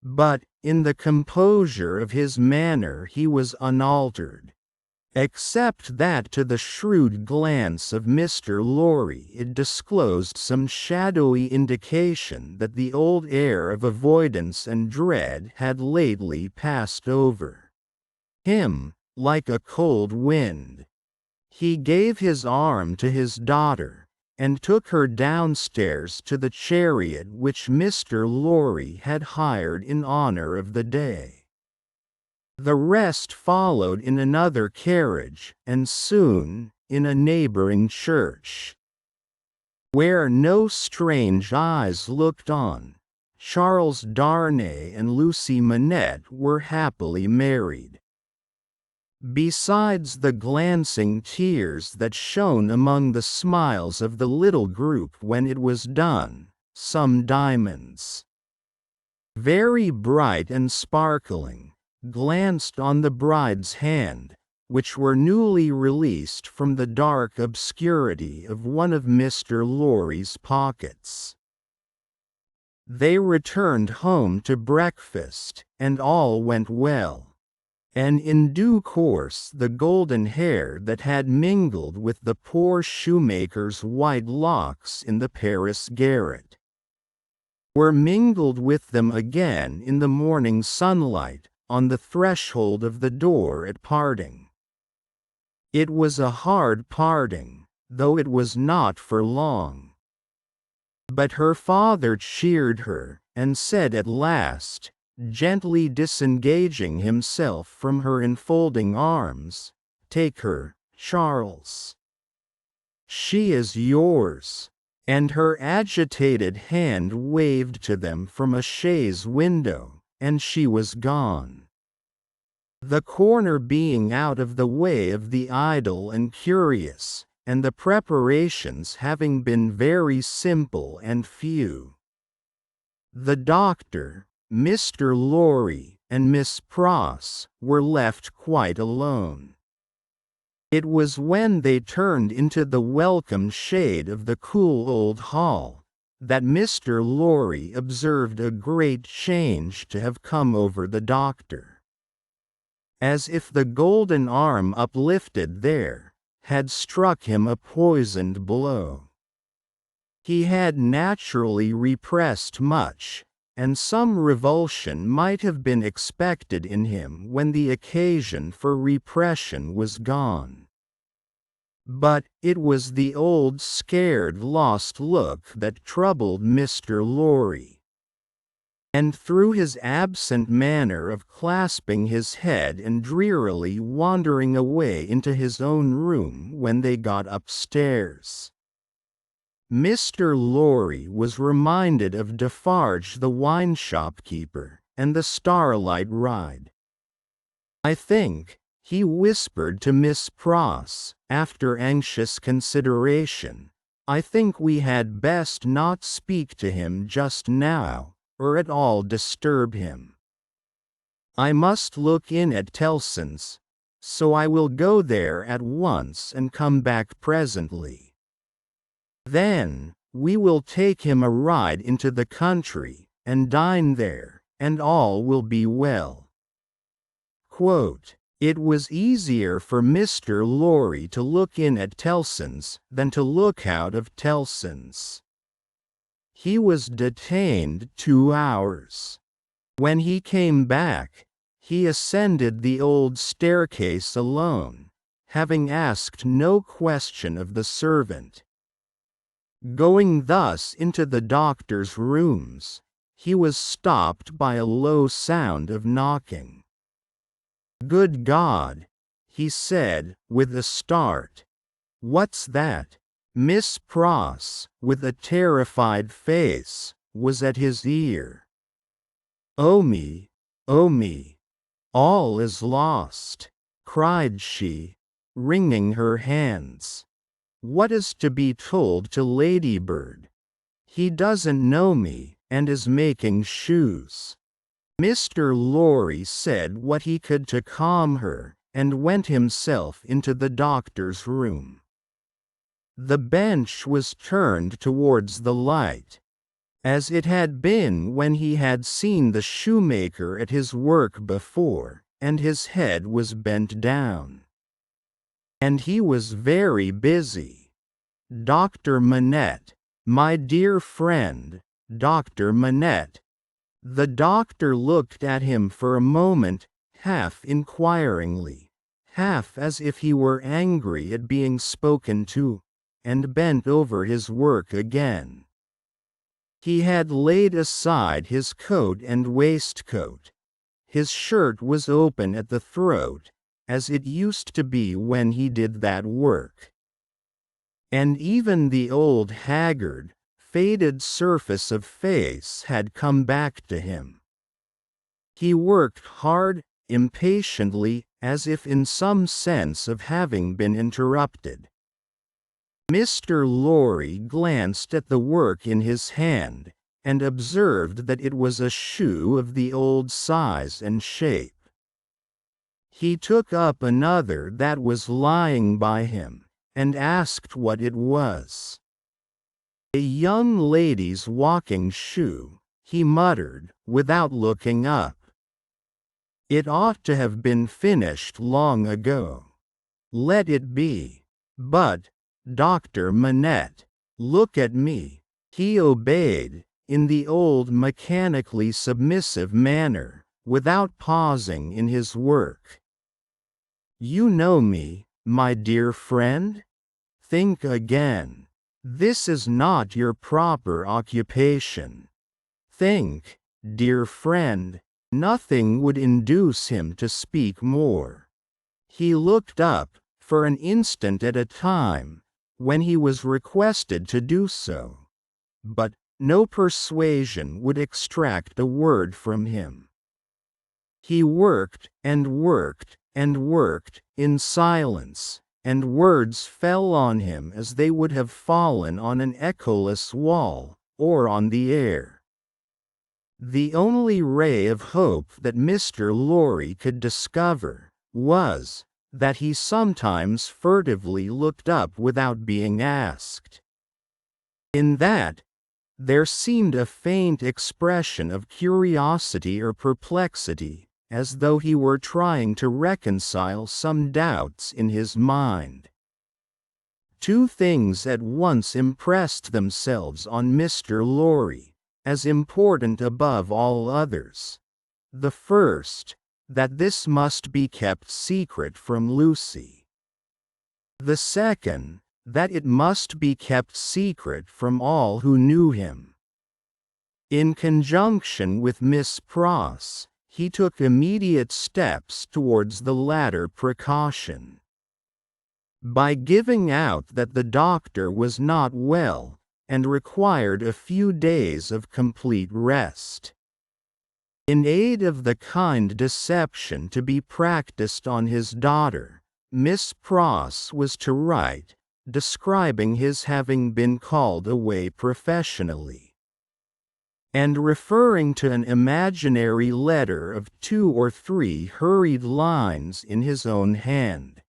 But, in the composure of his manner he was unaltered. Except that to the shrewd glance of Mr. Lorry it disclosed some shadowy indication that the old air of avoidance and dread had lately passed over him, like a cold wind. He gave his arm to his daughter, and took her downstairs to the chariot which Mr. Lorry had hired in honor of the day. The rest followed in another carriage, and soon, in a neighboring church, where no strange eyes looked on, Charles Darnay and Lucy Manette were happily married. Besides the glancing tears that shone among the smiles of the little group when it was done, some diamonds, very bright and sparkling, glanced on the bride's hand, which were newly released from the dark obscurity of one of Mr. Lorry's pockets. They returned home to breakfast, and all went well. And in due course the golden hair that had mingled with the poor shoemaker's white locks in the Paris garret were mingled with them again in the morning sunlight, on the threshold of the door at parting. It was a hard parting, though it was not for long. But her father cheered her, and said at last, gently disengaging himself from her enfolding arms, "Take her, Charles. She is yours." And her agitated hand waved to them from a chaise window, and she was gone. The corner being out of the way of the idle and curious, and the preparations having been very simple and few, the doctor, Mr. Lorry, and Miss Pross were left quite alone. It was when they turned into the welcome shade of the cool old hall, that Mr. Lorry observed a great change to have come over the doctor. As if the golden arm uplifted there, had struck him a poisoned blow. He had naturally repressed much, and some revulsion might have been expected in him when the occasion for repression was gone. But it was the old scared lost look that troubled Mr. Lorry. And through his absent manner of clasping his head and drearily wandering away into his own room when they got upstairs, Mr. Lorry was reminded of Defarge the wine shopkeeper, and the starlight ride. "I think," he whispered to Miss Pross, after anxious consideration, "I think we had best not speak to him just now, or at all disturb him. I must look in at Tellson's, so I will go there at once and come back presently. Then, we will take him a ride into the country, and dine there, and all will be well." It was easier for Mr. Lorry to look in at Tellson's than to look out of Tellson's. He was detained 2 hours. When he came back, he ascended the old staircase alone, having asked no question of the servant. Going thus into the doctor's rooms, he was stopped by a low sound of knocking. "Good God!" he said, with a start. "What's that?" Miss Pross, with a terrified face, was at his ear. "Oh me, all is lost!" cried she, wringing her hands. "What is to be told to Ladybird? He doesn't know me, and is making shoes." Mr. Lorry said what he could to calm her, and went himself into the doctor's room. The bench was turned towards the light. as it had been when he had seen the shoemaker at his work before, and his head was bent down. And he was very busy. Dr. Manette, my dear friend, Dr. Manette. The doctor looked at him for a moment, half inquiringly, half as if he were angry at being spoken to, and bent over his work again. He had laid aside his coat and waistcoat. His shirt was open at the throat, as it used to be when he did that work. And even the old haggard, faded surface of face had come back to him. He worked hard, impatiently, as if in some sense of having been interrupted. Mr. Lorry glanced at the work in his hand, and observed that it was a shoe of the old size and shape. He took up another that was lying by him, and asked what it was. "A young lady's walking shoe," he muttered, without looking up. "It ought to have been finished long ago. Let it be. But, Dr. Manette, look at me." He obeyed, in the old mechanically submissive manner, without pausing in his work. "You know me, my dear friend? Think again. This is not your proper occupation. Think, dear friend." Nothing would induce him to speak more. He looked up, for an instant at a time, when he was requested to do so. But no persuasion would extract a word from him. He worked, and worked, and worked, in silence, and words fell on him as they would have fallen on an echoless wall, or on the air. The only ray of hope that Mr. Lorry could discover was that he sometimes furtively looked up without being asked. In that, there seemed a faint expression of curiosity or perplexity, as though he were trying to reconcile some doubts in his mind. Two things at once impressed themselves on Mr. Lorry, as important above all others. The first, that this must be kept secret from Lucy. The second, that it must be kept secret from all who knew him. In conjunction with Miss Pross, he took immediate steps towards the latter precaution. By giving out that the doctor was not well, and required a few days of complete rest. In aid of the kind deception to be practiced on his daughter, Miss Pross was to write, describing his having been called away professionally, and referring to an imaginary letter of 2 or 3 hurried lines in his own hand,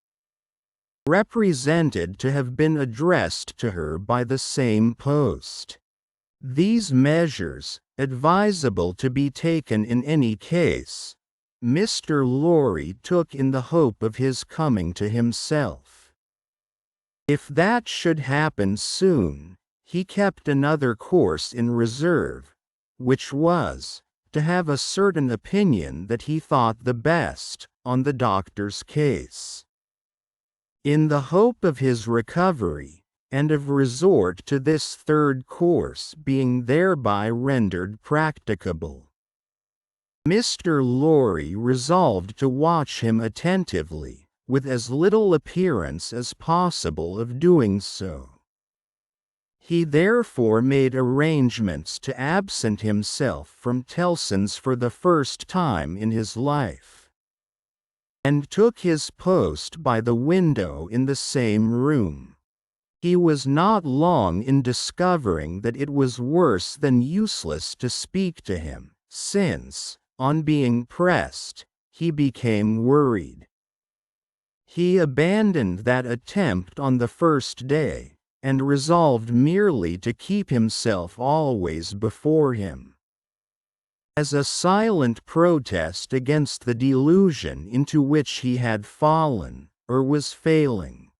represented to have been addressed to her by the same post. These measures, advisable to be taken in any case, Mr. Lorry took in the hope of his coming to himself. If that should happen soon, he kept another course in reserve, which was, to have a certain opinion that he thought the best, on the doctor's case. In the hope of his recovery, and of resort to this third course being thereby rendered practicable, Mr. Lorry resolved to watch him attentively, with as little appearance as possible of doing so. He therefore made arrangements to absent himself from Tellson's for the first time in his life, and took his post by the window in the same room. He was not long in discovering that it was worse than useless to speak to him, since, on being pressed, he became worried. He abandoned that attempt on the first day, and resolved merely to keep himself always before him. As a silent protest against the delusion into which he had fallen, or was failing.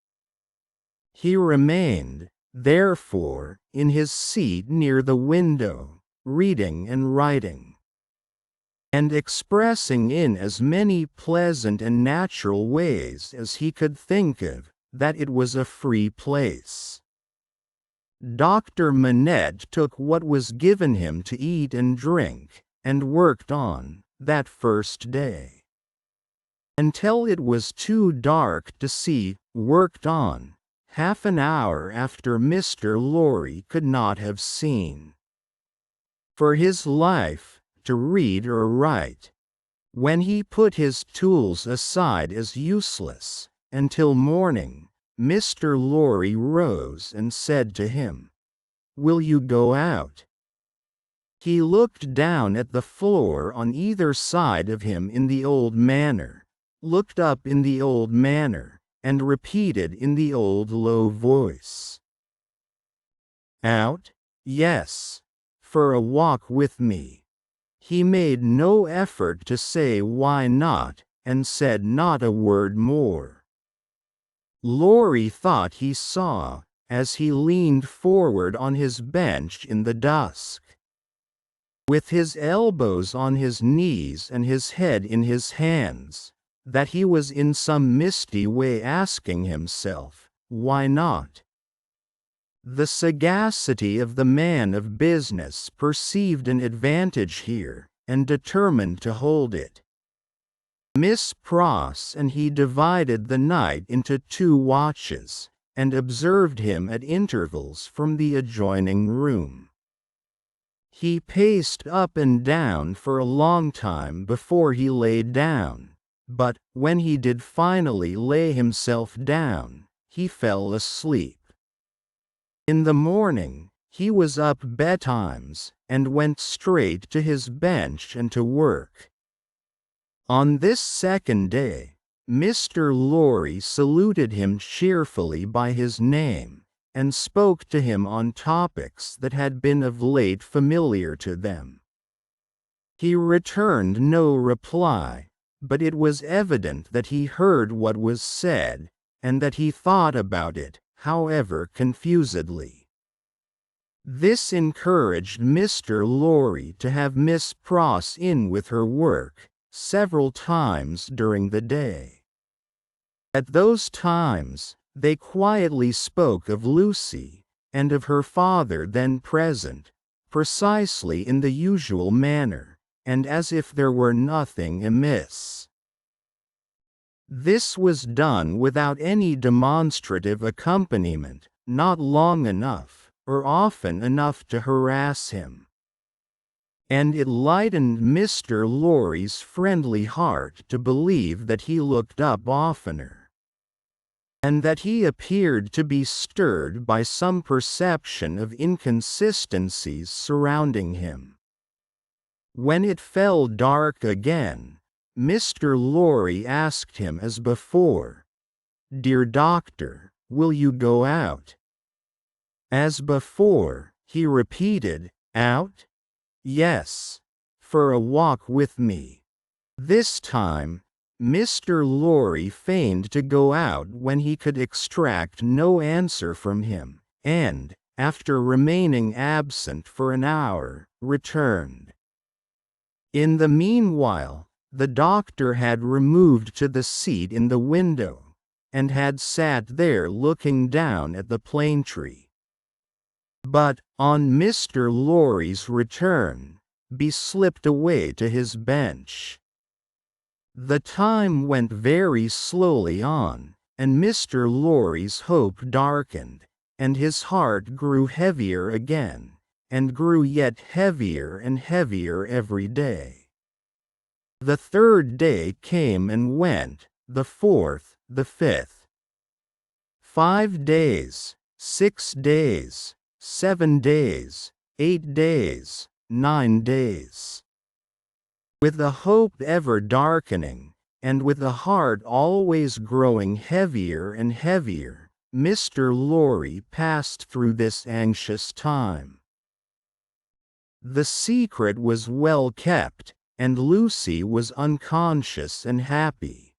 He remained, therefore, in his seat near the window, reading and writing, and expressing in as many pleasant and natural ways as he could think of, that it was a free place. Dr. Manette took what was given him to eat and drink, and worked on, that first day, until it was too dark to see, worked on, half an hour after Mr. Lorry could not have seen. For his life, to read or write, when he put his tools aside as useless, until morning, Mr. Lorry rose and said to him, "Will you go out?" He looked down at the floor on either side of him in the old manner, looked up in the old manner, and repeated in the old low voice, "Out? Yes. For a walk with me." He made no effort to say why not, and said not a word more. Lorry thought he saw, as he leaned forward on his bench in the dusk, with his elbows on his knees and his head in his hands, that he was in some misty way asking himself, why not? The sagacity of the man of business perceived an advantage here, and determined to hold it. Miss Pross and he divided the night into 2 watches, and observed him at intervals from the adjoining room. He paced up and down for a long time before he lay down, but, when he did finally lay himself down, he fell asleep. In the morning, he was up betimes, and went straight to his bench and to work. On this second day, Mr. Lorry saluted him cheerfully by his name, and spoke to him on topics that had been of late familiar to them. He returned no reply, but it was evident that he heard what was said, and that he thought about it, however confusedly. This encouraged Mr. Lorry to have Miss Pross in with her work, several times during the day. At those times, they quietly spoke of Lucy, and of her father then present, precisely in the usual manner, and as if there were nothing amiss. This was done without any demonstrative accompaniment, not long enough, or often enough to harass him. And it lightened Mr. Lorry's friendly heart to believe that he looked up oftener, and that he appeared to be stirred by some perception of inconsistencies surrounding him. When it fell dark again, Mr. Lorry asked him as before, "Dear doctor, will you go out?" As before, he repeated, "Out? Yes. For a walk with me." This time, Mr. Lorry feigned to go out when he could extract no answer from him, and, after remaining absent for an hour, returned. In the meanwhile, the doctor had removed to the seat in the window, and had sat there looking down at the plane tree. But, on Mr. Lorry's return, he slipped away to his bench. The time went very slowly on, and Mr. Lorry's hope darkened, and his heart grew heavier again, and grew yet heavier and heavier every day. The 3rd day came and went, the 4th, the 5th. 5 days, 6 days, 7 days, 8 days, 9 days. With the hope ever darkening, and with the heart always growing heavier and heavier, Mr. Lorry passed through this anxious time. The secret was well kept, and Lucy was unconscious and happy.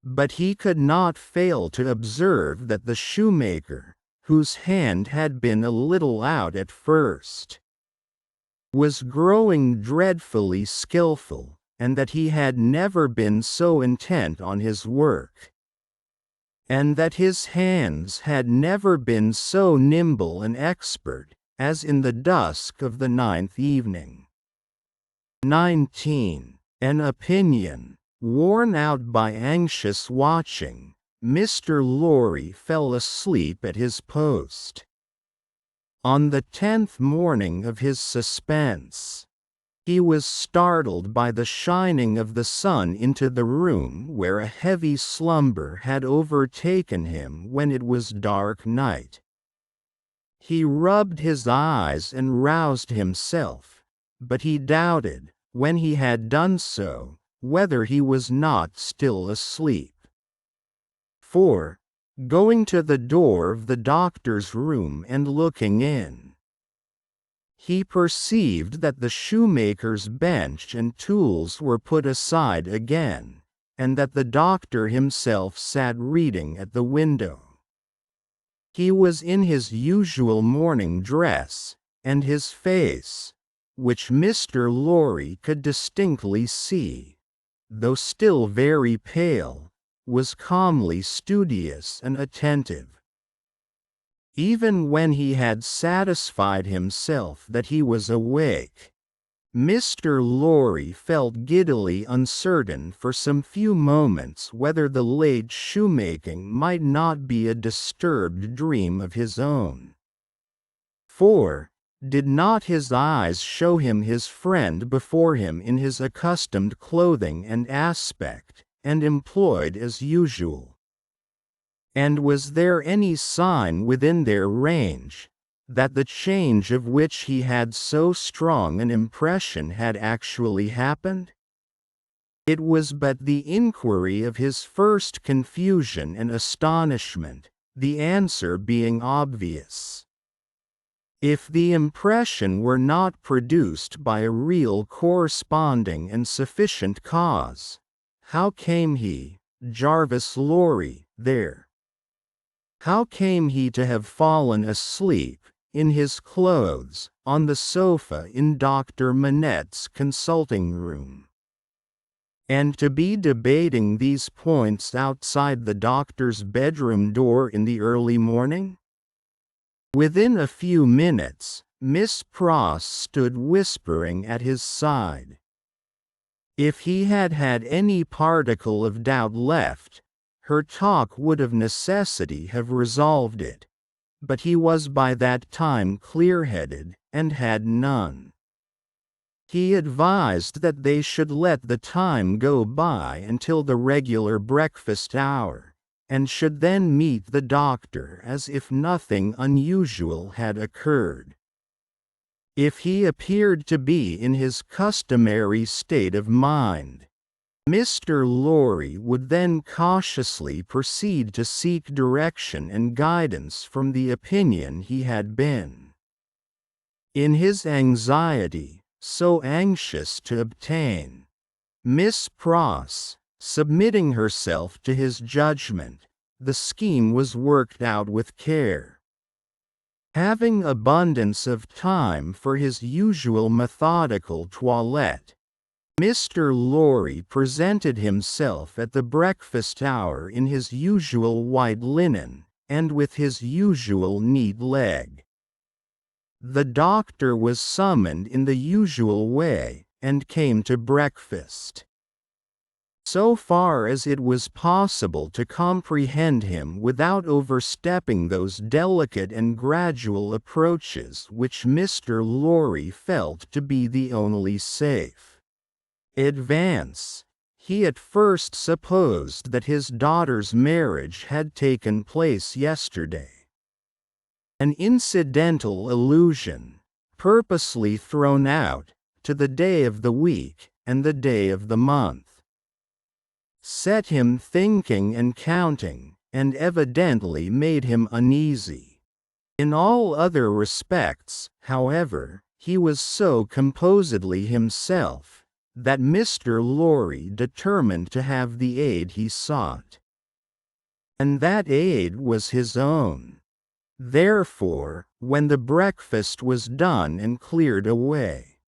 But he could not fail to observe that the shoemaker, whose hand had been a little out at first, was growing dreadfully skilful, and that he had never been so intent on his work, and that his hands had never been so nimble and expert, as in the dusk of the 9th evening. 19. An opinion. Worn out by anxious watching, Mr. Lorry fell asleep at his post. On the 10th morning of his suspense, he was startled by the shining of the sun into the room where a heavy slumber had overtaken him when it was dark night. He rubbed his eyes and roused himself, but he doubted, when he had done so, whether he was not still asleep. For, going to the door of the doctor's room and looking in, he perceived that the shoemaker's bench and tools were put aside again, and that the doctor himself sat reading at the window. He was in his usual morning dress, and his face, which Mr. Lorry could distinctly see, though still very pale, was calmly studious and attentive. Even when he had satisfied himself that he was awake, Mr. Lorry felt giddily uncertain for some few moments whether the late shoemaking might not be a disturbed dream of his own. For, did not his eyes show him his friend before him in his accustomed clothing and aspect, and employed as usual? And was there any sign within their range, that the change of which he had so strong an impression had actually happened? It was but the inquiry of his first confusion and astonishment, the answer being obvious. If the impression were not produced by a real corresponding and sufficient cause, how came he, Jarvis Lorry, there? How came he to have fallen asleep, in his clothes, on the sofa in Dr. Manette's consulting room? And to be debating these points outside the doctor's bedroom door in the early morning? Within a few minutes, Miss Pross stood whispering at his side. If he had had any particle of doubt left, her talk would of necessity have resolved it, but he was by that time clear-headed, and had none. He advised that they should let the time go by until the regular breakfast hour, and should then meet the doctor as if nothing unusual had occurred. If he appeared to be in his customary state of mind, Mr. Lorry would then cautiously proceed to seek direction and guidance from the opinion he had been, in his anxiety, so anxious to obtain. Miss Pross, submitting herself to his judgment, the scheme was worked out with care. Having abundance of time for his usual methodical toilette, Mr. Lorry presented himself at the breakfast hour in his usual white linen, and with his usual neat leg. The doctor was summoned in the usual way, and came to breakfast. So far as it was possible to comprehend him without overstepping those delicate and gradual approaches which Mr. Lorry felt to be the only safe advance, he at first supposed that his daughter's marriage had taken place yesterday. An incidental allusion, purposely thrown out, to the day of the week, and the day of the month, set him thinking and counting, and evidently made him uneasy. In all other respects, however, he was so composedly himself, that Mr. Lorry determined to have the aid he sought. And that aid was his own. Therefore, when the breakfast was done and cleared away,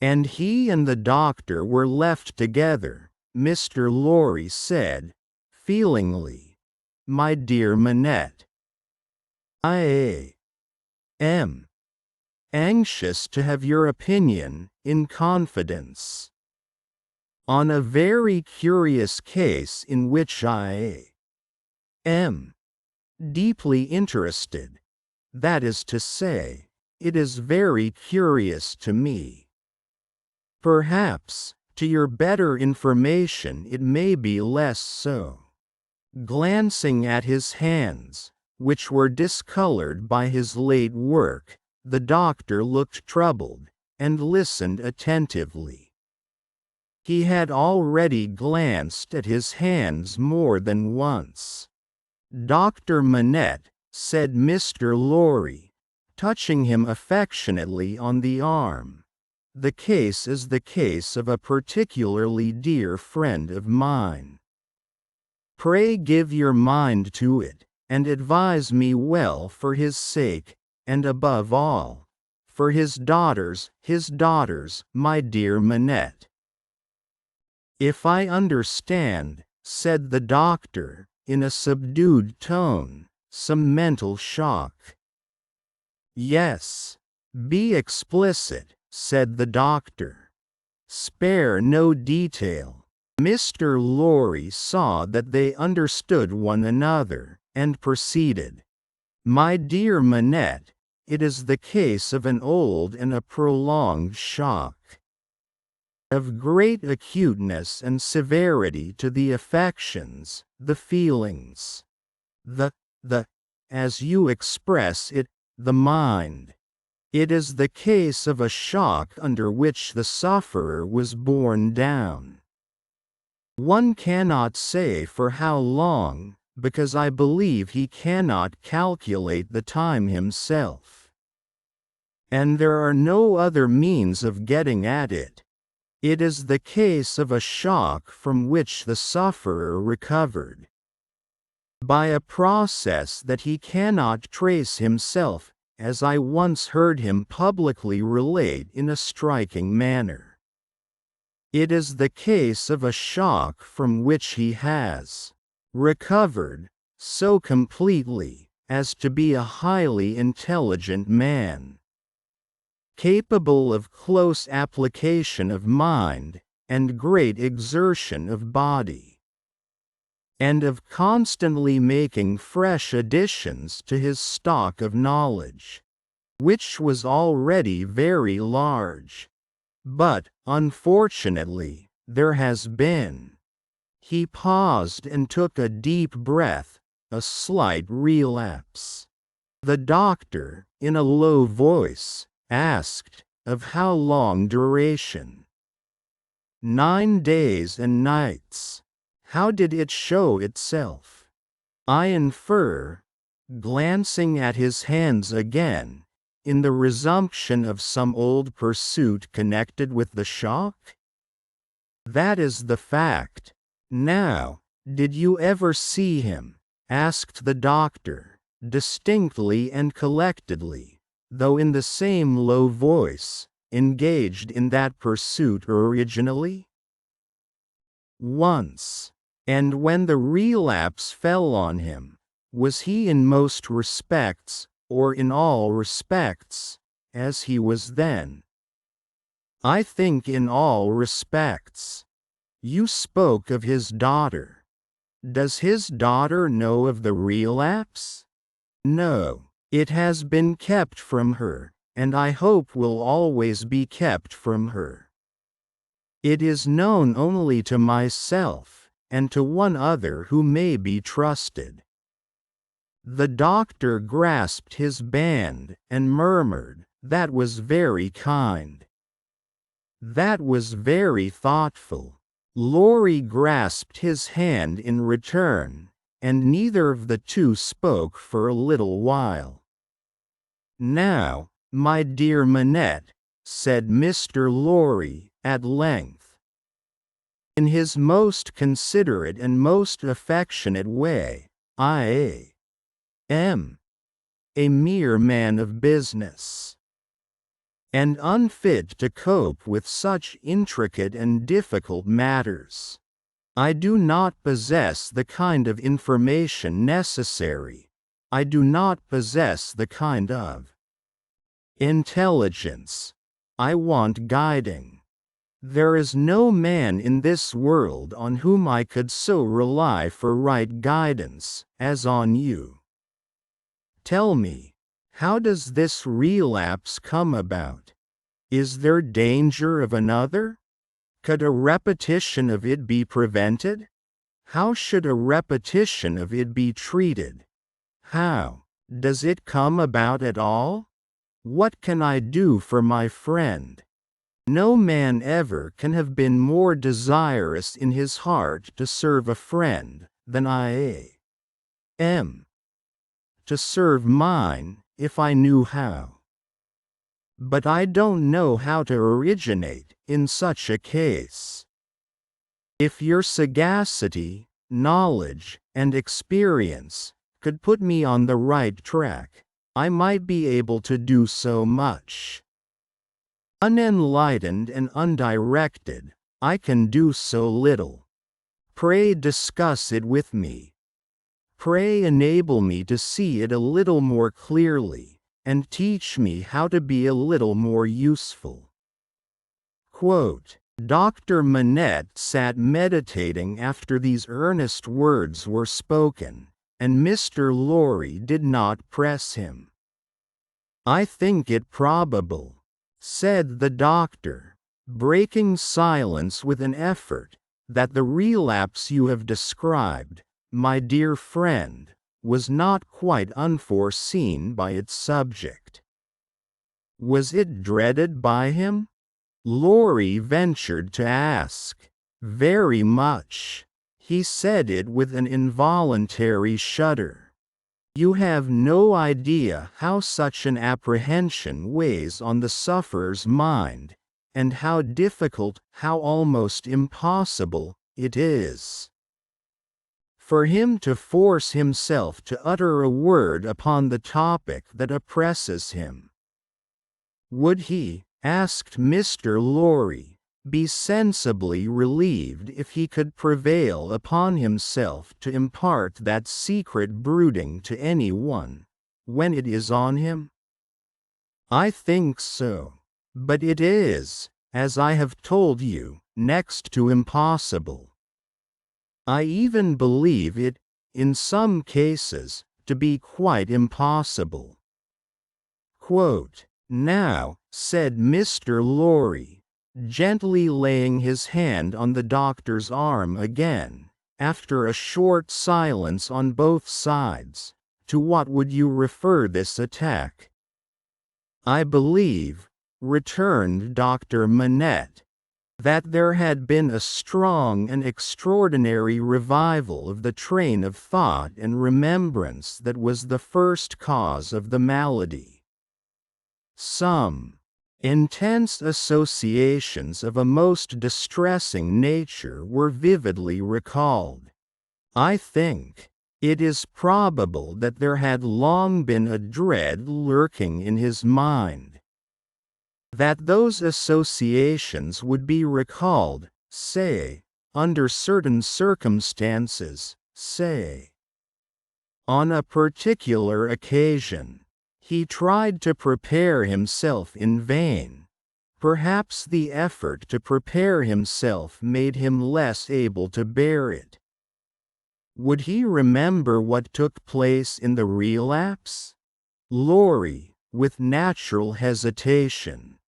and he and the doctor were left together, Mr. Lorry said, feelingly, "My dear Manette, I am anxious to have your opinion, in confidence, on a very curious case in which I am deeply interested. That is to say, it is very curious to me. Perhaps, to your better information it may be less so." Glancing at his hands, which were discolored by his late work, the doctor looked troubled, and listened attentively. He had already glanced at his hands more than once. "Dr. Manette," said Mr. Lorry, touching him affectionately on the arm, "the case is the case of a particularly dear friend of mine. Pray give your mind to it, and advise me well for his sake, and above all, for his daughters, my dear Manette." "If I understand," said the doctor, in a subdued tone, "some mental shock." "Yes. Be explicit," said the doctor. "Spare no detail." Mr. Lorry saw that they understood one another, and proceeded, "My dear Manette, it is the case of an old and a prolonged shock, of great acuteness and severity to the affections, the feelings, the, as you express it, the mind. It is the case of a shock under which the sufferer was borne down. One cannot say for how long, because I believe he cannot calculate the time himself. And there are no other means of getting at it. It is the case of a shock from which the sufferer recovered, by a process that he cannot trace himself, as I once heard him publicly relate in a striking manner. It is the case of a shock from which he has recovered so completely as to be a highly intelligent man, capable of close application of mind, and great exertion of body, and of constantly making fresh additions to his stock of knowledge, which was already very large. But, unfortunately, there has been." He paused and took a deep breath, "a slight relapse." The doctor, in a low voice, asked, "Of how long duration?" 9 days and nights." "How did it show itself?" "I infer," glancing at his hands again, "in the resumption of some old pursuit connected with the shock?" "That is the fact. Now, did you ever see him," asked the doctor, distinctly and collectedly, though in the same low voice, engaged in that pursuit originally?" "Once." "And when the relapse fell on him, was he in most respects, or in all respects, as he was then?" "I think in all respects." "You spoke of his daughter. Does his daughter know of the relapse?" "No. It has been kept from her, and I hope will always be kept from her. It is known only to myself, and to one other who may be trusted." The doctor grasped his band, and murmured, "That was very kind. That was very thoughtful." Lorry grasped his hand in return, and neither of the two spoke for a little while. "Now, my dear Manette," said Mr. Lorry, at length, in his most considerate and most affectionate way, "I am a mere man of business, and unfit to cope with such intricate and difficult matters. I do not possess the kind of information necessary. I do not possess the kind of intelligence I want guiding. There is no man in this world on whom I could so rely for right guidance as on you. Tell me, how does this relapse come about? Is there danger of another? Could a repetition of it be prevented? How should a repetition of it be treated? How does it come about at all? What can I do for my friend? No man ever can have been more desirous in his heart to serve a friend than I am to serve mine, if I knew how. But I don't know how to originate in such a case. If your sagacity, knowledge, and experience could put me on the right track, I might be able to do so much. Unenlightened and undirected, I can do so little. Pray discuss it with me. Pray enable me to see it a little more clearly, and teach me how to be a little more useful." Quote, Dr. Manette sat meditating after these earnest words were spoken, and Mr. Lorry did not press him. "I think it probable," said the doctor, breaking silence with an effort, "that the relapse you have described, my dear friend, was not quite unforeseen by its subject." "Was it dreaded by him?" Lorry ventured to ask. "Very much." He said it with an involuntary shudder. "You have no idea how such an apprehension weighs on the sufferer's mind, and how difficult, how almost impossible, it is for him to force himself to utter a word upon the topic that oppresses him." "Would he," asked Mr. Lorry, "be sensibly relieved if he could prevail upon himself to impart that secret brooding to any one, when it is on him?" "I think so. But it is, as I have told you, next to impossible. I even believe it, in some cases, to be quite impossible." Quote, "Now," said Mr. Lorry, gently laying his hand on the doctor's arm again, after a short silence on both sides, "to what would you refer this attack?" "I believe," returned Dr. Manette, "that there had been a strong and extraordinary revival of the train of thought and remembrance that was the first cause of the malady. Some intense associations of a most distressing nature were vividly recalled. I think it is probable that there had long been a dread lurking in his mind that those associations would be recalled, say, under certain circumstances, say, on a particular occasion. He tried to prepare himself in vain. Perhaps the effort to prepare himself made him less able to bear it. Would he remember what took place in the relapse?" Lorry, with natural hesitation.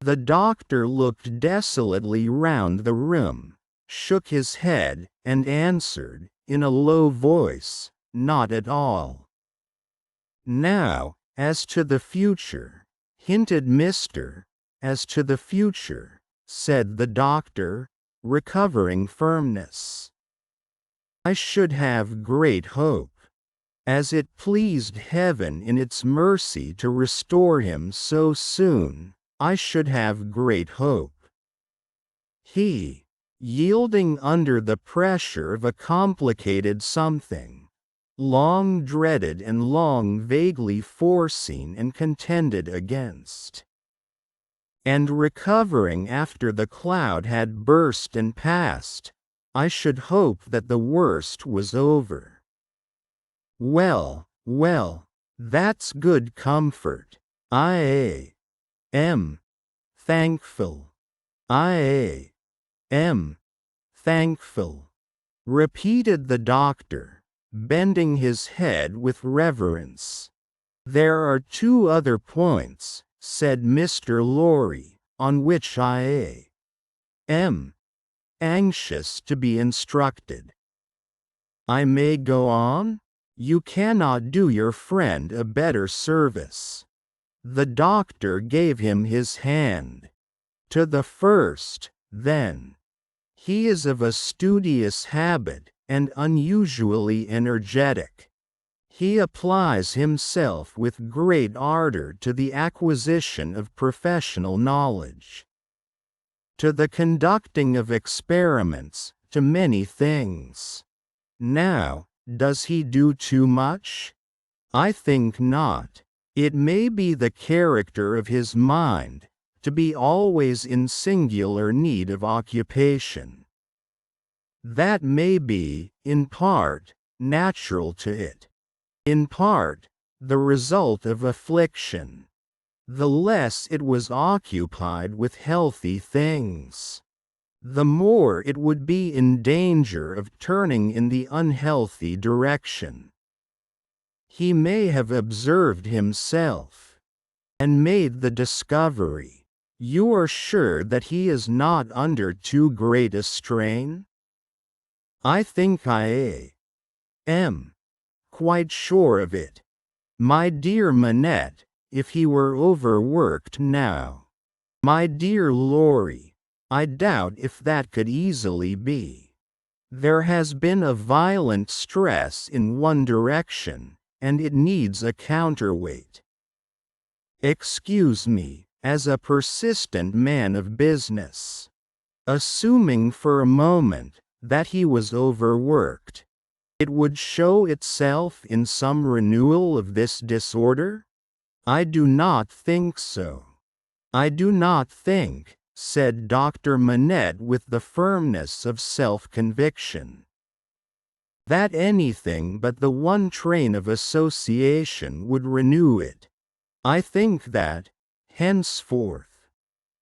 The doctor looked desolately round the room, shook his head, and answered, in a low voice, "Not at all." "Now, as to the future," hinted As to the future," said the doctor, recovering firmness. I should have great hope. As it pleased heaven in its mercy to restore him so soon, I should have great hope. He, yielding under the pressure of a complicated something, long dreaded and long vaguely foreseen and contended against, and recovering after the cloud had burst and passed, I should hope that the worst was over. Well, well, that's good comfort. I am thankful. I am thankful, repeated the doctor, bending his head with reverence. There are two other points, said Mr. Lorry, on which I am anxious to be instructed. I may go on? You cannot do your friend a better service. The doctor gave him his hand. To the first, then. He is of a studious habit, and unusually energetic. He applies himself with great ardor to the acquisition of professional knowledge, to the conducting of experiments, to many things. Now, does he do too much? I think not. It may be the character of his mind, to be always in singular need of occupation. That may be, in part, natural to it. In part, the result of affliction. The less it was occupied with healthy things, the more it would be in danger of turning in the unhealthy direction. He may have observed himself, and made the discovery. You are sure that he is not under too great a strain? I think I am quite sure of it. My dear Manette, if he were overworked now. My dear Lorry, I doubt if that could easily be. There has been a violent stress in one direction, and it needs a counterweight. Excuse me, as a persistent man of business. Assuming for a moment that he was overworked, it would show itself in some renewal of this disorder? I do not think so. I do not think, said Dr. Manette with the firmness of self-conviction, that anything but the one train of association would renew it. I think that, henceforth,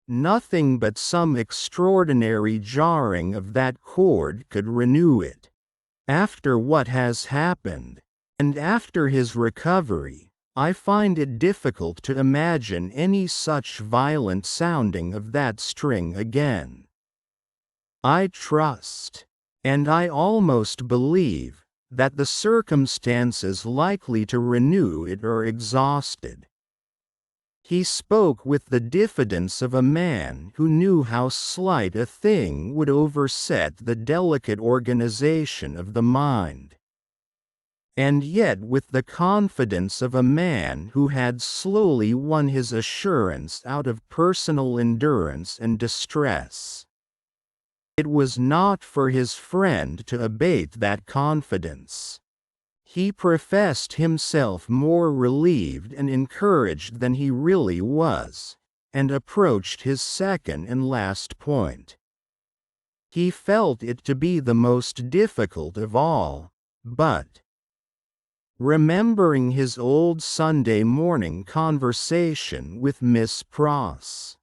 nothing but some extraordinary jarring of that cord could renew it. After what has happened, and after his recovery, I find it difficult to imagine any such violent sounding of that string again. I trust, and I almost believe, that the circumstances likely to renew it are exhausted. He spoke with the diffidence of a man who knew how slight a thing would overset the delicate organization of the mind, and yet with the confidence of a man who had slowly won his assurance out of personal endurance and distress. It was not for his friend to abate that confidence. He professed himself more relieved and encouraged than he really was, and approached his second and last point. He felt it to be the most difficult of all, but, remembering his old Sunday morning conversation with Miss Pross,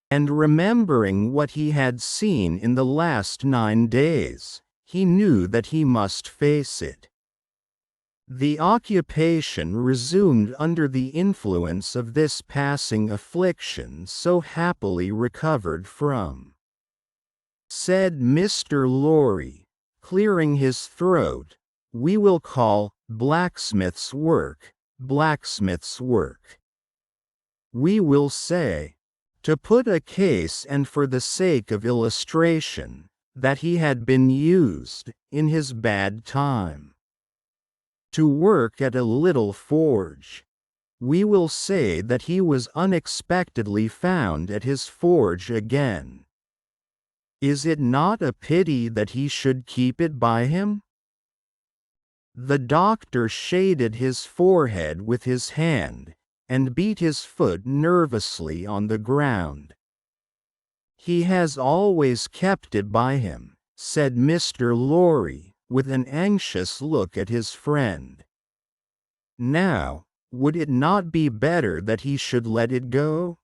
and remembering what he had seen in the last 9 days, he knew that he must face it. The occupation resumed under the influence of this passing affliction so happily recovered from, said Mr. Lorry, clearing his throat, we will call blacksmith's work, blacksmith's work. We will say, to put a case and for the sake of illustration, that he had been used, in his bad time. To work at a little forge. We will say that he was unexpectedly found at his forge again. Is it not a pity that he should keep it by him? The doctor shaded his forehead with his hand, and beat his foot nervously on the ground. He has always kept it by him, said Mr. Lorry, with an anxious look at his friend. Now, would it not be better that he should let it go?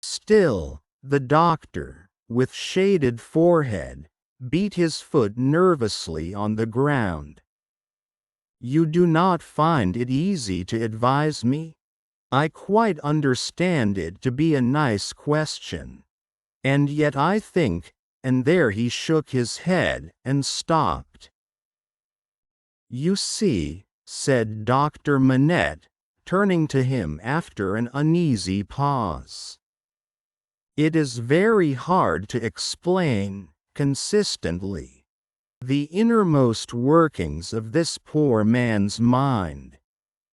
Still, the doctor, with shaded forehead, beat his foot nervously on the ground. You do not find it easy to advise me? I quite understand it to be a nice question. And yet I think, and there he shook his head and stopped. You see, said Dr. Manette, turning to him after an uneasy pause. It is very hard to explain, consistently, the innermost workings of this poor man's mind.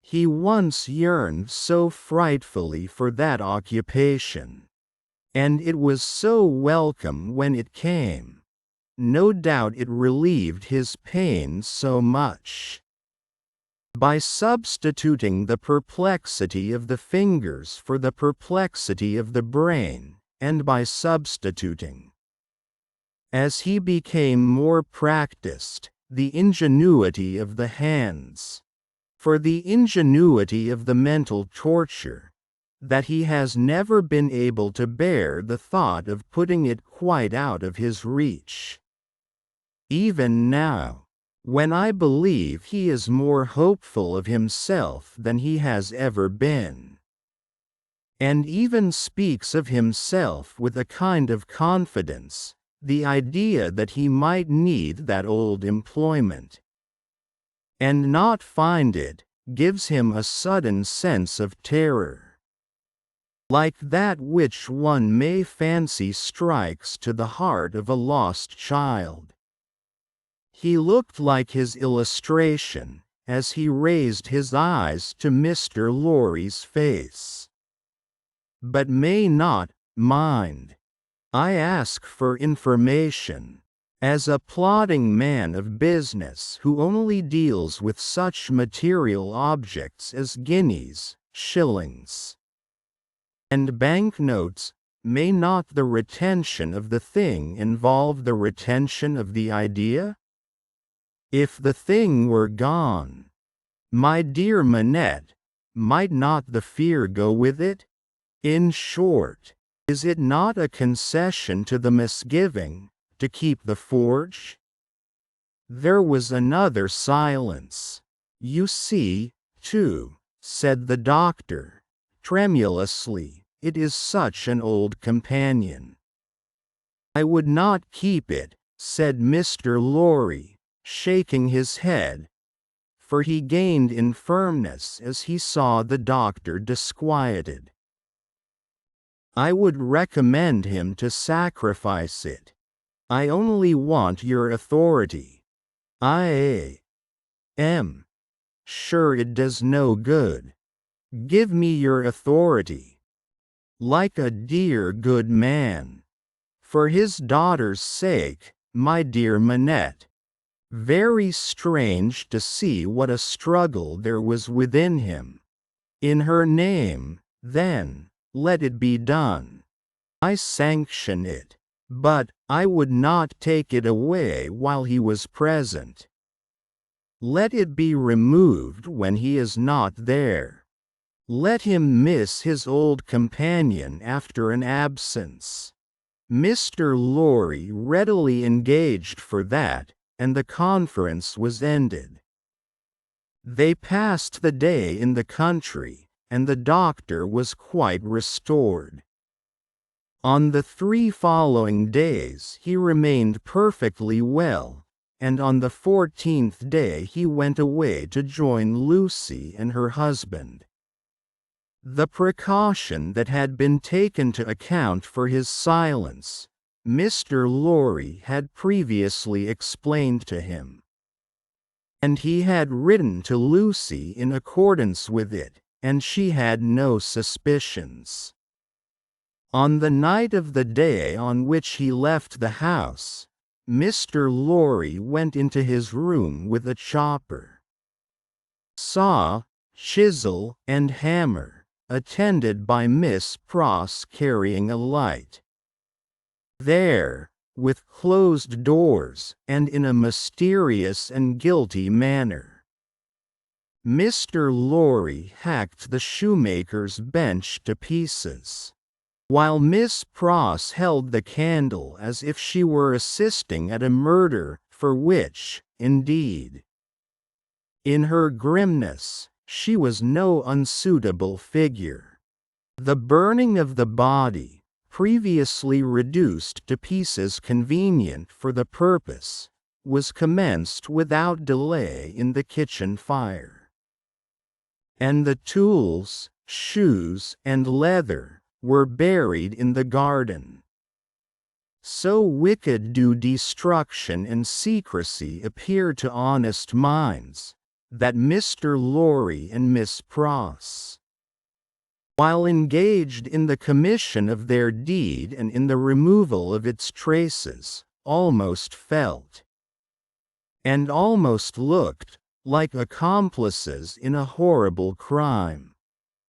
He once yearned so frightfully for that occupation. And it was so welcome when it came. No doubt it relieved his pain so much. By substituting the perplexity of the fingers for the perplexity of the brain, and by substituting, as he became more practiced, the ingenuity of the hands, for the ingenuity of the mental torture, that he has never been able to bear the thought of putting it quite out of his reach. Even now, when I believe he is more hopeful of himself than he has ever been, and even speaks of himself with a kind of confidence, the idea that he might need that old employment, and not find it, gives him a sudden sense of terror, like that which one may fancy strikes to the heart of a lost child. He looked like his illustration, as he raised his eyes to Mr. Lorry's face. But may not mind. I ask for information. As a plodding man of business who only deals with such material objects as guineas, shillings, and banknotes, may not the retention of the thing involve the retention of the idea? If the thing were gone, my dear Manette, might not the fear go with it? In short, is it not a concession to the misgiving, to keep the forge? There was another silence. You see, too, said the doctor, tremulously, it is such an old companion. I would not keep it, said Mr. Lorry, shaking his head, for he gained in firmness as he saw the doctor disquieted. I would recommend him to sacrifice it. I only want your authority. I am sure it does no good. Give me your authority. Like a dear good man. For his daughter's sake, my dear Manette. Very strange to see what a struggle there was within him. In her name, then, let it be done. I sanction it, but I would not take it away while he was present. Let it be removed when he is not there. Let him miss his old companion after an absence. Mr. Lorry readily engaged for that, and the conference was ended. They passed the day in the country, and the doctor was quite restored. On the 3 following days he remained perfectly well, and on the 14th day he went away to join Lucy and her husband. The precaution that had been taken to account for his silence, Mr. Lorry had previously explained to him, and he had written to Lucy in accordance with it, and she had no suspicions. On the night of the day on which he left the house, Mr. Lorry went into his room with a chopper, saw, chisel, and hammer, attended by Miss Pross carrying a light. There, with closed doors, and in a mysterious and guilty manner, Mr. Lorry hacked the shoemaker's bench to pieces, while Miss Pross held the candle as if she were assisting at a murder, for which, indeed, in her grimness, she was no unsuitable figure. The burning of the body, previously reduced to pieces convenient for the purpose, was commenced without delay in the kitchen fire, and the tools, shoes, and leather were buried in the garden. So wicked do destruction and secrecy appear to honest minds, that Mr. Lorry and Miss Pross, while engaged in the commission of their deed and in the removal of its traces, almost felt, and almost looked, like accomplices in a horrible crime.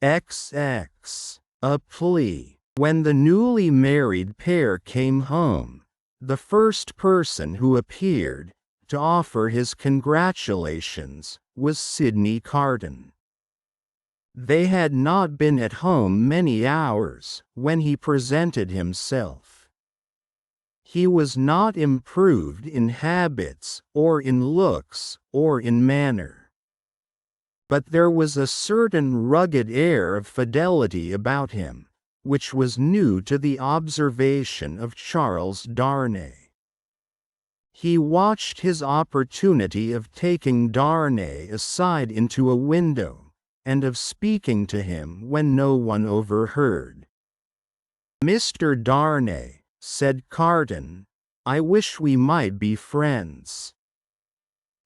XX. A plea. When the newly married pair came home, the first person who appeared, to offer his congratulations, was Sidney Carton. They had not been at home many hours when he presented himself. He was not improved in habits, or in looks, or in manner, but there was a certain rugged air of fidelity about him, which was new to the observation of Charles Darnay. He watched his opportunity of taking Darnay aside into a window, and of speaking to him when no one overheard. "Mr. Darnay," said Carton, "I wish we might be friends."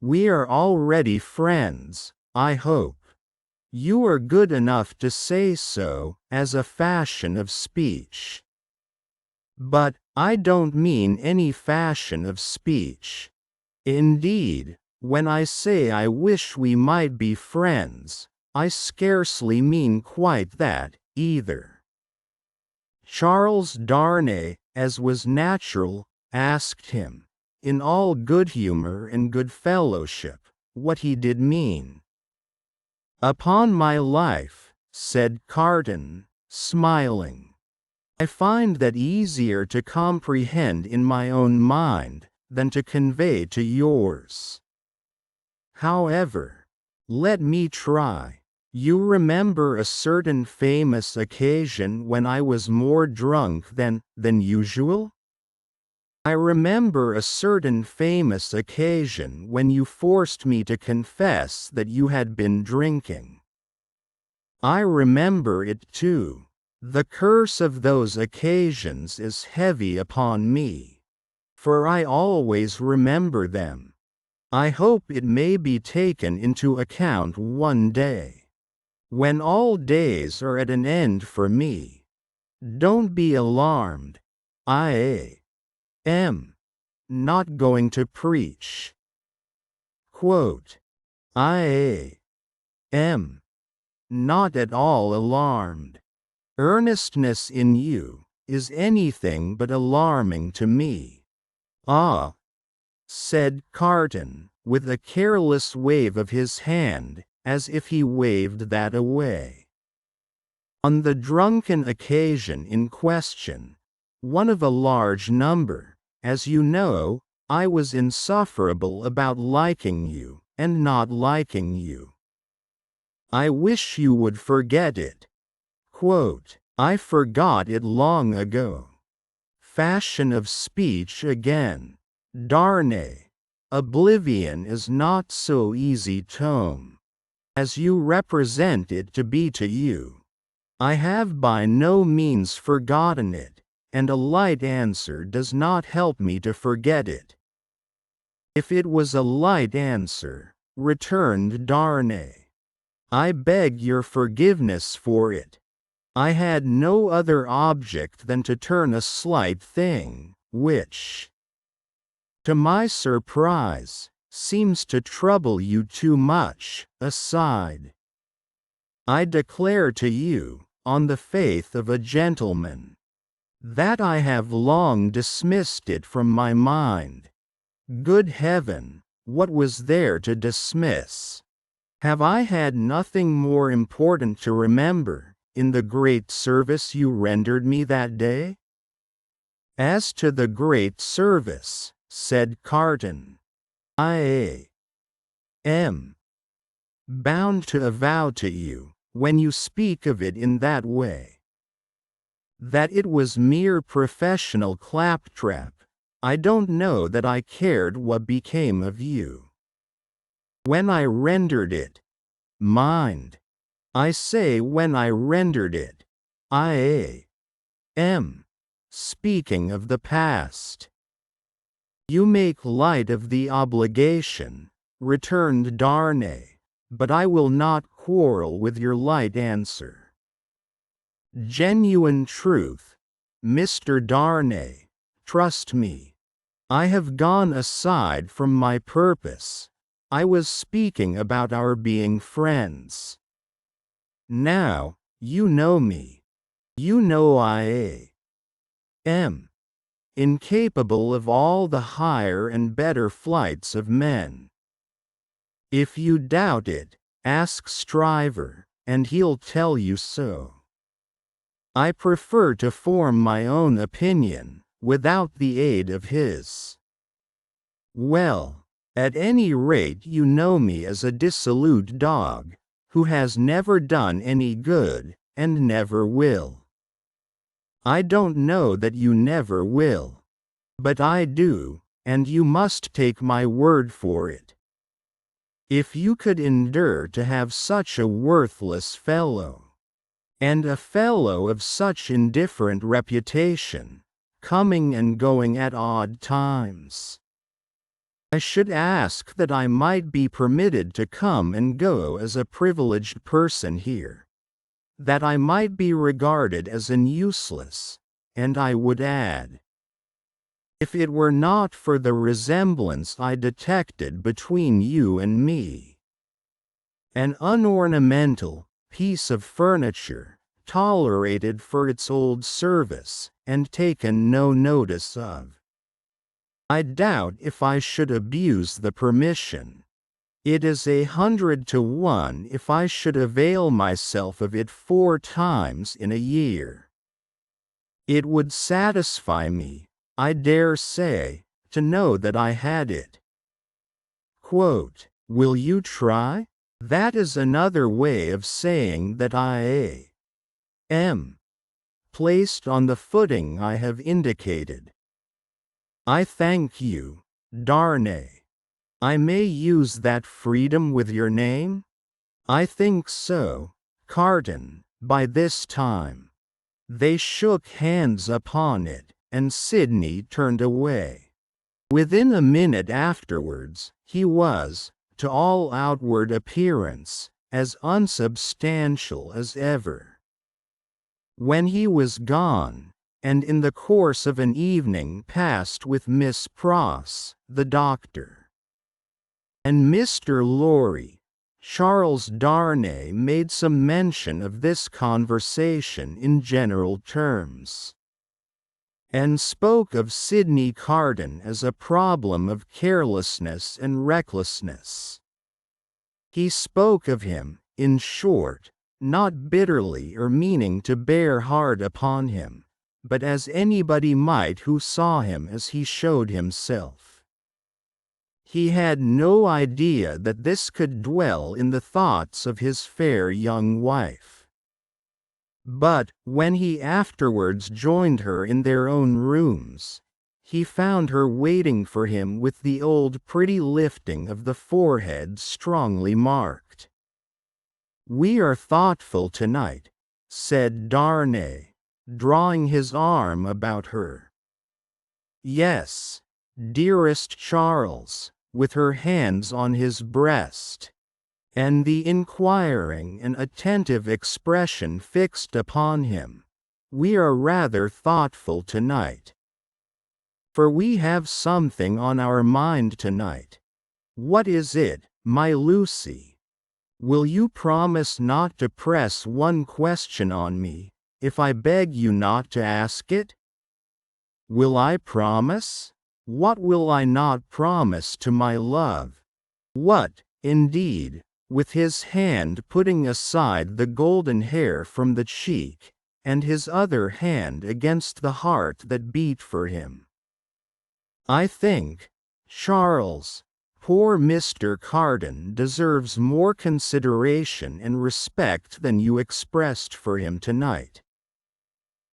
"We are already friends, I hope. You are good enough to say so, as a fashion of speech. But, I don't mean any fashion of speech. Indeed, when I say I wish we might be friends, I scarcely mean quite that, either." Charles Darnay, as was natural, asked him, in all good humor and good fellowship, what he did mean. "Upon my life," said Carton, smiling, "I find that easier to comprehend in my own mind, than to convey to yours. However, let me try. You remember a certain famous occasion when I was more drunk than usual?" "I remember a certain famous occasion when you forced me to confess that you had been drinking." "I remember it too. The curse of those occasions is heavy upon me, for I always remember them. I hope it may be taken into account one day, when all days are at an end for me. Don't be alarmed. I am not going to preach. I am not at all alarmed. Earnestness in you is anything but alarming to me." "Ah," said Carton, with a careless wave of his hand, as if he waved that away. "On the drunken occasion in question, one of a large number, as you know, I was insufferable about liking you, and not liking you. I wish you would forget it." "I forgot it long ago." Fashion of speech again. Darnay. Oblivion is not so easy tome, as you represent it to be to you. I have by no means forgotten it, and a light answer does not help me to forget it. If it was a light answer, returned Darnay, I beg your forgiveness for it. I had no other object than to turn a slight thing, which, to my surprise, seems to trouble you too much, aside. I declare to you, on the faith of a gentleman, that I have long dismissed it from my mind. Good heaven, what was there to dismiss? Have I had nothing more important to remember, in the great service you rendered me that day? As to the great service, said Carton, I am bound to avow to you, when you speak of it in that way, that it was mere professional claptrap. I don't know that I cared what became of you. When I rendered it, mind, I say when I rendered it, I am speaking of the past. You make light of the obligation, returned Darnay, but I will not quarrel with your light answer. Genuine truth, Mr. Darnay, trust me. I have gone aside from my purpose. I was speaking about our being friends. Now, you know me. You know I am incapable of all the higher and better flights of men. If you doubt it, ask Stryver, and he'll tell you so. I prefer to form my own opinion, without the aid of his. Well, at any rate you know me as a dissolute dog, who has never done any good, and never will. I don't know that you never will. But I do, and you must take my word for it. If you could endure to have such a worthless fellow, and a fellow of such indifferent reputation, coming and going at odd times, I should ask that I might be permitted to come and go as a privileged person here, that I might be regarded as an useless, and I would add, if it were not for the resemblance I detected between you and me, an unornamental piece of furniture, tolerated for its old service, and taken no notice of. I doubt if I should abuse the permission. It is 100 to 1 if I should avail myself of it 4 times in a year. It would satisfy me, I dare say, to know that I had it. Quote, will you try? That is another way of saying that I am placed on the footing I have indicated. I thank you, Darnay. I may use that freedom with your name? I think so, Carton. By this time, they shook hands upon it, and Sidney turned away. Within a minute afterwards, he was, to all outward appearance, as unsubstantial as ever. When he was gone, and in the course of an evening passed with Miss Pross, the doctor, and Mr. Lorry, Charles Darnay made some mention of this conversation in general terms, and spoke of Sidney Carton as a problem of carelessness and recklessness. He spoke of him, in short, not bitterly or meaning to bear hard upon him, but as anybody might who saw him as he showed himself. He had no idea that this could dwell in the thoughts of his fair young wife. But, when he afterwards joined her in their own rooms, he found her waiting for him with the old pretty lifting of the forehead strongly marked. "We are thoughtful tonight," said Darnay. drawing his arm about her. "Yes, dearest Charles," with her hands on his breast, and the inquiring and attentive expression fixed upon him. "We are rather thoughtful tonight. For we have something on our mind tonight." "What is it, my Lucy? Will you promise not to press one question on me, if I beg you not to ask it?" "Will I promise? What will I not promise to my love?" "What, indeed?" With his hand putting aside the golden hair from the cheek, and his other hand against the heart that beat for him. "I think, Charles, poor Mr. Carden deserves more consideration and respect than you expressed for him tonight."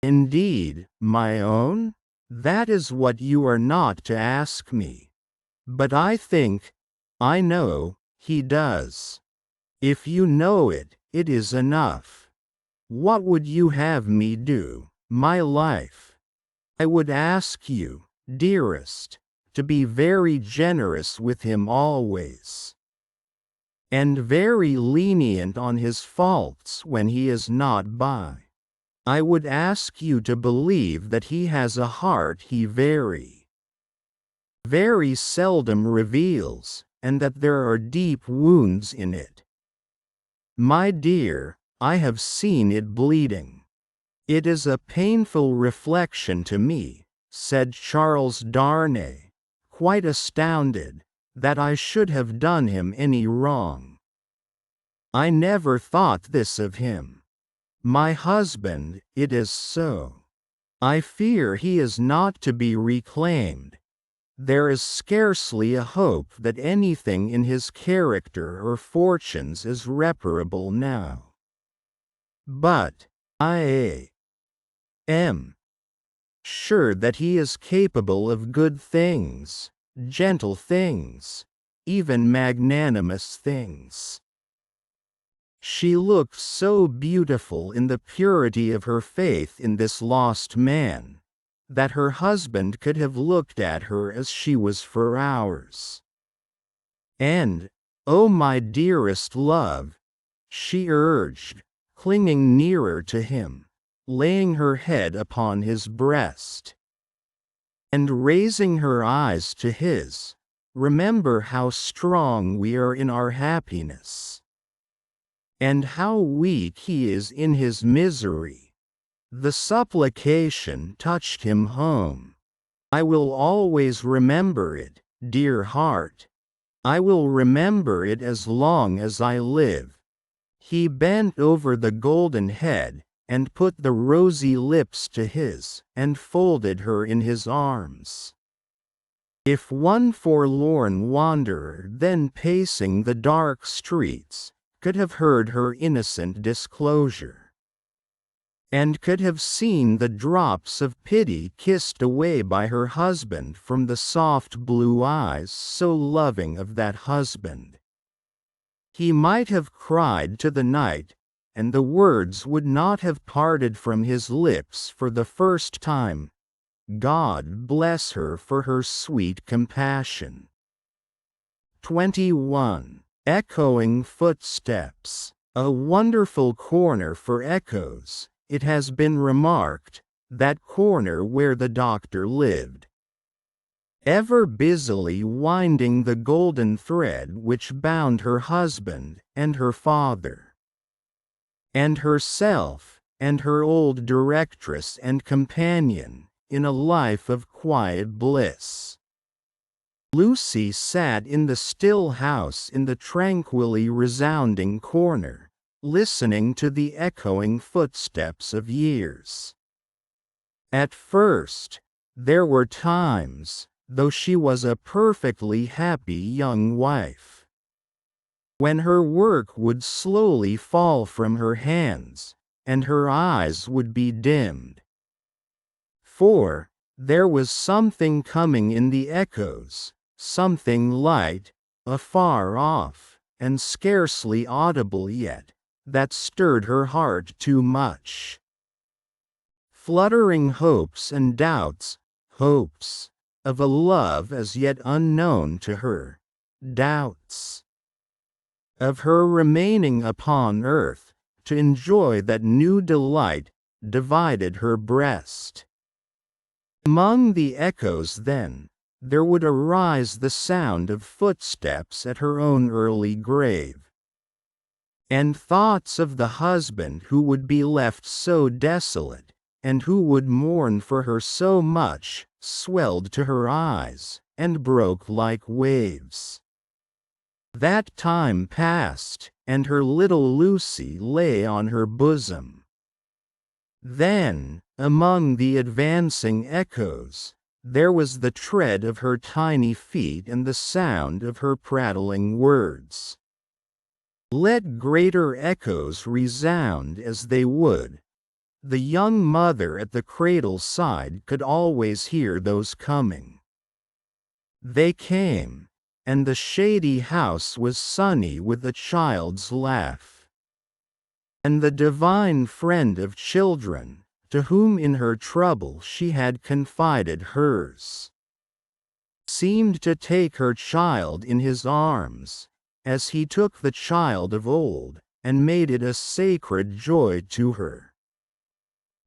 "Indeed, my own? That is what you are not to ask me. But I think, I know, he does. If you know it, it is enough. What would you have me do, my life? I would ask you, dearest, to be very generous with him always, and very lenient on his faults when he is not by. I would ask you to believe that he has a heart he very, very seldom reveals, and that there are deep wounds in it. My dear, I have seen it bleeding. It is a painful reflection to me," said Charles Darnay, quite astounded, "that I should have done him any wrong. I never thought this of him. My husband, it is so. I fear he is not to be reclaimed. There is scarcely a hope that anything in his character or fortunes is reparable now. But I am sure that he is capable of good things, gentle things, even magnanimous things." She looked so beautiful in the purity of her faith in this lost man, that her husband could have looked at her as she was for hours. "And, oh my dearest love," she urged, clinging nearer to him, laying her head upon his breast, and raising her eyes to his, "remember how strong we are in our happiness, and how weak he is in his misery." The supplication touched him home. "I will always remember it, dear heart. I will remember it as long as I live." He bent over the golden head, and put the rosy lips to his, and folded her in his arms. If one forlorn wanderer then pacing the dark streets could have heard her innocent disclosure, and could have seen the drops of pity kissed away by her husband from the soft blue eyes so loving of that husband, he might have cried to the night, and the words would not have parted from his lips for the first time, "God bless her for her sweet compassion." 21. Echoing footsteps. A wonderful corner for echoes, it has been remarked, that corner where the doctor lived. Ever busily winding the golden thread which bound her husband, and her father, and herself, and her old directress and companion, in a life of quiet bliss. Lucy sat in the still house in the tranquilly resounding corner, listening to the echoing footsteps of years. At first, there were times, though she was a perfectly happy young wife, when her work would slowly fall from her hands, and her eyes would be dimmed. For there was something coming in the echoes, something light, afar off, and scarcely audible yet, that stirred her heart too much. fluttering hopes and doubts, hopes of a love as yet unknown to her, doubts of her remaining upon earth to enjoy that new delight, divided her breast. Among the echoes then, there would arise the sound of footsteps at her own early grave, and thoughts of the husband who would be left so desolate, and who would mourn for her so much, swelled to her eyes, and broke like waves. That time passed, and her little Lucy lay on her bosom. Then, among the advancing echoes, there was the tread of her tiny feet and the sound of her prattling words. Let greater echoes resound as they would, the young mother at the cradle side could always hear those coming. They came, and the shady house was sunny with a child's laugh. And the divine friend of children, to whom in her trouble she had confided hers, seemed to take her child in his arms, as he took the child of old, and made it a sacred joy to her.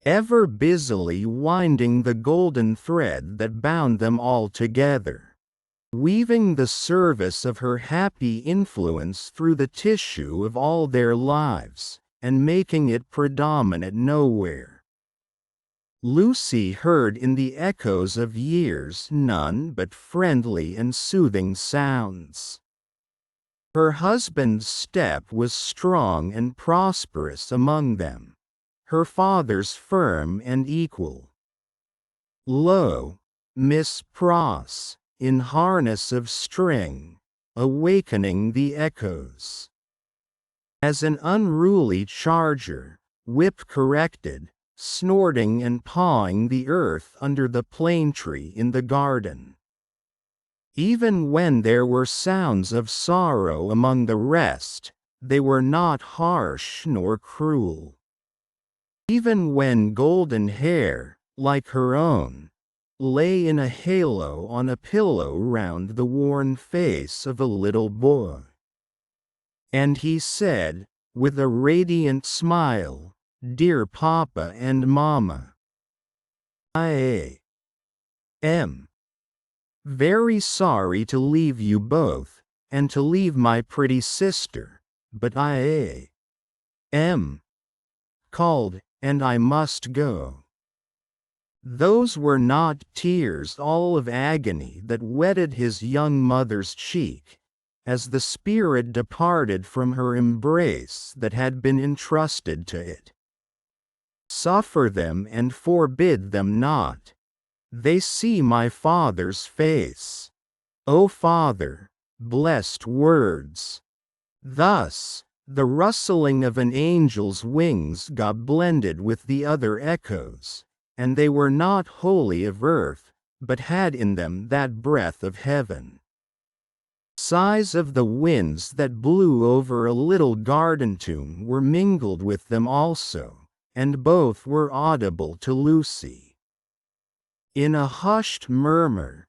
Ever busily winding the golden thread that bound them all together, weaving the service of her happy influence through the tissue of all their lives, and making it predominate nowhere. Lucy heard in the echoes of years none but friendly and soothing sounds. Her husband's step was strong and prosperous among them, her father's firm and equal. Lo, Miss Pross, in harness of string, awakening the echoes. As an unruly charger, whip-corrected, snorting and pawing the earth under the plane tree in the garden. Even when there were sounds of sorrow among the rest, they were not harsh nor cruel. Even when golden hair, like her own, lay in a halo on a pillow round the worn face of a little boy. And he said, with a radiant smile, "Dear Papa and Mama, I am very sorry to leave you both, and to leave my pretty sister, but I am called, and I must go." Those were not tears all of agony that wetted his young mother's cheek, as the spirit departed from her embrace that had been entrusted to it. Suffer them and forbid them not. They see my Father's face. O Father, blessed words. Thus, the rustling of an angel's wings got blended with the other echoes, and they were not wholly of earth, but had in them that breath of heaven. Sighs of the winds that blew over a little garden tomb were mingled with them also, and both were audible to Lucy. In a hushed murmur,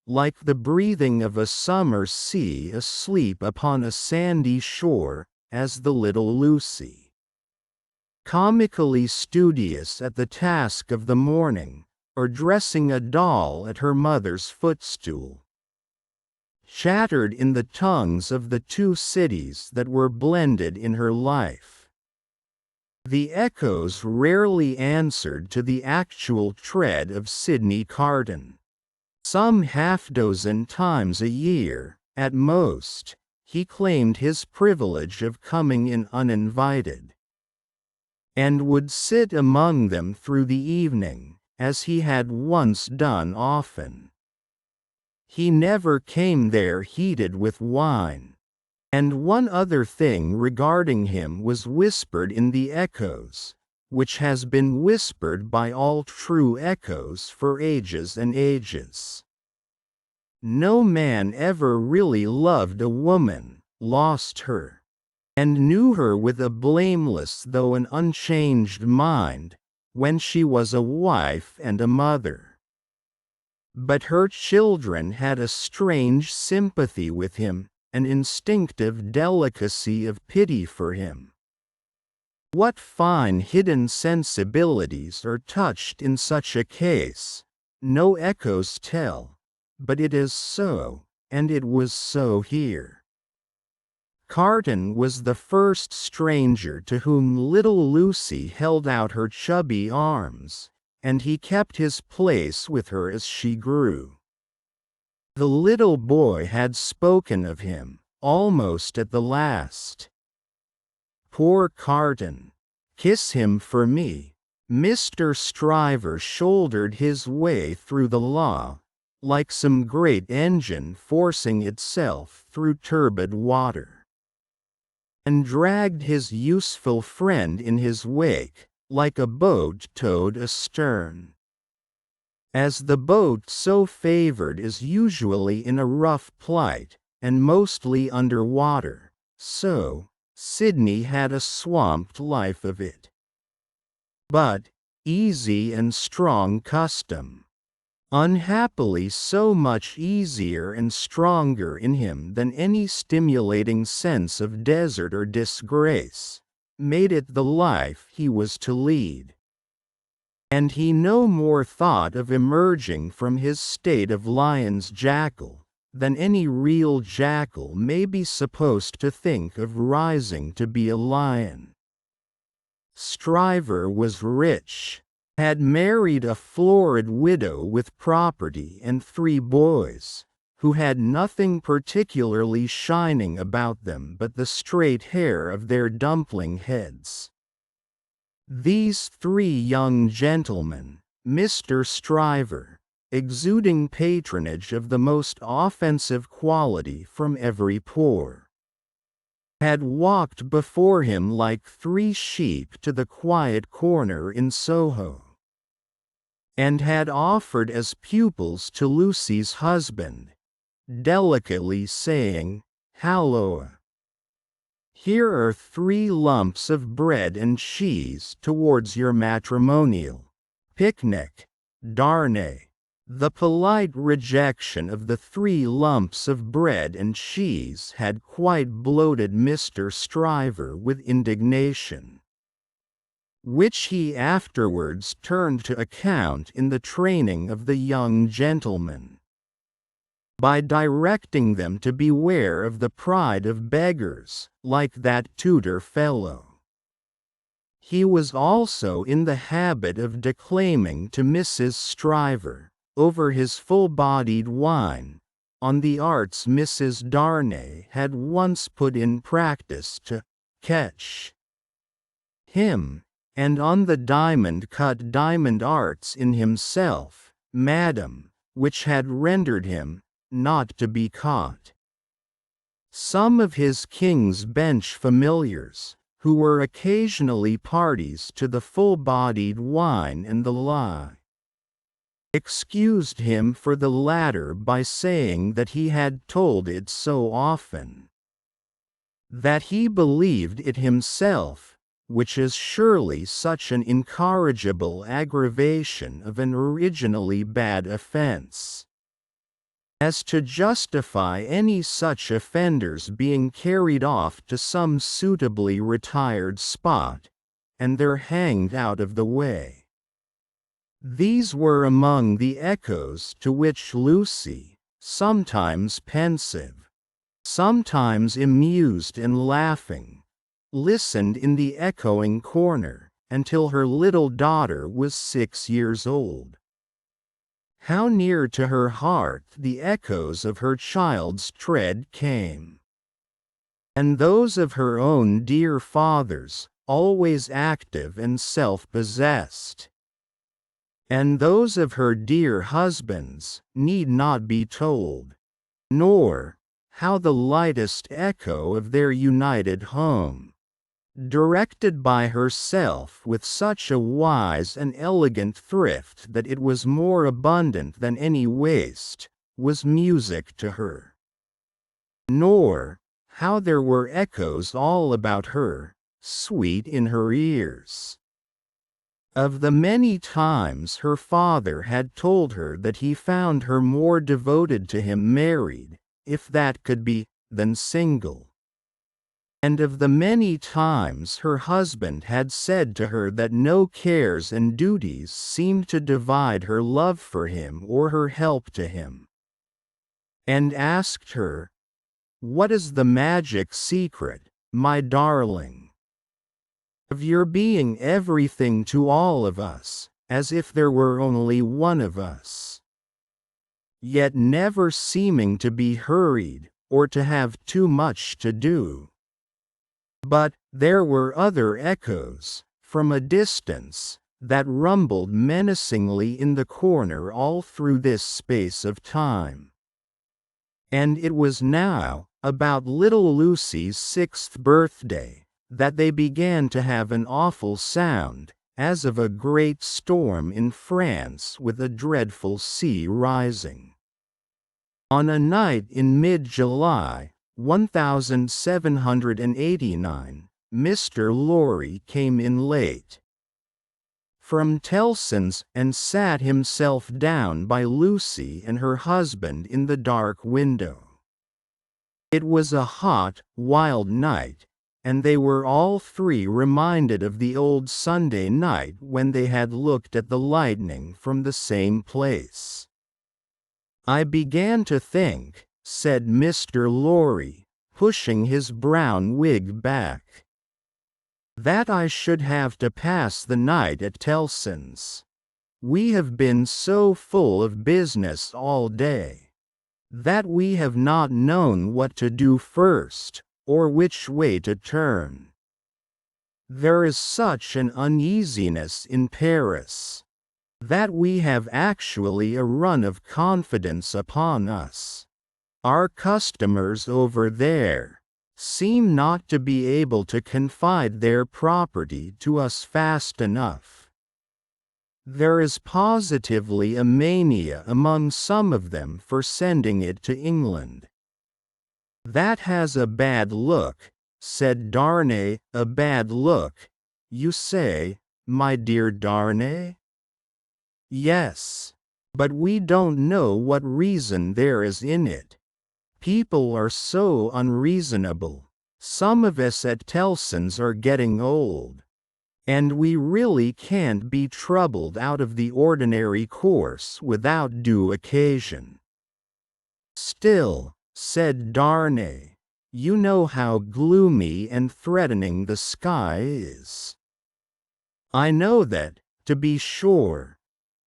like the breathing of a summer sea asleep upon a sandy shore, as the little Lucy, comically studious at the task of the morning, or dressing a doll at her mother's footstool, chattered in the tongues of the two cities that were blended in her life. The echoes rarely answered to the actual tread of Sydney Carton. Some half-dozen times a year, at most, he claimed his privilege of coming in uninvited, and would sit among them through the evening, as he had once done often. He never came there heated with wine. And one other thing regarding him was whispered in the echoes, which has been whispered by all true echoes for ages and ages. No man ever really loved a woman, lost her, and knew her with a blameless though an unchanged mind, when she was a wife and a mother. But her children had a strange sympathy with him, an instinctive delicacy of pity for him. What fine hidden sensibilities are touched in such a case, no echoes tell, but it is so, and it was so here. Carton was the first stranger to whom little Lucy held out her chubby arms, and he kept his place with her as she grew. The little boy had spoken of him, almost at the last. "Poor Carton! Kiss him for me." Mr. Stryver shouldered his way through the law, like some great engine forcing itself through turbid water, and dragged his useful friend in his wake, like a boat towed astern. As the boat so favored is usually in a rough plight, and mostly under water, so Sydney had a swamped life of it. But easy and strong custom, unhappily so much easier and stronger in him than any stimulating sense of desert or disgrace, made it the life he was to lead. And he no more thought of emerging from his state of lion's jackal than any real jackal may be supposed to think of rising to be a lion. Stryver was rich, had married a florid widow with property and 3 boys, who had nothing particularly shining about them but the straight hair of their dumpling heads. These 3 young gentlemen, Mr. Stryver, exuding patronage of the most offensive quality from every pore, had walked before him like 3 sheep to the quiet corner in Soho, and had offered as pupils to Lucy's husband, delicately saying, "Halloa! Here are 3 lumps of bread and cheese towards your matrimonial picnic, Darnay." The polite rejection of the 3 lumps of bread and cheese had quite bloated Mr. Stryver with indignation, which he afterwards turned to account in the training of the young gentlemen, by directing them to beware of the pride of beggars, like that Tudor fellow. He was also in the habit of declaiming to Mrs. Stryver, over his full-bodied wine, on the arts Mrs. Darnay had once put in practice to catch him, and on the diamond-cut diamond arts in himself, madam, which had rendered him not to be caught. Some of his King's Bench familiars, who were occasionally parties to the full-bodied wine and the lie, excused him for the latter by saying that he had told it so often, that he believed it himself, which is surely such an incorrigible aggravation of an originally bad offense, as to justify any such offenders being carried off to some suitably retired spot, and there hanged out of the way. These were among the echoes to which Lucy, sometimes pensive, sometimes amused and laughing, listened in the echoing corner, until her little daughter was 6 years old. How near to her heart the echoes of her child's tread came! And those of her own dear father's, always active and self-possessed. And those of her dear husband's need not be told, nor how the lightest echo of their united home, directed by herself with such a wise and elegant thrift that it was more abundant than any waste, was music to her. Nor how there were echoes all about her, sweet in her ears. Of the many times her father had told her that he found her more devoted to him married, if that could be, than single. And of the many times her husband had said to her that no cares and duties seemed to divide her love for him or her help to him. And asked her, "What is the magic secret, my darling, of your being everything to all of us, as if there were only one of us, yet never seeming to be hurried, or to have too much to do?" But there were other echoes, from a distance, that rumbled menacingly in the corner all through this space of time. And it was now, about little Lucy's 6th birthday, that they began to have an awful sound, as of a great storm in France with a dreadful sea rising. On a night in mid-July, 1789, Mr. Lorry came in late from Tellson's and sat himself down by Lucy and her husband in the dark window. It was a hot, wild night, and they were all three reminded of the old Sunday night when they had looked at the lightning from the same place. "I began to think," said Mr. Lorry, pushing his brown wig back, "that I should have to pass the night at Tellson's. We have been so full of business all day, that we have not known what to do first, or which way to turn. There is such an uneasiness in Paris, that we have actually a run of confidence upon us. Our customers over there seem not to be able to confide their property to us fast enough. There is positively a mania among some of them for sending it to England." "That has a bad look," said Darnay. "A bad look, you say, my dear Darnay?" "Yes. But we don't know what reason there is in it. People are so unreasonable. Some of us at Tellson's are getting old, and we really can't be troubled out of the ordinary course without due occasion." "Still," said Darnay, "you know how gloomy and threatening the sky is." "I know that, to be sure,"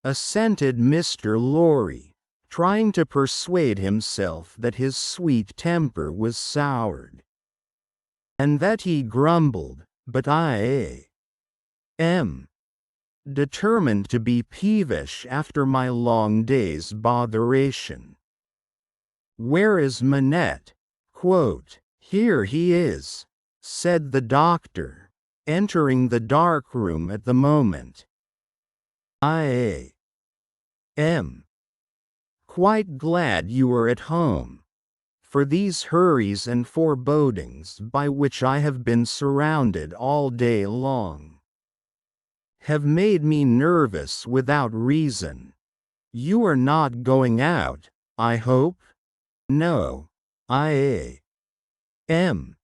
assented Mr. Lorry, trying to persuade himself that his sweet temper was soured, "and that he grumbled, but I am determined to be peevish after my long day's botheration. Where is Manette?" "Here he is," said the doctor, entering the dark room at the moment. "I am quite glad you are at home, for these hurries and forebodings by which I have been surrounded all day long have made me nervous without reason. You are not going out, I hope?" "No, I am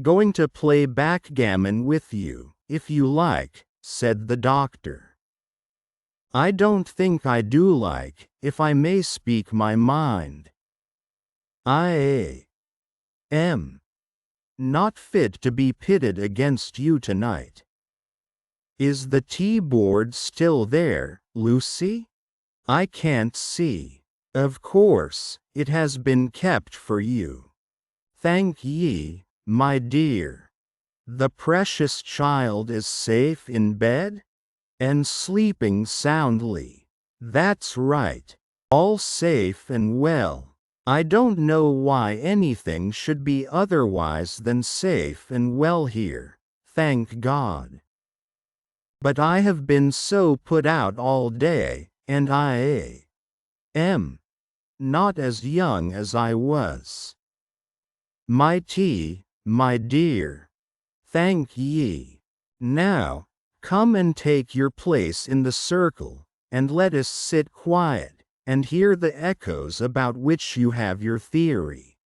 going to play backgammon with you, if you like," said the doctor. "I don't think I do like, if I may speak my mind. I am not fit to be pitted against you tonight. Is the tea-board still there, Lucy? I can't see. Of course, it has been kept for you. Thank ye, my dear. The precious child is safe in bed? And sleeping soundly. That's right. All safe and well. I don't know why anything should be otherwise than safe and well here, thank God. But I have been so put out all day, and I am not as young as I was. My tea, my dear. Thank ye. Now, Come and take your place in the circle, and let us sit quiet, and hear the echoes about which you have your theory.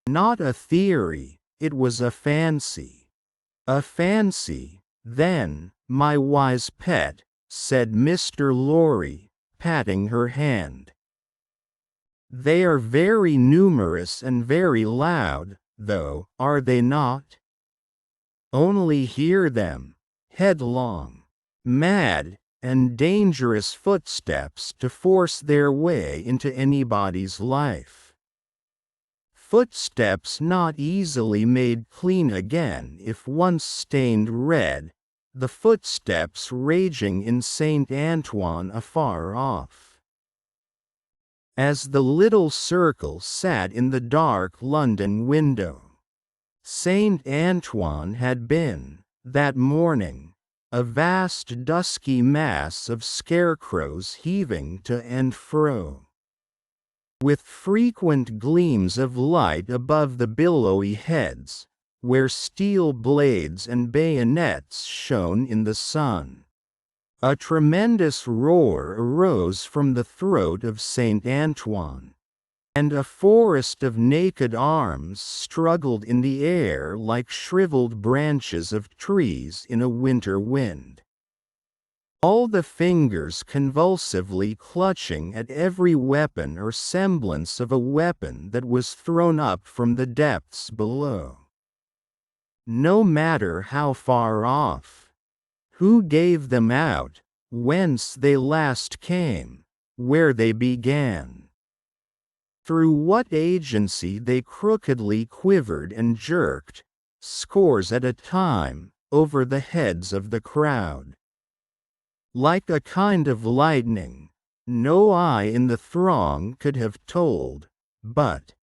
Not a theory, it was a fancy. A fancy, then, my wise pet, said Mr. Lorry, patting her hand. They are very numerous and very loud, though, are they not? Only hear them, headlong, mad, and dangerous footsteps to force their way into anybody's life. Footsteps not easily made clean again if once stained red, the footsteps raging in Saint Antoine afar off. As the little circle sat in the dark London window, Saint Antoine had been, that morning, a vast dusky mass of scarecrows heaving to and fro, with frequent gleams of light above the billowy heads, where steel blades and bayonets shone in the sun. A tremendous roar arose from the throat of Saint Antoine, and a forest of naked arms struggled in the air like shriveled branches of trees in a winter wind. All the fingers convulsively clutching at every weapon or semblance of a weapon that was thrown up from the depths below. No matter how far off, who gave them out, whence they last came, where they began, through what agency they crookedly quivered and jerked, scores at a time, over the heads of the crowd. Like a kind of lightning, no eye in the throng could have told, but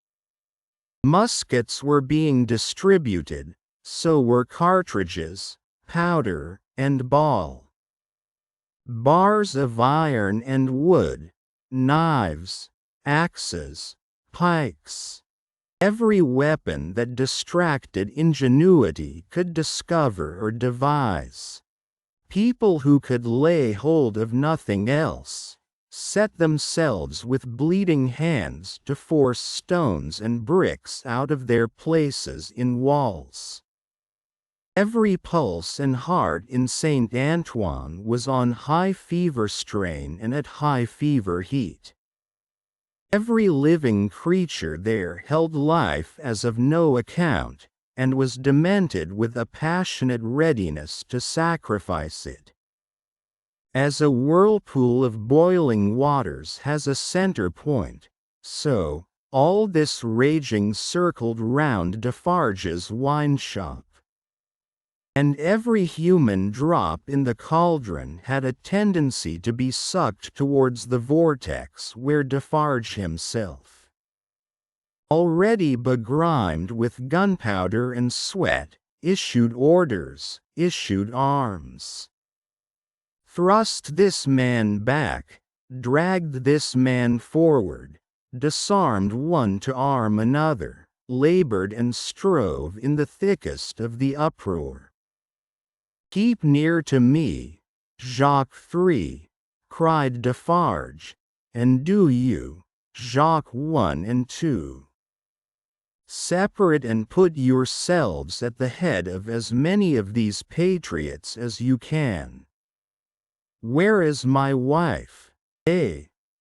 muskets were being distributed, so were cartridges, powder, and ball. Bars of iron and wood, knives, axes, pikes. Every weapon that distracted ingenuity could discover or devise. People who could lay hold of nothing else, set themselves with bleeding hands to force stones and bricks out of their places in walls. Every pulse and heart in Saint Antoine was on high fever strain and at high fever heat. Every living creature there held life as of no account, and was demented with a passionate readiness to sacrifice it. As a whirlpool of boiling waters has a center point, so, all this raging circled round Defarge's wine shop. And every human drop in the cauldron had a tendency to be sucked towards the vortex where Defarge himself, already begrimed with gunpowder and sweat, issued orders, issued arms. Thrust this man back, dragged this man forward, disarmed one to arm another, labored and strove in the thickest of the uproar. Keep near to me, Jacques 3, cried Defarge, and do you, Jacques 1 and 2. Separate and put yourselves at the head of as many of these patriots as you can. Where is my wife?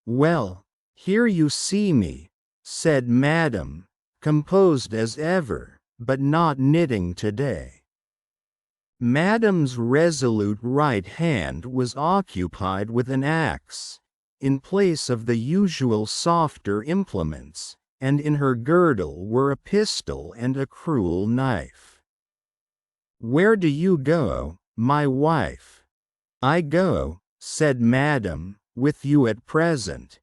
Well, here you see me, said Madame, composed as ever, but not knitting today. Madame's resolute right hand was occupied with an axe, in place of the usual softer implements, and in her girdle were a pistol and a cruel knife. Where do you go, my wife? I go, said Madame, with you at present.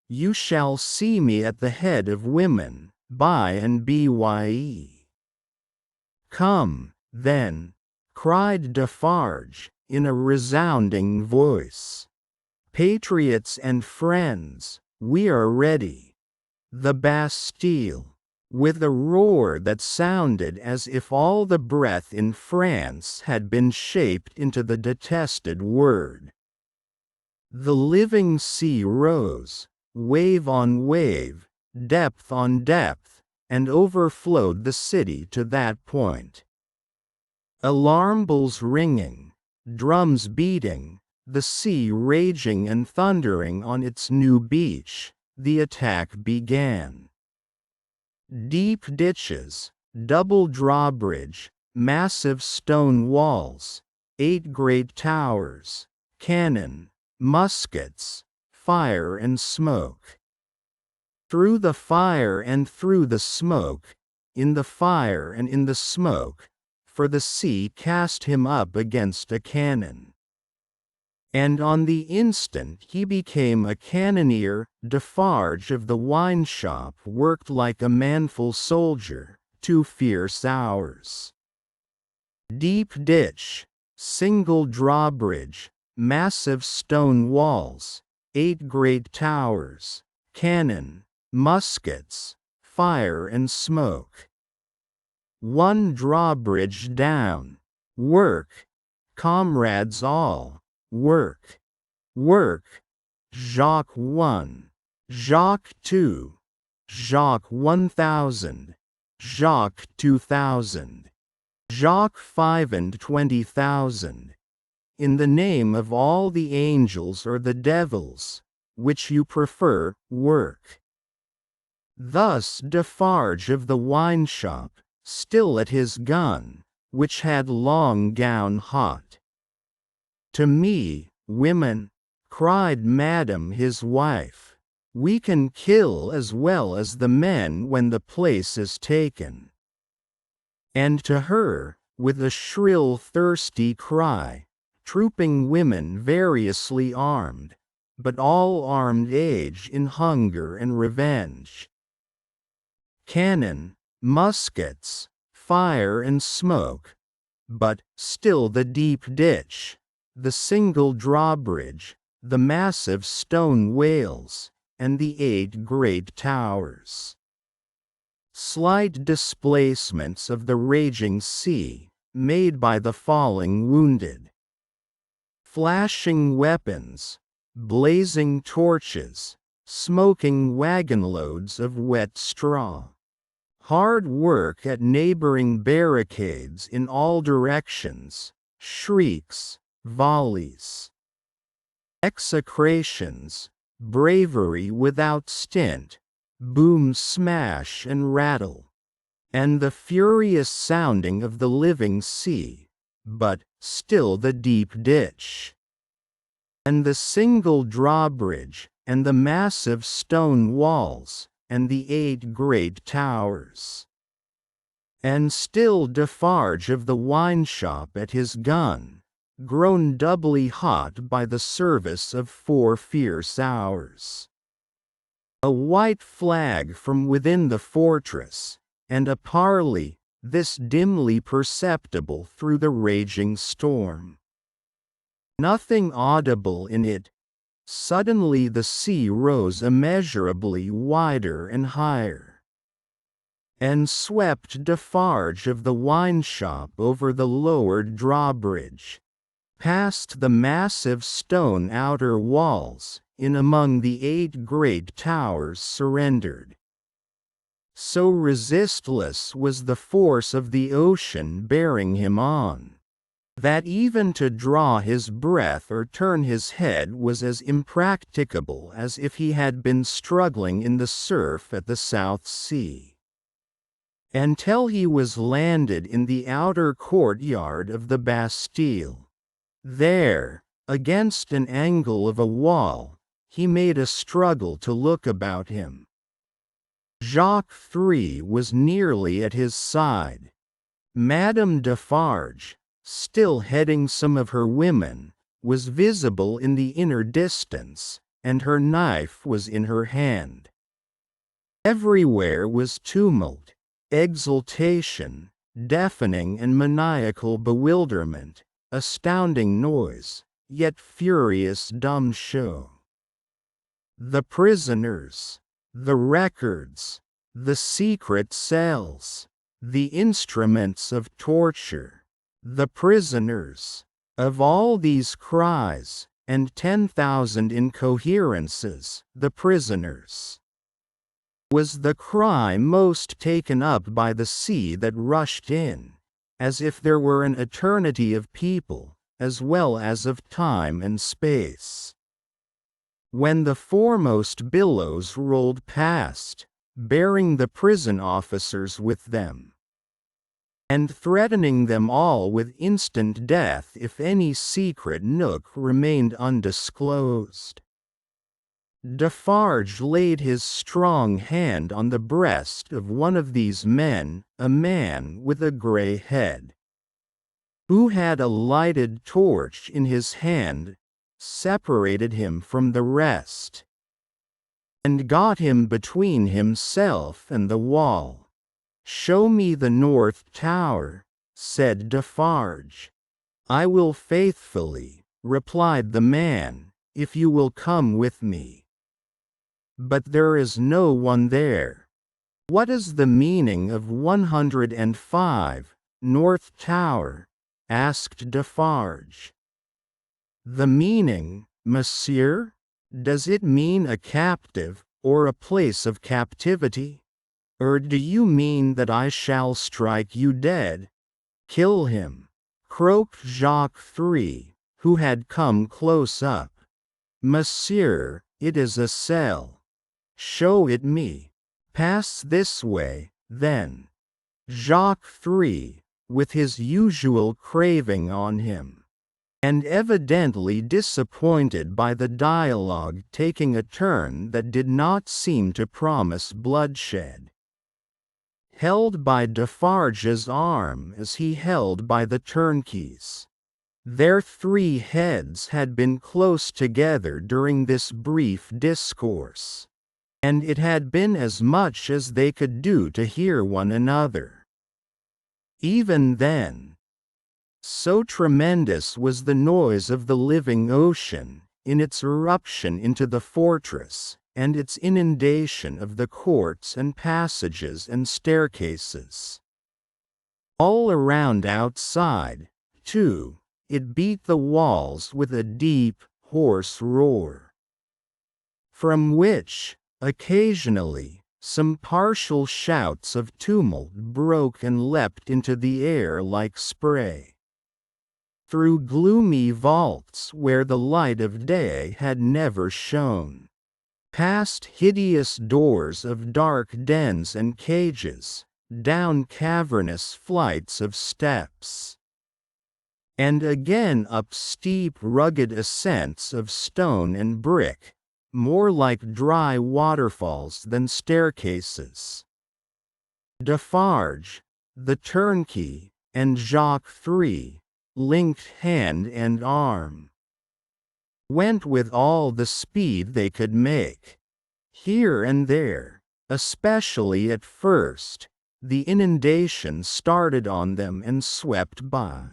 You shall see me at the head of women, by and bye. Come, then, cried Defarge, in a resounding voice. Patriots and friends, we are ready. The Bastille. with a roar that sounded as if all the breath in France had been shaped into the detested word. The living sea rose, wave on wave, depth on depth, and overflowed the city to that point. Alarm bells ringing, drums beating, the sea raging and thundering on its new beach, the attack began. Deep ditches, double drawbridge, massive stone walls, 8 great towers, cannon, muskets, fire and smoke. Through the fire and through the smoke, in the fire and in the smoke, for the sea cast him up against a cannon. And on the instant he became a cannoneer. Defarge of the wine shop worked like a manful soldier, 2 fierce hours. Deep ditch, single drawbridge, massive stone walls, 8 great towers, cannon, muskets, fire and smoke. 1 drawbridge down, work, comrades all, work, work, Jacques 1, Jacques 2, Jacques 1000, Jacques 2000, Jacques 5 and 20,000. In the name of all the angels or the devils, which you prefer, work. Thus Defarge of the wine shop, still at his gun, which had long gown hot. To me, women, cried Madam his wife, we can kill as well as the men when the place is taken. And to her, with a shrill thirsty cry, trooping women variously armed, but all armed age in hunger and revenge. Cannon, muskets, fire and smoke, but still the deep ditch, the single drawbridge, the massive stone wales, and the 8 great towers. Slight displacements of the raging sea, made by the falling wounded. Flashing weapons, blazing torches, smoking wagonloads of wet straw. Hard work at neighboring barricades in all directions, shrieks, volleys. Execrations, bravery without stint, boom smash and rattle. And the furious sounding of the living sea, but still the deep ditch. And the single drawbridge, and the massive stone walls, and the 8 great towers. And still Defarge of the wine shop at his gun, grown doubly hot by the service of 4 fierce hours. A white flag from within the fortress, and a parley, this dimly perceptible through the raging storm. Nothing audible in it. Suddenly the sea rose immeasurably wider and higher, and swept Defarge of the wine shop over the lowered drawbridge, past the massive stone outer walls, in among the 8 great towers surrendered. So resistless was the force of the ocean bearing him on, that even to draw his breath or turn his head was as impracticable as if he had been struggling in the surf at the South Sea. Until he was landed in the outer courtyard of the Bastille. There, against an angle of a wall, he made a struggle to look about him. Jacques III was nearly at his side. Madame Defarge, still heading some of her women, was visible in the inner distance, and her knife was in her hand. Everywhere was tumult, exultation, deafening and maniacal bewilderment, astounding noise, yet furious dumb show. The prisoners, the records, the secret cells, the instruments of torture, the prisoners. Of all these cries, and 10,000 incoherences, the prisoners was the cry most taken up by the sea that rushed in, as if there were an eternity of people, as well as of time and space. When the foremost billows rolled past, bearing the prison officers with them, and threatening them all with instant death if any secret nook remained undisclosed. Defarge laid his strong hand on the breast of one of these men, a man with a grey head, who had a lighted torch in his hand, separated him from the rest, and got him between himself and the wall. "Show me the North Tower," said Defarge. "I will faithfully," replied the man, "if you will come with me." "But there is no one there." "What is the meaning of 105, North Tower?" asked Defarge. "The meaning, monsieur? Does it mean a captive, or a place of captivity? Or do you mean that I shall strike you dead?" "Kill him," croaked Jacques Three, who had come close up. "Monsieur, it is a cell." "Show it me." "Pass this way, then." Jacques Three, with his usual craving on him, and evidently disappointed by the dialogue taking a turn that did not seem to promise bloodshed, held by Defarge's arm as he held by the turnkey's. Their three heads had been close together during this brief discourse, and it had been as much as they could do to hear one another. Even then, so tremendous was the noise of the living ocean, in its eruption into the fortress, and its inundation of the courts and passages and staircases. All around outside, too, it beat the walls with a deep, hoarse roar, from which, occasionally, some partial shouts of tumult broke and leapt into the air like spray, through gloomy vaults where the light of day had never shone, past hideous doors of dark dens and cages, down cavernous flights of steps, and again up steep rugged ascents of stone and brick, more like dry waterfalls than staircases. Defarge, the turnkey, and Jacques Three, linked hand and arm, went with all the speed they could make. Here and there, especially at first, the inundation started on them and swept by.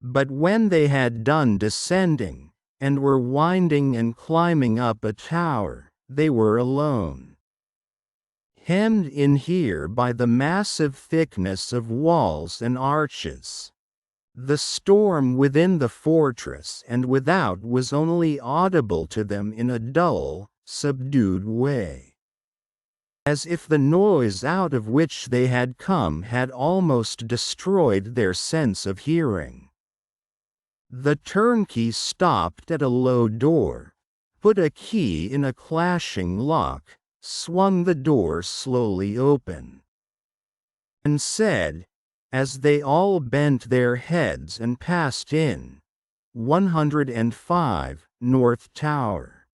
But when they had done descending, and were winding and climbing up a tower, they were alone, hemmed in here by the massive thickness of walls and arches. The storm within the fortress and without was only audible to them in a dull, subdued way, as if the noise out of which they had come had almost destroyed their sense of hearing. The turnkey stopped at a low door, put a key in a clashing lock, swung the door slowly open, and said, as they all bent their heads and passed in, 105, North Tower.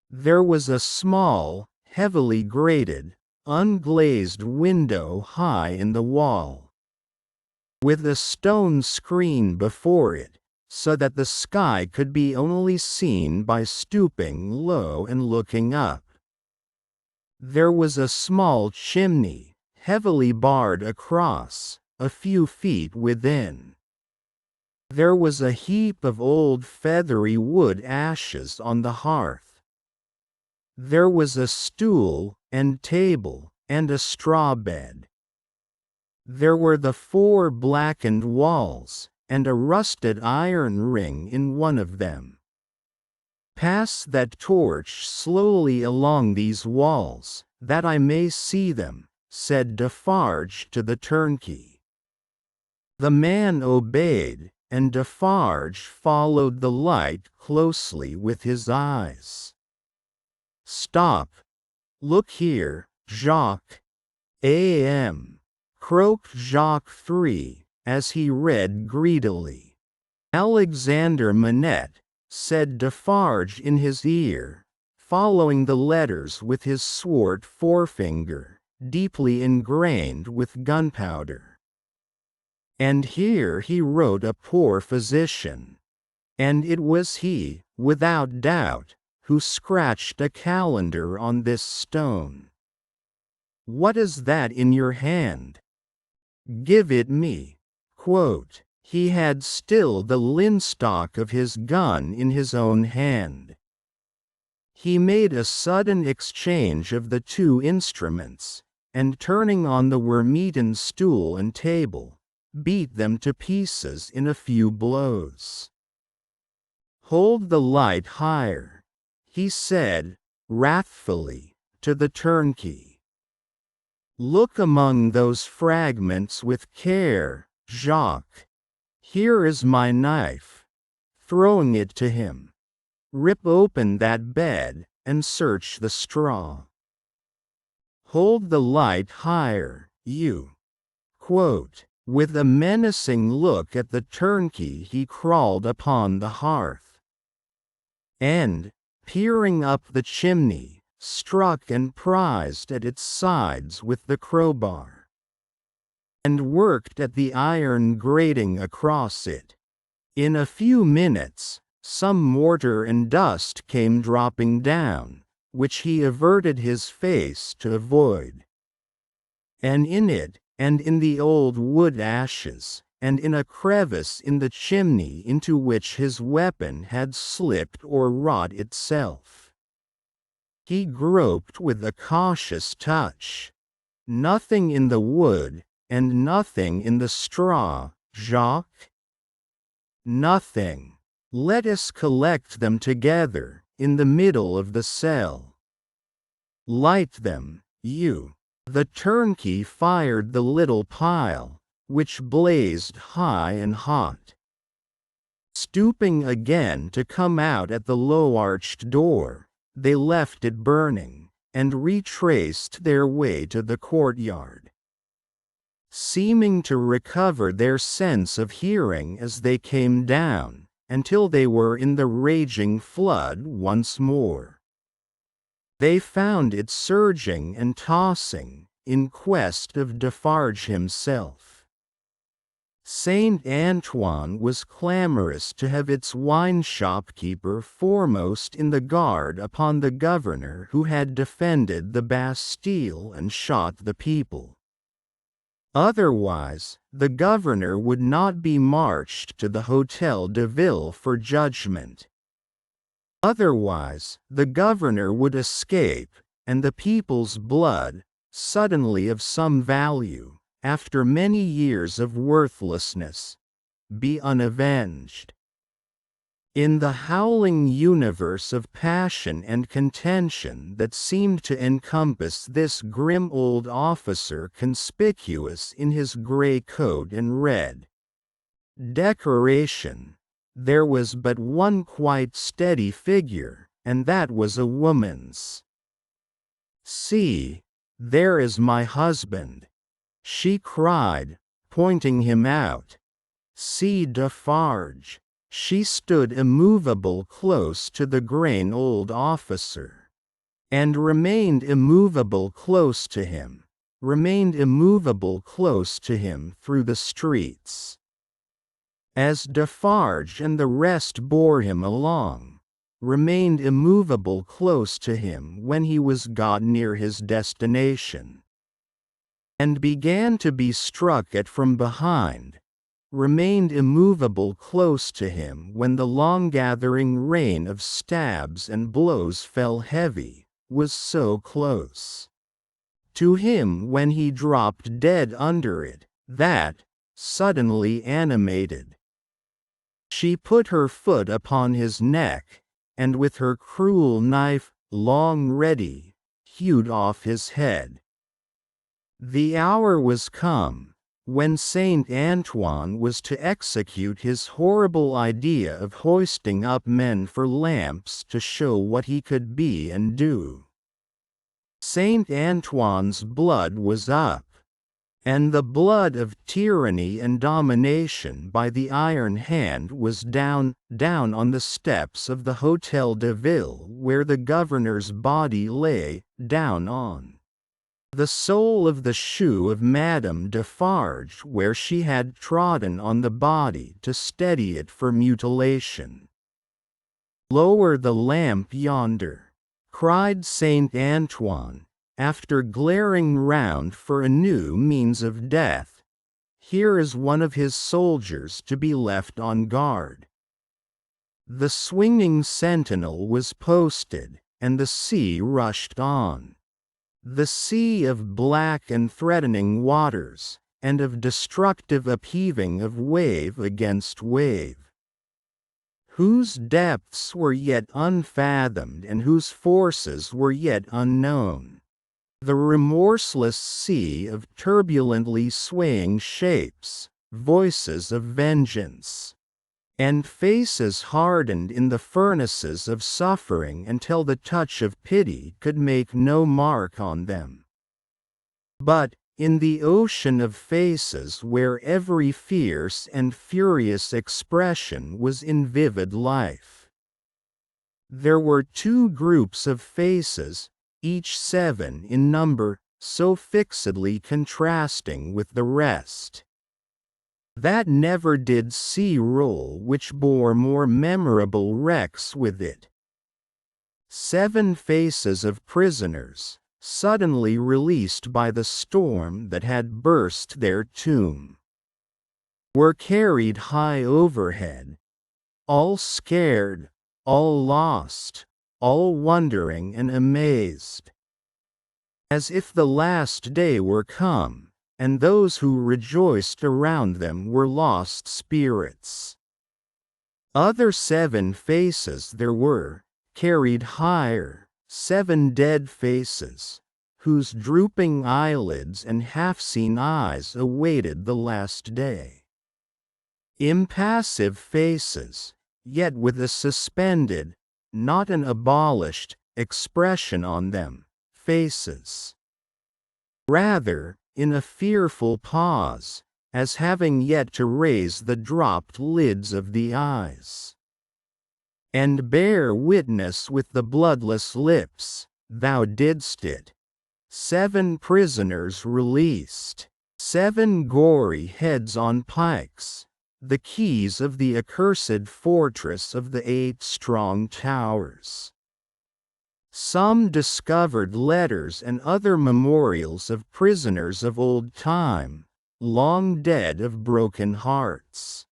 There was a small, heavily grated, unglazed window high in the wall, with a stone screen before it, so that the sky could be only seen by stooping low and looking up. There was a small chimney, heavily barred across, a few feet within. There was a heap of old feathery wood ashes on the hearth. There was a stool, and table, and a straw bed. There were the 4 blackened walls, and a rusted iron ring in one of them. Pass that torch slowly along these walls, that I may see them, said Defarge to the turnkey. The man obeyed, and Defarge followed the light closely with his eyes. Stop! Look here, Jacques. A.M. croaked Jacques 3, as he read greedily. Alexander Manette, said Defarge in his ear, following the letters with his swart forefinger, deeply ingrained with gunpowder. And here he wrote a poor physician. And it was he, without doubt, who scratched a calendar on this stone. What is that in your hand? Give it me. Quote, he had still the linstock of his gun in his own hand. He made a sudden exchange of the 2 instruments, and turning on the worm-eaten stool and table, beat them to pieces in a few blows. Hold the light higher, he said, wrathfully, to the turnkey. Look among those fragments with care, Jacques. Here is my knife. Throwing it to him. Rip open that bed, and search the straw. Hold the light higher, you. Quote, with a menacing look at the turnkey he crawled upon the hearth. And, peering up the chimney, struck and prized at its sides with the crowbar. And worked at the iron grating across it. In a few minutes, some mortar and dust came dropping down, which he averted his face to avoid. And in it, and in the old wood ashes, and in a crevice in the chimney into which his weapon had slipped or wrought itself, he groped with a cautious touch. Nothing in the wood, and nothing in the straw, Jacques? Nothing. Let us collect them together, in the middle of the cell. Light them, you. The turnkey fired the little pile, which blazed high and hot. Stooping again to come out at the low-arched door, they left it burning, and retraced their way to the courtyard. Seeming to recover their sense of hearing as they came down, until they were in the raging flood once more. They found it surging and tossing, in quest of Defarge himself. Saint Antoine was clamorous to have its wine shopkeeper foremost in the guard upon the governor who had defended the Bastille and shot the people. Otherwise, the governor would not be marched to the Hôtel de Ville for judgment. Otherwise, the governor would escape, and the people's blood, suddenly of some value, after many years of worthlessness, be unavenged. In the howling universe of passion and contention that seemed to encompass this grim old officer conspicuous in his gray coat and red decoration, there was but one quite steady figure, and that was a woman's. See, there is my husband, she cried, pointing him out. See Defarge. She stood immovable close to the gray old officer, and remained immovable close to him through the streets. As Defarge and the rest bore him along, remained immovable close to him when he was got near his destination, and began to be struck at from behind, remained immovable close to him when the long-gathering rain of stabs and blows fell heavy, was so close to him when he dropped dead under it, that, suddenly animated, she put her foot upon his neck, and with her cruel knife, long ready, hewed off his head. The hour was come, when Saint Antoine was to execute his horrible idea of hoisting up men for lamps to show what he could be and do. Saint Antoine's blood was up, and the blood of tyranny and domination by the iron hand was down on the steps of the Hôtel de Ville where the governor's body lay, down on the sole of the shoe of Madame Defarge where she had trodden on the body to steady it for mutilation. "Lower the lamp yonder," cried Saint Antoine, after glaring round for a new means of death. "Here is one of his soldiers to be left on guard." The swinging sentinel was posted, and the sea rushed on. The sea of black and threatening waters, and of destructive upheaving of wave against wave, whose depths were yet unfathomed and whose forces were yet unknown. The remorseless sea of turbulently swaying shapes, voices of vengeance, and faces hardened in the furnaces of suffering until the touch of pity could make no mark on them. But, in the ocean of faces where every fierce and furious expression was in vivid life, there were two groups of faces, each 7 in number, so fixedly contrasting with the rest, that never did sea roll which bore more memorable wrecks with it. 7 faces of prisoners, suddenly released by the storm that had burst their tomb, were carried high overhead, all scared, all lost, all wondering and amazed, as if the last day were come, and those who rejoiced around them were lost spirits. Other 7 faces there were, carried higher, 7 dead faces, whose drooping eyelids and half-seen eyes awaited the last day. Impassive faces, yet with a suspended, not an abolished, expression on them, faces, rather, in a fearful pause, as having yet to raise the dropped lids of the eyes, and bear witness with the bloodless lips, "Thou didst it." 7 prisoners released, 7 gory heads on pikes, the keys of the accursed fortress of the 8 strong towers. Some discovered letters and other memorials of prisoners of old time, long dead of broken hearts.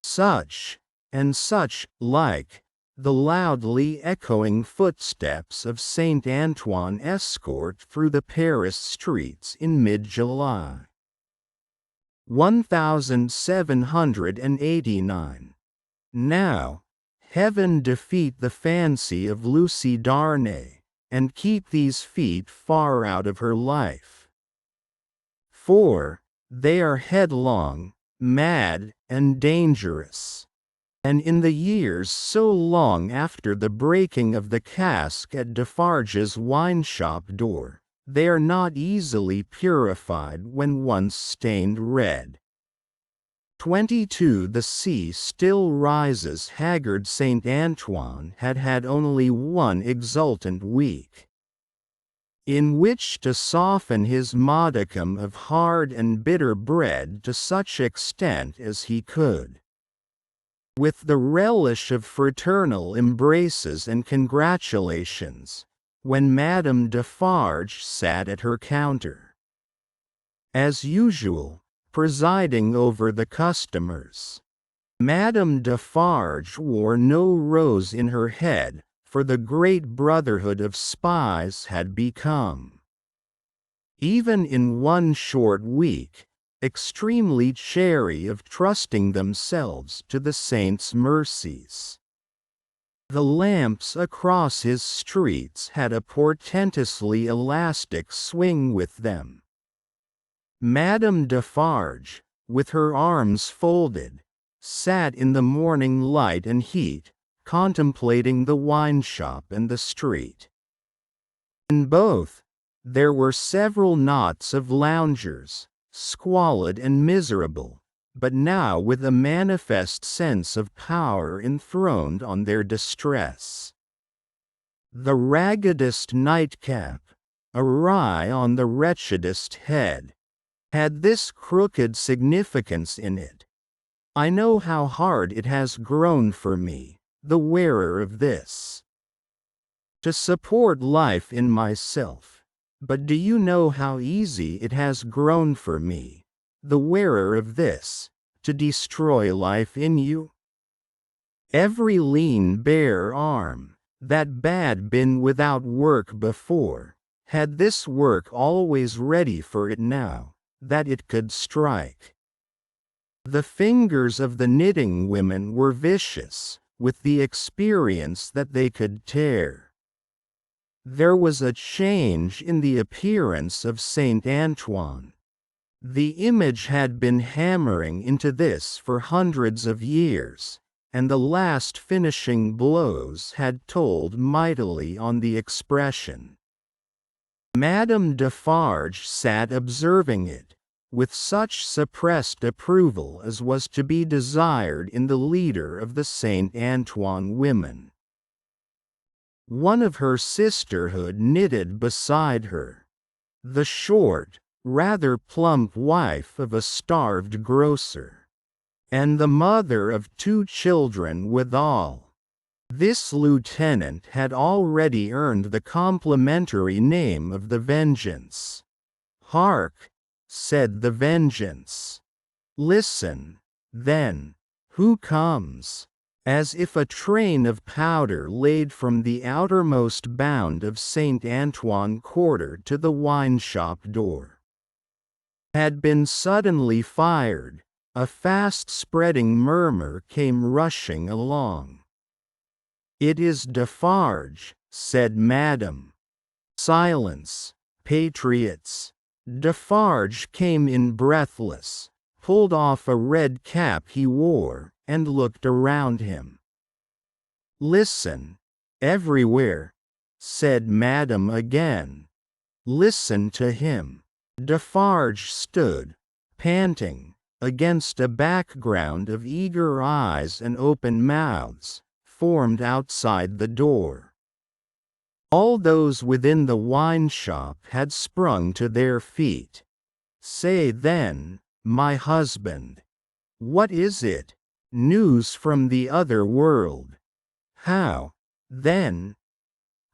Such, and such, like, the loudly echoing footsteps of Saint Antoine escort through the Paris streets in mid-July. 1789. Now, Heaven defeat the fancy of Lucie Darnay, and keep these feet far out of her life. For, they are headlong, mad, and dangerous. And in the years so long after the breaking of the cask at Defarge's wine-shop door, they are not easily purified when once stained red. 22 The sea still rises. Haggard Saint Antoine had had only one exultant week, in which to soften his modicum of hard and bitter bread to such extent as he could, with the relish of fraternal embraces and congratulations, when Madame Defarge sat at her counter, as usual, presiding over the customers. Madame Defarge wore no rose in her head, for the great brotherhood of spies had become. Even in one short week, extremely chary of trusting themselves to the saint's mercies. The lamps across his streets had a portentously elastic swing with them. Madame Defarge, with her arms folded, sat in the morning light and heat, contemplating the wine shop and the street. In both, there were several knots of loungers, squalid and miserable, but now with a manifest sense of power enthroned on their distress. The raggedest nightcap, awry on the wretchedest head, had this crooked significance in it. I know how hard it has grown for me, the wearer of this, to support life in myself, but do you know how easy it has grown for me, the wearer of this, to destroy life in you? Every lean bare arm, that had been without work before, had this work always ready for it now, that it could strike. The fingers of the knitting women were vicious, with the experience that they could tear. There was a change in the appearance of Saint Antoine. The image had been hammering into this for hundreds of years, and the last finishing blows had told mightily on the expression. Madame Defarge sat observing it, with such suppressed approval as was to be desired in the leader of the Saint Antoine women. One of her sisterhood knitted beside her. The short, rather plump wife of a starved grocer, and the mother of 2 children withal. This lieutenant had already earned the complimentary name of the Vengeance. "Hark!" said the Vengeance. "Listen, then, who comes?" As if a train of powder laid from the outermost bound of St. Antoine Quarter to the wine-shop door had been suddenly fired, a fast-spreading murmur came rushing along. "It is Defarge," said Madame. "Silence, patriots." Defarge came in breathless, pulled off a red cap he wore, and looked around him. "Listen, everywhere," said Madame again. "Listen to him." Defarge stood, panting, against a background of eager eyes and open mouths, formed outside the door. All those within the wine shop had sprung to their feet. "Say then, my husband, what is it? News from the other world?" "How, then?"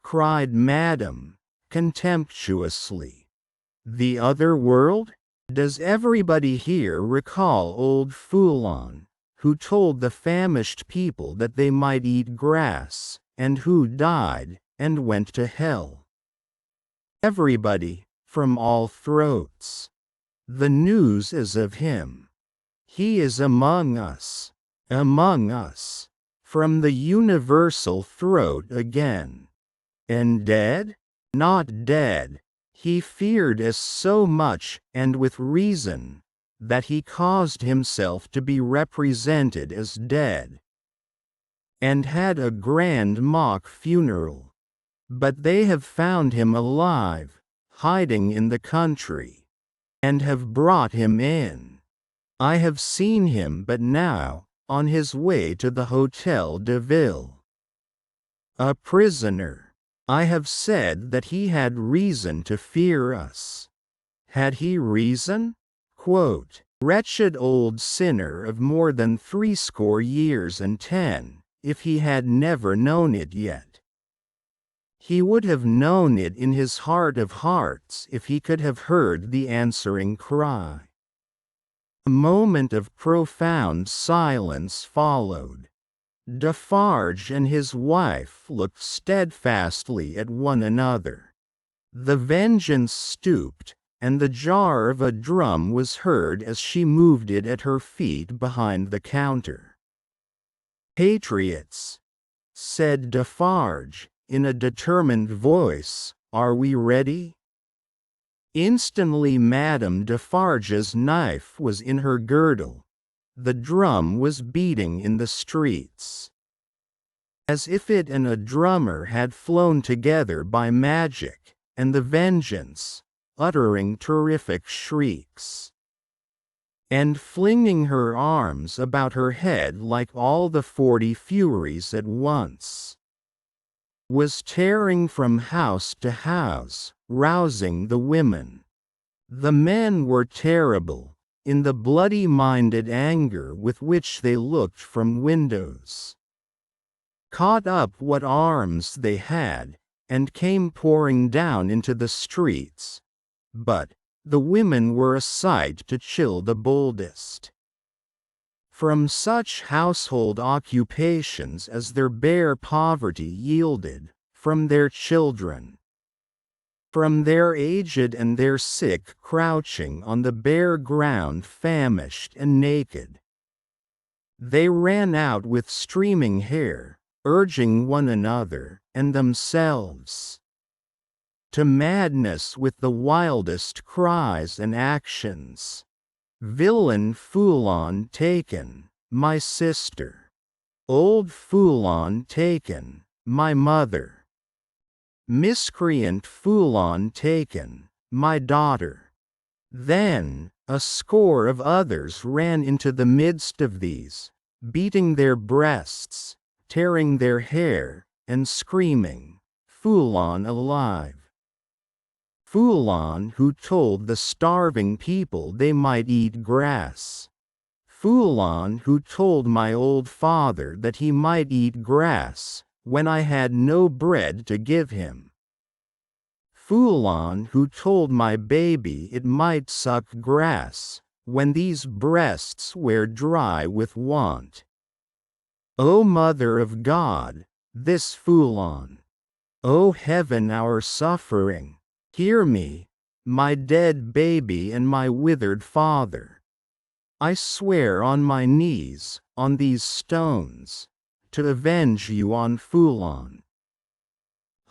cried Madame, contemptuously. "The other world? Does everybody here recall old Foulon, who told the famished people that they might eat grass, and who died, and went to hell? Everybody, from all throats. The news is of him. He is among us, from the universal throat again. And dead? Not dead. He feared us so much, and with reason, that he caused himself to be represented as dead, and had a grand mock funeral. But they have found him alive, hiding in the country, and have brought him in. I have seen him but now, on his way to the Hôtel de Ville. A prisoner. I have said that he had reason to fear us. Had he reason? Wretched old sinner of more than 80 years and 10, if he had never known it yet. He would have known it in his heart of hearts if he could have heard the answering cry. A moment of profound silence followed. Defarge and his wife looked steadfastly at one another. The Vengeance stooped, and the jar of a drum was heard as she moved it at her feet behind the counter. "Patriots," said Defarge, in a determined voice, "are we ready?" Instantly Madame Defarge's knife was in her girdle. The drum was beating in the streets. As if it and a drummer had flown together by magic, and the Vengeance, uttering terrific shrieks, and flinging her arms about her head like all the 40 Furies at once, was tearing from house to house, rousing the women. The men were terrible, in the bloody-minded anger with which they looked from windows, caught up what arms they had, and came pouring down into the streets. But the women were a sight to chill the boldest. From such household occupations as their bare poverty yielded, from their children, from their aged and their sick crouching on the bare ground famished and naked, they ran out with streaming hair, urging one another, and themselves, to madness with the wildest cries and actions. "Villain Foulon taken, my sister. Old Foulon taken, my mother. Miscreant Foulon taken, my daughter." Then a score of others ran into the midst of these, beating their breasts, tearing their hair, and screaming, "Foulon alive! Foulon who told the starving people they might eat grass! Foulon who told my old father that he might eat grass, when I had no bread to give him! Foulon who told my baby it might suck grass, when these breasts were dry with want! O Mother of God, this Foulon! O Heaven, our suffering! Hear me, my dead baby and my withered father! I swear on my knees, on these stones, to avenge you on Foulon.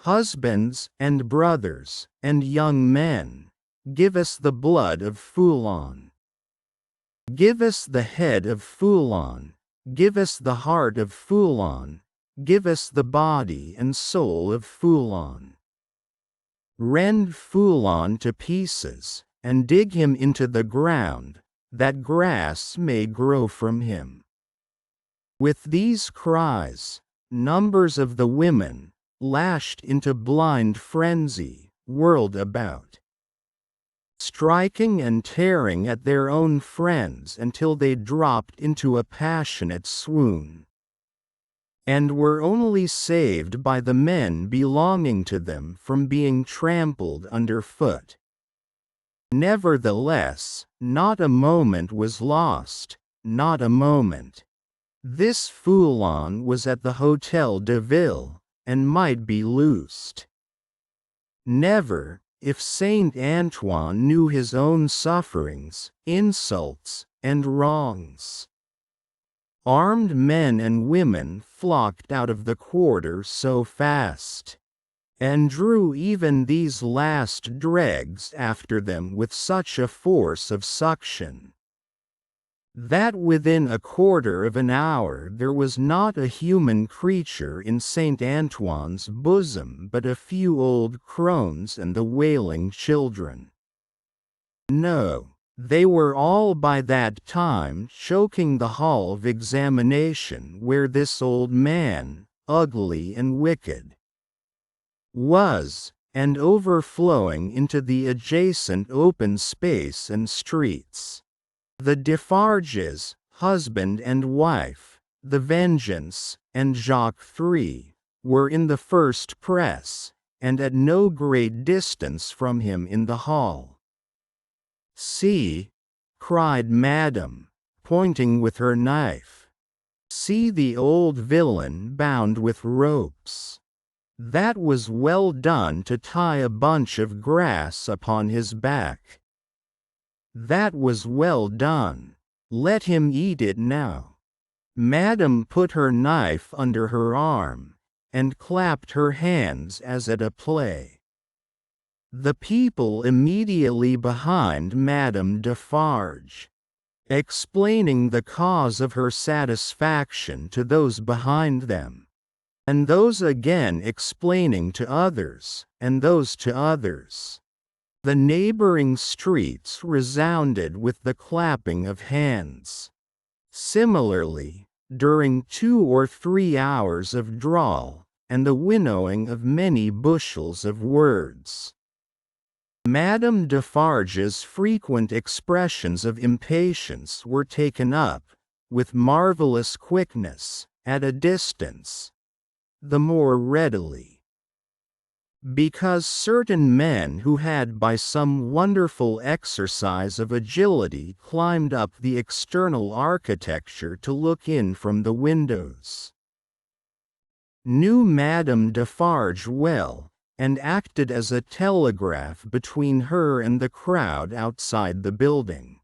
Husbands, and brothers, and young men, give us the blood of Foulon. Give us the head of Foulon, give us the heart of Foulon, give us the body and soul of Foulon. Rend Foulon to pieces, and dig him into the ground, that grass may grow from him." With these cries, numbers of the women, lashed into blind frenzy, whirled about, striking and tearing at their own friends until they dropped into a passionate swoon, and were only saved by the men belonging to them from being trampled underfoot. Nevertheless, not a moment was lost, not a moment. This Foulon was at the Hôtel de Ville, and might be loosed. Never, if Saint Antoine knew his own sufferings, insults, and wrongs. Armed men and women flocked out of the quarter so fast, and drew even these last dregs after them with such a force of suction, that within a quarter of an hour there was not a human creature in Saint Antoine's bosom but a few old crones and the wailing children. No, they were all by that time choking the hall of examination where this old man, ugly and wicked, was, and overflowing into the adjacent open space and streets. The Defarges, husband and wife, the Vengeance, and Jacques III, were in the first press, and at no great distance from him in the hall. "See," cried Madame, pointing with her knife, See the old villain bound with ropes. That was well done to tie a bunch of grass upon his back. That was well done. Let him eat it now. Madame put her knife under her arm, and clapped her hands as at a play. The people immediately behind Madame Defarge, explaining the cause of her satisfaction to those behind them, and those again explaining to others, and those to others. The neighboring streets resounded with the clapping of hands. Similarly, during 2 or 3 hours of drawl, and the winnowing of many bushels of words, Madame Defarge's frequent expressions of impatience were taken up, with marvellous quickness, at a distance, the more readily, because certain men who had by some wonderful exercise of agility climbed up the external architecture to look in from the windows, knew Madame Defarge well, and acted as a telegraph between her and the crowd outside the building.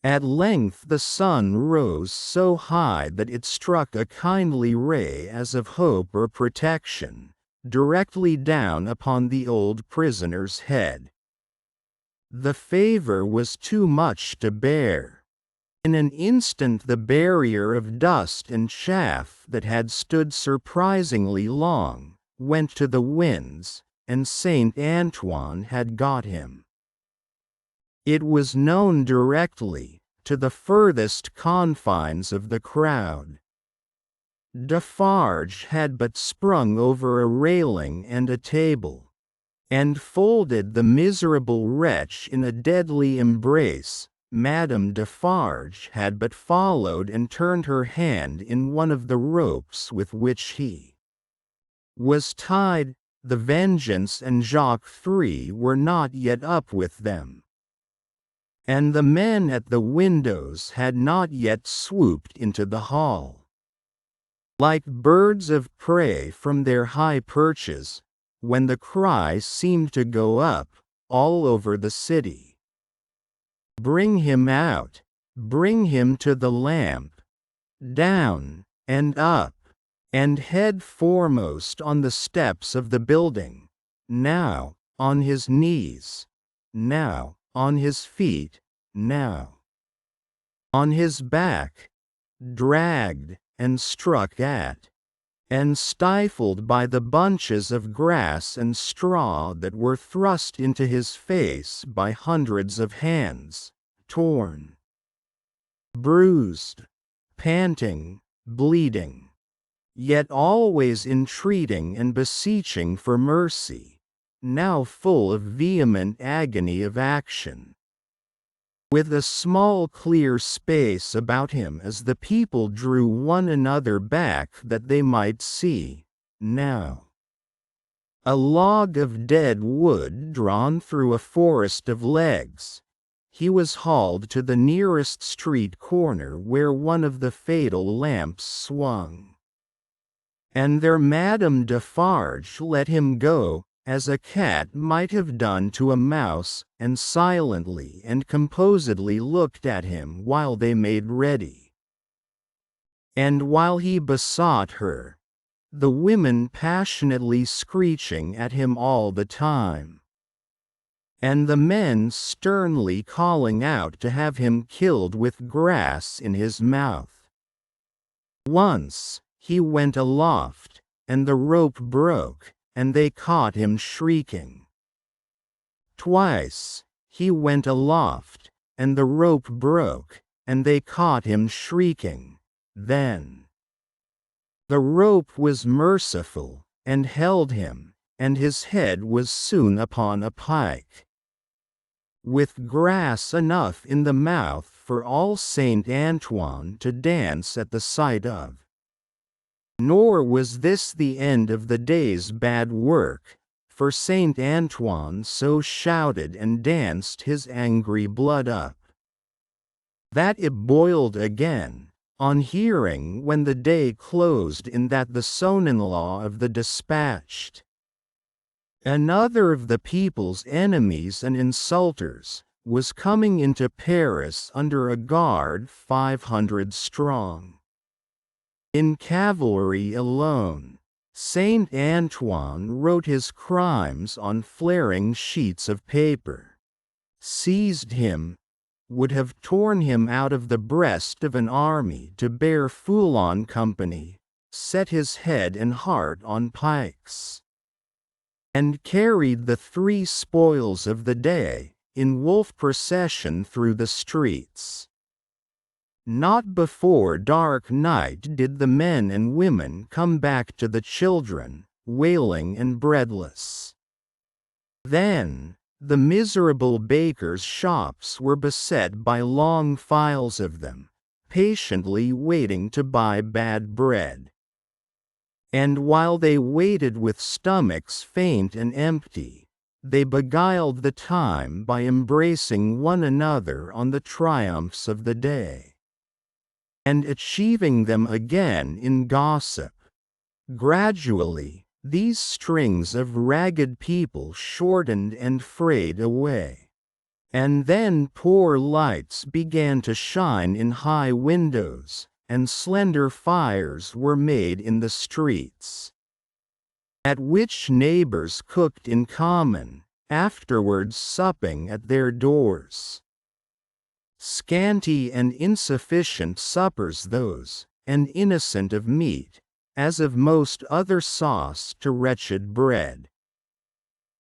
At length the sun rose so high that it struck a kindly ray as of hope or protection, directly down upon the old prisoner's head. The favor was too much to bear. In an instant the barrier of dust and chaff that had stood surprisingly long went to the winds, and Saint Antoine had got him. It was known directly, to the furthest confines of the crowd. Defarge had but sprung over a railing and a table, and folded the miserable wretch in a deadly embrace. Madame Defarge had but followed and turned her hand in one of the ropes with which he was tied. The Vengeance and Jacques III were not yet up with them, and the men at the windows had not yet swooped into the hall. Like birds of prey from their high perches, when the cry seemed to go up, all over the city, "Bring him out! Bring him to the lamp! Down, and up, and head foremost on the steps of the building, now, on his knees, now, on his feet, now, on his back, dragged, and struck at, and stifled by the bunches of grass and straw that were thrust into his face by hundreds of hands, torn, bruised, panting, bleeding, yet always entreating and beseeching for mercy, now full of vehement agony of action, with a small clear space about him as the people drew one another back that they might see, now, a log of dead wood drawn through a forest of legs. He was hauled to the nearest street corner where one of the fatal lamps swung, and there Madame Defarge let him go, as a cat might have done to a mouse, and silently and composedly looked at him while they made ready. And while he besought her, the women passionately screeching at him all the time, and the men sternly calling out to have him killed with grass in his mouth. Once, he went aloft, and the rope broke, and they caught him shrieking. Twice, he went aloft, and the rope broke, and they caught him shrieking. Then the rope was merciful, and held him, and his head was soon upon a pike, with grass enough in the mouth for all Saint Antoine to dance at the sight of. Nor was this the end of the day's bad work, for Saint Antoine so shouted and danced his angry blood up, that it boiled again, on hearing when the day closed in that the son-in-law of the dispatched, another of the people's enemies and insulters, was coming into Paris under a guard 500 strong. In cavalry alone, Saint Antoine wrote his crimes on flaring sheets of paper, seized him, would have torn him out of the breast of an army to bear Foulon company, set his head and heart on pikes, and carried the 3 spoils of the day, in wolf procession through the streets. Not before dark night did the men and women come back to the children, wailing and breadless. Then, the miserable bakers' shops were beset by long files of them, patiently waiting to buy bad bread. And while they waited with stomachs faint and empty, they beguiled the time by embracing one another on the triumphs of the day, and achieving them again in gossip. Gradually, these strings of ragged people shortened and frayed away, and then poor lights began to shine in high windows, and slender fires were made in the streets, at which neighbors cooked in common, afterwards supping at their doors. Scanty and insufficient suppers those, and innocent of meat, as of most other sauce to wretched bread.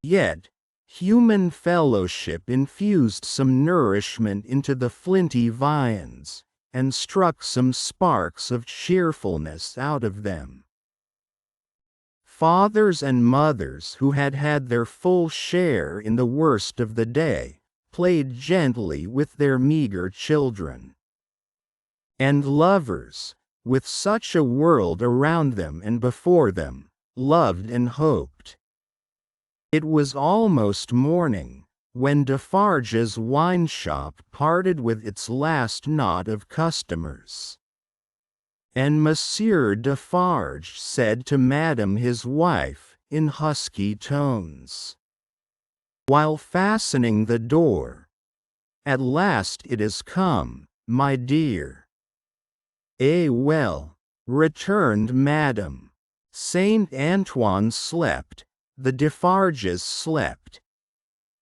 Yet, human fellowship infused some nourishment into the flinty viands, and struck some sparks of cheerfulness out of them. Fathers and mothers who had had their full share in the worst of the day, played gently with their meager children. And lovers, with such a world around them and before them, loved and hoped. It was almost morning, when Defarge's wine shop parted with its last knot of customers, and Monsieur Defarge said to Madame his wife, in husky tones, while fastening the door, "At last it is come, my dear." "Eh well," returned Madame. Saint Antoine slept, the Defarges slept.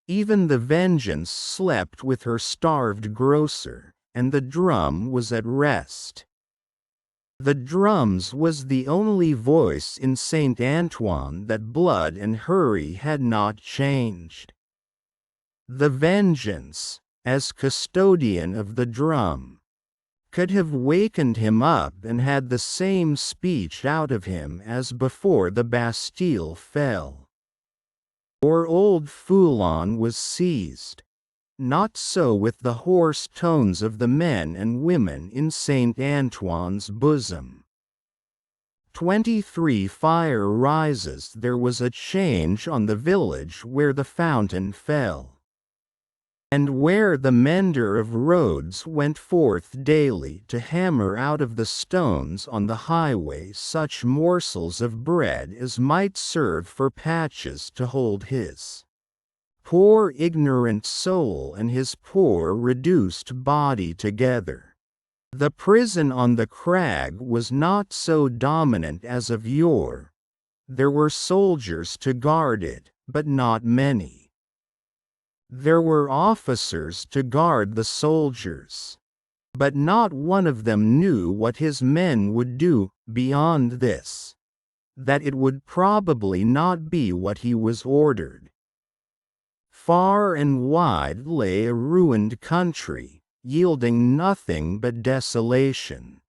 Even the Vengeance slept with her starved grocer, and the drum was at rest. The drums was the only voice in Saint Antoine that blood and hurry had not changed. The Vengeance, as custodian of the drum, could have wakened him up and had the same speech out of him as before the Bastille fell, or old Foulon was seized. Not so with the hoarse tones of the men and women in Saint Antoine's bosom. 23 fire rises. There was a change on the village where the fountain fell, and where the mender of roads went forth daily to hammer out of the stones on the highway such morsels of bread as might serve for patches to hold his poor ignorant soul and his poor reduced body together. The prison on the crag was not so dominant as of yore. There were soldiers to guard it, but not many. There were officers to guard the soldiers, but not one of them knew what his men would do. Beyond this, that it would probably not be what he was ordered. Far and wide lay a ruined country, yielding nothing but desolation.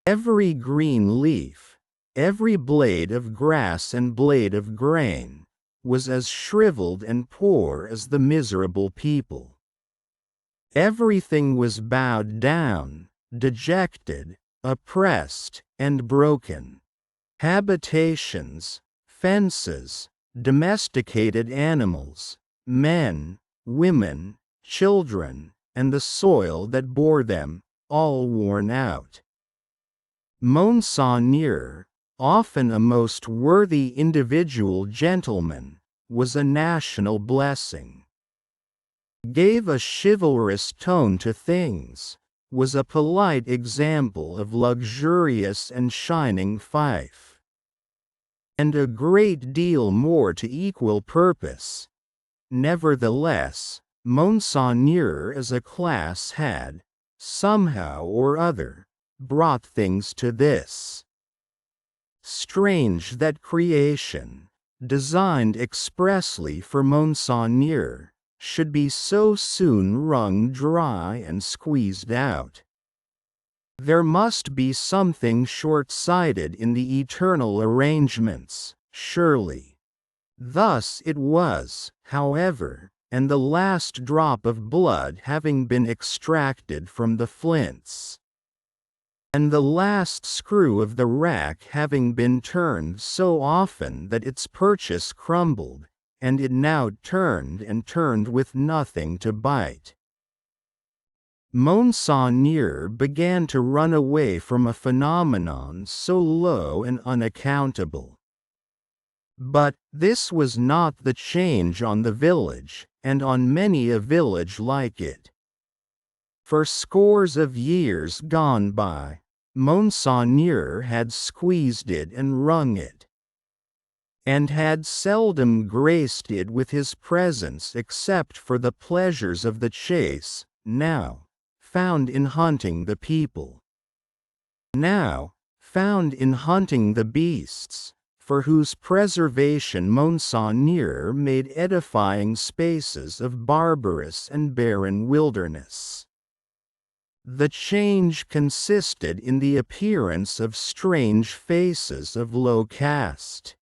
Every green leaf, every blade of grass and blade of grain, was as shriveled and poor as the miserable people. Everything was bowed down, dejected, oppressed, and broken. Habitations, fences, domesticated animals, men, women, children, and the soil that bore them, all worn out. Monseigneur, often a most worthy individual gentleman, was a national blessing. Gave a chivalrous tone to things, was a polite example of luxurious and shining fief. And a great deal more to equal purpose. Nevertheless, Monseigneur as a class had, somehow or other, brought things to this. Strange that creation, designed expressly for Monseigneur, should be so soon wrung dry and squeezed out. There must be something short-sighted in the eternal arrangements, surely. Thus it was, however, and the last drop of blood having been extracted from the flints, and the last screw of the rack having been turned so often that its purchase crumbled, and it now turned and turned with nothing to bite, Monseigneur began to run away from a phenomenon so low and unaccountable. But this was not the change on the village, and on many a village like it. For scores of years gone by, Monseigneur had squeezed it and wrung it, and had seldom graced it with his presence except for the pleasures of the chase, now found in hunting the people, now found in hunting the beasts, for whose preservation Monseigneur made edifying spaces of barbarous and barren wilderness. The change consisted in the appearance of strange faces of low caste,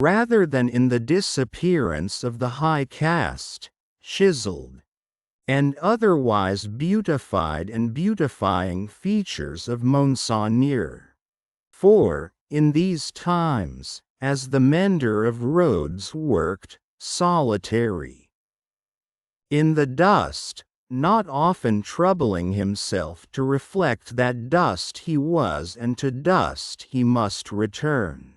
rather than in the disappearance of the high caste, chiseled, and otherwise beautified and beautifying features of Monseigneur. For, in these times, as the mender of roads worked, solitary, in the dust, not often troubling himself to reflect that dust he was and to dust he must return,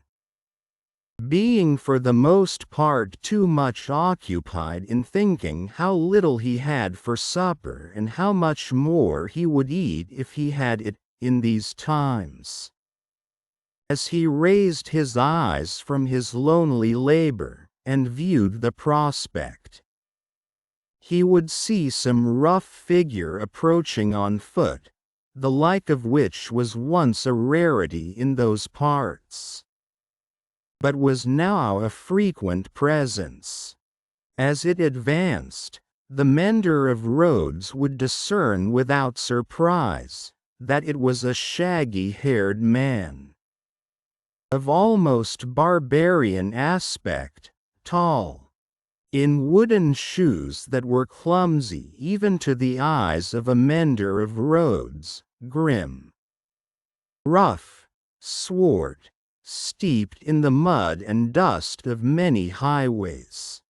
being for the most part too much occupied in thinking how little he had for supper and how much more he would eat if he had it, in these times. As he raised his eyes from his lonely labor, and viewed the prospect, he would see some rough figure approaching on foot, the like of which was once a rarity in those parts, but was now a frequent presence. As it advanced, the mender of roads would discern without surprise that it was a shaggy-haired man, of almost barbarian aspect, tall, in wooden shoes that were clumsy even to the eyes of a mender of roads, grim, rough, swart, steeped in the mud and dust of many highways,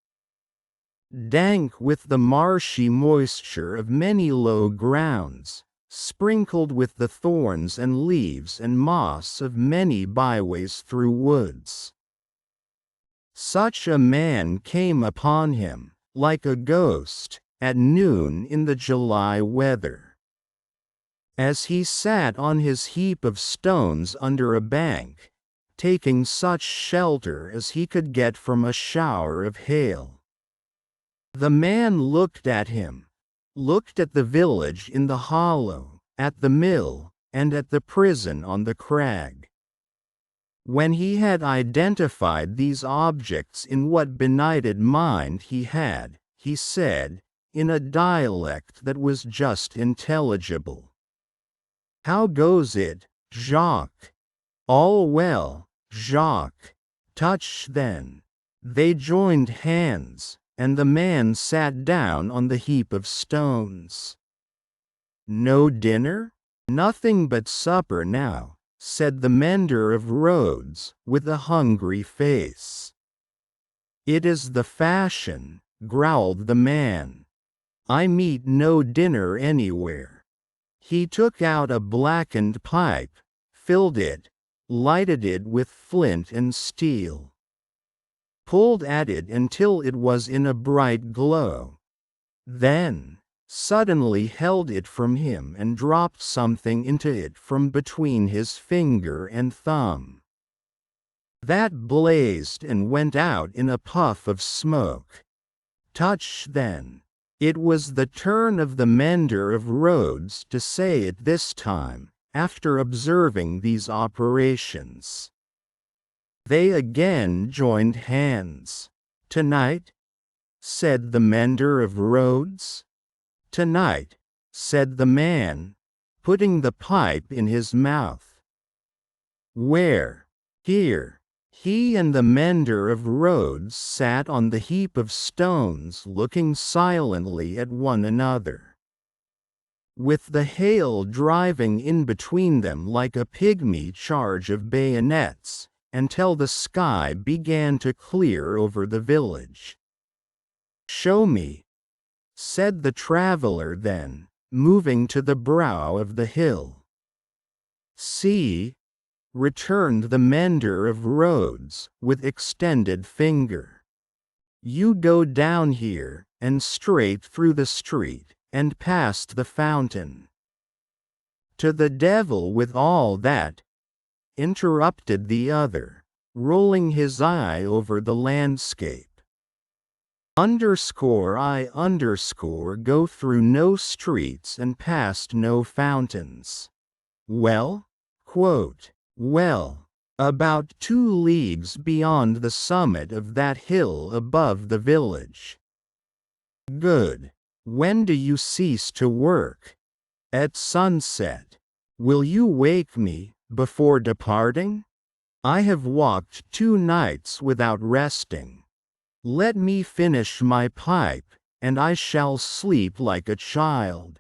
dank with the marshy moisture of many low grounds, sprinkled with the thorns and leaves and moss of many byways through woods. Such a man came upon him, like a ghost, at noon in the July weather, as he sat on his heap of stones under a bank, taking such shelter as he could get from a shower of hail. The man looked at him, looked at the village in the hollow, at the mill, and at the prison on the crag. When he had identified these objects in what benighted mind he had, he said, in a dialect that was just intelligible, "How goes it, Jacques?" "All well, Jacques." "Touch then." They joined hands, and the man sat down on the heap of stones. "No dinner?" "Nothing but supper now," said the mender of roads, with a hungry face. "It is the fashion," growled the man. "I meet no dinner anywhere." He took out a blackened pipe, filled it, lighted it with flint and steel, pulled at it until it was in a bright glow, then suddenly held it from him and dropped something into it from between his finger and thumb. That blazed and went out in a puff of smoke. Touch then. It was the turn of the mender of roads to say it this time, after observing these operations. They again joined hands. "Tonight?" said the mender of roads. "Tonight," said the man, putting the pipe in his mouth. "Where?" "Here." He and the mender of roads sat on the heap of stones looking silently at one another, with the hail driving in between them like a pygmy charge of bayonets, until the sky began to clear over the village. "Show me," said the traveler then, moving to the brow of the hill. "See," returned the mender of roads, with extended finger. "You go down here, and straight through the street, and past the fountain." "To the devil with all that," interrupted the other, rolling his eye over the landscape. _I_ go through no streets and past no fountains. Well? Quote, "Well, about 2 leagues beyond the summit of that hill above the village." "Good. When do you cease to work?" "At sunset." "Will you wake me before departing?" "I have walked 2 nights without resting. Let me finish my pipe, and I shall sleep like a child."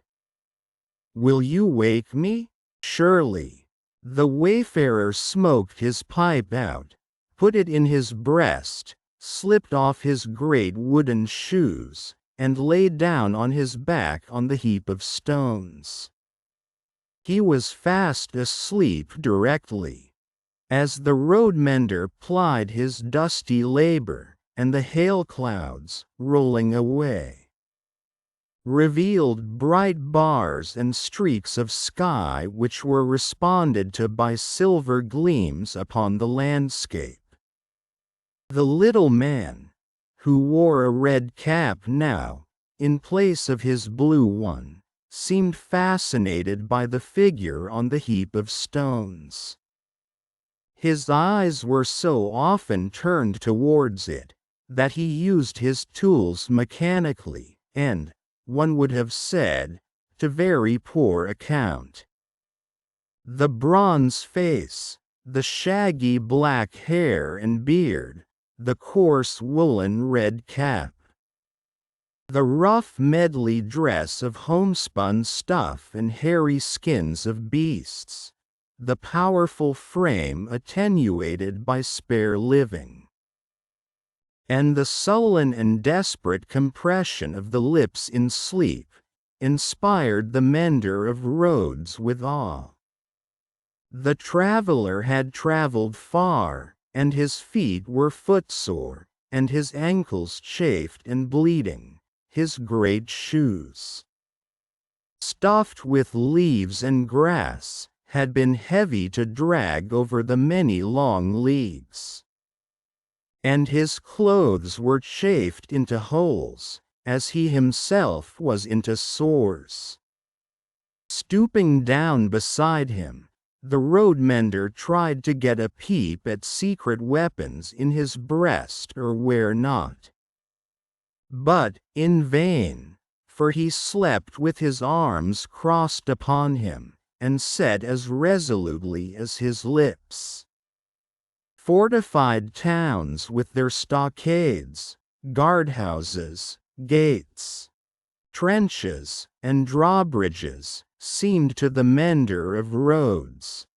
"Will you wake me?" "Surely." The wayfarer smoked his pipe out, put it in his breast, slipped off his great wooden shoes, and lay down on his back on the heap of stones. He was fast asleep directly, as the road mender plied his dusty labor, and the hail clouds, rolling away, revealed bright bars and streaks of sky which were responded to by silver gleams upon the landscape. The little man, who wore a red cap now, in place of his blue one, seemed fascinated by the figure on the heap of stones. His eyes were so often turned towards it, that he used his tools mechanically, and, one would have said, to very poor account. The bronze face, the shaggy black hair and beard, the coarse woolen red cap, the rough medley dress of homespun stuff and hairy skins of beasts, the powerful frame attenuated by spare living, and the sullen and desperate compression of the lips in sleep, inspired the mender of roads with awe. The traveler had traveled far, and his feet were footsore, and his ankles chafed and bleeding, his great shoes, stuffed with leaves and grass, had been heavy to drag over the many long leagues, and his clothes were chafed into holes, as he himself was into sores. Stooping down beside him, the road mender tried to get a peep at secret weapons in his breast or where not. But in vain, for he slept with his arms crossed upon him, and said as resolutely as his lips, "Fortified towns with their stockades, guardhouses, gates, trenches, and drawbridges, seemed to the mender of roads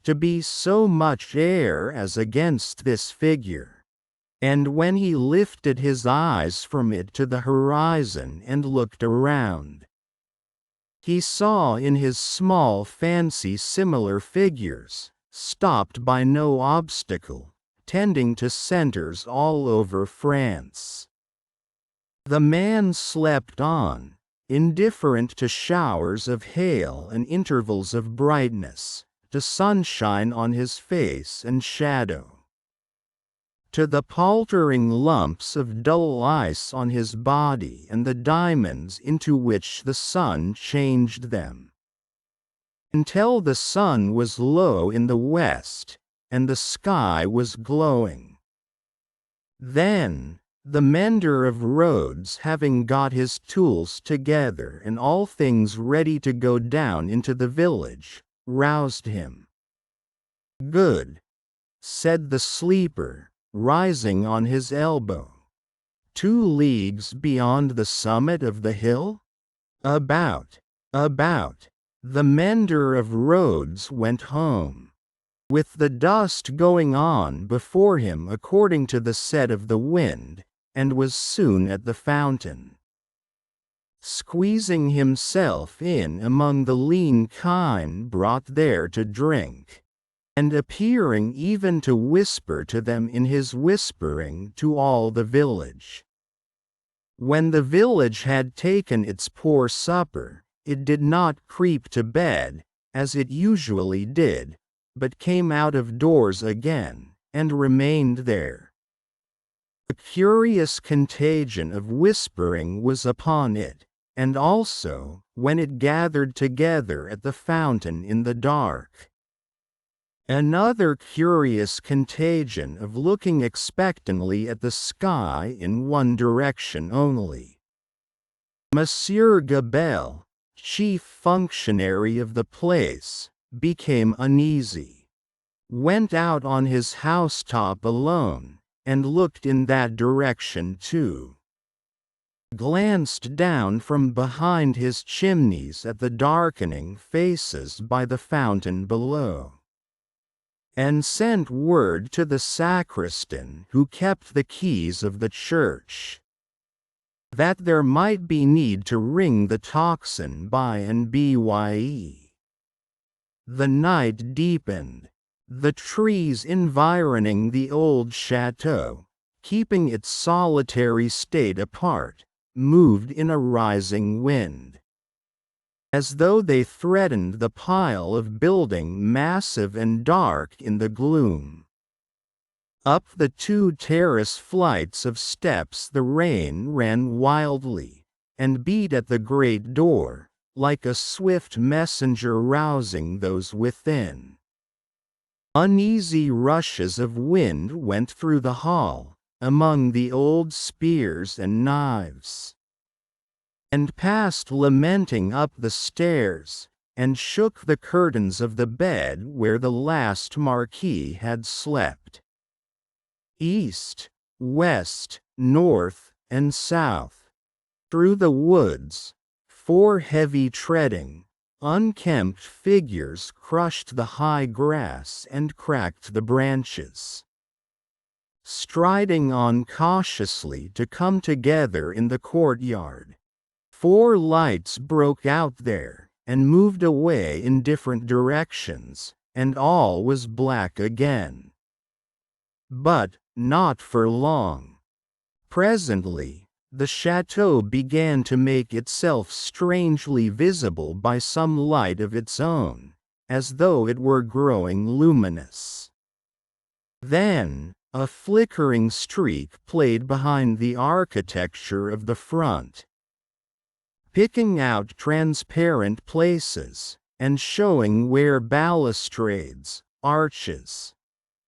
to be so much air as against this figure." And when he lifted his eyes from it to the horizon and looked around, He saw in his small fancy similar figures, stopped by no obstacle, tending to centers all over France. The man slept on, indifferent to showers of hail and intervals of brightness, to sunshine on his face and shadow, to the paltering lumps of dull ice on his body and the diamonds into which the sun changed them. Until the sun was low in the west, and the sky was glowing. Then, the mender of roads, having got his tools together and all things ready to go down into the village, roused him. "Good," said the sleeper, rising on his elbow. 2 leagues beyond the summit of the hill? About. The mender of roads went home, with the dust going on before him according to the set of the wind, and was soon at the fountain, squeezing himself in among the lean kine brought there to drink, and appearing even to whisper to them in his whispering to all the village. When the village had taken its poor supper, it did not creep to bed, as it usually did, but came out of doors again, and remained there. A curious contagion of whispering was upon it, and also, when it gathered together at the fountain in the dark, another curious contagion of looking expectantly at the sky in one direction only. Monsieur Gabelle, chief functionary of the place, became uneasy, went out on his housetop alone, and looked in that direction too, glanced down from behind his chimneys at the darkening faces by the fountain below, and sent word to the sacristan who kept the keys of the church, that there might be need to ring the tocsin by and by. The night deepened. The trees environing the old chateau, keeping its solitary state apart, moved in a rising wind, as though they threatened the pile of building massive and dark in the gloom. Up the 2 terrace flights of steps the rain ran wildly, and beat at the great door, like a swift messenger rousing those within. Uneasy rushes of wind went through the hall, among the old spears and knives, and passed lamenting up the stairs, and shook the curtains of the bed where the last Marquis had slept. East, west, north, and south, through the woods, 4 heavy treading, unkempt figures crushed the high grass and cracked the branches, striding on cautiously to come together in the courtyard. 4 lights broke out there, and moved away in different directions, and all was black again. But, not for long. Presently, the chateau began to make itself strangely visible by some light of its own, as though it were growing luminous. Then, a flickering streak played behind the architecture of the front, picking out transparent places, and showing where balustrades, arches,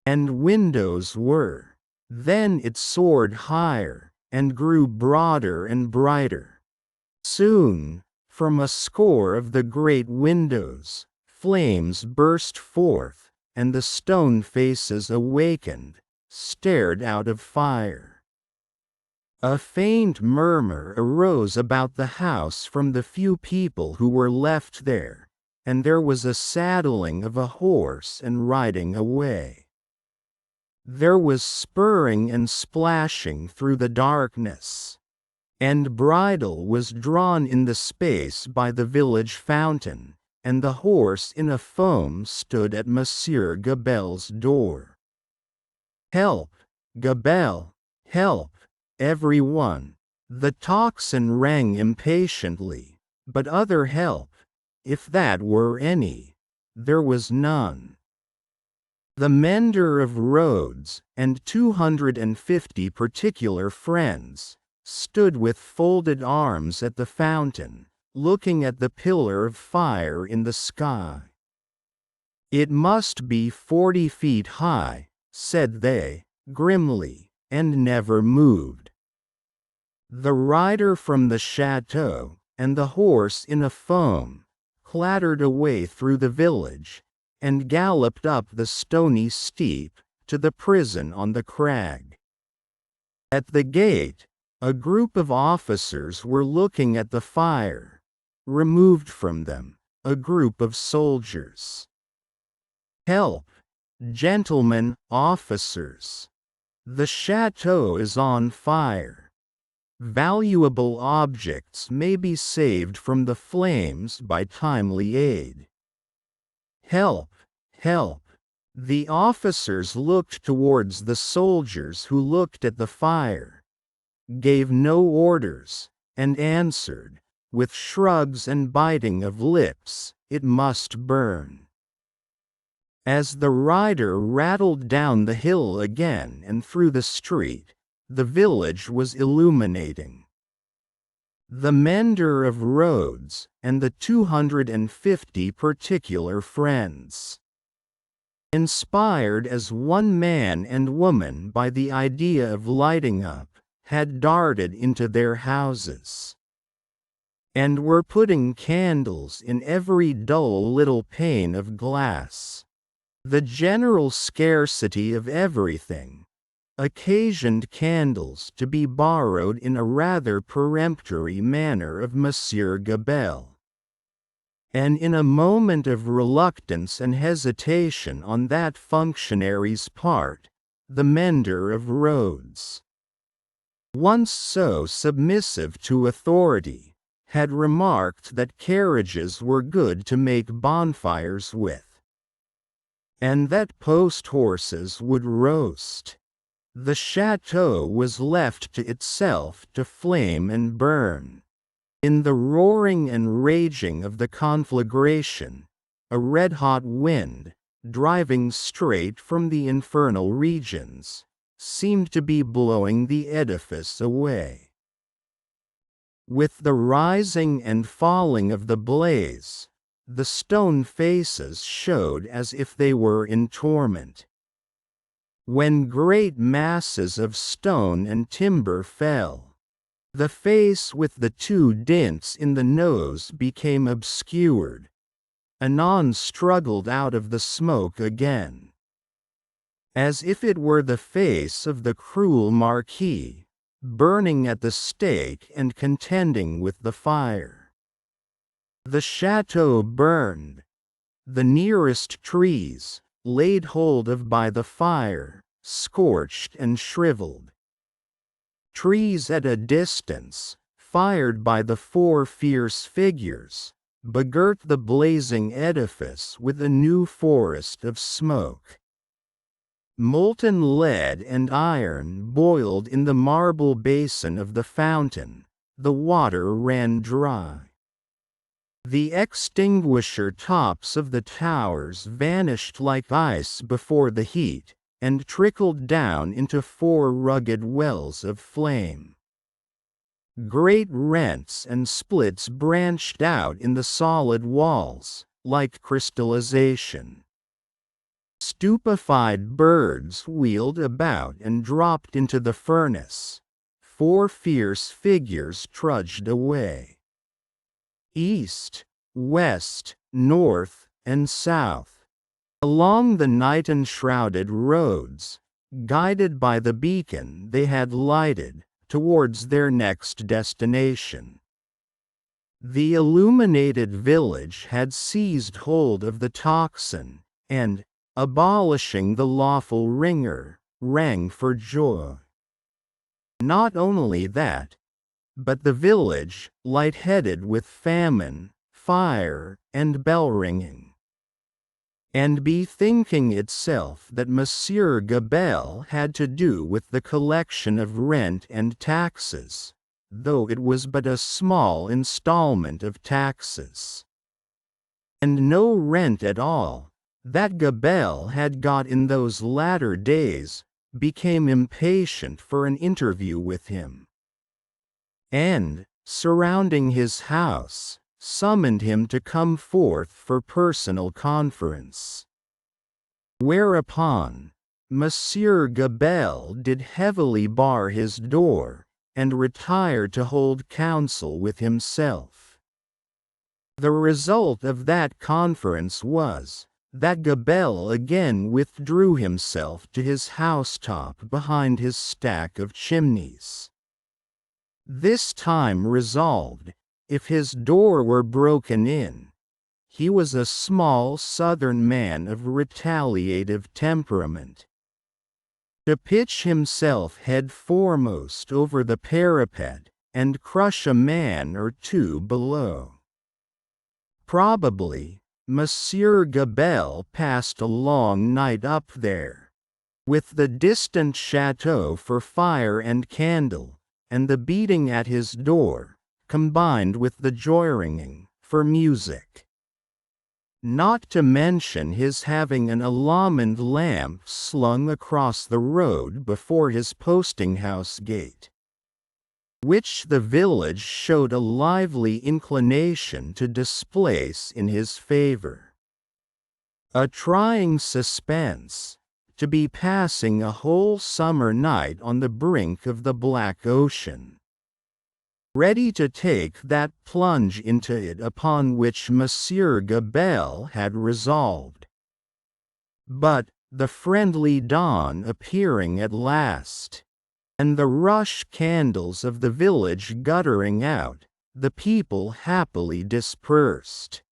and windows were. Then it soared higher, and grew broader and brighter. Soon, from a score of the great windows, flames burst forth, and the stone faces awakened, stared out of fire. A faint murmur arose about the house from the few people who were left there, and there was a saddling of a horse and riding away. There was spurring and splashing through the darkness, and bridle was drawn in the space by the village fountain, and the horse in a foam stood at Monsieur Gabelle's door. "Help, Gabelle, help, everyone!" The tocsin rang impatiently, but other help, if that were any, there was none. The mender of roads, and 250 particular friends, stood with folded arms at the fountain, looking at the pillar of fire in the sky. "It must be 40 feet high," said they, grimly, and never moved. The rider from the chateau, and the horse in a foam, clattered away through the village, and galloped up the stony steep, to the prison on the crag. At the gate, a group of officers were looking at the fire. Removed from them, a group of soldiers. "Help, gentlemen officers! The chateau is on fire. Valuable objects may be saved from the flames by timely aid. Help, help!" The officers looked towards the soldiers who looked at the fire, gave no orders, and answered, with shrugs and biting of lips, "It must burn." As the rider rattled down the hill again and through the street, the village was illuminating. The mender of roads, and the 250 particular friends, inspired as one man and woman by the idea of lighting up, had darted into their houses, and were putting candles in every dull little pane of glass. The general scarcity of everything occasioned candles to be borrowed in a rather peremptory manner of Monsieur Gabelle. And in a moment of reluctance and hesitation on that functionary's part, the mender of roads, once so submissive to authority, had remarked that carriages were good to make bonfires with, and that post-horses would roast. The chateau was left to itself to flame and burn. In the roaring and raging of the conflagration, a red-hot wind, driving straight from the infernal regions, seemed to be blowing the edifice away. With the rising and falling of the blaze, the stone faces showed as if they were in torment. When great masses of stone and timber fell, the face with the 2 dints in the nose became obscured, anon struggled out of the smoke again, as if it were the face of the cruel Marquis, burning at the stake and contending with the fire. The chateau burned. The nearest trees, laid hold of by the fire, scorched and shriveled. Trees at a distance, fired by the 4 fierce figures, begirt the blazing edifice with a new forest of smoke. Molten lead and iron boiled in the marble basin of the fountain, the water ran dry. The extinguisher tops of the towers vanished like ice before the heat, and trickled down into 4 rugged wells of flame. Great rents and splits branched out in the solid walls, like crystallization. Stupefied birds wheeled about and dropped into the furnace. 4 fierce figures trudged away. East, west, north, and south, along the night-enshrouded roads, guided by the beacon they had lighted, towards their next destination. The illuminated village had seized hold of the tocsin, and, abolishing the lawful ringer, rang for joy. Not only that, but the village, light-headed with famine, fire, and bell-ringing, and bethinking itself that Monsieur Gabelle had to do with the collection of rent and taxes, though it was but a small installment of taxes, and no rent at all, that Gabelle had got in those latter days, became impatient for an interview with him, and, surrounding his house, summoned him to come forth for personal conference. Whereupon, Monsieur Gabelle did heavily bar his door, and retired to hold counsel with himself. The result of that conference was, that Gabelle again withdrew himself to his housetop behind his stack of chimneys. This time resolved, if his door were broken in, he was a small southern man of retaliative temperament, to pitch himself head foremost over the parapet, and crush a man or two below. Probably, Monsieur Gabelle passed a long night up there, with the distant chateau for fire and candle, and the beating at his door, combined with the joy-ringing, for music. Not to mention his having an almond lamp slung across the road before his posting-house gate, which the village showed a lively inclination to displace in his favor. A trying suspense, to be passing a whole summer night on the brink of the Black Ocean, ready to take that plunge into it upon which Monsieur Gabelle had resolved. But, the friendly dawn appearing at last, and the rush candles of the village guttering out, the people happily dispersed,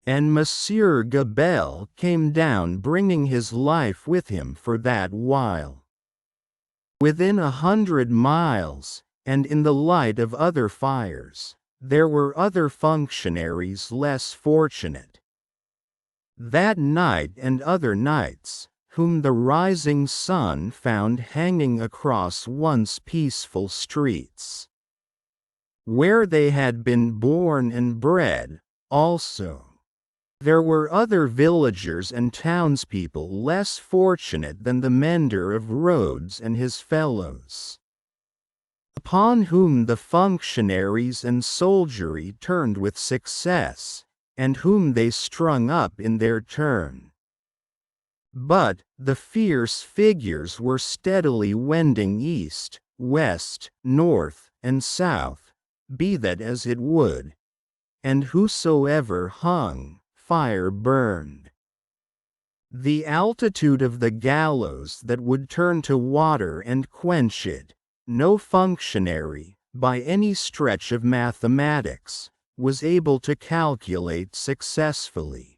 and Monsieur Gabelle came down bringing his life with him for that while. Within 100 miles, and in the light of other fires, there were other functionaries less fortunate. That night and other nights, whom the rising sun found hanging across once peaceful streets, where they had been born and bred, also. There were other villagers and townspeople less fortunate than the mender of roads and his fellows, upon whom the functionaries and soldiery turned with success, and whom they strung up in their turn. But, the fierce figures were steadily wending east, west, north, and south, be that as it would, and whosoever hung, fire burned. The altitude of the gallows that would turn to water and quench it, no functionary, by any stretch of mathematics, was able to calculate successfully.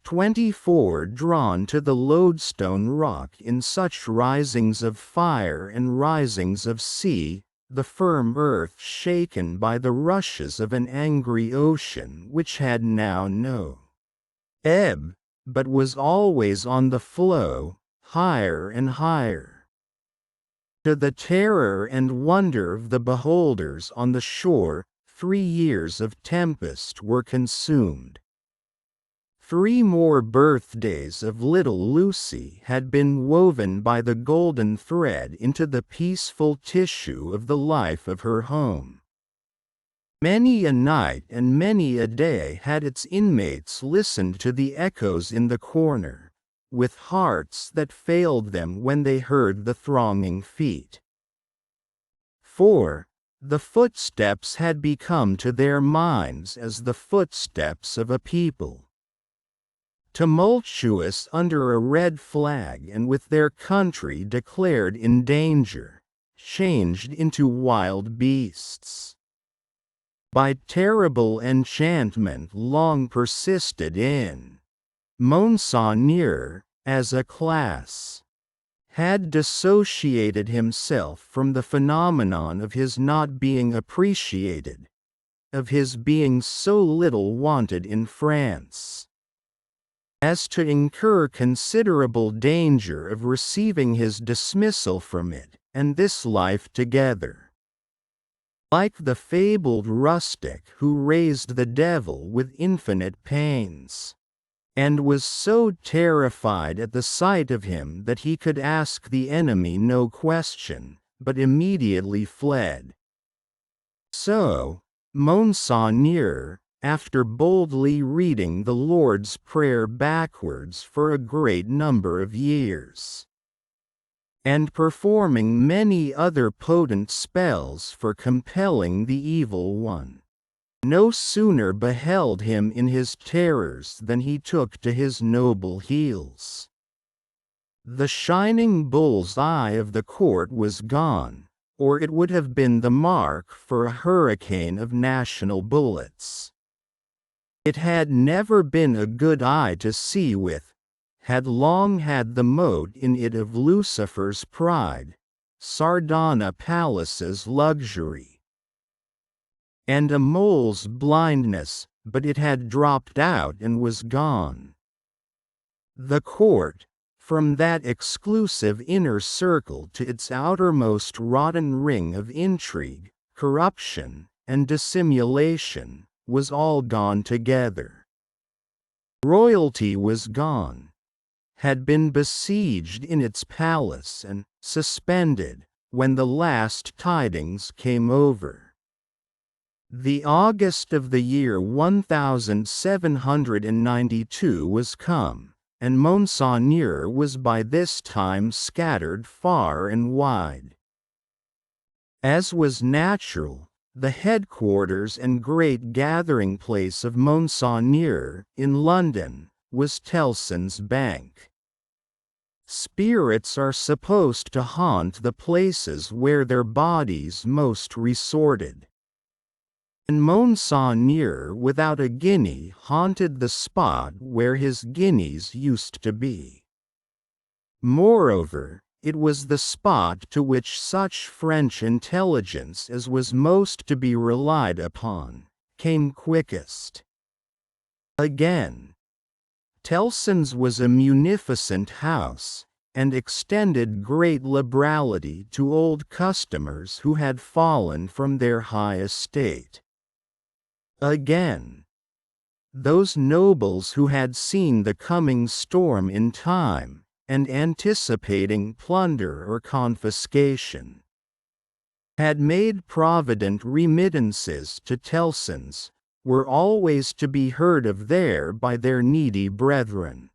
24 drawn to the lodestone rock in such risings of fire and risings of sea, the firm earth shaken by the rushes of an angry ocean which had now no ebb, but was always on the flow, higher and higher. To the terror and wonder of the beholders on the shore, 3 years of tempest were consumed. 3 more birthdays of little Lucy had been woven by the golden thread into the peaceful tissue of the life of her home. Many a night and many a day had its inmates listened to the echoes in the corner, with hearts that failed them when they heard the thronging feet. For, the footsteps had become to their minds as the footsteps of a people, tumultuous under a red flag and with their country declared in danger, changed into wild beasts, by terrible enchantment long persisted in. Monseigneur, as a class, had dissociated himself from the phenomenon of his not being appreciated, of his being so little wanted in France, as to incur considerable danger of receiving his dismissal from it and this life together. Like the fabled rustic who raised the devil with infinite pains, and was so terrified at the sight of him that he could ask the enemy no question, but immediately fled. So, Monseigneur, after boldly reading the Lord's Prayer backwards for a great number of years, and performing many other potent spells for compelling the evil one, no sooner beheld him in his terrors than he took to his noble heels. The shining bull's eye of the court was gone, or it would have been the mark for a hurricane of national bullets. It had never been a good eye to see with, had long had the mote in it of Lucifer's pride, Sardana Palace's luxury, and a mole's blindness, but it had dropped out and was gone. The court, from that exclusive inner circle to its outermost rotten ring of intrigue, corruption, and dissimulation, was all gone together. Royalty was gone, had been besieged in its palace and suspended, when the last tidings came over. The August of the year 1792 was come, and Monseigneur was by this time scattered far and wide. As was natural, the headquarters and great gathering place of Monseigneur, in London, was Tellson's Bank. Spirits are supposed to haunt the places where their bodies most resorted, and Monseigneur without a guinea haunted the spot where his guineas used to be. Moreover, it was the spot to which such French intelligence as was most to be relied upon, came quickest. Again, Tellson's was a munificent house, and extended great liberality to old customers who had fallen from their high estate. Again, those nobles who had seen the coming storm in time, and anticipating plunder or confiscation, had made provident remittances to Tellson's, were always to be heard of there by their needy brethren.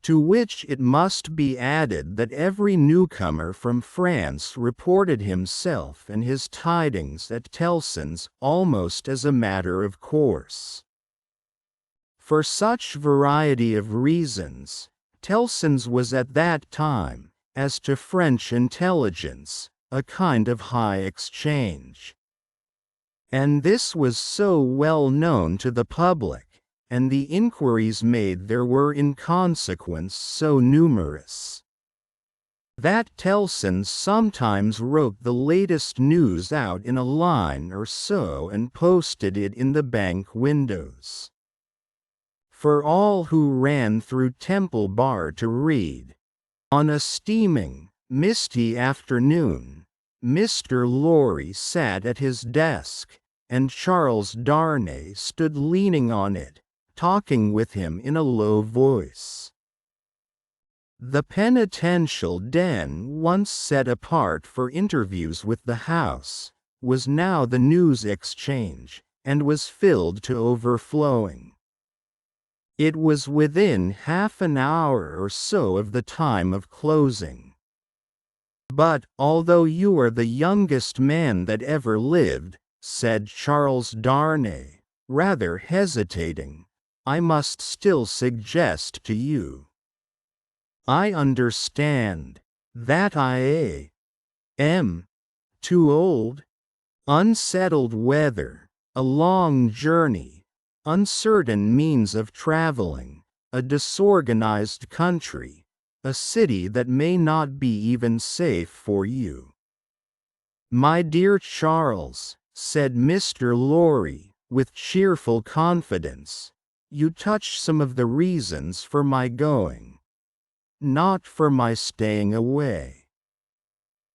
To which it must be added that every newcomer from France reported himself and his tidings at Tellson's almost as a matter of course. For such variety of reasons, Tellson's was at that time, as to French intelligence, a kind of high exchange. And this was so well known to the public, and the inquiries made there were in consequence so numerous, that Tellson's sometimes wrote the latest news out in a line or so and posted it in the bank windows, for all who ran through Temple Bar to read. On a steaming, misty afternoon, Mr. Lorry sat at his desk, and Charles Darnay stood leaning on it, talking with him in a low voice. The penitential den, once set apart for interviews with the House, was now the news exchange, and was filled to overflowing. It was within half an hour or so of the time of closing. But, although you are the youngest man that ever lived, said Charles Darnay, rather hesitating, I must still suggest to you. I understand that I am too old. Unsettled weather, a long journey, uncertain means of traveling, a disorganized country, a city that may not be even safe for you. My dear Charles, said Mr. Lorry, with cheerful confidence, you touch some of the reasons for my going, not for my staying away.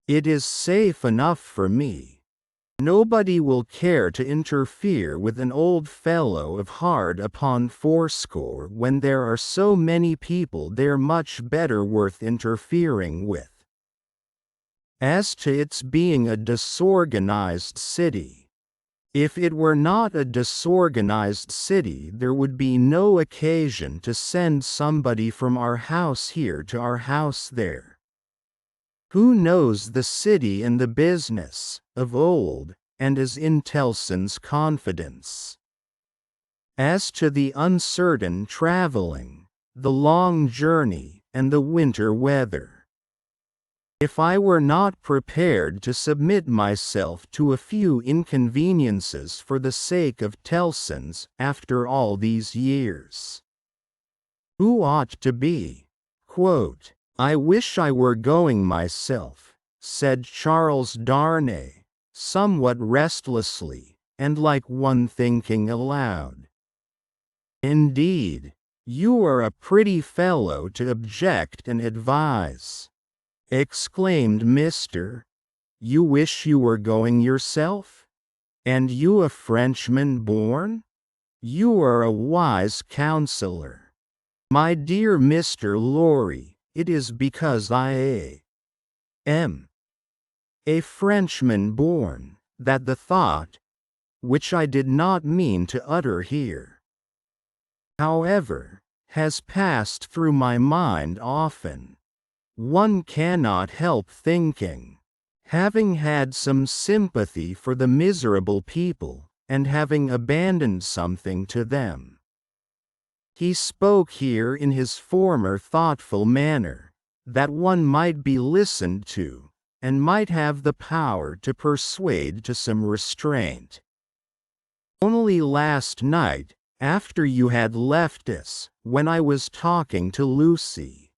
It is safe enough for me. Nobody will care to interfere with an old fellow of hard upon fourscore when there are so many people there much better worth interfering with. As to its being a disorganized city, if it were not a disorganized city there would be no occasion to send somebody from our house here to our house there. Who knows the city and the business, of old, and is in Tellson's confidence? As to the uncertain traveling, the long journey, and the winter weather, if I were not prepared to submit myself to a few inconveniences for the sake of Tellson's after all these years, who ought to be? Quote, I wish I were going myself, said Charles Darnay, somewhat restlessly, and like one thinking aloud. Indeed, you are a pretty fellow to object and advise, exclaimed Mr. You wish you were going yourself? And you a Frenchman born? You are a wise counselor. My dear Mr. Lorry, it is because I am a Frenchman born, that the thought, which I did not mean to utter here, however, has passed through my mind often. One cannot help thinking, having had some sympathy for the miserable people, and having abandoned something to them. He spoke here in his former thoughtful manner, that one might be listened to, and might have the power to persuade to some restraint. Only last night, after you had left us, when I was talking to Lucy.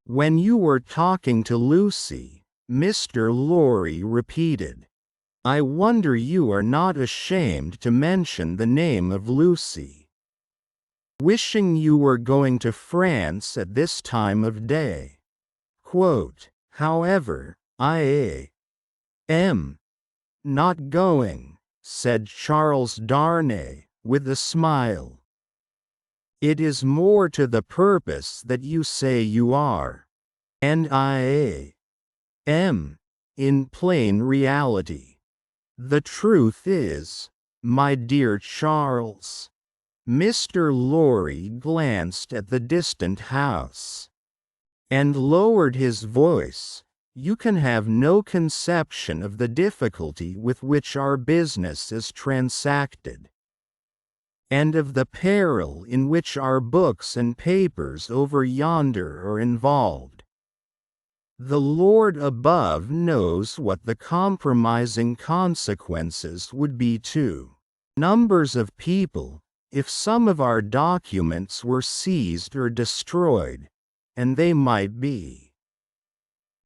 When you were talking to Lucy, Mr. Lorry repeated. I wonder you are not ashamed to mention the name of Lucy. Wishing you were going to France at this time of day. Quote, however, I am not going, said Charles Darnay, with a smile. It is more to the purpose that you say you are, and I am, in plain reality. The truth is, my dear Charles, Mr. Lorry glanced at the distant house, and lowered his voice. You can have no conception of the difficulty with which our business is transacted, and of the peril in which our books and papers over yonder are involved. The Lord above knows what the compromising consequences would be to numbers of people, if some of our documents were seized or destroyed, and they might be.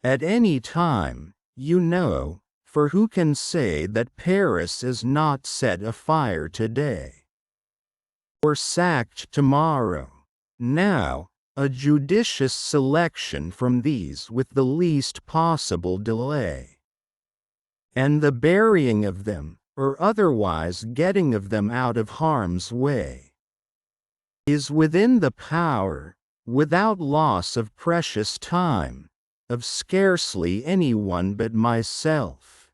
At any time, you know, for who can say that Paris is not set afire today, or sacked tomorrow? Now, a judicious selection from these with the least possible delay, and the burying of them, or otherwise getting of them out of harm's way, is within the power, without loss of precious time, of scarcely anyone but myself.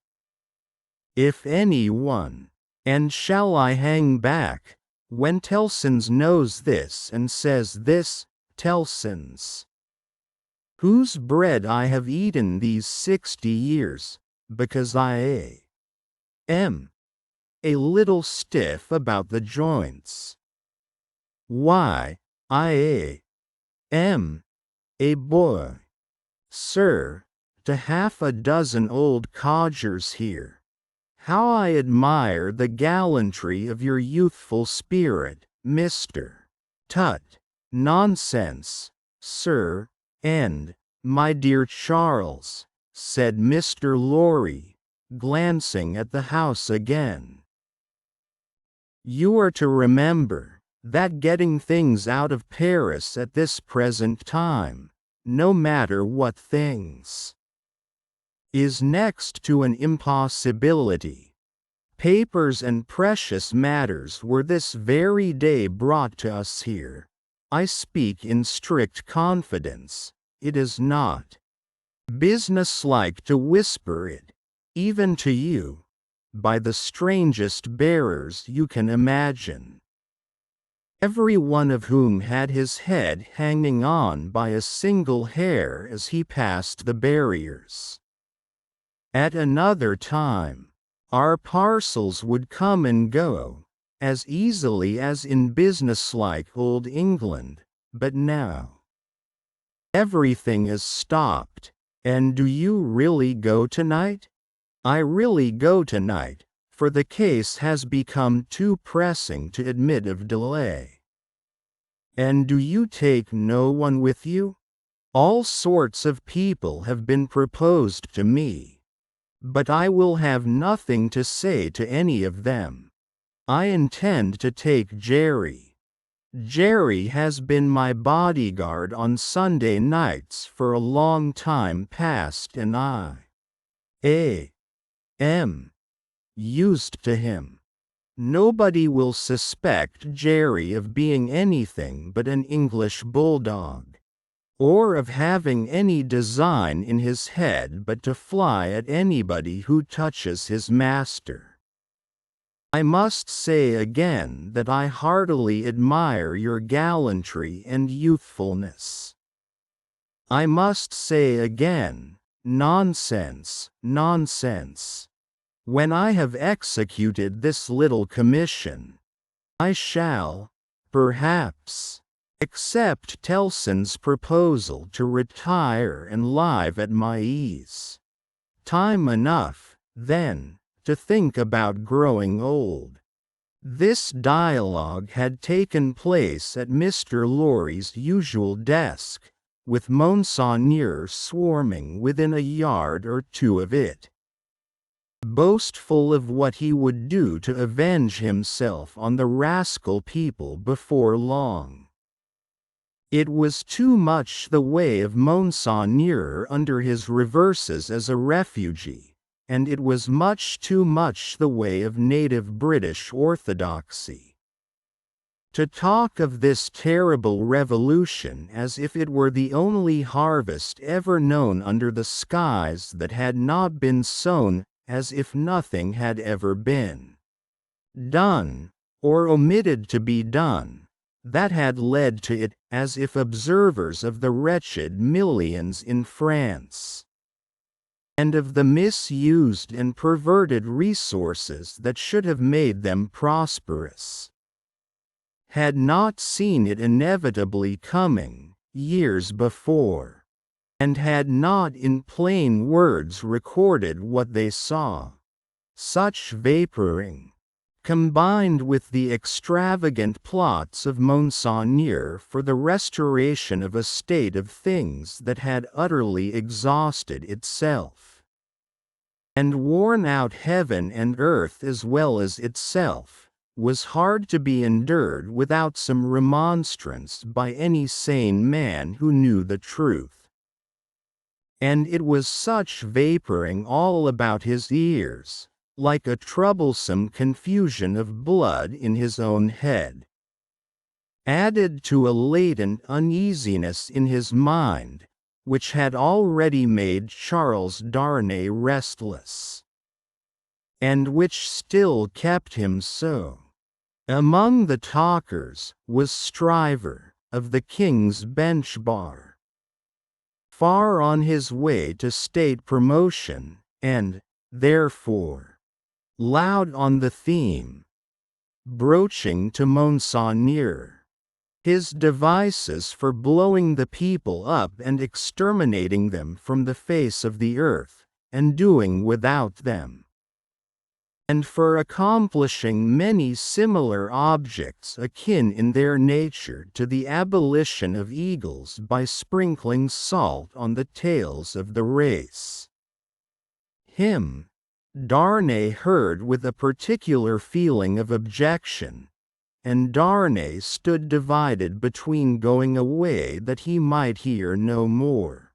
If anyone, and shall I hang back, when Tellson's knows this and says this, Tellson's, whose bread I have eaten these 60 years, because I am a little stiff about the joints. Why, I am a boy, sir, to half a dozen old codgers here. How I admire the gallantry of your youthful spirit, Mr. Tut. Nonsense, sir, "And, my dear Charles," said Mr. Lorry, glancing at the house again, "you are to remember that getting things out of Paris at this present time, no matter what things, is next to an impossibility. Papers and precious matters were this very day brought to us here. I speak in strict confidence. It is not businesslike to whisper it, even to you, by the strangest bearers you can imagine, every one of whom had his head hanging on by a single hair as he passed the barriers. At another time, our parcels would come and go, as easily as in businesslike old England, but now everything is stopped. And do you really go tonight? I really go tonight, for the case has become too pressing to admit of delay. And do you take no one with you? All sorts of people have been proposed to me, but I will have nothing to say to any of them. I intend to take Jerry. Jerry has been my bodyguard on Sunday nights for a long time past, and I am used to him. Nobody will suspect Jerry of being anything but an English bulldog, or of having any design in his head but to fly at anybody who touches his master. I must say again that I heartily admire your gallantry and youthfulness. I must say again, nonsense, nonsense. When I have executed this little commission, I shall, perhaps, accept Tellson's proposal to retire and live at my ease. Time enough, then, to think about growing old. This dialogue had taken place at Mr. Lorry's usual desk, with Monseigneur swarming within a yard or two of it, boastful of what he would do to avenge himself on the rascal people before long. It was too much the way of Monseigneur under his reverses as a refugee, and it was much too much the way of native British orthodoxy, to talk of this terrible revolution as if it were the only harvest ever known under the skies that had not been sown, as if nothing had ever been done, or omitted to be done, that had led to it, as if observers of the wretched millions in France, and of the misused and perverted resources that should have made them prosperous, had not seen it inevitably coming, years before, and had not in plain words recorded what they saw. Such vaporing, combined with the extravagant plots of Monseigneur for the restoration of a state of things that had utterly exhausted itself, and worn out heaven and earth as well as itself, was hard to be endured without some remonstrance by any sane man who knew the truth. And it was such vaporing all about his ears, like a troublesome confusion of blood in his own head, added to a latent uneasiness in his mind, which had already made Charles Darnay restless, and which still kept him so. Among the talkers was Stryver, of the King's Bench Bar, far on his way to state promotion, and, therefore, loud on the theme, broaching to Monseigneur his devices for blowing the people up and exterminating them from the face of the earth, and doing without them. and for accomplishing many similar objects akin in their nature to the abolition of eagles by sprinkling salt on the tails of the race. Him, Darnay heard with a particular feeling of objection, and Darnay stood divided between going away that he might hear no more,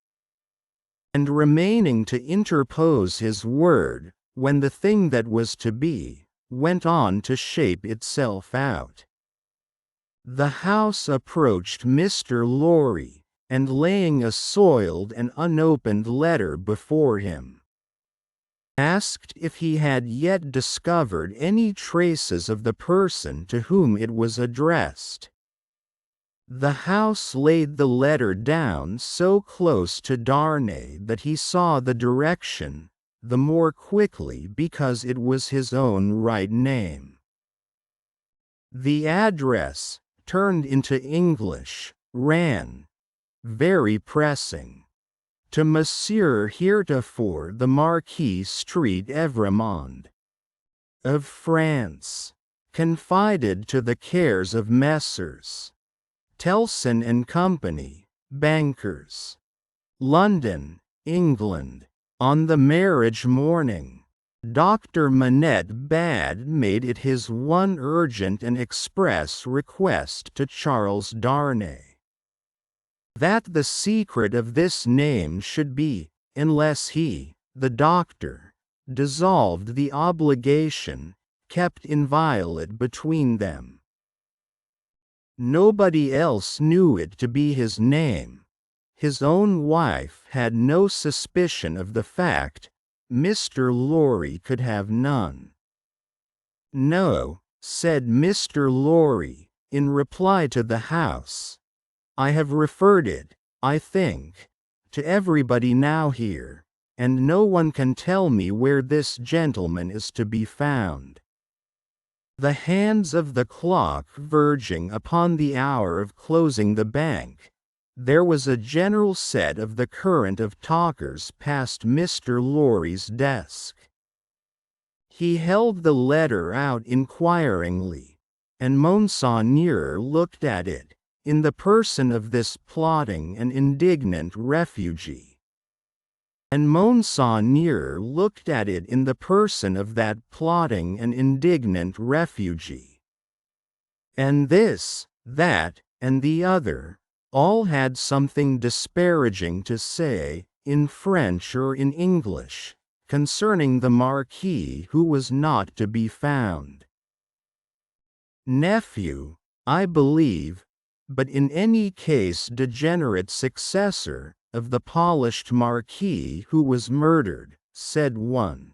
and remaining to interpose his word, when the thing that was to be, went on to shape itself out. The house approached Mr. Lorry, and laying a soiled and unopened letter before him, asked if he had yet discovered any traces of the person to whom it was addressed. The house laid the letter down so close to Darnay that he saw the direction, the more quickly because it was his own right name. The address, turned into English, ran, very pressing, to Monsieur heretofore the Marquis Street Evremond, of France, confided to the cares of Messrs. Telson and Company, bankers, London, England. On the marriage morning, Dr. Manette Bad made it his one urgent and express request to Charles Darnay that the secret of this name should be, unless he, the doctor, dissolved the obligation, kept inviolate between them. Nobody else knew it to be his name. His own wife had no suspicion of the fact. Mr. Lorry could have none. No, said Mr. Lorry, in reply to the house. I have referred it, I think, to everybody now here, and no one can tell me where this gentleman is to be found. The hands of the clock verging upon the hour of closing the bank, there was a general set of the current of talkers past Mr. Lorry's desk. He held the letter out inquiringly, and Monseigneur looked at it, in the person of this plotting and indignant refugee. And Monseigneur looked at it in the person of that plotting and indignant refugee. And this, that, and the other, all had something disparaging to say, in French or in English, concerning the Marquis who was not to be found. Nephew, I believe, but in any case degenerate successor, of the polished Marquis who was murdered, said one.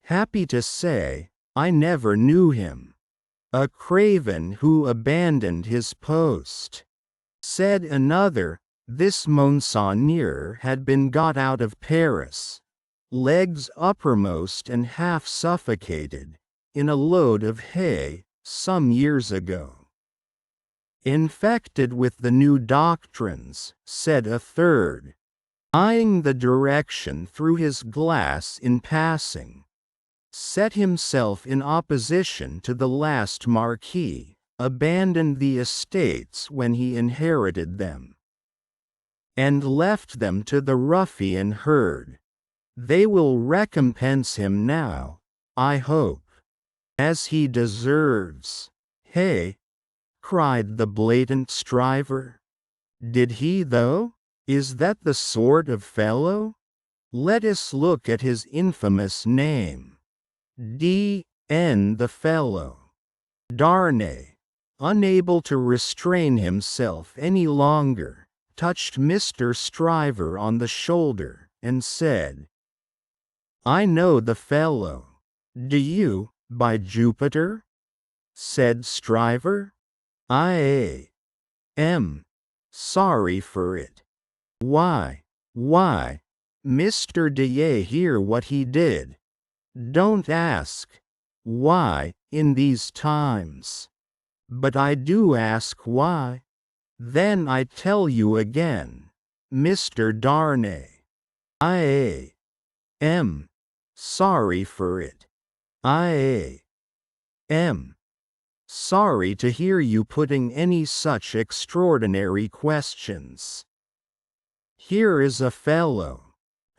Happy to say, I never knew him. A craven who abandoned his post. Said another, this Monseigneur had been got out of Paris, legs uppermost and half suffocated, in a load of hay, some years ago. Infected with the new doctrines, said a third, eyeing the direction through his glass in passing, set himself in opposition to the last Marquis, abandoned the estates when he inherited them, and left them to the ruffian herd. They will recompense him now, I hope, as he deserves. Hey, cried the blatant Stryver. Did he though? Is that the sort of fellow? Let us look at his infamous name. D.N. the fellow. Darnay, unable to restrain himself any longer, touched Mr. Stryver on the shoulder, and said, I know the fellow. Do you, by Jupiter? Said Stryver. I am sorry for it. Why, Mr. d'ye hear what he did? Don't ask, why, in these times. But I do ask why. Then I tell you again, Mr. Darnay. I am sorry for it. I am sorry to hear you putting any such extraordinary questions. Here is a fellow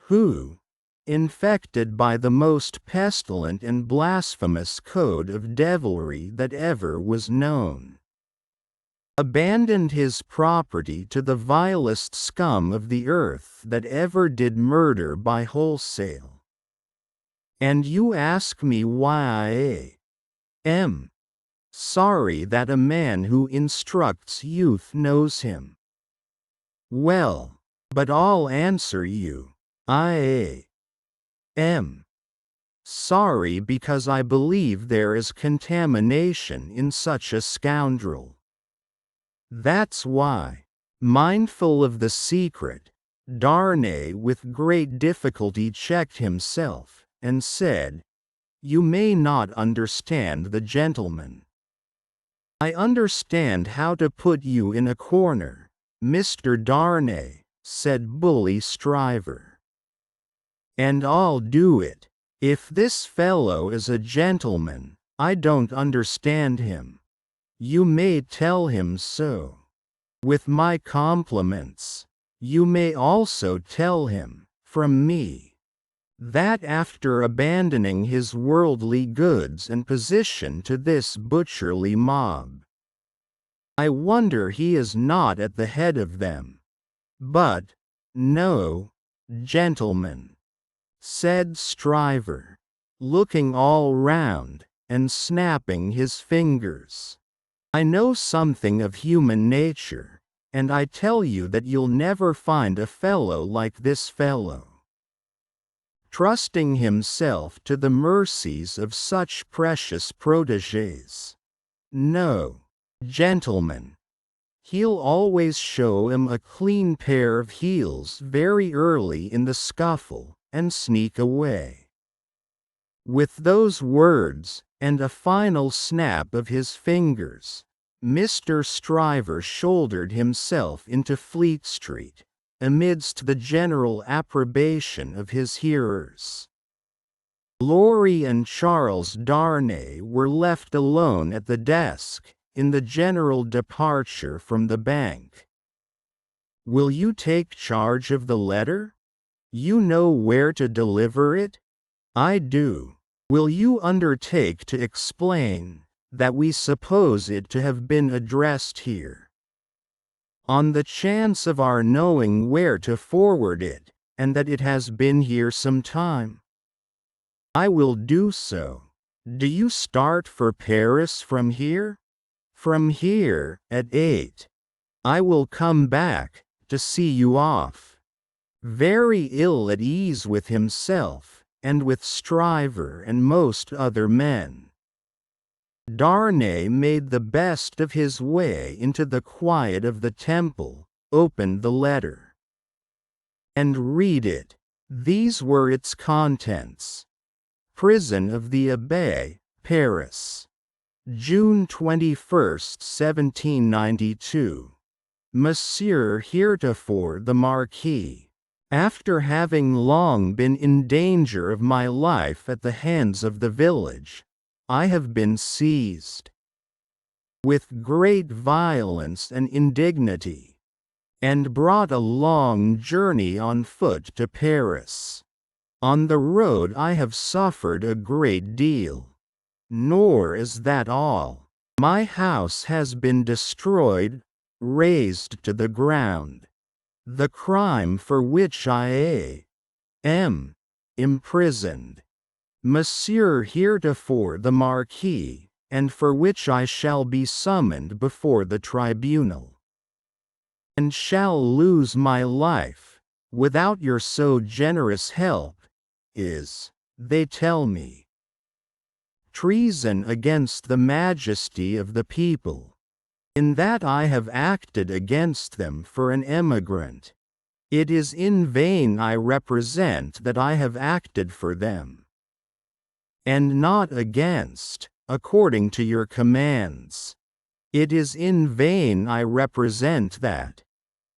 who, infected by the most pestilent and blasphemous code of devilry that ever was known, abandoned his property to the vilest scum of the earth that ever did murder by wholesale. And you ask me why I am sorry that a man who instructs youth knows him. Well, but I'll answer you, I am sorry because I believe there is contamination in such a scoundrel. That's why, mindful of the secret, Darnay with great difficulty checked himself, and said, "You may not understand the gentleman. I understand how to put you in a corner, Mr. Darnay," said Bully Stryver. "And I'll do it. If this fellow is a gentleman, I don't understand him. You may tell him so. With my compliments. You may also tell him, from me, that after abandoning his worldly goods and position to this butcherly mob, I wonder he is not at the head of them. But, no, gentlemen," said Stryver, looking all round, and snapping his fingers, "I know something of human nature, and I tell you that you'll never find a fellow like this fellow, trusting himself to the mercies of such precious protégés. No, gentlemen, he'll always show 'em a clean pair of heels very early in the scuffle, and sneak away." With those words, and a final snap of his fingers, Mr. Stryver shouldered himself into Fleet Street, amidst the general approbation of his hearers. Laurie and Charles Darnay were left alone at the desk, in the general departure from the bank. "Will you take charge of the letter? You know where to deliver it?" "I do. Will you undertake to explain that we suppose it to have been addressed here, on the chance of our knowing where to forward it, and that it has been here some time?" "I will do so. Do you start for Paris from here?" "From here, at 8. I will come back, to see you off." Very ill at ease with himself, and with Stryver and most other men, Darnay made the best of his way into the quiet of the Temple, opened the letter, and read it. These were its contents. "Prison of the Abbaye, Paris, June 21, 1792. Monsieur heretofore the Marquis, after having long been in danger of my life at the hands of the village, I have been seized with great violence and indignity, and brought a long journey on foot to Paris. On the road I have suffered a great deal. Nor is that all. My house has been destroyed, razed to the ground. The crime for which I am imprisoned, Monsieur heretofore the Marquis, and for which I shall be summoned before the tribunal, and shall lose my life, without your so generous help, is, they tell me, treason against the majesty of the people. In that I have acted against them for an emigrant, it is in vain I represent that I have acted for them, and not against, according to your commands. It is in vain I represent that,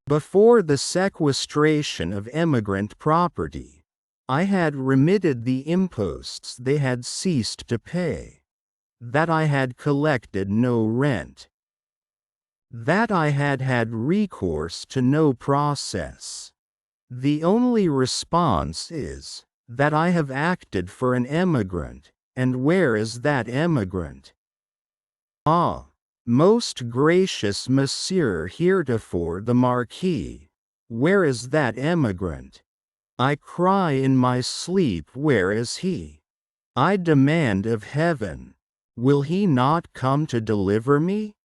before the sequestration of emigrant property, I had remitted the imposts they had ceased to pay, that I had collected no rent, that I had had recourse to no process. The only response is, that I have acted for an emigrant, and where is that emigrant? Ah, most gracious Monsieur heretofore the Marquis, where is that emigrant? I cry in my sleep, where is he? I demand of heaven, will he not come to deliver me?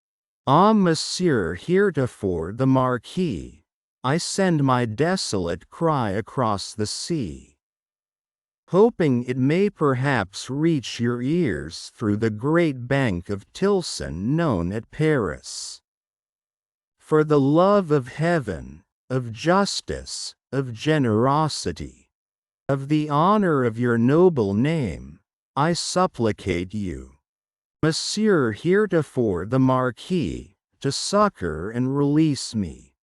Ah, Monsieur heretofore the Marquis, I send my desolate cry across the sea, hoping it may perhaps reach your ears through the great bank of Tilson known at Paris. For the love of heaven, of justice, of generosity, of the honor of your noble name, I supplicate you, Monsieur heretofore the Marquis, to succor and release me.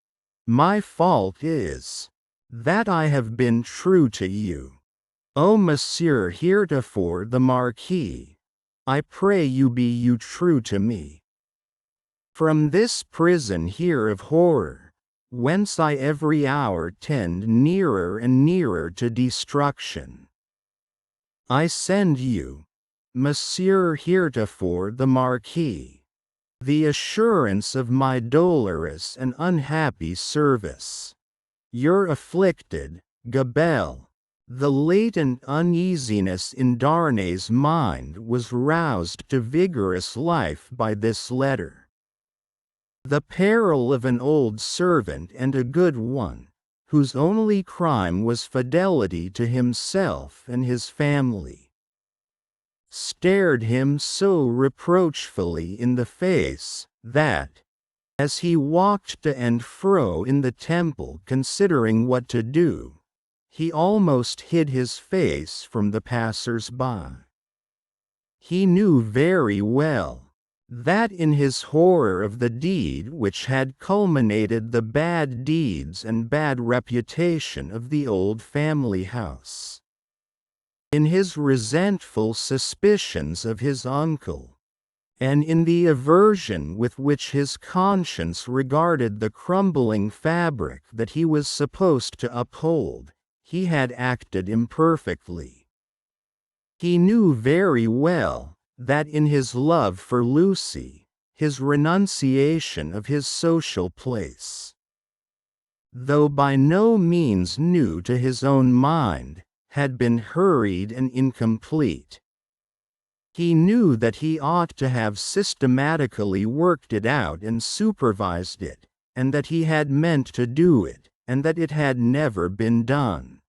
My fault is, that I have been true to you. O Monsieur heretofore the Marquis, I pray you be you true to me. From this prison here of horror, whence I every hour tend nearer and nearer to destruction, I send you, Monsieur heretofore the Marquis, the assurance of my dolorous and unhappy service. Your afflicted, Gabelle, the latent uneasiness in Darnay's mind was roused to vigorous life by this letter. The peril of an old servant and a good one, whose only crime was fidelity to himself and his family, stared him so reproachfully in the face, that, as he walked to and fro in the temple considering what to do, he almost hid his face from the passers-by. He knew very well that in his horror of the deed which had culminated the bad deeds and bad reputation of the old family house, in his resentful suspicions of his uncle, and in the aversion with which his conscience regarded the crumbling fabric that he was supposed to uphold, he had acted imperfectly. He knew very well that in his love for Lucy, his renunciation of his social place, though by no means new to his own mind, had been hurried and incomplete. He knew that he ought to have systematically worked it out and supervised it, and that he had meant to do it, and that it had never been done.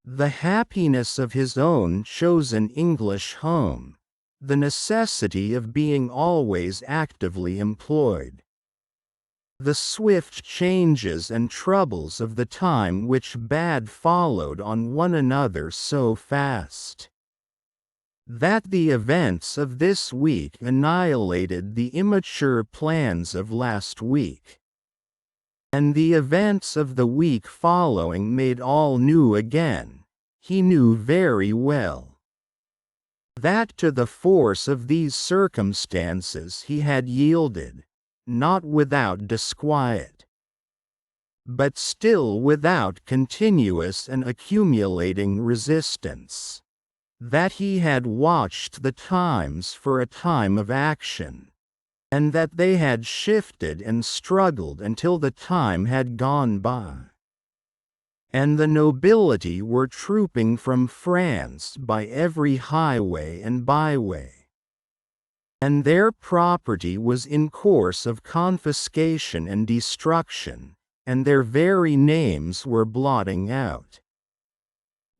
The happiness of his own chosen English home, the necessity of being always actively employed, the swift changes and troubles of the time which bad followed on one another so fast, that the events of this week annihilated the immature plans of last week, and the events of the week following made all new again, he knew very well. That to the force of these circumstances he had yielded, not without disquiet, but still without continuous and accumulating resistance. That he had watched the times for a time of action, and that they had shifted and struggled until the time had gone by, and the nobility were trooping from France by every highway and byway, and their property was in course of confiscation and destruction, and their very names were blotting out,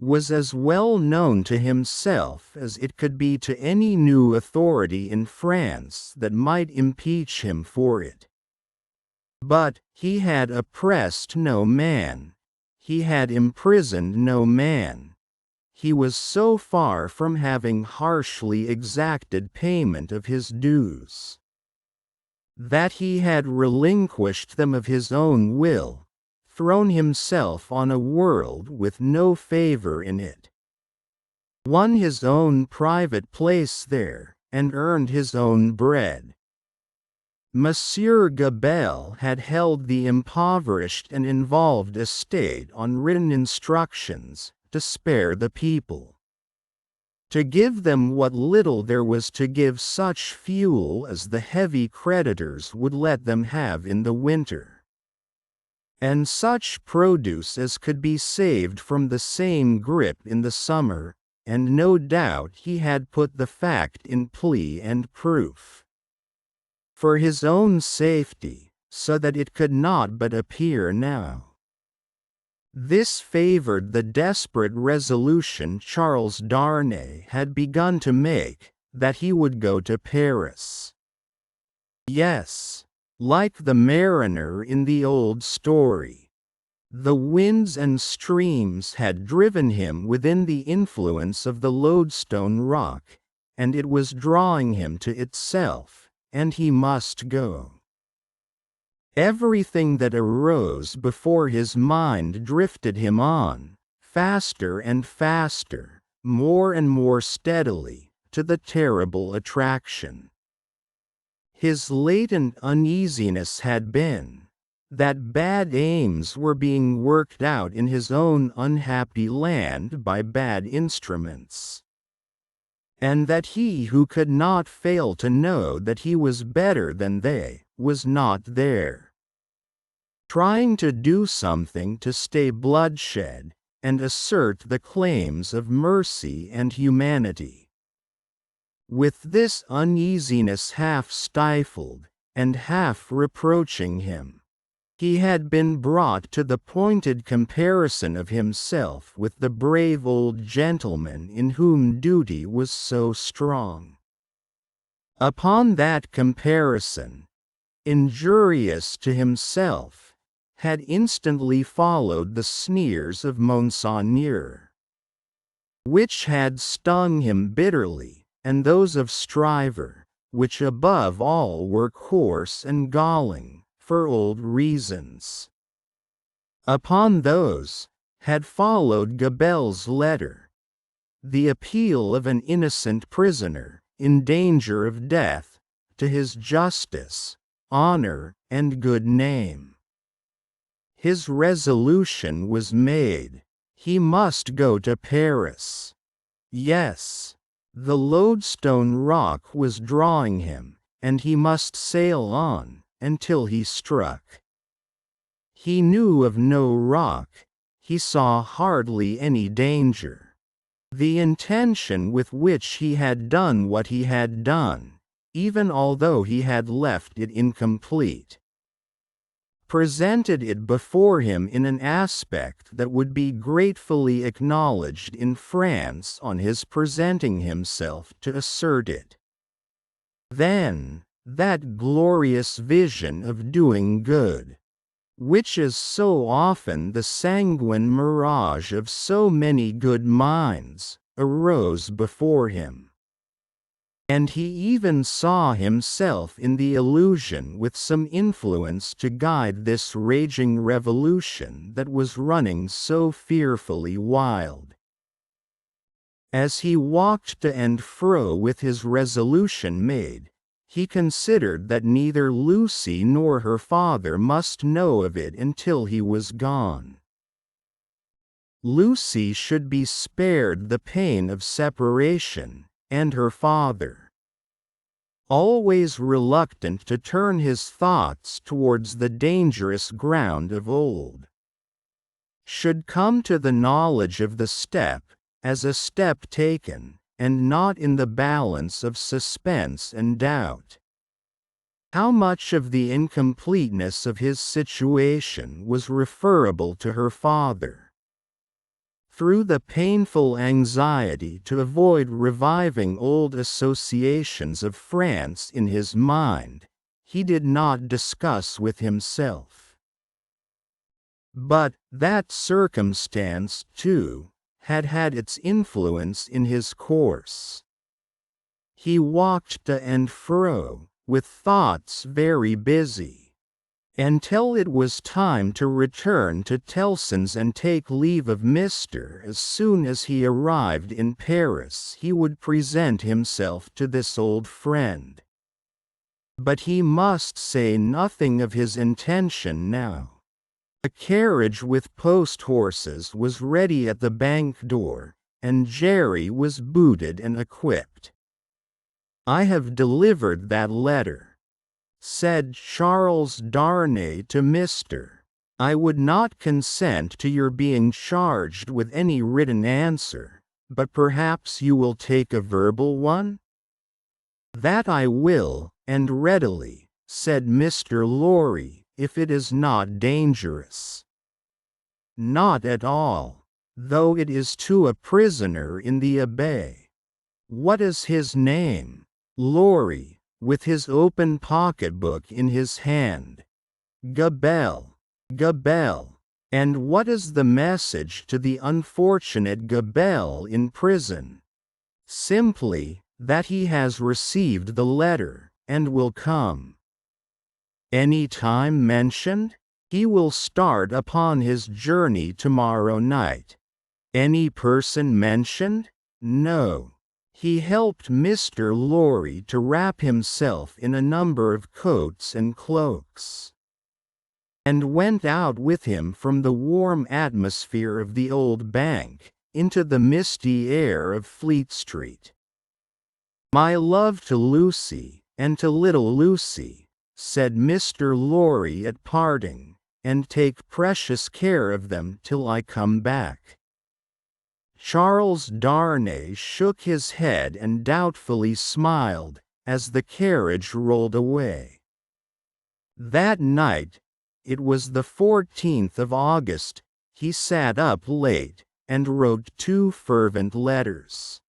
was as well known to himself as it could be to any new authority in France that might impeach him for it. But he had oppressed no man, he had imprisoned no man, he was so far from having harshly exacted payment of his dues, that he had relinquished them of his own will, thrown himself on a world with no favor in it, won his own private place there, and earned his own bread. Monsieur Gabelle had held the impoverished and involved estate on written instructions to spare the people, to give them what little there was, to give such fuel as the heavy creditors would let them have in the winter, and such produce as could be saved from the same grip in the summer, and no doubt he had put the fact in plea and proof, for his own safety, so that it could not but appear now. This favored the desperate resolution Charles Darnay had begun to make, that he would go to Paris. Yes, like the mariner in the old story, the winds and streams had driven him within the influence of the lodestone rock, and it was drawing him to itself, and he must go. Everything that arose before his mind drifted him on, faster and faster, more and more steadily, to the terrible attraction. His latent uneasiness had been that bad aims were being worked out in his own unhappy land by bad instruments, and that he who could not fail to know that he was better than they, was not there, trying to do something to stay bloodshed, and assert the claims of mercy and humanity. With this uneasiness half stifled, and half reproaching him, he had been brought to the pointed comparison of himself with the brave old gentleman in whom duty was so strong. Upon that comparison, injurious to himself, had instantly followed the sneers of Monseigneur, which had stung him bitterly, and those of Stryver, which above all were coarse and galling, for old reasons. Upon those, had followed Gabelle's letter, the appeal of an innocent prisoner, in danger of death, to his justice, honor, and good name. His resolution was made. He must go to Paris. Yes, the lodestone rock was drawing him, and he must sail on, until he struck. He knew of no rock, he saw hardly any danger. The intention with which he had done what he had done, even although he had left it incomplete, presented it before him in an aspect that would be gratefully acknowledged in France on his presenting himself to assert it. Then, that glorious vision of doing good, which is so often the sanguine mirage of so many good minds, arose before him. And he even saw himself in the illusion with some influence to guide this raging revolution that was running so fearfully wild. As he walked to and fro with his resolution made, he considered that neither Lucy nor her father must know of it until he was gone. Lucy should be spared the pain of separation, and her father, always reluctant to turn his thoughts towards the dangerous ground of old, should come to the knowledge of the step, as a step taken, and not in the balance of suspense and doubt. How much of the incompleteness of his situation was referable to her father? Through the painful anxiety to avoid reviving old associations of France in his mind, he did not discuss with himself. But that circumstance, too, had had its influence in his course. He walked to and fro, with thoughts very busy. until it was time to return to Tellson's and take leave of Mr. As soon as he arrived in Paris he would present himself to this old friend. But he must say nothing of his intention now. A carriage with post-horses was ready at the bank door, and Jerry was booted and equipped. "I have delivered that letter," said Charles Darnay to Mr. "I would not consent to your being charged with any written answer, but perhaps you will take a verbal one?" "That I will, and readily," said Mr. Lorry, "if it is not dangerous." "Not at all, though it is to a prisoner in the Abbaye." "What is his name?" Lorry, with his open pocketbook in his hand. "Gabelle. Gabelle. And what is the message to the unfortunate Gabelle in prison?" "Simply, that he has received the letter, and will come." "Any time mentioned?" "He will start upon his journey tomorrow night." "Any person mentioned?" "No." He helped Mr. Lorry to wrap himself in a number of coats and cloaks, and went out with him from the warm atmosphere of the old bank, into the misty air of Fleet Street. "My love to Lucy, and to little Lucy," said Mr. Lorry at parting, "and take precious care of them till I come back." Charles Darnay shook his head and doubtfully smiled, as the carriage rolled away. That night, it was the 14th of August, he sat up late, and wrote 2 fervent letters.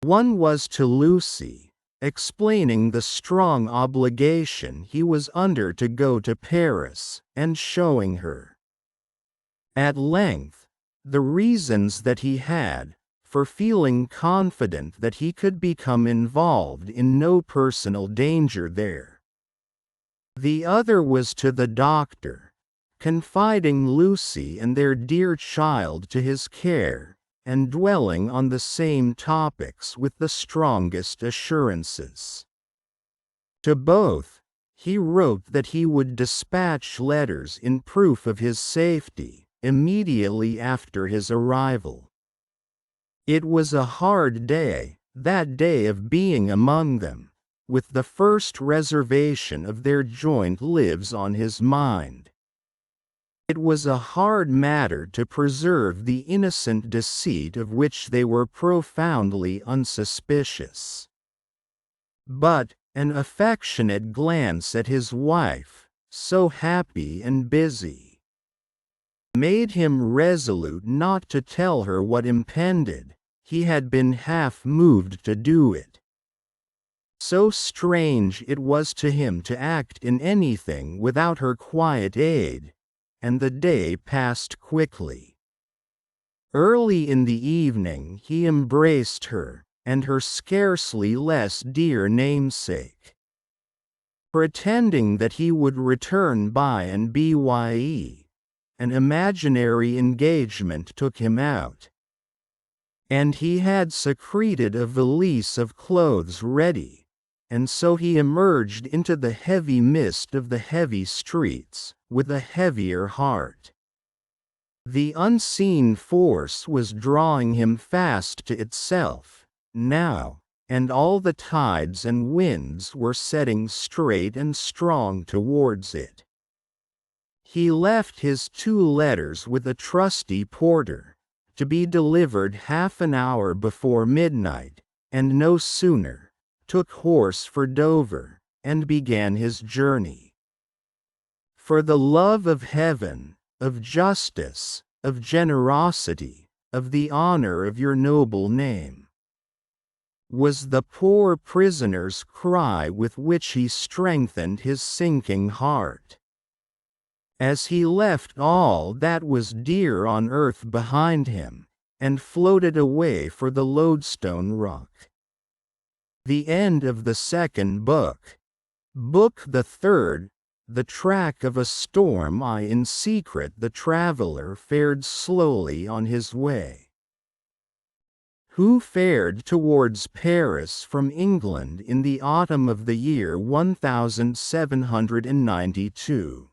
One was to Lucy, explaining the strong obligation he was under to go to Paris, and showing her, at length, the reasons that he had, for feeling confident that he could become involved in no personal danger there. The other was to the doctor, confiding Lucy and their dear child to his care, and dwelling on the same topics with the strongest assurances. To both, he wrote that he would dispatch letters in proof of his safety, immediately after his arrival. It was a hard day, that day of being among them, with the first reservation of their joint lives on his mind. It was a hard matter to preserve the innocent deceit of which they were profoundly unsuspicious. But an affectionate glance at his wife, so happy and busy, made him resolute not to tell her what impended. He had been half moved to do it. So strange it was to him to act in anything without her quiet aid, and the day passed quickly. Early in the evening he embraced her, and her scarcely less dear namesake. Pretending that he would return by and bye, an imaginary engagement took him out, and he had secreted a valise of clothes ready, and so he emerged into the heavy mist of the heavy streets, with a heavier heart. The unseen force was drawing him fast to itself, now, and all the tides and winds were setting straight and strong towards it. He left his 2 letters with a trusty porter, to be delivered half an hour before midnight, and no sooner, took horse for Dover, and began his journey. "For the love of heaven, of justice, of generosity, of the honor of your noble name," was the poor prisoner's cry with which he strengthened his sinking heart. As he left all that was dear on earth behind him, and floated away for the Lodestone Rock. The end of the 2nd book. Book the 3rd, the track of a storm. In secret the traveler fared slowly on his way. Who fared towards Paris from England in the autumn of the year 1792.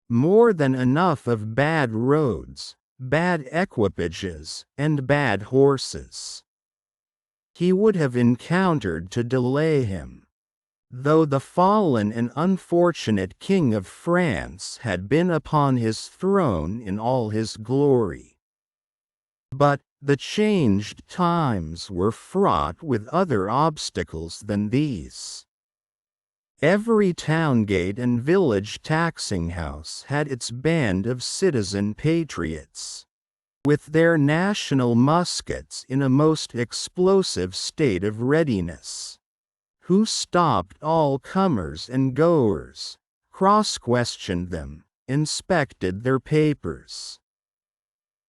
More than enough of bad roads, bad equipages, and bad horses he would have encountered to delay him, though the fallen and unfortunate King of France had been upon his throne in all his glory. But the changed times were fraught with other obstacles than these. Every town gate and village taxing house had its band of citizen patriots, with their national muskets in a most explosive state of readiness, who stopped all comers and goers, cross-questioned them, inspected their papers,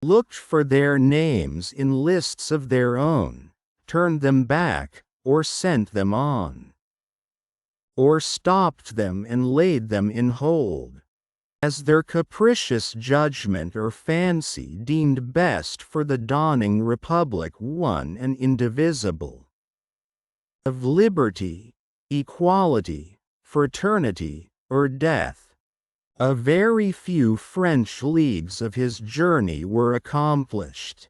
looked for their names in lists of their own, turned them back, or sent them on, or stopped them and laid them in hold, as their capricious judgment or fancy deemed best for the dawning republic, one and indivisible, of liberty, equality, fraternity, or death. A very few French leagues of his journey were accomplished,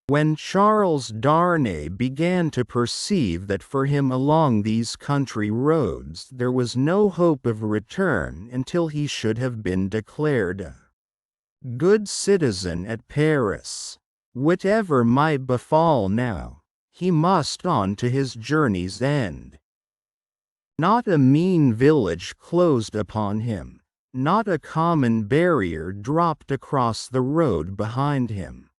when Charles Darnay began to perceive that for him along these country roads there was no hope of return until he should have been declared a good citizen at Paris. Whatever might befall now, he must on to his journey's end. Not a mean village closed upon him, not a common barrier dropped across the road behind him.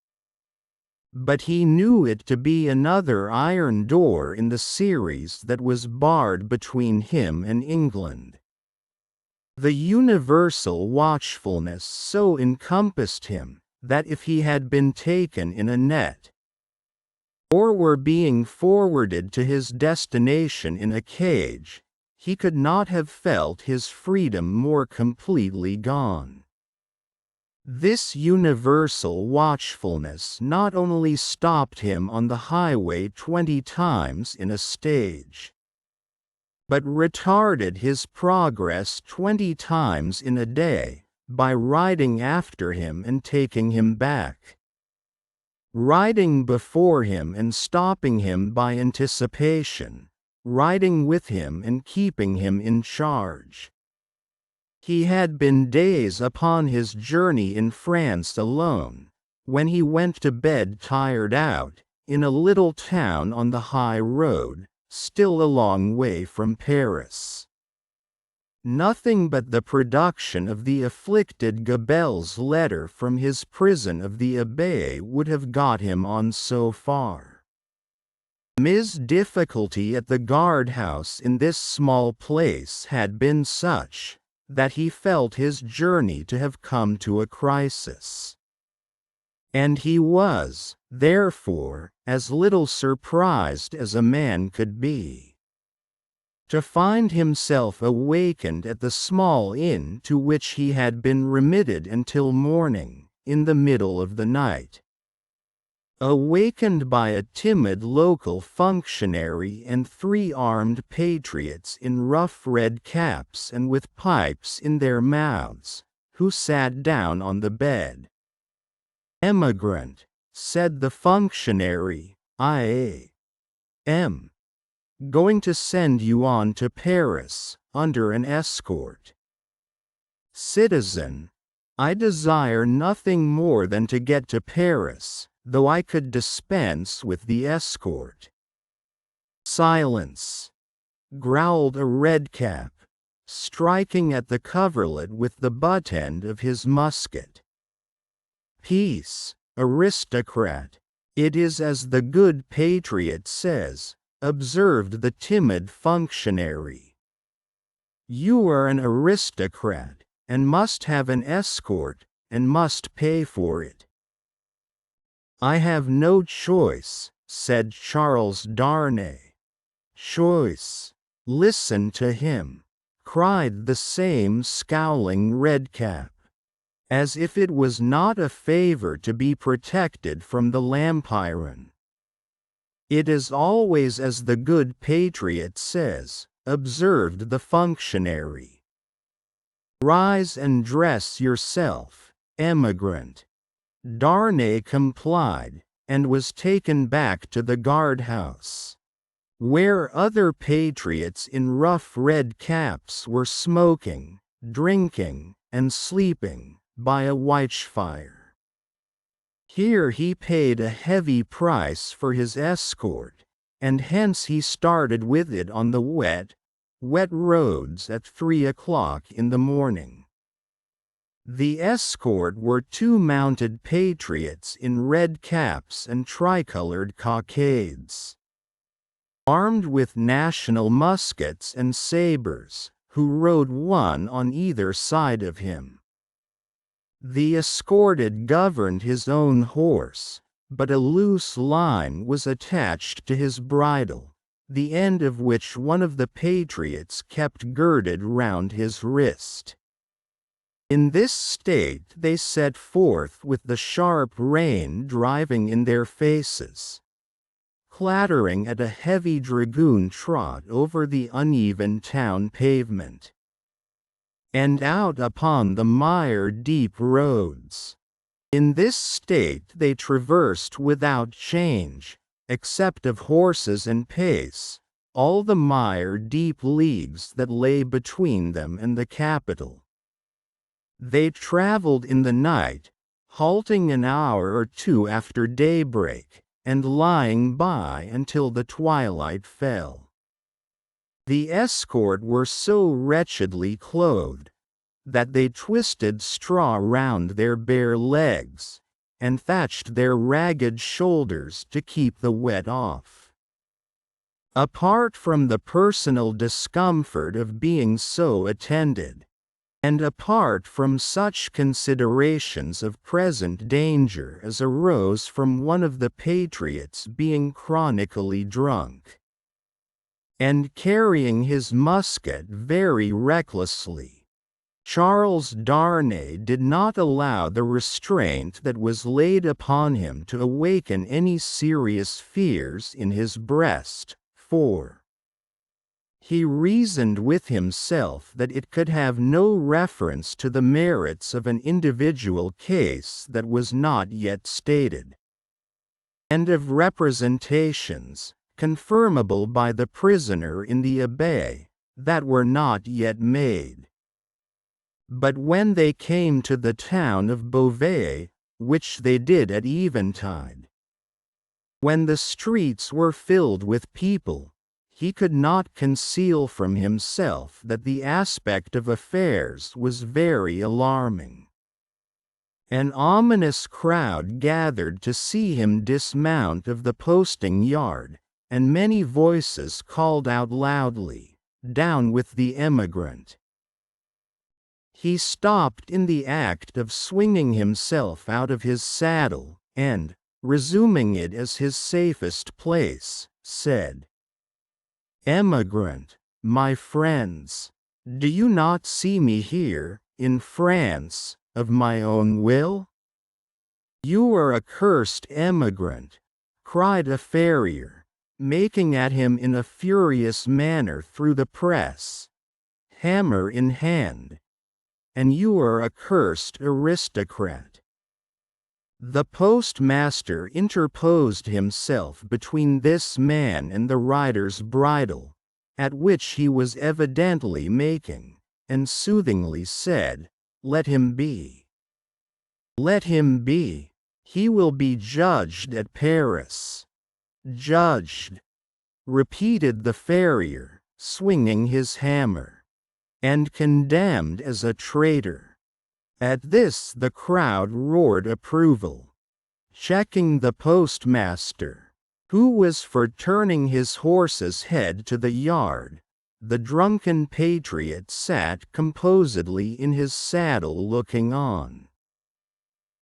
But he knew it to be another iron door in the series that was barred between him and England. The universal watchfulness so encompassed him, that if he had been taken in a net, or were being forwarded to his destination in a cage, he could not have felt his freedom more completely gone. This universal watchfulness not only stopped him on the highway 20 times in a stage, but retarded his progress 20 times in a day, by riding after him and taking him back, riding before him and stopping him by anticipation, riding with him and keeping him in charge. He had been days upon his journey in France alone, when he went to bed tired out, in a little town on the high road, still a long way from Paris. Nothing but the production of the afflicted Gabelle's letter from his prison of the Abbaye would have got him on so far. His difficulty at the guardhouse in this small place had been such, that he felt his journey to have come to a crisis. And he was, therefore, as little surprised as a man could be, to find himself awakened at the small inn to which he had been remitted until morning, in the middle of the night. Awakened by a timid local functionary and 3 armed patriots in rough red caps and with pipes in their mouths, who sat down on the bed. "Emigrant," said the functionary, "I am going to send you on to Paris, under an escort." "Citizen, I desire nothing more than to get to Paris, though I could dispense with the escort." "Silence," growled a redcap, striking at the coverlet with the butt end of his musket. "Peace, aristocrat, it is as the good patriot says," observed the timid functionary. "You are an aristocrat, and must have an escort, and must pay for it." "I have no choice," said Charles Darnay. "Choice? Listen to him," cried the same scowling redcap, as if it was not a favor to be protected from the lampiron. "It is always as the good patriot says," observed the functionary. "Rise and dress yourself, emigrant." Darnay complied, and was taken back to the guardhouse, where other patriots in rough red caps were smoking, drinking, and sleeping by a watchfire. Here he paid a heavy price for his escort, and hence he started with it on the wet roads at 3 o'clock in the morning. The escort were 2 mounted patriots in red caps and tricolored cockades, armed with national muskets and sabers, who rode one on either side of him. The escorted governed his own horse, but a loose line was attached to his bridle, the end of which one of the patriots kept girded round his wrist. In this state they set forth with the sharp rain driving in their faces, clattering at a heavy dragoon trot over the uneven town pavement, and out upon the mire-deep roads. In this state they traversed without change, except of horses and pace, all the mire-deep leagues that lay between them and the capital. They traveled in the night, halting an hour or 2 after daybreak, and lying by until the twilight fell. The escort were so wretchedly clothed that they twisted straw round their bare legs, and thatched their ragged shoulders to keep the wet off. Apart from the personal discomfort of being so attended, and apart from such considerations of present danger as arose from one of the patriots being chronically drunk, and carrying his musket very recklessly, Charles Darnay did not allow the restraint that was laid upon him to awaken any serious fears in his breast, for he reasoned with himself that it could have no reference to the merits of an individual case that was not yet stated, and of representations, confirmable by the prisoner in the Abbaye, that were not yet made. But when they came to the town of Beauvais, which they did at eventide, when the streets were filled with people, he could not conceal from himself that the aspect of affairs was very alarming. An ominous crowd gathered to see him dismount of the posting yard, and many voices called out loudly, "Down with the emigrant!" He stopped in the act of swinging himself out of his saddle, and, resuming it as his safest place, said, "Emigrant, my friends, do you not see me here, in France, of my own will?" "You are a cursed emigrant," cried a farrier, making at him in a furious manner through the press, hammer in hand, "and you are a cursed aristocrat." The postmaster interposed himself between this man and the rider's bridle, at which he was evidently making, and soothingly said, "Let him be. Let him be. He will be judged at Paris." "Judged," repeated the farrier, swinging his hammer, "and condemned as a traitor." At this the crowd roared approval. Checking the postmaster, who was for turning his horse's head to the yard, the drunken patriot sat composedly in his saddle looking on.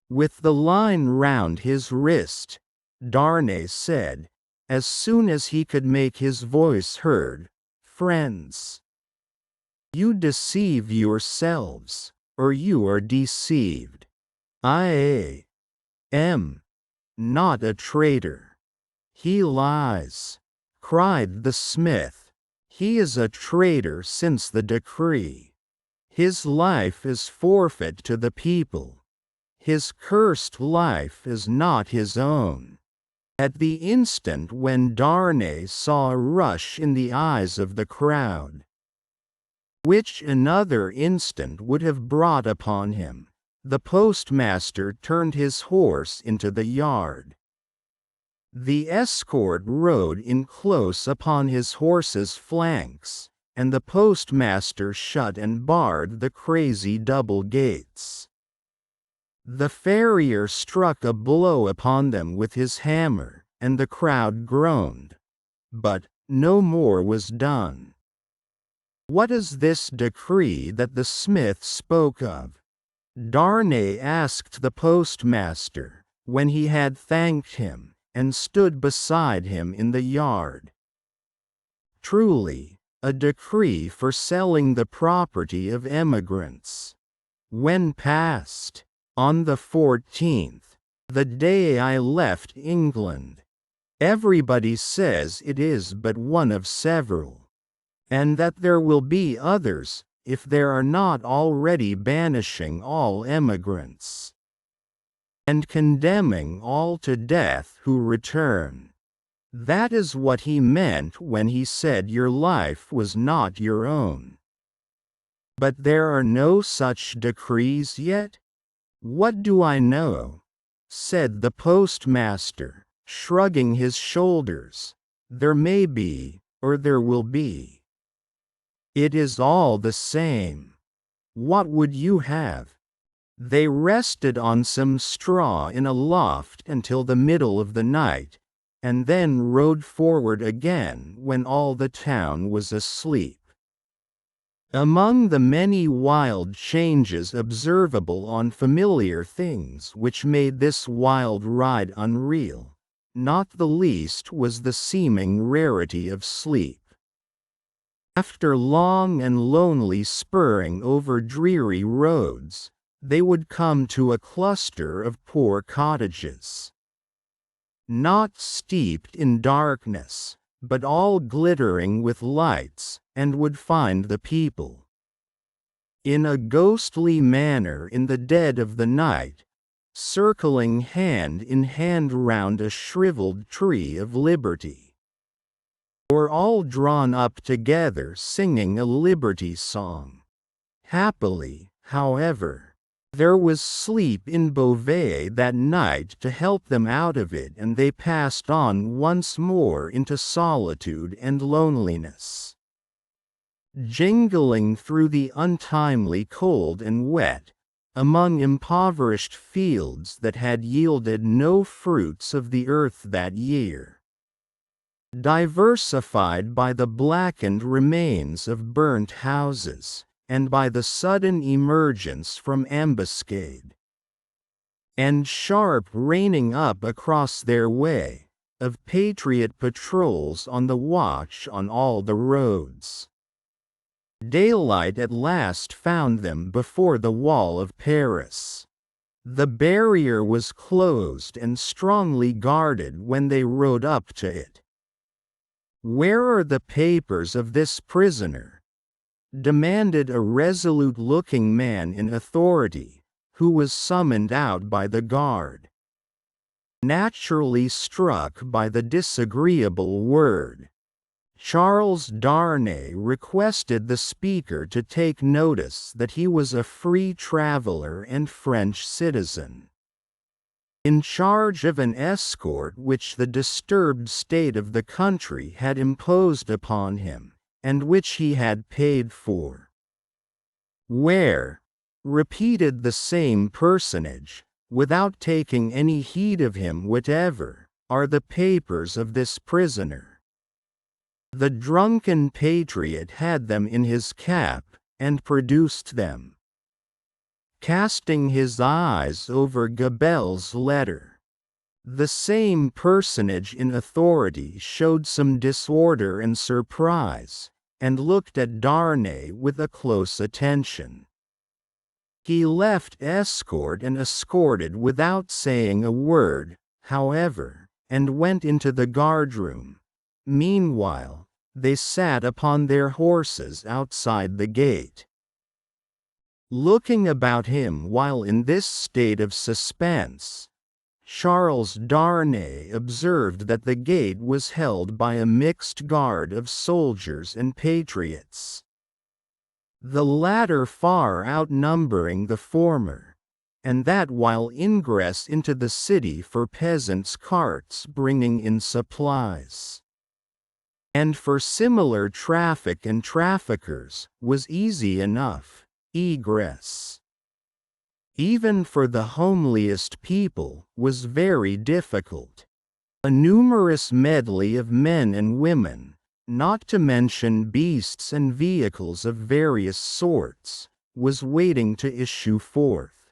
With the line round his wrist, Darnay said, as soon as he could make his voice heard, "Friends, You deceive yourselves, or you are deceived. I am not a traitor. He lies, cried the smith. He is a traitor since the decree. His life is forfeit to the people. His cursed life is not his own. At the instant when Darnay saw a rush in the eyes of the crowd, which another instant would have brought upon him, the postmaster turned his horse into the yard. The escort rode in close upon his horse's flanks, and the postmaster shut and barred the crazy double gates. The farrier struck a blow upon them with his hammer, and the crowd groaned. But no more was done. What is this decree that the smith spoke of? Darnay asked the postmaster, when he had thanked him, and stood beside him in the yard. Truly, a decree for selling the property of emigrants. When passed, on the 14th, the day I left England, everybody says it is but one of several, and that there will be others, if there are not already banishing all emigrants, and condemning all to death who return. That is what he meant when he said your life was not your own. But there are no such decrees yet? What do I know? Said the postmaster, shrugging his shoulders. There may be, or there will be. It is all the same. What would you have? They rested on some straw in a loft until the middle of the night, and then rode forward again when all the town was asleep. Among the many wild changes observable on familiar things which made this wild ride unreal, not the least was the seeming rarity of sleep. After long and lonely spurring over dreary roads, they would come to a cluster of poor cottages, not steeped in darkness, but all glittering with lights, and would find the people, in a ghostly manner in the dead of the night, circling hand in hand round a shriveled tree of liberty, or all drawn up together singing a liberty song. Happily, however, there was sleep in Beauvais that night to help them out of it, and they passed on once more into solitude and loneliness, jingling through the untimely cold and wet, among impoverished fields that had yielded no fruits of the earth that year, diversified by the blackened remains of burnt houses, and by the sudden emergence from ambuscade, and sharp reining up across their way, of patriot patrols on the watch on all the roads. Daylight at last found them before the wall of Paris. The barrier was closed and strongly guarded when they rode up to it. "Where are the papers of this prisoner?" demanded a resolute-looking man in authority, who was summoned out by the guard. Naturally struck by the disagreeable word, Charles Darnay requested the speaker to take notice that he was a free traveler and French citizen, in charge of an escort which the disturbed state of the country had imposed upon him, and which he had paid for. "Where?" repeated the same personage, without taking any heed of him whatever, "are the papers of this prisoner?" The drunken patriot had them in his cap, and produced them. Casting his eyes over Gabelle's letter, the same personage in authority showed some disorder and surprise, and looked at Darnay with a close attention. He left escort and escorted without saying a word, however, and went into the guardroom. Meanwhile, they sat upon their horses outside the gate. Looking about him while in this state of suspense, Charles Darnay observed that the gate was held by a mixed guard of soldiers and patriots, the latter far outnumbering the former, and that while ingress into the city for peasants' carts bringing in supplies, and for similar traffic and traffickers, was easy enough, egress, even for the homeliest people, was very difficult. A numerous medley of men and women, not to mention beasts and vehicles of various sorts, was waiting to issue forth.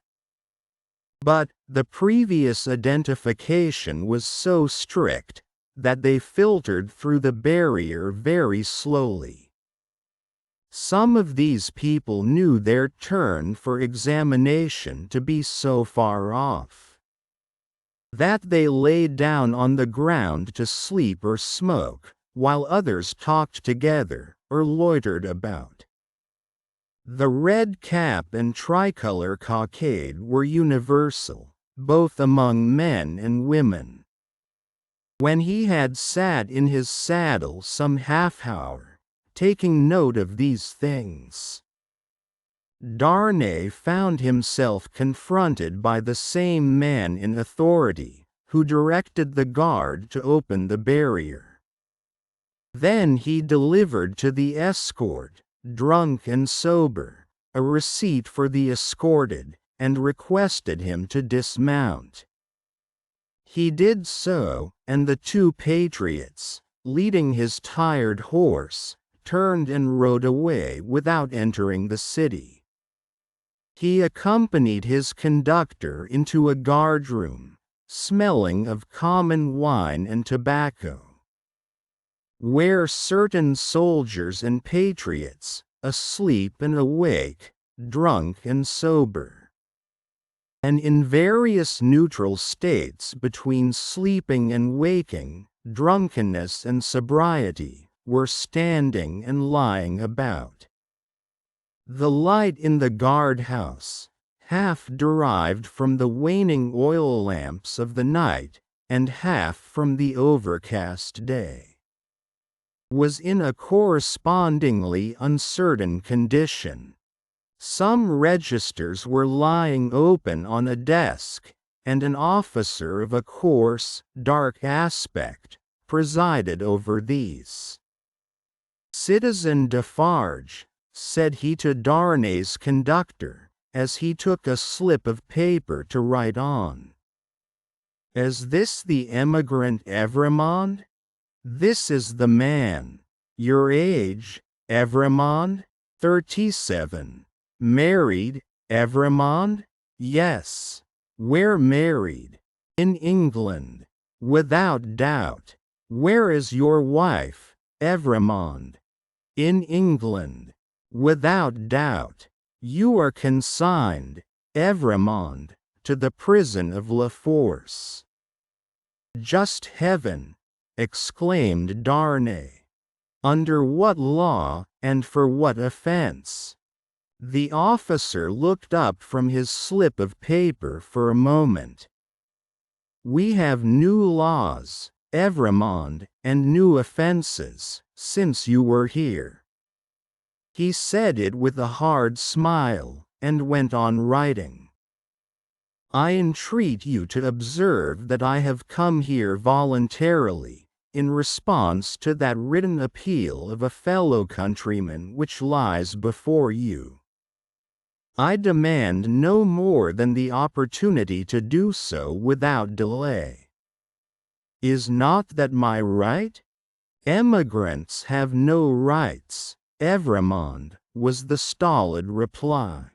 But the previous identification was so strict that they filtered through the barrier very slowly. Some of these people knew their turn for examination to be so far off that they lay down on the ground to sleep or smoke, while others talked together or loitered about. The red cap and tricolor cockade were universal, both among men and women. When he had sat in his saddle some half-hour, taking note of these things, Darnay found himself confronted by the same man in authority, who directed the guard to open the barrier. Then he delivered to the escort, drunk and sober, a receipt for the escorted, and requested him to dismount. He did so, and the two patriots, leading his tired horse, turned and rode away without entering the city. He accompanied his conductor into a guardroom, smelling of common wine and tobacco, where certain soldiers and patriots, asleep and awake, drunk and sober, and in various neutral states between sleeping and waking, drunkenness and sobriety, were standing and lying about. The light in the guardhouse, half derived from the waning oil lamps of the night, and half from the overcast day, was in a correspondingly uncertain condition. Some registers were lying open on a desk, and an officer of a coarse, dark aspect presided over these. "Citizen Defarge," said he to Darnay's conductor, as he took a slip of paper to write on, "is this the emigrant Evrémonde? This is the man. Your age, Evrémonde? 37. Married, Evrémonde? Yes. Where married? In England. Without doubt. Where is your wife, Evrémonde? In England. Without doubt. You are consigned, Evrémonde, to the prison of La Force." "Just heaven!" exclaimed Darnay. "Under what law, and for what offense?" The officer looked up from his slip of paper for a moment. "We have new laws, Evrémonde, and new offenses, since you were here." He said it with a hard smile, and went on writing. "I entreat you to observe that I have come here voluntarily, in response to that written appeal of a fellow countryman which lies before you. I demand no more than the opportunity to do so without delay. Is not that my right? Emigrants have no rights, Evrémonde," was the stolid reply.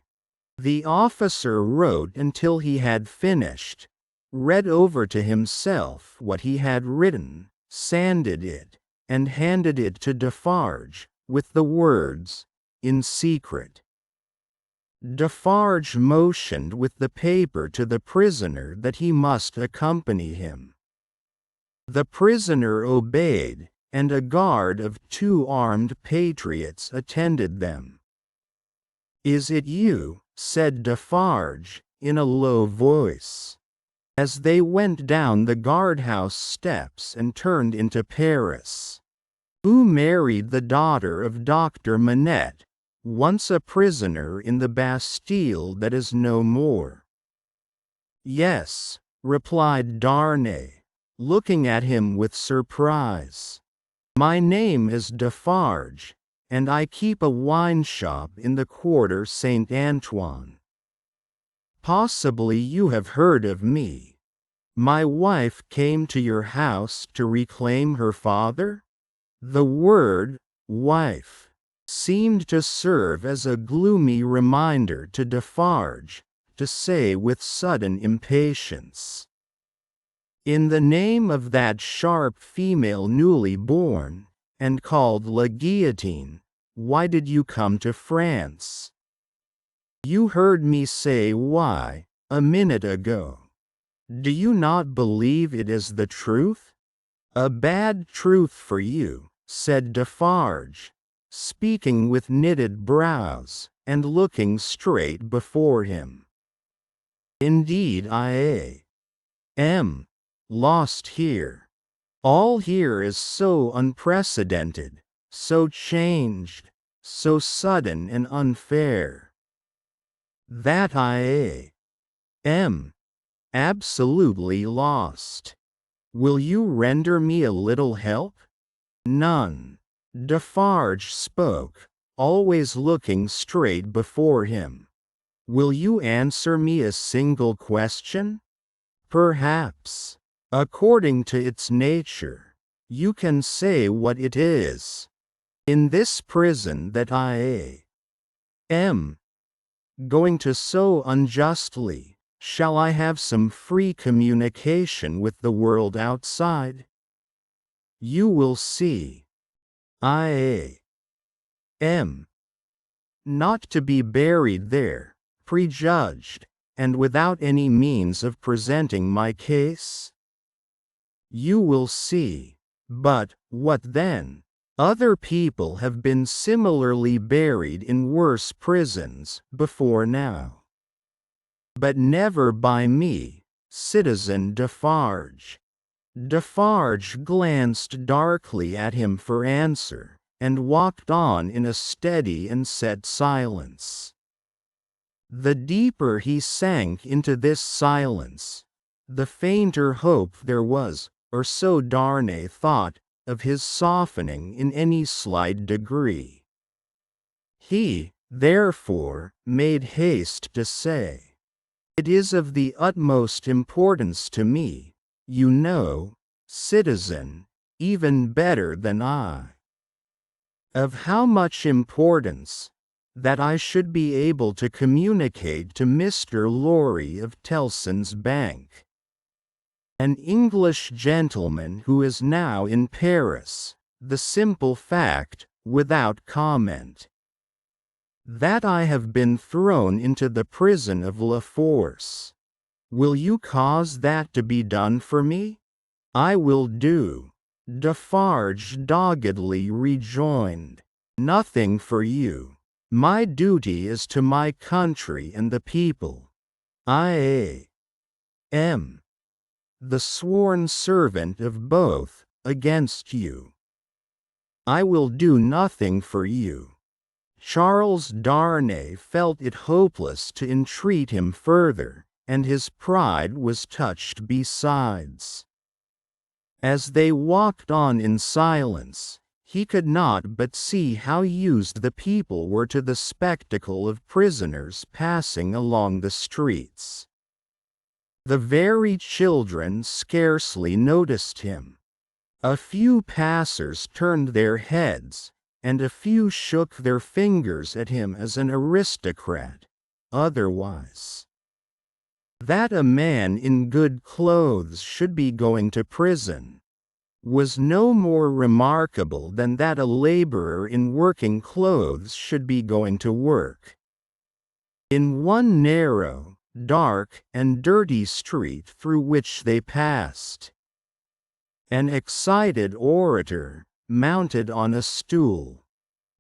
The officer wrote until he had finished, read over to himself what he had written, sanded it, and handed it to Defarge, with the words, "In secret." Defarge motioned with the paper to the prisoner that he must accompany him. The prisoner obeyed, and a guard of 2 armed patriots attended them. "Is it you?" said Defarge, in a low voice, as they went down the guardhouse steps and turned into Paris. "Who married the daughter of Dr. Manette, once a prisoner in the Bastille that is no more?" "Yes," replied Darnay, looking at him with surprise. "My name is Defarge, and I keep a wine shop in the Quarter Saint Antoine. Possibly you have heard of me. My wife came to your house to reclaim her father?" The word, wife, seemed to serve as a gloomy reminder to Defarge, to say with sudden impatience, "In the name of that sharp female newly born, and called La Guillotine, why did you come to France?" "You heard me say why, a minute ago. Do you not believe it is the truth?" "A bad truth for you," said Defarge, speaking with knitted brows, and looking straight before him. "Indeed I am lost here. All here is so unprecedented, so changed, so sudden and unfair, that I am absolutely lost. Will you render me a little help?" "None." Defarge spoke, always looking straight before him. "Will you answer me a single question?" "Perhaps. According to its nature, you can say what it is. In this prison that I am going to so unjustly, shall I have some free communication with the world outside? You will see. I am not to be buried there, prejudged, and without any means of presenting my case. You will see. But, what then? Other people have been similarly buried in worse prisons before now. But never by me, Citizen Defarge." Defarge glanced darkly at him for answer, and walked on in a steady and set silence. The deeper he sank into this silence, the fainter hope there was, or so Darnay thought, of his softening in any slight degree. He, therefore, made haste to say, "It is of the utmost importance to me, you know, citizen, even better than I." "Of how much importance?" "That I should be able to communicate to Mr. Lorry of Tellson's Bank, an English gentleman who is now in Paris, the simple fact, without comment, that I have been thrown into the prison of La Force. Will you cause that to be done for me?" "I will do," Defarge doggedly rejoined. "Nothing for you. My duty is to my country and the people. I am the sworn servant of both, against you. I will do nothing for you." Charles Darnay felt it hopeless to entreat him further, and his pride was touched besides. As they walked on in silence, he could not but see how used the people were to the spectacle of prisoners passing along the streets. The very children scarcely noticed him. A few passers turned their heads, and a few shook their fingers at him as an aristocrat. Otherwise, that a man in good clothes should be going to prison, was no more remarkable than that a laborer in working clothes should be going to work. In one narrow, dark, and dirty street through which they passed, an excited orator, mounted on a stool,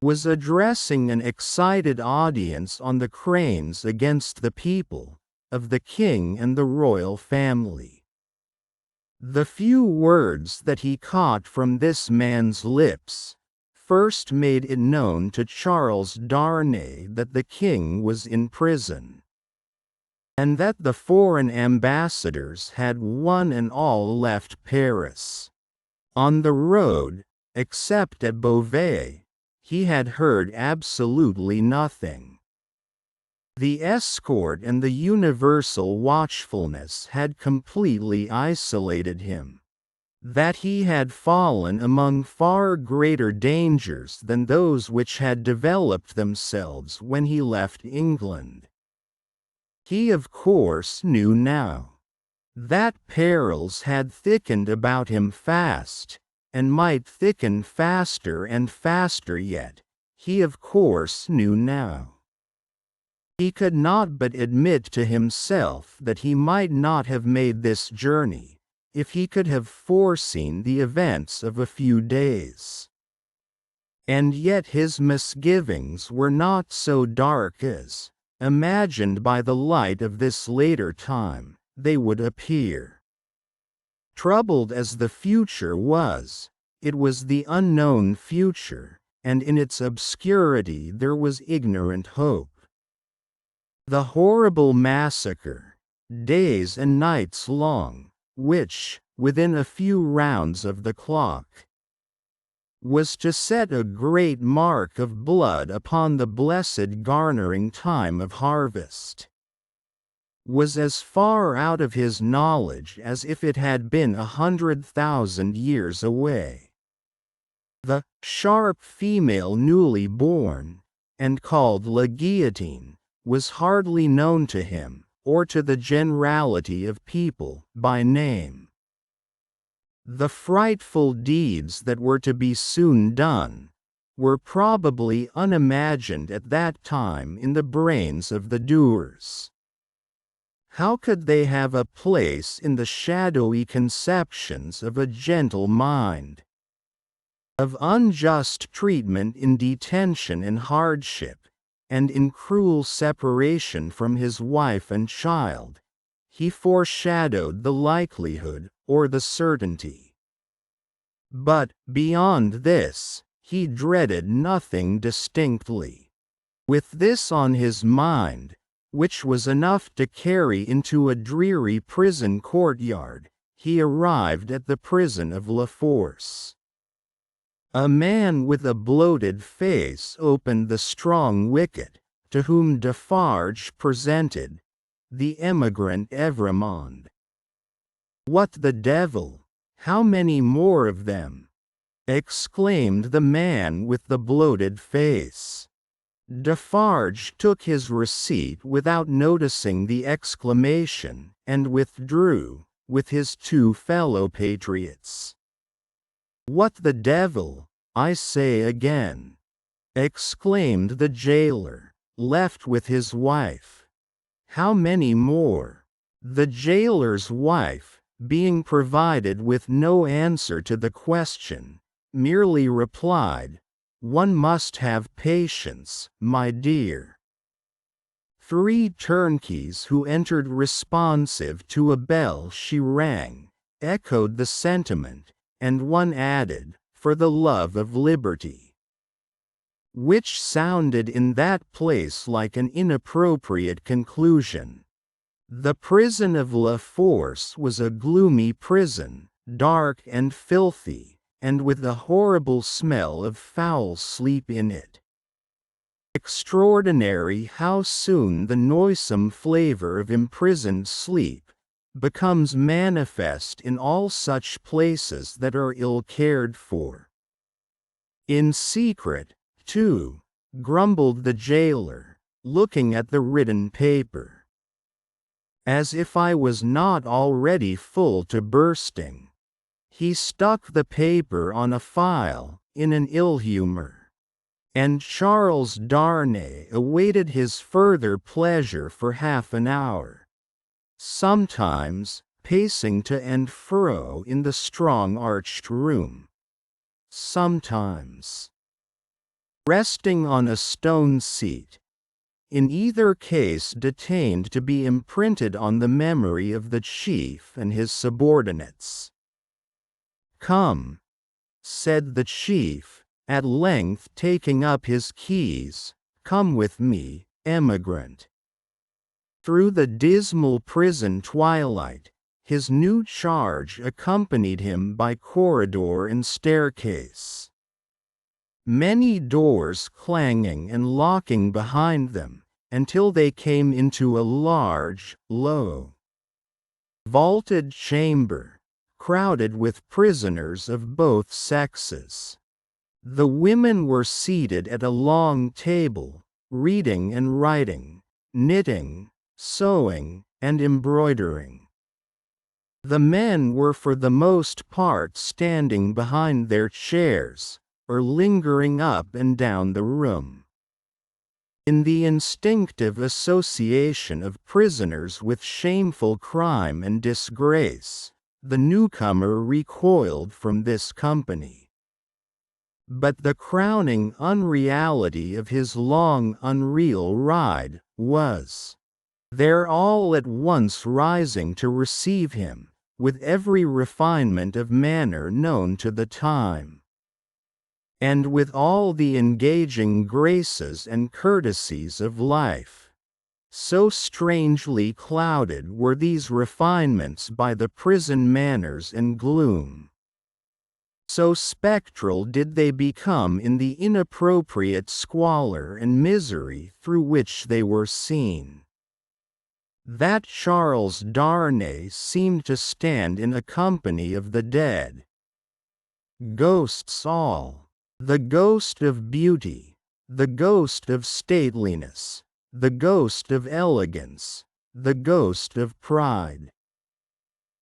was addressing an excited audience on the cranes against the people, of the king and the royal family. The few words that he caught from this man's lips first made it known to Charles Darnay that the king was in prison, and that the foreign ambassadors had one and all left Paris. On the road, except at Beauvais, he had heard absolutely nothing. The escort and the universal watchfulness had completely isolated him. That he had fallen among far greater dangers than those which had developed themselves when he left England, he of course knew now. That perils had thickened about him fast, and might thicken faster and faster yet, he of course knew now. He could not but admit to himself that he might not have made this journey, if he could have foreseen the events of a few days. And yet his misgivings were not so dark as, imagined by the light of this later time, they would appear. Troubled as the future was, it was the unknown future, and in its obscurity there was ignorant hope. The horrible massacre, days and nights long, which, within a few rounds of the clock, was to set a great mark of blood upon the blessed garnering time of harvest, was as far out of his knowledge as if it had been 100,000 years away. The sharp female newly born, and called La Guillotine, was hardly known to him, or to the generality of people, by name. The frightful deeds that were to be soon done were probably unimagined at that time in the brains of the doers. How could they have a place in the shadowy conceptions of a gentle mind? Of unjust treatment in detention and hardship, and in cruel separation from his wife and child, he foreshadowed the likelihood, or the certainty. But, beyond this, he dreaded nothing distinctly. With this on his mind, which was enough to carry into a dreary prison courtyard, he arrived at the prison of La Force. A man with a bloated face opened the strong wicket, to whom Defarge presented the emigrant Evrémonde. "What the devil! How many more of them?" exclaimed the man with the bloated face. Defarge took his receipt without noticing the exclamation, and withdrew, with his two fellow patriots. "What the devil, I say again!" exclaimed the jailer, left with his wife. "How many more?" The jailer's wife, being provided with no answer to the question, merely replied, "One must have patience, my dear." Three turnkeys who entered responsive to a bell she rang, echoed the sentiment, and one added, "For the love of liberty," which sounded in that place like an inappropriate conclusion. The prison of La Force was a gloomy prison, dark and filthy, and with a horrible smell of foul sleep in it. Extraordinary how soon the noisome flavor of imprisoned sleep becomes manifest in all such places that are ill cared for. In secret, too, grumbled the jailer, looking at the written paper. "As if I was not already full to bursting," He stuck the paper on a file, in an ill humor. And Charles Darnay awaited his further pleasure for half an hour. Sometimes, pacing to and fro in the strong arched room. Sometimes, resting on a stone seat. In either case detained to be imprinted on the memory of the chief and his subordinates. "Come," said the chief, at length taking up his keys, "come with me, emigrant." Through the dismal prison twilight, his new charge accompanied him by corridor and staircase. Many doors clanging and locking behind them, until they came into a large, low, vaulted chamber, crowded with prisoners of both sexes. The women were seated at a long table, reading and writing, knitting, sewing, and embroidering. The men were for the most part standing behind their chairs, or lingering up and down the room. In the instinctive association of prisoners with shameful crime and disgrace, the newcomer recoiled from this company. But the crowning unreality of his long unreal ride was there all at once rising to receive him, with every refinement of manner known to the time, and with all the engaging graces and courtesies of life. So strangely clouded were these refinements by the prison manners and gloom. So spectral did they become in the inappropriate squalor and misery through which they were seen, that Charles Darnay seemed to stand in a company of the dead. Ghosts all. The ghost of beauty, the ghost of stateliness, the ghost of elegance, the ghost of pride,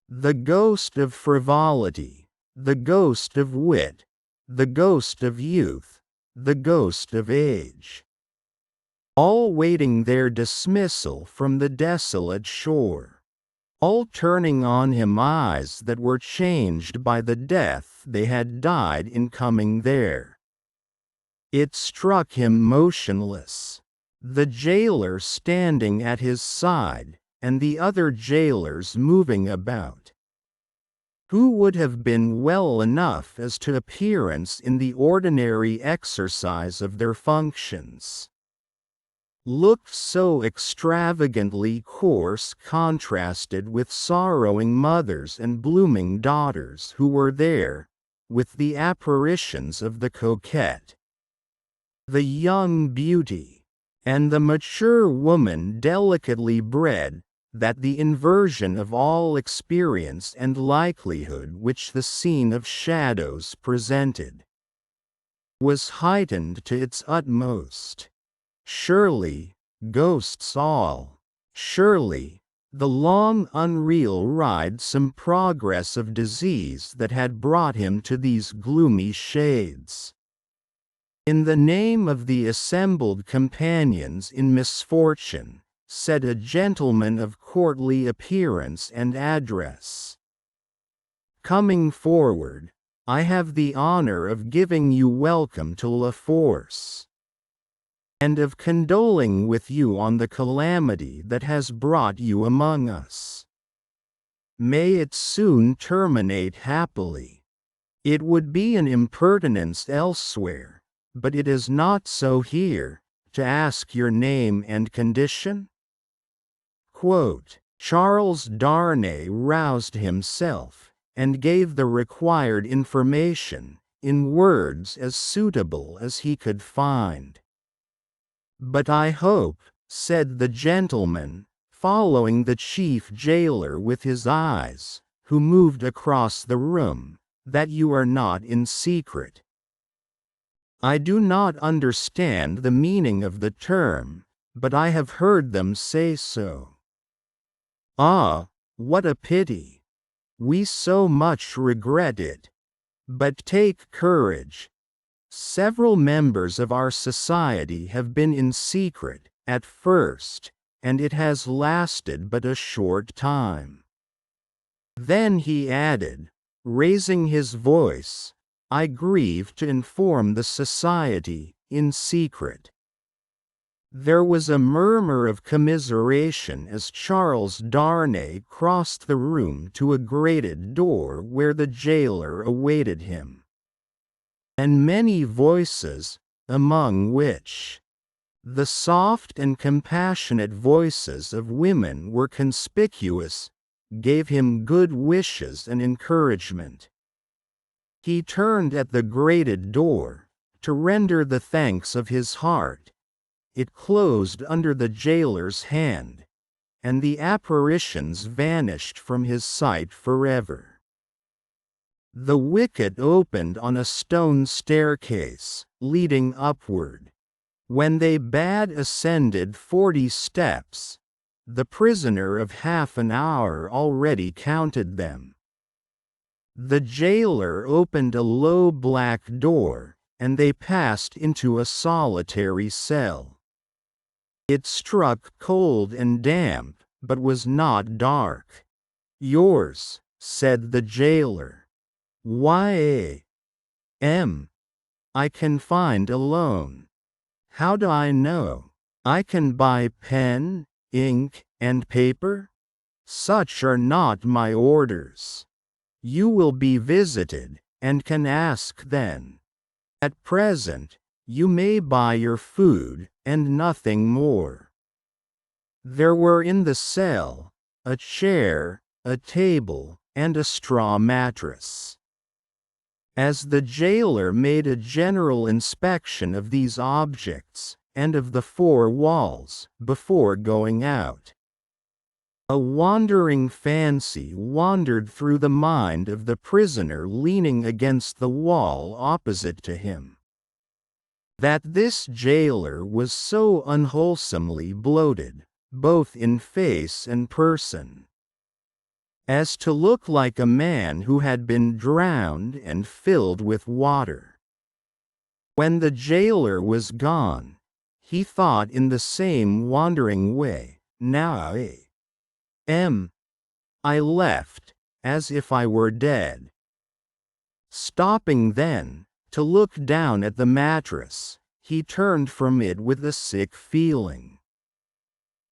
the ghost of frivolity, the ghost of wit, the ghost of youth, the ghost of age, all waiting their dismissal from the desolate shore, all turning on him eyes that were changed by the death they had died in coming there. It struck him motionless, the jailer standing at his side, and the other jailers moving about, who would have been well enough as to appearance in the ordinary exercise of their functions, looked so extravagantly coarse contrasted with sorrowing mothers and blooming daughters who were there, with the apparitions of the coquette, the young beauty, and the mature woman delicately bred, that the inversion of all experience and likelihood which the scene of shadows presented was heightened to its utmost. Surely, ghosts all. Surely, the long unreal ride some progress of disease that had brought him to these gloomy shades. In the name of the assembled companions in misfortune, said a gentleman of courtly appearance and address, coming forward, I have the honor of giving you welcome to La Force, and of condoling with you on the calamity that has brought you among us. May it soon terminate happily. It would be an impertinence elsewhere, but it is not so here, to ask your name and condition? Quote, Charles Darnay roused himself, and gave the required information, in words as suitable as he could find. But I hope, said the gentleman, following the chief jailer with his eyes, who moved across the room, that you are not in secret. I do not understand the meaning of the term, but I have heard them say so. Ah, what a pity! We so much regret it. But take courage. Several members of our society have been in secret, at first, and it has lasted but a short time." Then he added, raising his voice, "I grieve to inform the society, in secret." There was a murmur of commiseration as Charles Darnay crossed the room to a grated door where the jailer awaited him. And many voices, among which the soft and compassionate voices of women were conspicuous, gave him good wishes and encouragement. He turned at the grated door, to render the thanks of his heart. It closed under the jailer's hand, and the apparitions vanished from his sight forever. The wicket opened on a stone staircase, leading upward. When they bad ascended 40 steps, the prisoner of half an hour already counted them. The jailer opened a low black door, and they passed into a solitary cell. It struck cold and damp, but was not dark. "Yours," said the jailer. "Y.A.M. I can find alone." "How do I know? I can buy pen, ink, and paper? Such are not my orders. You will be visited, and can ask then. At present, you may buy your food, and nothing more." There were in the cell a chair, a table, and a straw mattress. As the jailer made a general inspection of these objects, and of the 4 walls, before going out, a wandering fancy wandered through the mind of the prisoner leaning against the wall opposite to him. That this jailer was so unwholesomely bloated, both in face and person, as to look like a man who had been drowned and filled with water. When the jailer was gone, he thought in the same wandering way, "Now I left, as if I were dead." Stopping then, to look down at the mattress, he turned from it with a sick feeling.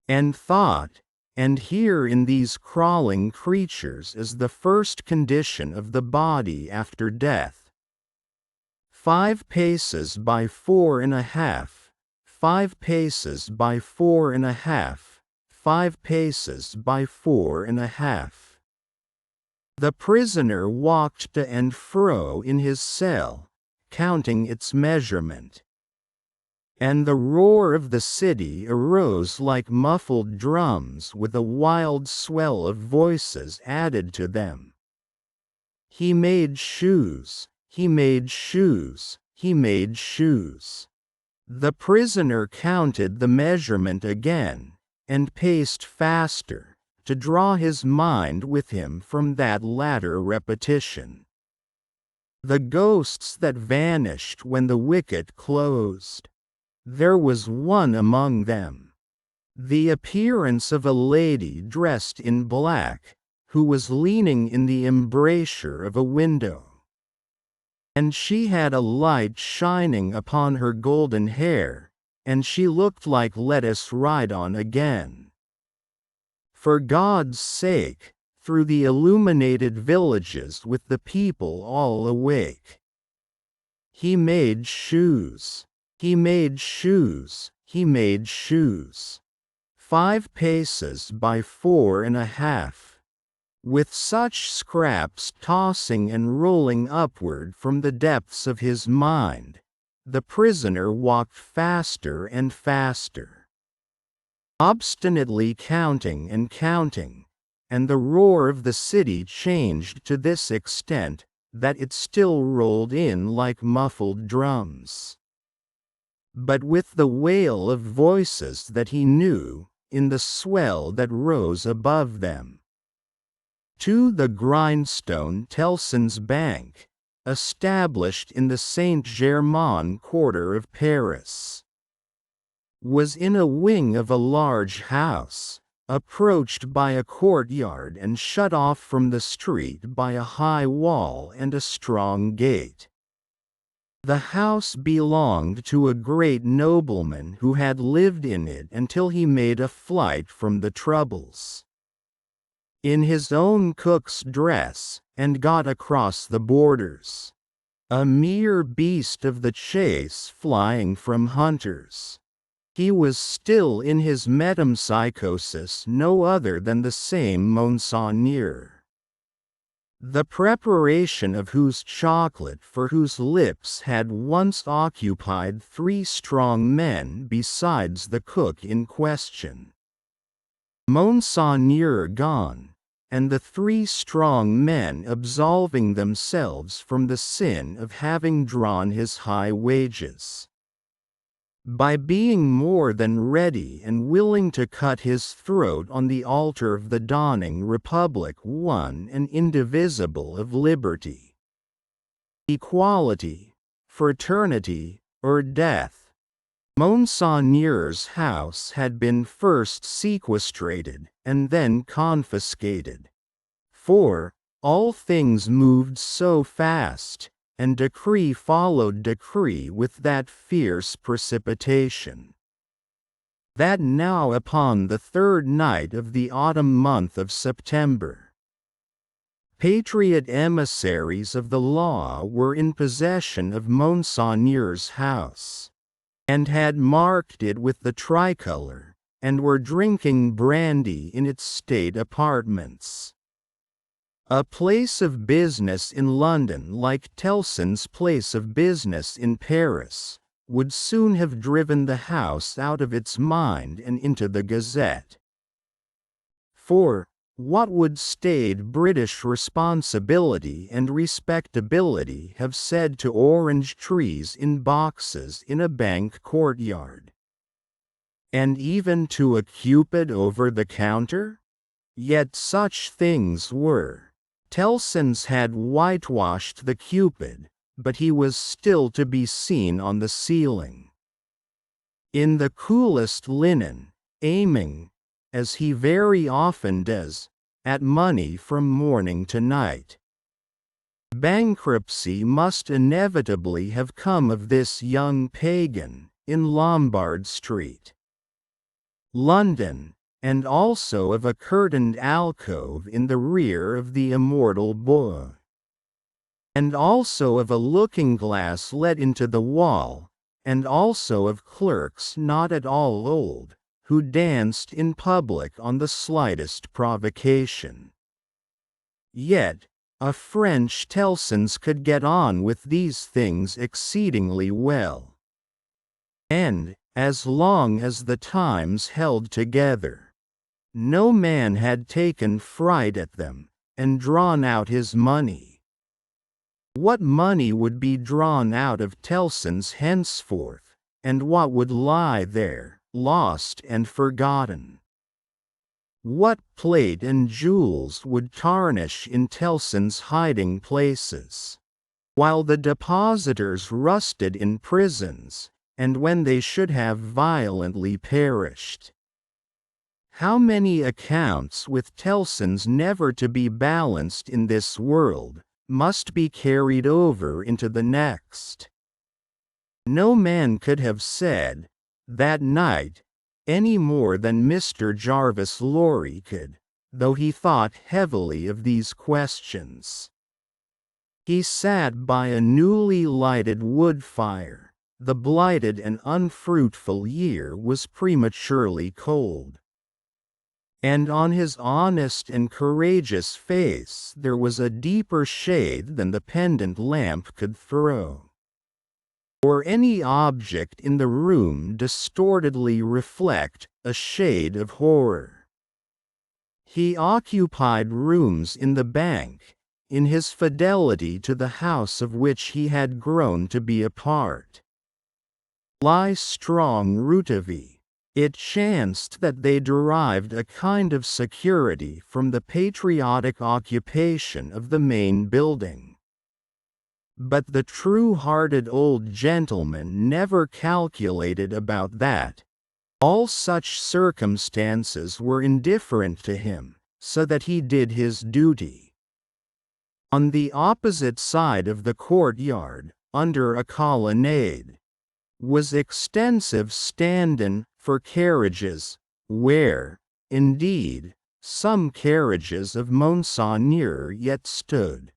And thought, and here in these crawling creatures is the first condition of the body after death. 5 paces by 4.5, 5 paces by 4.5, 5 paces by 4.5. The prisoner walked to and fro in his cell, counting its measurement. And the roar of the city arose like muffled drums with a wild swell of voices added to them. He made shoes, he made shoes, he made shoes. The prisoner counted the measurement again, and paced faster, to draw his mind with him from that latter repetition. The ghosts that vanished when the wicket closed. There was one among them. The appearance of a lady dressed in black, who was leaning in the embrasure of a window. And she had a light shining upon her golden hair, and she looked like "Let us ride on again." For God's sake, through the illuminated villages with the people all awake. He made shoes, he made shoes, he made shoes. 5 paces by 4.5. With such scraps tossing and rolling upward from the depths of his mind, the prisoner walked faster and faster, obstinately counting and counting, and the roar of the city changed to this extent, that it still rolled in like muffled drums. But with the wail of voices that he knew, in the swell that rose above them. to the grindstone Tellson's Bank, established in the Saint-Germain quarter of Paris, was in a wing of a large house, approached by a courtyard and shut off from the street by a high wall and a strong gate. The house belonged to a great nobleman who had lived in it until he made a flight from the troubles, in his own cook's dress, and got across the borders, a mere beast of the chase flying from hunters. He was still in his metempsychosis, no other than the same Monseigneur, the preparation of whose chocolate for whose lips had once occupied 3 strong men besides the cook in question. Monseigneur gone, and the 3 strong men absolving themselves from the sin of having drawn his high wages, by being more than ready and willing to cut his throat on the altar of the dawning republic, one and indivisible, of liberty, equality, fraternity, or death. Monseigneur's house had been first sequestrated and then confiscated, for all things moved so fast, and decree followed decree with that fierce precipitation, that now upon the 3rd night of the autumn month of September, patriot emissaries of the law were in possession of Monseigneur's house, and had marked it with the tricolour, and were drinking brandy in its state apartments. A place of business in London, like Tellson's place of business in Paris, would soon have driven the house out of its mind and into the Gazette. For, what would staid British responsibility and respectability have said to orange trees in boxes in a bank courtyard? And even to a Cupid over the counter? Yet such things were. Tellson's had whitewashed the Cupid, but he was still to be seen on the ceiling, in the coolest linen, aiming, as he very often does, at money from morning to night. Bankruptcy must inevitably have come of this young pagan, in Lombard Street, London, and also of a curtained alcove in the rear of the immortal Bois, and also of a looking-glass let into the wall, and also of clerks not at all old, who danced in public on the slightest provocation. Yet, a French Tellson's could get on with these things exceedingly well, and, as long as the Times held together, no man had taken fright at them, and drawn out his money. What money would be drawn out of Tellson's henceforth, and what would lie there, lost and forgotten? What plate and jewels would tarnish in Tellson's hiding places, while the depositors rusted in prisons, and when they should have violently perished? How many accounts with Tellson's never to be balanced in this world, must be carried over into the next? No man could have said, that night, any more than Mr. Jarvis Lorry could, though he thought heavily of these questions. He sat by a newly lighted wood fire. The blighted and unfruitful year was prematurely cold, and on his honest and courageous face there was a deeper shade than the pendant lamp could throw, or any object in the room distortedly reflect, a shade of horror. He occupied rooms in the bank, in his fidelity to the house of which he had grown to be a part. Lie strong Rouletabille, It chanced that they derived a kind of security from the patriotic occupation of the main building. But the true-hearted old gentleman never calculated about that. All such circumstances were indifferent to him, so that he did his duty. On the opposite side of the courtyard, under a colonnade, was extensive stand-in for carriages, where, indeed, some carriages of Monseigneur yet stood.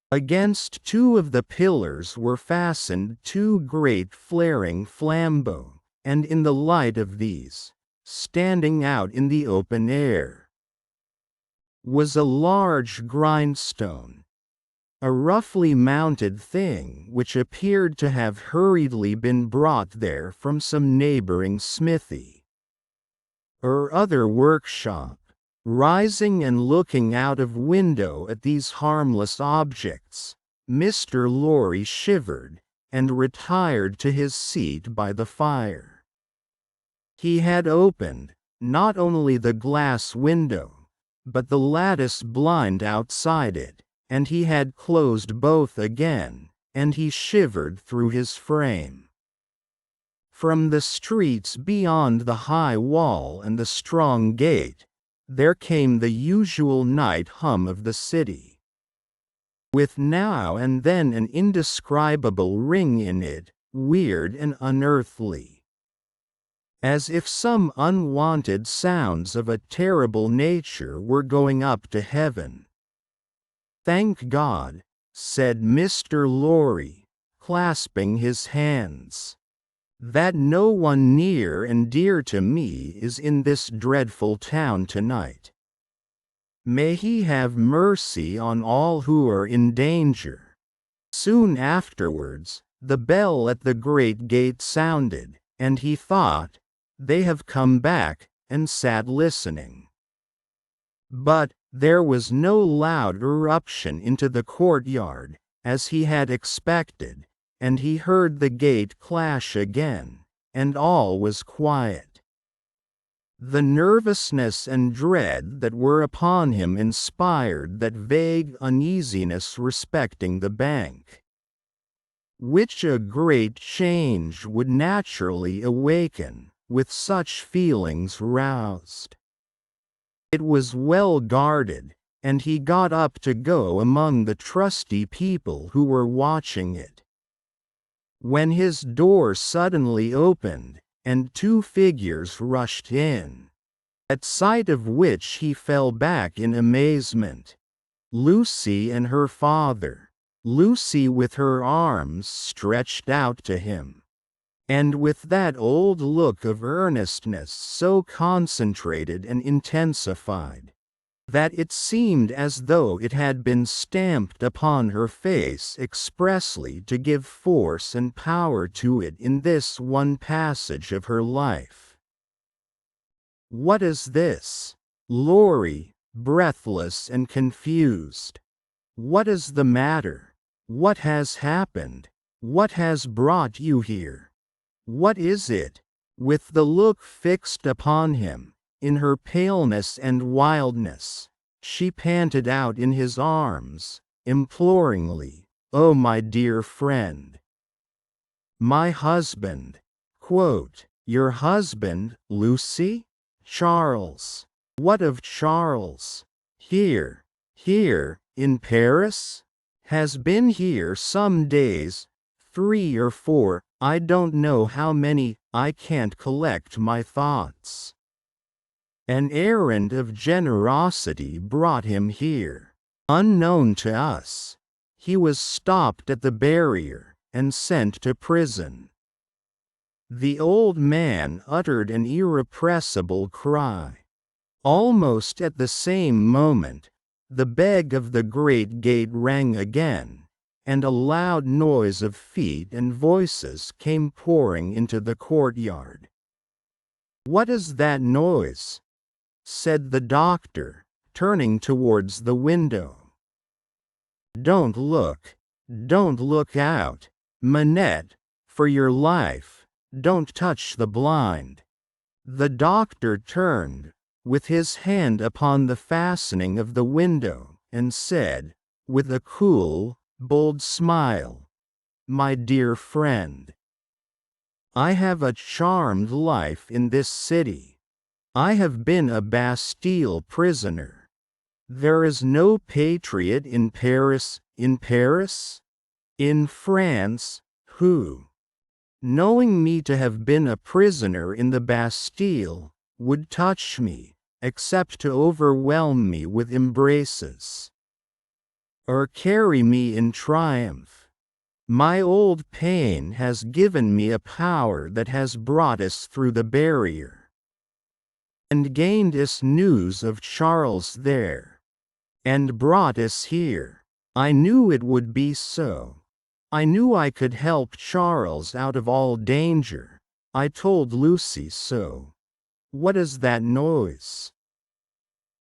Against two of the pillars were fastened two great flaring flambeaux, and in the light of these, standing out in the open air, was a large grindstone, a roughly mounted thing which appeared to have hurriedly been brought there from some neighboring smithy or other workshop. Rising and looking out of window at these harmless objects, Mr. Lorry shivered, and retired to his seat by the fire. He had opened, not only the glass window, but the lattice blind outside it, and he had closed both again, and he shivered through his frame. From the streets beyond the high wall and the strong gate, there came the usual night hum of the city, with now and then an indescribable ring in it, weird and unearthly, as if some unwanted sounds of a terrible nature were going up to heaven. "Thank God," said Mr. Lorry, clasping his hands, "that no one near and dear to me is in this dreadful town tonight. May He have mercy on all who are in danger." Soon afterwards, the bell at the great gate sounded, and he thought, "They have come back," and sat listening. But there was no loud eruption into the courtyard, as he had expected, and he heard the gate clash again, and all was quiet. The nervousness and dread that were upon him inspired that vague uneasiness respecting the bank, which a great change would naturally awaken, with such feelings roused. It was well guarded, and he got up to go among the trusty people who were watching it, when his door suddenly opened, and two figures rushed in, at sight of which he fell back in amazement. Lucy and her father, Lucy with her arms stretched out to him, and with that old look of earnestness so concentrated and intensified, that it seemed as though it had been stamped upon her face expressly to give force and power to it in this one passage of her life. "What is this?" Lorry, breathless and confused. "What is the matter? What has happened? What has brought you here? What is it?" With the look fixed upon him, in her paleness and wildness, she panted out in his arms, imploringly, "Oh, my dear friend! My husband!" "Your husband, Lucy? Charles? What of Charles? Here, in Paris? Has been here some days, 3 or 4, I don't know how many, I can't collect my thoughts. An errand of generosity brought him here, unknown to us. He was stopped at the barrier, and sent to prison." The old man uttered an irrepressible cry. Almost at the same moment, the bell of the great gate rang again, and a loud noise of feet and voices came pouring into the courtyard. "What is that noise?" said the doctor, turning towards the window. Don't look out, Manette, for your life, don't touch the blind. The doctor turned, with his hand upon the fastening of the window, and said, with a cool, bold smile, "My dear friend, I have a charmed life in this city. I have been a Bastille prisoner. There is no patriot in Paris, in France, who, knowing me to have been a prisoner in the Bastille, would touch me, except to overwhelm me with embraces, or carry me in triumph. My old pain has given me a power that has brought us through the barrier, and gained us news of Charles there, and brought us here. I knew it would be so. I knew I could help Charles out of all danger. I told Lucy so. What is that noise?"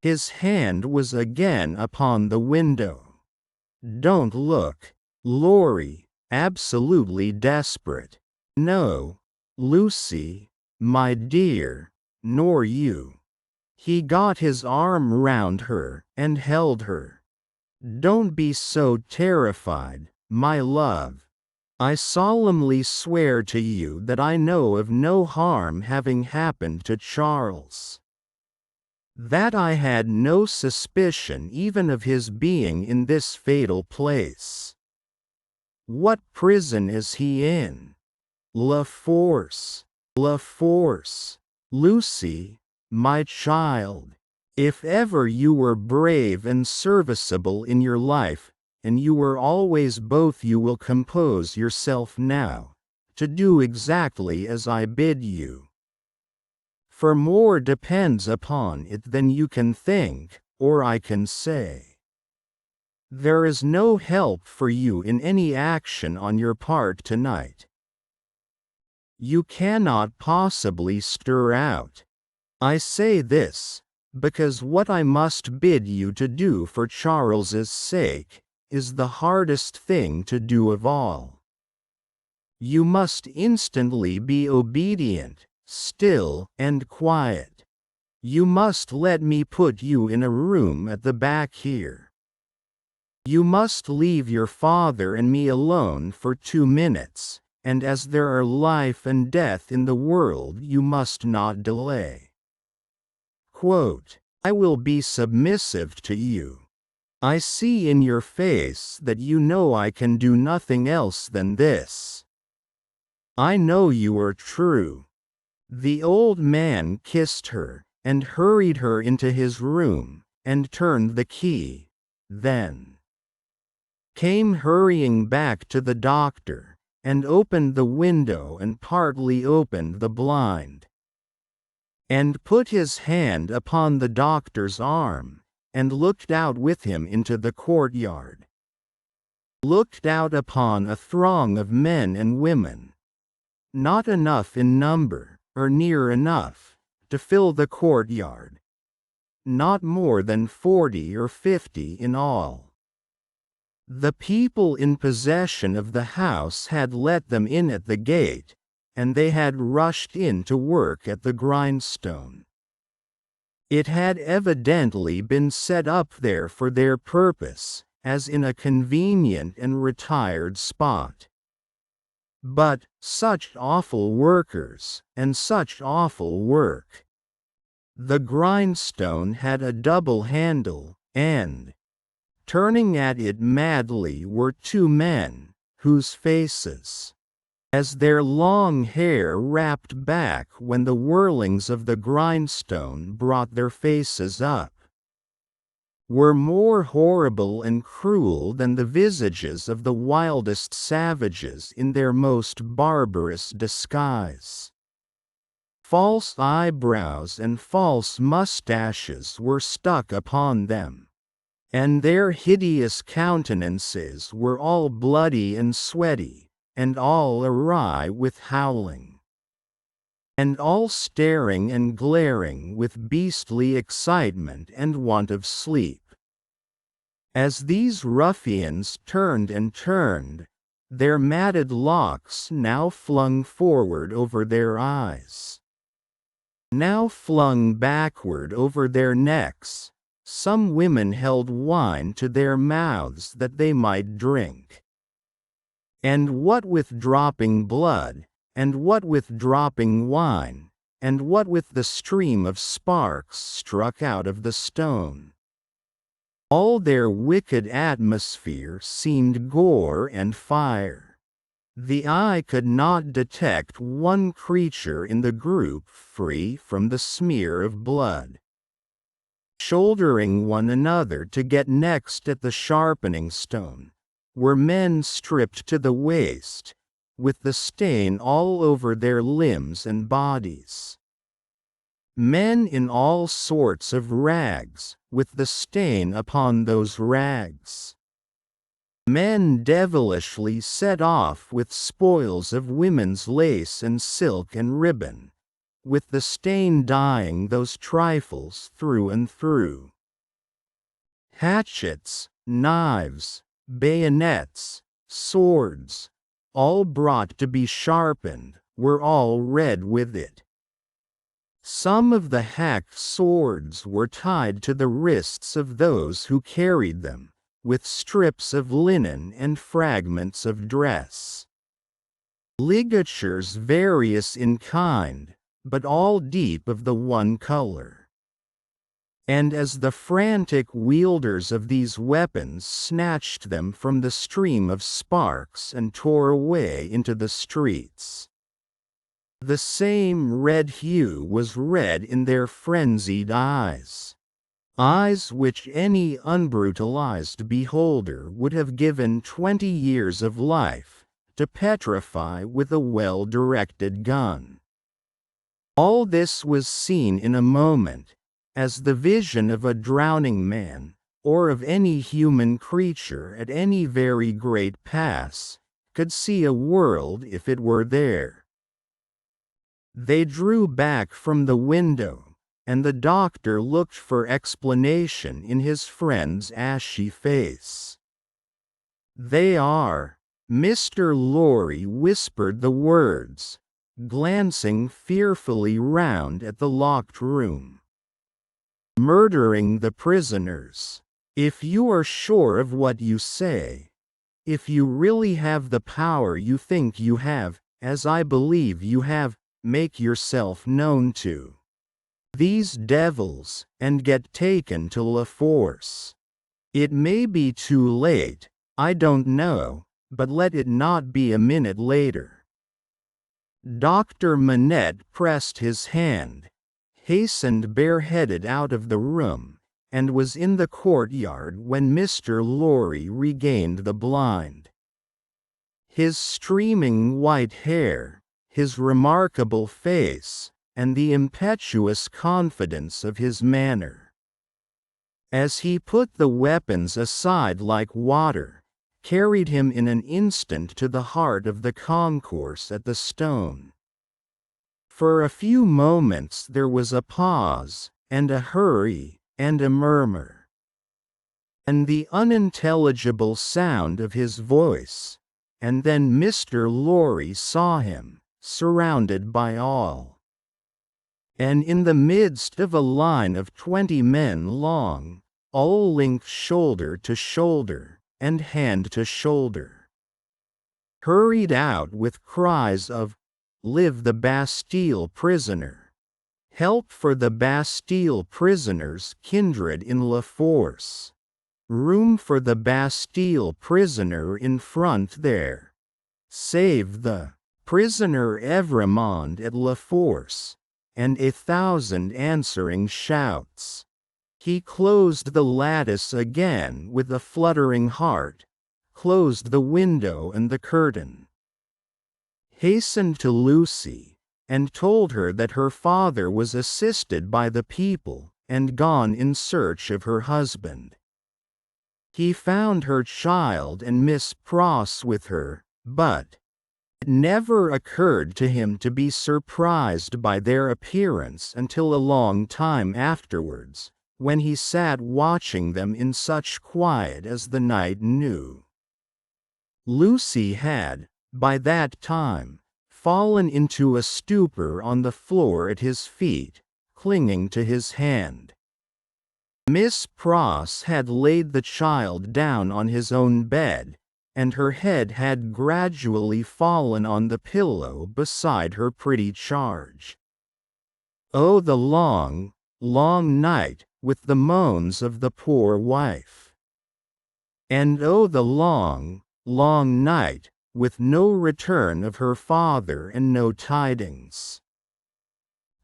His hand was again upon the window. "Don't look, Laurie," absolutely desperate. "No, Lucy, my dear, nor you." He got his arm round her and held her. "Don't be so terrified, my love. I solemnly swear to you that I know of no harm having happened to Charles. That I had no suspicion even of his being in this fatal place. What prison is he in? La Force, La Force. Lucy, my child, if ever you were brave and serviceable in your life, and you were always both, you will compose yourself now, to do exactly as I bid you. For more depends upon it than you can think, or I can say. There is no help for you in any action on your part tonight. You cannot possibly stir out. I say this, because what I must bid you to do for Charles's sake, is the hardest thing to do of all. You must instantly be obedient, still and quiet. You must let me put you in a room at the back here. You must leave your father and me alone for 2 minutes, and as there are life and death in the world, you must not delay. Quote, I will be submissive to you. I see in your face that you know I can do nothing else than this. I know you are true. The old man kissed her, and hurried her into his room, and turned the key, then came hurrying back to the doctor, and opened the window and partly opened the blind, and put his hand upon the doctor's arm, and looked out with him into the courtyard. Looked out upon a throng of men and women, not enough in number, or near enough, to fill the courtyard. Not more than 40 or 50 in all. The people in possession of the house had let them in at the gate, and they had rushed in to work at the grindstone. It had evidently been set up there for their purpose, as in a convenient and retired spot. But, such awful workers, and such awful work. The grindstone had a double handle, and, turning at it madly, were 2 men, whose faces, as their long hair wrapped back when the whirlings of the grindstone brought their faces up, were more horrible and cruel than the visages of the wildest savages in their most barbarous disguise. False eyebrows and false mustaches were stuck upon them, and their hideous countenances were all bloody and sweaty, and all awry with howling, and all staring and glaring with beastly excitement and want of sleep. As these ruffians turned and turned, their matted locks now flung forward over their eyes, now flung backward over their necks. Some women held wine to their mouths that they might drink. And what with dropping blood, and what with dropping wine, and what with the stream of sparks struck out of the stone. All their wicked atmosphere seemed gore and fire. The eye could not detect one creature in the group free from the smear of blood. Shouldering one another to get next at the sharpening stone, were men stripped to the waist, with the stain all over their limbs and bodies. Men in all sorts of rags, with the stain upon those rags. Men devilishly set off with spoils of women's lace and silk and ribbon, with the stain dyeing those trifles through and through. Hatchets, knives, bayonets, swords, all brought to be sharpened, were all red with it. Some of the hacked swords were tied to the wrists of those who carried them, with strips of linen and fragments of dress. Ligatures various in kind, but all deep of the one color. And as the frantic wielders of these weapons snatched them from the stream of sparks and tore away into the streets, the same red hue was read in their frenzied eyes. Eyes which any unbrutalized beholder would have given 20 years of life to petrify with a well-directed gun. All this was seen in a moment, as the vision of a drowning man, or of any human creature at any very great pass, could see a world if it were there. They drew back from the window, and the doctor looked for explanation in his friend's ashy face. "They are," Mr. Lorry whispered the words, glancing fearfully round at the locked room. "Murdering the prisoners. If you are sure of what you say, if you really have the power you think you have, as I believe you have, make yourself known to these devils, and get taken to La Force. It may be too late, I don't know, but let it not be a minute later." Dr. Manette pressed his hand, hastened bareheaded out of the room, and was in the courtyard when Mr. Lorry regained the blind. His streaming white hair, his remarkable face, and the impetuous confidence of his manner, as he put the weapons aside like water, carried him in an instant to the heart of the concourse at the stone. For a few moments there was a pause, and a hurry, and a murmur, and the unintelligible sound of his voice, and then Mr. Lorry saw him, surrounded by all, and in the midst of a line of 20 men long, all linked shoulder to shoulder, and hand to shoulder, hurried out with cries of, "Live the Bastille prisoner! Help for the Bastille prisoners kindred in La Force! Room for the Bastille prisoner in front there! Save the prisoner Evremond at La Force!" And 1,000 answering shouts. He closed the lattice again with a fluttering heart, closed the window and the curtain, hastened to Lucy, and told her that her father was assisted by the people, and gone in search of her husband. He found her child and Miss Pross with her, but it never occurred to him to be surprised by their appearance until a long time afterwards, when he sat watching them in such quiet as the night knew. Lucy had, by that time, fallen into a stupor on the floor at his feet, clinging to his hand. Miss Pross had laid the child down on his own bed, and her head had gradually fallen on the pillow beside her pretty charge. Oh, the long, long night, with the moans of the poor wife. And oh, the long, long night, with no return of her father and no tidings.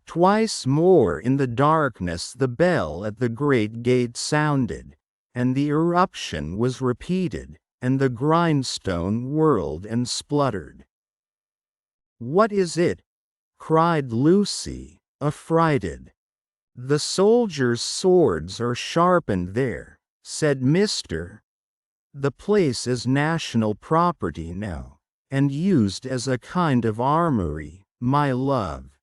Twice more in the darkness the bell at the great gate sounded, and the eruption was repeated, and the grindstone whirled and spluttered. "What is it?" cried Lucy, affrighted. "The soldiers' swords are sharpened there," said Mr. "The place is national property now, and used as a kind of armory, my love.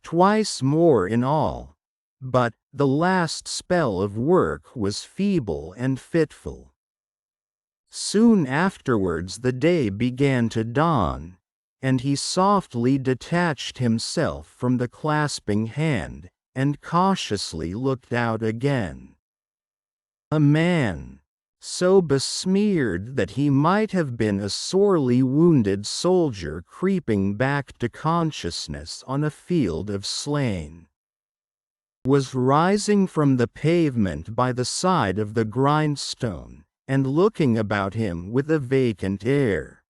Twice more in all, but the last spell of work was feeble and fitful. Soon afterwards the day began to dawn, and he softly detached himself from the clasping hand, and cautiously looked out again. A man, so besmeared that he might have been a sorely wounded soldier creeping back to consciousness on a field of slain, was rising from the pavement by the side of the grindstone, and looking about him with a vacant air.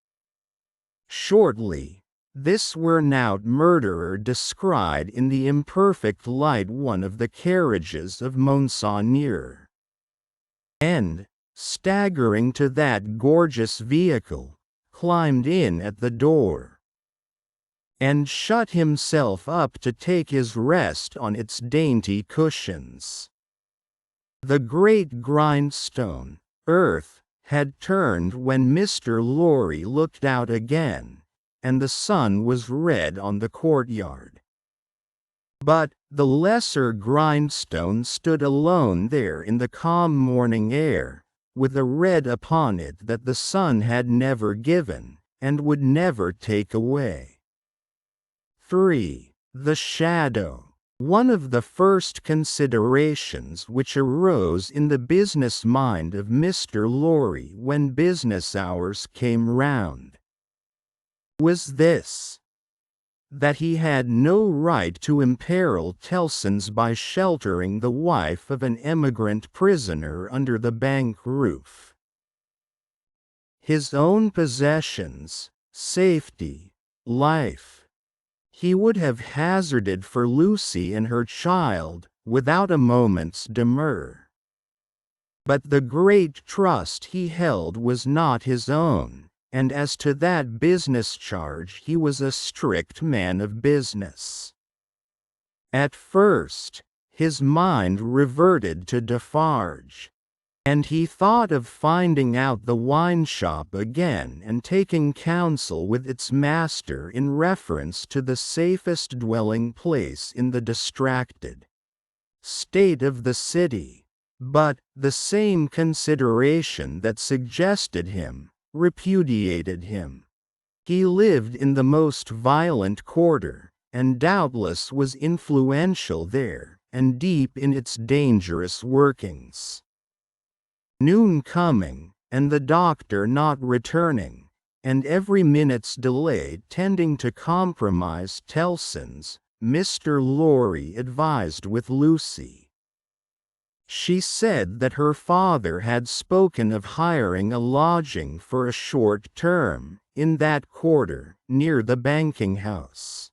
Shortly, this worn-out murderer descried in the imperfect light one of the carriages of Monseigneur, and, staggering to that gorgeous vehicle, climbed in at the door, and shut himself up to take his rest on its dainty cushions. The great grindstone, earth, had turned when Mr. Lorry looked out again, and the sun was red on the courtyard. But the lesser grindstone stood alone there in the calm morning air, with a red upon it that the sun had never given, and would never take away. 3. The shadow. One of the first considerations which arose in the business mind of Mr. Lorry when business hours came round was this: that he had no right to imperil Tellson's by sheltering the wife of an emigrant prisoner under the bank roof. His own possessions, safety, life, he would have hazarded for Lucy and her child, without a moment's demur. But the great trust he held was not his own, and as to that business charge he was a strict man of business. At first, his mind reverted to Defarge, and he thought of finding out the wine shop again and taking counsel with its master in reference to the safest dwelling place in the distracted state of the city, but the same consideration that suggested him repudiated him. He lived in the most violent quarter, and doubtless was influential there, and deep in its dangerous workings. Noon coming, and the doctor not returning, and every minute's delay tending to compromise Tellson's, Mr. Lorry advised with Lucy. She said that her father had spoken of hiring a lodging for a short term, in that quarter, near the banking house.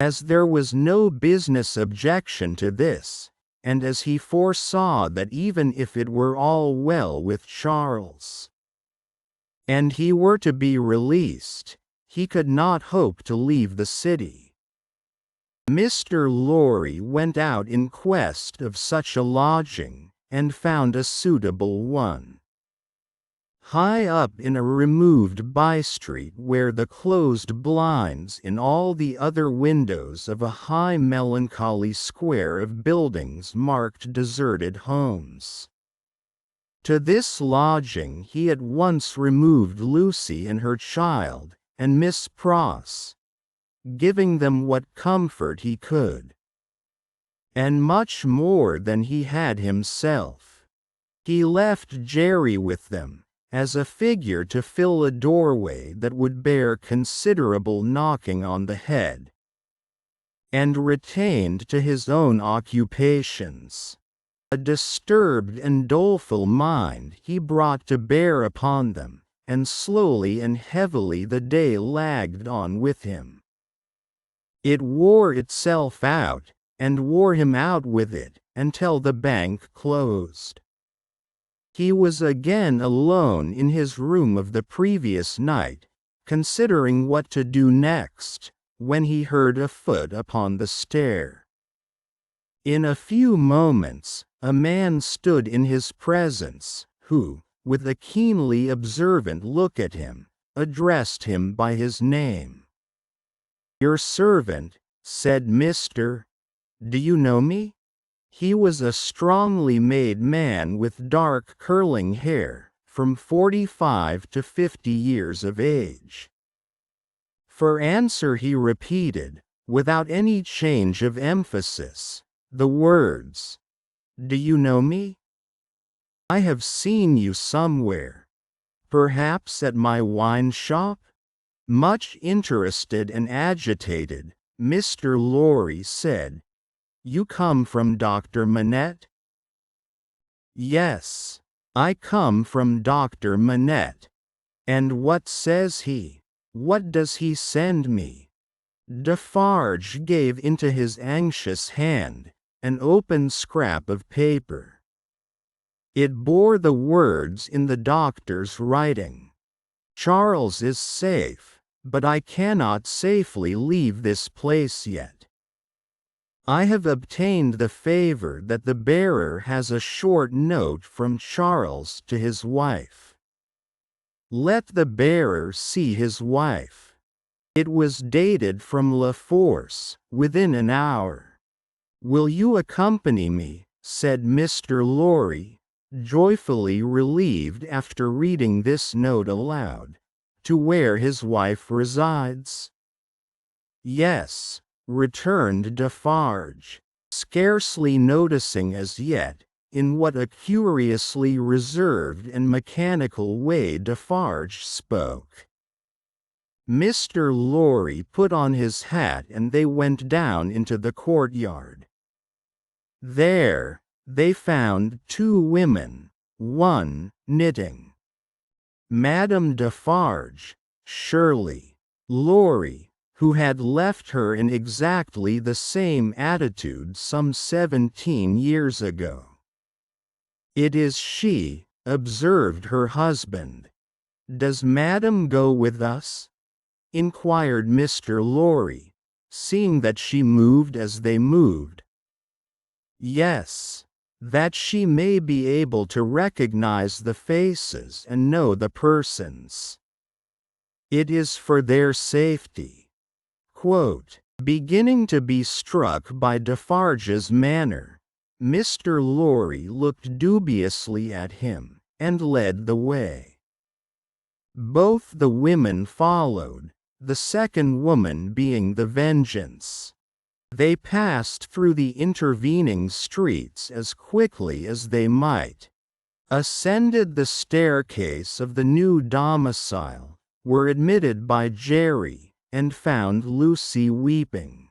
As there was no business objection to this, and as he foresaw that even if it were all well with Charles, and he were to be released, he could not hope to leave the city, Mr. Lorry went out in quest of such a lodging, and found a suitable one, high up in a removed by-street where the closed blinds in all the other windows of a high melancholy square of buildings marked deserted homes. To this lodging he at once removed Lucy and her child, and Miss Pross, giving them what comfort he could. and much more than he had himself. He left Jerry with them, as a figure to fill a doorway that would bear considerable knocking on the head, and retained to his own occupations. A disturbed and doleful mind he brought to bear upon them, and slowly and heavily the day lagged on with him. It wore itself out, and wore him out with it, until the bank closed. He was again alone in his room of the previous night, considering what to do next, when he heard a foot upon the stair. In a few moments, a man stood in his presence, who, with a keenly observant look at him, addressed him by his name. "Your servant," said Mr. "Do you know me?" He was a strongly made man with dark curling hair, from 45 to 50 years of age. For answer he repeated, without any change of emphasis, the words, "Do you know me? I have seen you somewhere. Perhaps at my wine shop?" Much interested and agitated, Mr. Lorry said, "You come from Dr. Manette?" "Yes, I come from Dr. Manette. And what says he? What does he send me?" Defarge gave into his anxious hand an open scrap of paper. It bore the words in the doctor's writing. "Charles is safe, but I cannot safely leave this place yet. I have obtained the favor that the bearer has a short note from Charles to his wife. Let the bearer see his wife. It was dated from La Force, within an hour. Will you accompany me?" said Mr. Lorry, joyfully relieved after reading this note aloud, "to where his wife resides?" "Yes," returned Defarge, scarcely noticing as yet in what a curiously reserved and mechanical way Defarge spoke. Mr. Lorry put on his hat and they went down into the courtyard. There, they found two women, one knitting. Madame Defarge, Shirley, Lorry, who had left her in exactly the same attitude some 17 years ago. "It is she," observed her husband. "Does Madame go with us?" inquired Mr. Lorry, seeing that she moved as they moved. "Yes, that she may be able to recognize the faces and know the persons. It is for their safety." Beginning to be struck by Defarge's manner, Mr. Lorry looked dubiously at him, and led the way. Both the women followed, the second woman being the Vengeance. They passed through the intervening streets as quickly as they might, ascended the staircase of the new domicile, were admitted by Jerry, and found Lucy weeping.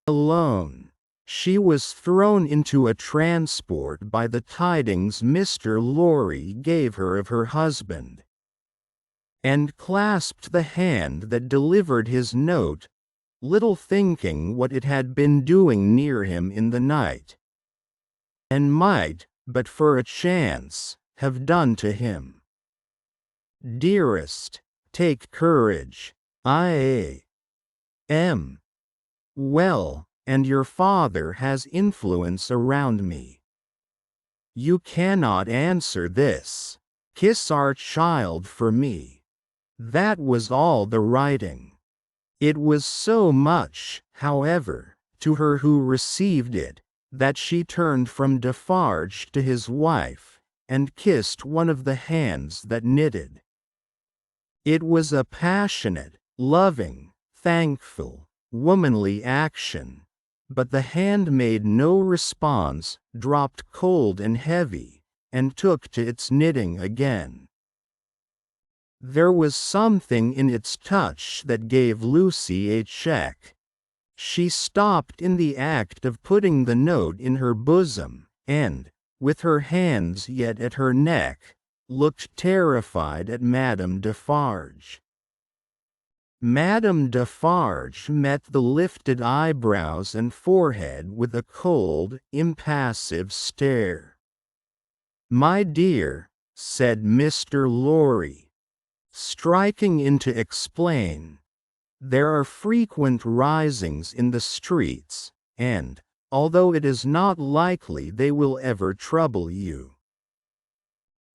Alone, she was thrown into a transport by the tidings Mr. Lorry gave her of her husband, and clasped the hand that delivered his note, little thinking what it had been doing near him in the night, and might, but for a chance, have done to him. "Dearest, take courage. I am well, and your father has influence around me. You cannot answer this. Kiss our child for me." That was all the writing. It was so much, however, to her who received it, that she turned from Defarge to his wife, and kissed one of the hands that knitted. It was a passionate, loving, thankful, womanly action, but the hand made no response, dropped cold and heavy, and took to its knitting again. There was something in its touch that gave Lucy a check. She stopped in the act of putting the note in her bosom, and, with her hands yet at her neck, looked terrified at Madame Defarge. Madame Defarge met the lifted eyebrows and forehead with a cold, impassive stare. "My dear," said Mr. Lorry, striking in to explain, "there are frequent risings in the streets, and, although it is not likely they will ever trouble you,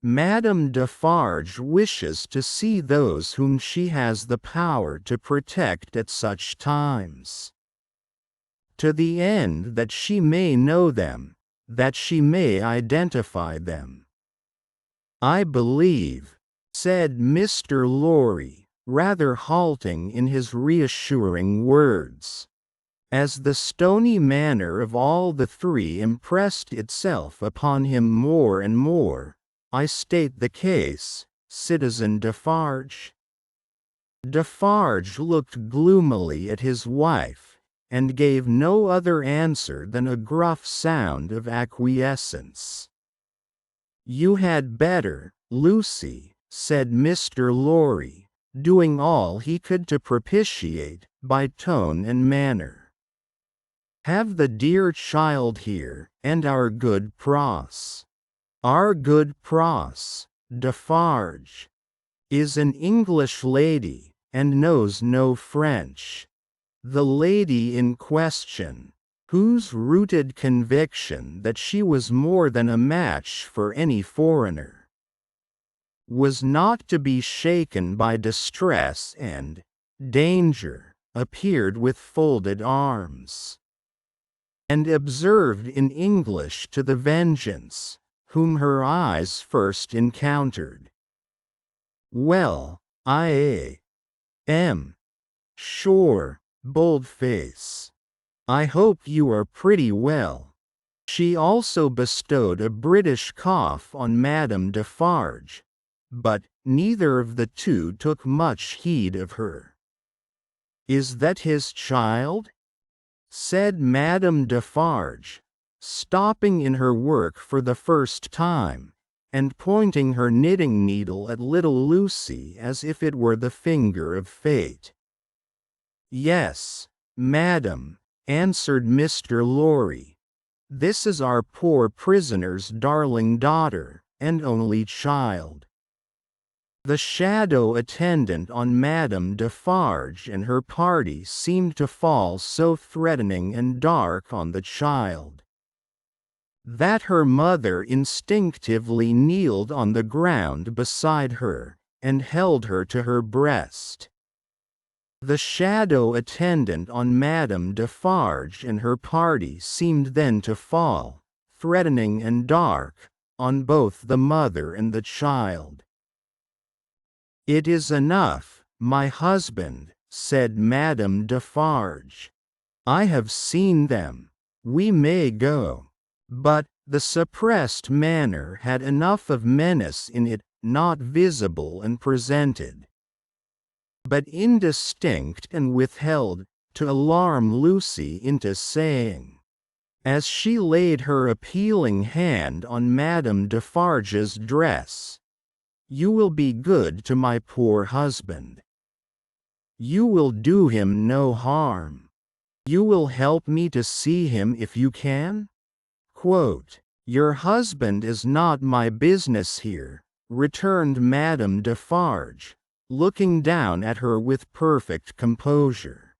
Madame Defarge wishes to see those whom she has the power to protect at such times, to the end that she may know them, that she may identify them. I believe," said Mr. Lorry, rather halting in his reassuring words, as the stony manner of all the three impressed itself upon him more and more, "I state the case, Citizen Defarge." Defarge looked gloomily at his wife, and gave no other answer than a gruff sound of acquiescence. "You had better, Lucy," said Mr. Lorry, doing all he could to propitiate, by tone and manner, "have the dear child here, and our good Pross. Our good Pross, Defarge, is an English lady, and knows no French. The lady in question, whose rooted conviction that she was more than a match for any foreigner, was not to be shaken by distress and danger, appeared with folded arms, and observed in English to the Vengeance, whom her eyes first encountered, 'Well, I am sure, Boldface, I hope you are pretty well.' She also bestowed a British cough on Madame Defarge, but neither of the two took much heed of her. "Is that his child?" said Madame Defarge, stopping in her work for the first time, and pointing her knitting needle at little Lucy as if it were the finger of fate. "Yes, madam," answered Mr. Lorry. "This is our poor prisoner's darling daughter, and only child." The shadow attendant on Madame Defarge and her party seemed to fall so threatening and dark on the child, that her mother instinctively kneeled on the ground beside her, and held her to her breast. The shadow attendant on Madame Defarge and her party seemed then to fall, threatening and dark, on both the mother and the child. "It is enough, my husband," said Madame Defarge. "I have seen them. We may go." But the suppressed manner had enough of menace in it, not visible and presented, but indistinct and withheld, to alarm Lucy into saying, as she laid her appealing hand on Madame Defarge's dress, "You will be good to my poor husband. You will do him no harm. You will help me to see him if you can?" "Your husband is not my business here," returned Madame Defarge, looking down at her with perfect composure.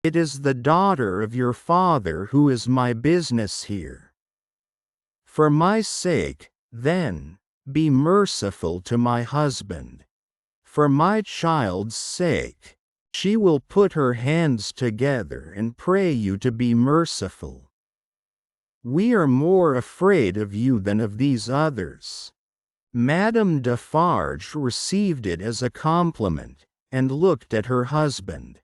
"It is the daughter of your father who is my business here. For my sake, then, be merciful to my husband. For my child's sake, she will put her hands together and pray you to be merciful. We are more afraid of you than of these others." Madame Defarge received it as a compliment, and looked at her husband.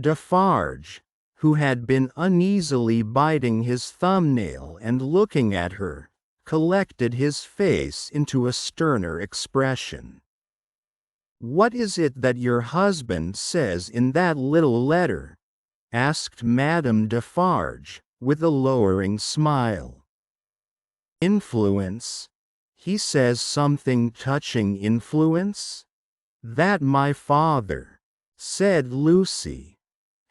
Defarge, who had been uneasily biting his thumbnail and looking at her, collected his face into a sterner expression. "What is it that your husband says in that little letter?" asked Madame Defarge, with a lowering smile. "Influence? He says something touching influence?" "That my father," said Lucy,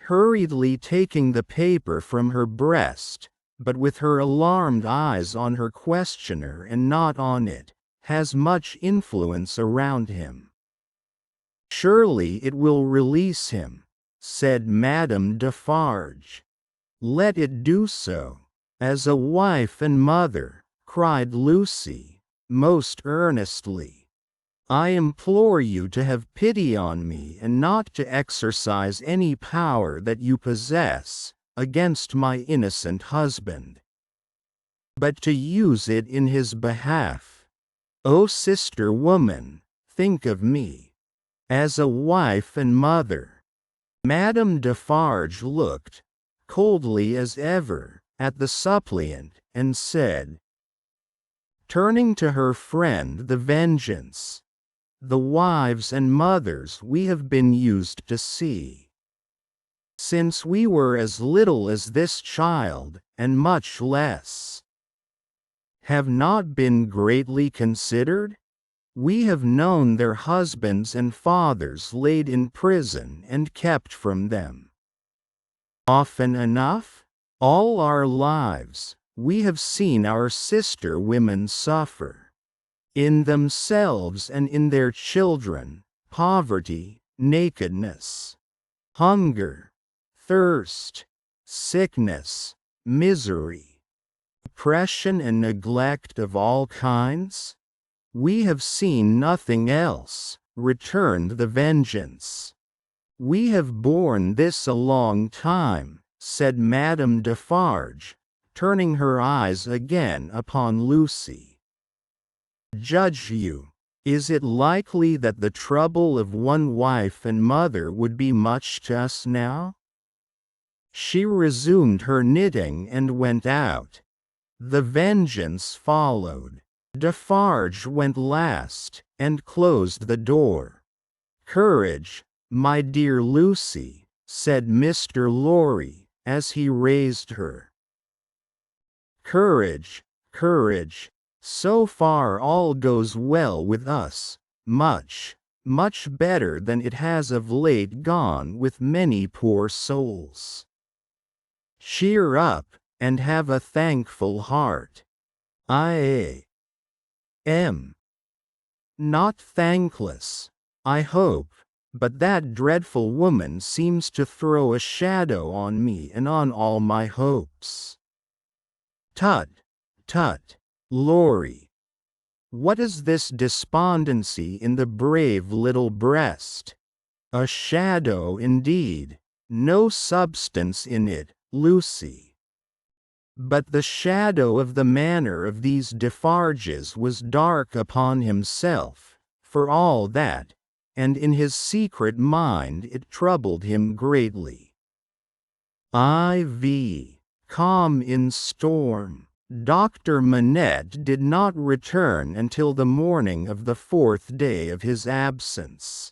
hurriedly taking the paper from her breast, but with her alarmed eyes on her questioner and not on it, "has much influence around him." "Surely it will release him," said Madame Defarge. "Let it do so." "As a wife and mother," cried Lucy, most earnestly, "I implore you to have pity on me and not to exercise any power that you possess against my innocent husband, but to use it in his behalf. O sister woman, think of me. As a wife and mother." Madame Defarge looked, coldly as ever, at the suppliant, and said, turning to her friend, "The vengeance, the wives and mothers we have been used to see, since we were as little as this child, and much less, have not been greatly considered. We have known their husbands and fathers laid in prison and kept from them. Often enough, all our lives, we have seen our sister women suffer, in themselves and in their children, poverty, nakedness, hunger, thirst, sickness, misery, oppression and neglect of all kinds. We have seen nothing else," returned the vengeance. "We have borne this a long time," said Madame Defarge, turning her eyes again upon Lucy. "Judge you, is it likely that the trouble of one wife and mother would be much to us now?" She resumed her knitting and went out. The vengeance followed. Defarge went last, and closed the door. "Courage, my dear Lucy," said Mr. Lorry, as he raised her. "Courage, courage. So far all goes well with us, much, much better than it has of late gone with many poor souls. Cheer up, and have a thankful heart. I am not thankless, I hope, but that dreadful woman seems to throw a shadow on me and on all my hopes." "Tut, tut, Lorry. What is this despondency in the brave little breast? A shadow indeed, no substance in it, Lucy." But the shadow of the manner of these Defarges was dark upon himself, for all that, and in his secret mind it troubled him greatly. Calm in storm. Dr. Manette did not return until the morning of the 4th day of his absence.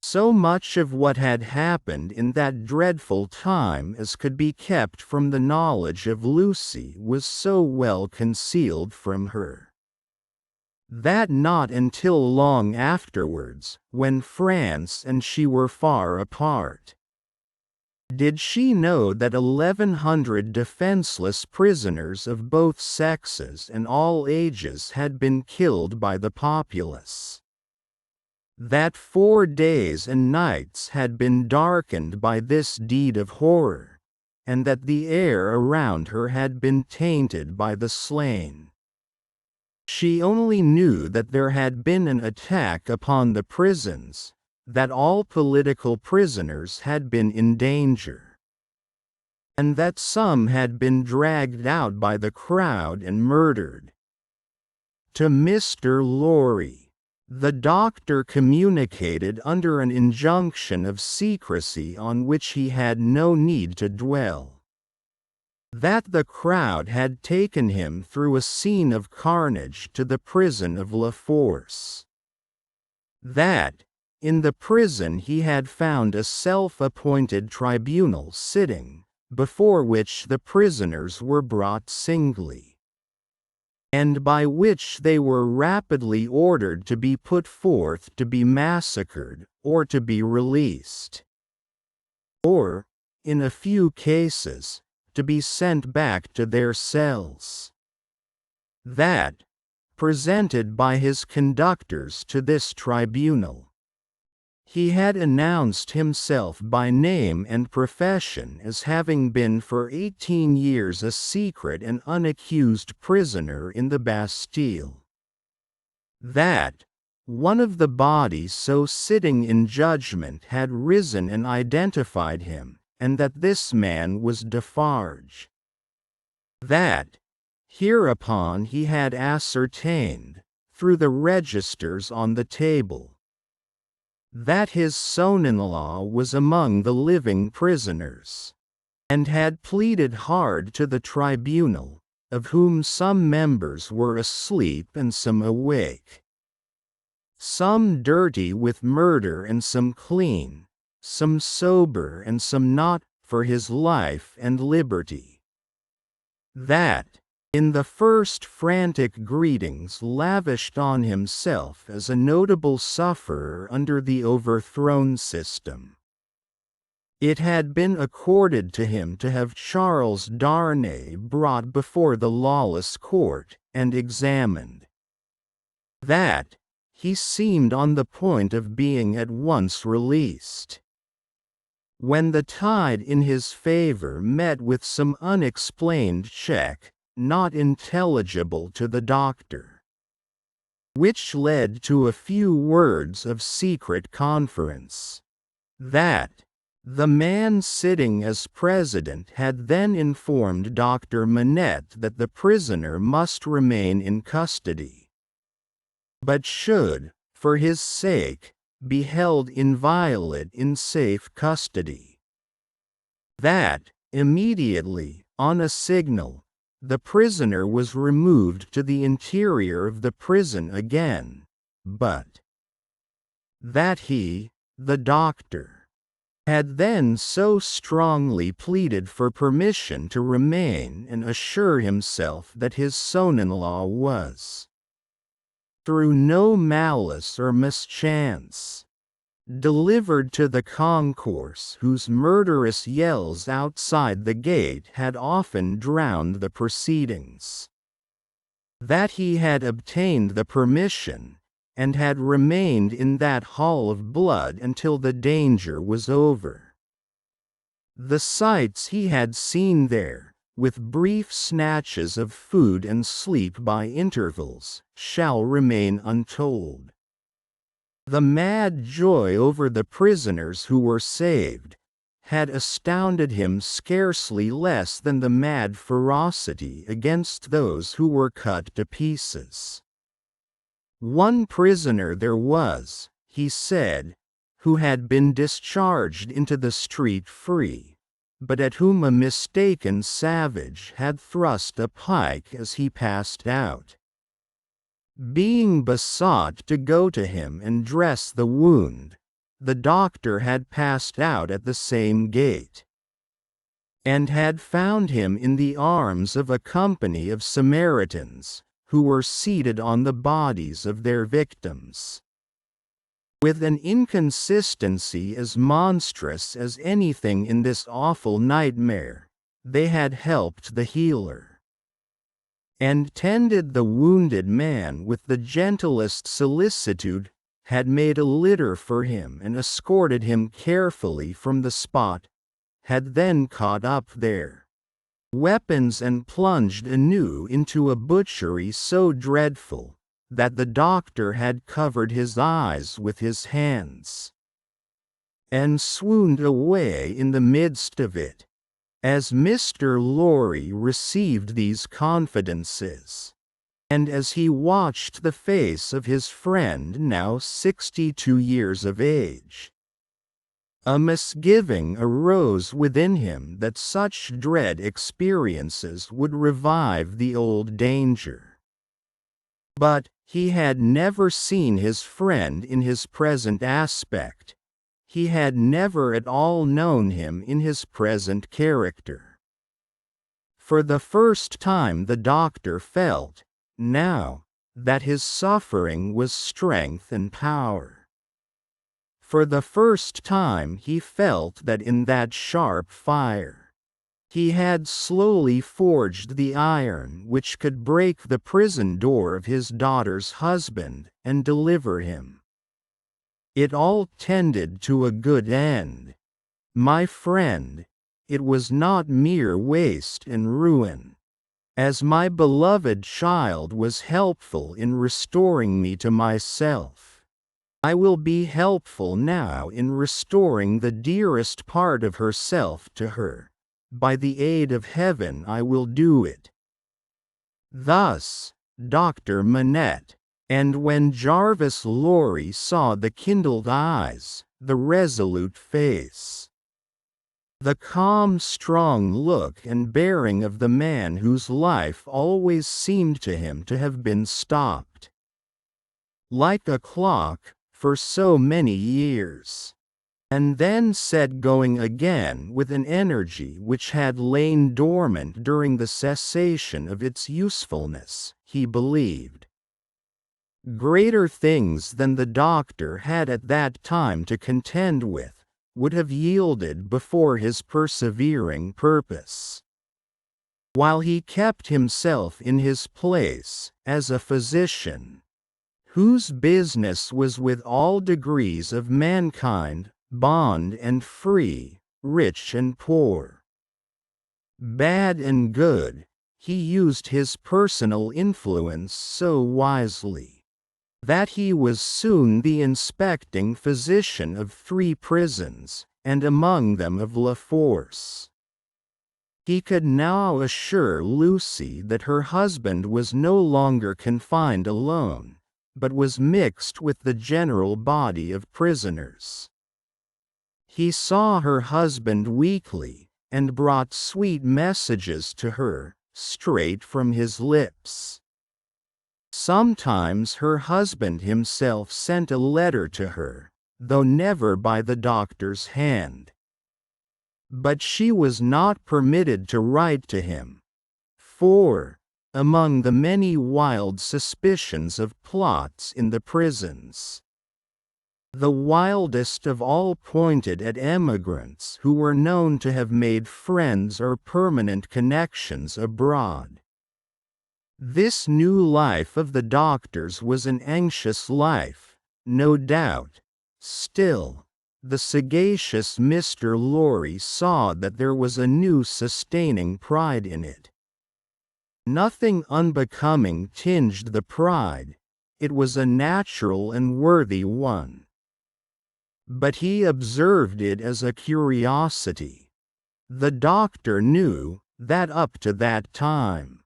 So much of what had happened in that dreadful time as could be kept from the knowledge of Lucy was so well concealed from her, that not until long afterwards, when France and she were far apart, did she know that 1,100 defenseless prisoners of both sexes and all ages had been killed by the populace. That 4 days and nights had been darkened by this deed of horror, and that the air around her had been tainted by the slain. She only knew that there had been an attack upon the prisons, that all political prisoners had been in danger, and that some had been dragged out by the crowd and murdered. To Mr. Lorry, The doctor communicated under an injunction of secrecy on which he had no need to dwell. That the crowd had taken him through a scene of carnage to the prison of La Force. That, in the prison he had found a self-appointed tribunal sitting, before which the prisoners were brought singly, and by which they were rapidly ordered to be put forth to be massacred, or to be released, or, in a few cases, to be sent back to their cells. That, presented by his conductors to this tribunal, he had announced himself by name and profession as having been for 18 years a secret and unaccused prisoner in the Bastille. That, one of the bodies so sitting in judgment had risen and identified him, and that this man was Defarge. That, hereupon he had ascertained, through the registers on the table, that his son-in-law was among the living prisoners, and had pleaded hard to the tribunal, of whom some members were asleep and some awake, some dirty with murder and some clean, some sober and some not, for his life and liberty. That, in the first frantic greetings lavished on himself as a notable sufferer under the overthrown system, it had been accorded to him to have Charles Darnay brought before the lawless court, and examined. That, he seemed on the point of being at once released, when the tide in his favor met with some unexplained check, not intelligible to the doctor, which led to a few words of secret conference. That, the man sitting as president had then informed Dr. Manette that the prisoner must remain in custody, but should, for his sake, be held inviolate in safe custody. That, immediately, on a signal, the prisoner was removed to the interior of the prison again, but that he, the doctor, had then so strongly pleaded for permission to remain and assure himself that his son-in-law was, through no malice or mischance, delivered to the concourse whose murderous yells outside the gate had often drowned the proceedings. That he had obtained the permission, and had remained in that hall of blood until the danger was over. The sights he had seen there, with brief snatches of food and sleep by intervals, shall remain untold. The mad joy over the prisoners who were saved had astounded him scarcely less than the mad ferocity against those who were cut to pieces. One prisoner there was, he said, who had been discharged into the street free, but at whom a mistaken savage had thrust a pike as he passed out. Being besought to go to him and dress the wound, the doctor had passed out at the same gate, and had found him in the arms of a company of Samaritans, who were seated on the bodies of their victims. With an inconsistency as monstrous as anything in this awful nightmare, they had helped the healer, and tended the wounded man with the gentlest solicitude, had made a litter for him and escorted him carefully from the spot, had then caught up their weapons and plunged anew into a butchery so dreadful, that the doctor had covered his eyes with his hands, and swooned away in the midst of it. As Mr. Lorry received these confidences, And as he watched the face of his friend, now 62 years of age, a misgiving arose within him that such dread experiences would revive the old danger. But he had never seen his friend in his present aspect. He had never at all known him in his present character. For the first time the doctor felt, now, that his suffering was strength and power. For the first time he felt that in that sharp fire, he had slowly forged the iron which could break the prison door of his daughter's husband and deliver him. It all tended to a good end. My friend, it was not mere waste and ruin. As my beloved child was helpful in restoring me to myself, I will be helpful now in restoring the dearest part of herself to her. By the aid of heaven I will do it. Thus, Dr. Manette. And when Jarvis Lorry saw the kindled eyes, the resolute face, the calm, strong look and bearing of the man whose life always seemed to him to have been stopped, like a clock, for so many years, and then set going again with an energy which had lain dormant during the cessation of its usefulness, he believed greater things than the doctor had at that time to contend with would have yielded before his persevering purpose. While he kept himself in his place as a physician, whose business was with all degrees of mankind, bond and free, rich and poor, bad and good, he used his personal influence so wisely that he was soon the inspecting physician of 3 prisons, and among them of La Force. He could now assure Lucy that her husband was no longer confined alone, but was mixed with the general body of prisoners. He saw her husband weekly, and brought sweet messages to her, straight from his lips. Sometimes her husband himself sent a letter to her, though never by the doctor's hand. But she was not permitted to write to him, for, among the many wild suspicions of plots in the prisons, the wildest of all pointed at emigrants who were known to have made friends or permanent connections abroad. This new life of the doctor's was an anxious life, no doubt. Still, the sagacious Mr. Lorry saw that there was a new sustaining pride in it. Nothing unbecoming tinged the pride, it was a natural and worthy one. But he observed it as a curiosity. The doctor knew that up to that time,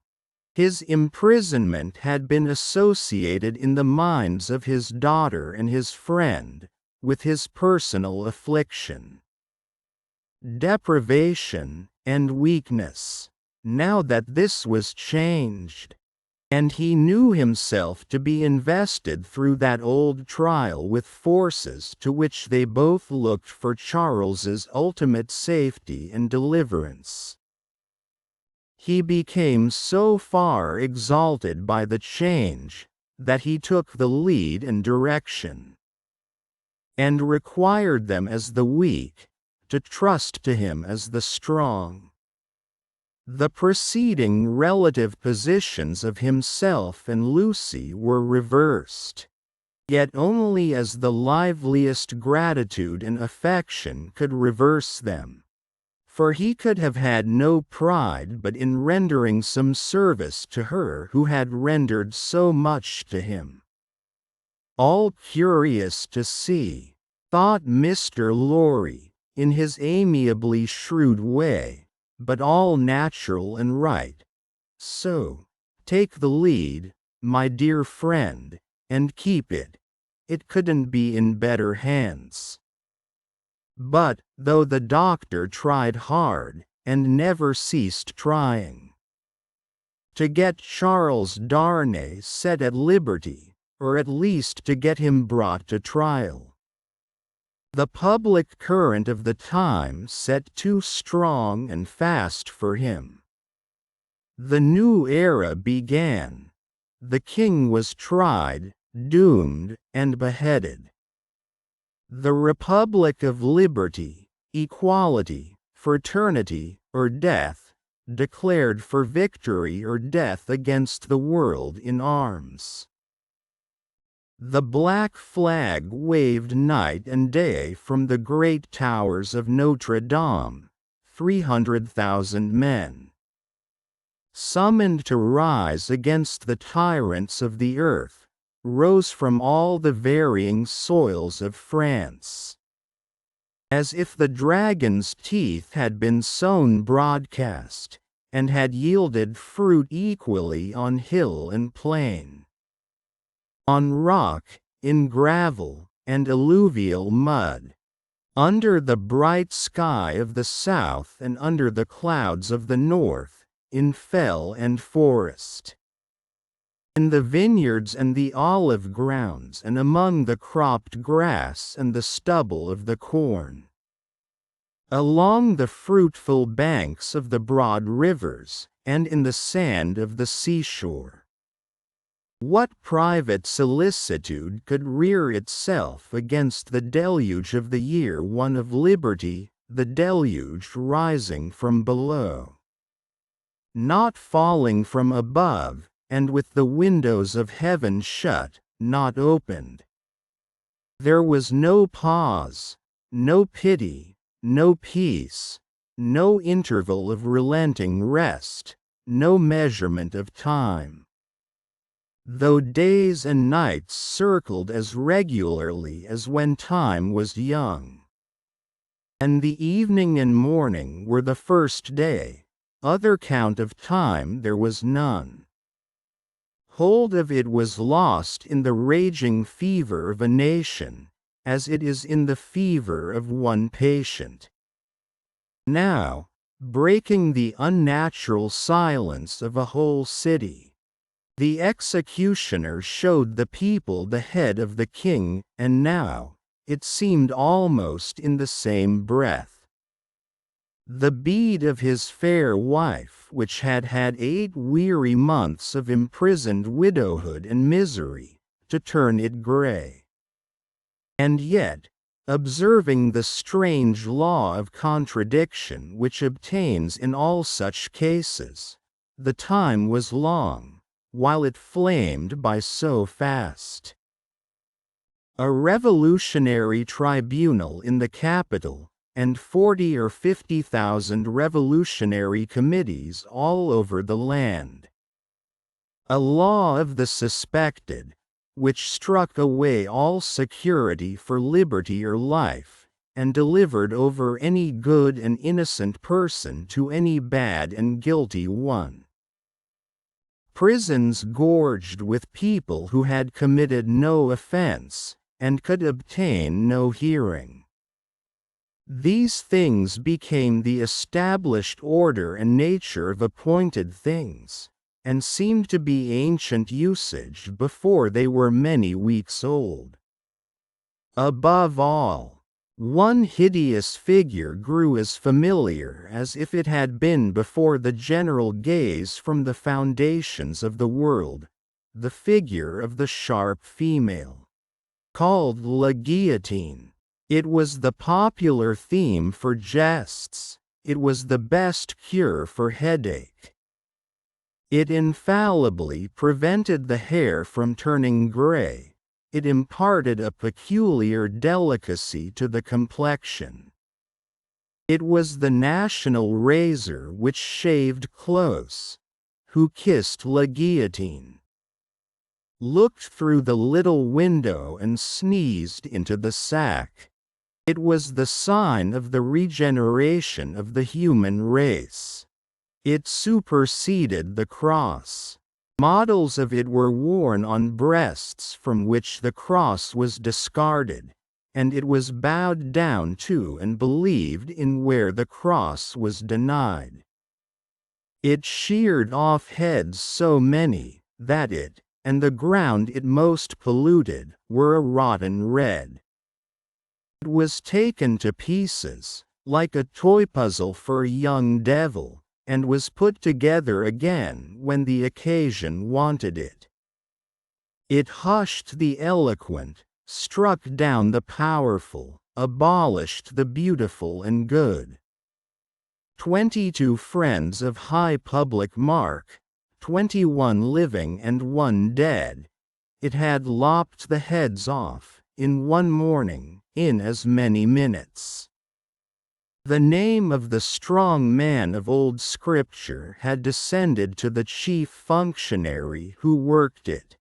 his imprisonment had been associated in the minds of his daughter and his friend with his personal affliction, deprivation, and weakness. Now that this was changed, and he knew himself to be invested through that old trial with forces to which they both looked for Charles's ultimate safety and deliverance, he became so far exalted by the change that he took the lead and direction, and required them as the weak to trust to him as the strong. The preceding relative positions of himself and Lucy were reversed, yet only as the liveliest gratitude and affection could reverse them. For he could have had no pride but in rendering some service to her who had rendered so much to him. All curious to see, thought Mr. Lorry, in his amiably shrewd way, but all natural and right. So, take the lead, my dear friend, and keep it. It couldn't be in better hands. But, though the doctor tried hard, and never ceased trying, to get Charles Darnay set at liberty, or at least to get him brought to trial, the public current of the time set too strong and fast for him. The new era began. The king was tried, doomed, and beheaded. The Republic of Liberty, Equality, Fraternity, or Death, declared for victory or death against the world in arms. The black flag waved night and day from the great towers of Notre Dame, 300,000 men, summoned to rise against the tyrants of the earth, rose from all the varying soils of France. As if the dragon's teeth had been sown broadcast, and had yielded fruit equally on hill and plain, on rock, in gravel, and alluvial mud, under the bright sky of the south and under the clouds of the north, in fell and forest, in the vineyards and the olive grounds and among the cropped grass and the stubble of the corn, along the fruitful banks of the broad rivers, and in the sand of the seashore. What private solicitude could rear itself against the deluge of the year one of liberty, the deluge rising from below, not falling from above, and with the windows of heaven shut, not opened? There was no pause, no pity, no peace, no interval of relenting rest, no measurement of time. Though days and nights circled as regularly as when time was young, and the evening and morning were the first day, other count of time there was none. Hold of it was lost in the raging fever of a nation, as it is in the fever of one patient. Now, breaking the unnatural silence of a whole city, the executioner showed the people the head of the king, and now, it seemed almost in the same breath, the bead of his fair wife, which had had 8 weary months of imprisoned widowhood and misery, to turn it gray. And yet, observing the strange law of contradiction which obtains in all such cases, the time was long, while it flamed by so fast. A revolutionary tribunal in the capital, and 40 or 50,000 revolutionary committees all over the land. A law of the suspected, which struck away all security for liberty or life, and delivered over any good and innocent person to any bad and guilty one. Prisons gorged with people who had committed no offense, and could obtain no hearing. These things became the established order and nature of appointed things, and seemed to be ancient usage before they were many weeks old. Above all, one hideous figure grew as familiar as if it had been before the general gaze from the foundations of the world, the figure of the sharp female, called La Guillotine. It was the popular theme for jests, it was the best cure for headache. It infallibly prevented the hair from turning gray. It imparted a peculiar delicacy to the complexion. It was the national razor which shaved close. Who kissed La Guillotine, looked through the little window and sneezed into the sack. It was the sign of the regeneration of the human race. It superseded the cross. Models of it were worn on breasts from which the cross was discarded, and it was bowed down to and believed in where the cross was denied. It sheared off heads so many, that it, and the ground it most polluted, were a rotten red. It was taken to pieces, like a toy puzzle for a young devil, and was put together again when the occasion wanted it. It hushed the eloquent, struck down the powerful, abolished the beautiful and good. 22 friends of high public mark, 21 living and 1 dead. It had lopped the heads off, in one morning, in as many minutes. The name of the strong man of old Scripture had descended to the chief functionary who worked it.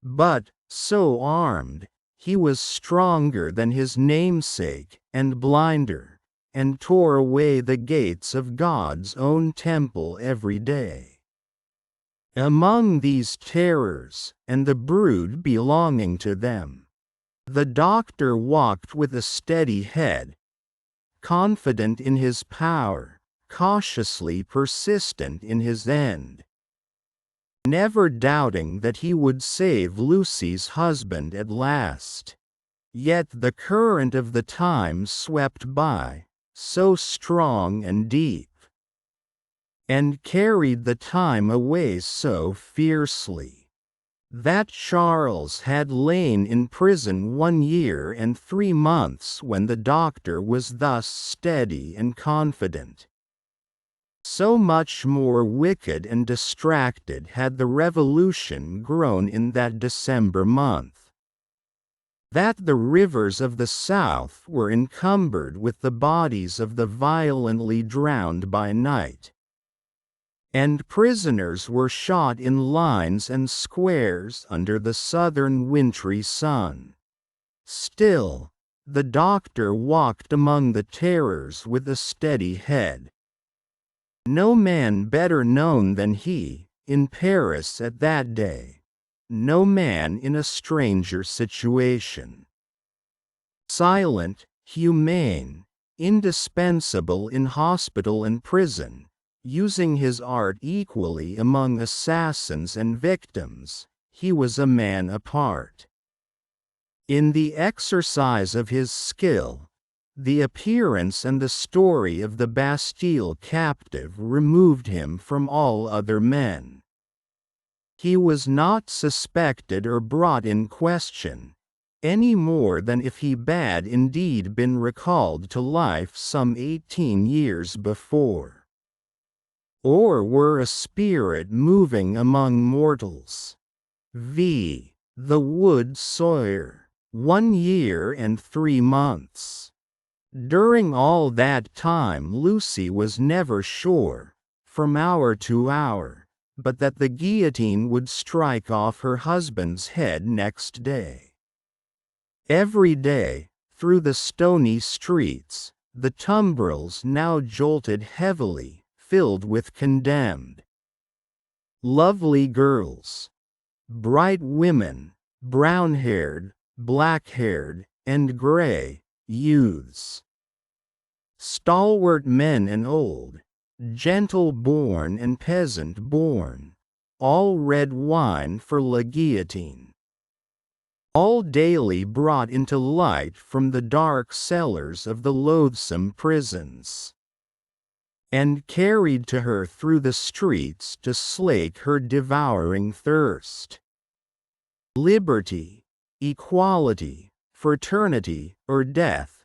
But, so armed, he was stronger than his namesake, and blinder, and tore away the gates of God's own temple every day. Among these terrors, and the brood belonging to them, the doctor walked with a steady head, confident in his power, cautiously persistent in his end, never doubting that he would save Lucy's husband at last. Yet the current of the time swept by, so strong and deep, and carried the time away so fiercely, that Charles had lain in prison 1 year and 3 months when the doctor was thus steady and confident. So much more wicked and distracted had the revolution grown in that December month, that the rivers of the South were encumbered with the bodies of the violently drowned by night, and prisoners were shot in lines and squares under the southern wintry sun. Still, the doctor walked among the terrors with a steady head. No man better known than he, in Paris at that day. No man in a stranger situation. Silent, humane, indispensable in hospital and prison, using his art equally among assassins and victims, he was a man apart. In the exercise of his skill, the appearance and the story of the Bastille captive removed him from all other men. He was not suspected or brought in question, any more than if he had indeed been recalled to life some 18 years before, or were a spirit moving among mortals. V. The Wood Sawyer, 1 year and 3 months. During all that time Lucy was never sure, from hour to hour, but that the guillotine would strike off her husband's head next day. Every day, through the stony streets, the tumbrils now jolted heavily, filled with condemned. Lovely girls, bright women, brown-haired, black-haired, and gray youths, stalwart men and old, gentle-born and peasant-born, all red wine for la guillotine, all daily brought into light from the dark cellars of the loathsome prisons, and carried to her through the streets to slake her devouring thirst. Liberty, equality, fraternity, or death,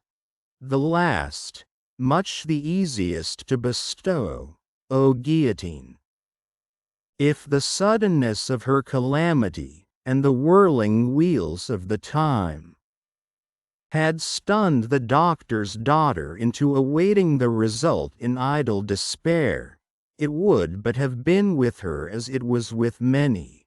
the last, much the easiest to bestow, O guillotine. If the suddenness of her calamity, and the whirling wheels of the time, had stunned the doctor's daughter into awaiting the result in idle despair, it would but have been with her as it was with many.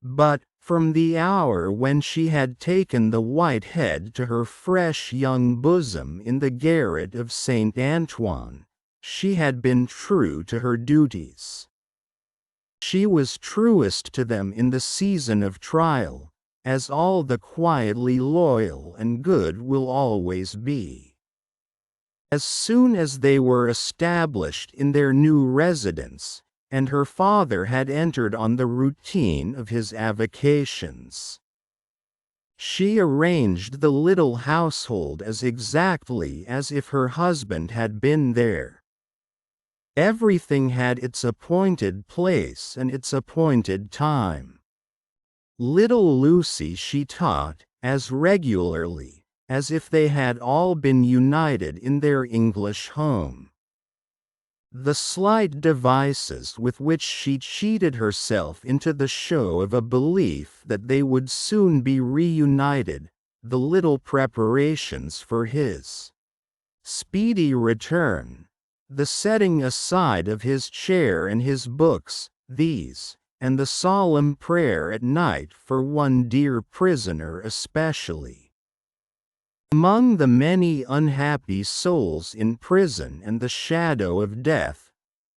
But, from the hour when she had taken the white head to her fresh young bosom in the garret of Saint Antoine, she had been true to her duties. She was truest to them in the season of trial, as all the quietly loyal and good will always be. As soon as they were established in their new residence, and her father had entered on the routine of his avocations, she arranged the little household as exactly as if her husband had been there. Everything had its appointed place and its appointed time. Little Lucy she taught as regularly as if they had all been united in their English home. The slight devices with which she cheated herself into the show of a belief that they would soon be reunited, the little preparations for his speedy return, the setting aside of his chair and his books, these, and the solemn prayer at night for one dear prisoner especially. Among the many unhappy souls in prison and the shadow of death,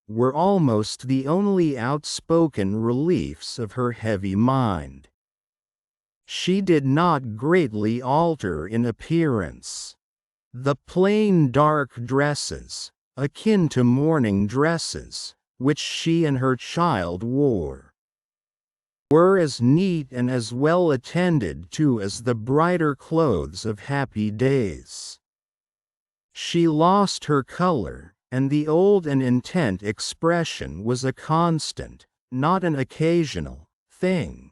were almost the only outspoken reliefs of her heavy mind. She did not greatly alter in appearance. The plain dark dresses, akin to mourning dresses, which she and her child wore, were as neat and as well attended to as the brighter clothes of happy days. She lost her color, and the old and intent expression was a constant, not an occasional, thing.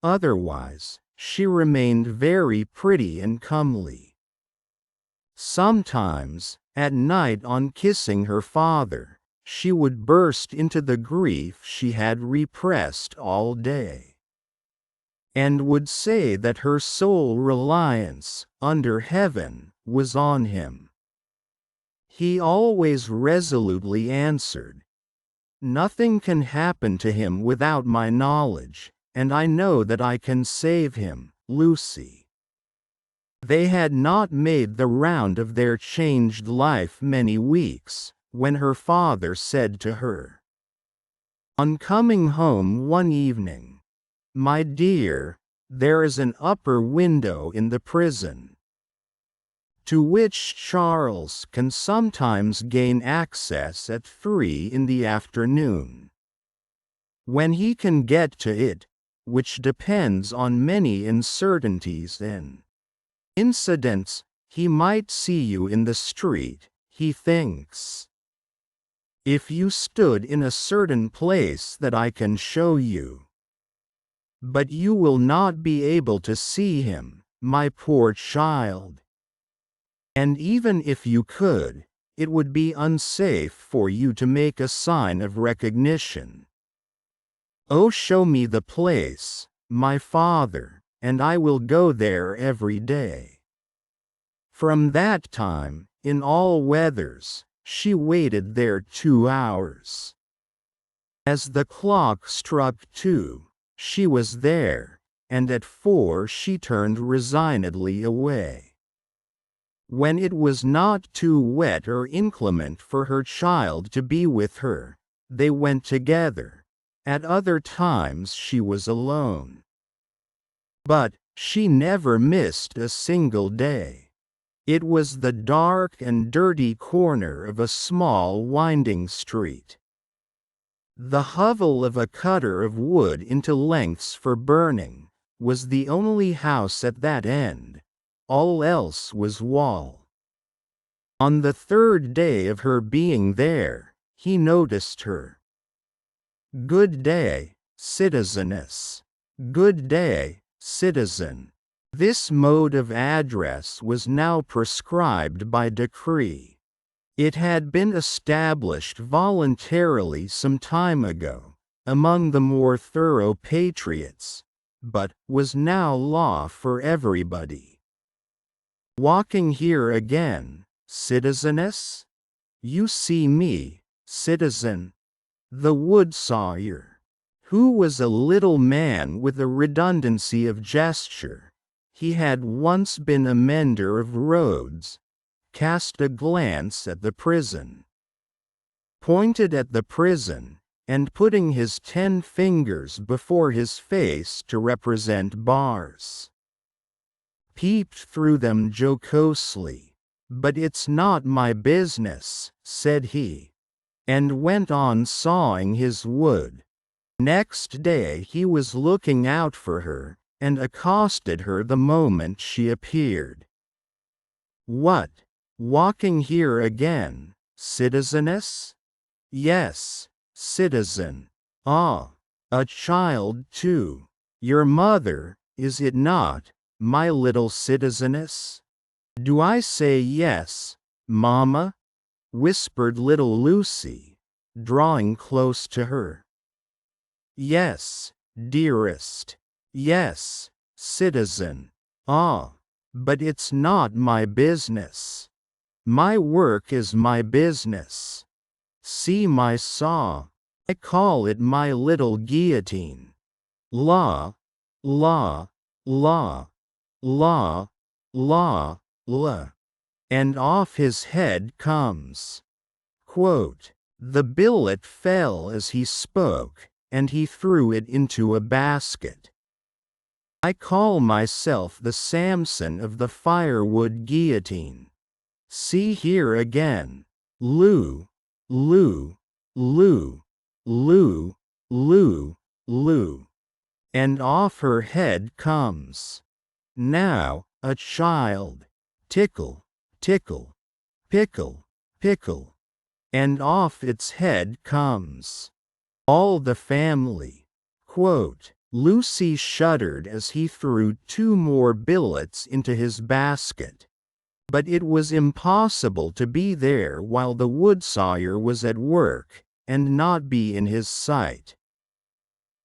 Otherwise, she remained very pretty and comely. Sometimes, at night on kissing her father, she would burst into the grief she had repressed all day, and would say that her sole reliance, under heaven, was on him. He always resolutely answered, "Nothing can happen to him without my knowledge, and I know that I can save him, Lucy." They had not made the round of their changed life many weeks, when her father said to her, on coming home one evening, "My dear, there is an upper window in the prison, to which Charles can sometimes gain access at 3 in the afternoon. When he can get to it, which depends on many uncertainties and incidents, he might see you in the street, he thinks. If you stood in a certain place that I can show you. But you will not be able to see him, my poor child. And even if you could, it would be unsafe for you to make a sign of recognition. Oh, show me the place, my father, and I will go there every day." From that time, in all weathers, she waited there 2 hours. As the clock struck 2, she was there, and at 4 she turned resignedly away. When it was not too wet or inclement for her child to be with her, they went together. At other times she was alone. But she never missed a single day. It was the dark and dirty corner of a small winding street. The hovel of a cutter of wood into lengths for burning was the only house at that end. All else was wall. On the 3rd day of her being there, he noticed her. "Good day, citizeness." "Good day, citizen." This mode of address was now prescribed by decree. It had been established voluntarily some time ago, among the more thorough patriots, but was now law for everybody. "Walking here again, citizeness? You see me, citizen." The wood sawyer, who was a little man with a redundancy of gesture, he had once been a mender of roads, cast a glance at the prison, pointed at the prison, and putting his 10 fingers before his face to represent bars. Peeped through them jocosely. "But it's not my business," said he, and went on sawing his wood. Next day he was looking out for her, and accosted her the moment she appeared. "What, walking here again, citizeness?" "Yes, citizen." "Ah, a child too. Your mother, is it not, my little citizeness?" "Do I say yes, mamma?" whispered little Lucy, drawing close to her. "Yes, dearest. Yes, citizen. Ah, but it's not my business. My work is my business. See my saw. I call it my little guillotine. La, la, la, la, la, la. And off his head comes." Quote, "The billet fell as he spoke, and he threw it into a basket. I call myself the Samson of the firewood guillotine. See here again. Loo, loo, loo, loo, loo, loo. And off her head comes. Now, a child. Tickle, tickle, pickle, pickle. And off its head comes. All the family." Quote, Lucy shuddered as he threw 2 more billets into his basket. But it was impossible to be there while the wood sawyer was at work, and not be in his sight.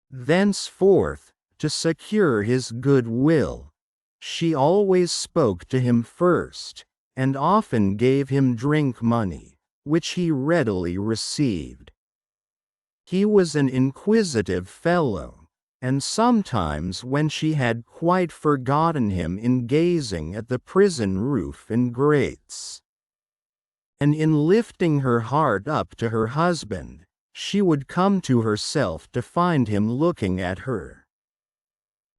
Thenceforth, to secure his good will, she always spoke to him first, and often gave him drink money, which he readily received. He was an inquisitive fellow, and sometimes when she had quite forgotten him in gazing at the prison roof and grates, and in lifting her heart up to her husband, she would come to herself to find him looking at her,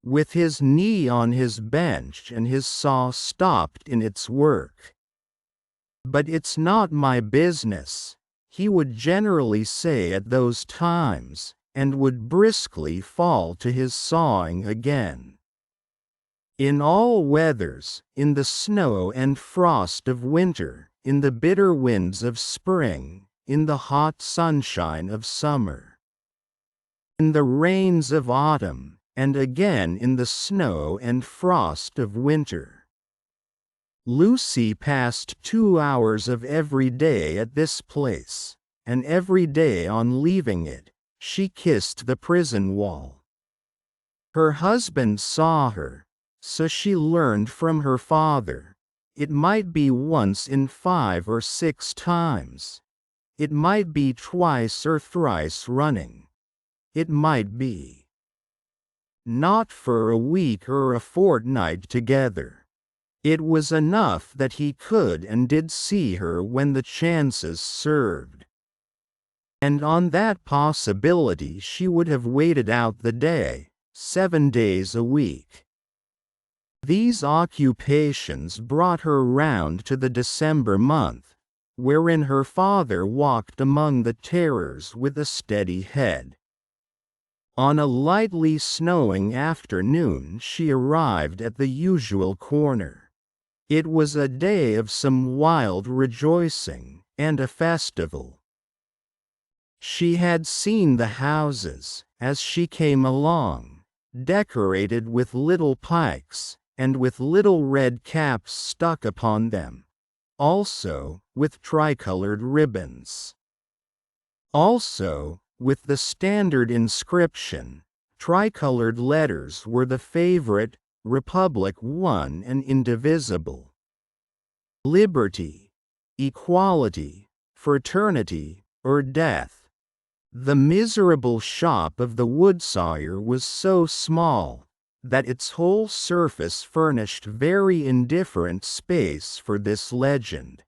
with his knee on his bench and his saw stopped in its work. "But it's not my business," he would generally say at those times, and would briskly fall to his sawing again. In all weathers, in the snow and frost of winter, in the bitter winds of spring, in the hot sunshine of summer, in the rains of autumn, and again in the snow and frost of winter, Lucy passed 2 hours of every day at this place, and every day on leaving it, she kissed the prison wall. Her husband saw her, so she learned from her father. It might be once in 5 or 6 times. It might be twice or thrice running. It might be not for a week or a fortnight together. It was enough that he could and did see her when the chances served. And on that possibility she would have waited out the day, 7 days a week. These occupations brought her round to the December month, wherein her father walked among the terrors with a steady head. On a lightly snowing afternoon she arrived at the usual corner. It was a day of some wild rejoicing, and a festival. She had seen the houses, as she came along, decorated with little pikes, and with little red caps stuck upon them, also with tricolored ribbons. Also, with the standard inscription, tricolored letters were the favorite, Republic one and indivisible. Liberty, equality, fraternity, or death. The miserable shop of the wood sawyer was so small that its whole surface furnished very indifferent space for this legend.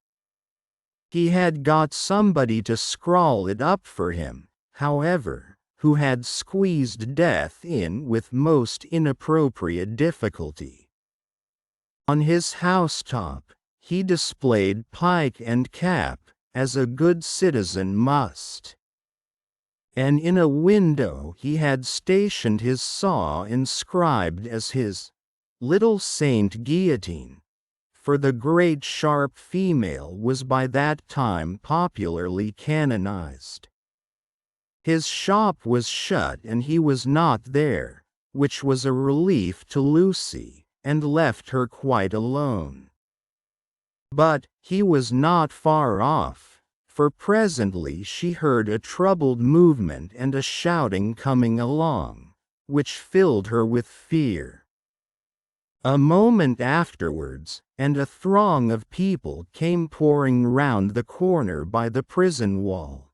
He had got somebody to scrawl it up for him, however, who had squeezed death in with most inappropriate difficulty. On his housetop, he displayed pike and cap, as a good citizen must. And in a window he had stationed his saw inscribed as his little Saint Guillotine, for the great sharp female was by that time popularly canonized. His shop was shut and he was not there, which was a relief to Lucy, and left her quite alone. But he was not far off, for presently she heard a troubled movement and a shouting coming along, which filled her with fear. A moment afterwards, and a throng of people came pouring round the corner by the prison wall,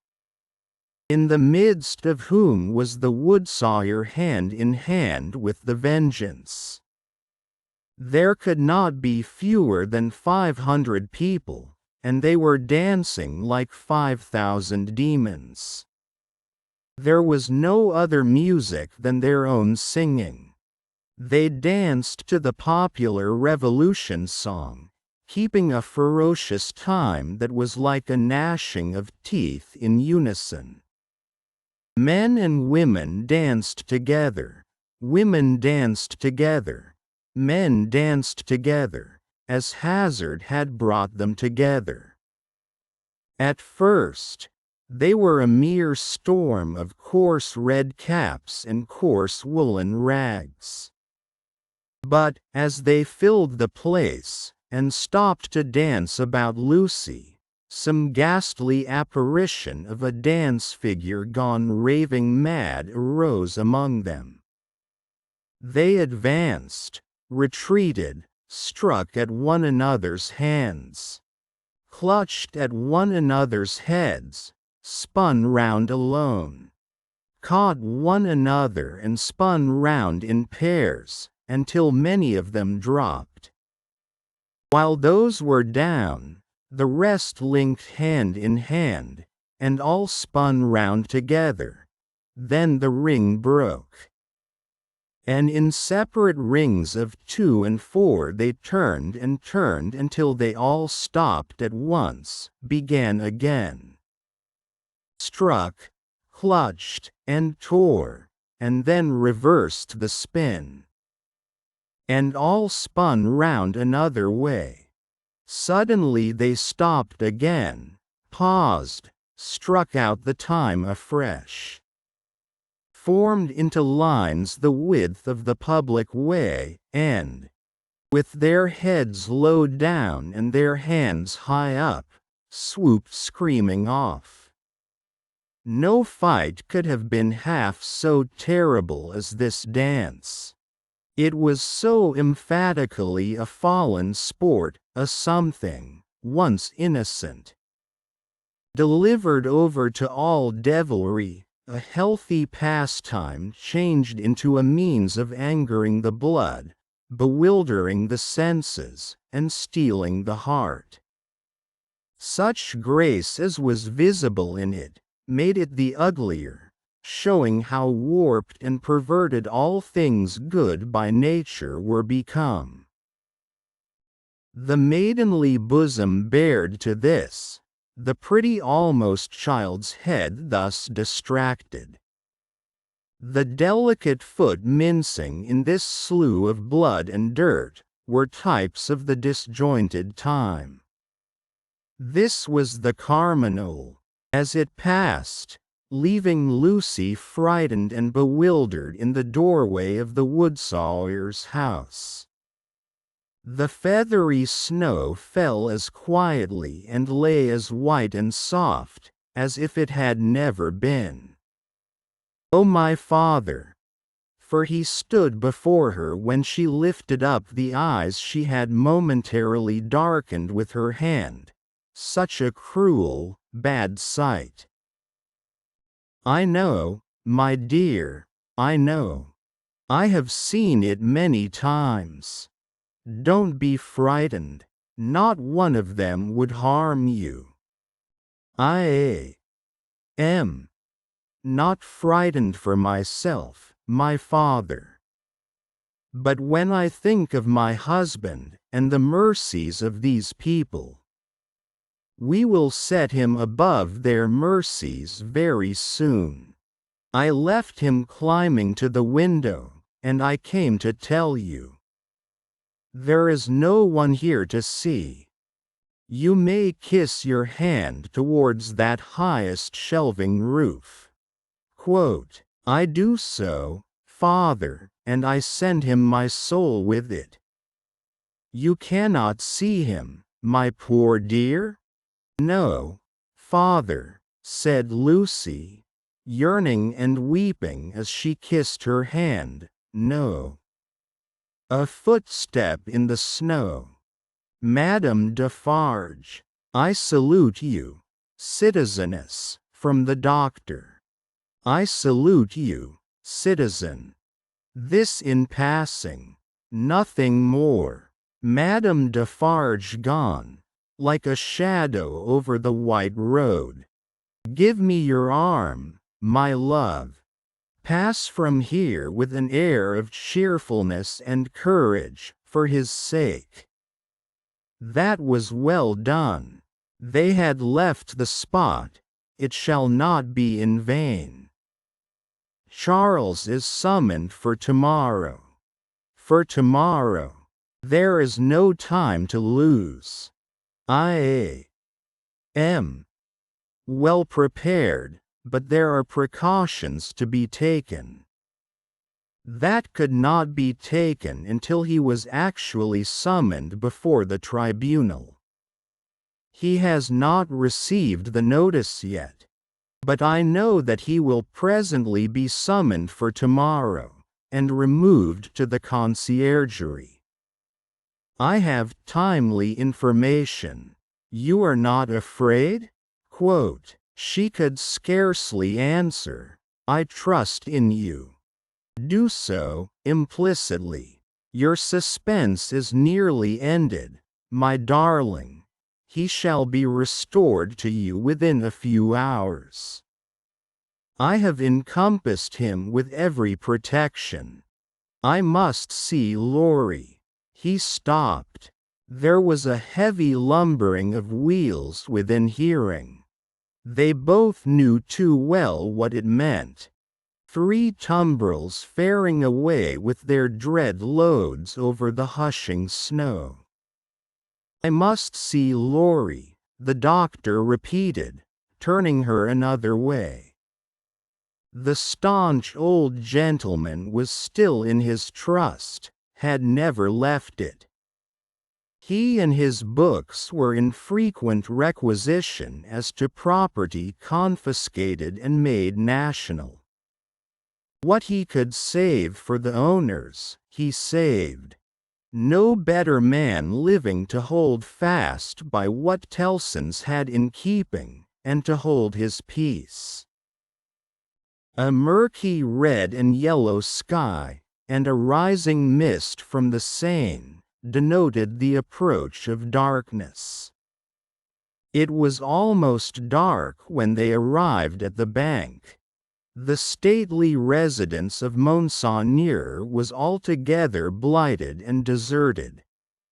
in the midst of whom was the woodsawyer hand in hand with the Vengeance. There could not be fewer than 500 people, and they were dancing like 5,000 demons. There was no other music than their own singing. They danced to the popular Revolution song, keeping a ferocious time that was like a gnashing of teeth in unison. Men and women danced together, women danced together, men danced together, as hazard had brought them together. At first, they were a mere storm of coarse red caps and coarse woolen rags. But, as they filled the place, and stopped to dance about Lucy, some ghastly apparition of a dance figure gone raving mad arose among them. They advanced, retreated, struck at one another's hands, clutched at one another's heads, spun round alone, caught one another and spun round in pairs, until many of them dropped. While those were down, the rest linked hand in hand, and all spun round together. Then the ring broke. And in separate rings of 2 and 4 they turned and turned until they all stopped at once, began again, struck, clutched, and tore, and then reversed the spin. And all spun round another way. Suddenly they stopped again, paused, struck out the time afresh, formed into lines the width of the public way, and, with their heads low down and their hands high up, swooped screaming off. No fight could have been half so terrible as this dance. It was so emphatically a fallen sport, a something, once innocent, delivered over to all devilry, a healthy pastime changed into a means of angering the blood, bewildering the senses, and stealing the heart. Such grace as was visible in it, made it the uglier, showing how warped and perverted all things good by nature were become. The maidenly bosom bared to this, the pretty almost child's head thus distracted, the delicate foot mincing in this slough of blood and dirt, were types of the disjointed time. This was the Carmagnole, as it passed, leaving Lucy frightened and bewildered in the doorway of the woodsawyer's house. The feathery snow fell as quietly and lay as white and soft, as if it had never been. "Oh, my father!" For he stood before her when she lifted up the eyes she had momentarily darkened with her hand. Such a cruel, bad sight. "I know, my dear, I know. I have seen it many times. Don't be frightened, not one of them would harm you. I am not frightened for myself, my father. But when I think of my husband and the mercies of these people, we will set him above their mercies very soon. I left him climbing to the window, and I came to tell you. There is no one here to see. You may kiss your hand towards that highest shelving roof. Quote, I do so, Father, and I send him my soul with it. You cannot see him, my poor dear? No, Father, said Lucy, yearning and weeping as she kissed her hand, no. A footstep in the snow. Madame Defarge, I salute you, citizeness, from the doctor. I salute you, citizen. This in passing, nothing more. Madame Defarge gone, like a shadow over the white road. Give me your arm, my love. Pass from here with an air of cheerfulness and courage, for his sake. That was well done. They had left the spot. It shall not be in vain. Charles is summoned for tomorrow. For tomorrow. There is no time to lose. I am well prepared, but there are precautions to be taken. That could not be taken until he was actually summoned before the tribunal. He has not received the notice yet, but I know that he will presently be summoned for tomorrow, and removed to the conciergerie. I have timely information. You are not afraid? Quote, she could scarcely answer. I trust in you. Do so, implicitly. Your suspense is nearly ended, my darling. He shall be restored to you within a few hours. I have encompassed him with every protection. I must see Laurie. He stopped. There was a heavy lumbering of wheels within hearing. They both knew too well what it meant. 3 tumbrils faring away with their dread loads over the hushing snow. I must see Laurie, the doctor repeated, turning her another way. The staunch old gentleman was still in his trust, had never left it. He and his books were in frequent requisition as to property confiscated and made national. What he could save for the owners, he saved. No better man living to hold fast by what Tellson's had in keeping, and to hold his peace. A murky red and yellow sky, and a rising mist from the Seine, denoted the approach of darkness. It was almost dark when they arrived at the bank. The stately residence of Monseigneur was altogether blighted and deserted.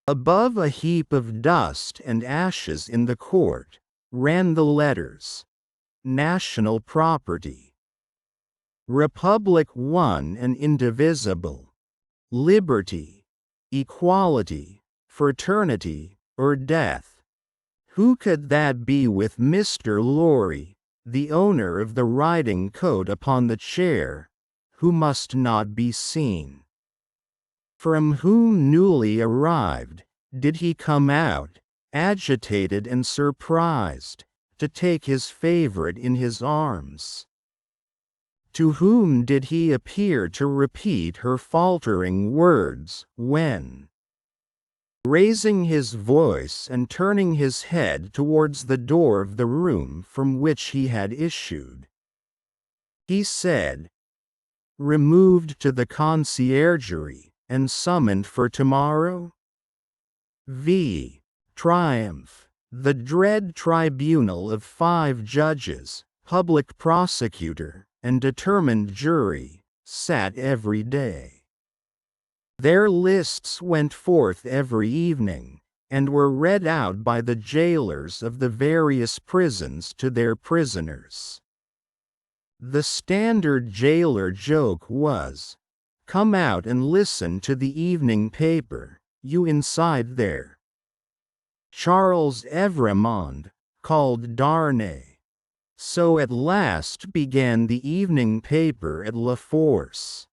Above a heap of dust and ashes in the court, ran the letters. National property. Republic one and indivisible. Liberty, equality, fraternity, or death. Who could that be with Mr. Laurie, the owner of the riding coat upon the chair, who must not be seen? From whom newly arrived, did he come out, agitated and surprised, to take his favorite in his arms? To whom did he appear to repeat her faltering words, when, raising his voice and turning his head towards the door of the room from which he had issued, he said, removed to the conciergerie, and summoned for tomorrow? Triumph. The dread tribunal of 5 judges, public prosecutor, and determined jury, sat every day. Their lists went forth every evening, and were read out by the jailers of the various prisons to their prisoners. The standard jailer joke was, "Come out and listen to the evening paper, you inside there." Charles Evremond, called Darnay. So at last began the evening paper at La Force.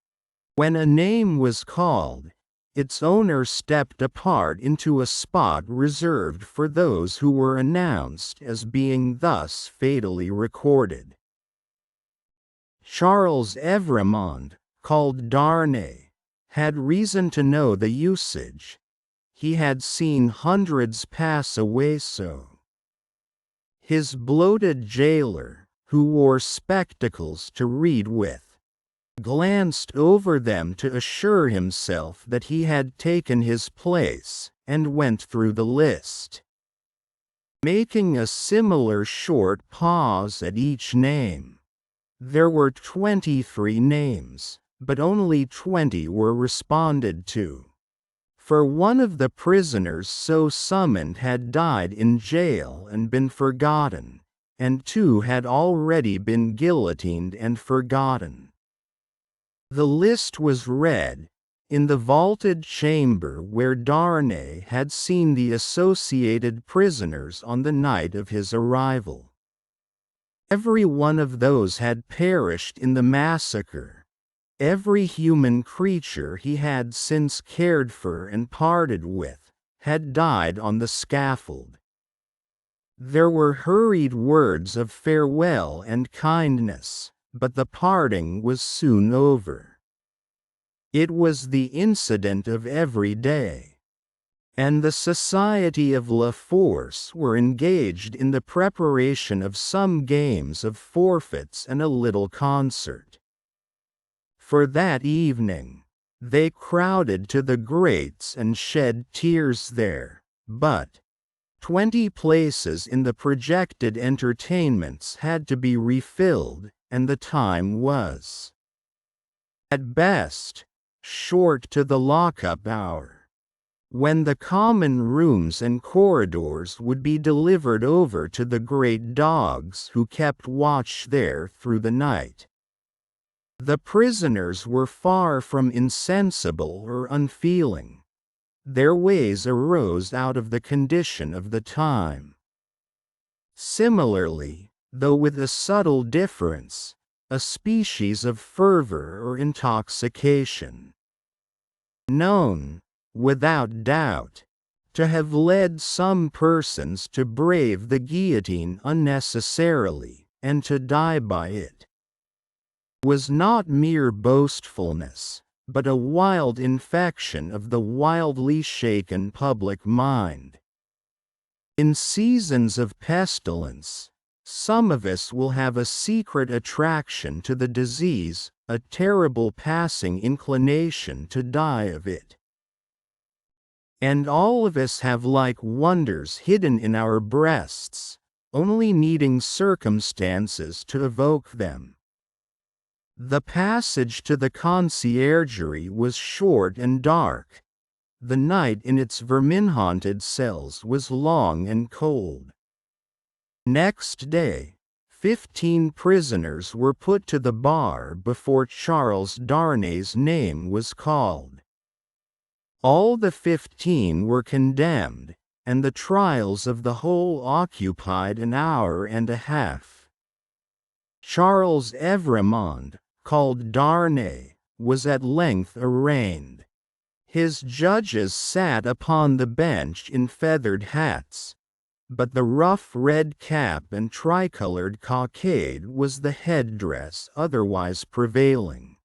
When a name was called, its owner stepped apart into a spot reserved for those who were announced as being thus fatally recorded. Charles Evremond, called Darnay, had reason to know the usage. He had seen hundreds pass away so. His bloated jailer, who wore spectacles to read with, glanced over them to assure himself that he had taken his place, and went through the list, making a similar short pause at each name. There were 23 names, but only 20 were responded to. For one of the prisoners so summoned had died in jail and been forgotten, and 2 had already been guillotined and forgotten. The list was read, in the vaulted chamber where Darnay had seen the associated prisoners on the night of his arrival. Every one of those had perished in the massacre. Every human creature he had since cared for and parted with, had died on the scaffold. There were hurried words of farewell and kindness, but the parting was soon over. It was the incident of every day, and the Society of La Force were engaged in the preparation of some games of forfeits and a little concert. For that evening, they crowded to the grates and shed tears there, but 20 places in the projected entertainments had to be refilled, and the time was, at best, short to the lock-up hour, when the common rooms and corridors would be delivered over to the great dogs who kept watch there through the night. The prisoners were far from insensible or unfeeling. Their ways arose out of the condition of the time. Similarly, though with a subtle difference, a species of fervor or intoxication, known, without doubt, to have led some persons to brave the guillotine unnecessarily, and to die by it, was not mere boastfulness, but a wild infection of the wildly shaken public mind. In seasons of pestilence, some of us will have a secret attraction to the disease, a terrible passing inclination to die of it. And all of us have like wonders hidden in our breasts, only needing circumstances to evoke them. The passage to the conciergerie was short and dark. The night in its vermin-haunted cells was long and cold. Next day, 15 prisoners were put to the bar before Charles Darnay's name was called. All the 15 were condemned, and the trials of the whole occupied an hour and a half. Charles Evremond, called Darnay, was at length arraigned. His judges sat upon the bench in feathered hats, but the rough red cap and tricolored cockade was the headdress otherwise prevailing.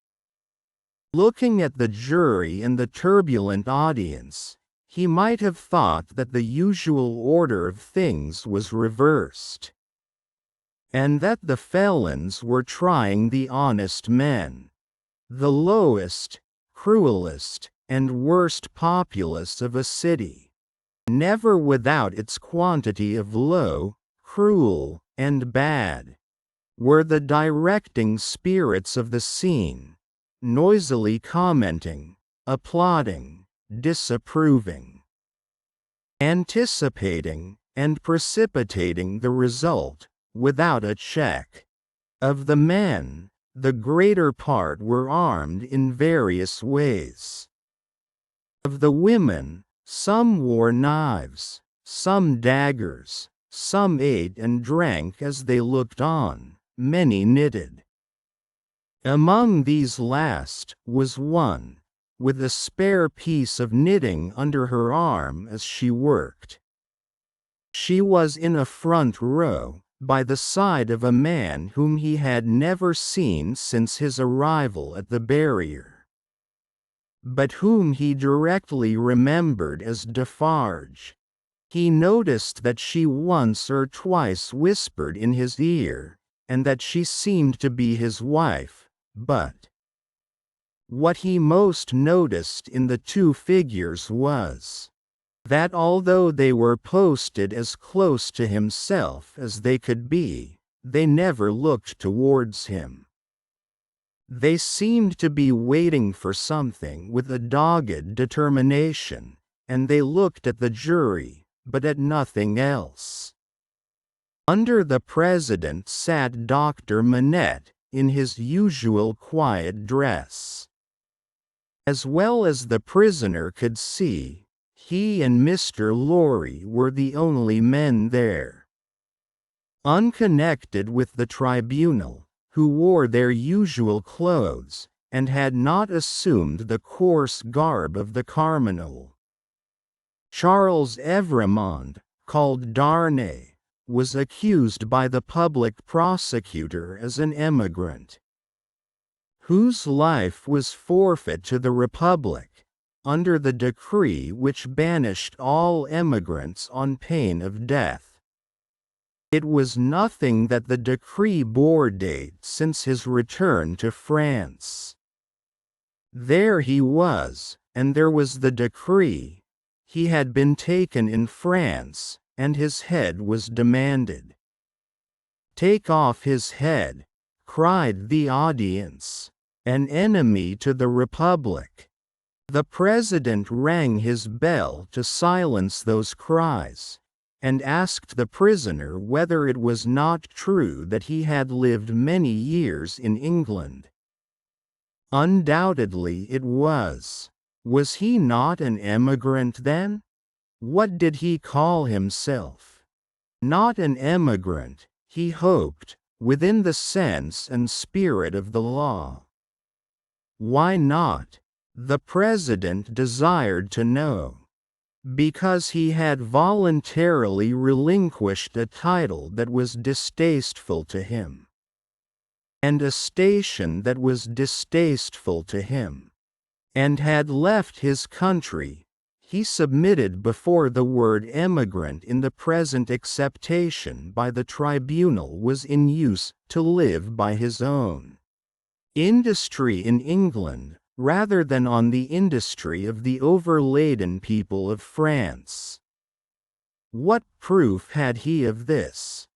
Looking at the jury and the turbulent audience, he might have thought that the usual order of things was reversed, and that the felons were trying the honest men. The lowest, cruelest, and worst populace of a city, never without its quantity of low, cruel, and bad, were the directing spirits of the scene, noisily commenting, applauding, disapproving, anticipating, and precipitating the result, without a check. Of the men, the greater part were armed in various ways. Of the women, some wore knives, some daggers, some ate and drank as they looked on, many knitted. Among these last was one, with a spare piece of knitting under her arm as she worked. She was in a front row, by the side of a man whom he had never seen since his arrival at the barrier, but whom he directly remembered as Defarge. He noticed that she once or twice whispered in his ear, and that she seemed to be his wife, but what he most noticed in the two figures was that although they were posted as close to himself as they could be, they never looked towards him. They seemed to be waiting for something with a dogged determination, and they looked at the jury, but at nothing else. Under the president sat Dr. Manette, in his usual quiet dress. As well as the prisoner could see, he and Mr. Lorry were the only men there. Unconnected with the tribunal, who wore their usual clothes, and had not assumed the coarse garb of the Carminal. Charles Evremond, called Darnay, was accused by the public prosecutor as an emigrant, whose life was forfeit to the Republic, under the decree which banished all emigrants on pain of death. It was nothing that the decree bore date since his return to France. There he was, and there was the decree. He had been taken in France, and his head was demanded. "Take off his head," cried the audience, "an enemy to the Republic." The president rang his bell to silence those cries, and asked the prisoner whether it was not true that he had lived many years in England. Undoubtedly it was. Was he not an emigrant then? What did he call himself? Not an emigrant, he hoped, within the sense and spirit of the law. Why not? The president desired to know. Because he had voluntarily relinquished a title that was distasteful to him, and a station that was distasteful to him, and had left his country. He submitted before the word emigrant in the present acceptation by the tribunal was in use to live by his own industry in England, rather than on the industry of the overladen people of France. What proof had he of this?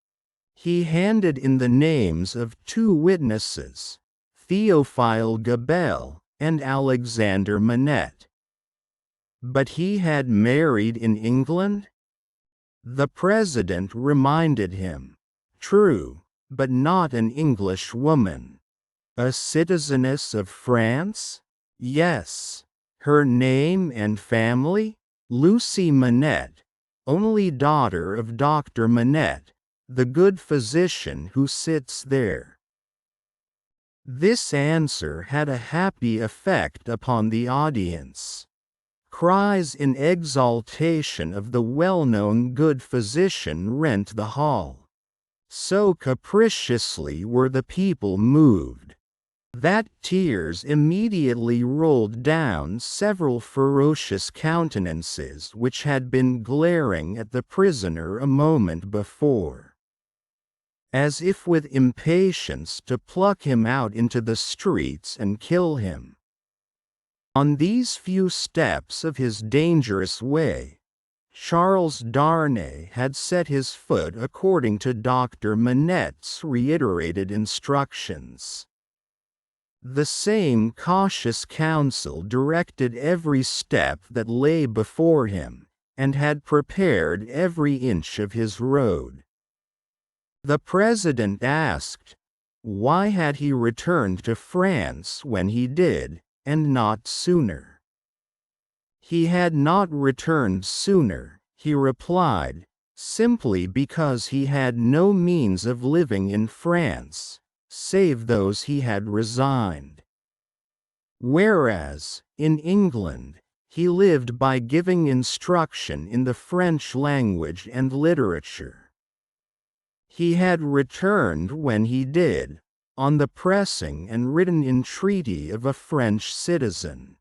He handed in the names of two witnesses, Théophile Gabelle and Alexander Manette. But he had married in England? The president reminded him. True, but not an English woman. A citizeness of France? Yes. Her name and family? Lucy Manette, only daughter of Dr. Manette, the good physician who sits there. This answer had a happy effect upon the audience. Cries in exaltation of the well-known good physician rent the hall. So capriciously were the people moved, that tears immediately rolled down several ferocious countenances which had been glaring at the prisoner a moment before, as if with impatience to pluck him out into the streets and kill him. On these few steps of his dangerous way, Charles Darnay had set his foot according to Dr. Manette's reiterated instructions. The same cautious counsel directed every step that lay before him, and had prepared every inch of his road. The president asked, why had he returned to France when he did, and not sooner? He had not returned sooner, he replied, simply because he had no means of living in France, save those he had resigned. Whereas, in England, he lived by giving instruction in the French language and literature. He had returned when he did, on the pressing and written entreaty of a French citizen,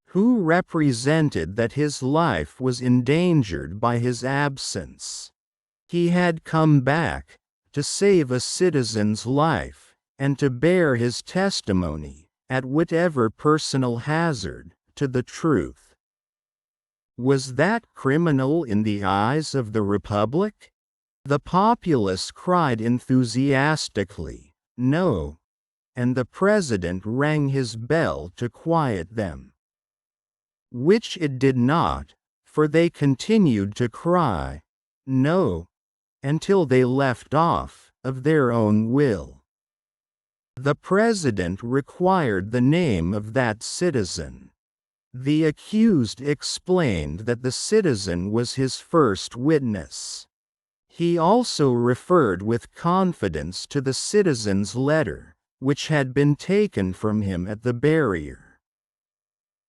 who represented that his life was endangered by his absence. He had come back, to save a citizen's life, and to bear his testimony, at whatever personal hazard, to the truth. Was that criminal in the eyes of the Republic? The populace cried enthusiastically, no, and the president rang his bell to quiet them. Which it did not, for they continued to cry, no, until they left off, of their own will. The president required the name of that citizen. The accused explained that the citizen was his first witness. He also referred with confidence to the citizen's letter, which had been taken from him at the barrier,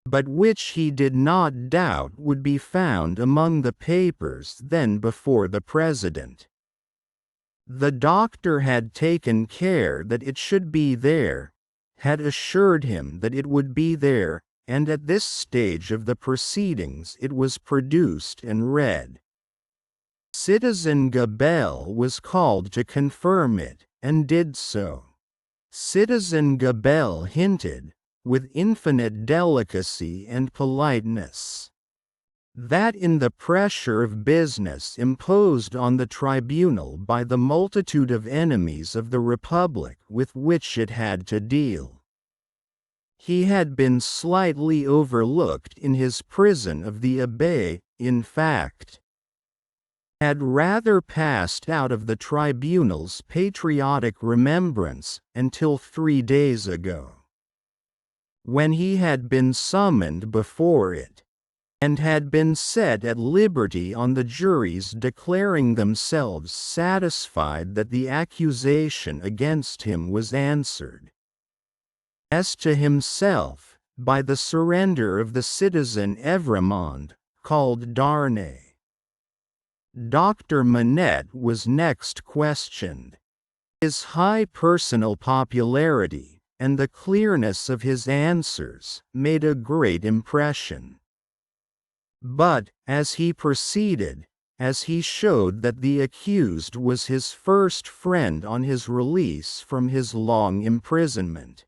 but which he did not doubt would be found among the papers then before the president. The doctor had taken care that it should be there, had assured him that it would be there, and at this stage of the proceedings it was produced and read. Citizen Gabelle was called to confirm it, and did so. Citizen Gabelle hinted, with infinite delicacy and politeness, that in the pressure of business imposed on the tribunal by the multitude of enemies of the Republic with which it had to deal, he had been slightly overlooked in his prison of the Abbaye, in fact, had rather passed out of the tribunal's patriotic remembrance until 3 days ago, when he had been summoned before it, and had been set at liberty on the juries declaring themselves satisfied that the accusation against him was answered, as to himself, by the surrender of the citizen Evremond, called Darnay. Dr. Manette was next questioned. His high personal popularity, and the clearness of his answers, made a great impression. But, as he proceeded, as he showed that the accused was his first friend on his release from his long imprisonment,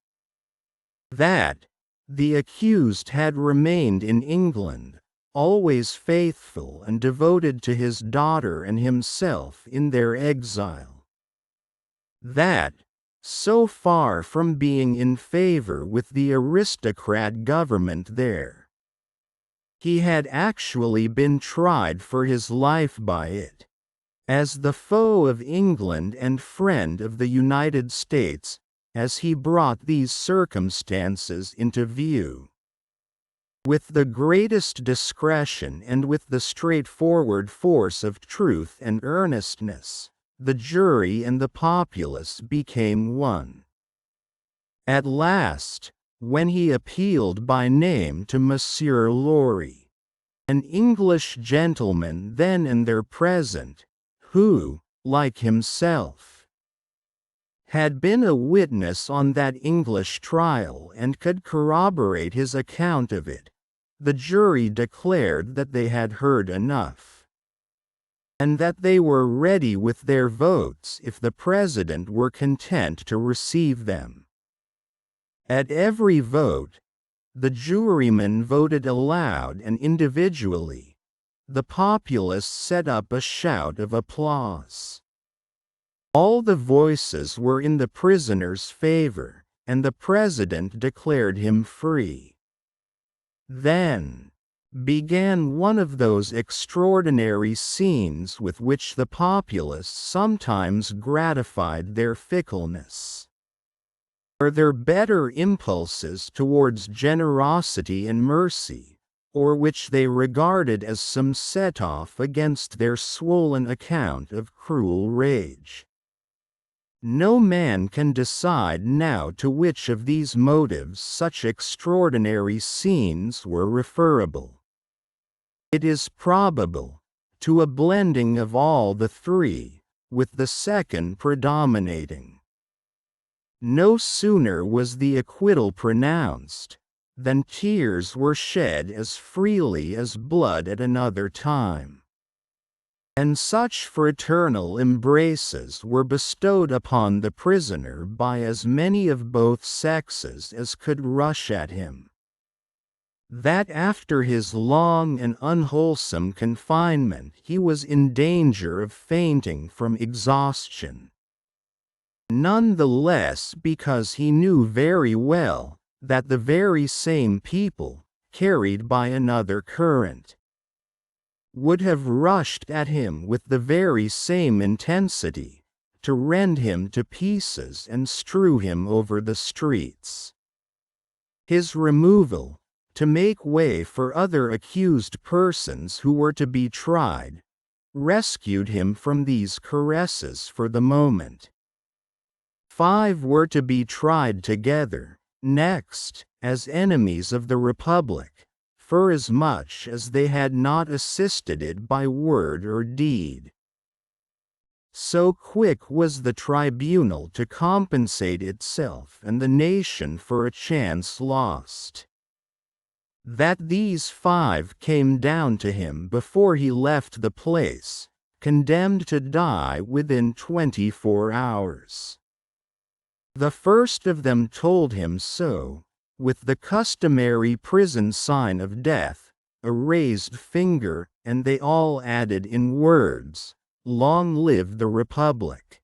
that the accused had remained in England, always faithful and devoted to his daughter and himself in their exile, that, so far from being in favor with the aristocrat government there, he had actually been tried for his life by it, as the foe of England and friend of the United States, as he brought these circumstances into view. With the greatest discretion and with the straightforward force of truth and earnestness, the jury and the populace became one. At last, when he appealed by name to Monsieur Lorry, an English gentleman then and there present, who, like himself, had been a witness on that English trial and could corroborate his account of it, the jury declared that they had heard enough, and that they were ready with their votes if the president were content to receive them. At every vote, the jurymen voted aloud and individually, the populace set up a shout of applause. All the voices were in the prisoner's favor, and the president declared him free. Then began one of those extraordinary scenes with which the populace sometimes gratified their fickleness, or their better impulses towards generosity and mercy, or which they regarded as some set-off against their swollen account of cruel rage. No man can decide now to which of these motives such extraordinary scenes were referable. It is probable, to a blending of all the three, with the second predominating. No sooner was the acquittal pronounced, than tears were shed as freely as blood at another time. And such fraternal embraces were bestowed upon the prisoner by as many of both sexes as could rush at him, that after his long and unwholesome confinement he was in danger of fainting from exhaustion. None the less because he knew very well that the very same people, carried by another current, would have rushed at him with the very same intensity, to rend him to pieces and strew him over the streets. His removal, to make way for other accused persons who were to be tried, rescued him from these caresses for the moment. 5 were to be tried together, next, as enemies of the Republic, forasmuch as they had not assisted it by word or deed. So quick was the tribunal to compensate itself and the nation for a chance lost, that these 5 came down to him before he left the place, condemned to die within 24 hours. The first of them told him so, with the customary prison sign of death, a raised finger, and they all added in words, "Long live the Republic."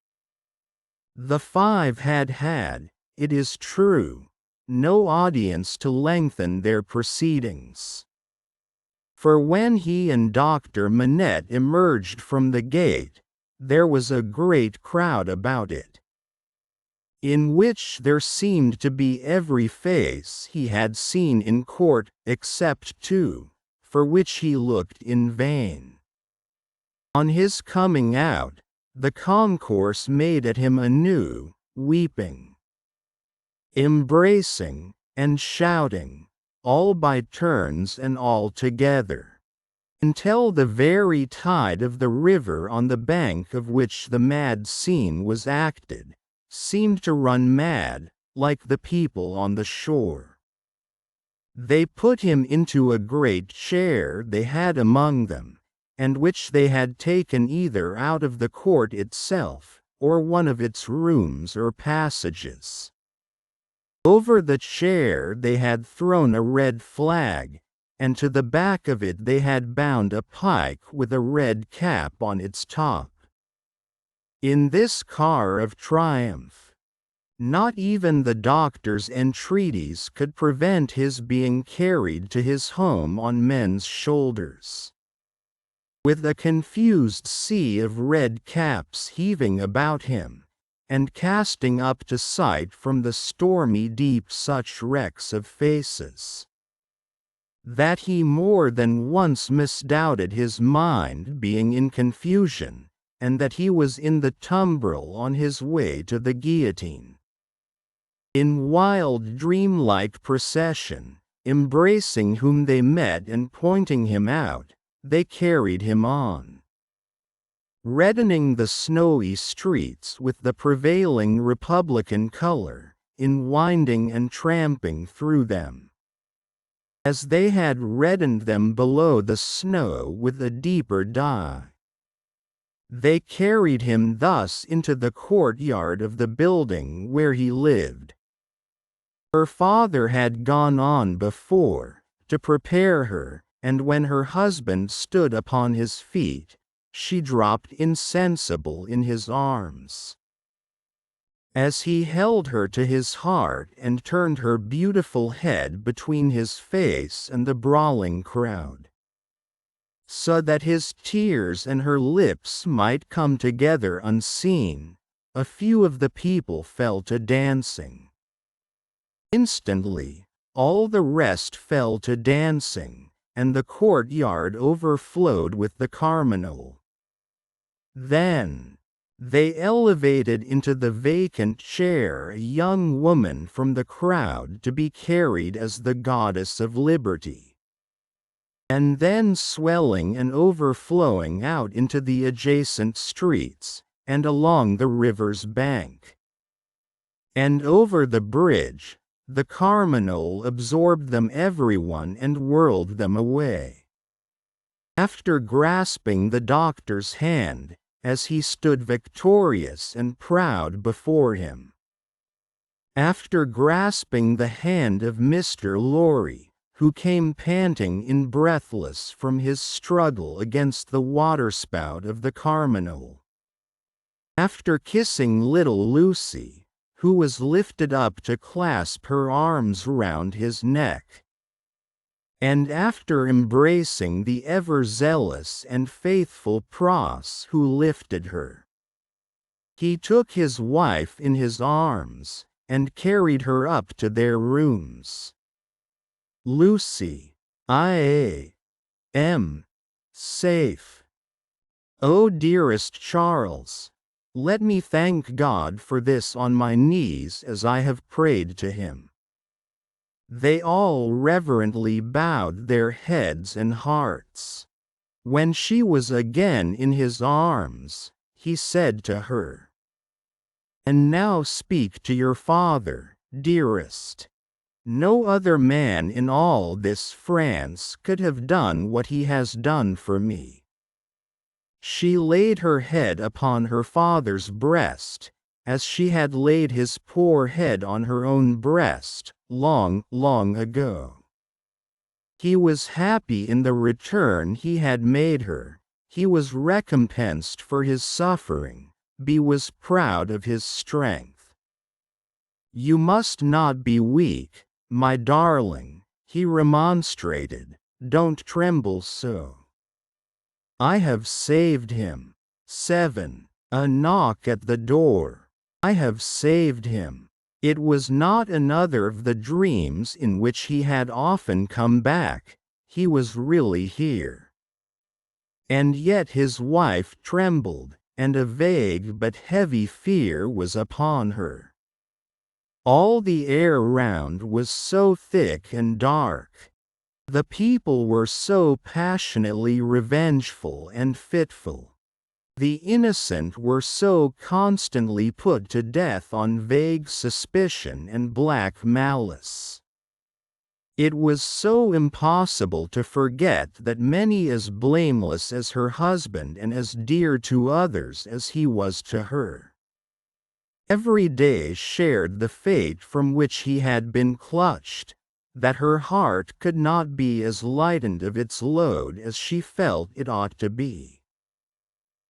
The 5 had, it is true, no audience to lengthen their proceedings. For when he and Dr. Manette emerged from the gate, there was a great crowd about it, in which there seemed to be every face he had seen in court except 2, for which he looked in vain. On his coming out, the concourse made at him anew, weeping, embracing, and shouting, all by turns and all together, until the very tide of the river on the bank of which the mad scene was acted, seemed to run mad, like the people on the shore. They put him into a great chair they had among them, and which they had taken either out of the court itself, or one of its rooms or passages. Over the chair they had thrown a red flag, and to the back of it they had bound a pike with a red cap on its top. In this car of triumph, not even the doctor's entreaties could prevent his being carried to his home on men's shoulders, with a confused sea of red caps heaving about him, and casting up to sight from the stormy deep such wrecks of faces, that he more than once misdoubted his mind being in confusion, and that he was in the tumbril on his way to the guillotine. In wild dreamlike procession, embracing whom they met and pointing him out, they carried him on, reddening the snowy streets with the prevailing Republican color, in winding and tramping through them, as they had reddened them below the snow with a deeper dye. They carried him thus into the courtyard of the building where he lived. Her father had gone on before, to prepare her, and when her husband stood upon his feet, she dropped insensible in his arms. As he held her to his heart and turned her beautiful head between his face and the brawling crowd, so that his tears and her lips might come together unseen, a few of the people fell to dancing. Instantly, all the rest fell to dancing, and the courtyard overflowed with the Carmagnole. Then, they elevated into the vacant chair a young woman from the crowd to be carried as the goddess of liberty, and then swelling and overflowing out into the adjacent streets, and along the river's bank, and over the bridge, the Carmagnole absorbed them everyone and whirled them away. After grasping the doctor's hand, as he stood victorious and proud before him. After grasping the hand of Mr. Lorry, who came panting and breathless from his struggle against the waterspout of the Carmagnole. After kissing little Lucy, who was lifted up to clasp her arms round his neck. And after embracing the ever-zealous and faithful Pross who lifted her, he took his wife in his arms, and carried her up to their rooms. Lucy, I am safe. Oh dearest Charles, let me thank God for this on my knees as I have prayed to him. They all reverently bowed their heads and hearts. When she was again in his arms, he said to her, "And now speak to your father, dearest. No other man in all this France could have done what he has done for me." She laid her head upon her father's breast, as she had laid his poor head on her own breast, long, long ago. He was happy in the return he had made her, he was recompensed for his suffering, he was proud of his strength. "You must not be weak, my darling," he remonstrated, "don't tremble so. I have saved him." 7. A knock at the door. I have saved him. It was not another of the dreams in which he had often come back, he was really here. And yet his wife trembled, and a vague but heavy fear was upon her. All the air round was so thick and dark. The people were so passionately revengeful and fitful. The innocent were so constantly put to death on vague suspicion and black malice. It was so impossible to forget that many as blameless as her husband and as dear to others as he was to her, every day shared the fate from which he had been clutched, that her heart could not be as lightened of its load as she felt it ought to be.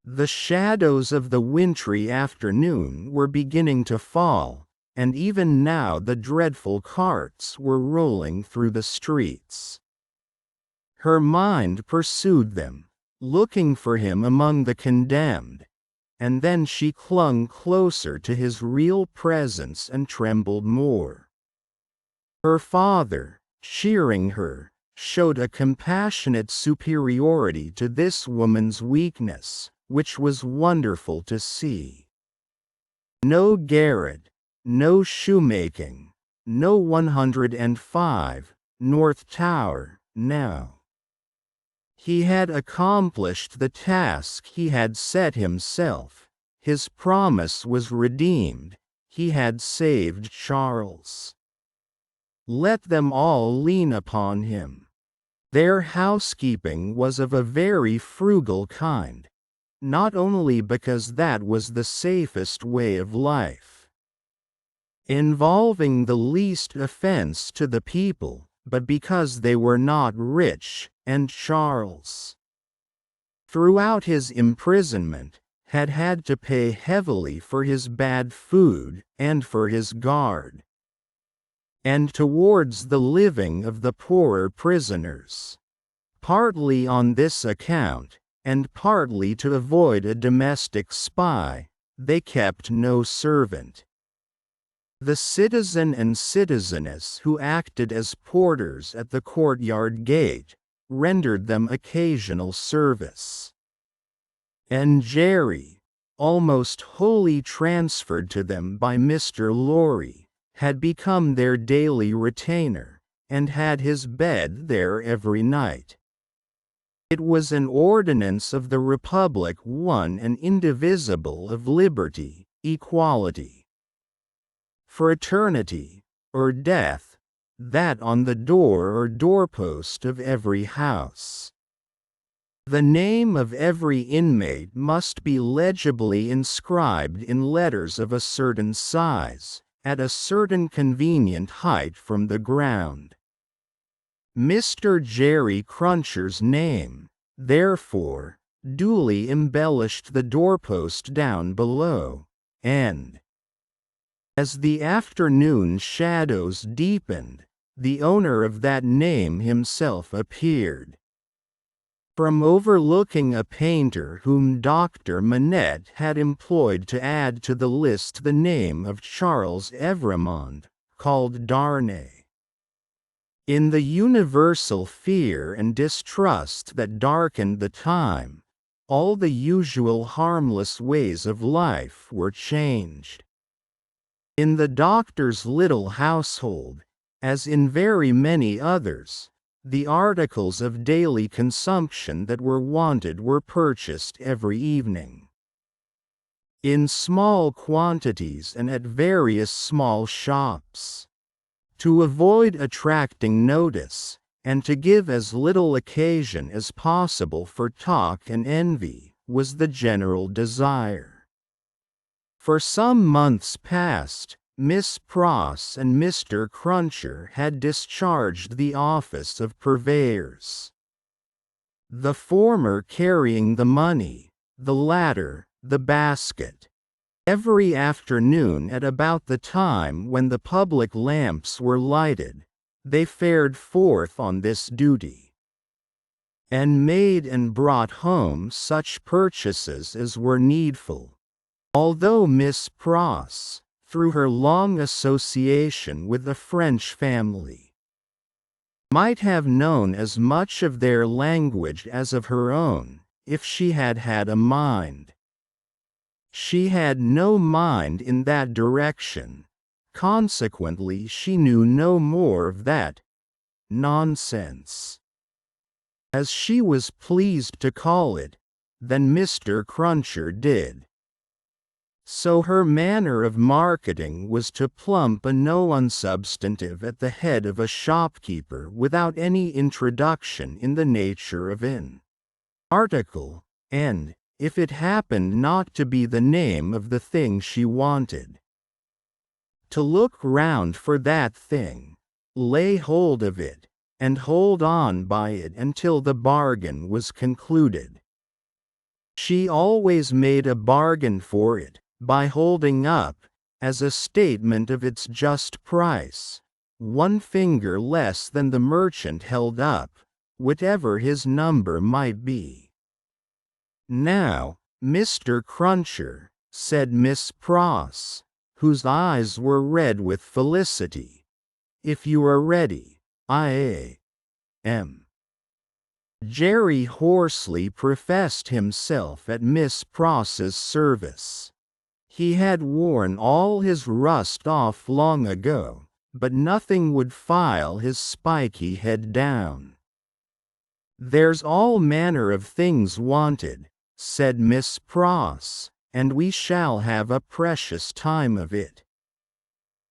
The shadows of the wintry afternoon were beginning to fall, and even now the dreadful carts were rolling through the streets. Her mind pursued them, looking for him among the condemned, and then she clung closer to his real presence and trembled more. Her father, cheering her, showed a compassionate superiority to this woman's weakness, which was wonderful to see. No garret, no shoemaking, no 105, North Tower, now. He had accomplished the task he had set himself, his promise was redeemed, he had saved Charles. Let them all lean upon him. Their housekeeping was of a very frugal kind, not only because that was the safest way of life, involving the least offense to the people, but because they were not rich, and Charles, throughout his imprisonment, had had to pay heavily for his bad food and for his guard, and towards the living of the poorer prisoners. Partly on this account, and partly to avoid a domestic spy, they kept no servant. The citizen and citizeness who acted as porters at the courtyard gate rendered them occasional service. And Jerry, almost wholly transferred to them by Mr. Lorry, had become their daily retainer, and had his bed there every night. It was an ordinance of the Republic, one and indivisible, of liberty, equality, fraternity, or death, that on the door or doorpost of every house the name of every inmate must be legibly inscribed in letters of a certain size, at a certain convenient height from the ground. Mr. Jerry Cruncher's name, therefore, duly embellished the doorpost down below, and, as the afternoon shadows deepened, the owner of that name himself appeared, from overlooking a painter whom Dr. Manette had employed to add to the list the name of Charles Evremond, called Darnay. In the universal fear and distrust that darkened the time, all the usual harmless ways of life were changed. In the doctor's little household, as in very many others, the articles of daily consumption that were wanted were purchased every evening, in small quantities and at various small shops. To avoid attracting notice, and to give as little occasion as possible for talk and envy, was the general desire. For some months past, Miss Pross and Mr. Cruncher had discharged the office of purveyors, the former carrying the money, the latter the basket. Every afternoon at about the time when the public lamps were lighted, they fared forth on this duty, and made and brought home such purchases as were needful. Although Miss Pross, through her long association with the French family, might have known as much of their language as of her own, if she had had a mind, she had no mind in that direction, consequently she knew no more of that nonsense, as she was pleased to call it, than Mr. Cruncher did. So her manner of marketing was to plump a known substantive at the head of a shopkeeper without any introduction in the nature of an article, and, if it happened not to be the name of the thing she wanted, to look round for that thing, lay hold of it, and hold on by it until the bargain was concluded. She always made a bargain for it, by holding up, as a statement of its just price, one finger less than the merchant held up, whatever his number might be. "Now, Mr. Cruncher," said Miss Pross, whose eyes were red with felicity, "if you are ready, I am." Jerry hoarsely professed himself at Miss Pross's service. He had worn all his rust off long ago, but nothing would file his spiky head down. "There's all manner of things wanted," said Miss Pross, "and we shall have a precious time of it.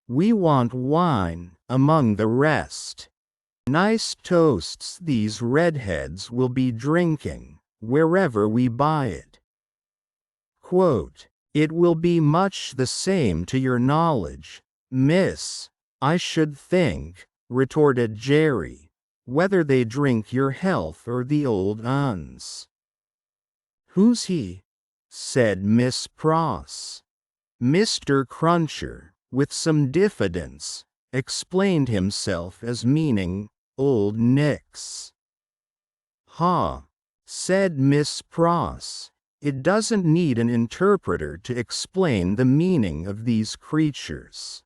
We want wine, among the rest. Nice toasts these redheads will be drinking, wherever we buy it. It will be much the same to your knowledge, miss, I should think," retorted Jerry, whether they drink your health or the old un's." "Who's he?" said Miss Pross. Mr. Cruncher, with some diffidence, explained himself as meaning Old Nix. "Ha!" said Miss Pross. "It doesn't need an interpreter to explain the meaning of these creatures.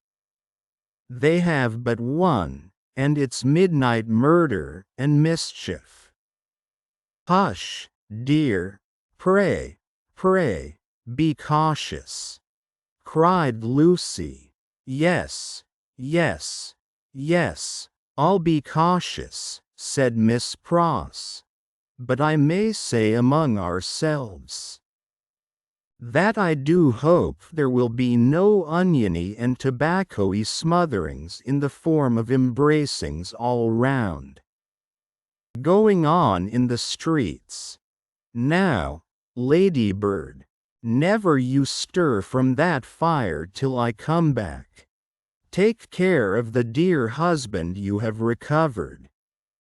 They have but one, and it's midnight murder and mischief." "Hush, dear, pray, pray, be cautious," cried Lucy. "Yes, yes, yes, I'll be cautious," said Miss Pross. "But I may say among ourselves that I do hope there will be no oniony and tobacco-y smotherings in the form of embracings all round going on in the streets. Now, Ladybird, never you stir from that fire till I come back. Take care of the dear husband you have recovered,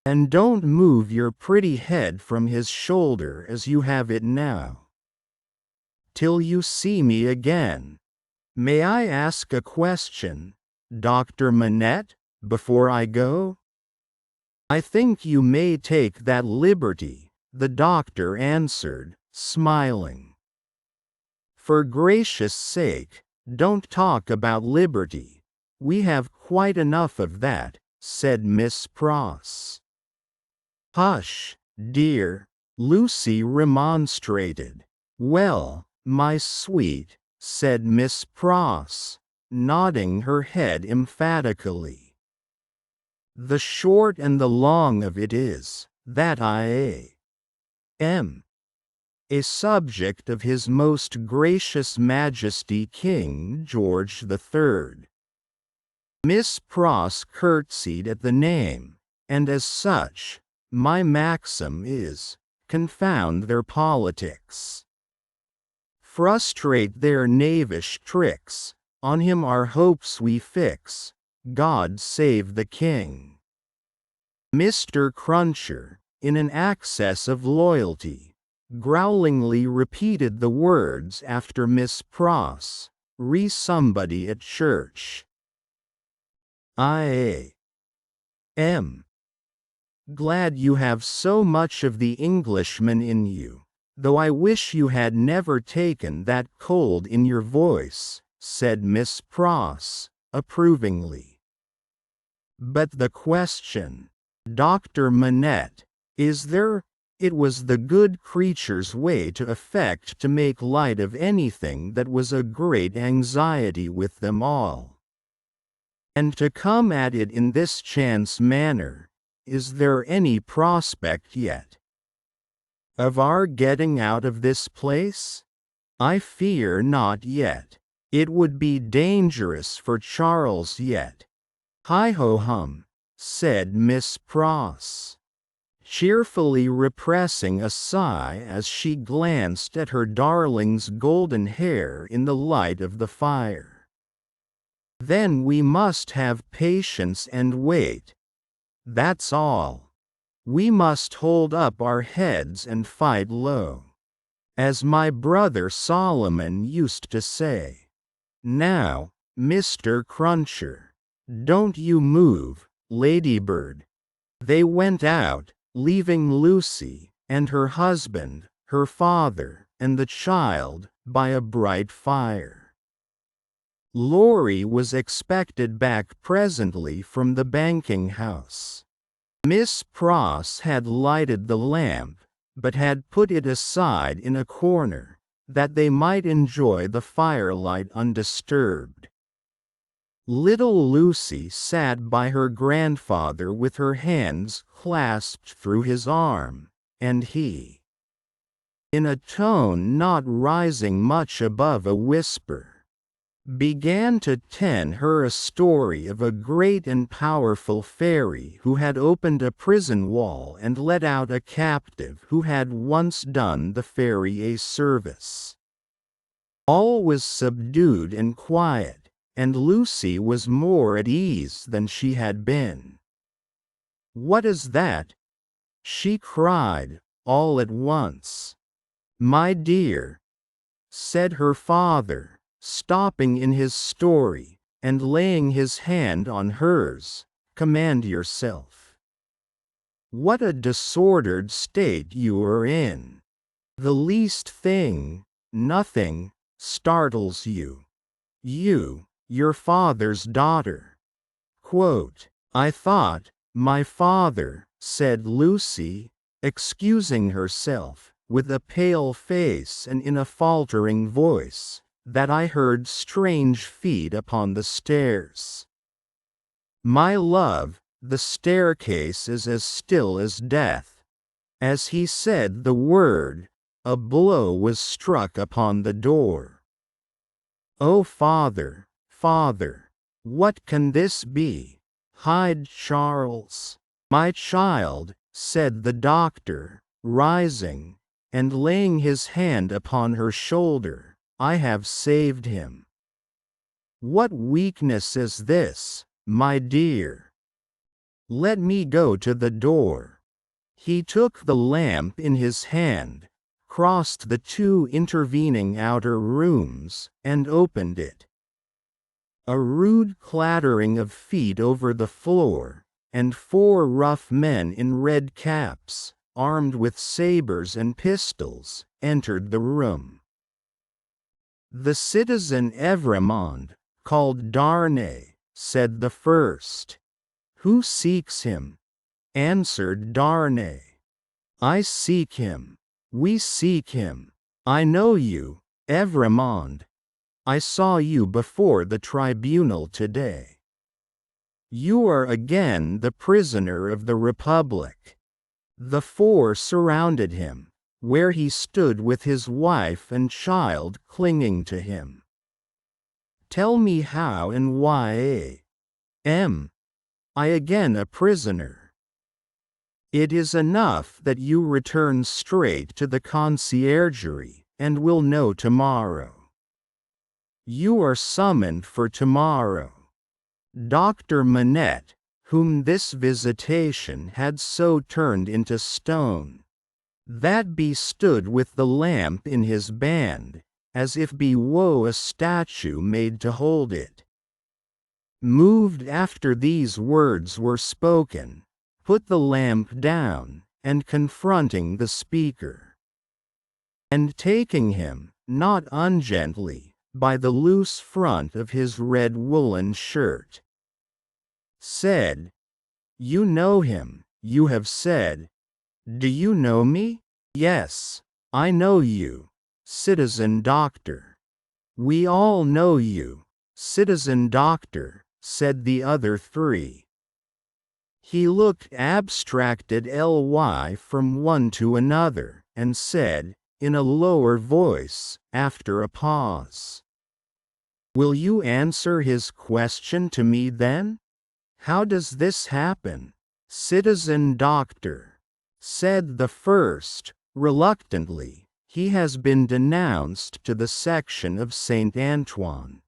and don't move your pretty head from his shoulder as you have it now, till you see me again. May I ask a question, Dr. Manette, before I go?" "I think you may take that liberty," the doctor answered, smiling. "For gracious sake, don't talk about liberty. We have quite enough of that," said Miss Pross. "Hush, dear," Lucy remonstrated. "Well, my sweet," said Miss Pross, nodding her head emphatically, "the short and the long of it is, that I am a subject of His Most Gracious Majesty King George III." Miss Pross curtsied at the name, and as such, my maxim is, confound their politics, frustrate their knavish tricks, on him our hopes we fix, God save the King. Mr. Cruncher, in an access of loyalty, growlingly repeated the words after Miss Pross, re somebody at church. "I am glad you have so much of the Englishman in you, though I wish you had never taken that cold in your voice," said Miss Pross, approvingly. "But the question, Dr. Manette, is there, it was the good creature's way to affect to make light of anything that was a great anxiety with them all. And to come at it in this chance manner, is there any prospect yet of our getting out of this place? I fear not yet. It would be dangerous for Charles yet." "Hi-ho-hum," said Miss Pross, cheerfully repressing a sigh as she glanced at her darling's golden hair in the light of the fire. "Then we must have patience and wait. That's all. We must hold up our heads and fight low, as my brother Solomon used to say. Now, Mr. Cruncher, don't you move, Ladybird." They went out, leaving Lucy, and her husband, her father, and the child, by a bright fire. Laurie was expected back presently from the banking house. Miss Pross had lighted the lamp, but had put it aside in a corner, that they might enjoy the firelight undisturbed. Little Lucy sat by her grandfather with her hands clasped through his arm, and he, in a tone not rising much above a whisper, began to tell her a story of a great and powerful fairy who had opened a prison wall and let out a captive who had once done the fairy a service. All was subdued and quiet, and Lucy was more at ease than she had been. "What is that?" she cried, all at once. "My dear," said her father, stopping in his story, and laying his hand on hers, "command yourself. What a disordered state you are in. The least thing, nothing, startles you. You, your father's daughter." "I thought, my father," said Lucy, excusing herself, with a pale face and in a faltering voice, "that I heard strange feet upon the stairs." "My love, the staircase is as still as death." As he said the word, a blow was struck upon the door. "Oh, father, father, what can this be? Hide Charles." "My child," said the doctor, rising, and laying his hand upon her shoulder, "I have saved him." "What weakness is this, my dear? Let me go to the door." He took the lamp in his hand, crossed the two intervening outer rooms, and opened it. A rude clattering of feet over the floor, and 4 rough men in red caps, armed with sabers and pistols, entered the room. "The citizen Evremond, called Darnay," said the first. "Who seeks him?" answered Darnay. "I seek him. We seek him. I know you, Evremond. I saw you before the tribunal today. You are again the prisoner of the Republic." The 4 surrounded him, where he stood with his wife and child clinging to him. "Tell me how and why am I again a prisoner?" "It is enough that you return straight to the conciergerie, and will know tomorrow. You are summoned for tomorrow. Dr. Manette, whom this visitation had so turned into stone, that be stood with the lamp in his band, as if be woe a statue made to hold it. Moved after these words were spoken, put the lamp down, and confronting the speaker, and taking him, not ungently, by the loose front of his red woolen shirt, said, "You know him, you have said. Do you know me?" "Yes, I know you, citizen doctor." "We all know you, citizen doctor," said the other 3. He looked abstracted from one to another, and said, in a lower voice, after a pause, "Will you answer his question to me then? How does this happen?" "Citizen doctor," said the first, reluctantly, "he has been denounced to the section of Saint Antoine."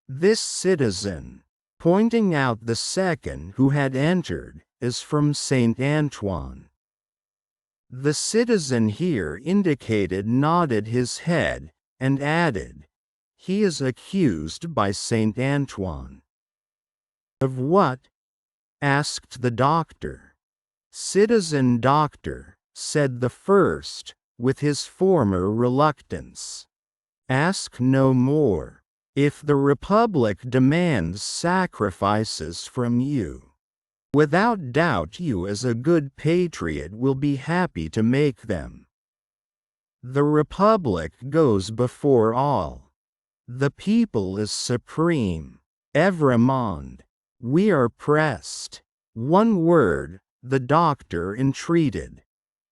"This citizen," pointing out the second who had entered, "is from Saint Antoine." The citizen here indicated nodded his head, and added, "He is accused by Saint Antoine." "Of what?" asked the doctor. "Citizen doctor," said the first, with his former reluctance, "ask no more. If the Republic demands sacrifices from you, without doubt you as a good patriot will be happy to make them. The Republic goes before all. The people is supreme. Evremond, we are pressed. One word," the doctor entreated.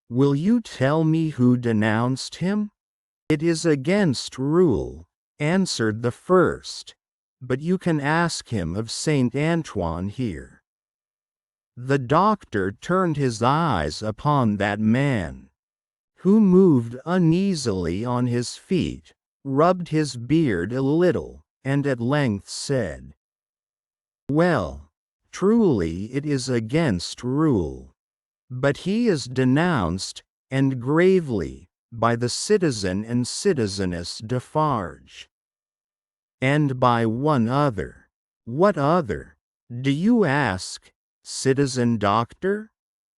"Will you tell me who denounced him?" "It is against rule," answered the first, "but you can ask him of Saint Antoine here." The doctor turned his eyes upon that man, who moved uneasily on his feet, rubbed his beard a little, and at length said, "Well, Truly it is against rule. But he is denounced, and gravely, by the citizen and citizeness Defarge. And by one other. What other? Do you ask, citizen doctor?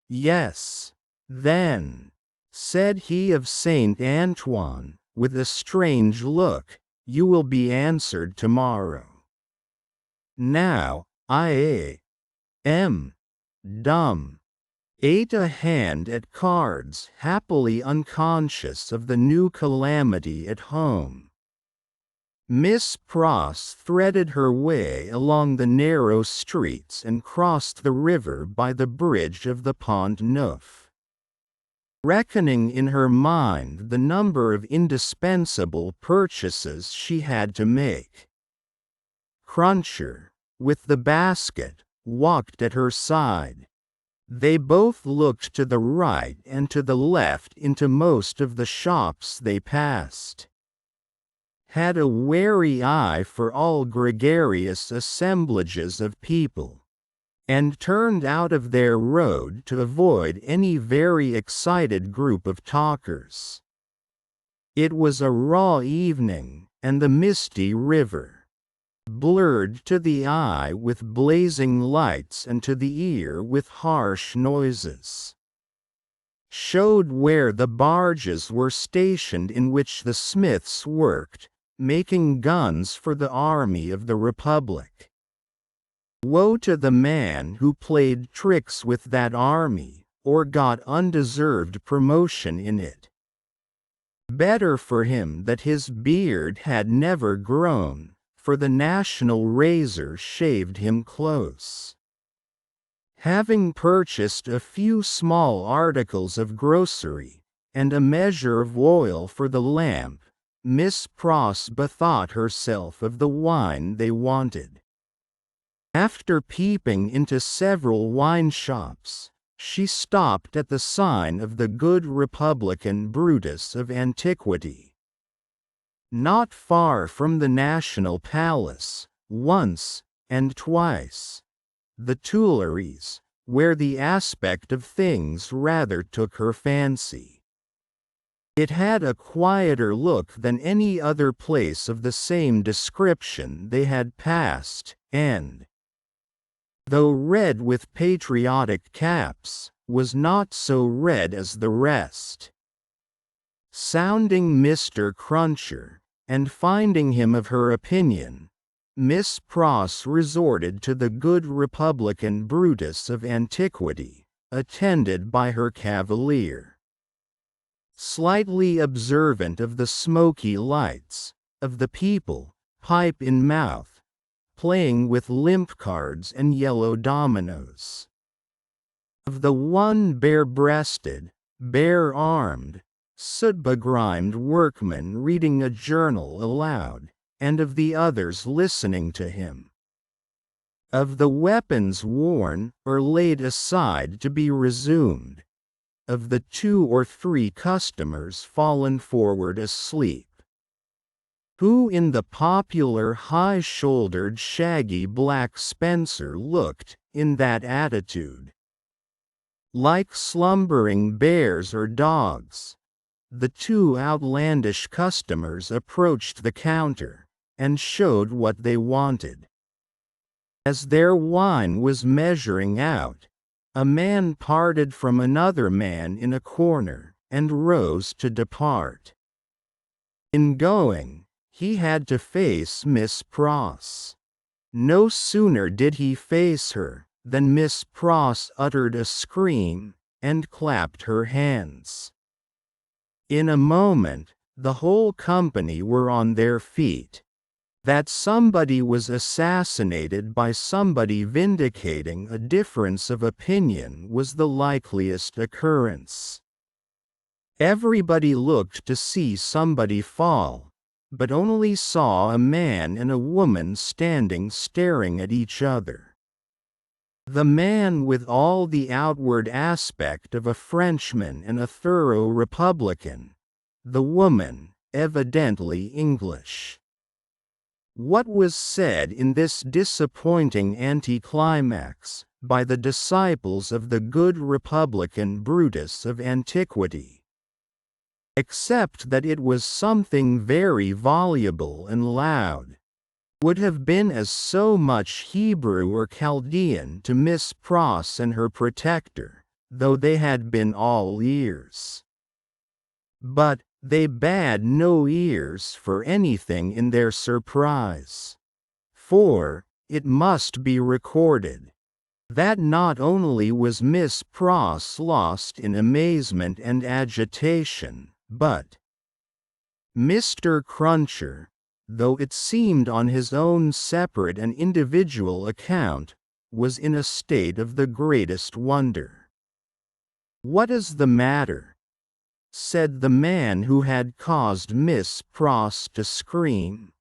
Yes. Then, said he of Saint Antoine, with a strange look, you will be answered tomorrow. Now, I am dumb. Ate a hand at cards, happily unconscious of the new calamity at home. Miss Pross threaded her way along the narrow streets and crossed the river by the bridge of the Pont Neuf. Reckoning in her mind the number of indispensable purchases she had to make. Cruncher, with the basket, walked at her side. They both looked to the right and to the left into most of the shops they passed. Had a wary eye for all gregarious assemblages of people, and turned out of their road to avoid any very excited group of talkers. It was a raw evening, and the misty river, blurred to the eye with blazing lights and to the ear with harsh noises, showed where the barges were stationed in which the smiths worked, making guns for the army of the Republic. Woe to the man who played tricks with that army, or got undeserved promotion in it. Better for him that his beard had never grown, for the national razor shaved him close. Having purchased a few small articles of grocery, and a measure of oil for the lamp, Miss Pross bethought herself of the wine they wanted. After peeping into several wine shops, she stopped at the sign of the good Republican Brutus of antiquity. Not far from the National Palace, once, and twice. The Tuileries, where the aspect of things rather took her fancy. It had a quieter look than any other place of the same description they had passed, and, though red with patriotic caps, was not so red as the rest. Sounding Mr. Cruncher, and finding him of her opinion, Miss Pross resorted to the good Republican Brutus of antiquity, attended by her cavalier. Slightly observant of the smoky lights, of the people, pipe in mouth, playing with limp cards and yellow dominoes. Of the one bare-breasted, bare-armed, soot-begrimed workman reading a journal aloud, and of the others listening to him. Of the weapons worn or laid aside to be resumed. Of the 2 or 3 customers fallen forward asleep, who in the popular high-shouldered shaggy black spencer looked, in that attitude, like slumbering bears or dogs. The 2 outlandish customers approached the counter, and showed what they wanted. As their wine was measuring out, a man parted from another man in a corner, and rose to depart. In going, he had to face Miss Pross. No sooner did he face her, than Miss Pross uttered a scream, and clapped her hands. In a moment, the whole company were on their feet. That somebody was assassinated by somebody vindicating a difference of opinion was the likeliest occurrence. Everybody looked to see somebody fall, but only saw a man and a woman standing staring at each other. The man with all the outward aspect of a Frenchman and a thorough Republican, the woman, evidently English. What was said in this disappointing anticlimax by the disciples of the good Republican Brutus of antiquity? Except that it was something very voluble and loud, would have been as so much Hebrew or Chaldean to Miss Pross and her protector, though they had been all ears. But they bade no ears for anything in their surprise. For, it must be recorded, that not only was Miss Pross lost in amazement and agitation, but Mr. Cruncher, though it seemed on his own separate and individual account, was in a state of the greatest wonder. "What is the matter?" said the man who had caused Miss Pross to scream,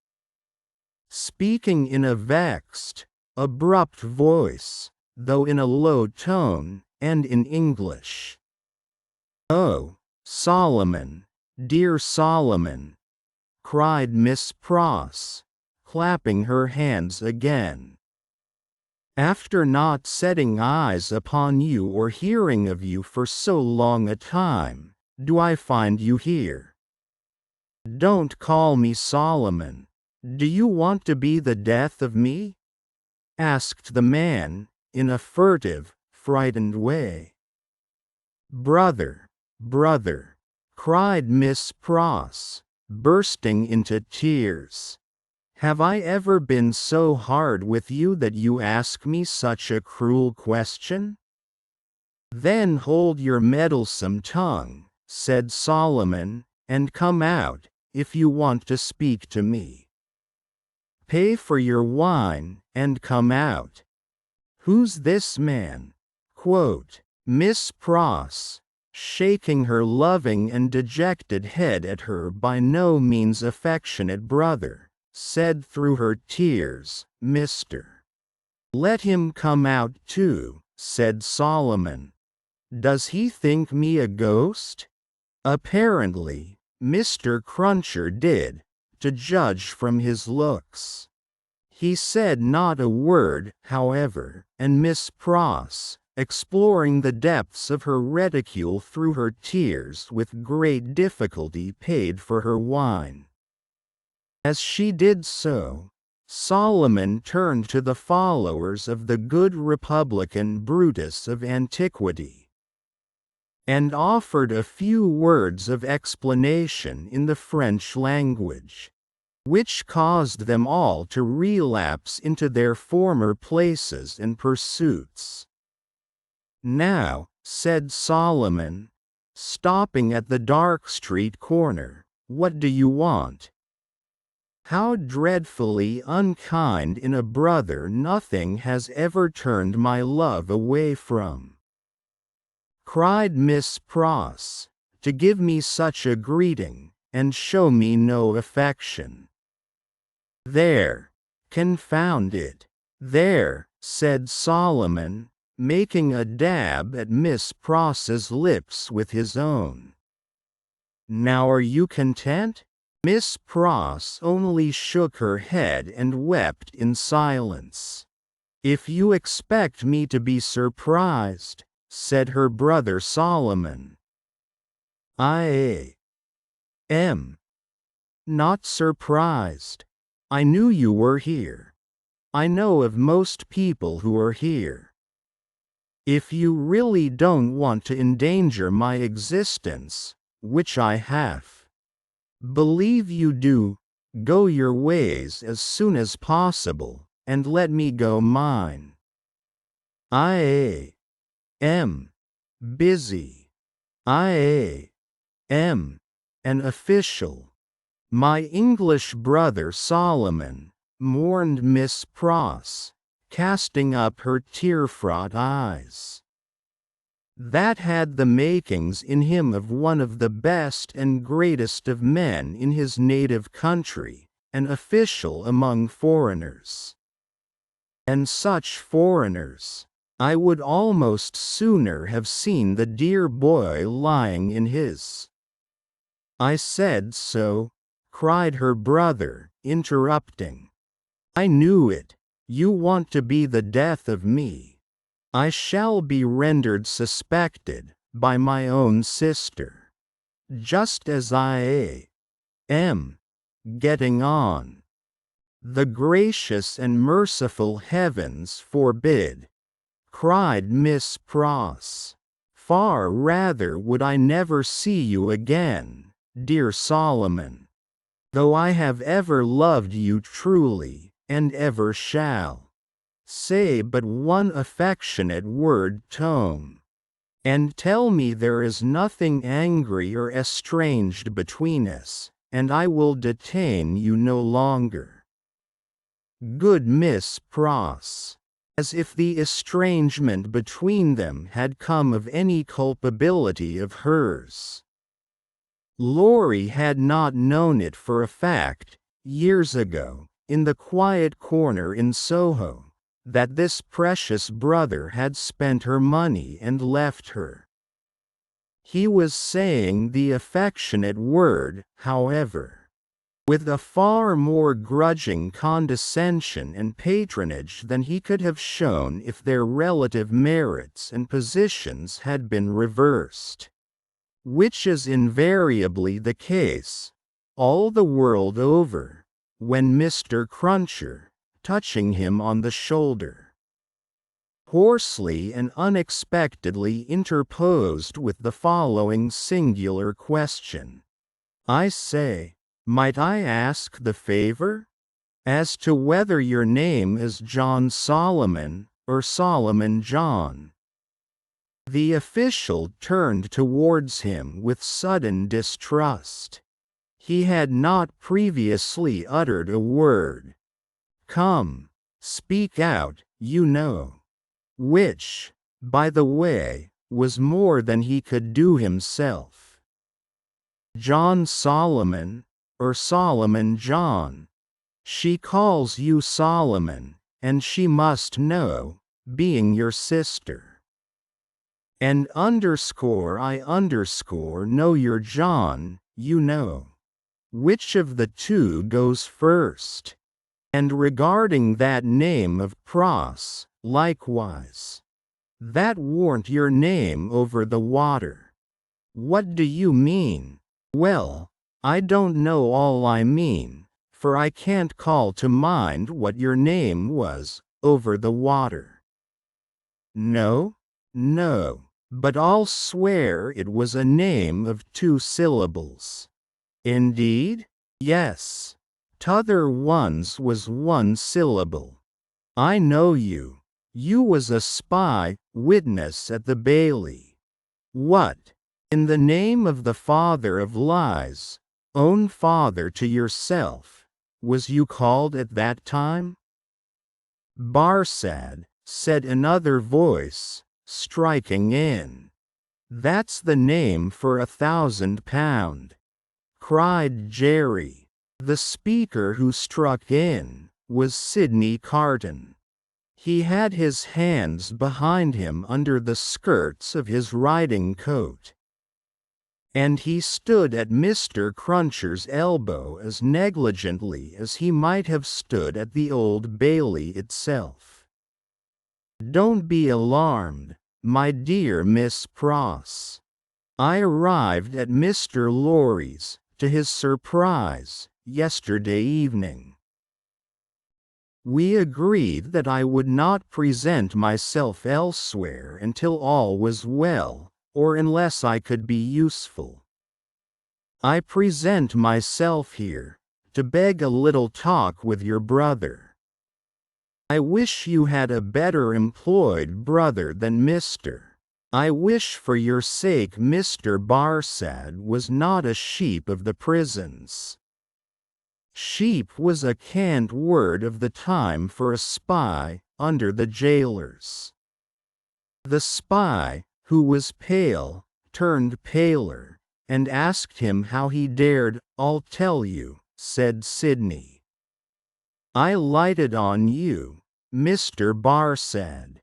speaking in a vexed, abrupt voice, though in a low tone, and in English. "Oh, Solomon, dear Solomon," cried Miss Pross, clapping her hands again. "After not setting eyes upon you or hearing of you for so long a time, do I find you here? Don't call me Solomon. Do you want to be the death of me?" asked the man, in a furtive, frightened way. "Brother, brother," cried Miss Pross, bursting into tears, "have I ever been so hard with you that you ask me such a cruel question?" "Then hold your meddlesome tongue," said Solomon, "and come out, if you want to speak to me. Pay for your wine, and come out." "Who's this man?" quoth Miss Pross, shaking her loving and dejected head at her by no means affectionate brother, said through her tears, "Mr. Let him come out too," said Solomon. "Does he think me a ghost?" Apparently, Mr. Cruncher did, to judge from his looks. He said not a word, however, and Miss Pross, exploring the depths of her reticule through her tears with great difficulty paid for her wine. As she did so, Solomon turned to the followers of the good Republican Brutus of antiquity, and offered a few words of explanation in the French language, which caused them all to relapse into their former places and pursuits. "Now," said Solomon, stopping at the dark street corner, "what do you want? How dreadfully unkind in a brother nothing has ever turned my love away from," cried Miss Pross, "to give me such a greeting, and show me no affection." "There, confound it, there," said Solomon, making a dab at Miss Pross's lips with his own. "Now are you content?" Miss Pross only shook her head and wept in silence. "If you expect me to be surprised," said her brother Solomon, "I am not surprised. I knew you were here. I know of most people who are here. If you really don't want to endanger my existence, which I have, believe you do, go your ways as soon as possible, and let me go mine. I am busy. I am an official." "My English brother Solomon," mourned Miss Pross, casting up her tear-fraught eyes. "That had the makings in him of one of the best and greatest of men in his native country, an official among foreigners. And such foreigners! I would almost sooner have seen the dear boy lying in his—" "I said so," cried her brother, interrupting. I knew it. You want to be the death of me. I shall be rendered suspected by my own sister, just as I am getting on. The gracious and merciful heavens forbid, cried Miss Pross. Far rather would I never see you again, dear Solomon, though I have ever loved you truly, and ever shall. Say but one affectionate word, Tone, and tell me there is nothing angry or estranged between us, and I will detain you no longer. Good Miss Pross. As if the estrangement between them had come of any culpability of hers. Laurie had not known it for a fact, years ago, in the quiet corner in Soho, that this precious brother had spent her money and left her. He was saying the affectionate word, however, with a far more grudging condescension and patronage than he could have shown if their relative merits and positions had been reversed. Which is invariably the case, all the world over, when Mr. Cruncher, touching him on the shoulder, hoarsely and unexpectedly interposed with the following singular question. I say, might I ask the favor? As to whether your name is John Solomon, or Solomon John. The official turned towards him with sudden distrust. He had not previously uttered a word. Come, speak out, you know. Which, by the way, was more than he could do himself. John Solomon, or Solomon John. She calls you Solomon, and she must know, being your sister. And I know you're John, you know. Which of the two goes first? And regarding that name of Pross, likewise. That warn't your name over the water. What do you mean? Well, I don't know all I mean, for I can't call to mind what your name was, over the water. No, but I'll swear it was a name of 2 syllables. Indeed? Yes. T'other one's was 1 syllable. I know you. You was a spy, witness at the Bailey. What? In the name of the father of lies, own father to yourself, was you called at that time? Barsad, said another voice, striking in. That's the name for £1,000, cried Jerry. The speaker who struck in was Sidney Carton. He had his hands behind him under the skirts of his riding coat, and he stood at Mr. Cruncher's elbow as negligently as he might have stood at the Old Bailey itself. Don't be alarmed, my dear Miss Pross. I arrived at Mr. Laurie's, to his surprise, yesterday evening. We agreed that I would not present myself elsewhere until all was well, or unless I could be useful. I present myself here, to beg a little talk with your brother. I wish you had a better employed brother than Mr. I wish for your sake Mr. Barsad was not a sheep of the prisons. Sheep was a cant word of the time for a spy, under the jailers. The spy, who was pale, turned paler, and asked him how he dared. I'll tell you, said Sidney. I lighted on you, Mr. Barsad,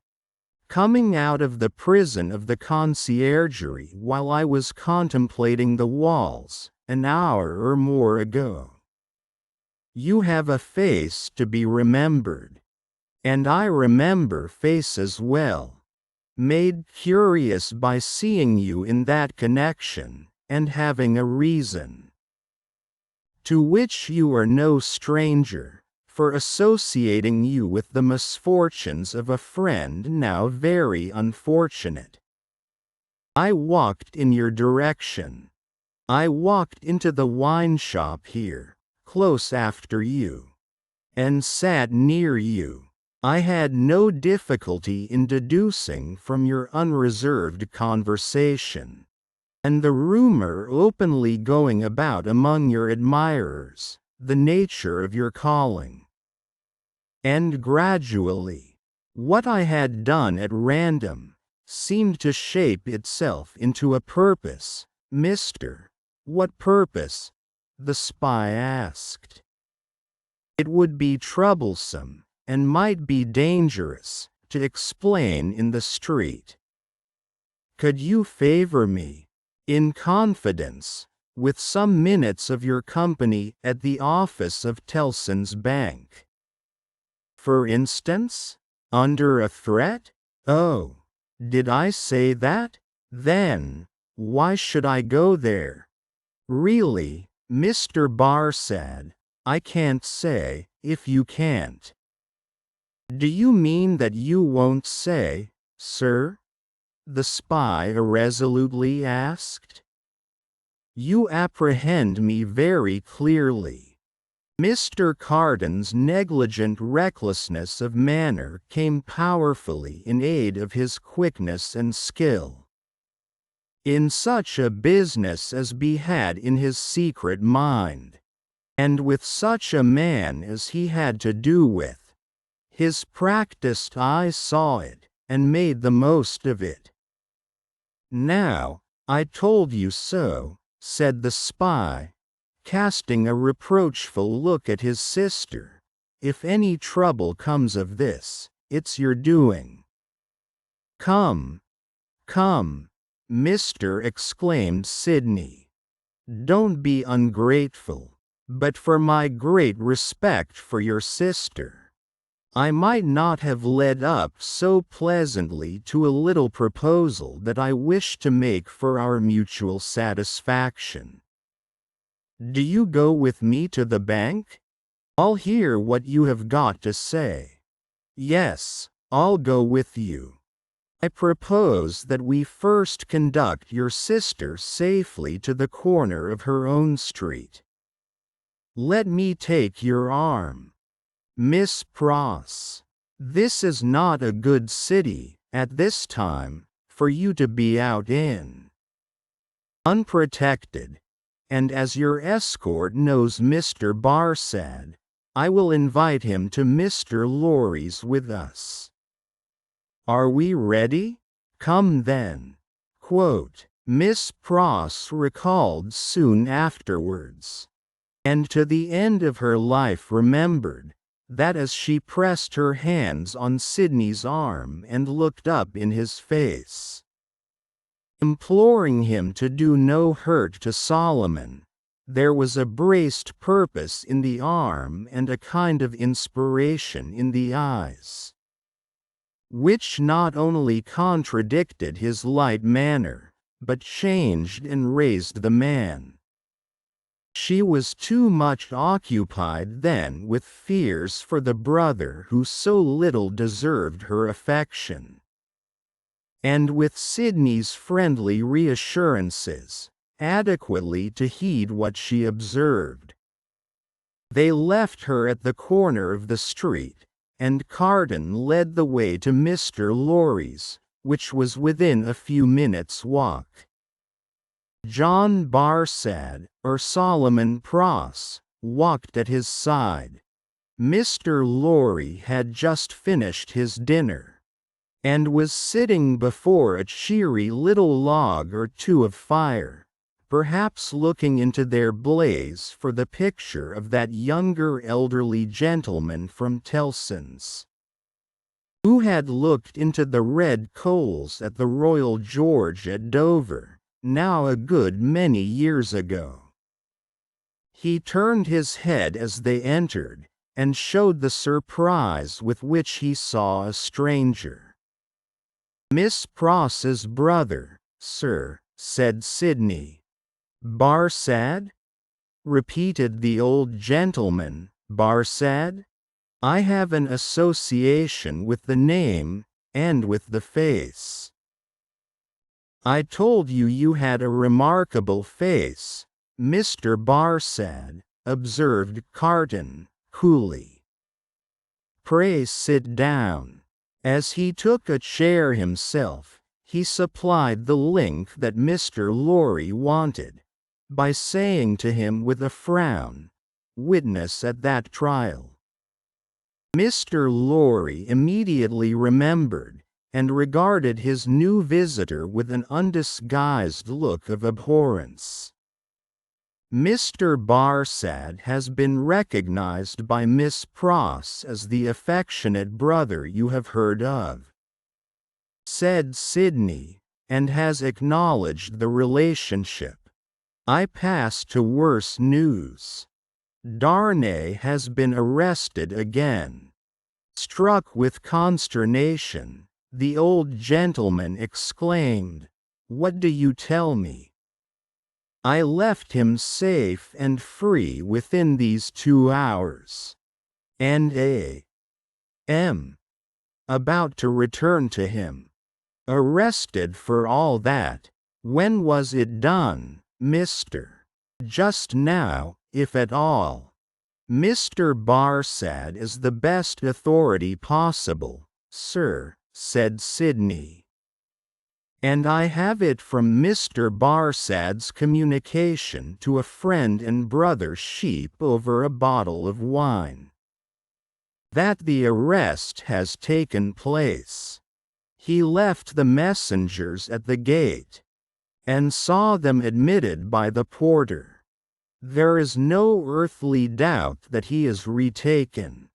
coming out of the prison of the conciergerie while I was contemplating the walls, an hour or more ago. You have a face to be remembered. And I remember faces well, made curious by seeing you in that connection, and having a reason. To which you are no stranger, for associating you with the misfortunes of a friend now very unfortunate. I walked in your direction. I walked into the wine shop here, close after you, and sat near you. I had no difficulty in deducing from your unreserved conversation, and the rumor openly going about among your admirers, the nature of your calling. And gradually, what I had done at random seemed to shape itself into a purpose. Mister, what purpose? The spy asked. It would be troublesome, and might be dangerous, to explain in the street. Could you favor me, in confidence, with some minutes of your company at the office of Tellson's Bank? For instance? Under a threat? Oh, did I say that? Then, why should I go there? Really, Mr. Barsad, I can't say, if you can't. Do you mean that you won't say, sir? The spy irresolutely asked. You apprehend me very clearly. Mr. Carden's negligent recklessness of manner came powerfully in aid of his quickness and skill. In such a business as he had in his secret mind, and with such a man as he had to do with, his practiced eye saw it, and made the most of it. Now, I told you so, said the spy, casting a reproachful look at his sister. If any trouble comes of this, it's your doing. Come, come, mister, exclaimed Sidney. Don't be ungrateful, but for my great respect for your sister, I might not have led up so pleasantly to a little proposal that I wish to make for our mutual satisfaction. Do you go with me to the bank? I'll hear what you have got to say. Yes, I'll go with you. I propose that we first conduct your sister safely to the corner of her own street. Let me take your arm. Miss Pross, this is not a good city, at this time, for you to be out in. Unprotected, and as your escort knows Mr. Barsad, I will invite him to Mr. Lorry's with us. Are we ready? Come then. Quote, Miss Pross recalled soon afterwards, and to the end of her life remembered, that as she pressed her hands on Sidney's arm and looked up in his face, imploring him to do no hurt to Solomon, there was a braced purpose in the arm and a kind of inspiration in the eyes, which not only contradicted his light manner, but changed and raised the man. She was too much occupied then with fears for the brother who so little deserved her affection, and with Sidney's friendly reassurances, adequately to heed what she observed. They left her at the corner of the street, and Carden led the way to Mr. Lorry's, which was within a few minutes' walk. John Barsad, or Solomon Pross, walked at his side. Mr. Lorry had just finished his dinner, and was sitting before a cheery little log or two of fire, perhaps looking into their blaze for the picture of that younger elderly gentleman from Tellson's, who had looked into the red coals at the Royal George at Dover, now a good many years ago. He turned his head as they entered, and showed the surprise with which he saw a stranger. "Miss Pross's brother, sir," said Sidney. "Barsad?" repeated the old gentleman. "Barsad? I have an association with the name, and with the face." "I told you you had a remarkable face, Mr. Barsad," observed Carton, coolly. "Pray sit down." As he took a chair himself, he supplied the link that Mr. Lorry wanted, by saying to him with a frown, "Witness at that trial." Mr. Lorry immediately remembered, and regarded his new visitor with an undisguised look of abhorrence. "Mr. Barsad has been recognized by Miss Pross as the affectionate brother you have heard of," said Sidney, "and has acknowledged the relationship. I pass to worse news. Darnay has been arrested again." Struck with consternation, the old gentleman exclaimed, "What do you tell me?" "I left him safe and free within these 2 hours, and am about to return to him. Arrested for all that. When was it done, Mr.?" "Just now, if at all. Mr. Barsad is the best authority possible, sir," said Sidney. "And I have it from Mr. Barsad's communication to a friend and brother Sheep over a bottle of wine, that the arrest has taken place. He left the messengers at the gate, and saw them admitted by the porter. There is no earthly doubt that he is retaken."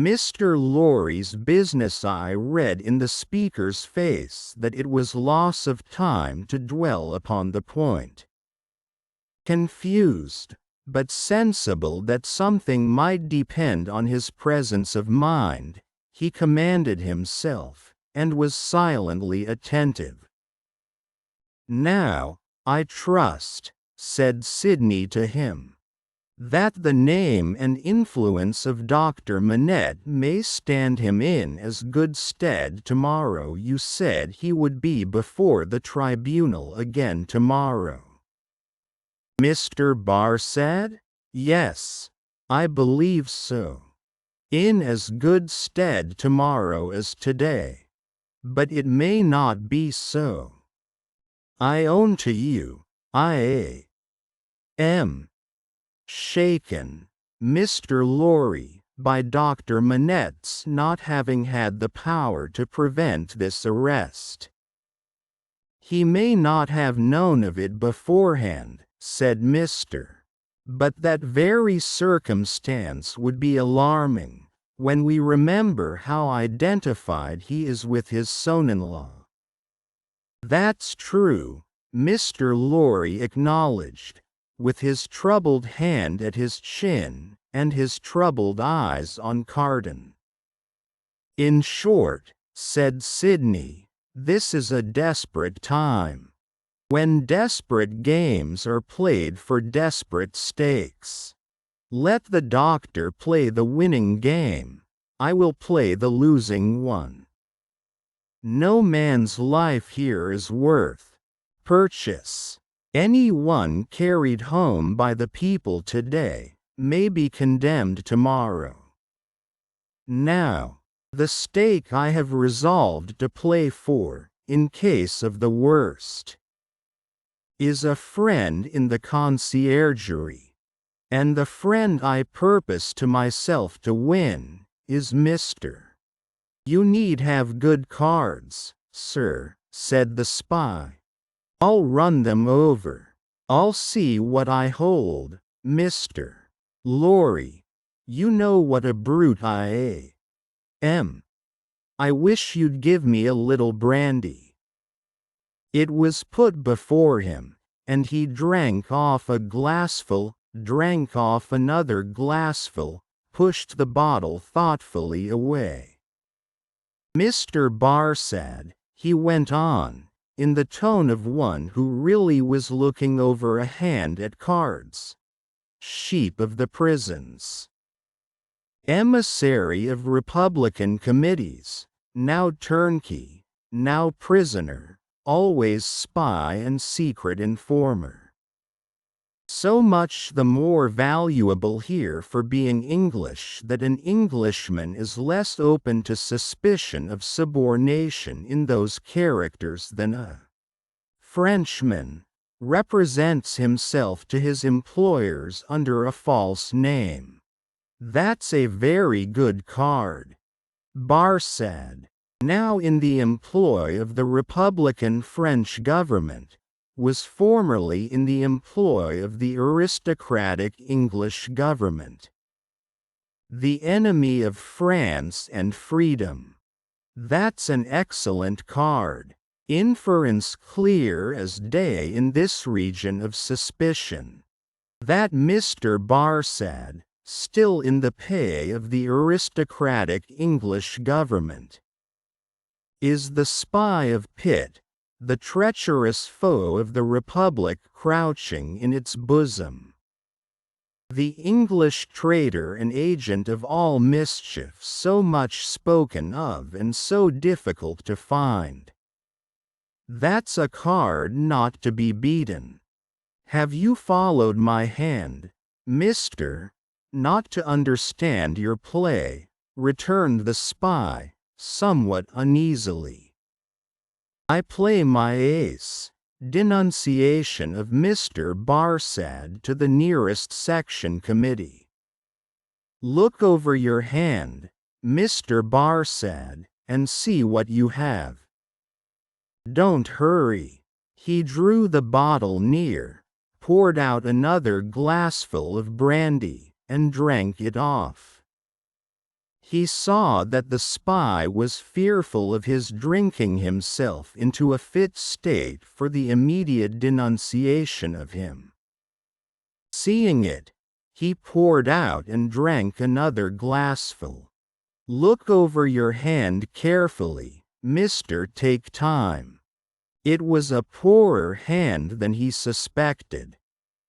Mr. Lorry's business eye read in the speaker's face that it was loss of time to dwell upon the point. Confused, but sensible that something might depend on his presence of mind, he commanded himself, and was silently attentive. "Now, I trust," said Sidney to him, "that the name and influence of Dr. Manette may stand him in as good stead tomorrow. You said he would be before the tribunal again tomorrow." "Mr. Barsad? Yes, I believe so. In as good stead tomorrow as today. But it may not be so. I own to you, I am shaken, Mr. Lorry, by Dr. Manette's not having had the power to prevent this arrest." "He may not have known of it beforehand," said Mr. "But that very circumstance would be alarming, when we remember how identified he is with his son-in-law." "That's true," Mr. Lorry acknowledged, with his troubled hand at his chin, and his troubled eyes on Carton. "In short," said Sidney, "this is a desperate time. When desperate games are played for desperate stakes. Let the doctor play the winning game, I will play the losing one. No man's life here is worth purchase. Any one carried home by the people today may be condemned tomorrow. Now, the stake I have resolved to play for, in case of the worst, is a friend in the conciergerie, and the friend I purpose to myself to win is Mr. You need have good cards, sir," said the spy. "I'll run them over. I'll see what I hold, Mr. Lorry. You know what a brute I am. I wish you'd give me a little brandy." It was put before him, and he drank off a glassful, drank off another glassful, pushed the bottle thoughtfully away. "Mr. Barsad," he went on, in the tone of one who really was looking over a hand at cards. "Sheep of the prisons. Emissary of Republican committees, now turnkey, now prisoner, always spy and secret informer. So much the more valuable here for being English that an Englishman is less open to suspicion of subornation in those characters than a Frenchman represents himself to his employers under a false name. That's a very good card." Barsad, now in the employ of the Republican French government, was formerly in the employ of the aristocratic English government. The enemy of France and freedom. That's an excellent card. Inference clear as day in this region of suspicion. That Mr. Barsad, still in the pay of the aristocratic English government, is the spy of Pitt, the treacherous foe of the Republic crouching in its bosom. The English traitor and agent of all mischief so much spoken of and so difficult to find. That's a card not to be beaten. Have you followed my hand, Mr.? Not to understand your play, returned the spy, somewhat uneasily. I play my ace. Denunciation of Mr. Barsad to the nearest section committee. Look over your hand, Mr. Barsad, and see what you have. Don't hurry. He drew the bottle near, poured out another glassful of brandy, and drank it off. He saw that the spy was fearful of his drinking himself into a fit state for the immediate denunciation of him. Seeing it, he poured out and drank another glassful. Look over your hand carefully, Mr. Take time. It was a poorer hand than he suspected.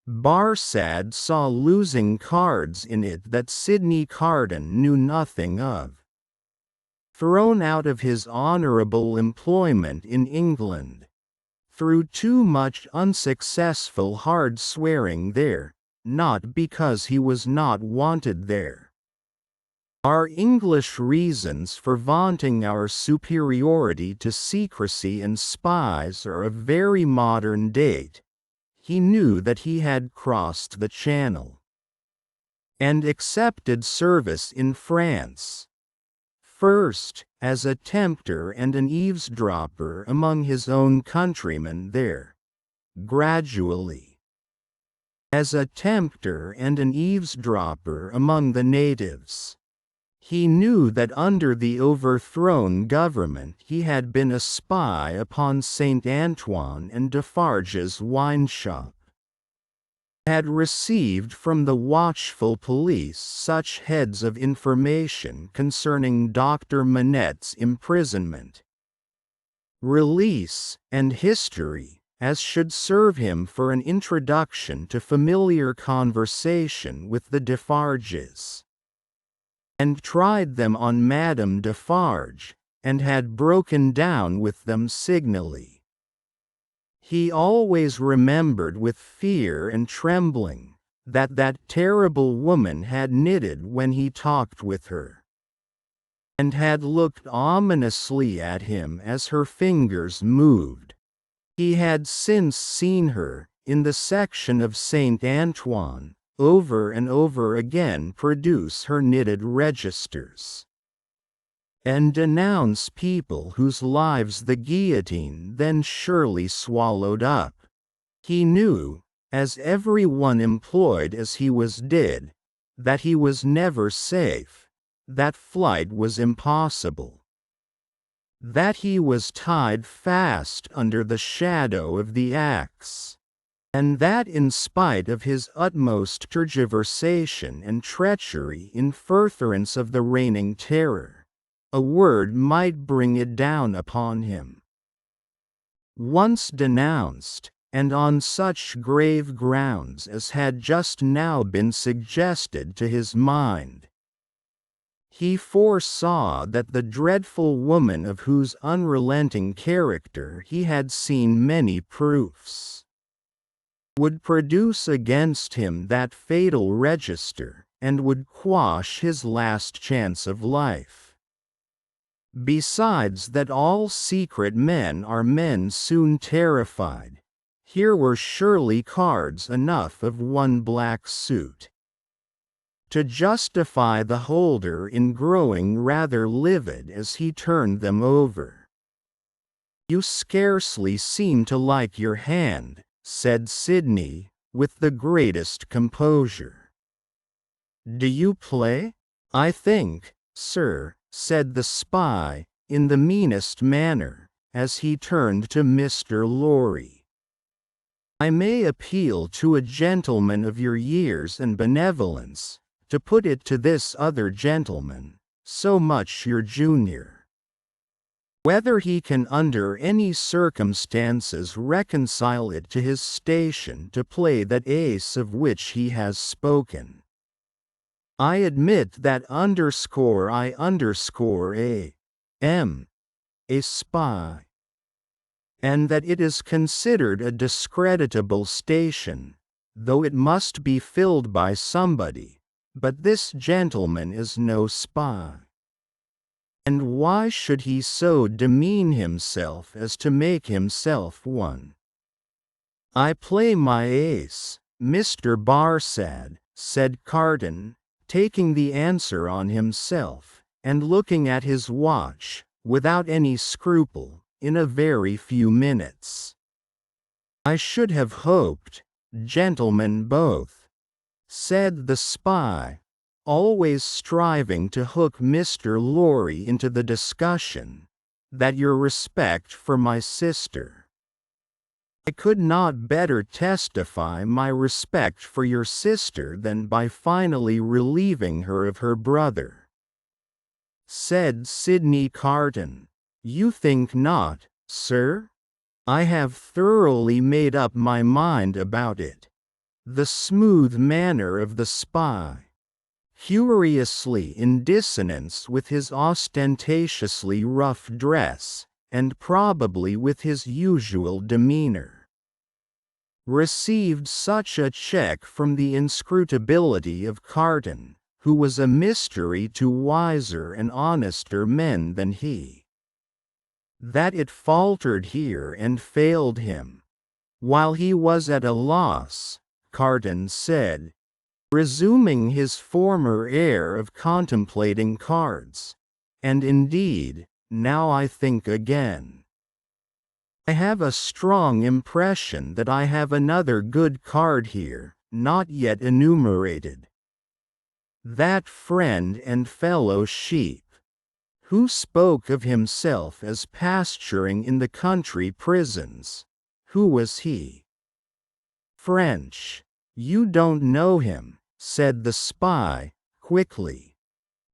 Barsad saw losing cards in it that Sidney Carton knew nothing of. Thrown out of his honorable employment in England, through too much unsuccessful hard swearing there, not because he was not wanted there. Our English reasons for vaunting our superiority to secrecy and spies are of very modern date. He knew that he had crossed the Channel and accepted service in France. First, as a tempter and an eavesdropper among his own countrymen there. Gradually, as a tempter and an eavesdropper among the natives. He knew that under the overthrown government he had been a spy upon Saint Antoine and Defarge's wine shop. Had received from the watchful police such heads of information concerning Dr. Manette's imprisonment, release, and history, as should serve him for an introduction to familiar conversation with the Defarges. And tried them on Madame Defarge, and had broken down with them signally. He always remembered with fear and trembling that that terrible woman had knitted when he talked with her, and had looked ominously at him as her fingers moved. He had since seen her, in the section of Saint Antoine, over and over again produce her knitted registers, and denounce people whose lives the guillotine then surely swallowed up. He knew, as every one employed as he was did, that he was never safe, that flight was impossible, that he was tied fast under the shadow of the axe. And that in spite of his utmost tergiversation and treachery in furtherance of the reigning terror, a word might bring it down upon him. Once denounced, and on such grave grounds as had just now been suggested to his mind, he foresaw that the dreadful woman of whose unrelenting character he had seen many proofs would produce against him that fatal register, and would quash his last chance of life. Besides that all secret men are men soon terrified, here were surely cards enough of one black suit to justify the holder in growing rather livid as he turned them over. "You scarcely seem to like your hand," said Sidney, with the greatest composure. "Do you play?" "I think, sir," said the spy, in the meanest manner, as he turned to Mr. Lorry, "I may appeal to a gentleman of your years and benevolence, to put it to this other gentleman, so much your junior, whether he can under any circumstances reconcile it to his station to play that ace of which he has spoken. I admit that a spy, and that it is considered a discreditable station, though it must be filled by somebody, but this gentleman is no spy. And why should he so demean himself as to make himself one?" "I play my ace, Mr. Barsad," said Carton, taking the answer on himself, and looking at his watch, without any scruple, in a very few minutes. "I should have hoped, gentlemen both," said the spy, always striving to hook Mr. Lorry into the discussion, "that your respect for my sister—" "I could not better testify my respect for your sister than by finally relieving her of her brother," said Sidney Carton. "You think not, sir? I have thoroughly made up my mind about it." The smooth manner of the spy, curiously in dissonance with his ostentatiously rough dress, and probably with his usual demeanor, received such a check from the inscrutability of Carton, who was a mystery to wiser and honester men than he, that it faltered here and failed him. While he was at a loss, Carton said, resuming his former air of contemplating cards, "And indeed, now I think again, I have a strong impression that I have another good card here, not yet enumerated. That friend and fellow sheep, who spoke of himself as pasturing in the country prisons, who was he?" "French. You don't know him," said the spy, quickly.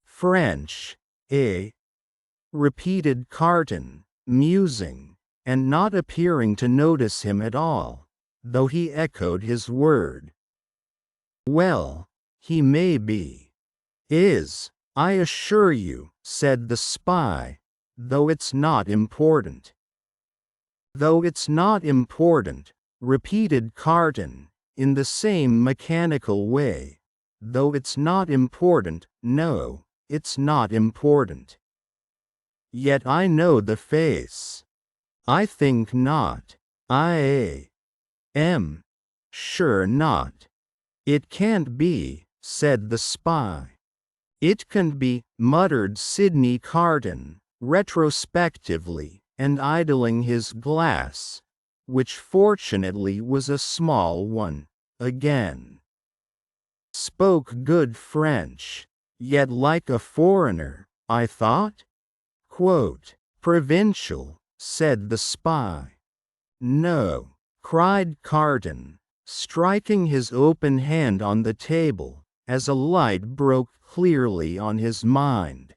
"French, eh?" repeated Carton, musing, and not appearing to notice him at all, though he echoed his word. "Well, he may be. Is, I assure you," said the spy, "though it's not important." "Though it's not important," repeated Carton, in the same mechanical way. "Though it's not important, no, it's not important. Yet I know the face." "I think not. I am sure not." "It can't be," said the spy. "It can be," muttered Sidney Carton, retrospectively, and idling his glass, which fortunately was a small one, again. "Spoke good French, yet like a foreigner, I thought?" "Provincial," said the spy. "No," cried Carton, striking his open hand on the table, as a light broke clearly on his mind.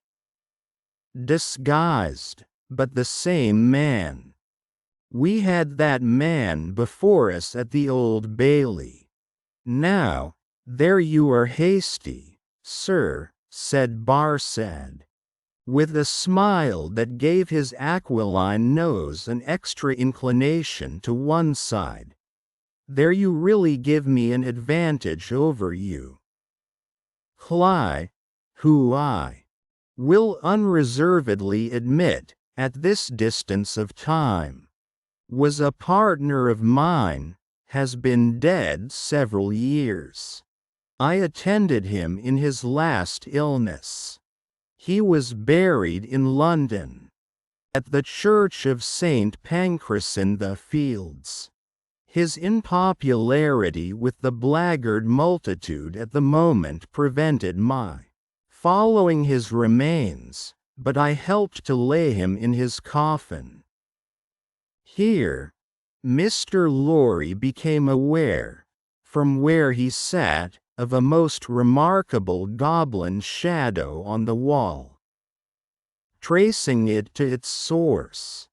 Disguised, but the same man. We had that man before us at the Old Bailey. Now, there you are hasty, sir, said Barsad, with a smile that gave his aquiline nose an extra inclination to one side. There you really give me an advantage over you. Cly, who I will unreservedly admit, at this distance of time, was a partner of mine, has been dead several years. I attended him in his last illness. He was buried in London, at the church of St. Pancras in the Fields. His unpopularity with the blackguard multitude at the moment prevented my following his remains, but I helped to lay him in his coffin. Here, Mr. Lorry became aware, from where he sat, of a most remarkable goblin shadow on the wall. Tracing it to its source,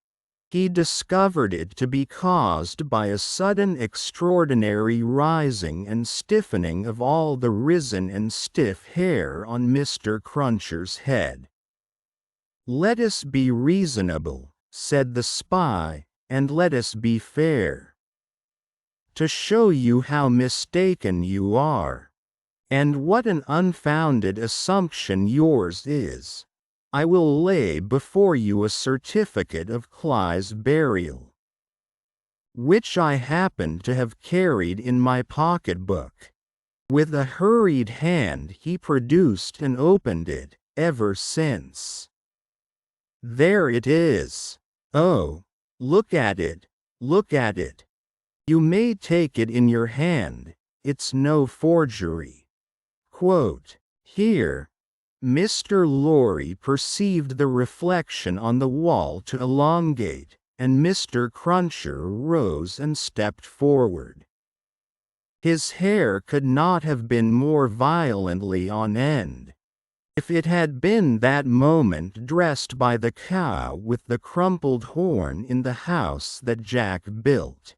he discovered it to be caused by a sudden extraordinary rising and stiffening of all the risen and stiff hair on Mr. Cruncher's head. "Let us be reasonable," said the spy, "and let us be fair. To show you how mistaken you are, and what an unfounded assumption yours is, I will lay before you a certificate of Cly's burial, which I happen to have carried in my pocket-book." With a hurried hand he produced and opened it. "Ever since. There it is. Oh, look at it, look at it. You may take it in your hand, it's no forgery." Quote, here, Mr. Lorry perceived the reflection on the wall to elongate, and Mr. Cruncher rose and stepped forward. His hair could not have been more violently on end, if it had been that moment dressed by the cow with the crumpled horn in the house that Jack built.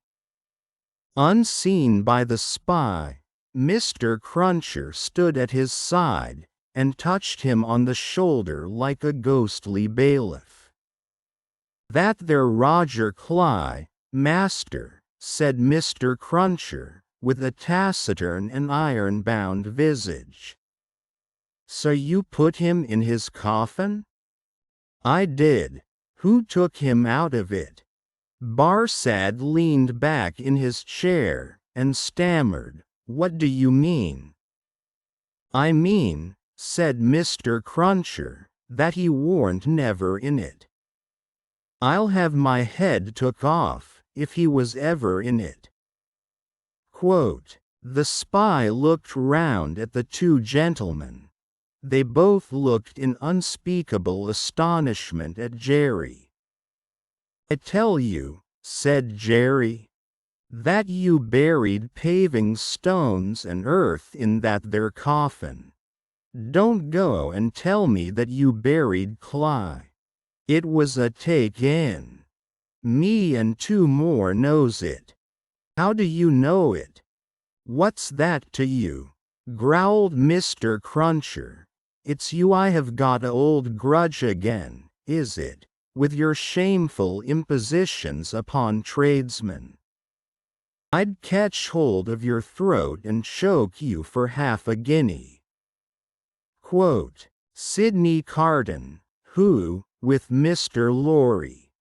Unseen by the spy, Mr. Cruncher stood at his side, and touched him on the shoulder like a ghostly bailiff. "That there Roger Cly, master," said Mr. Cruncher, with a taciturn and iron-bound visage. "So you put him in his coffin?" "I did. Who took him out of it?" Barsad leaned back in his chair, and stammered, "What do you mean?" "I mean," said Mr. Cruncher, "that he warn't never in it. I'll have my head took off, if he was ever in it." Quote, the spy looked round at the two gentlemen. They both looked in unspeakable astonishment at Jerry. "I tell you," said Jerry, "that you buried paving stones and earth in that there coffin. Don't go and tell me that you buried Cly. It was a take-in. Me and two more knows it." "How do you know it?" "What's that to you?" growled Mr. Cruncher. "It's you I have got a old grudge again, is it, with your shameful impositions upon tradesmen? I'd catch hold of your throat and choke you for half a guinea." Quote, Sidney Carton, who, with Mr. Lorry,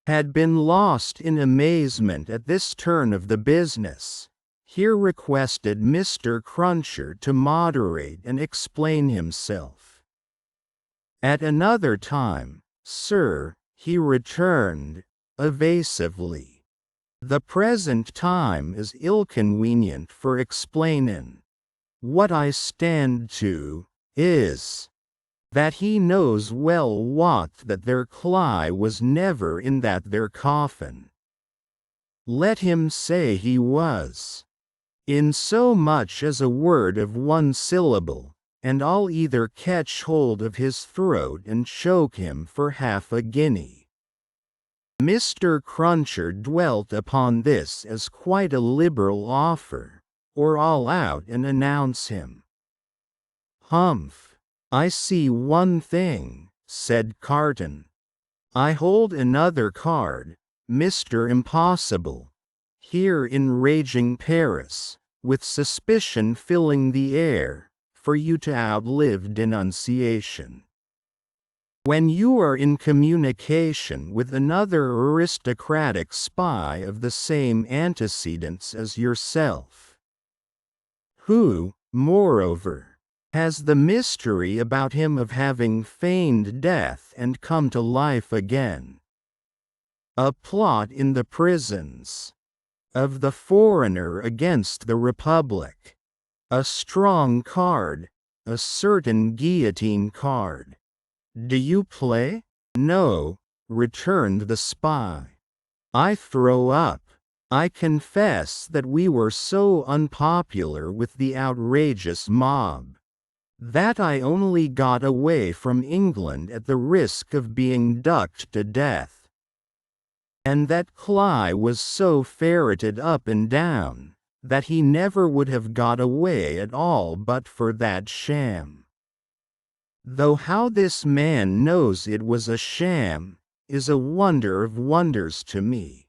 had been lost in amazement at this turn of the business, here requested Mr. Cruncher to moderate and explain himself. "At another time, sir," he returned, evasively. "The present time is ill-convenient for explainin'. What I stand to, is, that he knows well wot that there Cly was never in that there coffin. Let him say he was. in so much as a word of one syllable, and I'll either catch hold of his throat and choke him for half a guinea. Mr. Cruncher dwelt upon this as quite a liberal offer, or I'll out and announce him. Humph! I see one thing, said Carton. I hold another card, Mr. Impossible, here in raging Paris, with suspicion filling the air, for you to outlive denunciation. When you are in communication with another aristocratic spy of the same antecedents as yourself, who, moreover, has the mystery about him of having feigned death and come to life again. A plot in the prisons. Of the foreigner against the Republic. A strong card, a certain guillotine card. Do you play? No, returned the spy. I throw up. I confess that we were so unpopular with the outrageous mob that I only got away from England at the risk of being ducked to death. And that Cly was so ferreted up and down that he never would have got away at all but for that sham. Though how this man knows it was a sham is a wonder of wonders to me.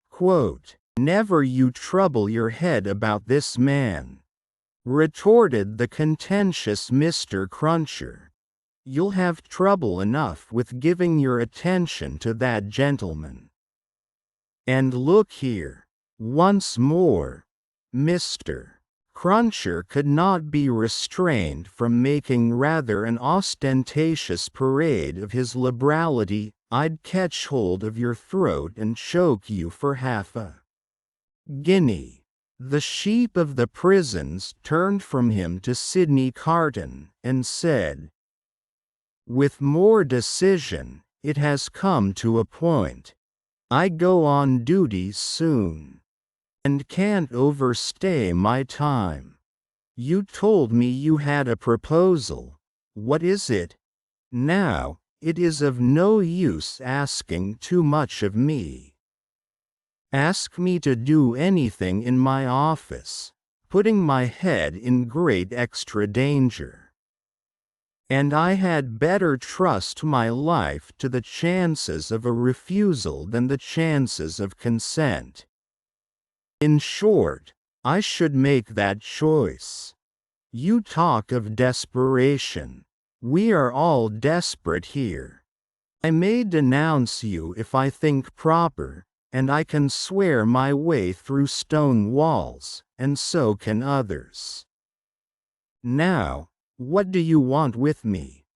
Quote, never you trouble your head about this man, retorted the contentious Mr. Cruncher. You'll have trouble enough with giving your attention to that gentleman. And look here, once more, Mr. Cruncher could not be restrained from making rather an ostentatious parade of his liberality. I'd catch hold of your throat and choke you for half a guinea. The sheep of the prisons turned from him to Sydney Carton, and said, with more decision, it has come to a point. I go on duty soon, and can't overstay my time. You told me you had a proposal. What is it? Now, it is of no use asking too much of me. Ask me to do anything in my office, putting my head in great extra danger. And I had better trust my life to the chances of a refusal than the chances of consent. In short, I should make that choice. You talk of desperation. We are all desperate here. I may denounce you if I think proper, and I can swear my way through stone walls, and so can others. Now, what do you want with me?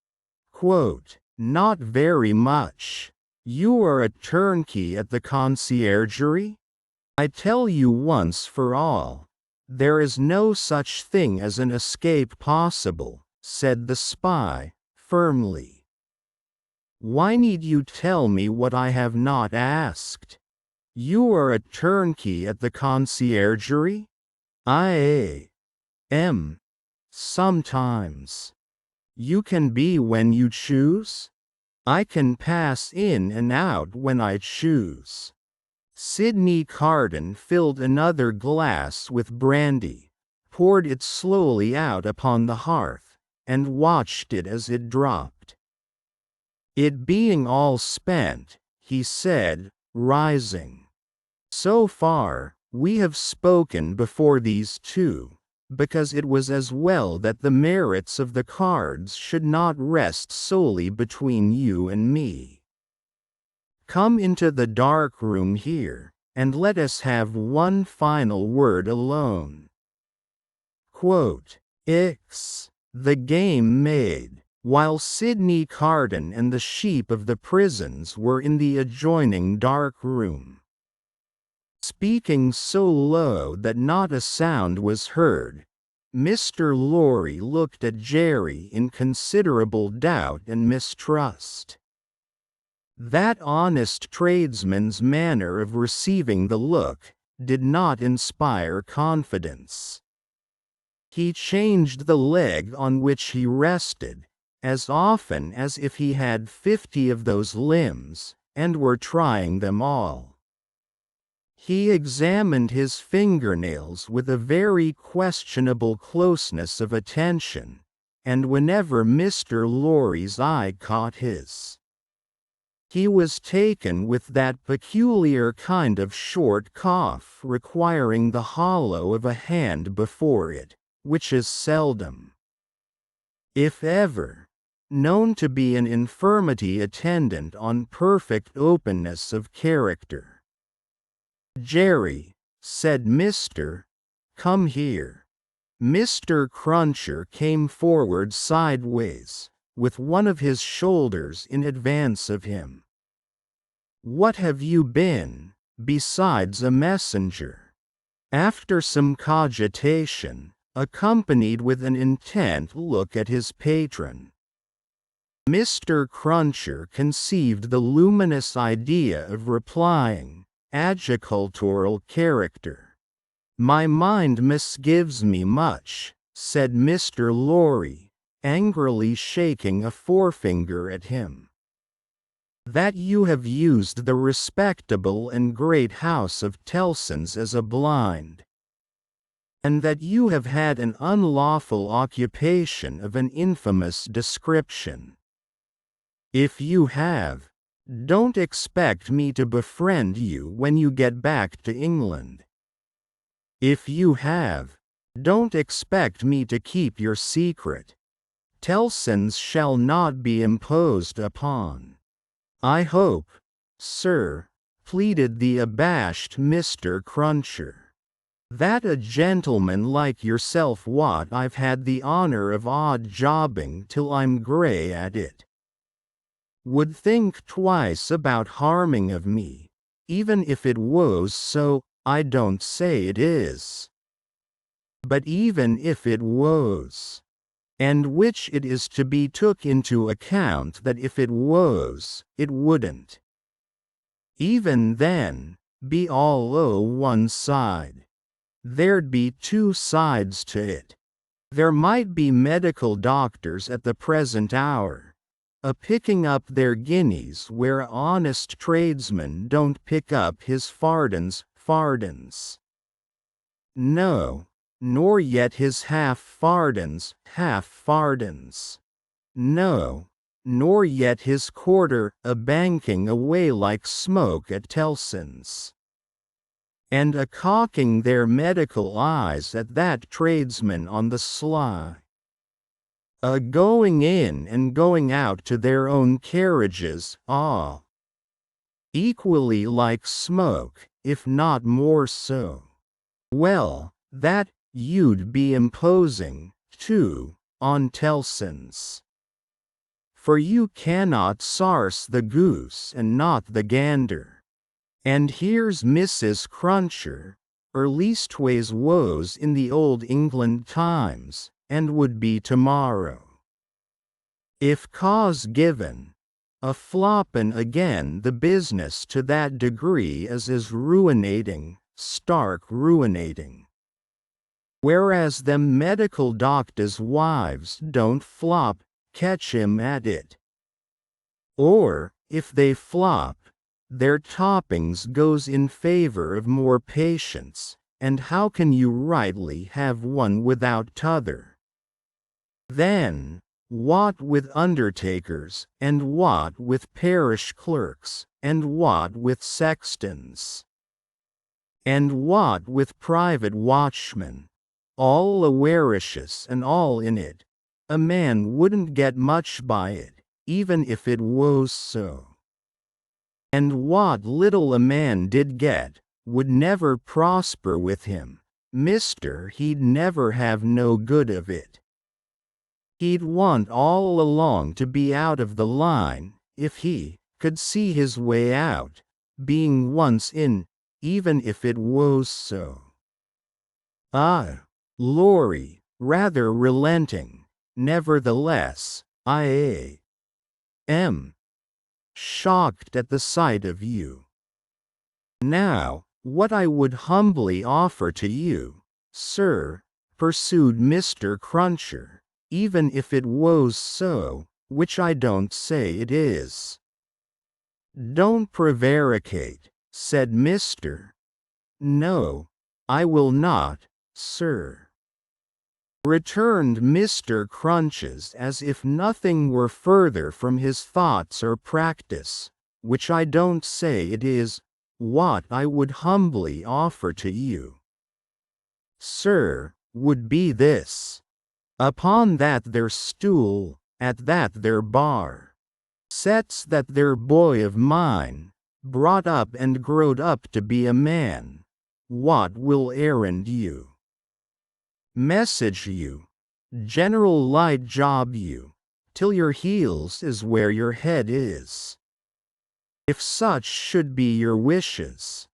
Quote, not very much. You are a turnkey at the conciergerie? I tell you once for all, there is no such thing as an escape possible, said the spy, firmly. Why need you tell me what I have not asked? You are a turnkey at the conciergerie? I am. Sometimes. You can be when you choose? I can pass in and out when I choose. Sydney Carton filled another glass with brandy, poured it slowly out upon the hearth, and watched it as it dropped. It being all spent, he said, rising. So far, we have spoken before these two, because it was as well that the merits of the cards should not rest solely between you and me. Come into the dark room here, and let us have one final word alone. Quote, the game made, while Sydney Carton and the sheep of the prisons were in the adjoining dark room. Speaking so low that not a sound was heard, Mr. Lorry looked at Jerry in considerable doubt and mistrust. That honest tradesman's manner of receiving the look did not inspire confidence. He changed the leg on which he rested, as often as if he had 50 of those limbs, and were trying them all. He examined his fingernails with a very questionable closeness of attention, and whenever Mr. Lorry's eye caught his, he was taken with that peculiar kind of short cough requiring the hollow of a hand before it, which is seldom, if ever, known to be an infirmity attendant on perfect openness of character. "Jerry," said Mr. "Come here." Mr. Cruncher came forward sideways, with one of his shoulders in advance of him. "What have you been, besides a messenger?" After some cogitation, accompanied with an intent look at his patron, Mr. Cruncher conceived the luminous idea of replying, "Agricultural character." "My mind misgives me much," said Mr. Lorry, angrily shaking a forefinger at him, "that you have used the respectable and great house of Tellson's as a blind, and that you have had an unlawful occupation of an infamous description. If you have, don't expect me to befriend you when you get back to England. If you have, don't expect me to keep your secret. Tellson's shall not be imposed upon." "I hope, sir," pleaded the abashed Mr. Cruncher, "that a gentleman like yourself what I've had the honor of odd jobbing till I'm grey at it, would think twice about harming of me, even if it was so. I don't say it is, but even if it was, and which it is to be took into account that if it was, it wouldn't, even then, be all o' one side. There'd be two sides to it. There might be medical doctors at the present hour, a-picking up their guineas where a honest tradesman don't pick up his fardens. No, nor yet his half-fardens. No, nor yet his quarter, a-banking away like smoke at Tellson's, and a-cocking their medical eyes at that tradesman on the sly, a-going in and going out to their own carriages, equally like smoke, if not more so. Well, that you'd be imposing, too, on Tellson's. For you cannot sarse the goose and not the gander. And here's Mrs. Cruncher, or leastways was in the old England times, and would be tomorrow, if cause given, a-floppin' again the business to that degree as is ruinating, stark ruinating. Whereas them medical doctors' wives don't flop, catch him at it. Or, if they flop, their toppings goes in favor of more patients, and how can you rightly have one without t'other? Then, what with undertakers, and what with parish clerks, and what with sextons, and what with private watchmen, all awaricious and all in it, a man wouldn't get much by it, even if it was so. And what little a man did get, would never prosper with him, mister, he'd never have no good of it. He'd want all along to be out of the line, if he could see his way out, being once in, even if it was so. Lorry, rather relenting, nevertheless, I am shocked at the sight of you. Now, What I would humbly offer to you, sir, pursued Mr. Cruncher, even if it was so, which I don't say it is. Don't prevaricate, said Mr. No, I will not, sir, returned Mr. Crunches as if nothing were further from his thoughts or practice, which I don't say it is, what I would humbly offer to you, sir, would be this. Upon that there stool, at that there bar, sets that there boy of mine, brought up and growed up to be a man, what will errand you, message you, general light job you, till your heels is where your head is. If such should be your wishes,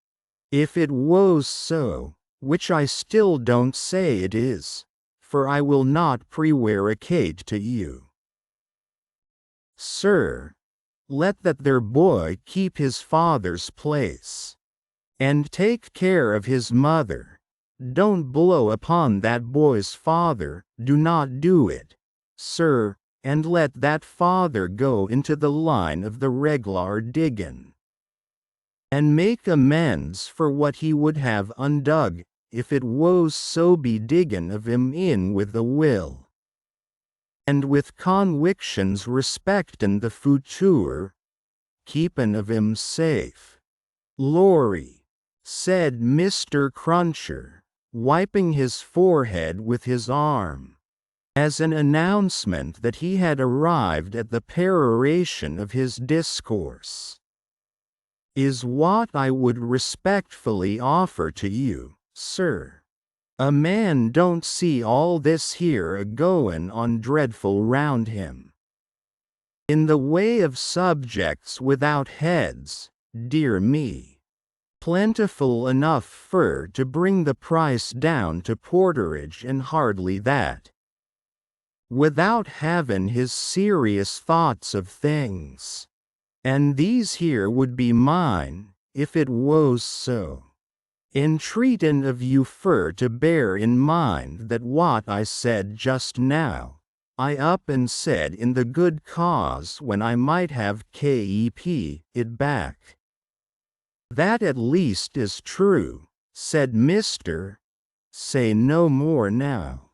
if it was so, which I still don't say it is, for I will not prevaricate to you, sir, let that there boy keep his father's place, and take care of his mother. Don't blow upon that boy's father, do not do it, sir, and let that father go into the line of the reg'lar diggin', and make amends for what he would have undug, if it was so be diggin' of him in with a will, and with conwictions respectin' the future, keepin' of him safe. Lorry, said Mr. Cruncher, wiping his forehead with his arm, as an announcement that he had arrived at the peroration of his discourse, is what I would respectfully offer to you, sir. A man don't see all this here a-goin' on dreadful round him, in the way of subjects without heads, dear me, plentiful enough fur to bring the price down to porterage and hardly that, without havin' his serious thoughts of things. And these here would be mine, if it was so. Entreatin' of you fur to bear in mind that what I said just now, I up and said in the good cause when I might have kep it back. That at least is true, said Mr. Say no more now.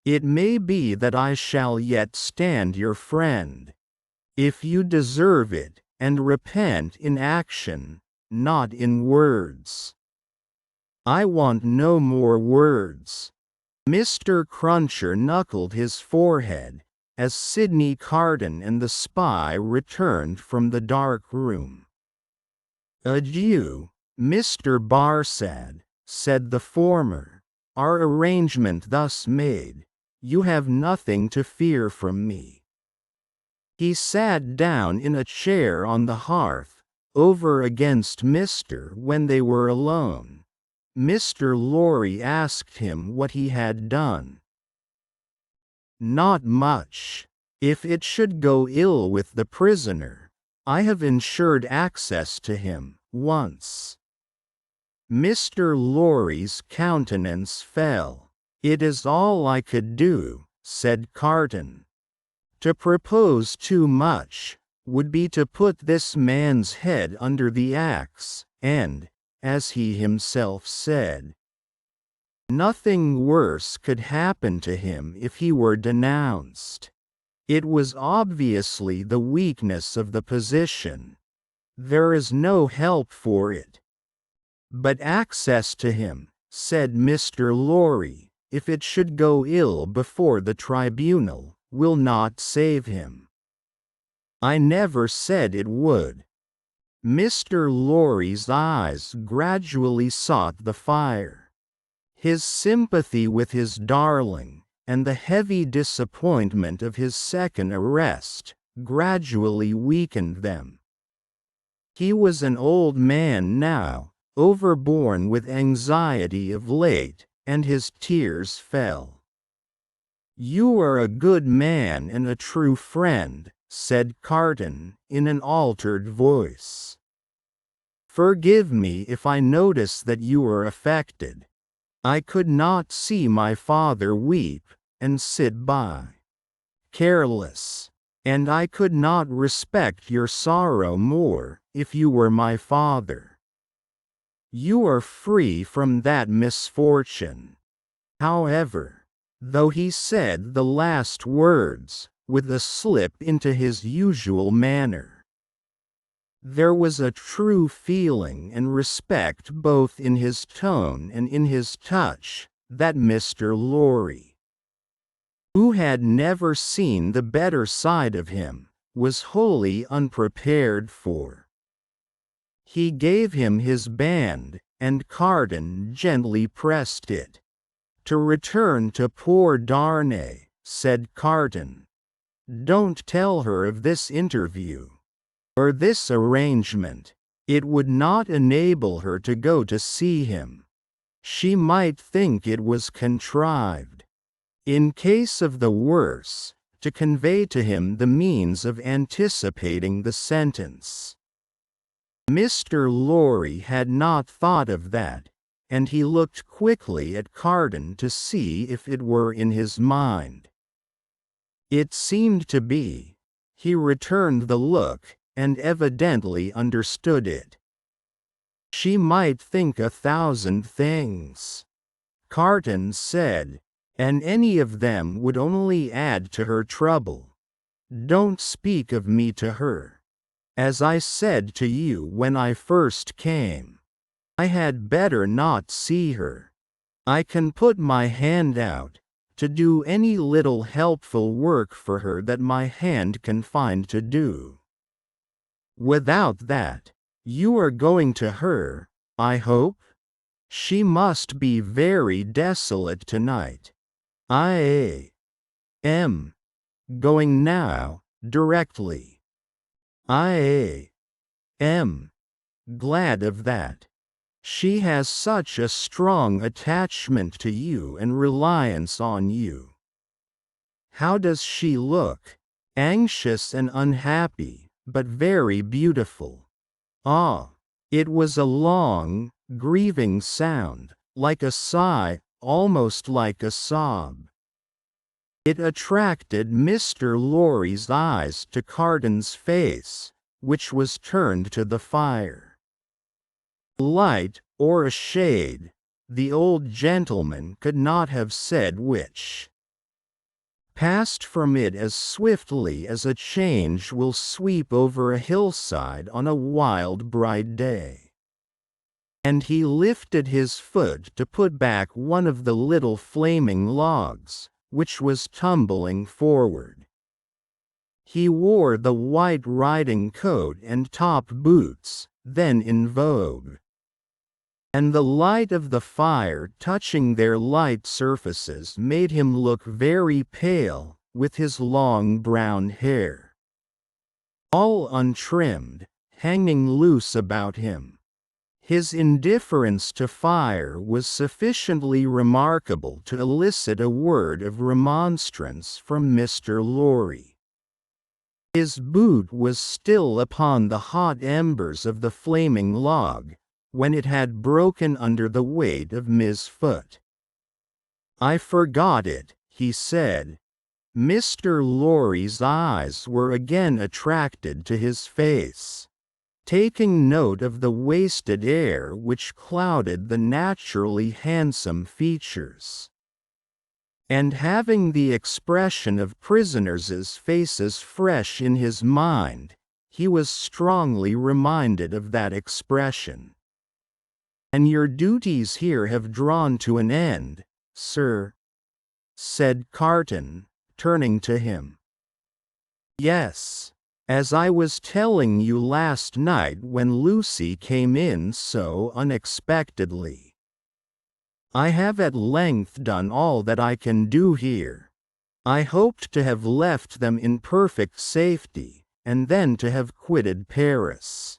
It may be that I shall yet stand your friend, if you deserve it, and repent in action, not in words. I want no more words. Mr. Cruncher knuckled his forehead, as Sidney Carton and the spy returned from the dark room. Adieu, Mr. Barsad, said the former. Our arrangement thus made, you have nothing to fear from me. He sat down in a chair on the hearth, over against Mr. When they were alone. Mr. Lorry asked him what he had done. Not much. If it should go ill with the prisoner, I have insured access to him, once. Mr. Lorry's countenance fell. It is all I could do, said Carton. To propose too much, would be to put this man's head under the axe, and, as he himself said, nothing worse could happen to him if he were denounced. It was obviously the weakness of the position. There is no help for it. But access to him, said Mr. Lorry, if it should go ill before the tribunal, will not save him. I never said it would. Mr. Lorry's eyes gradually sought the fire. His sympathy with his darling, and the heavy disappointment of his second arrest, gradually weakened them. He was an old man now, overborne with anxiety of late, and his tears fell. You are a good man and a true friend, said Carton, in an altered voice. Forgive me if I notice that you are affected. I could not see my father weep and sit by, careless, and I could not respect your sorrow more if you were my father. You are free from that misfortune. However, though he said the last words with a slip into his usual manner, there was a true feeling and respect both in his tone and in his touch that Mr. Lorry, who had never seen the better side of him, was wholly unprepared for. He gave him his band, and Carton gently pressed it. To return to poor Darnay, said Carton. Don't tell her of this interview, or this arrangement. It would not enable her to go to see him. She might think it was contrived, in case of the worse, to convey to him the means of anticipating the sentence. Mr. Lorry had not thought of that, and he looked quickly at Carton to see if it were in his mind. It seemed to be. He returned the look, and evidently understood it. She might think 1,000 things, Carton said, and any of them would only add to her trouble. Don't speak of me to her. As I said to you when I first came, I had better not see her. I can put my hand out to do any little helpful work for her that my hand can find to do. Without that, you are going to her, I hope? She must be very desolate tonight. I am going now, directly. I am glad of that. She has such a strong attachment to you and reliance on you. How does she look? Anxious and unhappy, but very beautiful. Ah, it was a long, grieving sound, like a sigh, almost like a sob. It attracted Mr. Lorry's eyes to Carton's face, which was turned to the fire. Light, or a shade, the old gentleman could not have said which, passed from it as swiftly as a change will sweep over a hillside on a wild bright day. And he lifted his foot to put back one of the little flaming logs, which was tumbling forward. He wore the white riding coat and top boots, then in vogue, and the light of the fire touching their light surfaces made him look very pale, with his long brown hair, all untrimmed, hanging loose about him. His indifference to fire was sufficiently remarkable to elicit a word of remonstrance from Mr. Lorry. His boot was still upon the hot embers of the flaming log, when it had broken under the weight of Miss Foot. I forgot it, he said. Mr. Lorry's eyes were again attracted to his face, taking note of the wasted air which clouded the naturally handsome features, and having the expression of prisoners' faces fresh in his mind, he was strongly reminded of that expression. And your duties here have drawn to an end, sir, said Carton, turning to him. Yes, as I was telling you last night when Lucy came in so unexpectedly. I have at length done all that I can do here. I hoped to have left them in perfect safety, and then to have quitted Paris.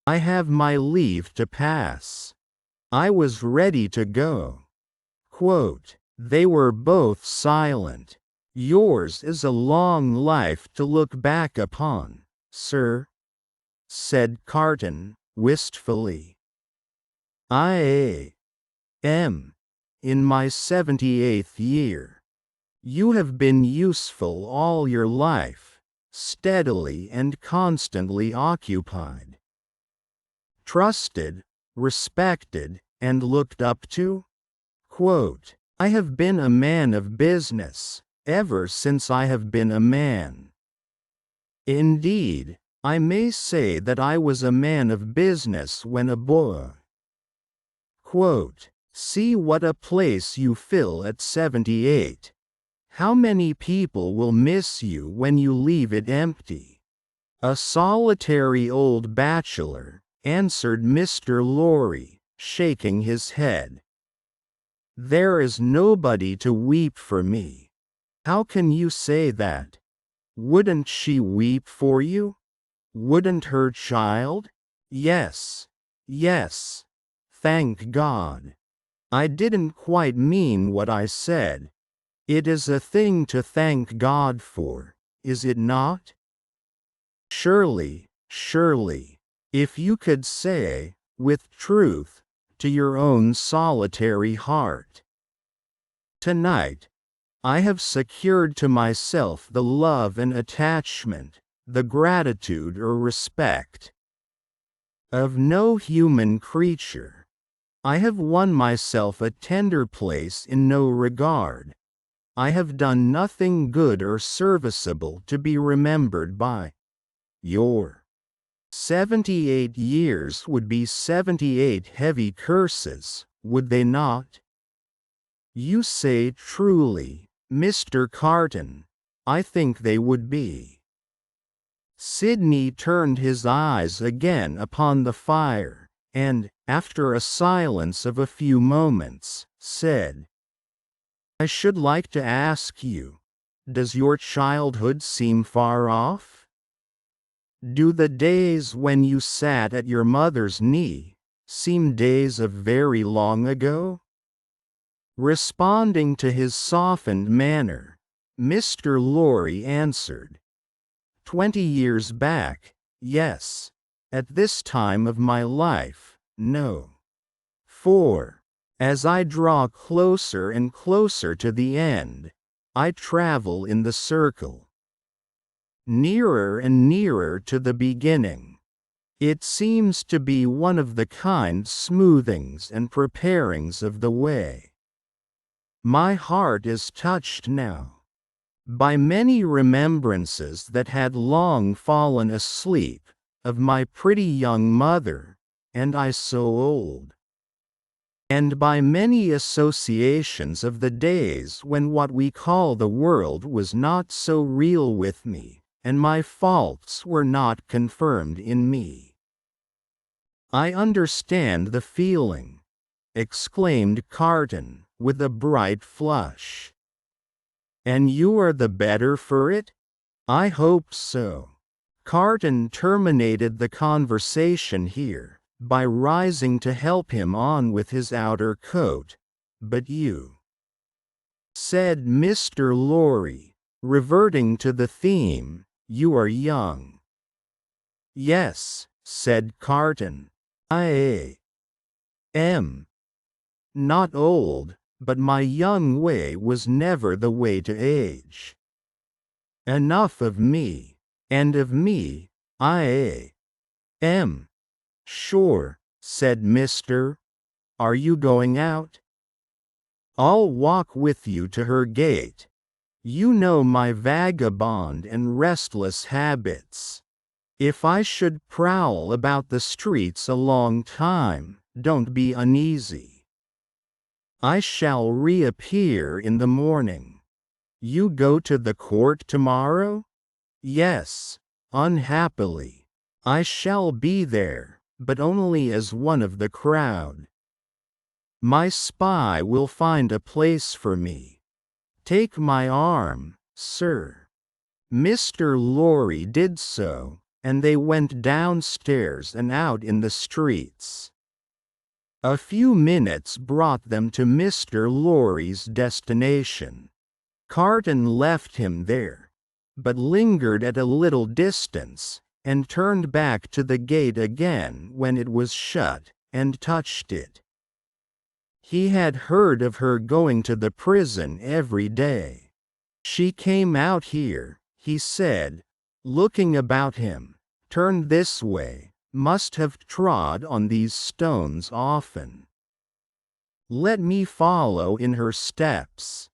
I have my leave to pass. I was ready to go. They were both silent. Yours is a long life to look back upon, sir, said Carton, wistfully. I am in my 78th year. You have been useful all your life, steadily and constantly occupied. Trusted, respected, and looked up to? Quote, I have been a man of business, ever since I have been a man. Indeed, I may say that I was a man of business when a boy. Quote, see what a place you fill at 78. How many people will miss you when you leave it empty? A solitary old bachelor, answered Mr. Lorry, shaking his head. There is nobody to weep for me. How can you say that? Wouldn't she weep for you? Wouldn't her child? Yes, yes. Thank God. I didn't quite mean what I said. It is a thing to thank God for, is it not? Surely, surely, if you could say, with truth, to your own solitary heart. Tonight, I have secured to myself the love and attachment, the gratitude or respect of no human creature. I have won myself a tender place in no regard. I have done nothing good or serviceable to be remembered by. Your 78 years would be 78 heavy curses, would they not? You say truly, Mr. Carton. I think they would be. Sidney turned his eyes again upon the fire, and, after a silence of a few moments, said, I should like to ask you, does your childhood seem far off? Do the days when you sat at your mother's knee seem days of very long ago? Responding to his softened manner, Mr. Lorry answered, 20 years back, yes. At this time of my life, no. For, as I draw closer and closer to the end, I travel in the circle, nearer and nearer to the beginning. It seems to be one of the kind smoothings and preparings of the way. My heart is touched now by many remembrances that had long fallen asleep, of my pretty young mother, and I so old. And by many associations of the days when what we call the world was not so real with me, and my faults were not confirmed in me. I understand the feeling, exclaimed Carton, with a bright flush. And you are the better for it? I hope so. Carton terminated the conversation here, by rising to help him on with his outer coat. But you, said Mr. Lorry, reverting to the theme, you are young. Yes, said Carton. I am not old, but my young way was never the way to age. Enough of me, and of me, I am sure, said Mr. Are you going out? I'll walk with you to her gate. You know my vagabond and restless habits. If I should prowl about the streets a long time, don't be uneasy. I shall reappear in the morning. You go to the court tomorrow? Yes, unhappily. I shall be there, but only as one of the crowd. My spy will find a place for me. Take my arm, sir. Mr. Lorry did so, and they went downstairs and out in the streets. A few minutes brought them to Mr. Lorry's destination. Carton left him there, but lingered at a little distance, and turned back to the gate again when it was shut, and touched it. He had heard of her going to the prison every day. She came out here, he said, looking about him, turned this way, must have trod on these stones often. Let me follow in her steps.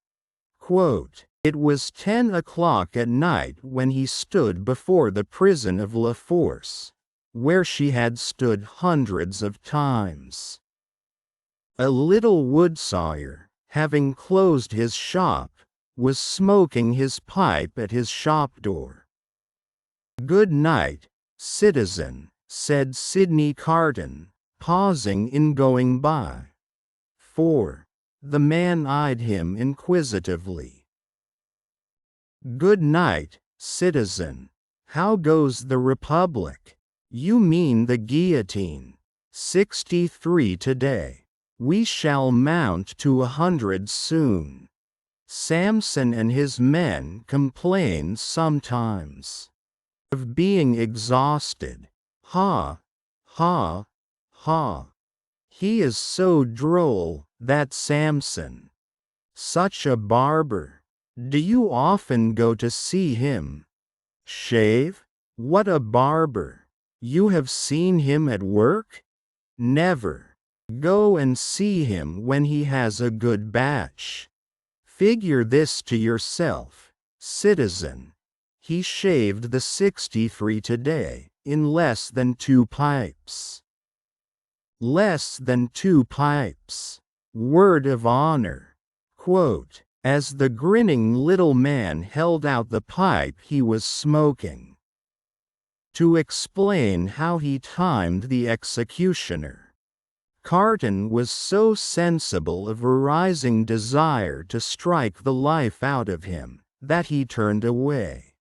Quote, it was 10 o'clock at night when he stood before the prison of La Force, where she had stood hundreds of times. A little woodsawyer, having closed his shop, was smoking his pipe at his shop door. Good night, citizen, said Sidney Carton, pausing in going by. For the man eyed him inquisitively. Good night, citizen. How goes the Republic? You mean the guillotine. 63 today. We shall mount to 100 soon. Samson and his men complain sometimes of being exhausted. Ha, ha, ha. He is so droll, that Samson. Such a barber. Do you often go to see him? Shave? What a barber. You have seen him at work? Never. Go and see him when he has a good batch. Figure this to yourself, citizen. He shaved the 63 today, in less than 2 pipes. Less than 2 pipes. Word of honor. Quote, as the grinning little man held out the pipe he was smoking. To explain how he timed the executioner. Carton was so sensible of a rising desire to strike the life out of him, that he turned away.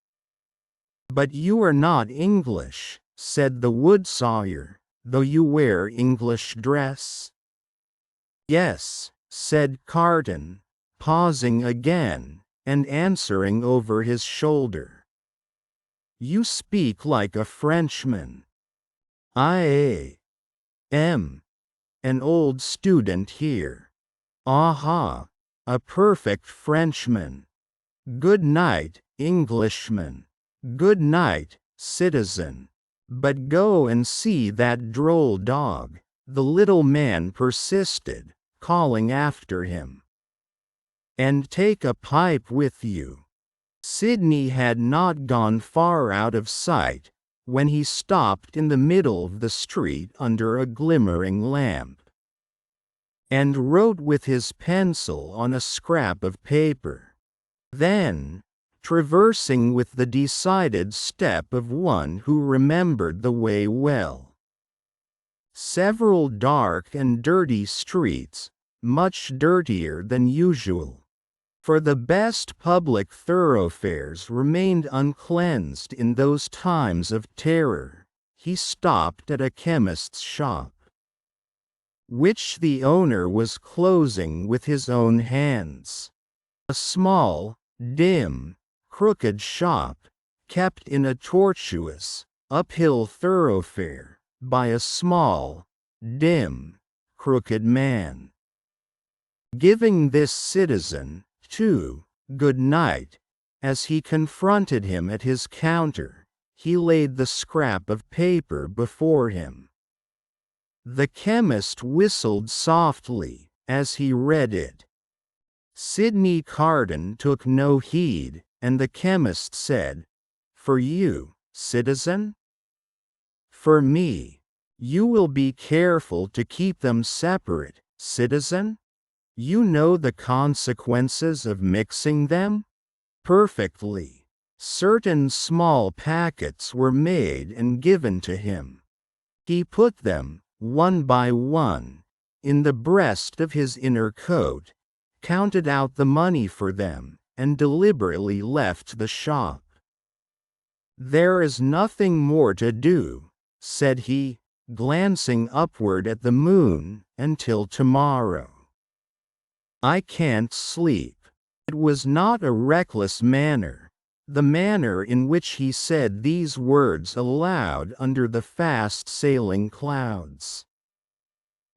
But you are not English, said the woodsawyer, though you wear English dress? Yes, said Carton, pausing again, and answering over his shoulder. You speak like a Frenchman. I am an old student here. Aha, a perfect Frenchman. Good night, Englishman. Good night, citizen. But go and see that droll dog, the little man persisted, calling after him. And take a pipe with you. Sidney had not gone far out of sight, when he stopped in the middle of the street under a glimmering lamp, and wrote with his pencil on a scrap of paper. Then, traversing with the decided step of one who remembered the way well, several dark and dirty streets, much dirtier than usual, for the best public thoroughfares remained uncleansed in those times of terror, he stopped at a chemist's shop, which the owner was closing with his own hands. A small, dim, crooked shop, kept in a tortuous, uphill thoroughfare, by a small, dim, crooked man. Giving this citizen, too, good night, as he confronted him at his counter, he laid the scrap of paper before him. The chemist whistled softly, as he read it. Sidney Carton took no heed, and the chemist said, For you, citizen? For me. You will be careful to keep them separate, citizen? You know the consequences of mixing them? Perfectly. Certain small packets were made and given to him. He put them, one by one, in the breast of his inner coat, counted out the money for them, and deliberately left the shop. There is nothing more to do, said he, glancing upward at the moon, until tomorrow. I can't sleep. It was not a reckless manner. the manner in which he said these words aloud under the fast-sailing clouds.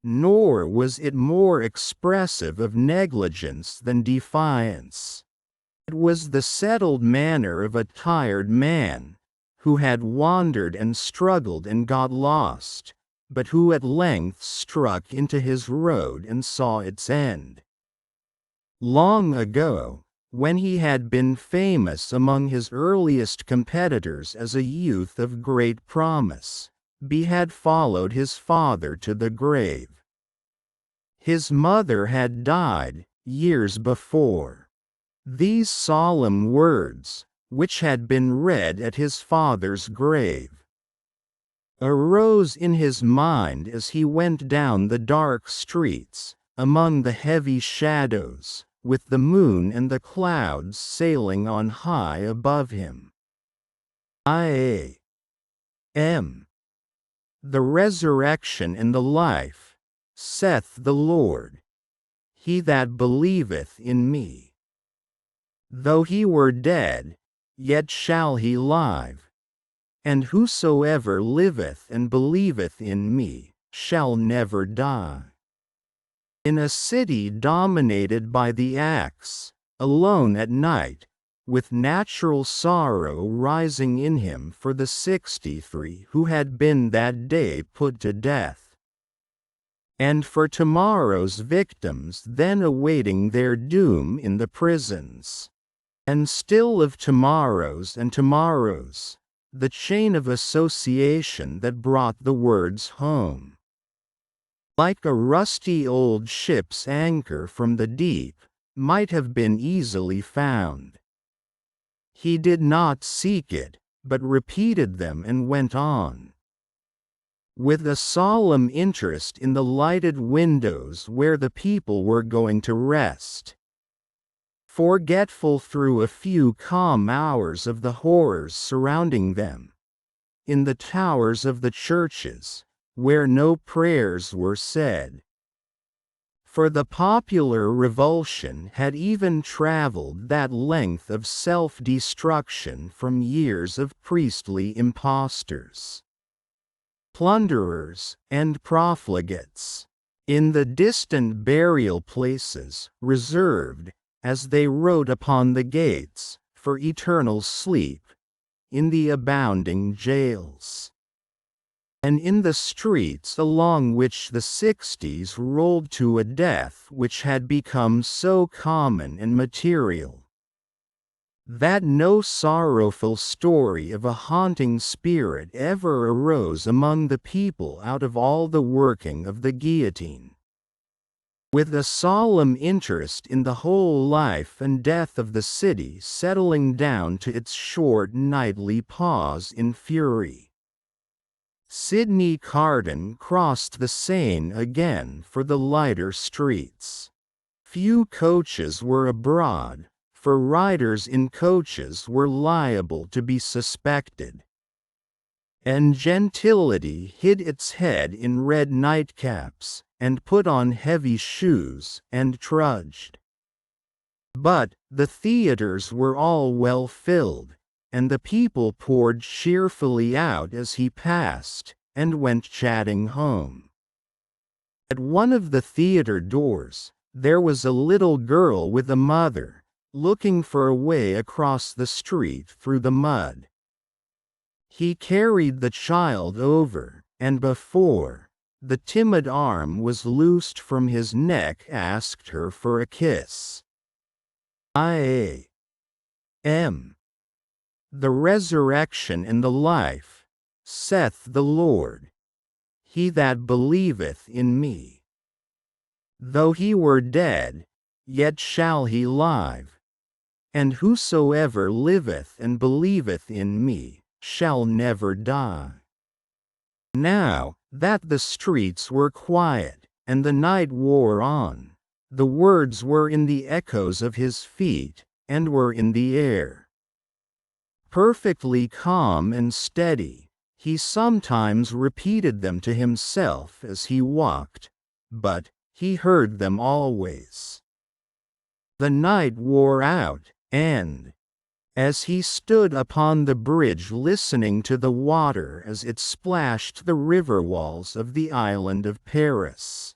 Nor was it more expressive of negligence than defiance. It was the settled manner of a tired man, who had wandered and struggled and got lost, but who at length struck into his road and saw its end. Long ago, when he had been famous among his earliest competitors as a youth of great promise, he had followed his father to the grave. His mother had died years before. These solemn words, which had been read at his father's grave, arose in his mind as he went down the dark streets, among the heavy shadows, with the moon and the clouds sailing on high above him. I am the resurrection and the life, saith the Lord. He that believeth in me, though he were dead, yet shall he live. And whosoever liveth and believeth in me, shall never die. In a city dominated by the axe, alone at night, with natural sorrow rising in him for the 63 who had been that day put to death, and for tomorrow's victims then awaiting their doom in the prisons, and still of tomorrows and tomorrows, the chain of association that brought the words home, like a rusty old ship's anchor from the deep, might have been easily found. He did not seek it, but repeated them and went on, with a solemn interest in the lighted windows where the people were going to rest, forgetful through a few calm hours of the horrors surrounding them, in the towers of the churches, where no prayers were said. For the popular revulsion had even traveled that length of self-destruction from years of priestly impostors, plunderers, and profligates, in the distant burial places, reserved, as they wrote upon the gates, for eternal sleep, in the abounding jails, and in the streets along which the 60s rolled to a death which had become so common and material, that no sorrowful story of a haunting spirit ever arose among the people out of all the working of the guillotine. With a solemn interest in the whole life and death of the city settling down to its short nightly pause in fury, Sidney Carton crossed the Seine again for the lighter streets. Few coaches were abroad, for riders in coaches were liable to be suspected, and gentility hid its head in red nightcaps, and put on heavy shoes, and trudged. But the theatres were all well filled, and the people poured cheerfully out as he passed, and went chatting home. At one of the theatre doors, there was a little girl with a mother, looking for a way across the street through the mud. He carried the child over, and before the timid arm was loosed from his neck asked her for a kiss. I am the resurrection and the life, saith the Lord. He that believeth in me, though he were dead, yet shall he live. And whosoever liveth and believeth in me, shall never die. Now that the streets were quiet, and the night wore on, the words were in the echoes of his feet, and were in the air. Perfectly calm and steady, he sometimes repeated them to himself as he walked, but he heard them always. The night wore out, and as he stood upon the bridge listening to the water as it splashed the river walls of the island of Paris,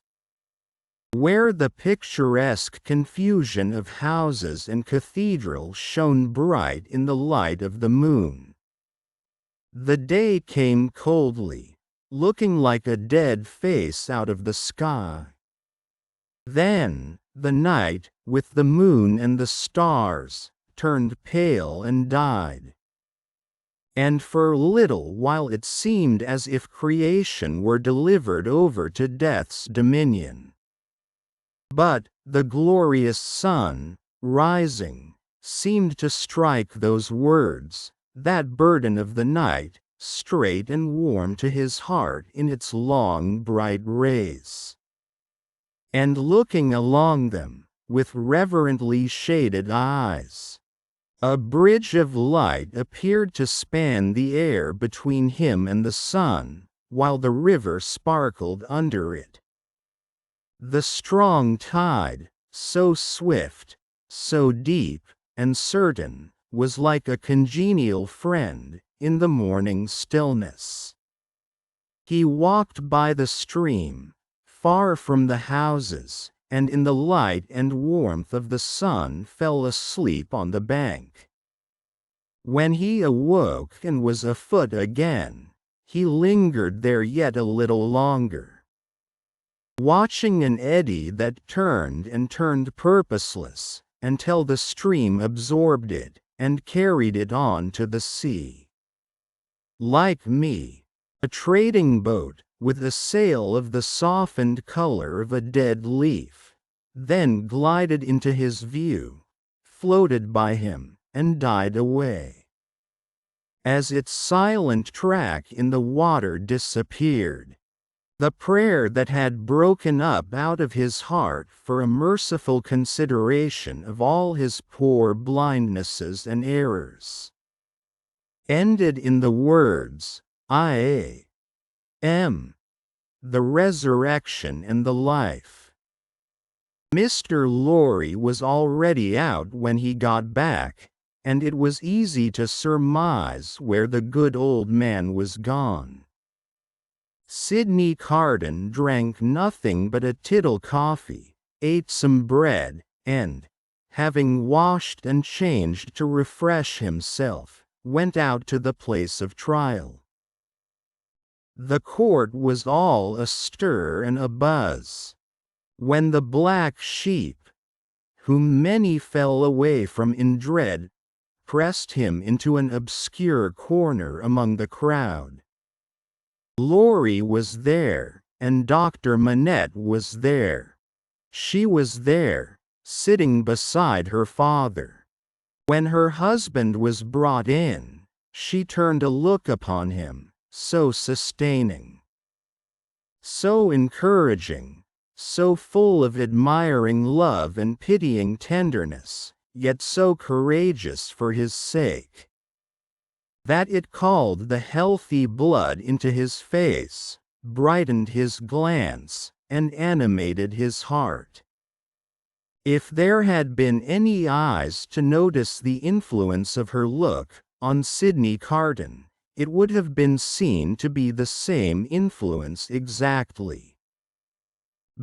where the picturesque confusion of houses and cathedrals shone bright in the light of the moon. The day came coldly, looking like a dead face out of the sky. Then, the night, with the moon and the stars, turned pale and died. And for a little while it seemed as if creation were delivered over to death's dominion. But the glorious sun, rising, seemed to strike those words, that burden of the night, straight and warm to his heart in its long bright rays. And looking along them, with reverently shaded eyes, a bridge of light appeared to span the air between him and the sun, while the river sparkled under it. The strong tide, so swift, so deep, and certain, was like a congenial friend, in the morning stillness. He walked by the stream, far from the houses, and in the light and warmth of the sun fell asleep on the bank. When he awoke and was afoot again, he lingered there yet a little longer, watching an eddy that turned and turned purposeless, until the stream absorbed it, and carried it on to the sea. Like me, a trading boat, with a sail of the softened color of a dead leaf, then glided into his view, floated by him, and died away. As its silent track in the water disappeared, the prayer that had broken up out of his heart for a merciful consideration of all his poor blindnesses and errors ended in the words, "I am the resurrection and the life." Mr. Lorry was already out when he got back, and it was easy to surmise where the good old man was gone. Sidney Carton drank nothing but a tittle coffee, ate some bread, and, having washed and changed to refresh himself, went out to the place of trial. The court was all astir and abuzz, when the black sheep, whom many fell away from in dread, pressed him into an obscure corner among the crowd. Lorry was there, and Dr. Manette was there. She was there, sitting beside her father. When her husband was brought in, she turned a look upon him, so sustaining, so encouraging, so full of admiring love and pitying tenderness, yet so courageous for his sake, that it called the healthy blood into his face, brightened his glance, and animated his heart. If there had been any eyes to notice the influence of her look on Sidney Carton, it would have been seen to be the same influence exactly.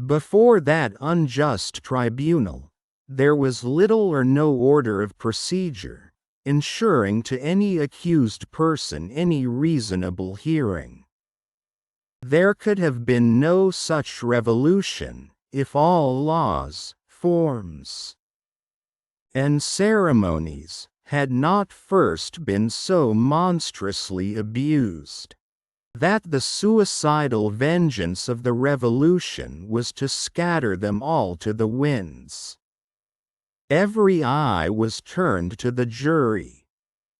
Before that unjust tribunal, there was little or no order of procedure, ensuring to any accused person any reasonable hearing. There could have been no such revolution, if all laws, forms, and ceremonies had not first been so monstrously abused, that the suicidal vengeance of the revolution was to scatter them all to the winds. Every eye was turned to the jury,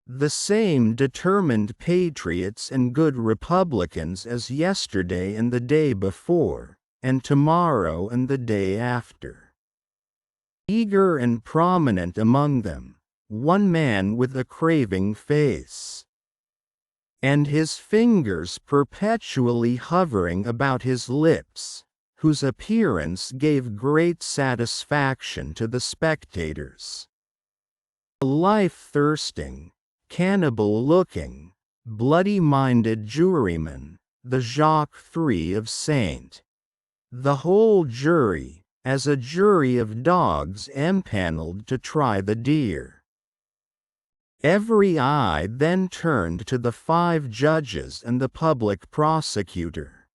the same determined patriots and good Republicans as yesterday and the day before, and tomorrow and the day after. Eager and prominent among them, one man with a craving face, and his fingers perpetually hovering about his lips, whose appearance gave great satisfaction to the spectators. A life-thirsting, cannibal-looking, bloody-minded juryman, the Jacques III of Saint. The whole jury, as a jury of dogs empaneled to try the deer. Every eye then turned to the 5 judges and the public prosecutor.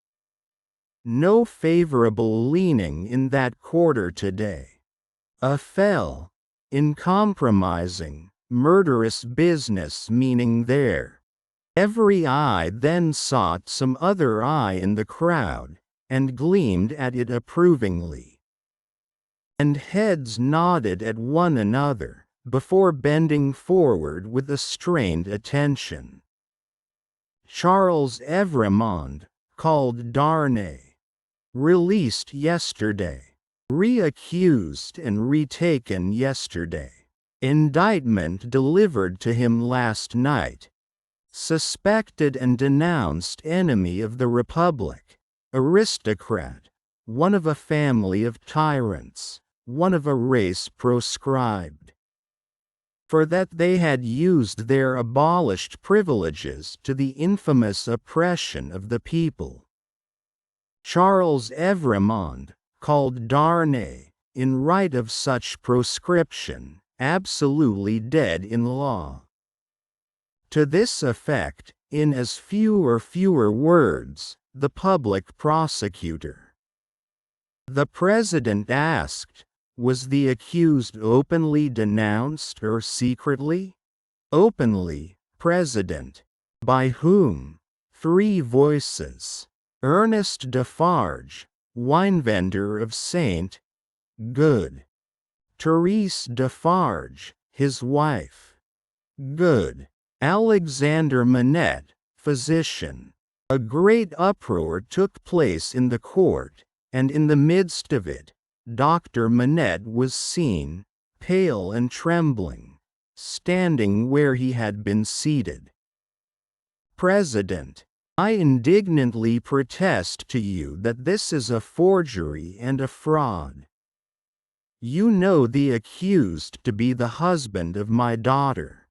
No favorable leaning in that quarter today. A fell, uncompromising, murderous business meaning there. Every eye then sought some other eye in the crowd, and gleamed at it approvingly. And heads nodded at one another, before bending forward with a strained attention. Charles Evrémonde, called Darnay, released yesterday, reaccused and retaken yesterday. Indictment delivered to him last night. Suspected and denounced enemy of the Republic, aristocrat, one of a family of tyrants, one of a race proscribed. For that they had used their abolished privileges to the infamous oppression of the people. Charles Evrémonde, called Darnay, in right of such proscription, absolutely dead in law. To this effect, in as fewer words, the public prosecutor. The President asked, was the accused openly denounced or secretly? Openly, President. By whom? 3 voices. Ernest Defarge, wine-vendor of St. Good. Therese Defarge, his wife. Good. Alexander Manette, physician. A great uproar took place in the court, and in the midst of it, Dr. Manette was seen, pale and trembling, standing where he had been seated. President, I indignantly protest to you that this is a forgery and a fraud. You know the accused to be the husband of my daughter.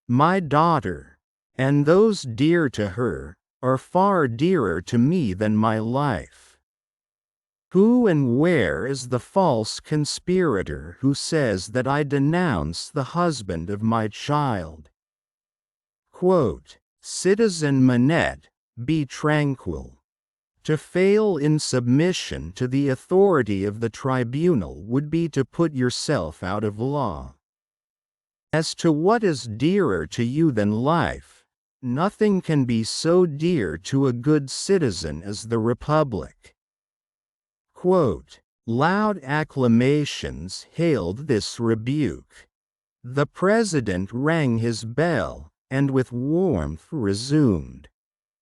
My daughter, and those dear to her, are far dearer to me than my life. Who and where is the false conspirator who says that I denounce the husband of my child? Quote, Citizen Manette, be tranquil. To fail in submission to the authority of the tribunal would be to put yourself out of law. As to what is dearer to you than life, nothing can be so dear to a good citizen as the Republic. Quote, loud acclamations hailed this rebuke. The President rang his bell, and with warmth resumed.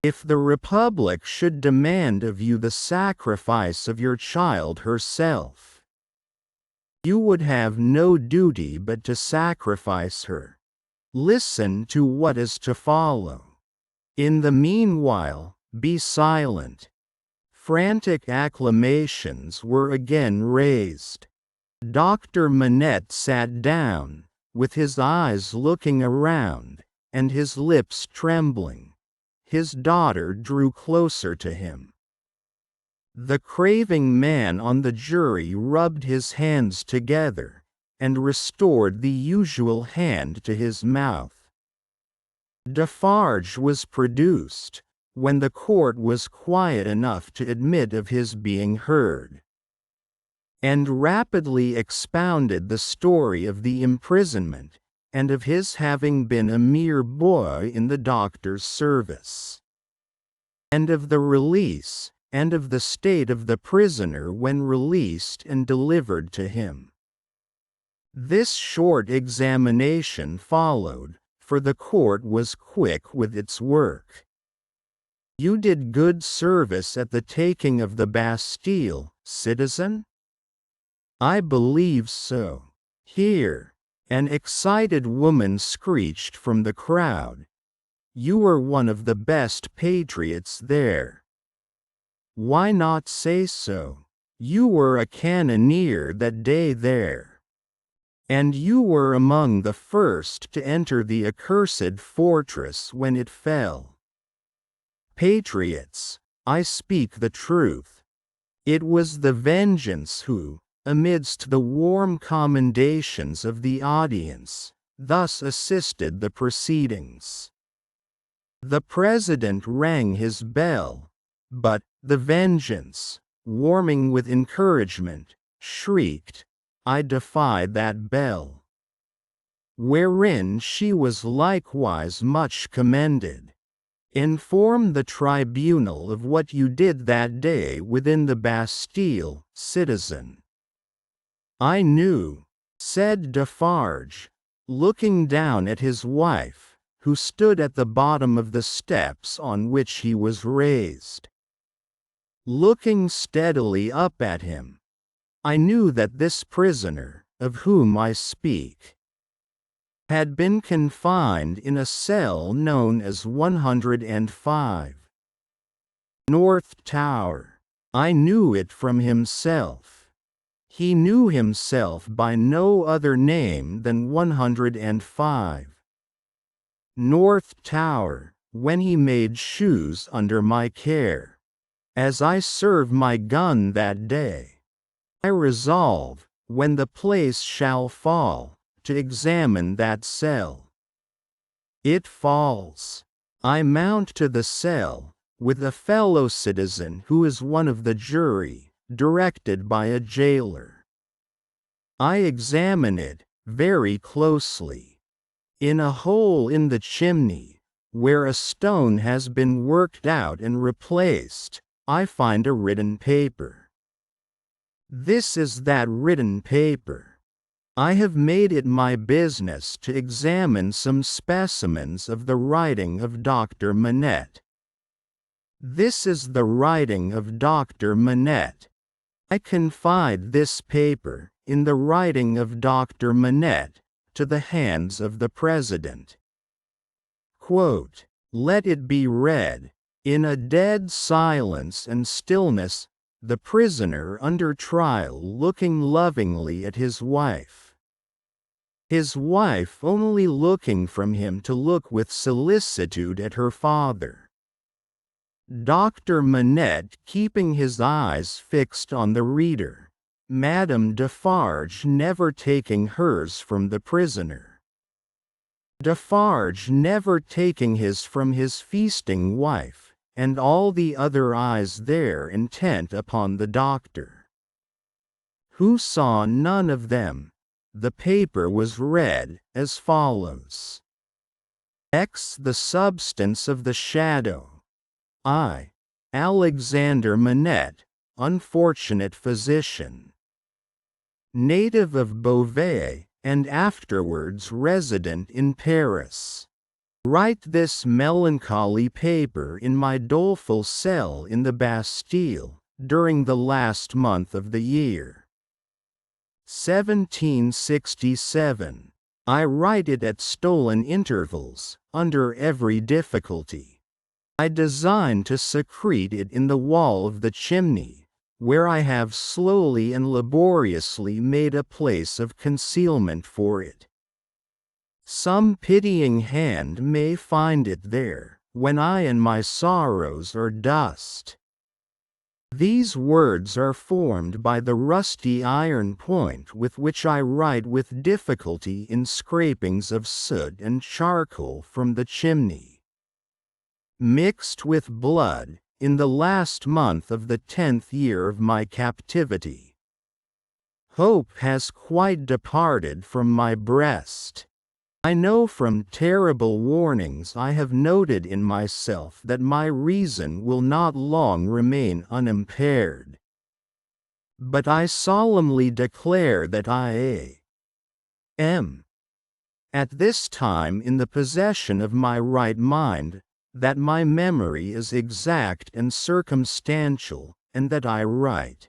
If the Republic should demand of you the sacrifice of your child herself, you would have no duty but to sacrifice her. Listen to what is to follow. In the meanwhile, be silent. Frantic acclamations were again raised. Dr. Manette sat down, with his eyes looking around, and his lips trembling. His daughter drew closer to him. The craving man on the jury rubbed his hands together, and restored the usual hand to his mouth. Defarge was produced, when the court was quiet enough to admit of his being heard, and rapidly expounded the story of the imprisonment, and of his having been a mere boy in the doctor's service, and of the release, and of the state of the prisoner when released and delivered to him. This short examination followed, for the court was quick with its work. You did good service at the taking of the Bastille, citizen? I believe so. Here, an excited woman screeched from the crowd. You were one of the best patriots there. Why not say so? You were a cannoneer that day there. And you were among the first to enter the accursed fortress when it fell. Patriots, I speak the truth. It was the vengeance who, amidst the warm commendations of the audience, thus assisted the proceedings. The president rang his bell, but the vengeance, warming with encouragement, shrieked, I defy that bell. Wherein she was likewise much commended. Inform the tribunal of what you did that day within the Bastille, citizen. I knew, said Defarge, looking down at his wife, who stood at the bottom of the steps on which he was raised. Looking steadily up at him, I knew that this prisoner, of whom I speak, had been confined in a cell known as 105 North Tower. I knew it from himself. He knew himself by no other name than 105 North Tower, when he made shoes under my care. As I serve my gun that day, I resolve, when the place shall fall, to examine that cell. It falls. I mount to the cell, with a fellow citizen who is one of the jury, directed by a jailer. I examine it, very closely. In a hole in the chimney, where a stone has been worked out and replaced, I find a written paper. This is that written paper. I have made it my business to examine some specimens of the writing of Dr. Manette. This is the writing of Dr. Manette. I confide this paper, in the writing of Dr. Manette, to the hands of the President. Quote, let it be read, in a dead silence and stillness, the prisoner under trial looking lovingly at his wife. His wife only looking from him to look with solicitude at her father. Dr. Manette keeping his eyes fixed on the reader, Madame Defarge never taking hers from the prisoner. Defarge never taking his from his feasting wife, and all the other eyes there intent upon the doctor, who saw none of them. The paper was read as follows. X. The substance of the shadow. I. Alexander Manette, unfortunate physician, native of Beauvais, and afterwards resident in Paris. Write this melancholy paper in my doleful cell in the Bastille, during the last month of the year 1767. I write it at stolen intervals, under every difficulty. I design to secrete it in the wall of the chimney, where I have slowly and laboriously made a place of concealment for it. Some pitying hand may find it there, when I and my sorrows are dust. These words are formed by the rusty iron point with which I write with difficulty in scrapings of soot and charcoal from the chimney, mixed with blood, in the last month of the 10th year of my captivity. Hope has quite departed from my breast. I know from terrible warnings I have noted in myself that my reason will not long remain unimpaired. But I solemnly declare that I am at this time in the possession of my right mind, that my memory is exact and circumstantial, and that I write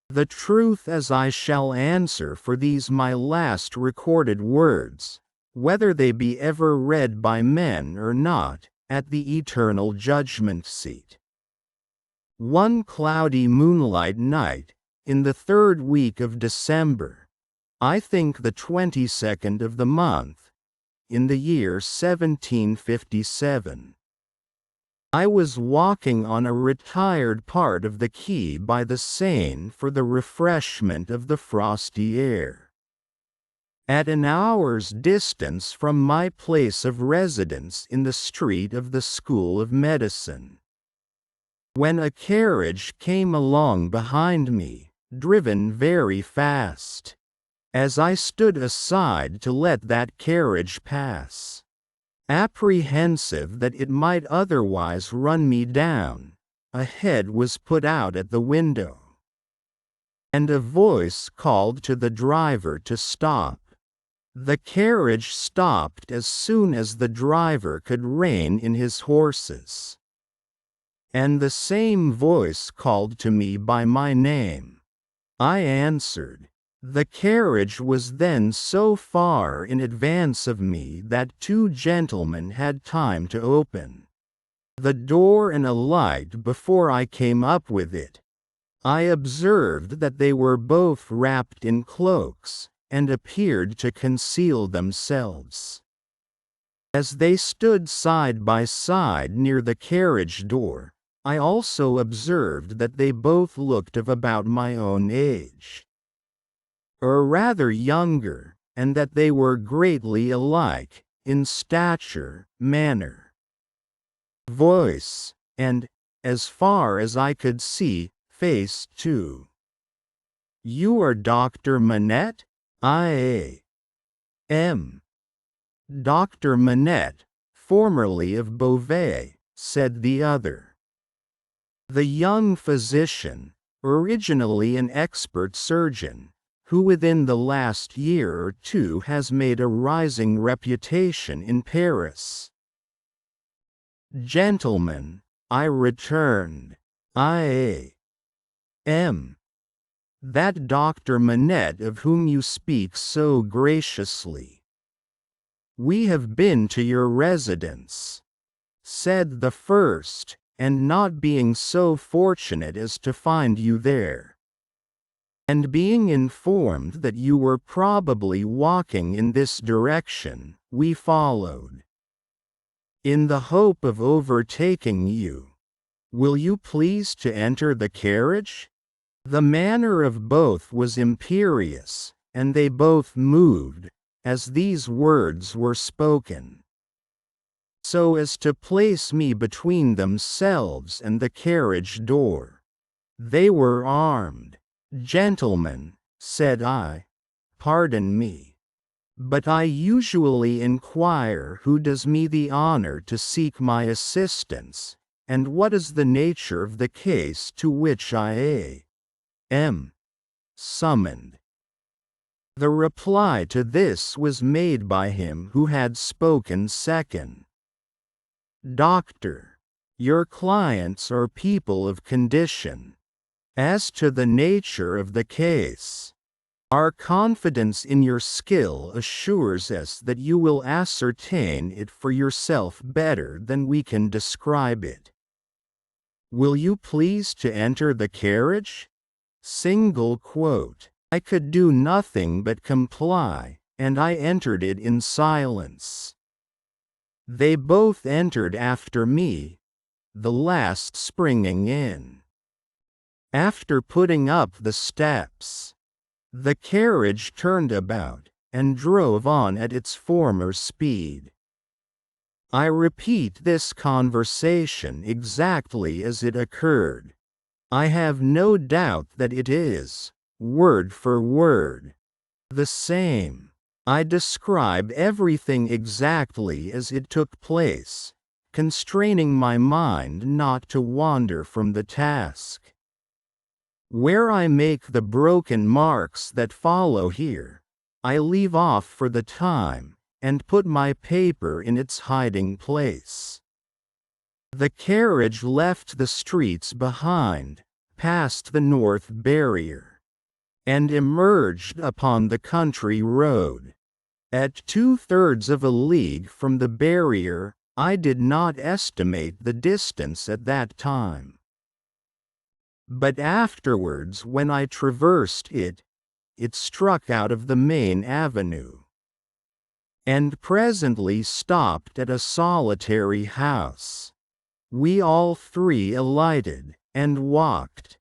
the truth as I shall answer for these my last recorded words, whether they be ever read by men or not, at the eternal judgment seat. One cloudy moonlight night, in the 3rd week of December, I think the 22nd of the month, in the year 1757. I was walking on a retired part of the quay by the Seine for the refreshment of the frosty air. At an hour's distance from my place of residence in the street of the School of Medicine, when a carriage came along behind me, driven very fast. As I stood aside to let that carriage pass, apprehensive that it might otherwise run me down, a head was put out at the window, and a voice called to the driver to stop. The carriage stopped as soon as the driver could rein in his horses, and the same voice called to me by my name. I answered. The carriage was then so far in advance of me that two gentlemen had time to open the door and alight before I came up with it. I observed that they were both wrapped in cloaks, and appeared to conceal themselves. As they stood side by side near the carriage door, I also observed that they both looked of about my own age, or rather younger, and that they were greatly alike, in stature, manner, voice, and, as far as I could see, face too. You are Dr. Manette? I am. Dr. Manette, formerly of Beauvais, said the other. The young physician, originally an expert surgeon, who within the last year or two has made a rising reputation in Paris. Gentlemen, I returned. I am that Dr. Manette of whom you speak so graciously. We have been to your residence, said the first, and not being so fortunate as to find you there, and being informed that you were probably walking in this direction, we followed, in the hope of overtaking you. Will you please to enter the carriage? The manner of both was imperious, and they both moved, as these words were spoken, so as to place me between themselves and the carriage door. They were armed. Gentlemen, said I, pardon me, but I usually inquire who does me the honor to seek my assistance, and what is the nature of the case to which I am summoned. The reply to this was made by him who had spoken second. Doctor, your clients are people of condition. As to the nature of the case, our confidence in your skill assures us that you will ascertain it for yourself better than we can describe it. Will you please to enter the carriage? Single quote. I could do nothing but comply, and I entered it in silence. They both entered after me, the last springing in. After putting up the steps, the carriage turned about, and drove on at its former speed. I repeat this conversation exactly as it occurred. I have no doubt that it is, word for word, the same. I describe everything exactly as it took place, constraining my mind not to wander from the task. Where I make the broken marks that follow here, I leave off for the time, and put my paper in its hiding place. The carriage left the streets behind, passed the North Barrier, and emerged upon the country road. At 2/3 of a league from the barrier, I did not estimate the distance at that time. But afterwards when I traversed it, it struck out of the main avenue, and presently stopped at a solitary house. We all three alighted, and walked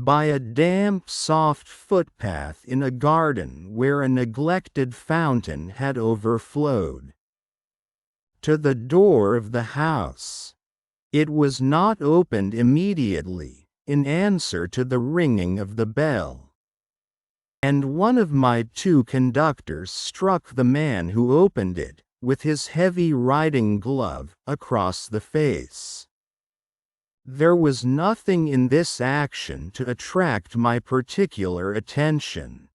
by a damp soft footpath in a garden where a neglected fountain had overflowed, to the door of the house. It was not opened immediately, in answer to the ringing of the bell, and one of my two conductors struck the man who opened it, with his heavy riding glove, across the face. There was nothing in this action to attract my particular attention,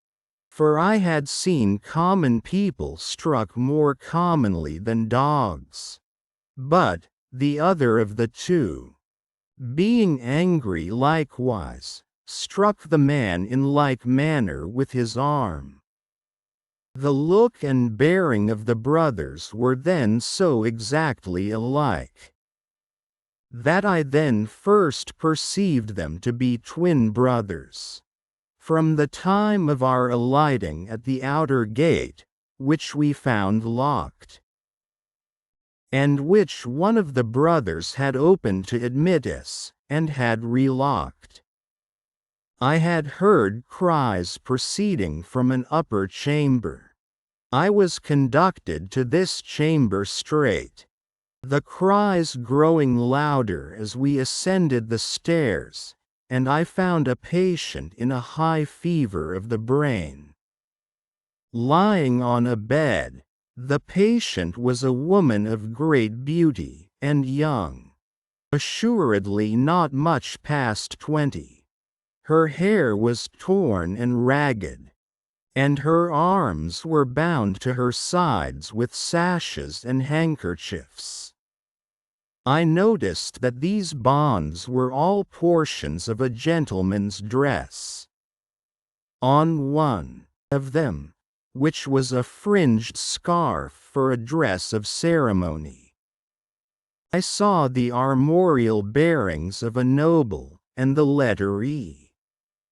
for I had seen common people struck more commonly than dogs. But the other of the two, being angry likewise, struck the man in like manner with his arm. The look and bearing of the brothers were then so exactly alike, that I then first perceived them to be twin brothers. From the time of our alighting at the outer gate, which we found locked, and which one of the brothers had opened to admit us, and had relocked, I had heard cries proceeding from an upper chamber. I was conducted to this chamber straight, the cries growing louder as we ascended the stairs, and I found a patient in a high fever of the brain, lying on a bed. The patient was a woman of great beauty, and young, assuredly not much past 20. Her hair was torn and ragged, and her arms were bound to her sides with sashes and handkerchiefs. I noticed that these bonds were all portions of a gentleman's dress. On one of them, which was a fringed scarf for a dress of ceremony, I saw the armorial bearings of a noble, and the letter E.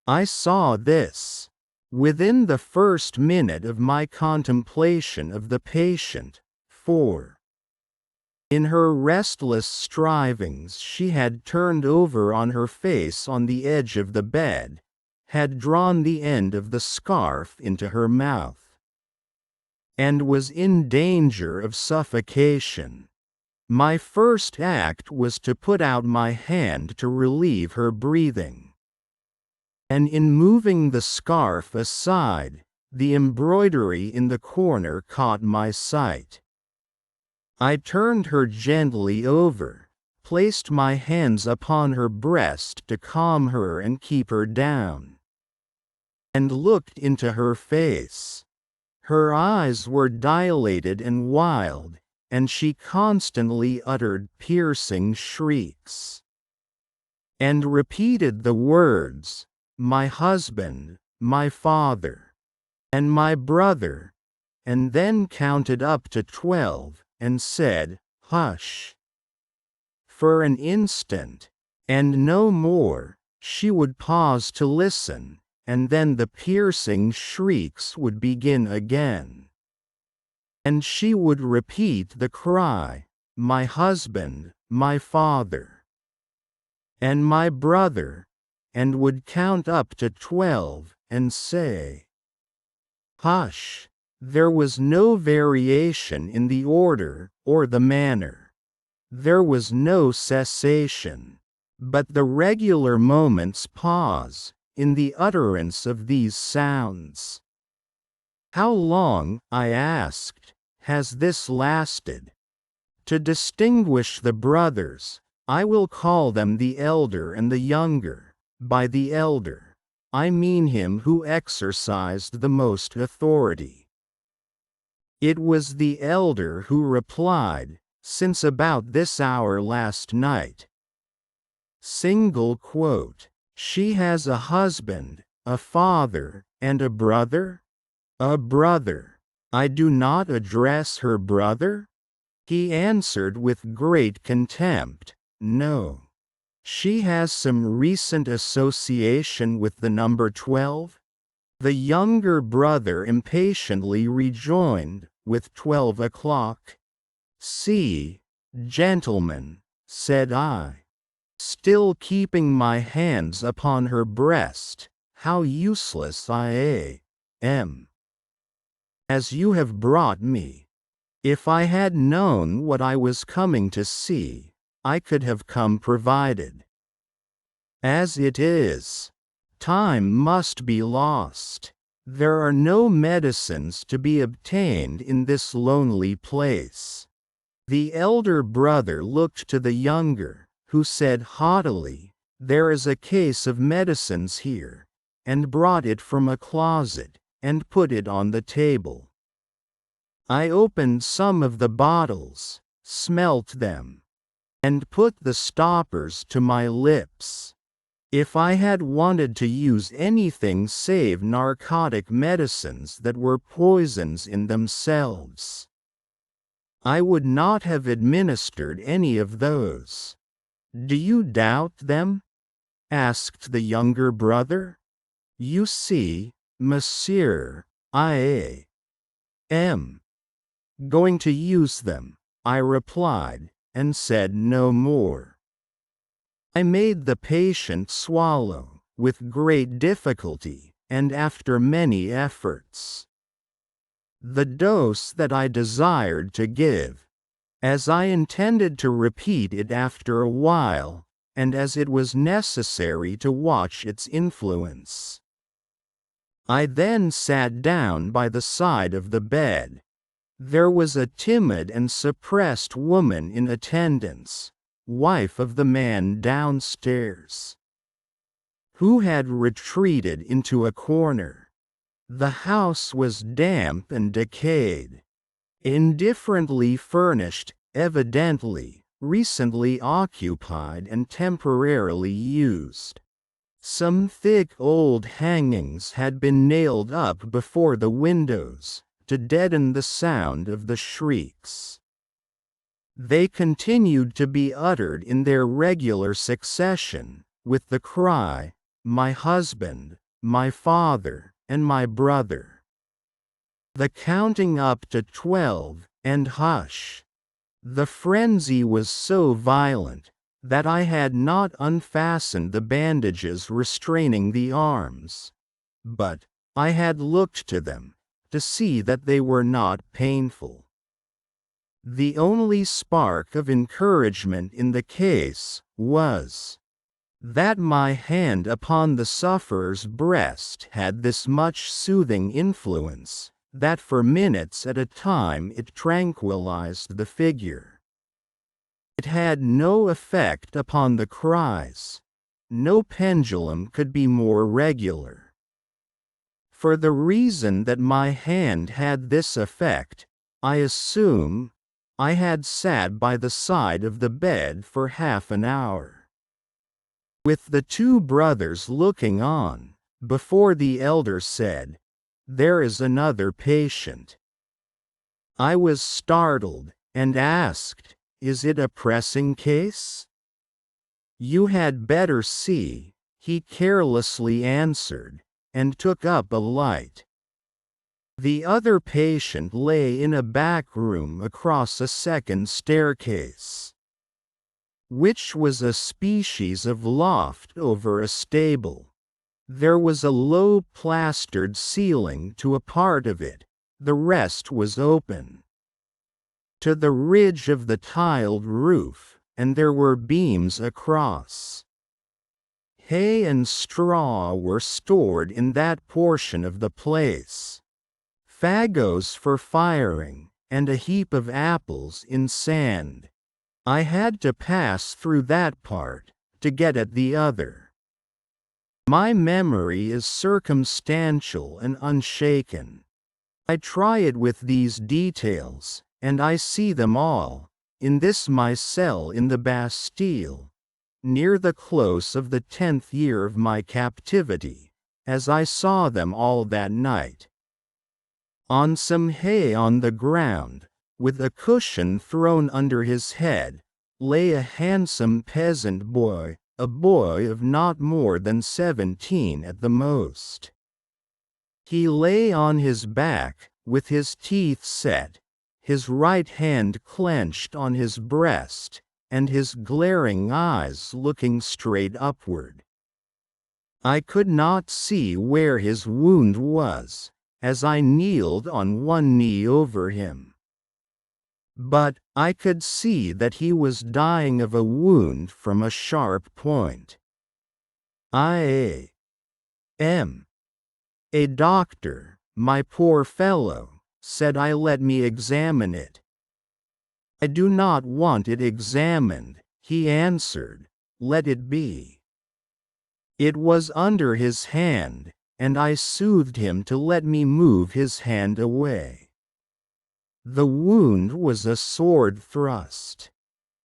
I saw this within the first minute of my contemplation of the patient, for in her restless strivings she had turned over on her face on the edge of the bed, had drawn the end of the scarf into her mouth, and was in danger of suffocation. My first act was to put out my hand to relieve her breathing, and in moving the scarf aside, the embroidery in the corner caught my sight. I turned her gently over, placed my hands upon her breast to calm her and keep her down, and looked into her face. Her eyes were dilated and wild, and she constantly uttered piercing shrieks, and repeated the words, "My husband, my father, and my brother," and then counted up to 12, and said, "Hush." For an instant, and no more, she would pause to listen, and then the piercing shrieks would begin again, and she would repeat the cry, "My husband, my father, and my brother," and would count up to 12, and say, "Hush." There was no variation in the order or the manner. There was no cessation, but the regular moment's pause, in the utterance of these sounds. "How long," I asked, "has this lasted?" To distinguish the brothers, I will call them the elder and the younger. By the elder, I mean him who exercised the most authority. It was the elder who replied, "Since about this hour last night." Single quote. "She has a husband, a father, and a brother?" "A brother. I do not address her brother?" He answered with great contempt, "No." "She has some recent association with the number 12?" The younger brother impatiently rejoined, with 12 o'clock. "See, gentlemen," said I, still keeping my hands upon her breast, "how useless I am. As you have brought me. If I had known what I was coming to see, I could have come provided. As it is, time must be lost. There are no medicines to be obtained in this lonely place." The elder brother looked to the younger, who said haughtily, "There is a case of medicines here," and brought it from a closet, and put it on the table. I opened some of the bottles, smelt them, and put the stoppers to my lips. If I had wanted to use anything save narcotic medicines that were poisons in themselves, I would not have administered any of those. "Do you doubt them?" asked the younger brother. "You see, monsieur, I am going to use them," I replied, and said no more. I made the patient swallow, with great difficulty, and after many efforts, the dose that I desired to give, as I intended to repeat it after a while, and as it was necessary to watch its influence. I then sat down by the side of the bed. There was a timid and suppressed woman in attendance, wife of the man downstairs, who had retreated into a corner. The house was damp and decayed, indifferently furnished, evidently recently occupied and temporarily used. Some thick old hangings had been nailed up before the windows, to deaden the sound of the shrieks. They continued to be uttered in their regular succession, with the cry, "My husband, my father, and my brother." The counting up to 12, and hush. The frenzy was so violent, that I had not unfastened the bandages restraining the arms. But I had looked to them, to see that they were not painful. The only spark of encouragement in the case was that my hand upon the sufferer's breast had this much soothing influence, that for minutes at a time it tranquilized the figure. It had no effect upon the cries. No pendulum could be more regular. For the reason that my hand had this effect, I assume, I had sat by the side of the bed for half an hour, with the two brothers looking on, before the elder said, "There is another patient." I was startled, and asked, "Is it a pressing case?" "You had better see," he carelessly answered, and took up a light. The other patient lay in a back room across a second staircase, which was a species of loft over a stable. There was a low plastered ceiling to a part of it, the rest was open to the ridge of the tiled roof, and there were beams across. Hay and straw were stored in that portion of the place, fagots for firing, and a heap of apples in sand. I had to pass through that part, to get at the other. My memory is circumstantial and unshaken. I try it with these details, and I see them all, in this my cell in the Bastille, near the close of the 10th year of my captivity, as I saw them all that night. On some hay on the ground, with a cushion thrown under his head, lay a handsome peasant boy, a boy of not more than 17 at the most. He lay on his back, with his teeth set, his right hand clenched on his breast, and his glaring eyes looking straight upward. I could not see where his wound was, as I kneeled on one knee over him. But I could see that he was dying of a wound from a sharp point. I am a doctor, my poor fellow, said I. Let me examine it. I do not want it examined, he answered, let it be. It was under his hand, and I soothed him to let me move his hand away. The wound was a sword thrust,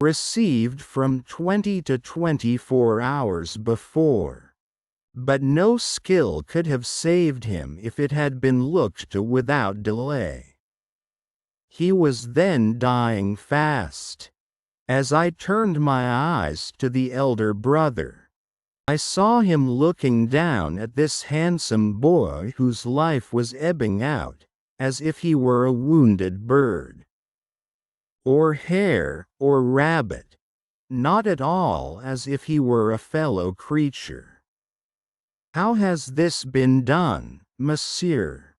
received from 20 to 24 hours before. But no skill could have saved him if it had been looked to without delay. He was then dying fast. As I turned my eyes to the elder brother, I saw him looking down at this handsome boy whose life was ebbing out, as if he were a wounded bird, or hare, or rabbit, not at all as if he were a fellow creature. How has this been done, monsieur?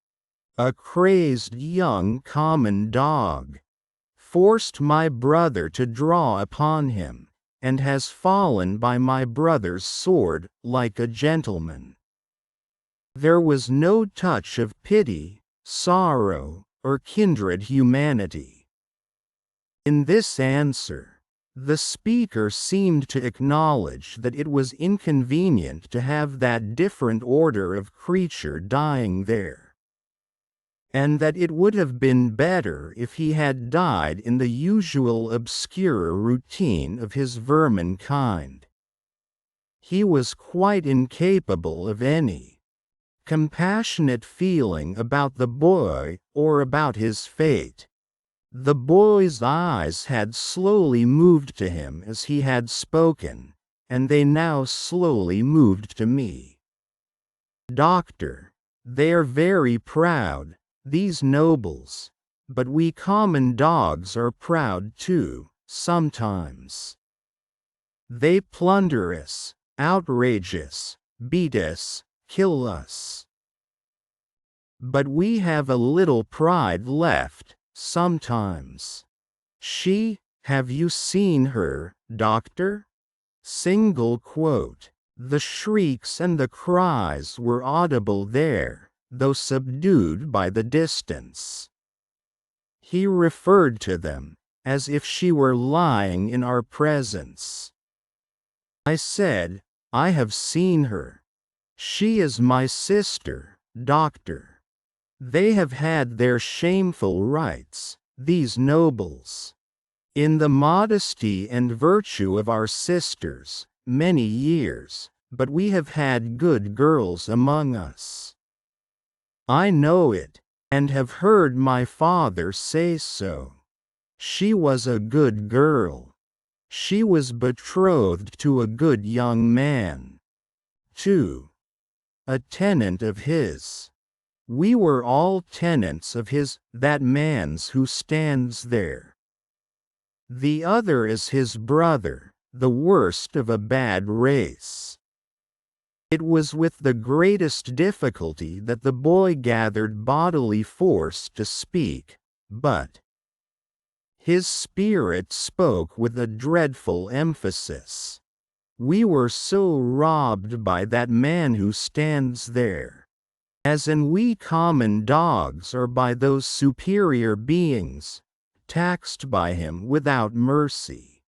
A crazed young common dog forced my brother to draw upon him, and has fallen by my brother's sword like a gentleman. There was no touch of pity, sorrow, or kindred humanity in this answer. The speaker seemed to acknowledge that it was inconvenient to have that different order of creature dying there, and that it would have been better if he had died in the usual obscure routine of his vermin kind. He was quite incapable of any compassionate feeling about the boy or about his fate. The boy's eyes had slowly moved to him as he had spoken, and they now slowly moved to me. Doctor, they are very proud, these nobles, but we common dogs are proud too, sometimes. They plunder us, outrage us, beat us, kill us. But we have a little pride left. Sometimes. She, have you seen her, doctor? Single quote. The shrieks and the cries were audible there, though subdued by the distance. He referred to them, as if she were lying in our presence. I said, I have seen her. She is my sister, doctor. They have had their shameful rights, these nobles, in the modesty and virtue of our sisters, many years, but we have had good girls among us. I know it, and have heard my father say so. She was a good girl. She was betrothed to a good young man, too, a tenant of his. We were all tenants of his, that man's who stands there. The other is his brother, the worst of a bad race. It was with the greatest difficulty that the boy gathered bodily force to speak, but his spirit spoke with a dreadful emphasis. We were so robbed by that man who stands there, as in we common dogs are by those superior beings, taxed by him without mercy,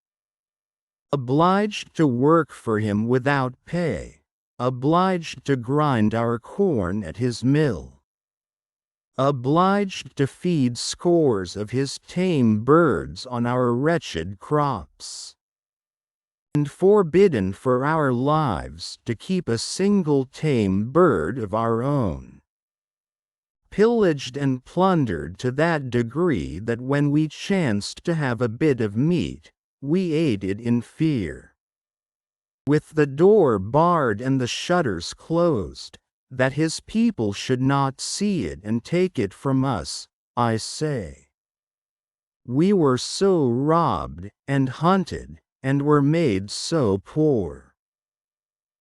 obliged to work for him without pay, obliged to grind our corn at his mill, obliged to feed scores of his tame birds on our wretched crops, and forbidden for our lives to keep a single tame bird of our own. Pillaged and plundered to that degree that when we chanced to have a bit of meat, we ate it in fear. With the door barred and the shutters closed, that his people should not see it and take it from us, I say. We were so robbed and hunted, and were made so poor,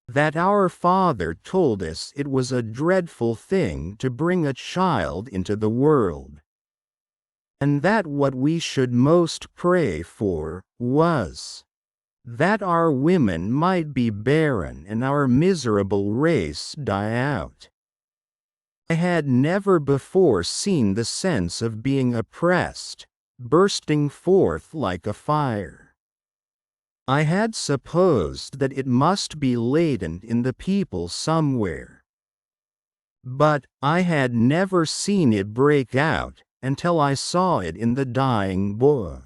that our father told us it was a dreadful thing to bring a child into the world, and that what we should most pray for was that our women might be barren and our miserable race die out. I had never before seen the sense of being oppressed, bursting forth like a fire. I had supposed that it must be latent in the people somewhere, but I had never seen it break out until I saw it in the dying boy.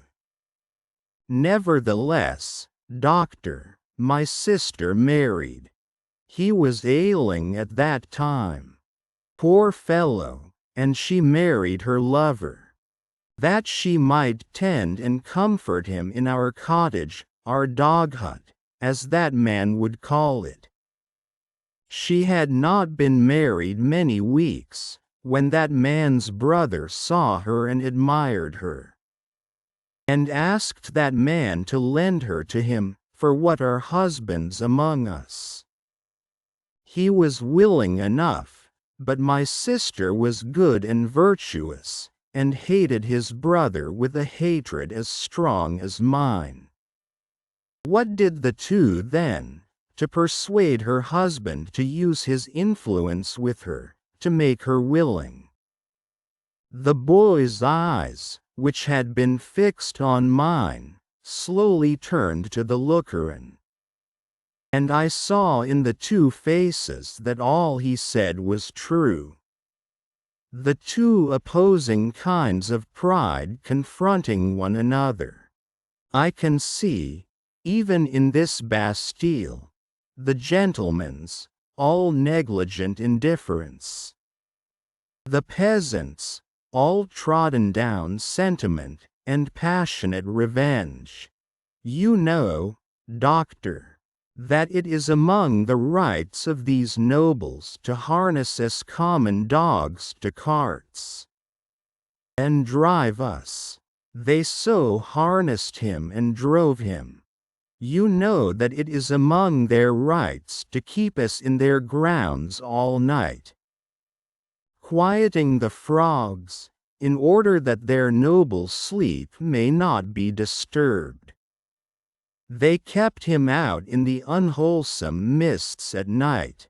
Nevertheless, Doctor, my sister married. He was ailing at that time. Poor fellow, and she married her lover, that she might tend and comfort him in our cottage, our dog hut, as that man would call it. She had not been married many weeks, when that man's brother saw her and admired her, and asked that man to lend her to him, for what are husbands among us? He was willing enough, but my sister was good and virtuous, and hated his brother with a hatred as strong as mine. What did the two then, to persuade her husband to use his influence with her, to make her willing? The boy's eyes, which had been fixed on mine, slowly turned to the looker-in, and I saw in the two faces that all he said was true. The two opposing kinds of pride confronting one another. I can see, even in this Bastille, the gentleman's all negligent indifference, the peasant's all trodden down sentiment and passionate revenge. You know, Doctor, that it is among the rights of these nobles to harness us common dogs to carts and drive us. They so harnessed him and drove him. You know that it is among their rights to keep us in their grounds all night, quieting the frogs, in order that their noble sleep may not be disturbed. They kept him out in the unwholesome mists at night,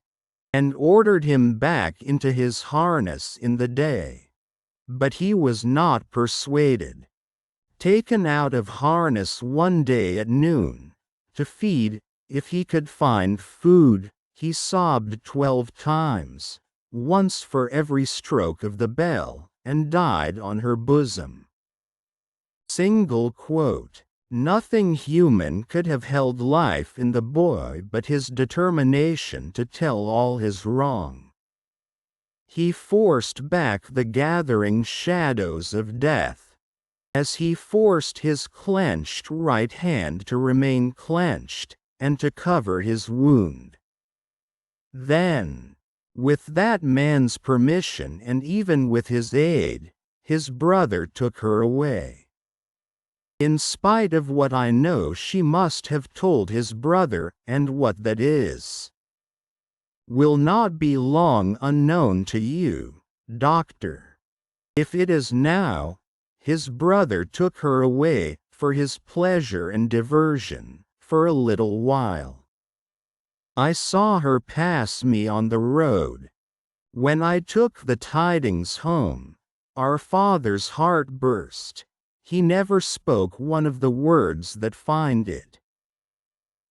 and ordered him back into his harness in the day. But he was not persuaded. Taken out of harness one day at noon, to feed, if he could find food, he sobbed 12 times, once for every stroke of the bell, and died on her bosom. Single quote. Nothing human could have held life in the boy but his determination to tell all his wrong. He forced back the gathering shadows of death, as he forced his clenched right hand to remain clenched, and to cover his wound. Then, with that man's permission and even with his aid, his brother took her away. In spite of what I know, she must have told his brother, and what that is will not be long unknown to you, Doctor. If it is now, his brother took her away, for his pleasure and diversion, for a little while. I saw her pass me on the road. When I took the tidings home, our father's heart burst. He never spoke one of the words that find it.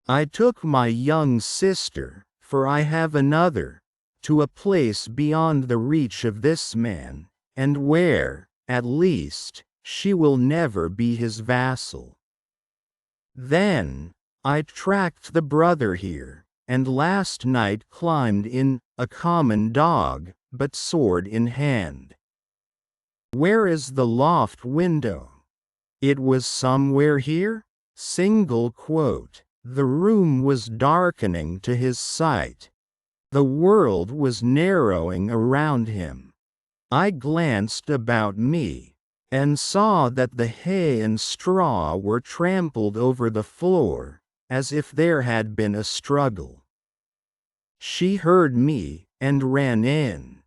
I took my young sister, for I have another, to a place beyond the reach of this man, and where, at least, she will never be his vassal. Then, I tracked the brother here, and last night climbed in, a common dog, but sword in hand. Where is the loft window? It was somewhere here? Single quote. The room was darkening to his sight. The world was narrowing around him. I glanced about me, and saw that the hay and straw were trampled over the floor, as if there had been a struggle. She heard me, and ran in.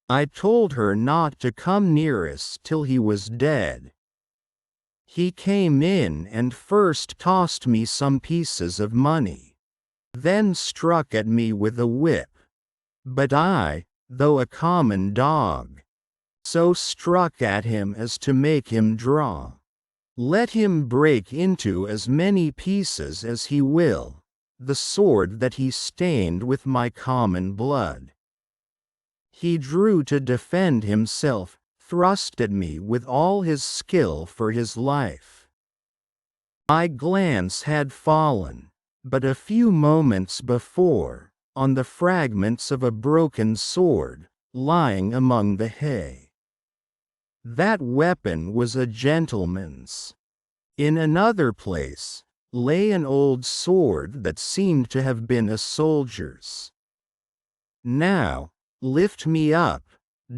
I told her not to come near us till he was dead. He came in and first tossed me some pieces of money, then struck at me with a whip. But I, though a common dog, so struck at him as to make him draw. Let him break into as many pieces as he will, the sword that he stained with my common blood. He drew to defend himself, thrust at me with all his skill for his life. My glance had fallen, but a few moments before, on the fragments of a broken sword, lying among the hay. That weapon was a gentleman's. In another place, lay an old sword that seemed to have been a soldier's. Now, lift me up,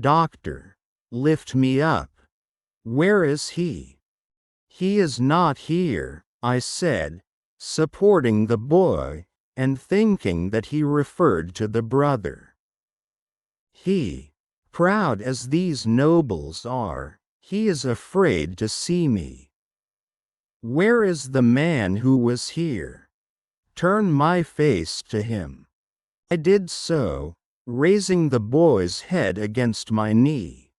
doctor, lift me up. Where is he? He is not here, I said, supporting the boy, and thinking that he referred to the brother. He, proud as these nobles are, he is afraid to see me. Where is the man who was here? Turn my face to him. I did so, raising the boy's head against my knee.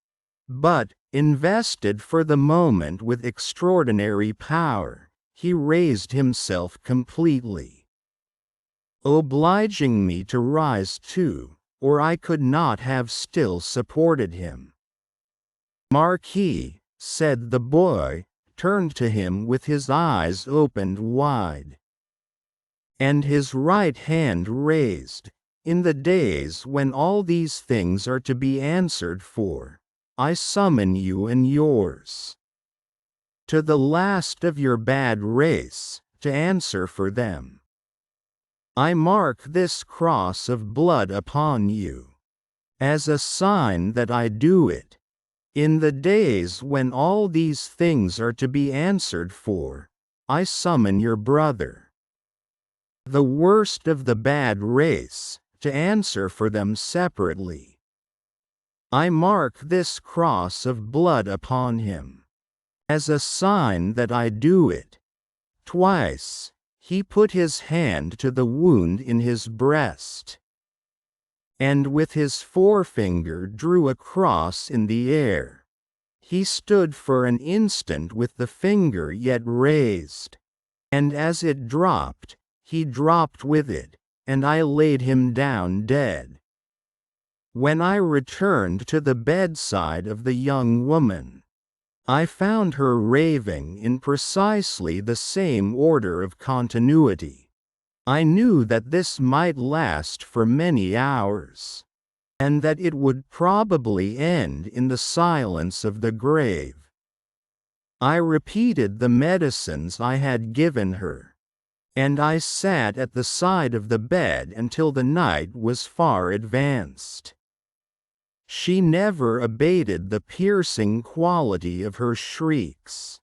But, invested for the moment with extraordinary power, he raised himself completely, obliging me to rise too, or I could not have still supported him. Marquis, said the boy, turned to him with his eyes opened wide, and his right hand raised. In the days when all these things are to be answered for, I summon you and yours, to the last of your bad race, to answer for them. I mark this cross of blood upon you, as a sign that I do it. In the days when all these things are to be answered for, I summon your brother, the worst of the bad race, to answer for them separately. I mark this cross of blood upon him, as a sign that I do it. Twice, he put his hand to the wound in his breast, and with his forefinger drew a cross in the air. He stood for an instant with the finger yet raised, and as it dropped, he dropped with it, and I laid him down dead. When I returned to the bedside of the young woman, I found her raving in precisely the same order of continuity. I knew that this might last for many hours, and that it would probably end in the silence of the grave. I repeated the medicines I had given her, and I sat at the side of the bed until the night was far advanced. She never abated the piercing quality of her shrieks,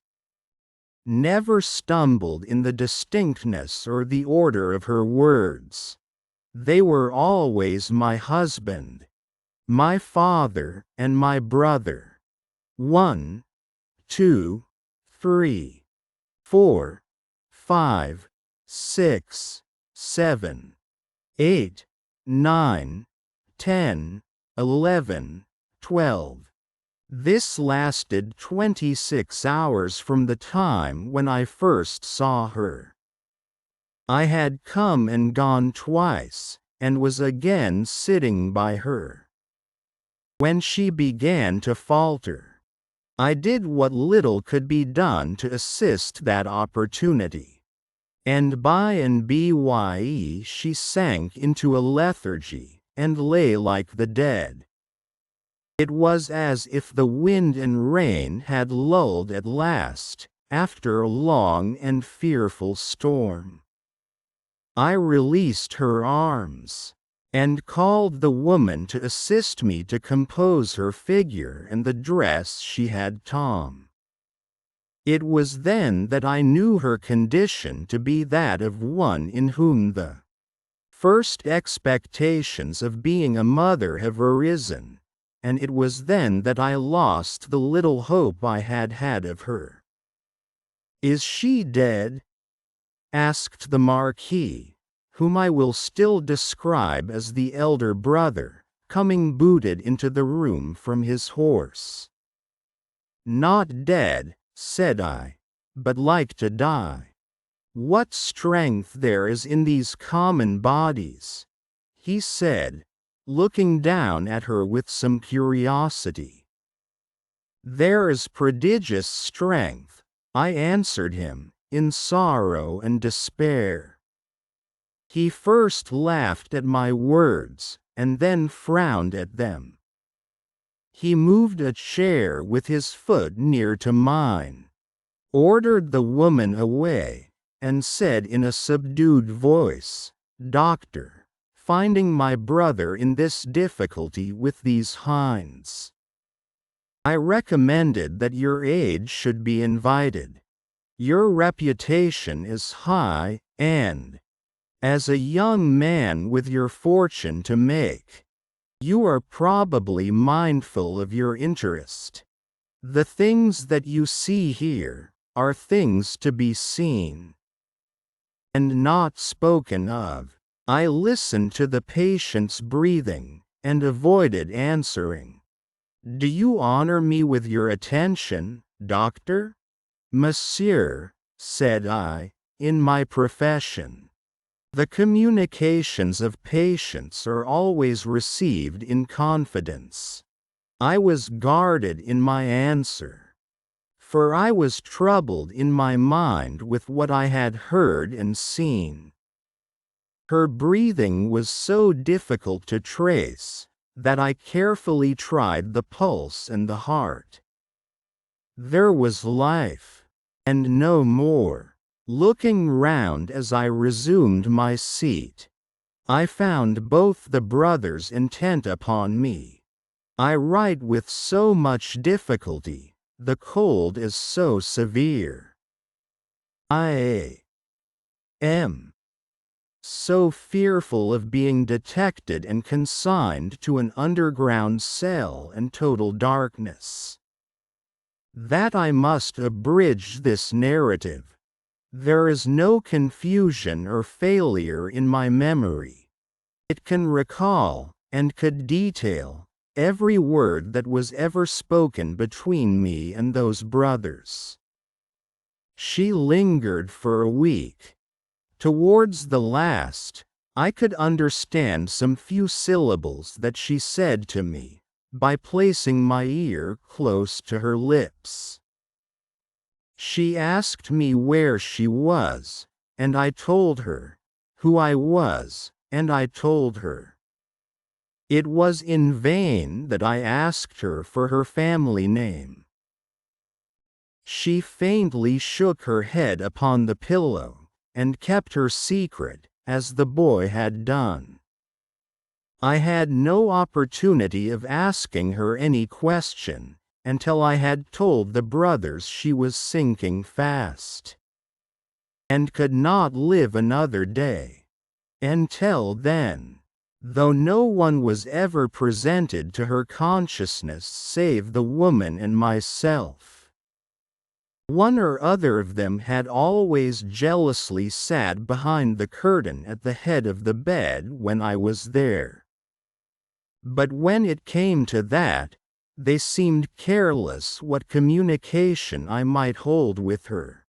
never stumbled in the distinctness or the order of her words. They were always my husband, my father, and my brother. 1, 2, 3, 4, 5, 6, 7, 8, 9, 10, 11, 12. This lasted 26 hours from the time when I first saw her. I had come and gone twice, and was again sitting by her. When she began to falter, I did what little could be done to assist that opportunity. And by and by she sank into a lethargy, and lay like the dead. It was as if the wind and rain had lulled at last, after a long and fearful storm. I released her arms, and called the woman to assist me to compose her figure and the dress she had on. It was then that I knew her condition to be that of one in whom the first expectations of being a mother have arisen, and it was then that I lost the little hope I had had of her. "Is she dead?" asked the Marquis, whom I will still describe as the elder brother, coming booted into the room from his horse. "Not dead," said I, "but like to die. What strength there is in these common bodies," he said, looking down at her with some curiosity. "There is prodigious strength," I answered him, "in sorrow and despair." He first laughed at my words, and then frowned at them. He moved a chair with his foot near to mine, ordered the woman away, and said in a subdued voice, "Doctor, finding my brother in this difficulty with these hinds, I recommended that your aid should be invited. Your reputation is high, and, as a young man with your fortune to make, you are probably mindful of your interest. The things that you see here are things to be seen and not spoken of." I listened to the patient's breathing, and avoided answering. "Do you honor me with your attention, doctor?" "Monsieur," said I, "in my profession, the communications of patients are always received in confidence." I was guarded in my answer, for I was troubled in my mind with what I had heard and seen. Her breathing was so difficult to trace, that I carefully tried the pulse and the heart. There was life, and no more. Looking round as I resumed my seat, I found both the brothers intent upon me. "I write with so much difficulty, the cold is so severe. I am so fearful of being detected and consigned to an underground cell and total darkness, that I must abridge this narrative. There is no confusion or failure in my memory. It can recall, and could detail, every word that was ever spoken between me and those brothers." She lingered for a week. Towards the last, I could understand some few syllables that she said to me, by placing my ear close to her lips. She asked me where she was, and I told her who I was, and I told her. It was in vain that I asked her for her family name. She faintly shook her head upon the pillow, and kept her secret, as the boy had done. I had no opportunity of asking her any question, until I had told the brothers she was sinking fast, and could not live another day. Until then, though no one was ever presented to her consciousness save the woman and myself, one or other of them had always jealously sat behind the curtain at the head of the bed when I was there. But when it came to that, they seemed careless what communication I might hold with her.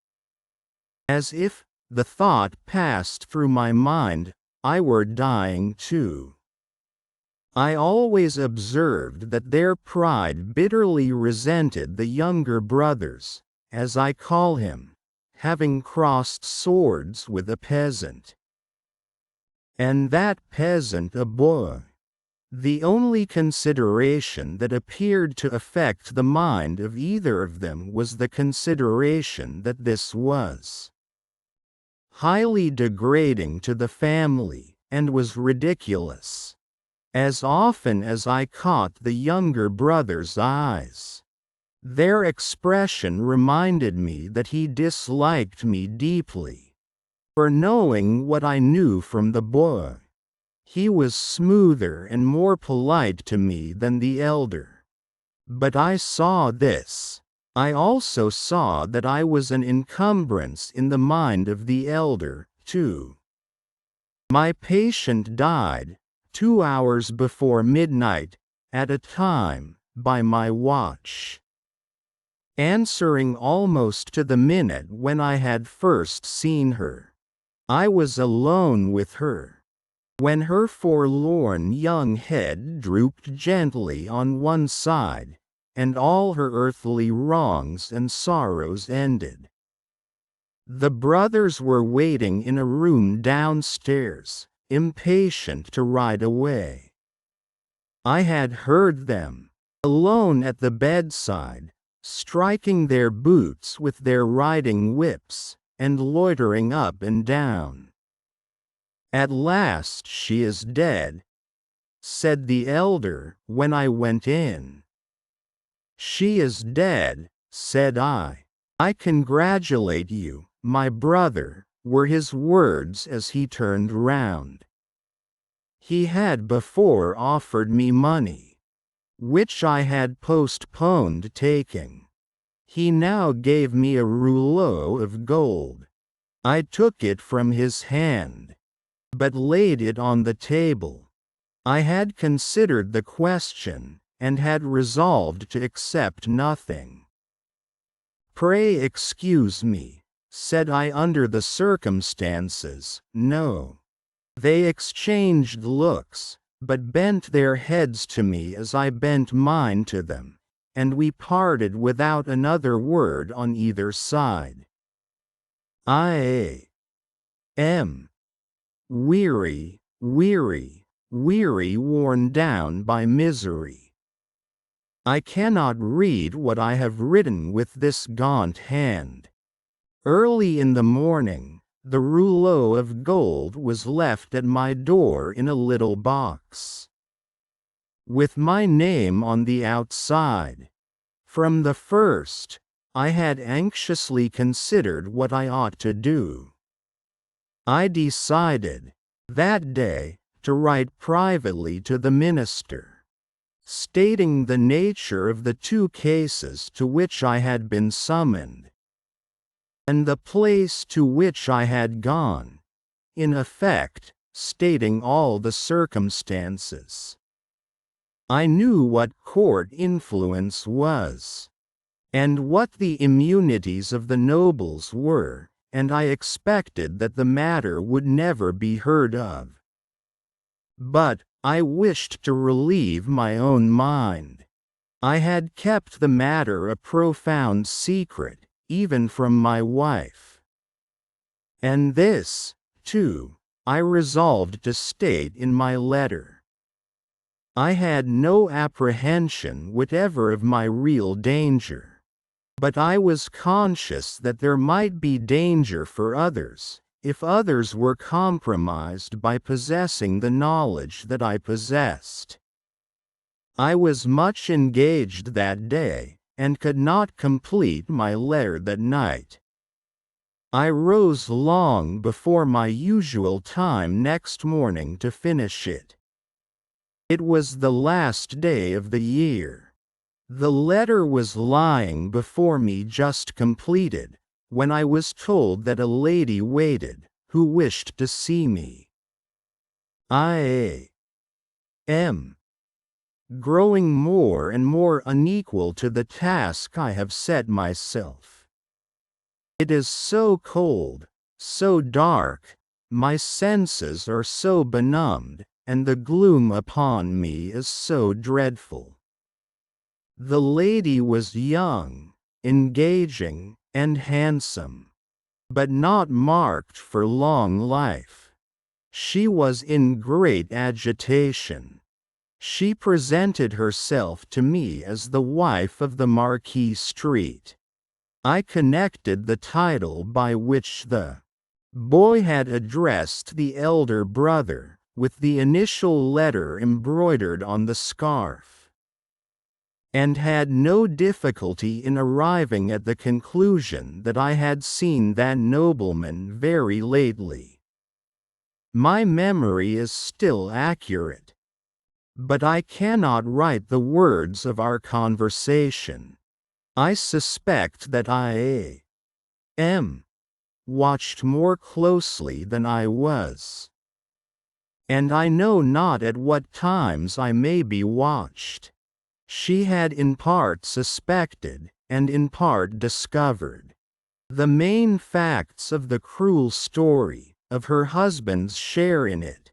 As if, the thought passed through my mind, I were dying too. I always observed that their pride bitterly resented the younger brothers, as I call him, having crossed swords with a peasant. And that peasant a boy. The only consideration that appeared to affect the mind of either of them was the consideration that this was highly degrading to the family, and was ridiculous. As often as I caught the younger brother's eyes, their expression reminded me that he disliked me deeply. For knowing what I knew from the boy, he was smoother and more polite to me than the elder. But I saw this. I also saw that I was an encumbrance in the mind of the elder, too. My patient died 2 hours before midnight, at a time, by my watch, answering almost to the minute when I had first seen her. I was alone with her, when her forlorn young head drooped gently on one side, and all her earthly wrongs and sorrows ended. The brothers were waiting in a room downstairs, impatient to ride away. I had heard them, alone at the bedside, striking their boots with their riding whips, and loitering up and down. "At last she is dead," said the elder when I went in. "She is dead," said I. "I congratulate you, my brother," were his words as he turned round. He had before offered me money, which I had postponed taking. He now gave me a rouleau of gold. I took it from his hand, but laid it on the table. I had considered the question, and had resolved to accept nothing. "Pray excuse me," said I under the circumstances. "No." They exchanged looks, but bent their heads to me as I bent mine to them, and we parted without another word on either side. I am weary, worn down by misery. I cannot read what I have written with this gaunt hand. Early in the morning, the rouleau of gold was left at my door in a little box, with my name on the outside. From the first, I had anxiously considered what I ought to do. I decided, that day, to write privately to the minister, stating the nature of the 2 cases to which I had been summoned, and the place to which I had gone, in effect, stating all the circumstances. I knew what court influence was, and what the immunities of the nobles were, and I expected that the matter would never be heard of. But I wished to relieve my own mind. I had kept the matter a profound secret, even from my wife. And this, too, I resolved to state in my letter. I had no apprehension whatever of my real danger, but I was conscious that there might be danger for others, if others were compromised by possessing the knowledge that I possessed. I was much engaged that day, and could not complete my letter that night. I rose long before my usual time next morning to finish it. It was the last day of the year. The letter was lying before me just completed, when I was told that a lady waited, who wished to see me. I am growing more and more unequal to the task I have set myself. It is so cold, so dark, my senses are so benumbed, and the gloom upon me is so dreadful. The lady was young, engaging, and handsome, but not marked for long life. She was in great agitation. She presented herself to me as the wife of the Marquis Street. I connected the title by which the boy had addressed the elder brother, with the initial letter embroidered on the scarf, and had no difficulty in arriving at the conclusion that I had seen that nobleman very lately. My memory is still accurate, but I cannot write the words of our conversation. I suspect that I am watched more closely than I was, and I know not at what times I may be watched. She had in part suspected, and in part discovered, the main facts of the cruel story, of her husband's share in it,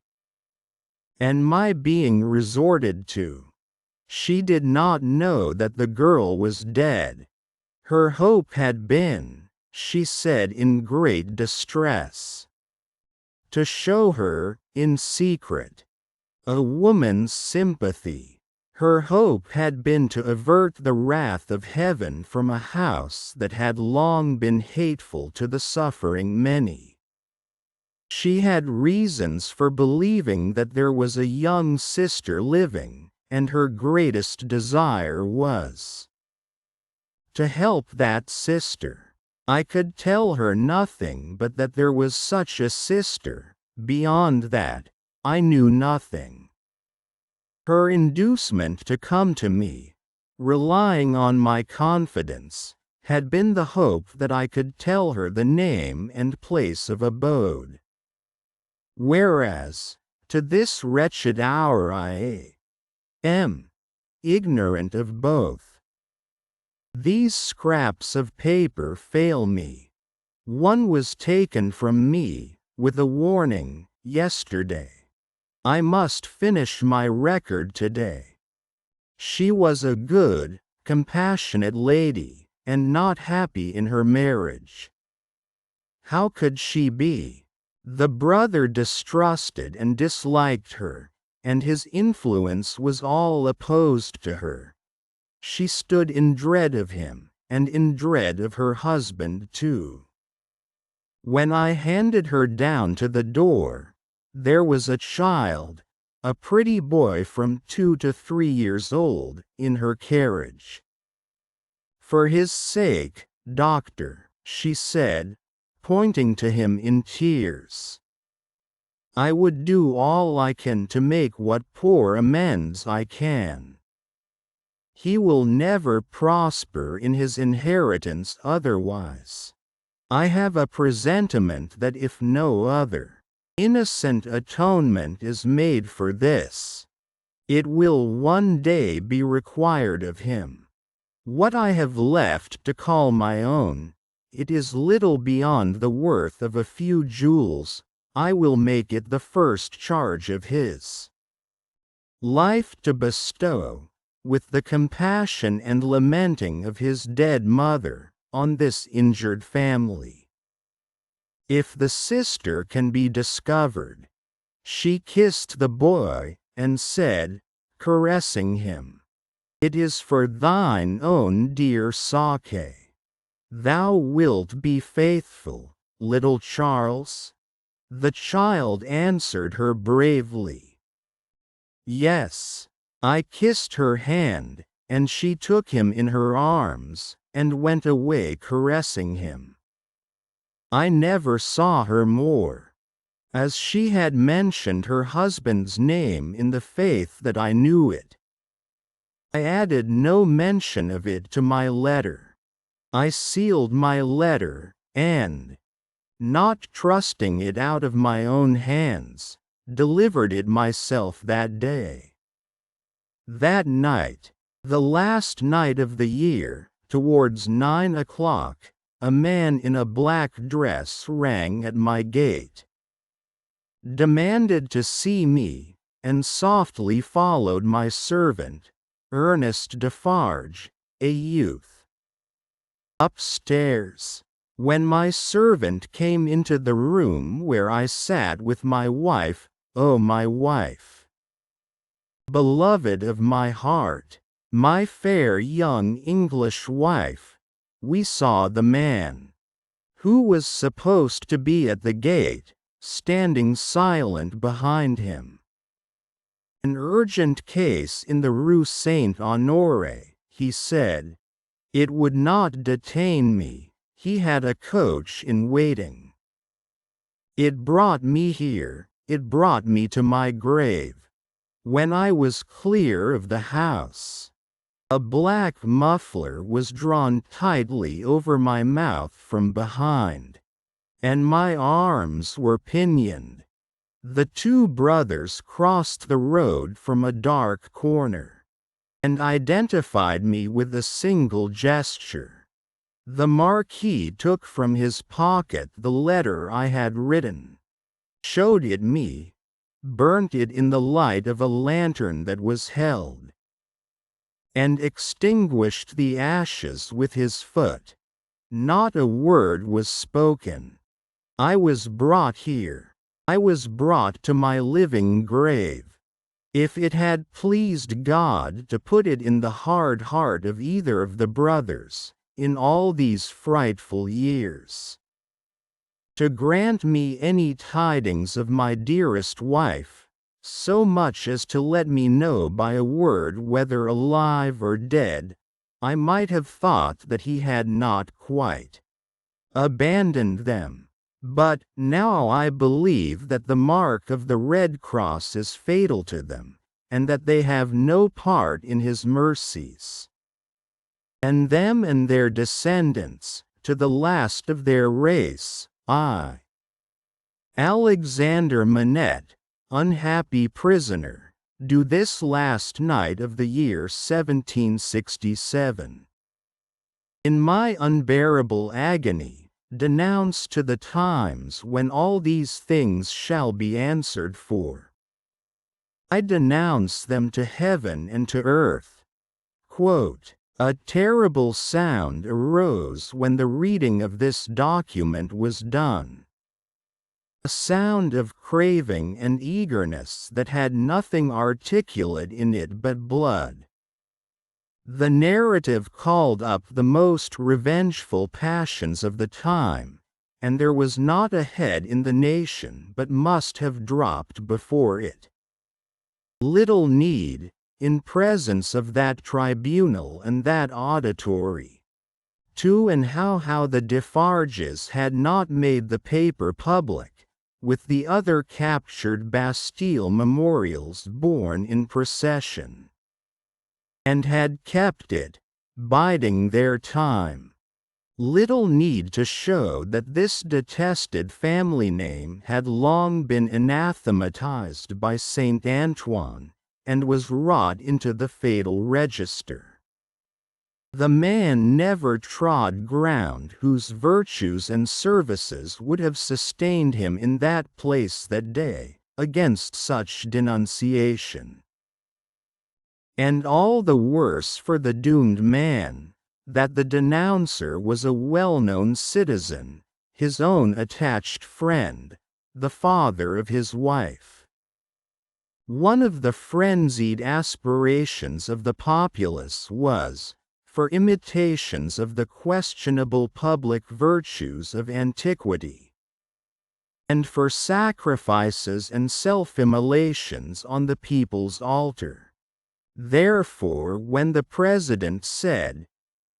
and my being resorted to. She did not know that the girl was dead. Her hope had been, she said in great distress, to show her, in secret, a woman's sympathy. Her hope had been to avert the wrath of heaven from a house that had long been hateful to the suffering many. She had reasons for believing that there was a young sister living, and her greatest desire was to help that sister. I could tell her nothing but that there was such a sister. Beyond that, I knew nothing. Her inducement to come to me, relying on my confidence, had been the hope that I could tell her the name and place of abode. Whereas, to this wretched hour I am ignorant of both. These scraps of paper fail me. One was taken from me, with a warning, yesterday. I must finish my record today. She was a good, compassionate lady, and not happy in her marriage. How could she be? The brother distrusted and disliked her, and his influence was all opposed to her. She stood in dread of him, and in dread of her husband too. When I handed her down to the door, there was a child, a pretty boy from 2 to 3 years old, in her carriage. For his sake, doctor, she said, pointing to him in tears, I would do all I can to make what poor amends I can. He will never prosper in his inheritance otherwise. I have a presentiment that if no other innocent atonement is made for this, it will one day be required of him. What I have left to call my own, it is little beyond the worth of a few jewels. I will make it the first charge of his life to bestow, with the compassion and lamenting of his dead mother, on this injured family. If the sister can be discovered. She kissed the boy, and said, caressing him, it is for thine own dear sake. Thou wilt be faithful, little Charles? The child answered her bravely. Yes. I kissed her hand, and she took him in her arms, and went away caressing him. I never saw her more. As she had mentioned her husband's name in the faith that I knew it, I added no mention of it to my letter. I sealed my letter, and, not trusting it out of my own hands, delivered it myself that day. That night, the last night of the year, towards 9 o'clock, a man in a black dress rang at my gate, demanded to see me, and softly followed my servant, Ernest Defarge, a youth, upstairs. When my servant came into the room where I sat with my wife, oh my wife, beloved of my heart, my fair young English wife, we saw the man, who was supposed to be at the gate, standing silent behind him. "An urgent case in the Rue Saint-Honoré," he said. "It would not detain me, he had a coach in waiting. It brought me here, it brought me to my grave. When I was clear of the house, a black muffler was drawn tightly over my mouth from behind, and my arms were pinioned. The two brothers crossed the road from a dark corner, and identified me with a single gesture. The Marquis took from his pocket the letter I had written, showed it me, burnt it in the light of a lantern that was held, and extinguished the ashes with his foot. Not a word was spoken. I was brought here. I was brought to my living grave. If it had pleased God to put it in the hard heart of either of the brothers, in all these frightful years, to grant me any tidings of my dearest wife, so much as to let me know by a word whether alive or dead, I might have thought that he had not quite abandoned them. But now I believe that the mark of the Red Cross is fatal to them, and that they have no part in his mercies. And them and their descendants, to the last of their race, I, Alexander Manette, unhappy prisoner, do this last night of the year 1767. In my unbearable agony, denounce to the times when all these things shall be answered for. I denounce them to heaven and to earth. Quote, "A terrible sound arose when the reading of this document was done. A sound of craving and eagerness that had nothing articulate in it but blood. The narrative called up the most revengeful passions of the time, and there was not a head in the nation but must have dropped before it. Little need, in presence of that tribunal and that auditory, to and how the Defarges had not made the paper public, with the other captured Bastille memorials borne in procession, and had kept it, biding their time. Little need to show that this detested family name had long been anathematized by Saint Antoine, and was wrought into the fatal register. The man never trod ground whose virtues and services would have sustained him in that place that day, against such denunciation. And all the worse for the doomed man, that the denouncer was a well-known citizen, his own attached friend, the father of his wife. One of the frenzied aspirations of the populace was, for imitations of the questionable public virtues of antiquity, and for sacrifices and self-immolations on the people's altar. Therefore when the President said,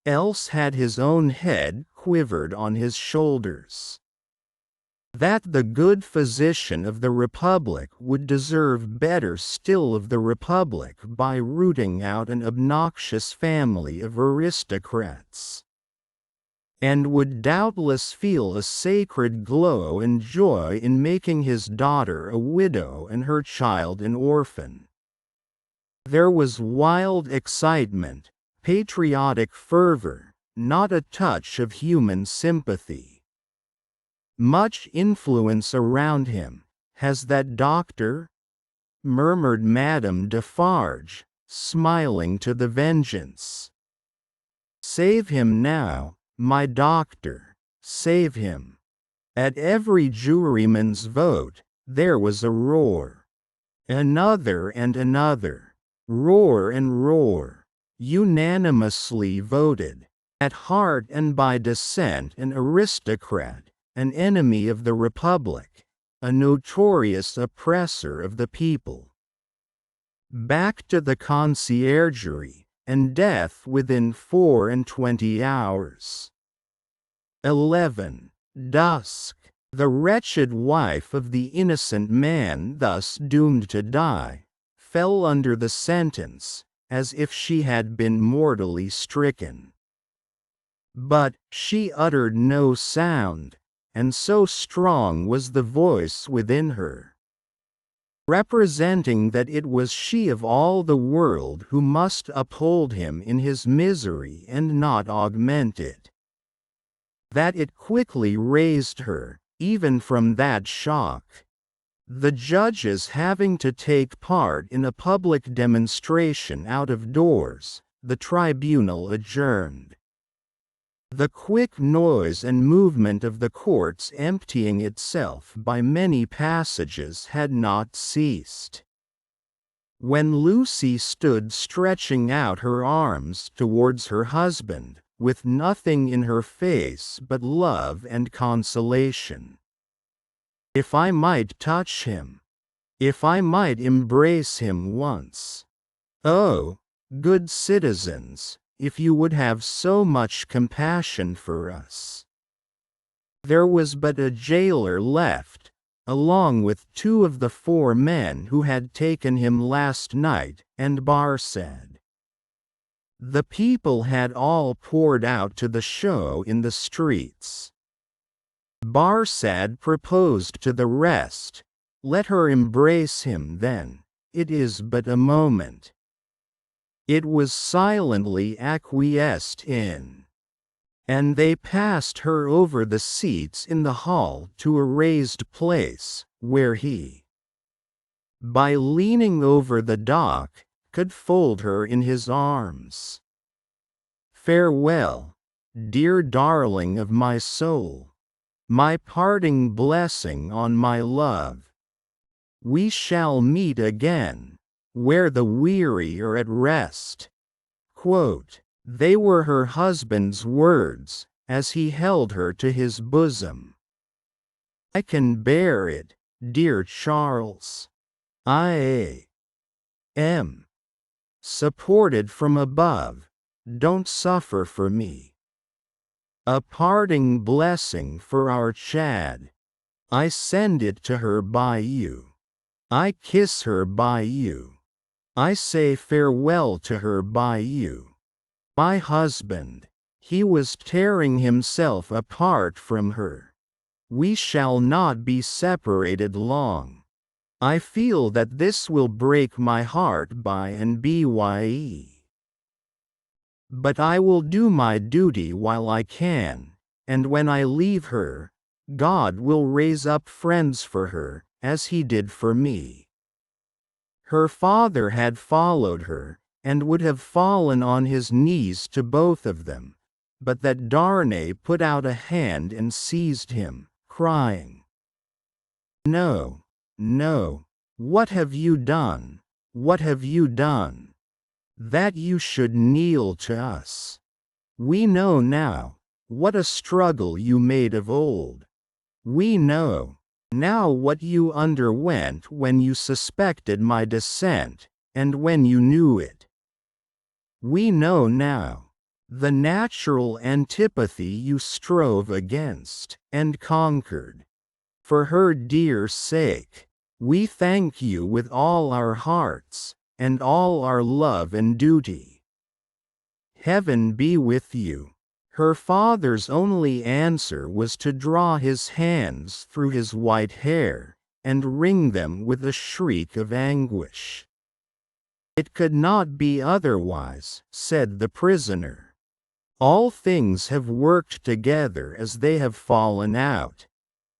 else had his own head quivered on his shoulders, that the good physician of the Republic would deserve better still of the Republic by rooting out an obnoxious family of aristocrats, and would doubtless feel a sacred glow and joy in making his daughter a widow and her child an orphan. There was wild excitement, patriotic fervor, not a touch of human sympathy. Much influence around him, has that doctor? Murmured Madame Defarge, smiling to the vengeance. Save him now, my doctor, save him. At every juryman's vote, there was a roar. Another and another. Roar and roar, unanimously voted, at heart and by descent an aristocrat, an enemy of the Republic, a notorious oppressor of the people. Back to the conciergerie, and death within 24 hours. 11. Dusk. The wretched wife of the innocent man thus doomed to die, fell under the sentence, as if she had been mortally stricken. But she uttered no sound, and so strong was the voice within her, representing that it was she of all the world who must uphold him in his misery and not augment it, that it quickly raised her, even from that shock. The judges having to take part in a public demonstration out of doors, the tribunal adjourned. The quick noise and movement of the courts emptying itself by many passages had not ceased. When Lucy stood stretching out her arms towards her husband, with nothing in her face but love and consolation. If I might touch him, if I might embrace him once. Oh, good citizens, if you would have so much compassion for us. There was but a jailer left, along with 2 of the 4 men who had taken him last night, and Barsad. The people had all poured out to the show in the streets. Barsad proposed to the rest, "Let her embrace him then, it is but a moment." It was silently acquiesced in, and they passed her over the seats in the hall to a raised place, where he, by leaning over the dock, could fold her in his arms. Farewell, dear darling of my soul, my parting blessing on my love. We shall meet again, where the weary are at rest. Quote, they were her husband's words, as he held her to his bosom. I can bear it, dear Charles. I am supported from above. Don't suffer for me. A parting blessing for our Chad. I send it to her by you. I kiss her by you. I say farewell to her by you. My husband, he was tearing himself apart from her. We shall not be separated long. I feel that this will break my heart by and bye. But I will do my duty while I can, and when I leave her, God will raise up friends for her, as he did for me. Her father had followed her, and would have fallen on his knees to both of them, but that Darnay put out a hand and seized him, crying, "No, no, what have you done? What have you done? That you should kneel to us. We know now, what a struggle you made of old. We know now what you underwent when you suspected my descent, and when you knew it. We know now the natural antipathy you strove against, and conquered. For her dear sake, we thank you with all our hearts, and all our love and duty. Heaven be with you." Her father's only answer was to draw his hands through his white hair, and wring them with a shriek of anguish. "It could not be otherwise," said the prisoner. "All things have worked together as they have fallen out.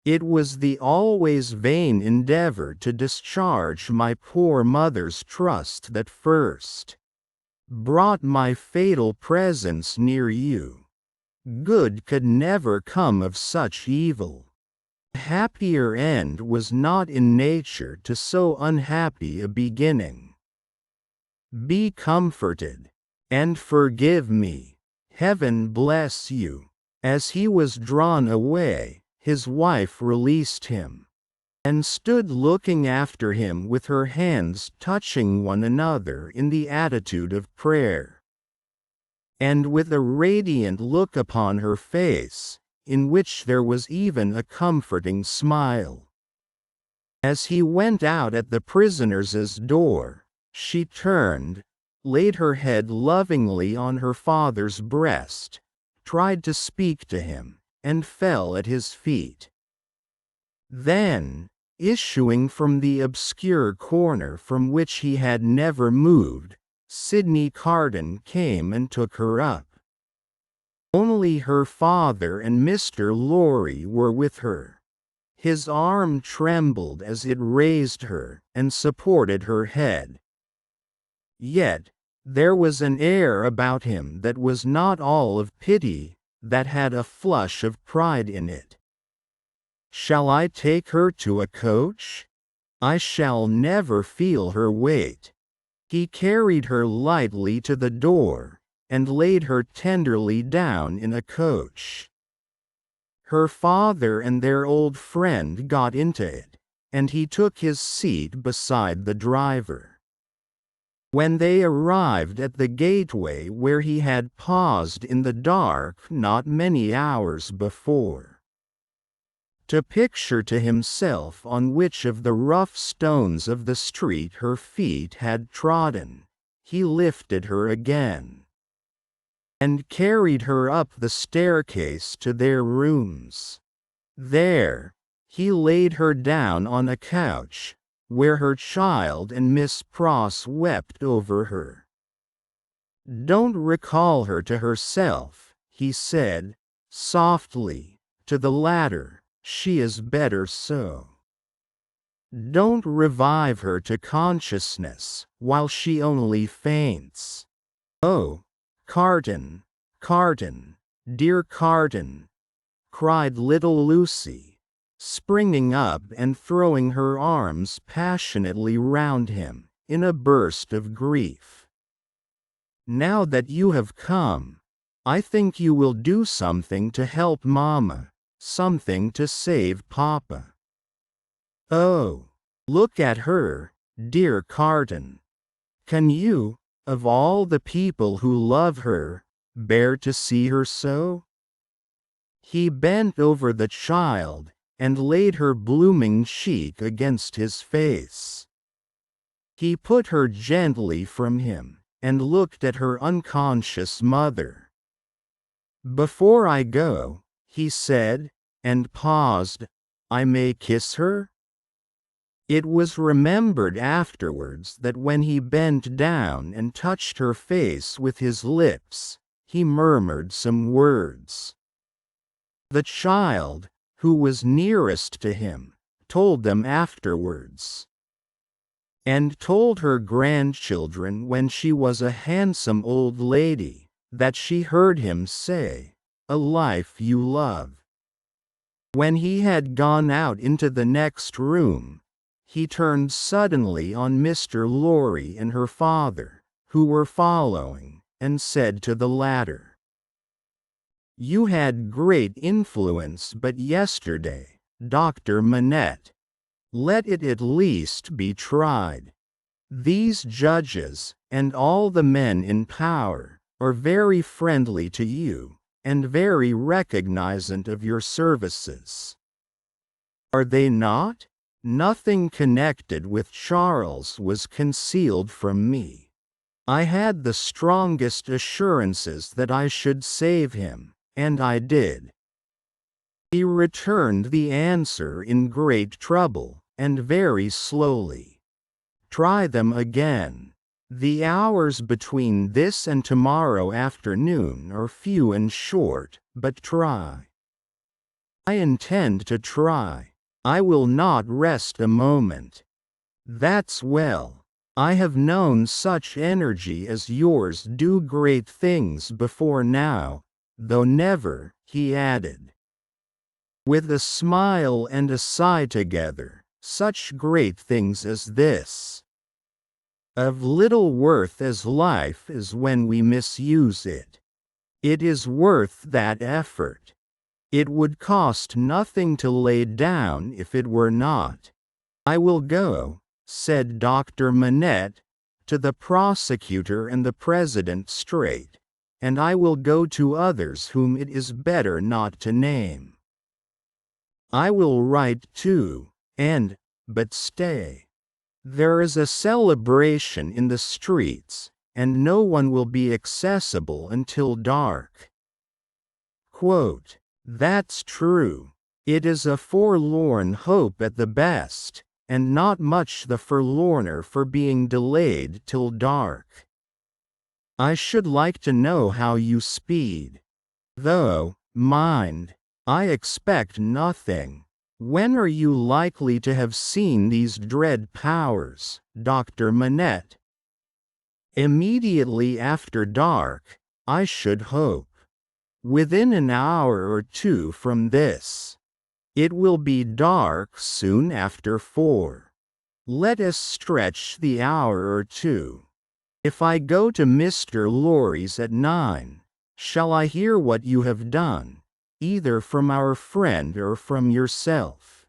It was the always vain endeavor to discharge my poor mother's trust that first brought my fatal presence near you. Good could never come of such evil. A happier end was not in nature to so unhappy a beginning. Be comforted, and forgive me. Heaven bless you." As he was drawn away, his wife released him, and stood looking after him with her hands touching one another in the attitude of prayer, and with a radiant look upon her face, in which there was even a comforting smile. As he went out at the prisoner's door, she turned, laid her head lovingly on her father's breast, tried to speak to him, and fell at his feet. Then, issuing from the obscure corner from which he had never moved, Sidney Carton came and took her up. Only her father and Mr. Lorry were with her. His arm trembled as it raised her and supported her head. Yet, there was an air about him that was not all of pity, that had a flush of pride in it. "Shall I take her to a coach? I shall never feel her weight." He carried her lightly to the door, and laid her tenderly down in a coach. Her father and their old friend got into it, and he took his seat beside the driver. When they arrived at the gateway where he had paused in the dark not many hours before, to picture to himself on which of the rough stones of the street her feet had trodden, he lifted her again, and carried her up the staircase to their rooms. There, he laid her down on a couch, where her child and Miss Pross wept over her. "Don't recall her to herself," he said, softly, to the latter, "she is better so. Don't revive her to consciousness, while she only faints. Oh, Carton, Carton, dear Carton," cried little Lucy, springing up and throwing her arms passionately round him, in a burst of grief. "Now that you have come, I think you will do something to help Mamma, something to save Papa. Oh, look at her, dear Carton. Can you, of all the people who love her, bear to see her so?" He bent over the child, and laid her blooming cheek against his face. He put her gently from him, and looked at her unconscious mother. "Before I go," he said, and paused, "I may kiss her?" It was remembered afterwards that when he bent down and touched her face with his lips, he murmured some words. The child, who was nearest to him, told them afterwards, and told her grandchildren when she was a handsome old lady, that she heard him say, "A life you love." When he had gone out into the next room, he turned suddenly on Mr. Lorry and her father, who were following, and said to the latter, "You had great influence but yesterday, Dr. Manette. Let it at least be tried. These judges, and all the men in power, are very friendly to you, and very recognizant of your services. Are they not? Nothing connected with Charles was concealed from me. I had the strongest assurances that I should save him, and I did." He returned the answer in great trouble, and very slowly. "Try them again. The hours between this and tomorrow afternoon are few and short, but try." "I intend to try. I will not rest a moment." "That's well. I have known such energy as yours do great things before now, though never," he added, with a smile and a sigh together, "such great things as this. Of little worth as life is when we misuse it. It is worth that effort. It would cost nothing to lay down if it were not. "I will go," said Dr. Manette, "to the prosecutor and the president straight, and I will go to others whom it is better not to name. I will write too, but stay. There is a celebration in the streets, and no one will be accessible until dark." Quote, "That's true. It is a forlorn hope at the best, and not much the forlorner for being delayed till dark. I should like to know how you speed. Though, mind, I expect nothing. When are you likely to have seen these dread powers, Dr. Manette?" "Immediately after dark, I should hope. Within an hour or two from this. It will be dark soon after 4. Let us stretch the hour or two. If I go to Mr. Lorry's at 9, shall I hear what you have done, either from our friend or from yourself?"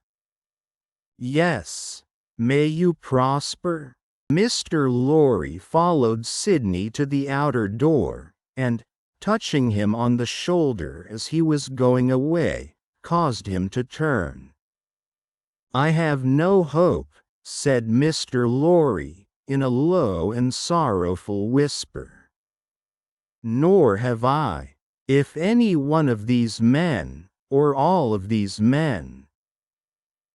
"Yes. May you prosper?" Mr. Lorry followed Sidney to the outer door, and, touching him on the shoulder as he was going away, caused him to turn. "I have no hope," said Mr. Lorry, in a low and sorrowful whisper. "Nor have I. If any one of these men, or all of these men,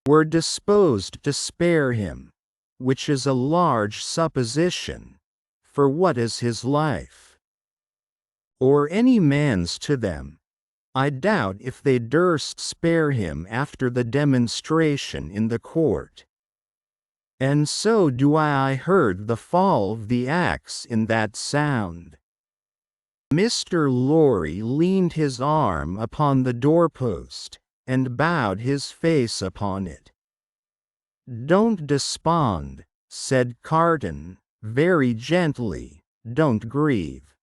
were disposed to spare him, which is a large supposition, for what is his life? Or any man's to them, I doubt if they durst spare him after the demonstration in the court. And so do I heard the fall of the axe in that sound." Mr. Lorry leaned his arm upon the doorpost, and bowed his face upon it. "Don't despond," said Carton, very gently, "don't grieve.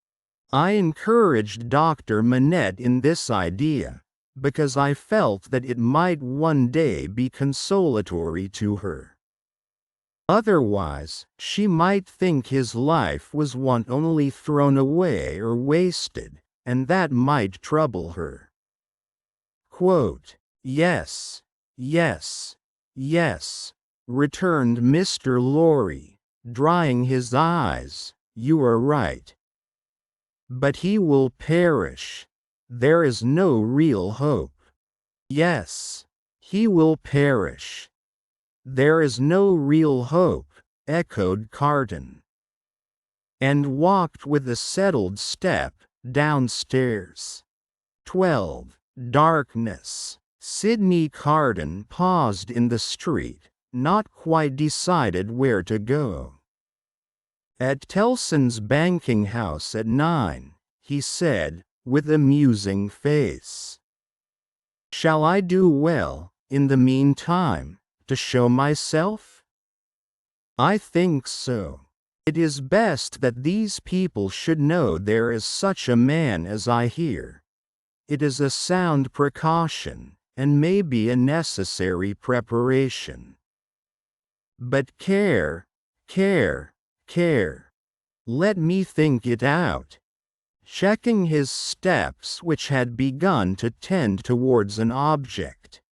I encouraged Dr. Manette in this idea, because I felt that it might one day be consolatory to her. Otherwise, she might think his life was one only thrown away or wasted, and that might trouble her." Quote, "Yes, yes, yes," returned Mr. Lorry, drying his eyes, "you are right. But he will perish. There is no real hope." "Yes, he will perish. There is no real hope," echoed Carton, and walked with a settled step downstairs. 12. Darkness. Sidney Carton paused in the street, not quite decided where to go. "At Tellson's banking house at 9, he said, with a musing face. "Shall I do well, in the meantime, to show myself?" "I think so. It is best that these people should know there is such a man as I hear. It is a sound precaution, and may be a necessary preparation. But care, care, care. Let me think it out." Checking his steps, which had begun to tend towards an object,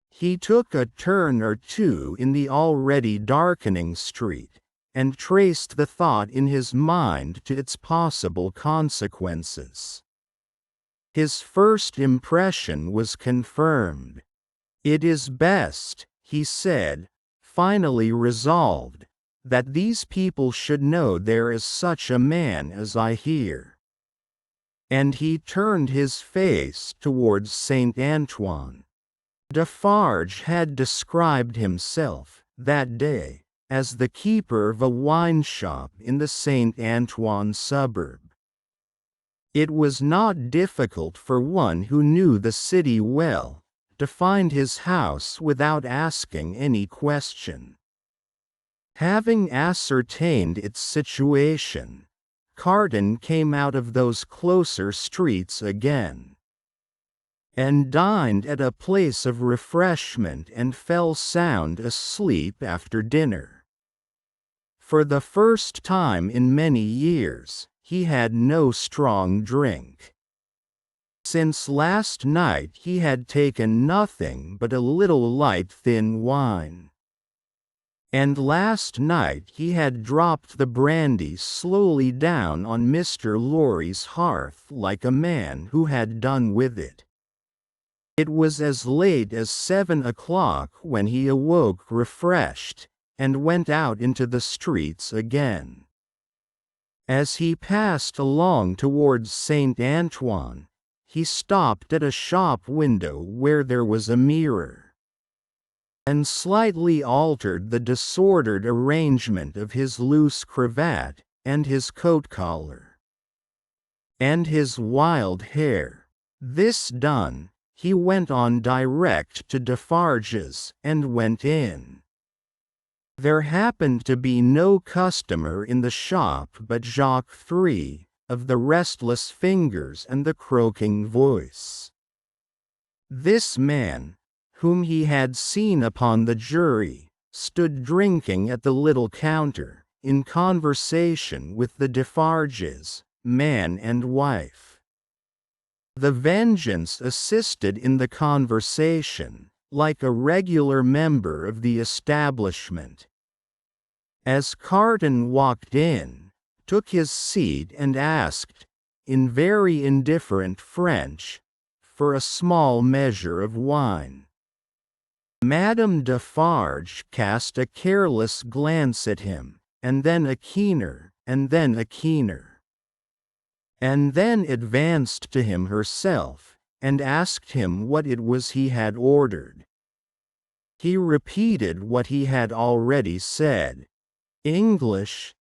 he took a turn or two in the already darkening street, and traced the thought in his mind to its possible consequences. His first impression was confirmed. "It is best," he said, finally resolved, "that these people should know there is such a man as I hear." And he turned his face towards Saint Antoine. Defarge had described himself, that day, as the keeper of a wine shop in the Saint Antoine suburb. It was not difficult for one who knew the city well, to find his house without asking any question. Having ascertained its situation, Carton came out of those closer streets again. and dined at a place of refreshment and fell sound asleep after dinner. For the first time in many years, he had no strong drink. Since last night he had taken nothing but a little light thin wine. And last night he had dropped the brandy slowly down on Mr. Lorry's hearth like a man who had done with it. It was as late as 7 o'clock when he awoke refreshed, and went out into the streets again. As he passed along towards Saint Antoine, he stopped at a shop window where there was a mirror, and slightly altered the disordered arrangement of his loose cravat, and his coat collar, and his wild hair. This done, he went on direct to Defarge's, and went in. There happened to be no customer in the shop but Jacques III, of the restless fingers and the croaking voice. This man, whom he had seen upon the jury, stood drinking at the little counter, in conversation with the Defarges, man and wife. The Vengeance assisted in the conversation, like a regular member of the establishment. As Carton walked in, took his seat and asked, in very indifferent French, for a small measure of wine. Madame Defarge cast a careless glance at him, and then a keener, and then a keener, and then advanced to him herself, and asked him what it was he had ordered. He repeated what he had already said. English?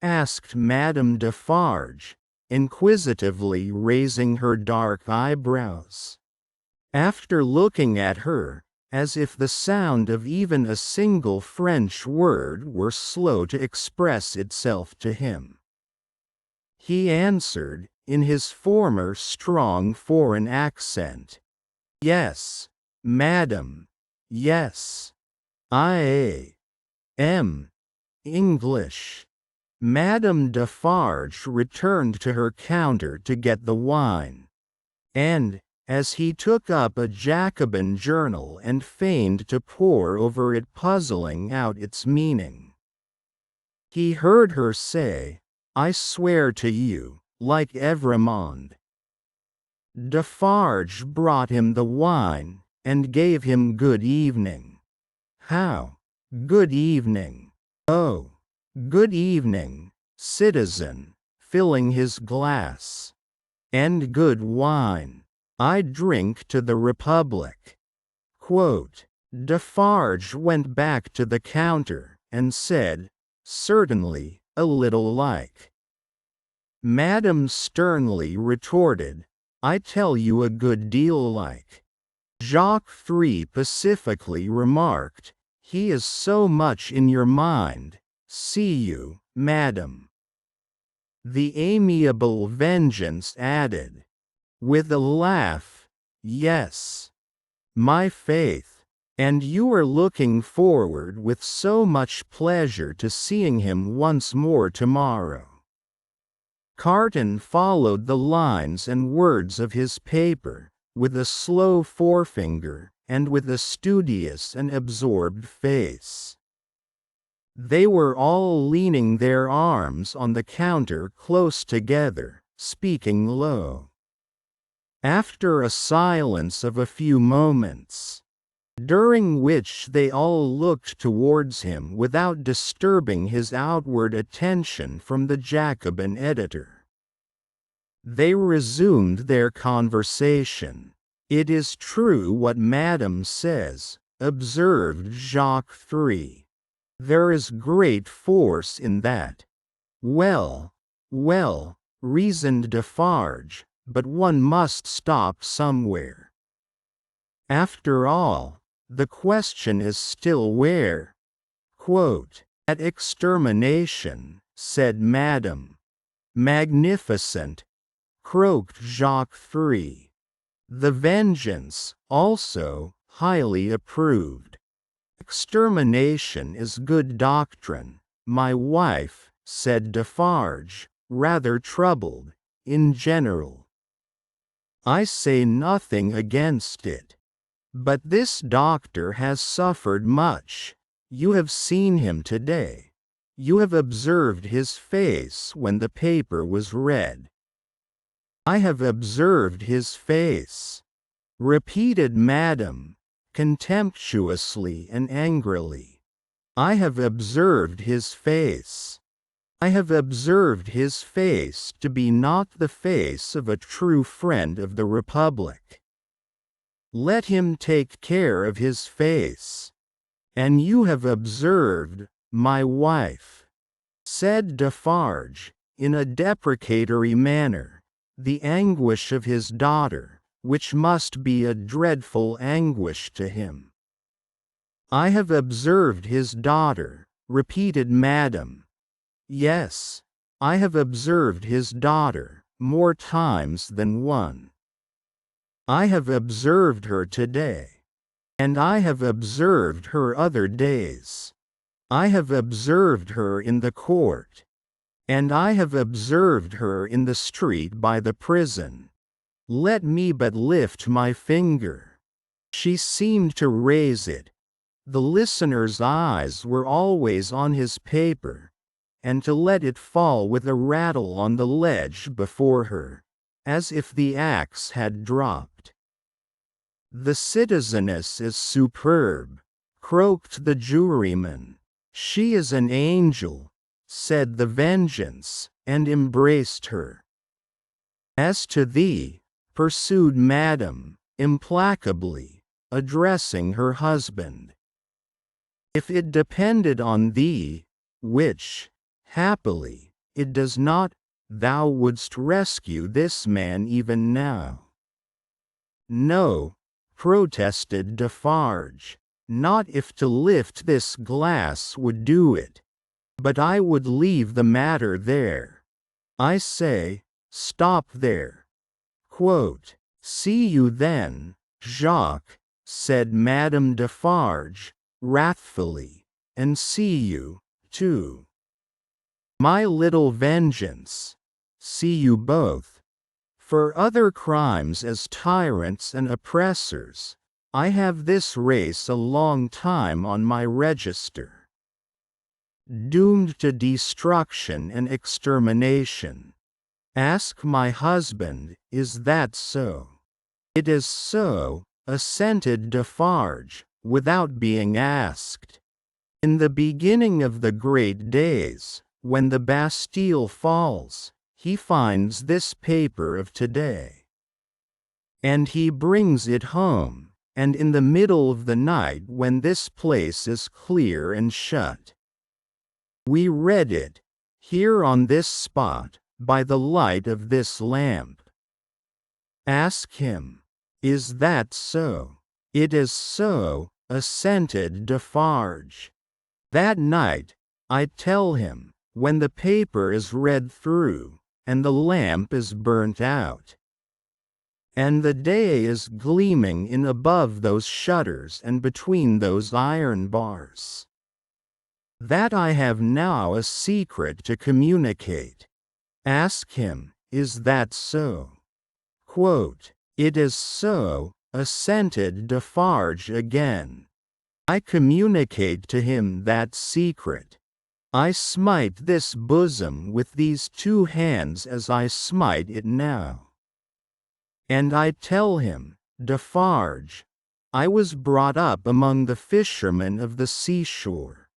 Asked Madame Defarge, inquisitively raising her dark eyebrows. After looking at her, as if the sound of even a single French word were slow to express itself to him, he answered, in his former strong foreign accent, "Yes, madam, yes. I am English." Madame Defarge returned to her counter to get the wine, and, as he took up a Jacobin journal and feigned to pore over it, puzzling out its meaning, he heard her say, "I swear to you, like Evrémonde." Defarge brought him the wine, and gave him good evening. "How? Good evening. Oh, good evening, citizen," filling his glass. "And good wine. I drink to the Republic." Defarge went back to the counter, and said, "Certainly, a little like." Madame sternly retorted, "I tell you a good deal like." Jacques III pacifically remarked, "He is so much in your mind. See you, madam." The amiable Vengeance added, with a laugh, "Yes, my faith. And you are looking forward with so much pleasure to seeing him once more tomorrow." Carton followed the lines and words of his paper, with a slow forefinger, and with a studious and absorbed face. They were all leaning their arms on the counter close together, speaking low. After a silence of a few moments, during which they all looked towards him without disturbing his outward attention from the Jacobin editor, they resumed their conversation. "It is true what Madame says," observed Jacques III. "There is great force in that." Well, reasoned Defarge, "but one must stop somewhere. After all, the question is still where." "At extermination," said Madame. "Magnificent," croaked Jacques III. The vengeance, also, highly approved. Extermination is good doctrine, my wife, said Defarge, rather troubled, in general. I say nothing against it. But this doctor has suffered much. You have seen him today. You have observed his face when the paper was read. I have observed his face, repeated Madam, contemptuously and angrily. I have observed his face. I have observed his face to be not the face of a true friend of the Republic. Let him take care of his face. And you have observed, my wife, said Defarge, in a deprecatory manner, the anguish of his daughter, which must be a dreadful anguish to him. I have observed his daughter, repeated Madam. Yes, I have observed his daughter, more times than one. I have observed her today. And I have observed her other days. I have observed her in the court. And I have observed her in the street by the prison. Let me but lift my finger. She seemed to raise it. The listener's eyes were always on his paper, and to let it fall with a rattle on the ledge before her, as if the axe had dropped. The citizeness is superb, croaked the juryman. She is an angel, said the vengeance, and embraced her. As to thee, pursued Madam, implacably, addressing her husband, if it depended on thee, which, happily, it does not, thou wouldst rescue this man even now. No, protested Defarge, not if to lift this glass would do it. But I would leave the matter there. I say, stop there. Quote, see you then, Jacques, said Madame Defarge, wrathfully, and see you, too. My little vengeance. See you both. For other crimes as tyrants and oppressors, I have this race a long time on my register. Doomed to destruction and extermination. Ask my husband, is that so? It is so, assented Defarge, without being asked. In the beginning of the great days, when the Bastille falls, he finds this paper of today. And he brings it home, and in the middle of the night when this place is clear and shut. We read it, here on this spot, by the light of this lamp. Ask him, is that so? It is so, assented Defarge. That night, I tell him, when the paper is read through, and the lamp is burnt out, and the day is gleaming in above those shutters and between those iron bars, that I have now a secret to communicate. Ask him, is that so? Quote, it is so, assented Defarge again. I communicate to him that secret. I smite this bosom with these two hands as I smite it now. And I tell him, Defarge, I was brought up among the fishermen of the seashore.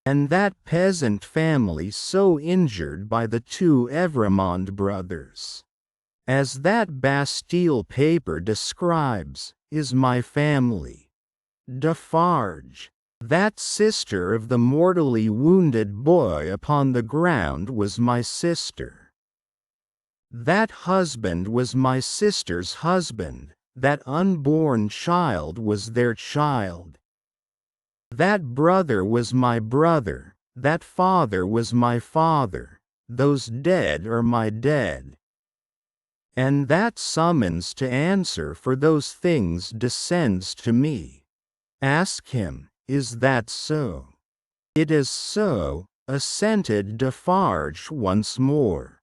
And that peasant family so injured by the two Evremond brothers, as that Bastille paper describes, is my family. Defarge, that sister of the mortally wounded boy upon the ground was my sister. That husband was my sister's husband, that unborn child was their child. That brother was my brother, that father was my father, those dead are my dead. and that summons to answer for those things descends to me. Ask him, is that so? It is so, assented Defarge once more.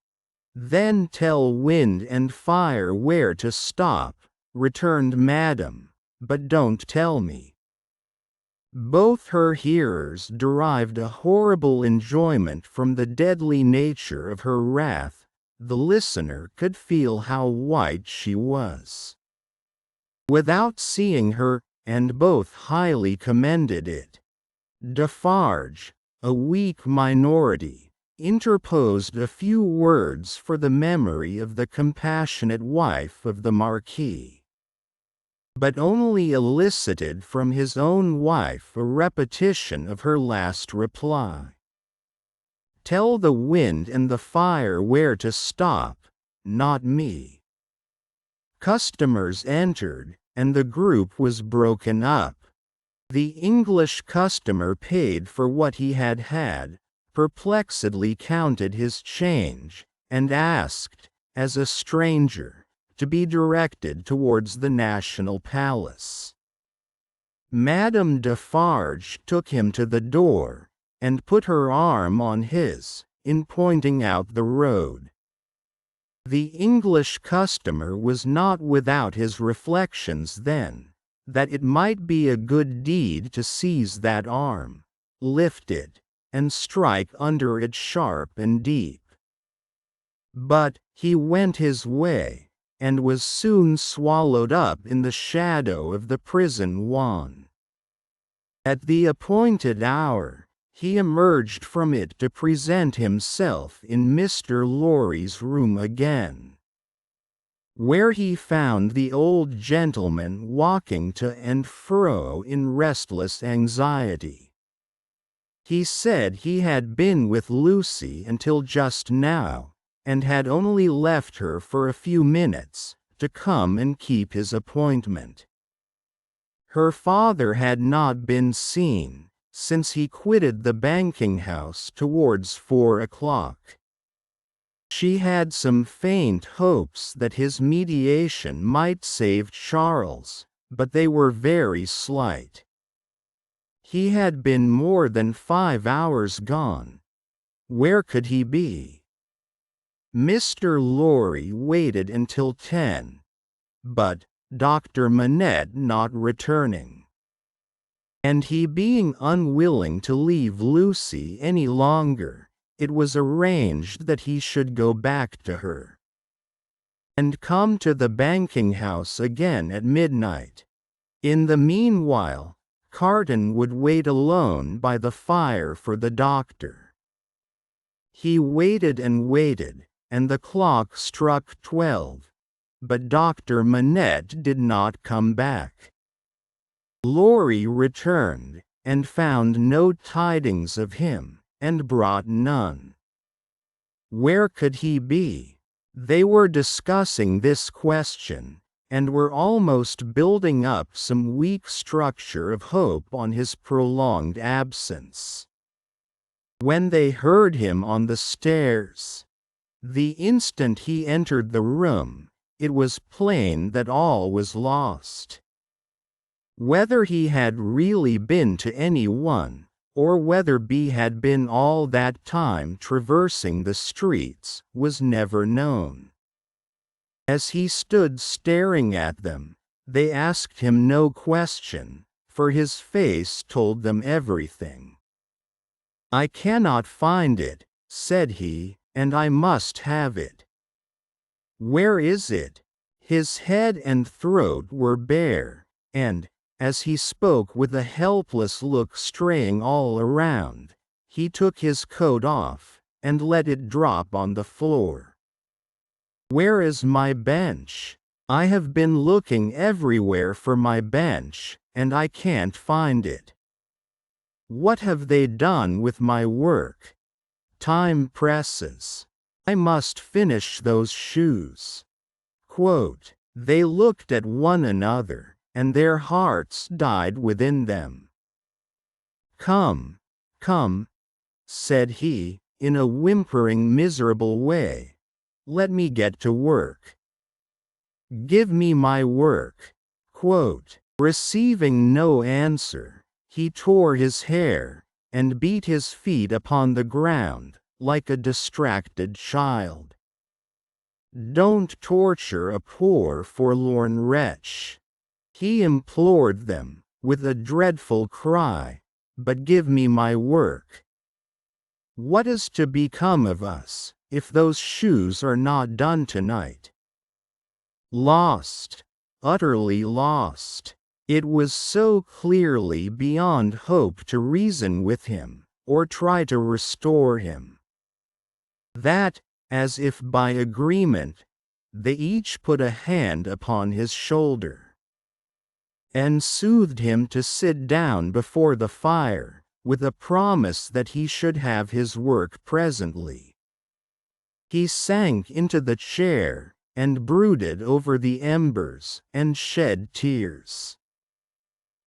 Then tell wind and fire where to stop, returned Madam, but don't tell me. Both her hearers derived a horrible enjoyment from the deadly nature of her wrath. The listener could feel how white she was, without seeing her, and both highly commended it. Defarge, a weak minority, interposed a few words for the memory of the compassionate wife of the Marquis, but only elicited from his own wife a repetition of her last reply. Tell the wind and the fire where to stop, not me. Customers entered, and the group was broken up. The English customer paid for what he had, perplexedly counted his change, and asked, as a stranger, to be directed towards the National Palace. Madame Defarge took him to the door, and put her arm on his, in pointing out the road. The English customer was not without his reflections then, that it might be a good deed to seize that arm, lift it, and strike under it sharp and deep. But he went his way, and was soon swallowed up in the shadow of the prison wall. At the appointed hour, he emerged from it to present himself in Mr. Lorry's room again, where he found the old gentleman walking to and fro in restless anxiety. He said he had been with Lucy until just now, and had only left her for a few minutes, to come and keep his appointment. Her father had not been seen since he quitted the banking-house towards 4 o'clock. She had some faint hopes that his mediation might save Charles, but they were very slight. He had been more than 5 hours gone. Where could he be? Mr. Lorry waited until 10, but Dr. Manette not returning, and he being unwilling to leave Lucy any longer, it was arranged that he should go back to her, and come to the banking-house again at midnight. In the meanwhile, Carton would wait alone by the fire for the doctor. He waited and waited, and the clock struck 12, but Dr. Manette did not come back. Lorry returned, and found no tidings of him, and brought none. Where could he be? They were discussing this question, and were almost building up some weak structure of hope on his prolonged absence, when they heard him on the stairs. The instant he entered the room, it was plain that all was lost. Whether he had really been to any one, or whether B had been all that time traversing the streets, was never known. As he stood staring at them, they asked him no question, for his face told them everything. "I cannot find it," said he, "and I must have it." "Where is it?" His head and throat were bare, and, as he spoke with a helpless look straying all around, he took his coat off, and let it drop on the floor. "Where is my bench? I have been looking everywhere for my bench, and I can't find it. What have they done with my work? Time presses. I must finish those shoes." They looked at one another, and their hearts died within them. "Come, come," said he, in a whimpering miserable way. "Let me get to work. Give me my work." Quote, receiving no answer, he tore his hair, and beat his feet upon the ground, like a distracted child. "Don't torture a poor forlorn wretch," he implored them, with a dreadful cry, "but give me my work. What is to become of us, if those shoes are not done tonight?" Lost, utterly lost. It was so clearly beyond hope to reason with him, or try to restore him, that, as if by agreement, they each put a hand upon his shoulder, and soothed him to sit down before the fire, with a promise that he should have his work presently. He sank into the chair, and brooded over the embers, and shed tears,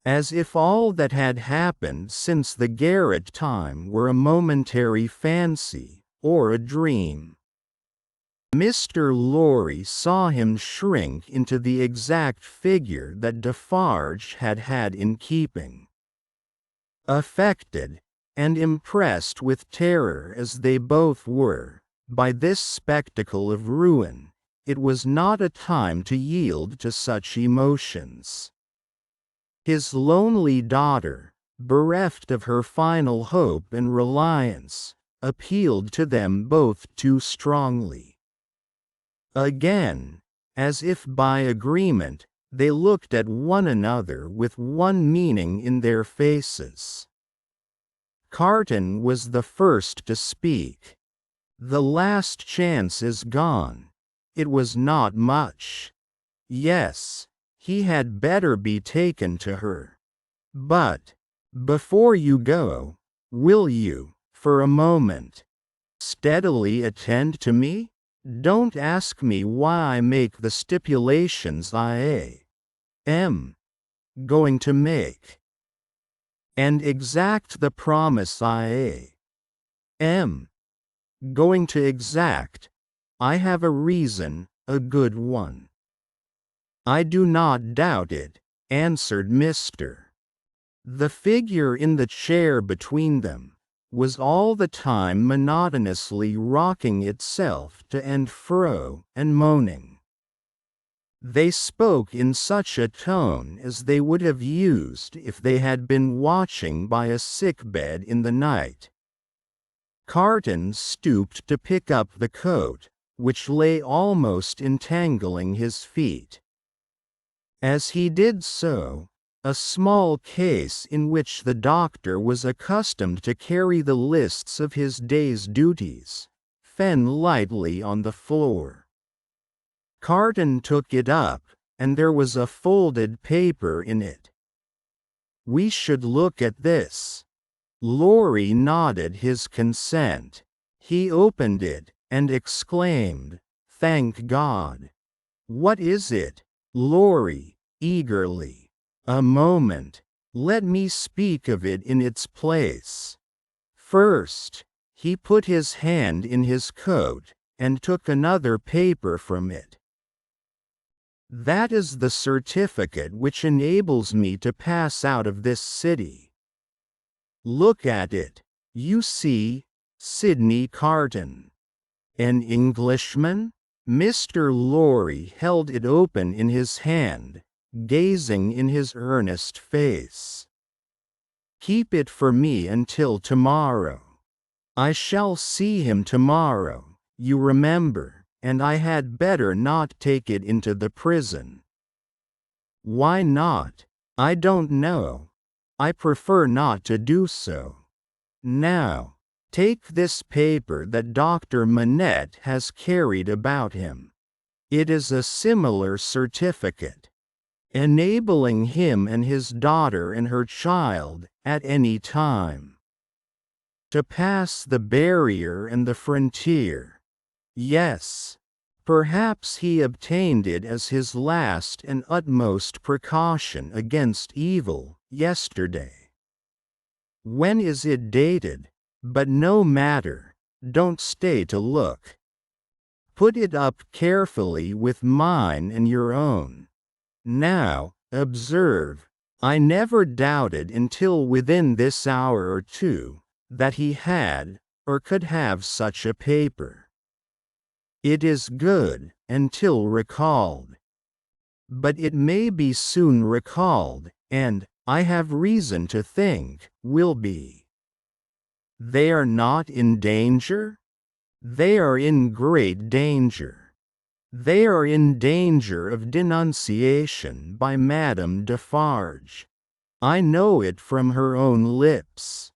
as if all that had happened since the garret time were a momentary fancy, or a dream. Mr. Lorry saw him shrink into the exact figure that Defarge had had in keeping. Affected, and impressed with terror as they both were, by this spectacle of ruin, it was not a time to yield to such emotions. His lonely daughter, bereft of her final hope and reliance, appealed to them both too strongly. Again, as if by agreement, they looked at one another with one meaning in their faces. Carton was the first to speak. "The last chance is gone. It was not much. Yes, he had better be taken to her. But, before you go, will you, for a moment, steadily attend to me? Don't ask me why I make the stipulations I am going to make, and exact the promise I am going to exact. I have a reason, a good one." "I do not doubt it," answered Mr. The figure in the chair between them was all the time monotonously rocking itself to and fro, and moaning. They spoke in such a tone as they would have used if they had been watching by a sick-bed in the night. Carton stooped to pick up the coat, which lay almost entangling his feet. As he did so, a small case in which the doctor was accustomed to carry the lists of his day's duties, fell lightly on the floor. Carton took it up, and there was a folded paper in it. "We should look at this." Lorry nodded his consent. He opened it, and exclaimed, "Thank God!" "What is it?" Lorry, eagerly. "A moment. Let me speak of it in its place." First, he put his hand in his coat, and took another paper from it. "That is the certificate which enables me to pass out of this city. Look at it. You see, Sidney Carton." "An Englishman?" Mr. Lorry held it open in his hand, gazing in his earnest face. "Keep it for me until tomorrow. I shall see him tomorrow, you remember, and I had better not take it into the prison." "Why not?" "I don't know. I prefer not to do so. Now, take this paper that Dr. Manette has carried about him. It is a similar certificate, enabling him and his daughter and her child, at any time, to pass the barrier and the frontier. Yes, perhaps he obtained it as his last and utmost precaution against evil, yesterday. When is it dated? But no matter, don't stay to look. Put it up carefully with mine and your own. Now, observe, I never doubted until within this hour or two, that he had, or could have such a paper. It is good, until recalled. But it may be soon recalled, and, I have reason to think, will be. They are not in danger? They are in great danger. They are in danger of denunciation by Madame Defarge. I know it from her own lips.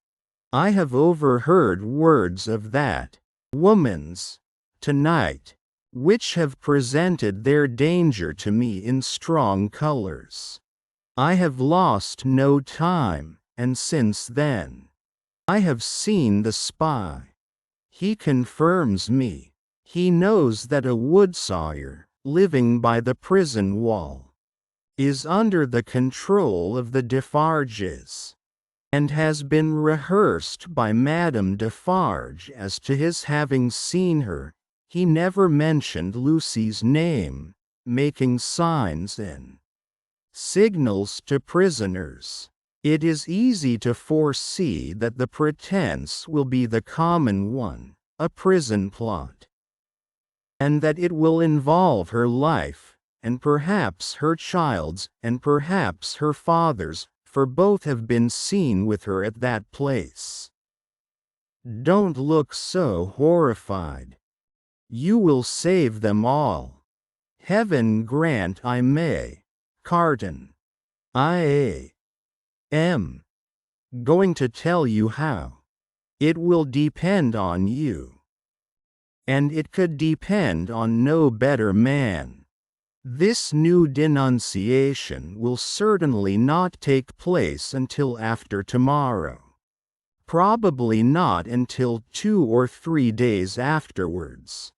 I have overheard words of that woman's, tonight, which have presented their danger to me in strong colors. I have lost no time, and since then, I have seen the spy. He confirms me. He knows that a woodsawyer, living by the prison wall, is under the control of the Defarges, and has been rehearsed by Madame Defarge as to his having seen her. He never mentioned Lucy's name, making signs and signals to prisoners. It is easy to foresee that the pretense will be the common one, a prison plot, and that it will involve her life, and perhaps her child's, and perhaps her father's, for both have been seen with her at that place. Don't look so horrified. You will save them all. Heaven grant I may. Carton. I am going to tell you how. It will depend on you. And it could depend on no better man. This new denunciation will certainly not take place until after tomorrow. Probably not until 2 or 3 days afterwards.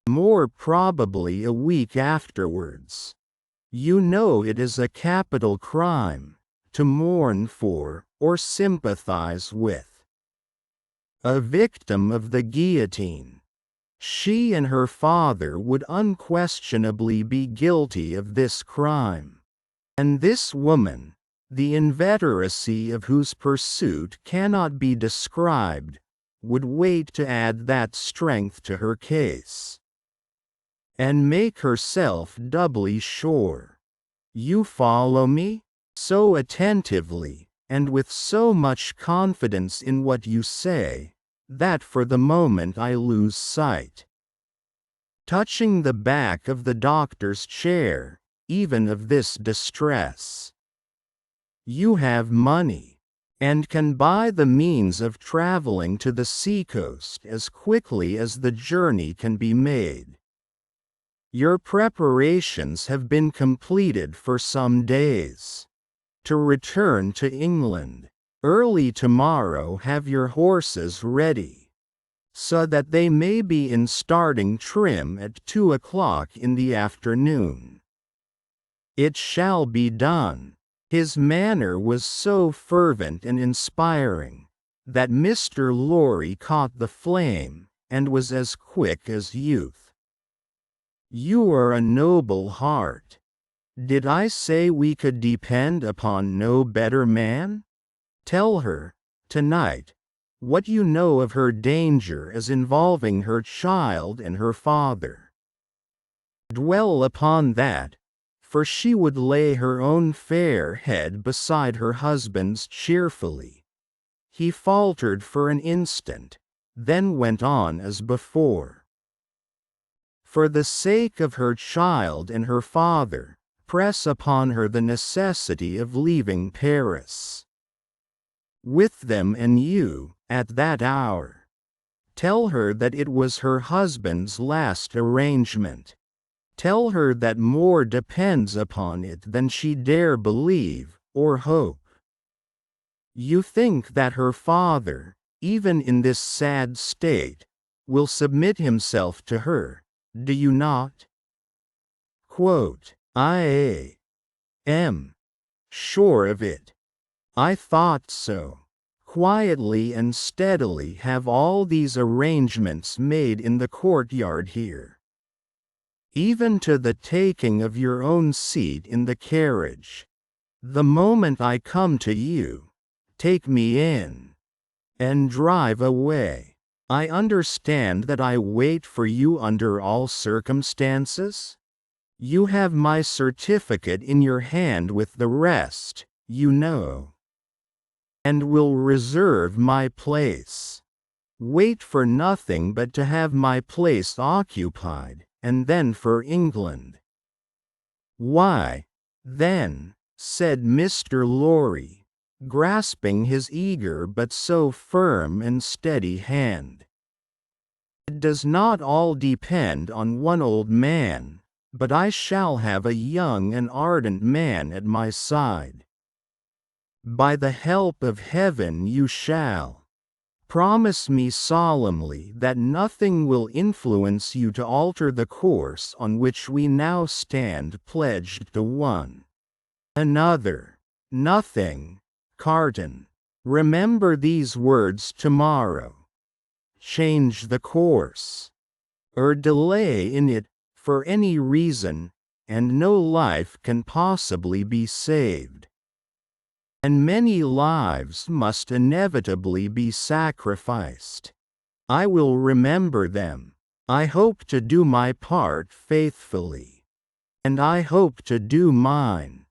More probably a week afterwards. You know it is a capital crime to mourn for, or sympathize with, a victim of the guillotine. She and her father would unquestionably be guilty of this crime. And this woman, the inveteracy of whose pursuit cannot be described, would wait to add that strength to her case, and make herself doubly sure. You follow me? So attentively, and with so much confidence in what you say, that for the moment I lose sight. Touching the back of the doctor's chair, even of this distress. You have money, and can buy the means of traveling to the seacoast as quickly as the journey can be made. Your preparations have been completed for some days. To return to England, early tomorrow have your horses ready, so that they may be in starting trim at 2 o'clock in the afternoon. It shall be done. His manner was so fervent and inspiring, that Mr. Lorry caught the flame, and was as quick as youth. You are a noble heart. Did I say we could depend upon no better man? Tell her, tonight, what you know of her danger as involving her child and her father. Dwell upon that, for she would lay her own fair head beside her husband's cheerfully. He faltered for an instant, then went on as before. For the sake of her child and her father, press upon her the necessity of leaving Paris. With them and you, at that hour. Tell her that it was her husband's last arrangement. Tell her that more depends upon it than she dare believe, or hope. You think that her father, even in this sad state, will submit himself to her, do you not? Quote, I am sure of it. I thought so. Quietly and steadily have all these arrangements made in the courtyard here. even to the taking of your own seat in the carriage. The moment I come to you, take me in, and drive away. I understand that I wait for you under all circumstances. You have my certificate in your hand with the rest, you know, and will reserve my place. Wait for nothing but to have my place occupied, and then for England. Why, then, said Mr. Lorry, grasping his eager but so firm and steady hand. It does not all depend on one old man, but I shall have a young and ardent man at my side. By the help of heaven you shall. Promise me solemnly that nothing will influence you to alter the course on which we now stand pledged to one another. Nothing, Carton. Remember these words tomorrow. Change the course, or delay in it, for any reason, and no life can possibly be saved. And many lives must inevitably be sacrificed. I will remember them. I hope to do my part faithfully. And I hope to do mine.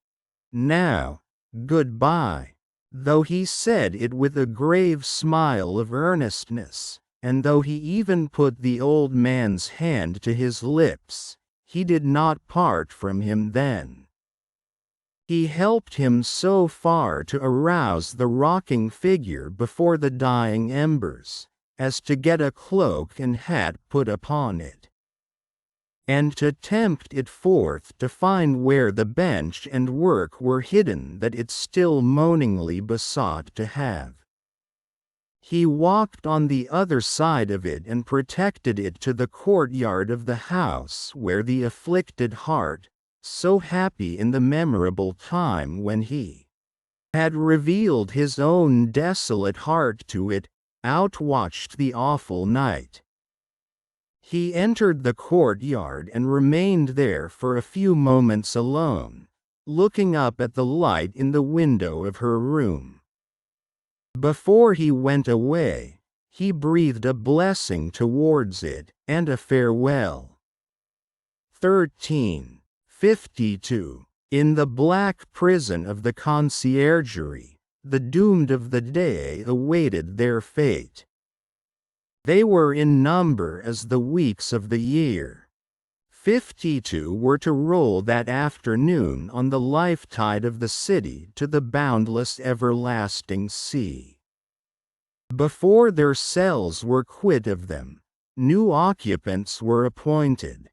Now, goodbye. Though he said it with a grave smile of earnestness, and though he even put the old man's hand to his lips, he did not part from him then. He helped him so far to arouse the rocking figure before the dying embers, as to get a cloak and hat put upon it, and to tempt it forth to find where the bench and work were hidden that it still moaningly besought to have. He walked on the other side of it and protected it to the courtyard of the house where the afflicted heart, so happy in the memorable time when he had revealed his own desolate heart to it, outwatched the awful night. He entered the courtyard and remained there for a few moments alone, looking up at the light in the window of her room. Before he went away, he breathed a blessing towards it, and a farewell. 1352. In the black prison of the conciergerie, the doomed of the day awaited their fate. They were in number as the weeks of the year. 52 were to roll that afternoon on the life tide of the city to the boundless everlasting sea. Before their cells were quit of them, new occupants were appointed.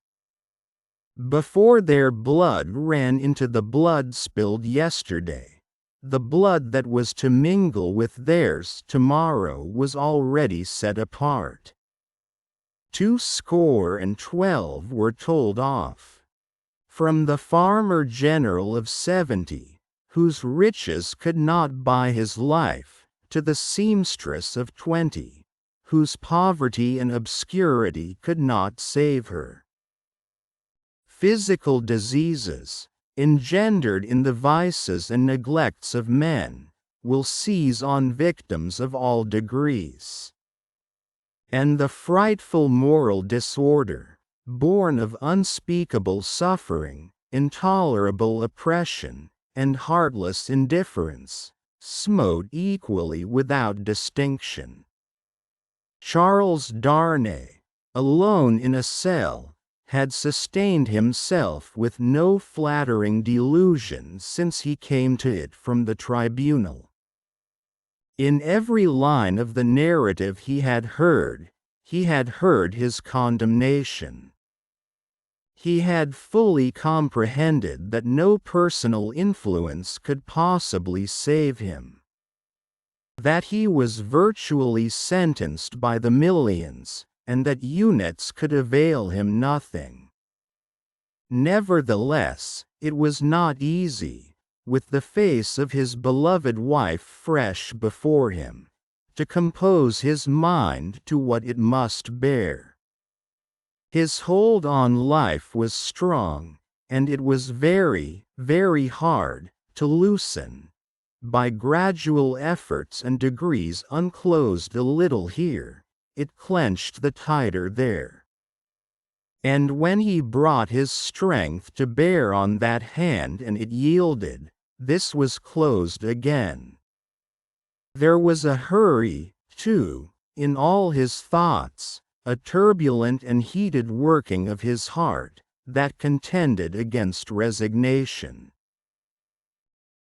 Before their blood ran into the blood spilled yesterday, the blood that was to mingle with theirs tomorrow was already set apart. 212 were told off. From the farmer general of 70, whose riches could not buy his life, to the seamstress of 20, whose poverty and obscurity could not save her. Physical diseases, engendered in the vices and neglects of men, will seize on victims of all degrees. And the frightful moral disorder, born of unspeakable suffering, intolerable oppression, and heartless indifference, smote equally without distinction. Charles Darnay, alone in a cell, had sustained himself with no flattering delusion since he came to it from the tribunal. In every line of the narrative he had heard his condemnation. He had fully comprehended that no personal influence could possibly save him. That he was virtually sentenced by the millions, and that units could avail him nothing. Nevertheless, it was not easy, with the face of his beloved wife fresh before him, to compose his mind to what it must bear. His hold on life was strong, and it was very, very hard to loosen. By gradual efforts and degrees unclosed a little here, it clenched the tighter there. And when he brought his strength to bear on that hand and it yielded, this was closed again. There was a hurry, too, in all his thoughts, a turbulent and heated working of his heart, that contended against resignation.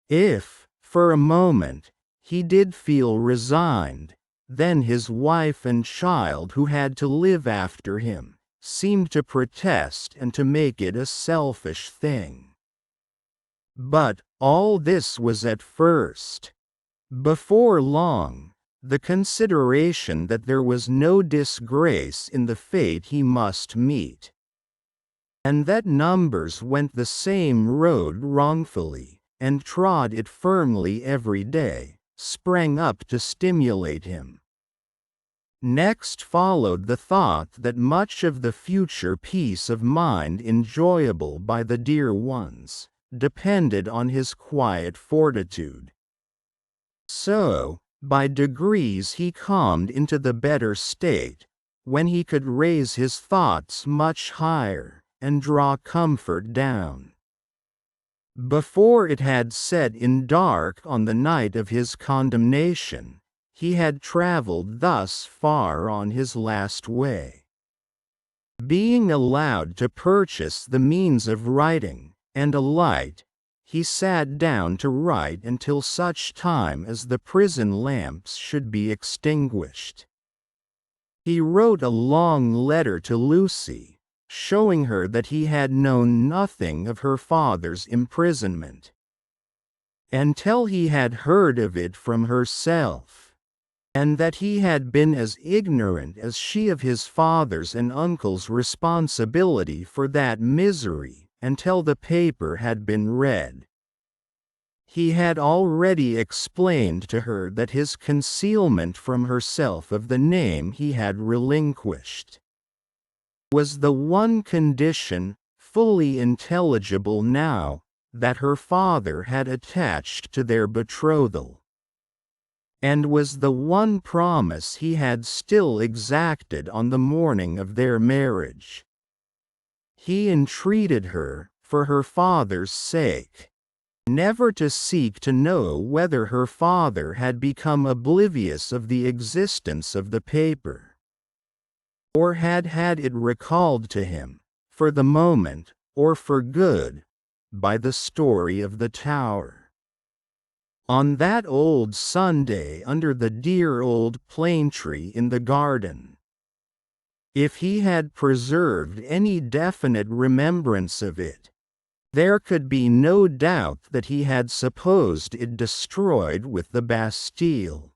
If, for a moment, he did feel resigned, then his wife and child who had to live after him, seemed to protest and to make it a selfish thing. But all this was at first. Before long, the consideration that there was no disgrace in the fate he must meet, and that numbers went the same road wrongfully, and trod it firmly every day, sprang up to stimulate him. Next followed the thought that much of the future peace of mind enjoyable by the dear ones, depended on his quiet fortitude. So, by degrees he calmed into the better state, when he could raise his thoughts much higher, and draw comfort down. Before it had set in dark on the night of his condemnation, he had traveled thus far on his last way. Being allowed to purchase the means of writing, and a light, he sat down to write until such time as the prison lamps should be extinguished. He wrote a long letter to Lucy, showing her that he had known nothing of her father's imprisonment, until he had heard of it from herself, and that he had been as ignorant as she of his father's and uncle's responsibility for that misery, until the paper had been read. He had already explained to her that his concealment from herself of the name he had relinquished was the one condition, fully intelligible now, that her father had attached to their betrothal, and was the one promise he had still exacted on the morning of their marriage. He entreated her, for her father's sake, never to seek to know whether her father had become oblivious of the existence of the paper, or had had it recalled to him, for the moment, or for good, by the story of the tower. On that old Sunday under the dear old plane tree in the garden, if he had preserved any definite remembrance of it, there could be no doubt that he had supposed it destroyed with the Bastille.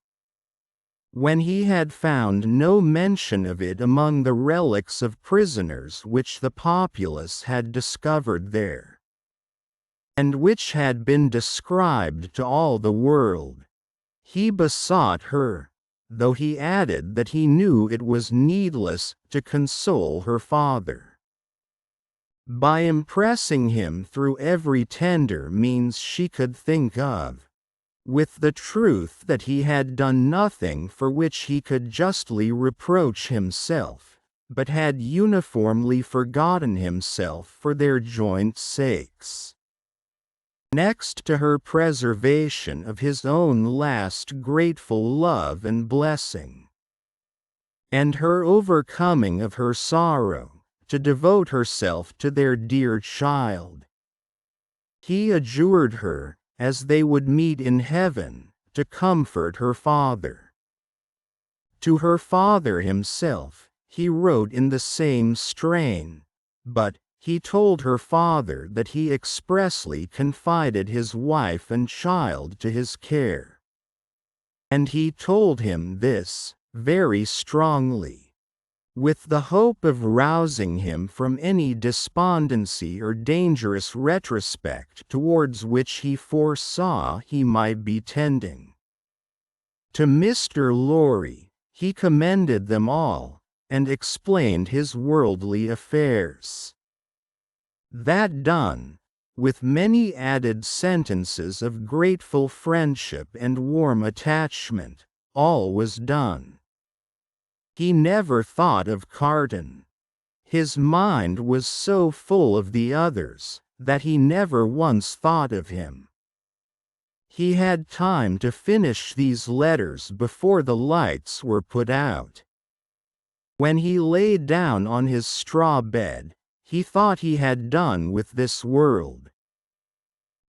When he had found no mention of it among the relics of prisoners which the populace had discovered there, and which had been described to all the world, he besought her, though he added that he knew it was needless, to console her father, by impressing him through every tender means she could think of, with the truth that he had done nothing for which he could justly reproach himself, but had uniformly forgotten himself for their joint sakes. Next to her preservation of his own last grateful love and blessing, and her overcoming of her sorrow, to devote herself to their dear child, he adjured her, as they would meet in heaven, to comfort her father. To her father himself, he wrote in the same strain, but he told her father that he expressly confided his wife and child to his care. And he told him this, very strongly, with the hope of rousing him from any despondency or dangerous retrospect towards which he foresaw he might be tending. To Mr. Lorry, he commended them all, and explained his worldly affairs. That done, with many added sentences of grateful friendship and warm attachment, all was done. He never thought of Carton. His mind was so full of the others, that he never once thought of him. He had time to finish these letters before the lights were put out. When he lay down on his straw bed, he thought he had done with this world.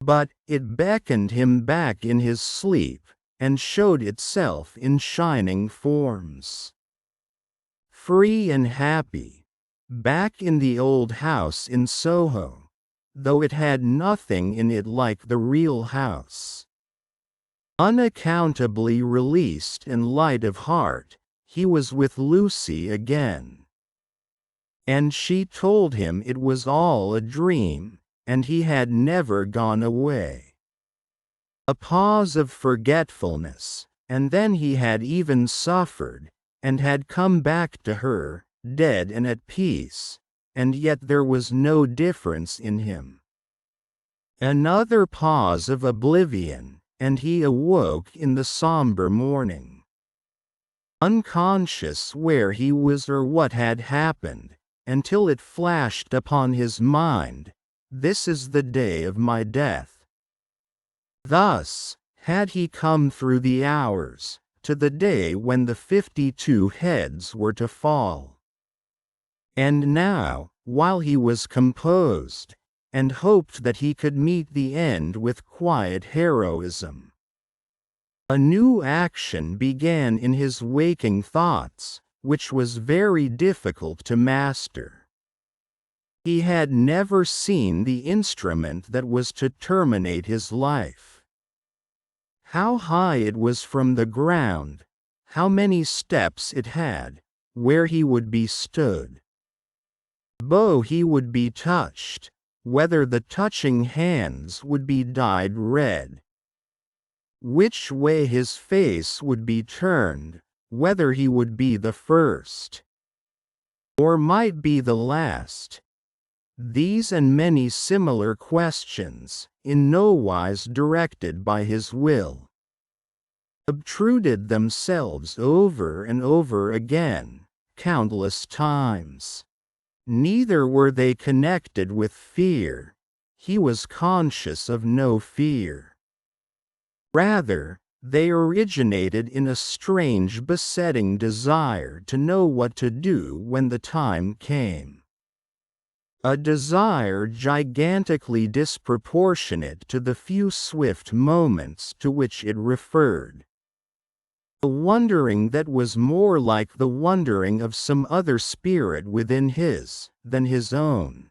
But it beckoned him back in his sleep, and showed itself in shining forms. Free and happy, back in the old house in Soho, though it had nothing in it like the real house. Unaccountably released and light of heart, he was with Lucy again. And she told him it was all a dream, and he had never gone away. A pause of forgetfulness, and then he had even suffered, and had come back to her, dead and at peace, and yet there was no difference in him. Another pause of oblivion, and he awoke in the somber morning. Unconscious where he was or what had happened, until it flashed upon his mind, "This is the day of my death." Thus had he come through the hours, to the day when the 52 heads were to fall. And now, while he was composed, and hoped that he could meet the end with quiet heroism, a new action began in his waking thoughts, which was very difficult to master. He had never seen the instrument that was to terminate his life. How high it was from the ground, how many steps it had, where he would be stood. Though he would be touched, whether the touching hands would be dyed red. Which way his face would be turned, whether he would be the first, or might be the last. These and many similar questions, in no wise directed by his will, obtruded themselves over and over again, countless times. Neither were they connected with fear. He was conscious of no fear. Rather, they originated in a strange besetting desire to know what to do when the time came. A desire gigantically disproportionate to the few swift moments to which it referred. A wondering that was more like the wondering of some other spirit within his than his own.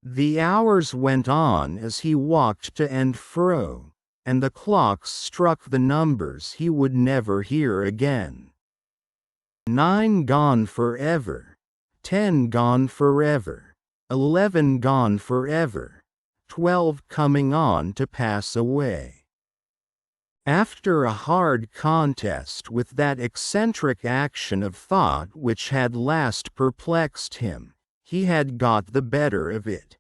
The hours went on as he walked to and fro, and the clocks struck the numbers he would never hear again. 9 gone forever, 10 gone forever, 11 gone forever, 12 coming on to pass away. After a hard contest with that eccentric action of thought which had last perplexed him, he had got the better of it.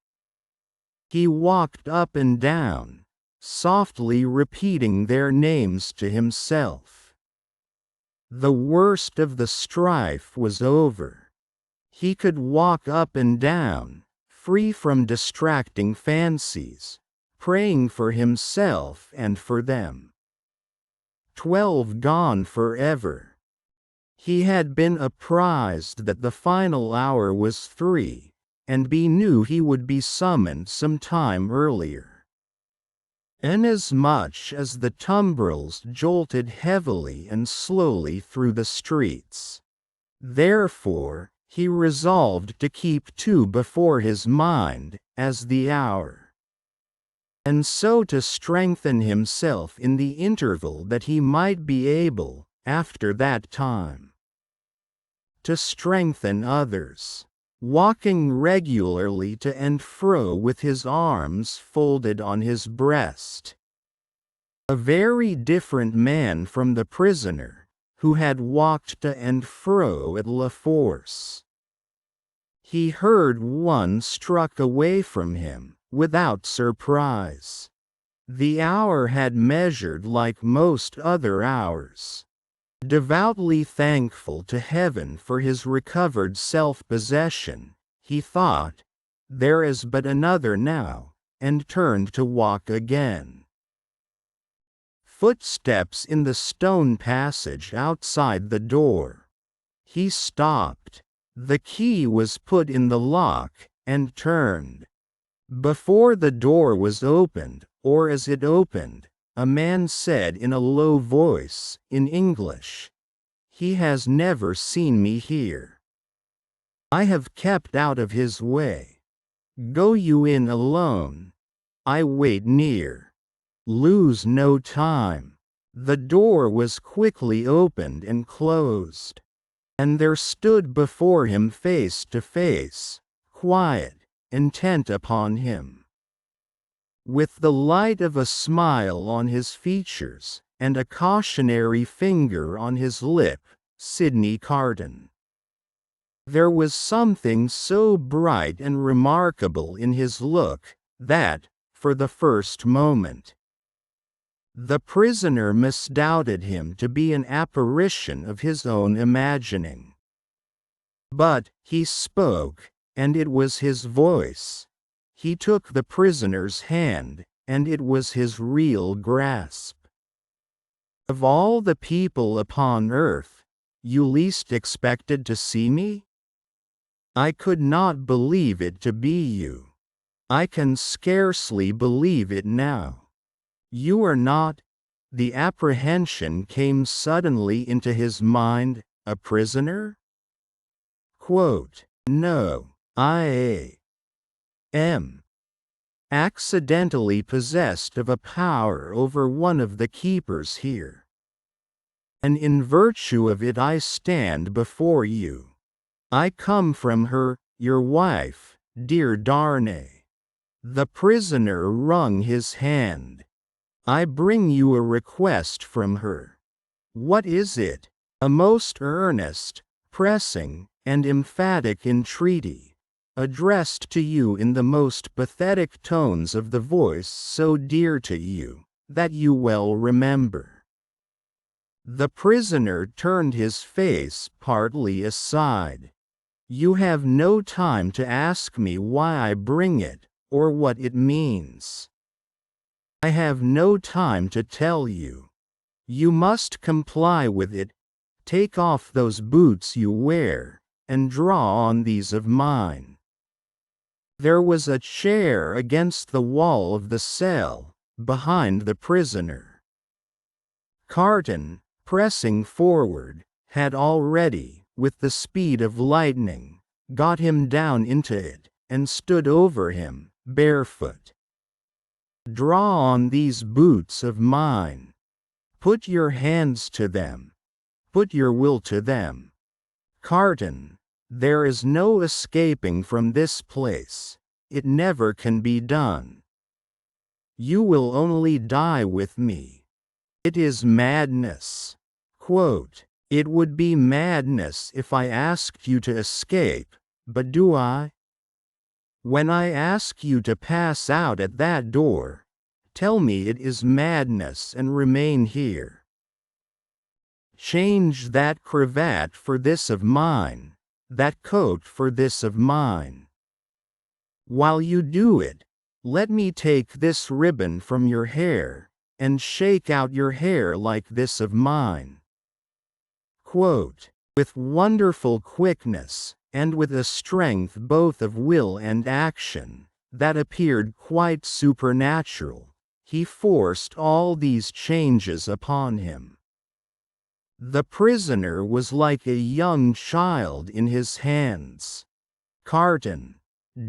He walked up and down, softly repeating their names to himself. The worst of the strife was over. He could walk up and down, free from distracting fancies, praying for himself and for them. 12 gone forever. He had been apprised that the final hour was 3, and knew he would be summoned some time earlier. Inasmuch as the tumbrils jolted heavily and slowly through the streets, therefore, he resolved to keep 2 before his mind, as the hour. And so to strengthen himself in the interval that he might be able, after that time, to strengthen others, walking regularly to and fro with his arms folded on his breast. A very different man from the prisoner, who had walked to and fro at La Force. He heard one struck away from him, without surprise. The hour had measured like most other hours. Devoutly thankful to heaven for his recovered self-possession, he thought, "There is but another now," and turned to walk again. Footsteps in the stone passage outside the door. He stopped. The key was put in the lock, and turned. Before the door was opened, or as it opened, a man said in a low voice, in English, "He has never seen me here. I have kept out of his way. Go you in alone. I wait near. Lose no time." The door was quickly opened and closed, and there stood before him face to face, quiet, intent upon him, with the light of a smile on his features, and a cautionary finger on his lip, Sidney Carton. There was something so bright and remarkable in his look, that, for the first moment, the prisoner misdoubted him to be an apparition of his own imagining. But he spoke, and it was his voice. He took the prisoner's hand, and it was his real grasp. "Of all the people upon earth, you least expected to see me? I could not believe it to be you. I can scarcely believe it now. You are not," the apprehension came suddenly into his mind, "a prisoner?" "No, I am accidentally possessed of a power over one of the keepers here, and in virtue of it I stand before you. I come from her, your wife, dear Darnay." The prisoner wrung his hand. "I bring you a request from her." "What is it?" "A most earnest, pressing, and emphatic entreaty, addressed to you in the most pathetic tones of the voice so dear to you, that you well remember." The prisoner turned his face partly aside. "You have no time to ask me why I bring it, or what it means. I have no time to tell you. You must comply with it. Take off those boots you wear, and draw on these of mine." There was a chair against the wall of the cell, behind the prisoner. Carton, pressing forward, had already, with the speed of lightning, got him down into it, and stood over him, barefoot. "Draw on these boots of mine. Put your hands to them. Put your will to them. Carton, there is no escaping from this place. It never can be done. You will only die with me. It is madness." "It would be madness if I asked you to escape, but do I? When I ask you to pass out at that door, tell me it is madness and remain here. Change that cravat for this of mine, that coat for this of mine. While you do it, let me take this ribbon from your hair, and shake out your hair like this of mine." With wonderful quickness, and with a strength both of will and action, that appeared quite supernatural, he forced all these changes upon him. The prisoner was like a young child in his hands. "Carton,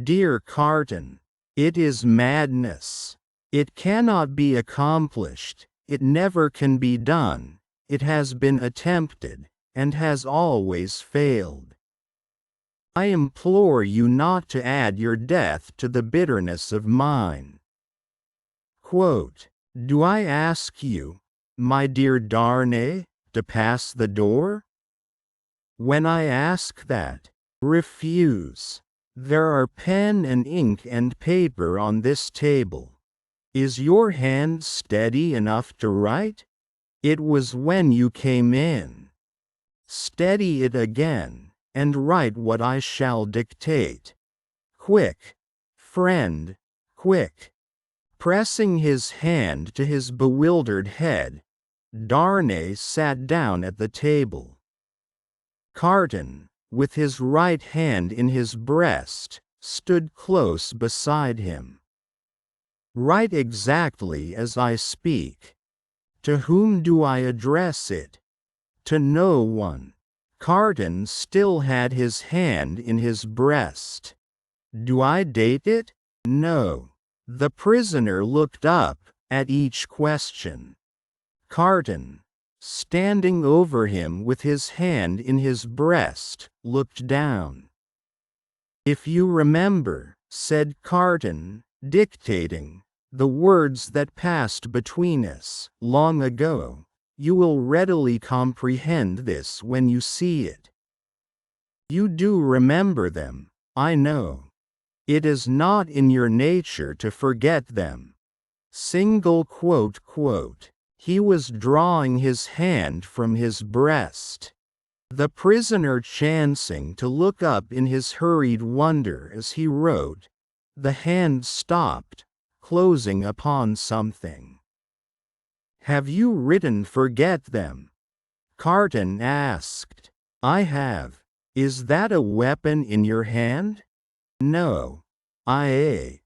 dear Carton, it is madness. It cannot be accomplished, it never can be done, it has been attempted, and has always failed. I implore you not to add your death to the bitterness of mine. Do I ask you, my dear Darnay, to pass the door? When I ask that, refuse. There are pen and ink and paper on this table. Is your hand steady enough to write? It was when you came in. Steady it again, and write what I shall dictate. Quick, friend, quick. Pressing his hand to his bewildered head, Darnay sat down at the table. Carton, with his right hand in his breast, stood close beside him. Write exactly as I speak. To whom do I address it? To no one. Carton still had his hand in his breast. Do I date it? No. The prisoner looked up at each question. Carton, standing over him with his hand in his breast, looked down. If you remember, said Carton, dictating, the words that passed between us long ago, you will readily comprehend this when you see it. You do remember them, I know. It is not in your nature to forget them. Single quote quote. He was drawing his hand from his breast. The prisoner chancing to look up in his hurried wonder as he wrote, the hand stopped, closing upon something. Have you written forget them? Carton asked. I have. Is that a weapon in your hand? No. I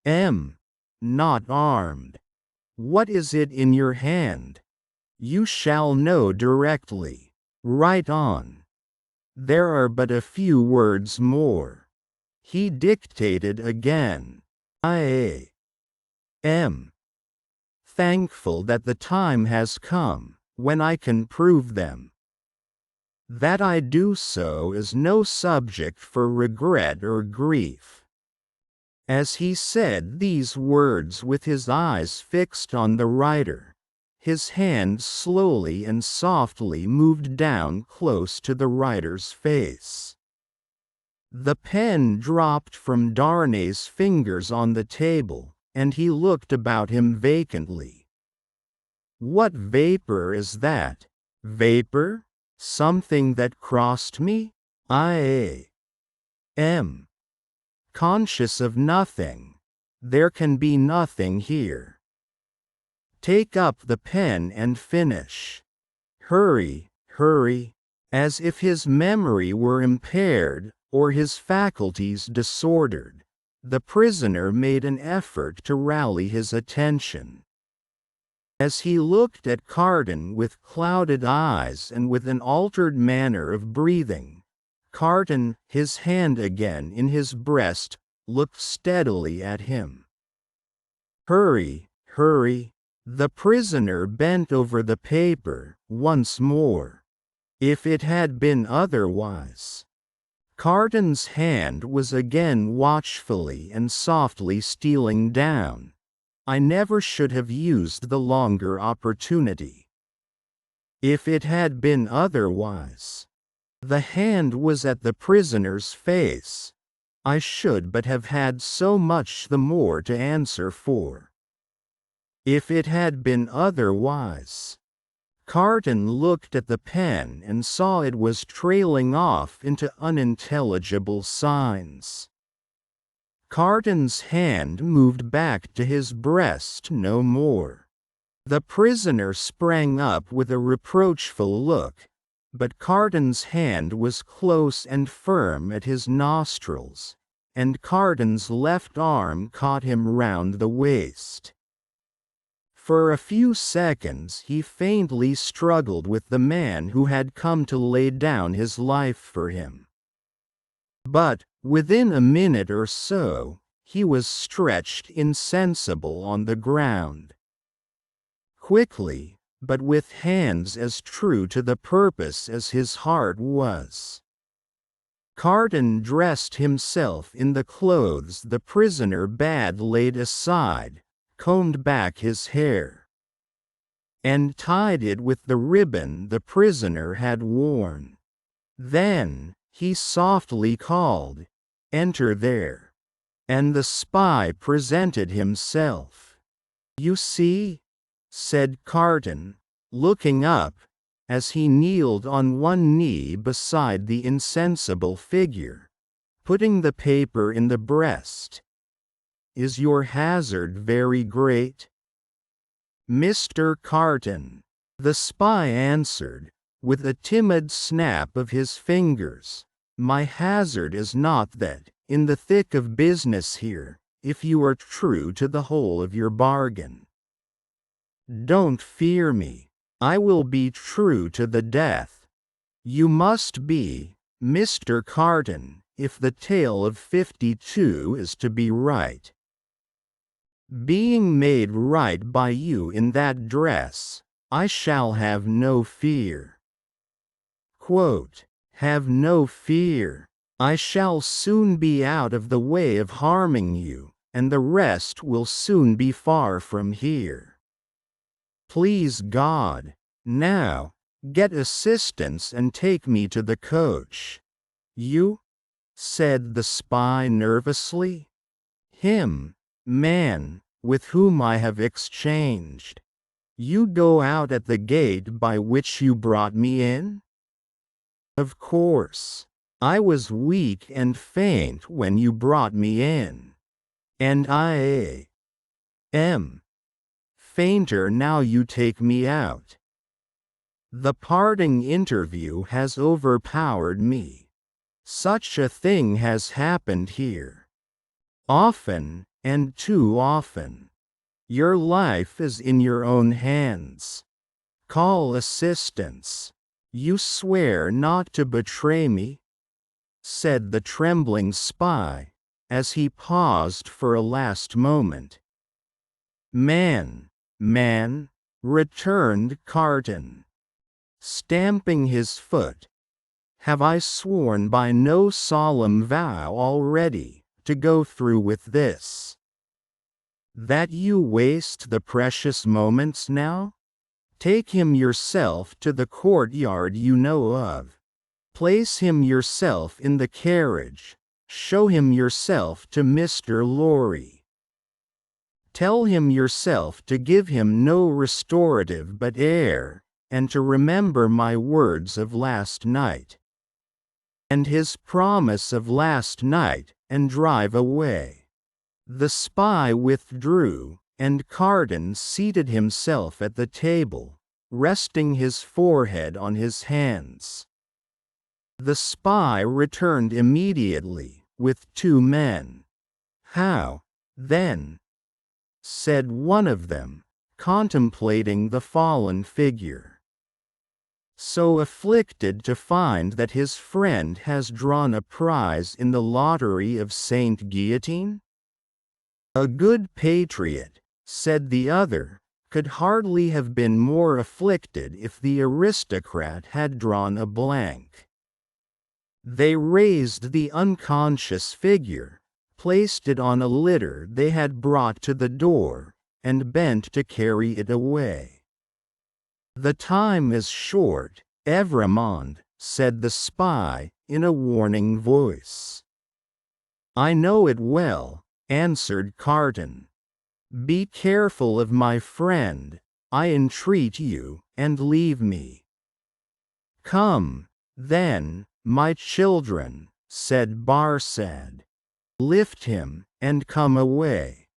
am not armed. What is it in your hand? You shall know directly. Write on. There are but a few words more. He dictated again. I am thankful that the time has come when I can prove them. That I do so is no subject for regret or grief. As he said these words with his eyes fixed on the writer, his hand slowly and softly moved down close to the writer's face. The pen dropped from Darnay's fingers on the table, and he looked about him vacantly. What vapor is that? Vapor? Something that crossed me? I am conscious of nothing. There can be nothing here. Take up the pen and finish. Hurry, hurry, as if his memory were impaired or his faculties disordered. The prisoner made an effort to rally his attention. As he looked at Carton with clouded eyes and with an altered manner of breathing, Carton, his hand again in his breast, looked steadily at him. Hurry, hurry. The prisoner bent over the paper once more. If it had been otherwise. Carton's hand was again watchfully and softly stealing down. I never should have used the longer opportunity. If it had been otherwise. The hand was at the prisoner's face. I should but have had so much the more to answer for. If it had been otherwise. Carton looked at the pen and saw it was trailing off into unintelligible signs. Carton's hand moved back to his breast no more. The prisoner sprang up with a reproachful look, but Carton's hand was close and firm at his nostrils, and Carton's left arm caught him round the waist. For a few seconds he faintly struggled with the man who had come to lay down his life for him. But, within a minute or so, he was stretched insensible on the ground. Quickly, but with hands as true to the purpose as his heart was, Carton dressed himself in the clothes the prisoner bade laid aside, combed back his hair, and tied it with the ribbon the prisoner had worn. Then he softly called, "Enter there," and the spy presented himself. "You see," said Carton, looking up, as he kneeled on one knee beside the insensible figure, putting the paper in the breast. "Is your hazard very great?" "Mr. Carton," the spy answered, with a timid snap of his fingers, "my hazard is not that, in the thick of business here, if you are true to the whole of your bargain. Don't fear me, I will be true to the death. You must be, Mr. Carton, if the tale of 52 is to be right. Being made right by you in that dress, I shall have no fear." Quote, "Have no fear. I shall soon be out of the way of harming you, and the rest will soon be far from here. Please God, now, get assistance and take me to the coach." "You?" said the spy nervously. "Him, man, with whom I have exchanged. You go out at the gate by which you brought me in?" "Of course. I was weak and faint when you brought me in. And I am fainter now you take me out. The parting interview has overpowered me. Such a thing has happened here. Often, and too often. Your life is in your own hands. Call assistance. You swear not to betray me?" said the trembling spy, as he paused for a last moment. Man, returned Carton, stamping his foot. "Have I sworn by no solemn vow already, to go through with this? That you waste the precious moments now? Take him yourself to the courtyard you know of. Place him yourself in the carriage. Show him yourself to Mr. Lorry. Tell him yourself to give him no restorative but air, and to remember my words of last night, and his promise of last night, and drive away." The spy withdrew, and Carton seated himself at the table, resting his forehead on his hands. The spy returned immediately, with 2 men. "How, then?" said one of them, contemplating the fallen figure. "So afflicted to find that his friend has drawn a prize in the lottery of Saint Guillotine?" "A good patriot," said the other, "could hardly have been more afflicted if the aristocrat had drawn a blank." They raised the unconscious figure, placed it on a litter they had brought to the door, and bent to carry it away. "The time is short, Evrémonde," said the spy, in a warning voice. "I know it well," answered Carton. "Be careful of my friend, I entreat you, and leave me." "Come, then, my children," said Barsad. "Lift him, and come away."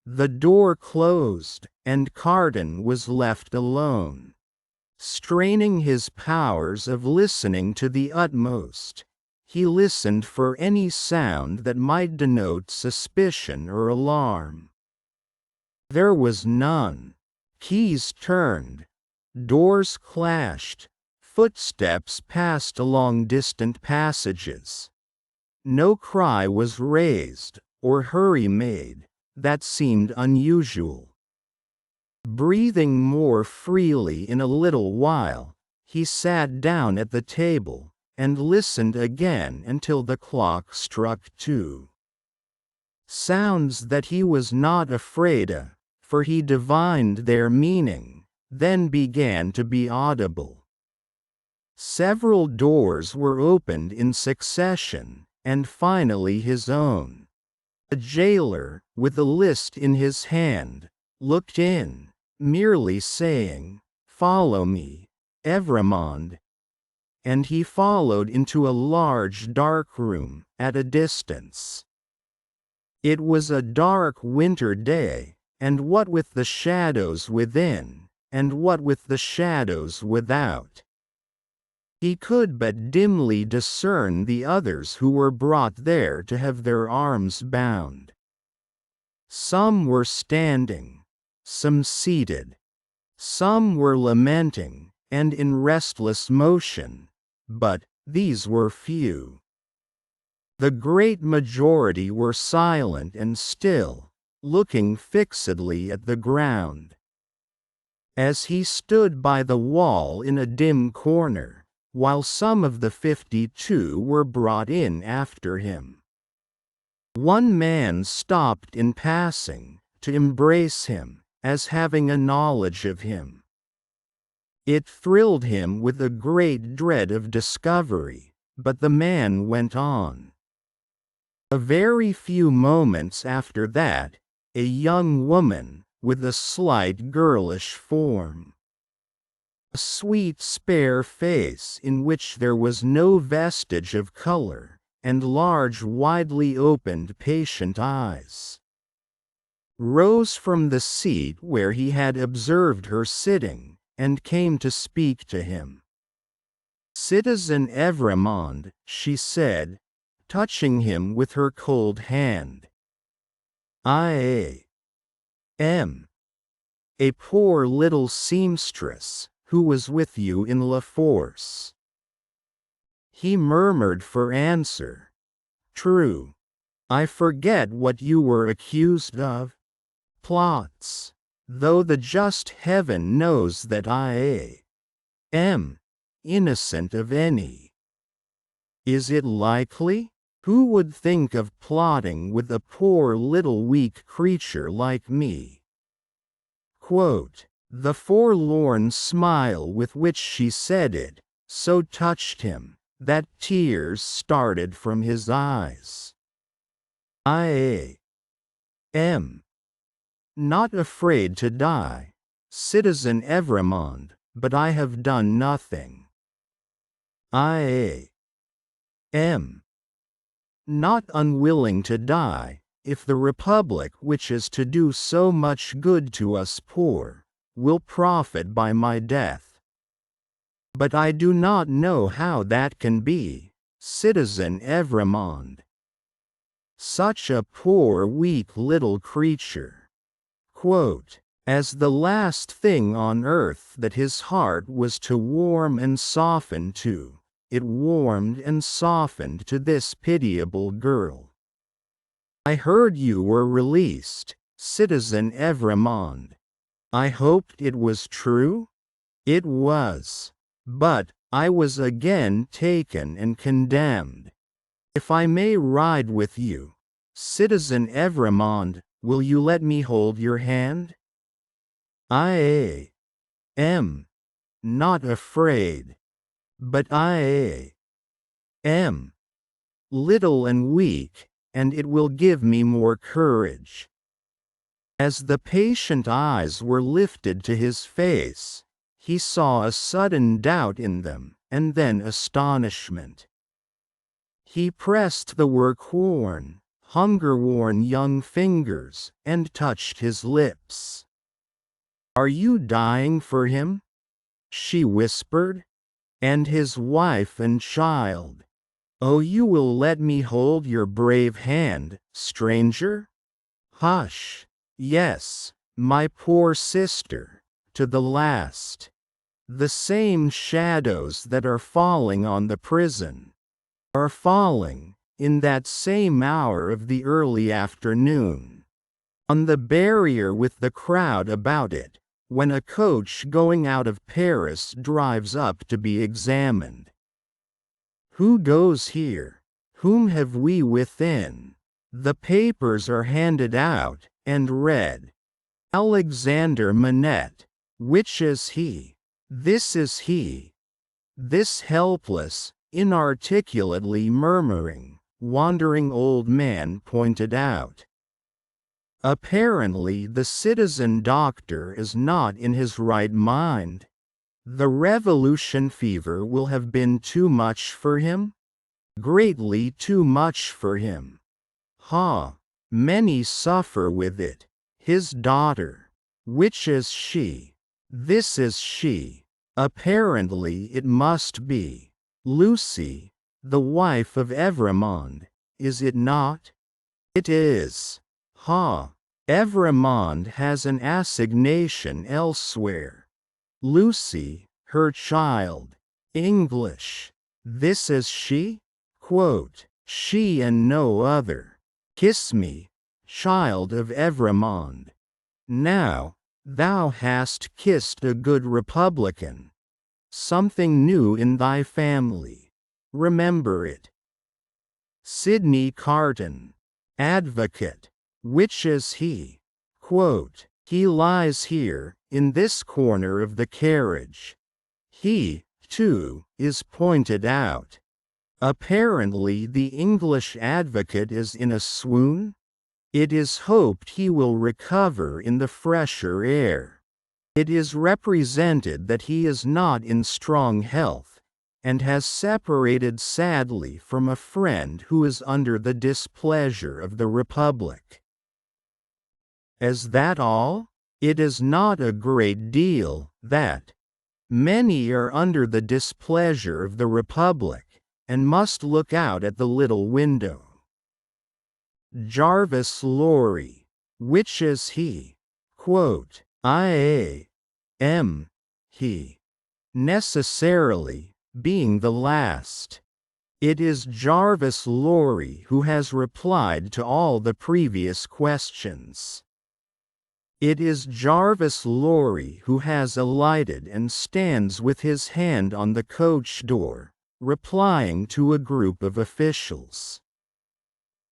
The door closed, and Carton was left alone, straining his powers of listening to the utmost. He listened for any sound that might denote suspicion or alarm. There was none. Keys turned. Doors clashed. Footsteps passed along distant passages. No cry was raised, or hurry made, that seemed unusual. Breathing more freely in a little while, he sat down at the table, and listened again until the clock struck 2. Sounds that he was not afraid of, for he divined their meaning, then began to be audible. Several doors were opened in succession, and finally his own. A jailer, with a list in his hand, looked in, merely saying, "Follow me, Evrémonde," and he followed into a large dark room, at a distance. It was a dark winter day, and what with the shadows within, and what with the shadows without, he could but dimly discern the others who were brought there to have their arms bound. Some were standing, some seated, some were lamenting, and in restless motion, but these were few. The great majority were silent and still, looking fixedly at the ground. As he stood by the wall in a dim corner, while some of the 52 were brought in after him, one man stopped in passing, to embrace him, as having a knowledge of him. It thrilled him with a great dread of discovery, but the man went on. A very few moments after that, a young woman, with a slight girlish form, a sweet spare face in which there was no vestige of color, and large widely opened patient eyes, rose from the seat where he had observed her sitting, and came to speak to him. "Citizen Evrémonde," she said, touching him with her cold hand, "I am a poor little seamstress, who was with you in La Force." He murmured for answer, "True. I forget what you were accused of." "Plots, though the just heaven knows that I am innocent of any." "Is it likely? Who would think of plotting with a poor little weak creature like me?" The forlorn smile with which she said it, so touched him, that tears started from his eyes. "I am not afraid to die, Citizen Evrémonde, but I have done nothing. I am not unwilling to die, if the Republic which is to do so much good to us poor, will profit by my death. But I do not know how that can be, Citizen Evrémonde. Such a poor weak little creature. As the last thing on earth that his heart was to warm and soften to, it warmed and softened to this pitiable girl. I heard you were released, Citizen Evrémonde. I hoped it was true? It was. But I was again taken and condemned. If I may ride with you, Citizen Evrémonde, will you let me hold your hand? I am not afraid. But I am little and weak, and it will give me more courage." As the patient eyes were lifted to his face, he saw a sudden doubt in them, and then astonishment. He pressed the work-worn, hunger-worn young fingers, and touched his lips. "Are you dying for him?" she whispered. "And his wife and child? Oh, you will let me hold your brave hand, stranger? Hush! Yes, my poor sister, to the last. The same shadows that are falling on the prison are falling, in that same hour of the early afternoon, on the barrier with the crowd about it, when a coach going out of Paris drives up to be examined. Who goes here? Whom have we within? The papers are handed out, and read. Alexander Manette, Which is he? This is he. This helpless, inarticulately murmuring, wandering old man pointed out. Apparently the citizen doctor is not in his right mind. The revolution fever will have been too much for him? Greatly too much for him. Many suffer with it. His daughter. Which is she? This is she. Apparently it must be Lucy, the wife of Evremond, is it not? It is. Evremond has an assignation elsewhere. Lucy, her child. English. This is she? Quote, she and no other. Kiss me, child of Evremond. Now, thou hast kissed a good Republican. Something new in thy family. Remember it. Sidney Carton. Advocate. Which is he? Quote, he lies here, in this corner of the carriage. He, too, is pointed out. Apparently the English advocate is in a swoon? It is hoped he will recover in the fresher air. It is represented that he is not in strong health, and has separated sadly from a friend who is under the displeasure of the Republic. Is that all? It is not a great deal, that. Many are under the displeasure of the Republic, and must look out at the little window. Jarvis Lorry. Which is he? Quote, I am he. Necessarily, being the last. It is Jarvis Lorry who has replied to all the previous questions. It is Jarvis Lorry who has alighted and stands with his hand on the coach door, replying to a group of officials.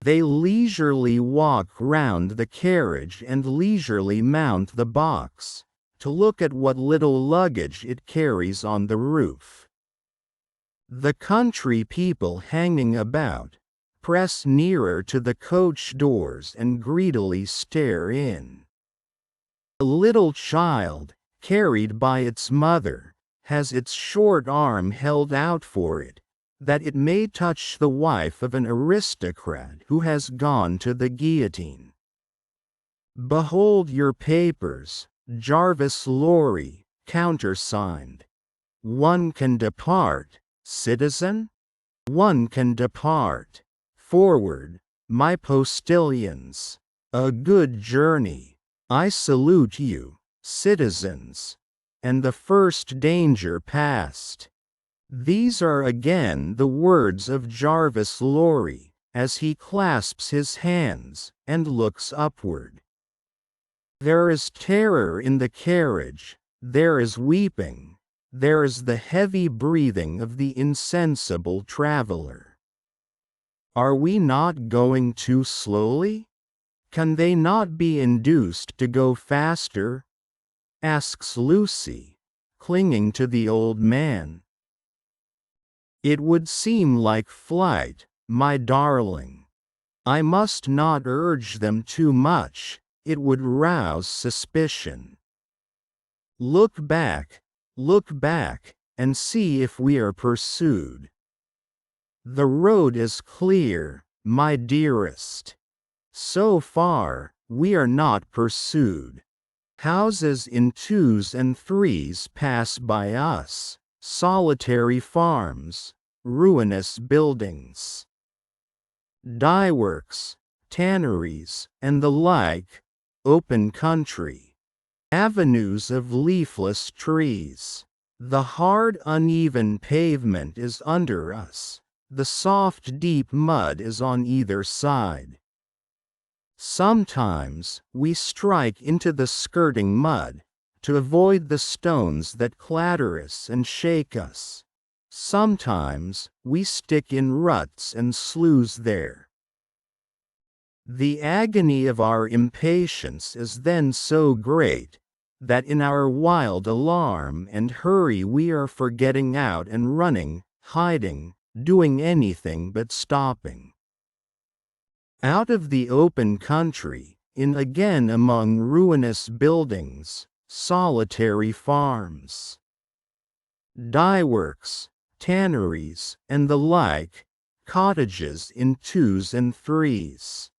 They leisurely walk round the carriage and leisurely mount the box, to look at what little luggage it carries on the roof. The country people hanging about, press nearer to the coach doors and greedily stare in. A little child, carried by its mother, has its short arm held out for it, that it may touch the wife of an aristocrat who has gone to the guillotine. Behold your papers, Jarvis Lorry, countersigned. One can depart, citizen? One can depart. Forward, my postilions. A good journey. I salute you, citizens. And the first danger past. These are again the words of Jarvis Lorry, as he clasps his hands, and looks upward. There is terror in the carriage, there is weeping, there is the heavy breathing of the insensible traveler. Are we not going too slowly? Can they not be induced to go faster? Asks Lucy, clinging to the old man. It would seem like flight, my darling. I must not urge them too much, it would rouse suspicion. Look back, and see if we are pursued. The road is clear, my dearest. So far, we are not pursued. Houses in twos and threes pass by us. Solitary farms, ruinous buildings, dyeworks, tanneries, and the like, open country, avenues of leafless trees. The hard uneven pavement is under us, the soft deep mud is on either side. Sometimes we strike into the skirting mud, to avoid the stones that clatter us and shake us. Sometimes we stick in ruts and sloughs there. The agony of our impatience is then so great, that in our wild alarm and hurry we are forgetting out and running, hiding, doing anything but stopping. Out of the open country, in again among ruinous buildings, solitary farms, dyeworks, tanneries, and the like, cottages in twos and threes,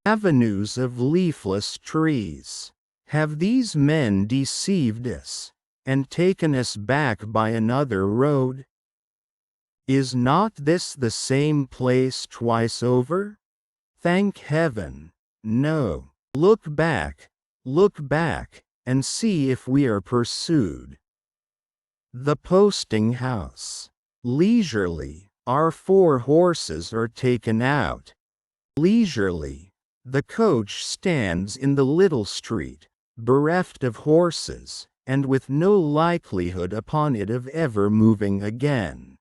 avenues of leafless trees. Have these men deceived us, and taken us back by another road? Is not this the same place twice over? Thank heaven, no. Look back, and see if we are pursued. The posting house. Leisurely, our 4 horses are taken out. Leisurely, the coach stands in the little street, bereft of horses, and with no likelihood upon it of ever moving again.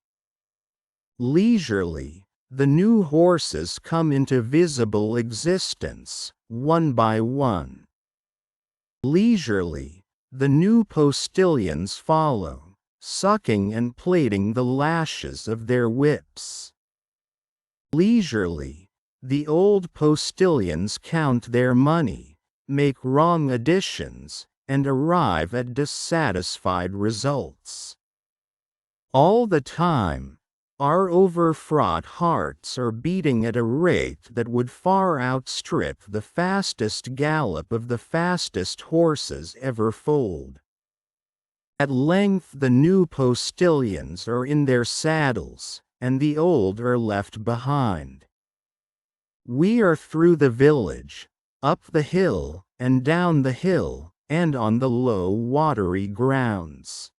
Leisurely, the new horses come into visible existence, one by one. Leisurely, the new postilions follow, sucking and plaiting the lashes of their whips. Leisurely, the old postilions count their money, make wrong additions, and arrive at dissatisfied results. All the time, our overfraught hearts are beating at a rate that would far outstrip the fastest gallop of the fastest horses ever foaled. At length the new postilions are in their saddles, and the old are left behind. We are through the village, up the hill, and down the hill, and on the low watery grounds.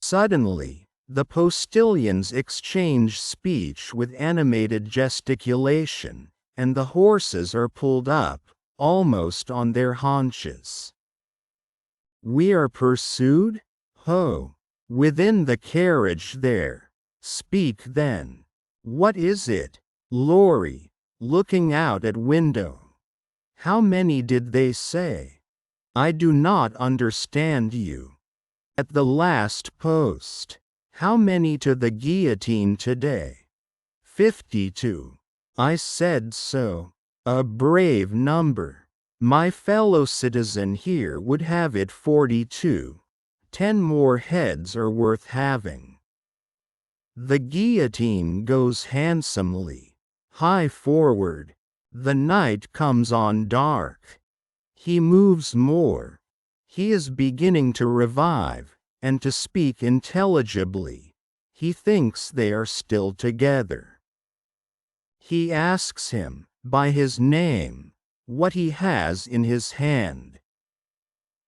Suddenly, the postilions exchange speech with animated gesticulation, and the horses are pulled up, almost on their haunches. We are pursued? Ho! Within the carriage there. Speak then. What is it? Lorry, looking out at window. How many did they say? I do not understand you. At the last post. How many to the guillotine today? 52. I said so. A brave number. My fellow citizen here would have it 42. 10 more heads are worth having. The guillotine goes handsomely, high forward. The night comes on dark. He moves more. He is beginning to revive, and to speak intelligibly. He thinks they are still together. He asks him, by his name, what he has in his hand.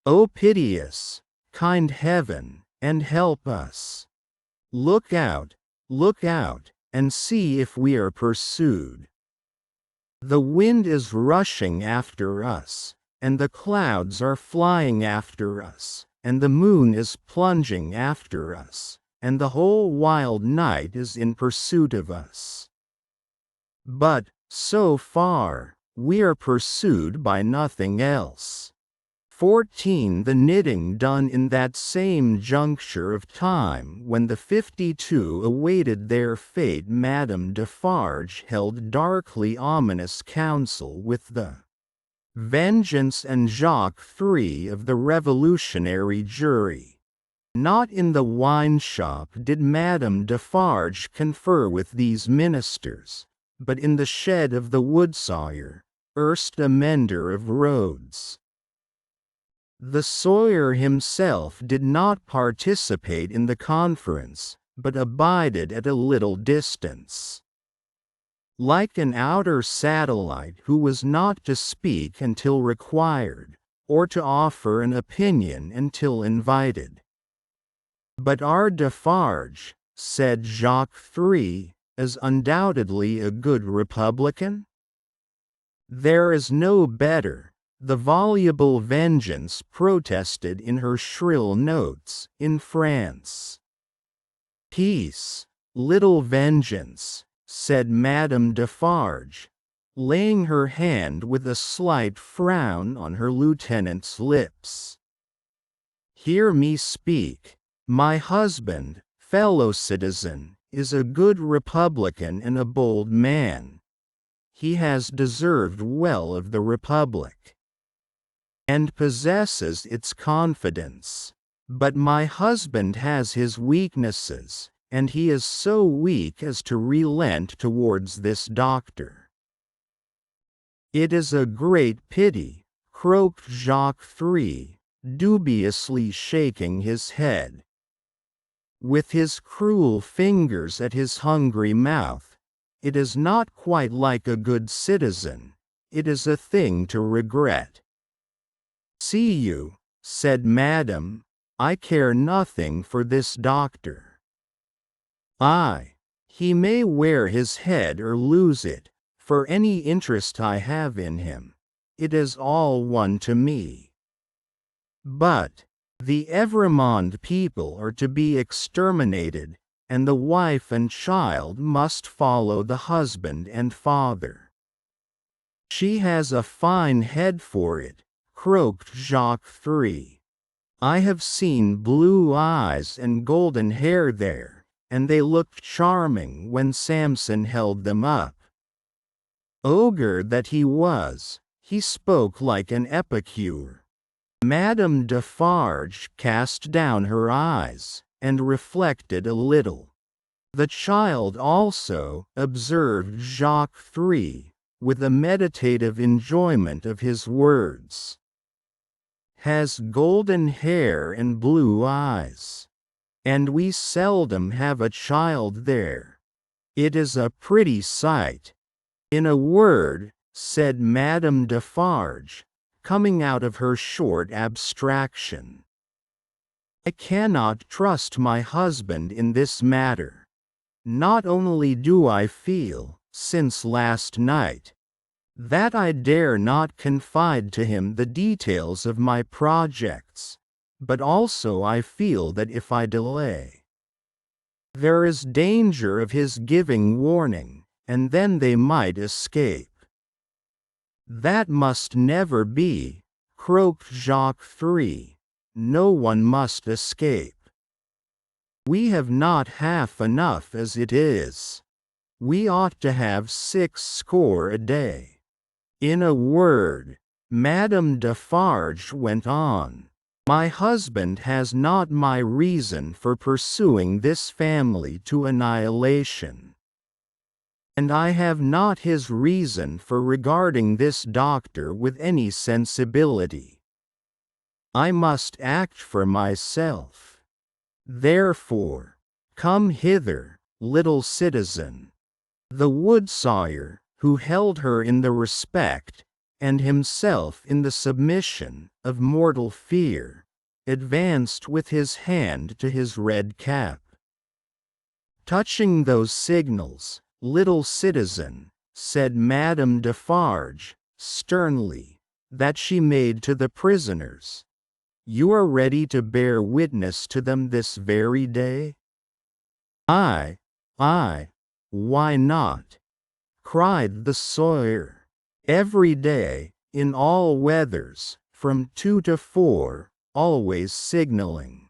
O piteous, kind heaven, and help us. Look out, and see if we are pursued. The wind is rushing after us, and the clouds are flying after us, and the moon is plunging after us, and the whole wild night is in pursuit of us. But, so far, we are pursued by nothing else. 14. The knitting done in that same juncture of time when the 52 awaited their fate. Madame Defarge held darkly ominous counsel with the Vengeance and Jacques 3 of the revolutionary jury. Not in the wine shop did Madame Defarge confer with these ministers, but in the shed of the woodsawyer, erst a mender of roads. The sawyer himself did not participate in the conference, but abided at a little distance. Like an outer satellite who was not to speak until required, or to offer an opinion until invited. But our Defarge, said Jacques 3, is undoubtedly a good Republican? There is no better, the voluble Vengeance protested in her shrill notes, in France. Peace, little Vengeance, said Madame Defarge. laying her hand with a slight frown on her lieutenant's lips. "Hear me speak. My husband, fellow citizen, is a good Republican and a bold man. He has deserved well of the Republic, and possesses its confidence. But my husband has his weaknesses, and he is so weak as to relent towards this doctor." "It is a great pity," croaked Jacques III, dubiously shaking his head. With his cruel fingers at his hungry mouth, "it is not quite like a good citizen. It is a thing to regret." "See you," said Madame, "I care nothing for this doctor. He may wear his head or lose it, for any interest I have in him. It is all one to me. But the Evremond people are to be exterminated, and the wife and child must follow the husband and father." "She has a fine head for it," croaked Jacques III. "I have seen blue eyes and golden hair there, and they looked charming when Samson held them up. Ogre that he was, he spoke like an epicure." Madame Defarge cast down her eyes, and reflected a little. "The child also," observed Jacques III, with a meditative enjoyment of his words, "has golden hair and blue eyes. And we seldom have a child there. It is a pretty sight. In a word," said Madame Defarge, coming out of her short abstraction, "I cannot trust my husband in this matter. Not only do I feel, since last night, that I dare not confide to him the details of my projects, but also I feel that if I delay, there is danger of his giving warning, and then they might escape." "That must never be," croaked Jacques III. "No one must escape. We have not half enough as it is. We ought to have 60 a day. In a word," Madame Defarge went on, "my husband has not my reason for pursuing this family to annihilation. And I have not his reason for regarding this doctor with any sensibility. I must act for myself. Therefore, come hither, little citizen." The wood sawyer, who held her in the respect, and himself in the submission, of mortal fear, advanced with his hand to his red cap. "Touching those signals, little citizen," said Madame Defarge, sternly, "that she made to the prisoners, you are ready to bear witness to them this very day?" "Aye, why not?" cried the sawyer. "Every day, in all weathers, from 2 to 4, always signaling.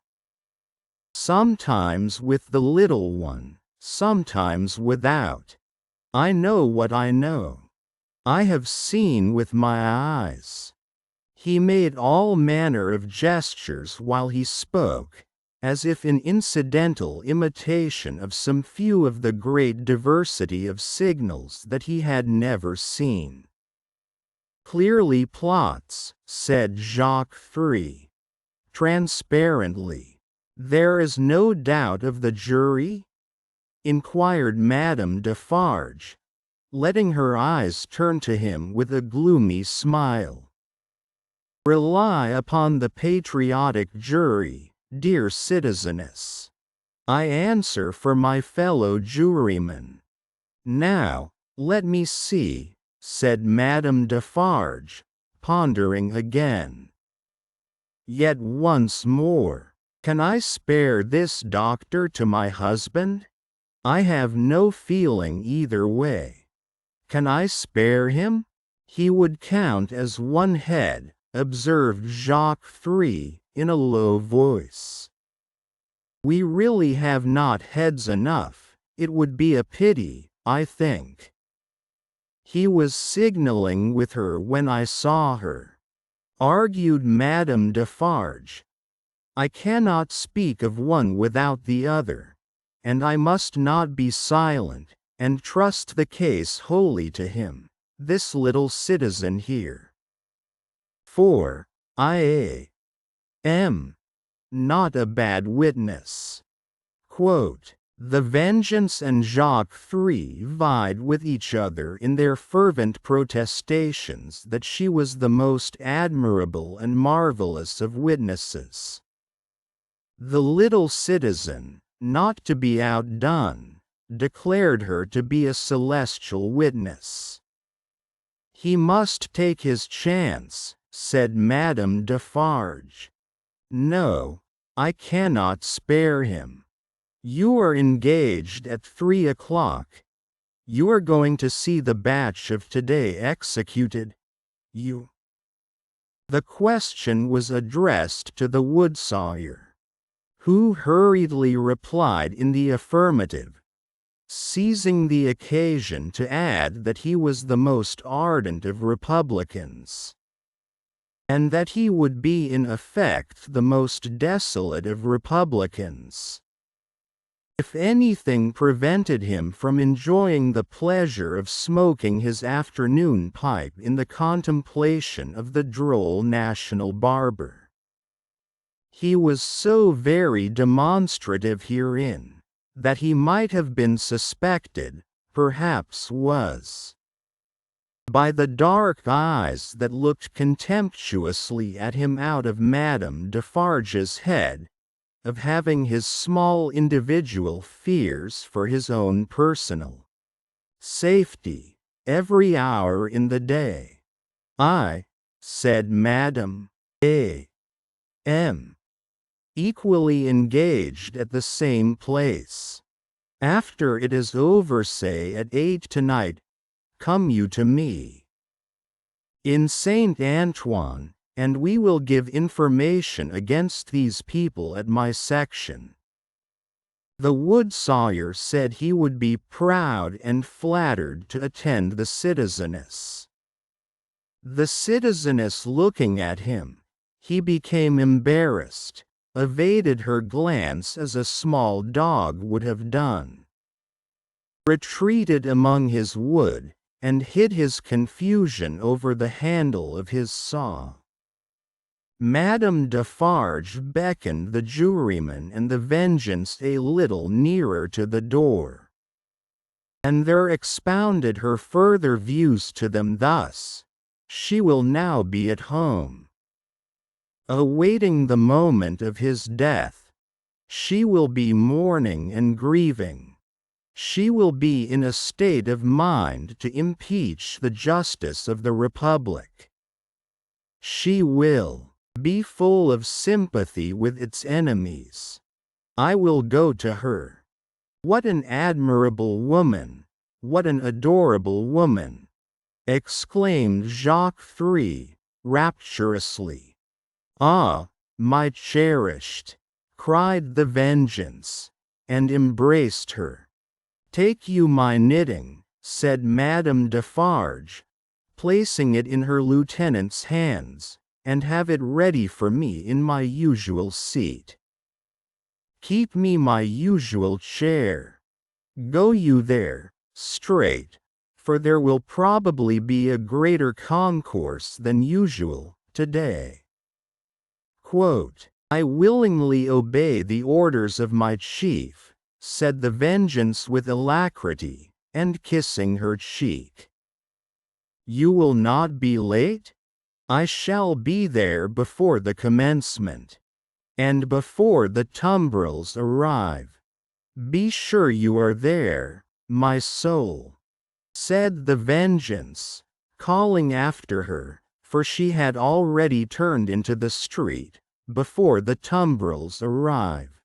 Sometimes with the little one, sometimes without. I know what I know. I have seen with my eyes." He made all manner of gestures while he spoke, as if in incidental imitation of some few of the great diversity of signals that he had never seen. "Clearly plots," said Jacques III. "Transparently. There is no doubt of the jury?" inquired Madame Defarge, letting her eyes turn to him with a gloomy smile. "Rely upon the patriotic jury, dear citizeness. I answer for my fellow jurymen. Now, let me see," said Madame Defarge, pondering again. "Yet once more, can I spare this doctor to my husband? I have no feeling either way. Can I spare him? He would count as one head, observed Jacques III, in a low voice. We really have not heads enough. It would be a pity, I think. He was signaling with her when I saw her, argued Madame Defarge. I cannot speak of one without the other, and I must not be silent, and trust the case wholly to him, this little citizen here. For I am not a bad witness. Quote, the Vengeance and Jacques III vied with each other in their fervent protestations that she was the most admirable and marvelous of witnesses. The little citizen, not to be outdone, declared her to be a celestial witness. He must take his chance, said Madame Defarge. No, I cannot spare him. You are engaged at 3 o'clock. You are going to see the batch of today executed. You. The question was addressed to the woodsawyer, who hurriedly replied in the affirmative, seizing the occasion to add that he was the most ardent of Republicans, and that he would be in effect the most desolate of Republicans, if anything prevented him from enjoying the pleasure of smoking his afternoon pipe in the contemplation of the droll national barber. He was so very demonstrative herein, that he might have been suspected, perhaps was, by the dark eyes that looked contemptuously at him out of Madame Defarge's head, of having his small individual fears for his own personal safety, every hour in the day. I, said Madame, am equally engaged at the same place. After it is over, say at 8 tonight, come you to me in Saint Antoine, and we will give information against these people at my section. The woodsawyer said he would be proud and flattered to attend the citizeness. The citizeness looking at him, he became embarrassed, evaded her glance as a small dog would have done, retreated among his wood, and hid his confusion over the handle of his saw. Madame Defarge beckoned the juryman and the Vengeance a little nearer to the door, and there expounded her further views to them thus: she will now be at home, awaiting the moment of his death. She will be mourning and grieving. She will be in a state of mind to impeach the justice of the Republic. She will be full of sympathy with its enemies. I will go to her. What an admirable woman! What an adorable woman! Exclaimed Jacques III, rapturously. Ah, my cherished! Cried the Vengeance, and embraced her. Take you my knitting, said Madame Defarge, placing it in her lieutenant's hands, and have it ready for me in my usual seat. Keep me my usual chair. Go you there, straight, for there will probably be a greater concourse than usual, today. Quote, I willingly obey the orders of my chief, said the Vengeance with alacrity, and kissing her cheek. You will not be late? I shall be there before the commencement, and before the tumbrils arrive. Be sure you are there, my soul, said the Vengeance, calling after her, for she had already turned into the street, before the tumbrils arrive.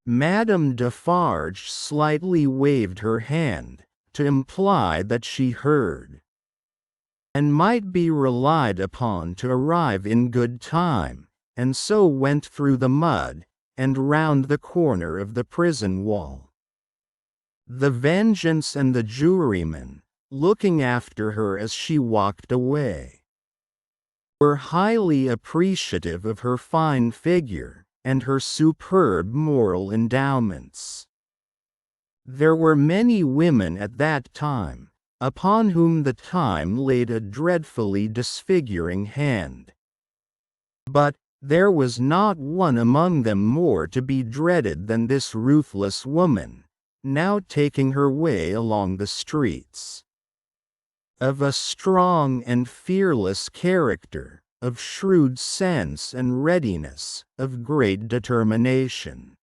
Madame Defarge slightly waved her hand, to imply that she heard, and might be relied upon to arrive in good time, and so went through the mud, and round the corner of the prison wall. The Vengeance and the juryman, looking after her as she walked away, were highly appreciative of her fine figure, and her superb moral endowments. There were many women at that time, upon whom the time laid a dreadfully disfiguring hand. But there was not one among them more to be dreaded than this ruthless woman, now taking her way along the streets. Of a strong and fearless character, of shrewd sense and readiness, of great determination.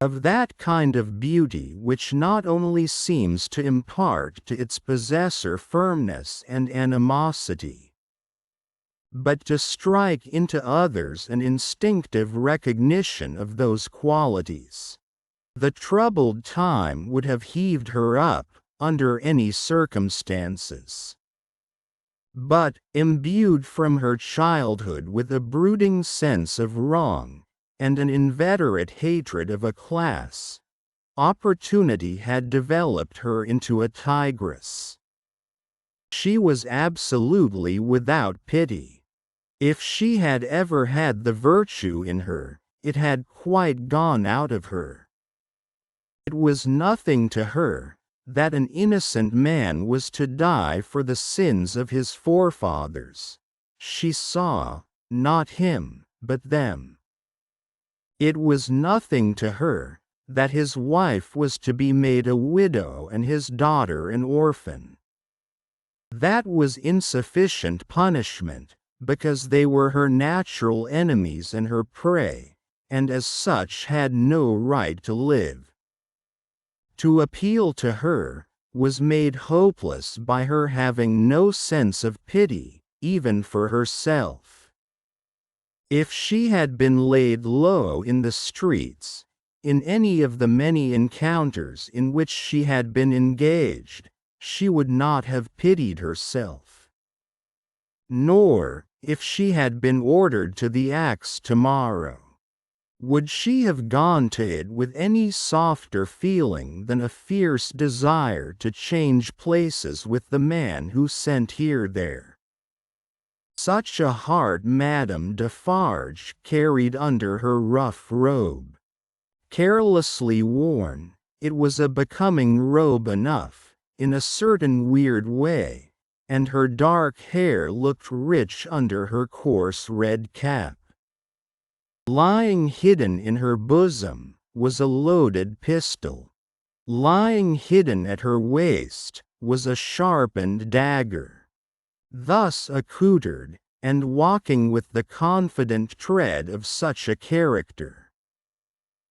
Of that kind of beauty which not only seems to impart to its possessor firmness and animosity, but to strike into others an instinctive recognition of those qualities. The troubled time would have heaved her up, under any circumstances. But, imbued from her childhood with a brooding sense of wrong, and an inveterate hatred of a class, opportunity had developed her into a tigress. She was absolutely without pity. If she had ever had the virtue in her, it had quite gone out of her. It was nothing to her that an innocent man was to die for the sins of his forefathers. She saw, not him, but them. It was nothing to her that his wife was to be made a widow and his daughter an orphan. That was insufficient punishment, because they were her natural enemies and her prey, and as such had no right to live. To appeal to her was made hopeless by her having no sense of pity, even for herself. If she had been laid low in the streets, in any of the many encounters in which she had been engaged, she would not have pitied herself. Nor, if she had been ordered to the axe tomorrow, would she have gone to it with any softer feeling than a fierce desire to change places with the man who sent her there? Such a heart Madame Defarge carried under her rough robe. Carelessly worn, it was a becoming robe enough, in a certain weird way, and her dark hair looked rich under her coarse red cap. Lying hidden in her bosom was a loaded pistol. Lying hidden at her waist was a sharpened dagger. Thus accoutred, and walking with the confident tread of such a character,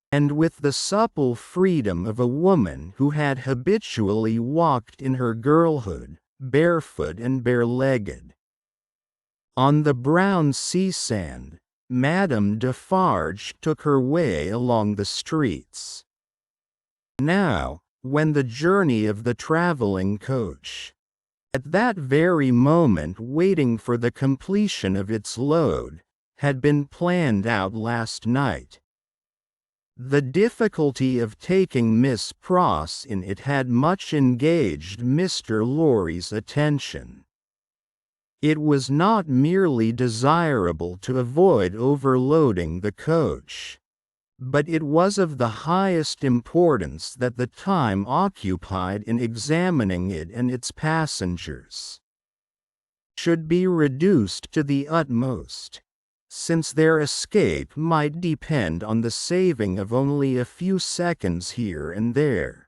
and with the supple freedom of a woman who had habitually walked in her girlhood, barefoot and bare-legged, on the brown sea sand, Madame Defarge took her way along the streets. Now, when the journey of the travelling coach, at that very moment waiting for the completion of its load, had been planned out last night, the difficulty of taking Miss Pross in it had much engaged Mr. Lorry's attention. It was not merely desirable to avoid overloading the coach, but it was of the highest importance that the time occupied in examining it and its passengers should be reduced to the utmost, since their escape might depend on the saving of only a few seconds here and there.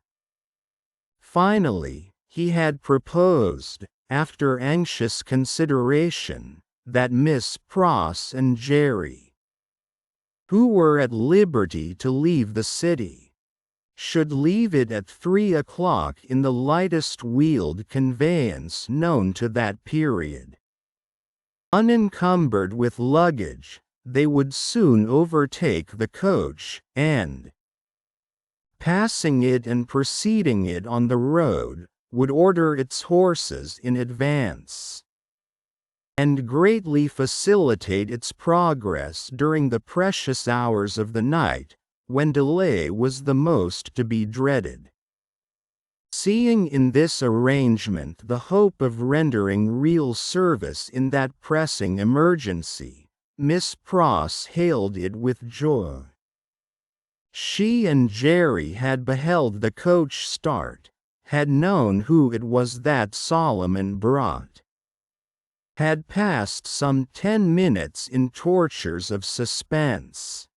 Finally, he had proposed, after anxious consideration, that Miss Pross and Jerry, who were at liberty to leave the city, should leave it at 3 o'clock in the lightest wheeled conveyance known to that period. Unencumbered with luggage, they would soon overtake the coach, and, passing it and preceding it on the road, would order its horses in advance, and greatly facilitate its progress during the precious hours of the night, when delay was the most to be dreaded. Seeing in this arrangement the hope of rendering real service in that pressing emergency, Miss Pross hailed it with joy. She and Jerry had beheld the coach start, had known who it was that Solomon brought, had passed some 10 minutes in tortures of suspense,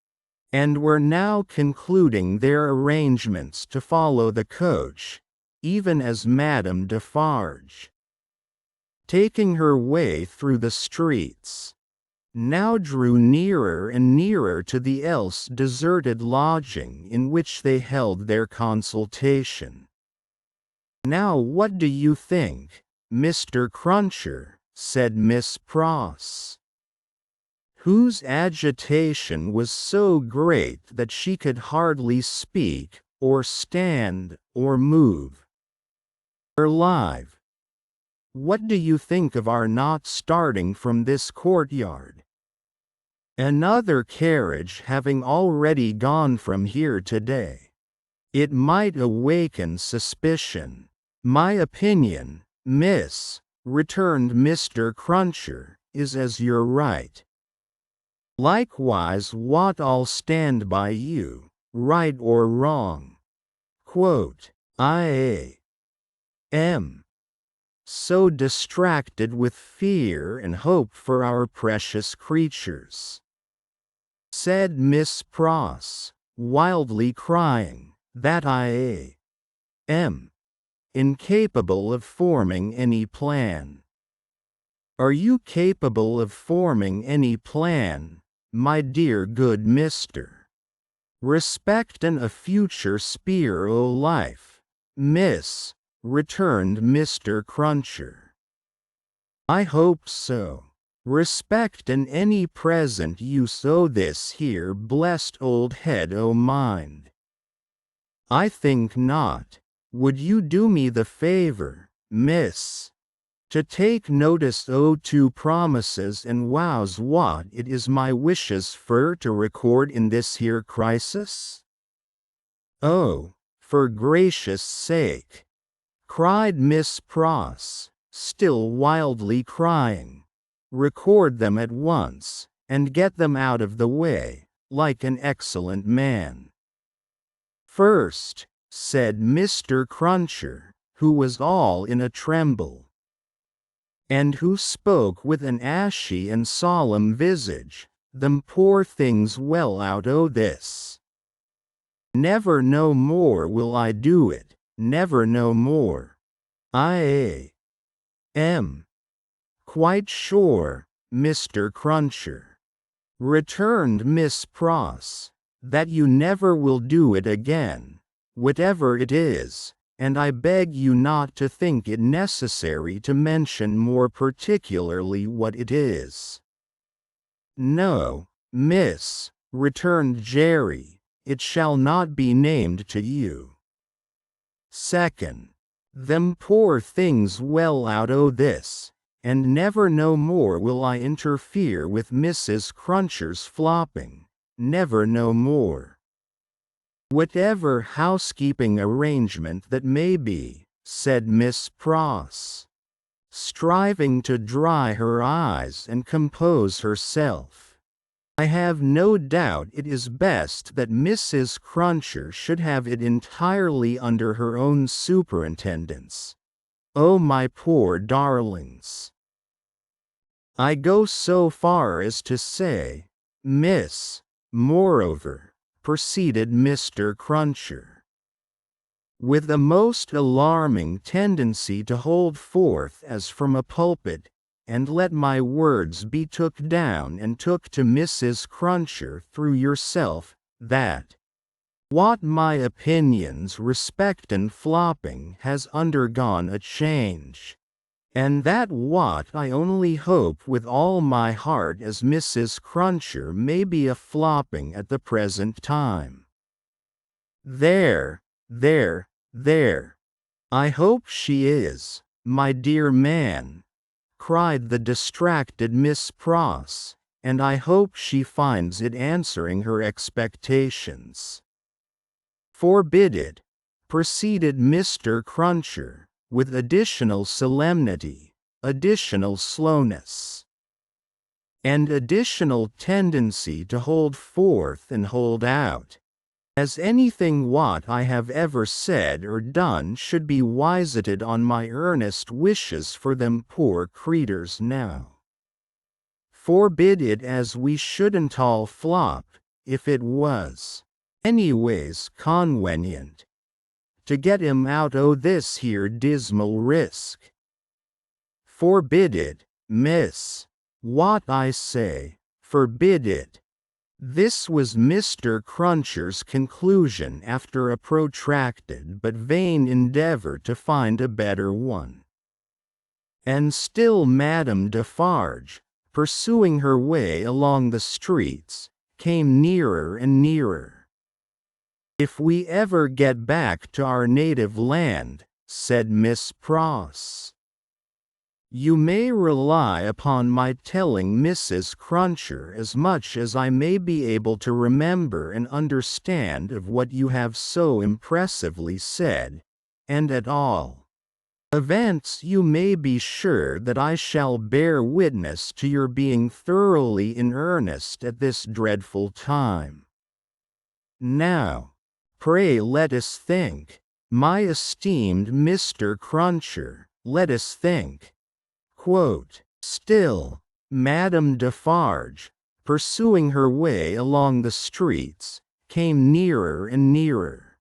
and were now concluding their arrangements to follow the coach, even as Madame Defarge, taking her way through the streets, now drew nearer and nearer to the else deserted lodging in which they held their consultation. "Now what do you think, Mr. Cruncher?" said Miss Pross, whose agitation was so great that she could hardly speak, or stand, or move. "Alive! What do you think of our not starting from this courtyard? Another carriage having already gone from here today. It might awaken suspicion." "My opinion, miss," returned Mr. Cruncher, "is as you're right. Likewise what I'll stand by you, right or wrong. I am so distracted with fear and hope for our precious creatures," said Miss Pross, wildly crying, "that I am incapable of forming any plan." "Are you capable of forming any plan, my dear good Mr. Respectin' a future spear o' life, miss?" returned Mr. Cruncher. "I hope so. Respectin' any present use o' this here blessed old head o' mine, I think not. Would you do me the favor, miss, to take notice o' 2 promises and wows what it is my wishes fur to record in this here crisis?" "Oh, for gracious sake!" cried Miss Pross, still wildly crying. "Record them at once, and get them out of the way, like an excellent man." "First," said Mr. Cruncher, who was all in a tremble, and who spoke with an ashy and solemn visage, "them poor things well out o' this. Never no more will I do it, never no more. I am quite sure, Mr. Cruncher," returned Miss Pross, "that you never will do it again, whatever it is, and I beg you not to think it necessary to mention more particularly what it is." "No, miss," returned Jerry, "it shall not be named to you." "Second, them poor things well out o' this, and never no more will I interfere with Mrs. Cruncher's flopping, never no more. Whatever housekeeping arrangement that may be," said Miss Pross, striving to dry her eyes and compose herself, "I have no doubt it is best that Mrs. Cruncher should have it entirely under her own superintendence. Oh, my poor darlings! I go so far as to say, miss, moreover," proceeded Mr. Cruncher, with a most alarming tendency to hold forth as from a pulpit, "and let my words be took down and took to Mrs. Cruncher through yourself, that what my opinions respectin' flopping has undergone a change, and that what I only hope with all my heart as Mrs. Cruncher may be a flopping at the present time." There, there. I hope she is, my dear man, cried the distracted Miss Pross, and I hope she finds it answering her expectations. Forbid it, proceeded Mr. Cruncher, with additional solemnity, additional slowness, and additional tendency to hold forth and hold out, as anything what I have ever said or done should be wisited on my earnest wishes for them poor creeters now. Forbid it as we shouldn't all flop, if it was, anyways conwenient, to get him out o' this here dismal risk. Forbid it, miss, what I say, forbid it. This was Mr. Cruncher's conclusion after a protracted but vain endeavor to find a better one. And still Madame Defarge, pursuing her way along the streets, came nearer and nearer. "If we ever get back to our native land," said Miss Pross, "you may rely upon my telling Mrs. Cruncher as much as I may be able to remember and understand of what you have so impressively said, and at all events you may be sure that I shall bear witness to your being thoroughly in earnest at this dreadful time. Now, pray let us think, my esteemed Mr. Cruncher, let us think." Still, Madame Defarge, pursuing her way along the streets, came nearer and nearer.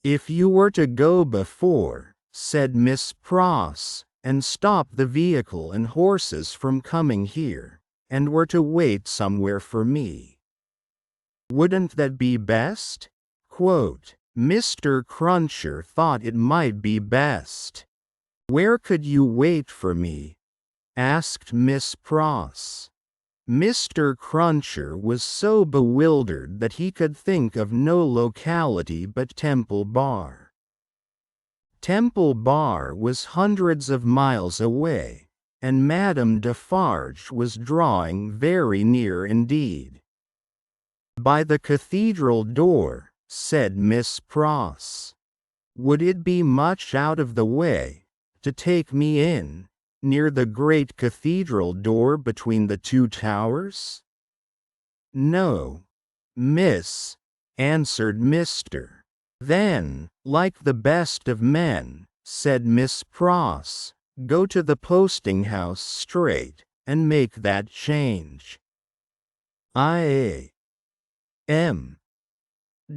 "If you were to go before," said Miss Pross, "and stop the vehicle and horses from coming here, and were to wait somewhere for me, wouldn't that be best?" Mr. Cruncher thought it might be best. "Where could you wait for me?" asked Miss Pross. Mr. Cruncher was so bewildered that he could think of no locality but Temple Bar. Temple Bar was hundreds of miles away, and Madame Defarge was drawing very near indeed. "By the cathedral door," said Miss Pross. "Would it be much out of the way to take me in, near the great cathedral door between the two towers?" "No, miss," answered Mr. "Then, like the best of men," said Miss Pross, "go to the posting-house straight, and make that change." "I am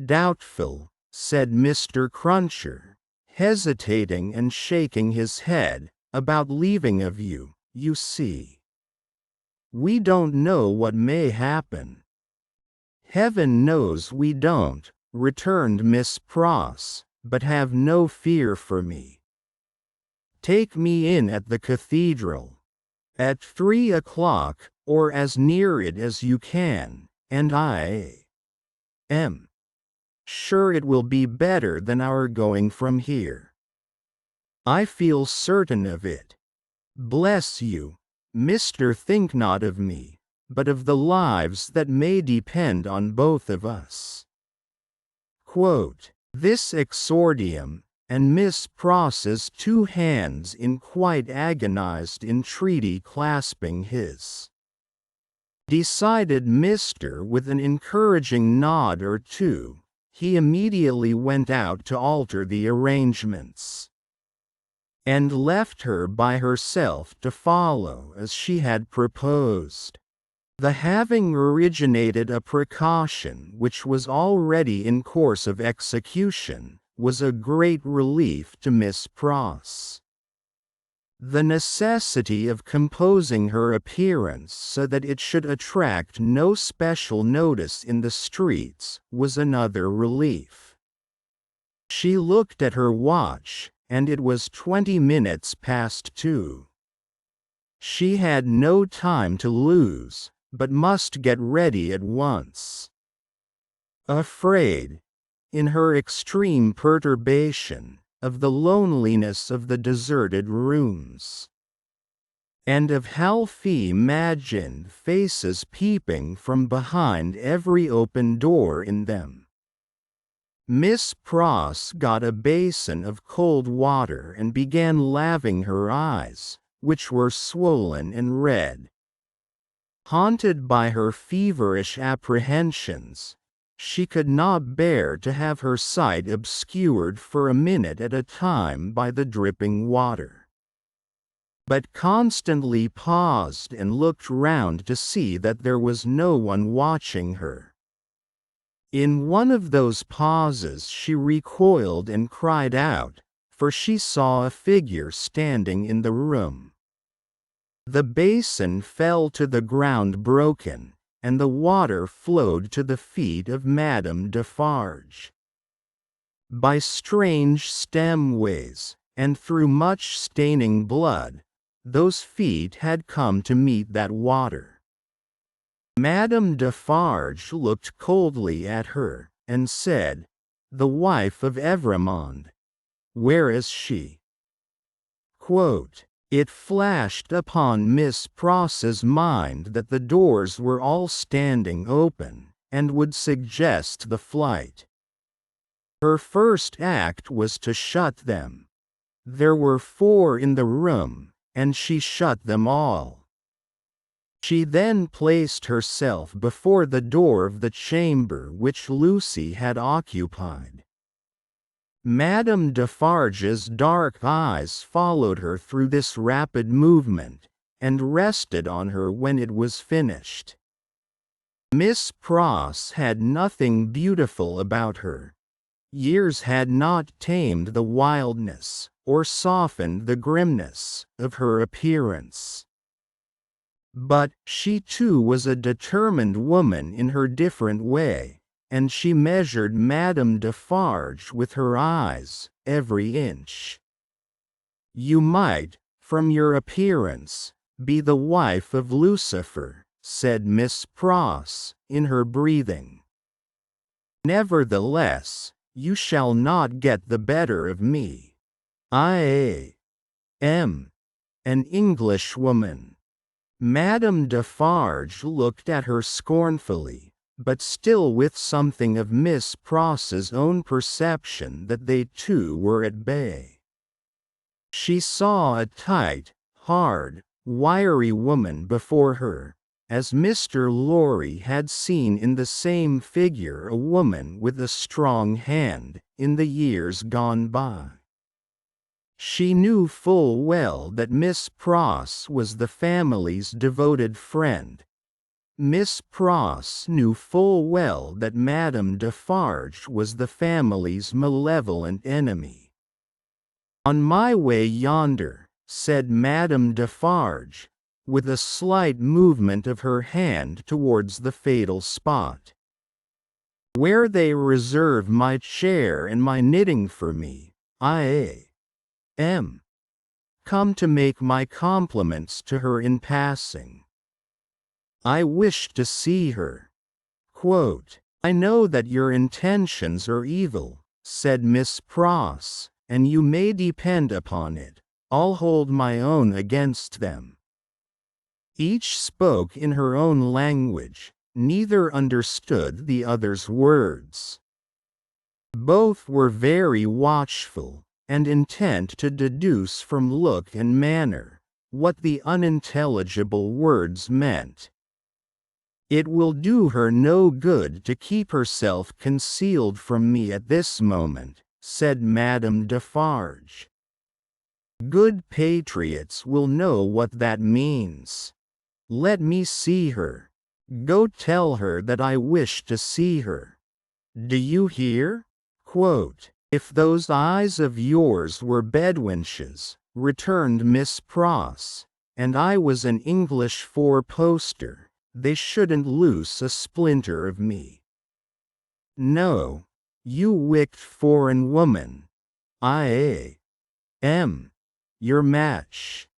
doubtful," said Mr. Cruncher, hesitating and shaking his head, "about leaving of you, you see. We don't know what may happen." "Heaven knows we don't," returned Miss Pross, "but have no fear for me. Take me in at the cathedral at 3 o'clock, or as near it as you can, and I am sure it will be better than our going from here. I feel certain of it. Bless you, Mr. Think not of me, but of the lives that may depend on both of us." This exordium, and Miss Pross's two hands in quite agonized entreaty clasping his, decided Mr. with an encouraging nod or two, he immediately went out to alter the arrangements, and left her by herself to follow as she had proposed. The having originated a precaution which was already in course of execution, was a great relief to Miss Pross. The necessity of composing her appearance so that it should attract no special notice in the streets was another relief. She looked at her watch, and it was 20 minutes past 2. She had no time to lose, but must get ready at once. Afraid, in her extreme perturbation, of the loneliness of the deserted rooms, and of half-imagined faces peeping from behind every open door in them. Miss Pross got a basin of cold water and began laving her eyes, which were swollen and red. Haunted by her feverish apprehensions, she could not bear to have her sight obscured for a minute at a time by the dripping water, but constantly paused and looked round to see that there was no one watching her. In one of those pauses she recoiled and cried out, for she saw a figure standing in the room. The basin fell to the ground broken, and the water flowed to the feet of Madame Defarge. By strange stemways, and through much staining blood, those feet had come to meet that water. Madame Defarge looked coldly at her, and said, "The wife of Evremond. Where is she?" It flashed upon Miss Pross's mind that the doors were all standing open, and would suggest the flight. Her first act was to shut them. There were 4 in the room, and she shut them all. She then placed herself before the door of the chamber which Lucy had occupied. Madame Defarge's dark eyes followed her through this rapid movement, and rested on her when it was finished. Miss Pross had nothing beautiful about her. Years had not tamed the wildness, or softened the grimness, of her appearance. But she too was a determined woman in her different way, and she measured Madame Defarge with her eyes, every inch. "You might, from your appearance, be the wife of Lucifer," said Miss Pross, in her breathing. "Nevertheless, you shall not get the better of me. I am an Englishwoman." Madame Defarge looked at her scornfully, but still with something of Miss Pross's own perception that they two were at bay. She saw a tight, hard, wiry woman before her, as Mr. Lorry had seen in the same figure a woman with a strong hand, in the years gone by. She knew full well that Miss Pross was the family's devoted friend. Miss Pross knew full well that Madame Defarge was the family's malevolent enemy. "On my way yonder," said Madame Defarge, with a slight movement of her hand towards the fatal spot, "where they reserve my chair and my knitting for me, I am come to make my compliments to her in passing. I wish to see her." "I know that your intentions are evil," said Miss Pross, "and you may depend upon it, I'll hold my own against them." Each spoke in her own language, neither understood the other's words. Both were very watchful, and intent to deduce from look and manner what the unintelligible words meant. "It will do her no good to keep herself concealed from me at this moment," said Madame Defarge. "Good patriots will know what that means. Let me see her. Go tell her that I wish to see her. Do you hear?" "If those eyes of yours were bedwenches," returned Miss Pross, "and I was an English four-poster, they shouldn't loose a splinter of me. No, you wicked foreign woman, I am your match."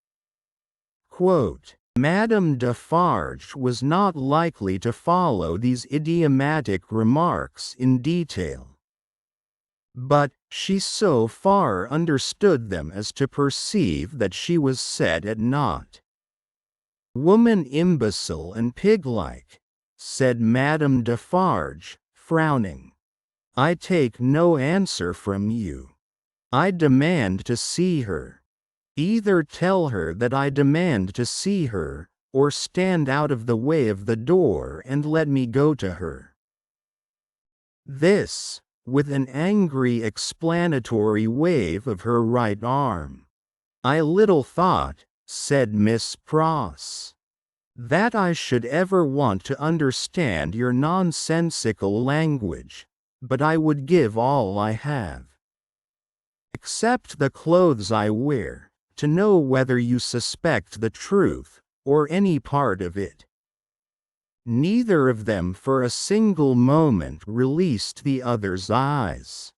Madame Defarge was not likely to follow these idiomatic remarks in detail. But she so far understood them as to perceive that she was set at naught. "Woman imbecile and pig-like," said Madame Defarge, frowning. "I take no answer from you. I demand to see her. Either tell her that I demand to see her, or stand out of the way of the door and let me go to her." This, with an angry explanatory wave of her right arm. "I little thought," said Miss Pross, "that I should ever want to understand your nonsensical language, but I would give all I have, except the clothes I wear, to know whether you suspect the truth, or any part of it." Neither of them for a single moment released the other's eyes.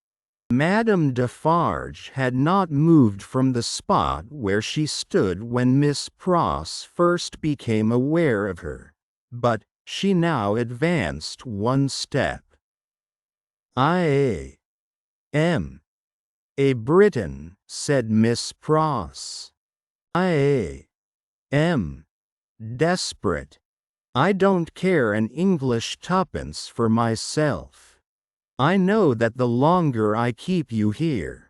Madame Defarge had not moved from the spot where she stood when Miss Pross first became aware of her, but she now advanced one step. "I am a Briton," said Miss Pross. "I am desperate. I don't care an English tuppence for myself. I know that the longer I keep you here,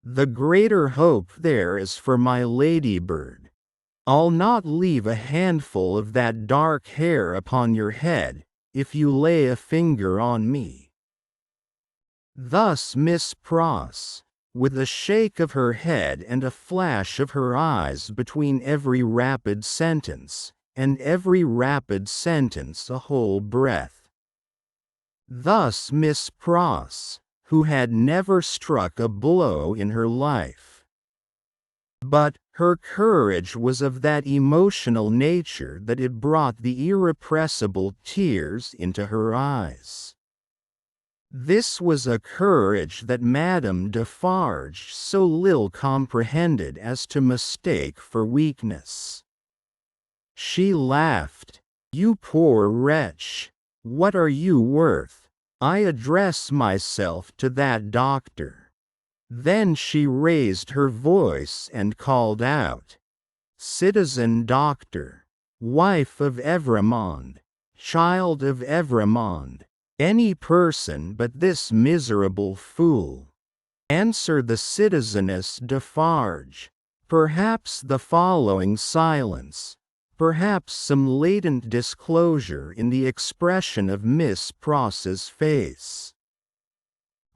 the greater hope there is for my ladybird. I'll not leave a handful of that dark hair upon your head, if you lay a finger on me." Thus Miss Pross, with a shake of her head and a flash of her eyes between every rapid sentence, and every rapid sentence a whole breath. Thus Miss Pross, who had never struck a blow in her life. But her courage was of that emotional nature that it brought the irrepressible tears into her eyes. This was a courage that Madame Defarge so little comprehended as to mistake for weakness. She laughed. "You poor wretch! What are you worth? I address myself to that doctor." Then she raised her voice and called out, "Citizen Doctor, wife of Evrémonde, child of Evrémonde, any person but this miserable fool, answer the Citizeness Defarge. Perhaps the following silence, perhaps some latent disclosure in the expression of Miss Pross's face,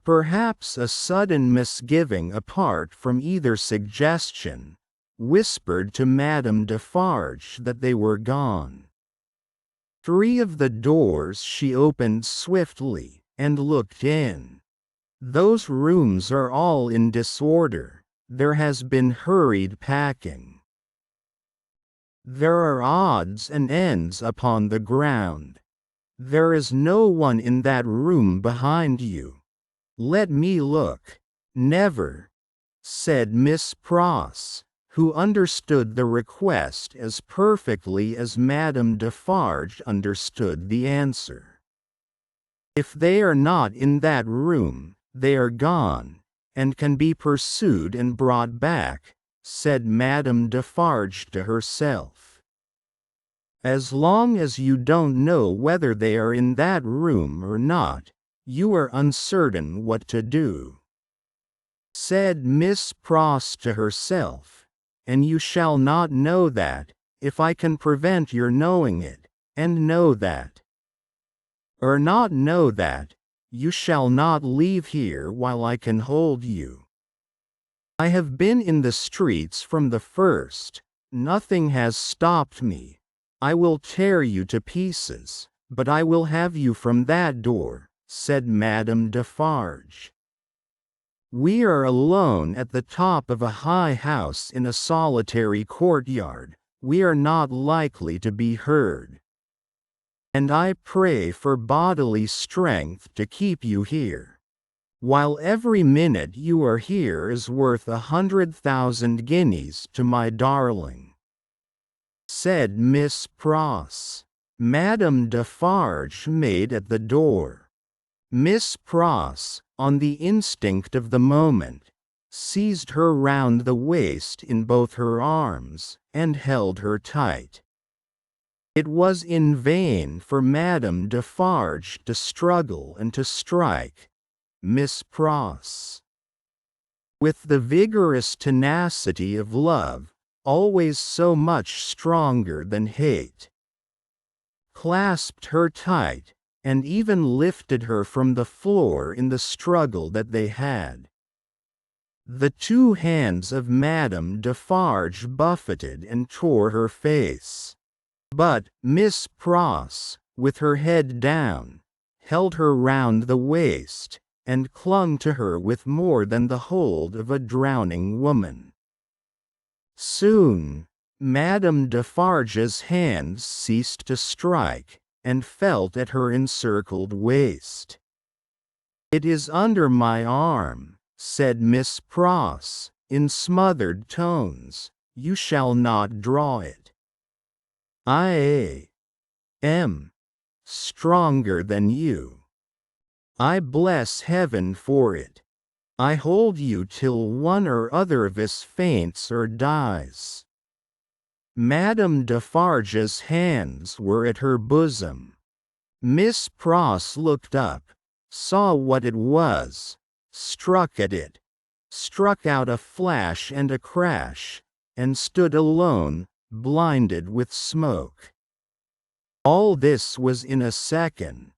perhaps a sudden misgiving apart from either suggestion, whispered to Madame Defarge that they were gone. 3 of the doors she opened swiftly, and looked in. "Those rooms are all in disorder. There has been hurried packing. There are odds and ends upon the ground. There is no one in that room behind you. Let me look." "Never," said Miss Pross, who understood the request as perfectly as Madame Defarge understood the answer. "If they are not in that room, they are gone, and can be pursued and brought back," said Madame Defarge to herself. "As long as you don't know whether they are in that room or not, you are uncertain what to do," said Miss Pross to herself, "and you shall not know that, if I can prevent your knowing it, and know that, or not know that, you shall not leave here while I can hold you. I have been in the streets from the first, nothing has stopped me. I will tear you to pieces, but I will have you from that door," said Madame Defarge. "We are alone at the top of a high house in a solitary courtyard. We are not likely to be heard. And I pray for bodily strength to keep you here, while every minute you are here is worth 100,000 guineas to my darling," said Miss Pross. Madame Defarge made at the door. Miss Pross, on the instinct of the moment, seized her round the waist in both her arms, and held her tight. It was in vain for Madame Defarge to struggle and to strike Miss Pross. With the vigorous tenacity of love, always so much stronger than hate, clasped her tight, and even lifted her from the floor in the struggle that they had. The two hands of Madame Defarge buffeted and tore her face. But Miss Pross, with her head down, held her round the waist, and clung to her with more than the hold of a drowning woman. Soon, Madame Defarge's hands ceased to strike, and felt at her encircled waist. "It is under my arm," said Miss Pross, in smothered tones. "You shall not draw it. I am stronger than you. I bless heaven for it. I hold you till one or other of us faints or dies." Madame Defarge's hands were at her bosom. Miss Pross looked up, saw what it was, struck at it, struck out a flash and a crash, and stood alone, blinded with smoke. All this was in a second.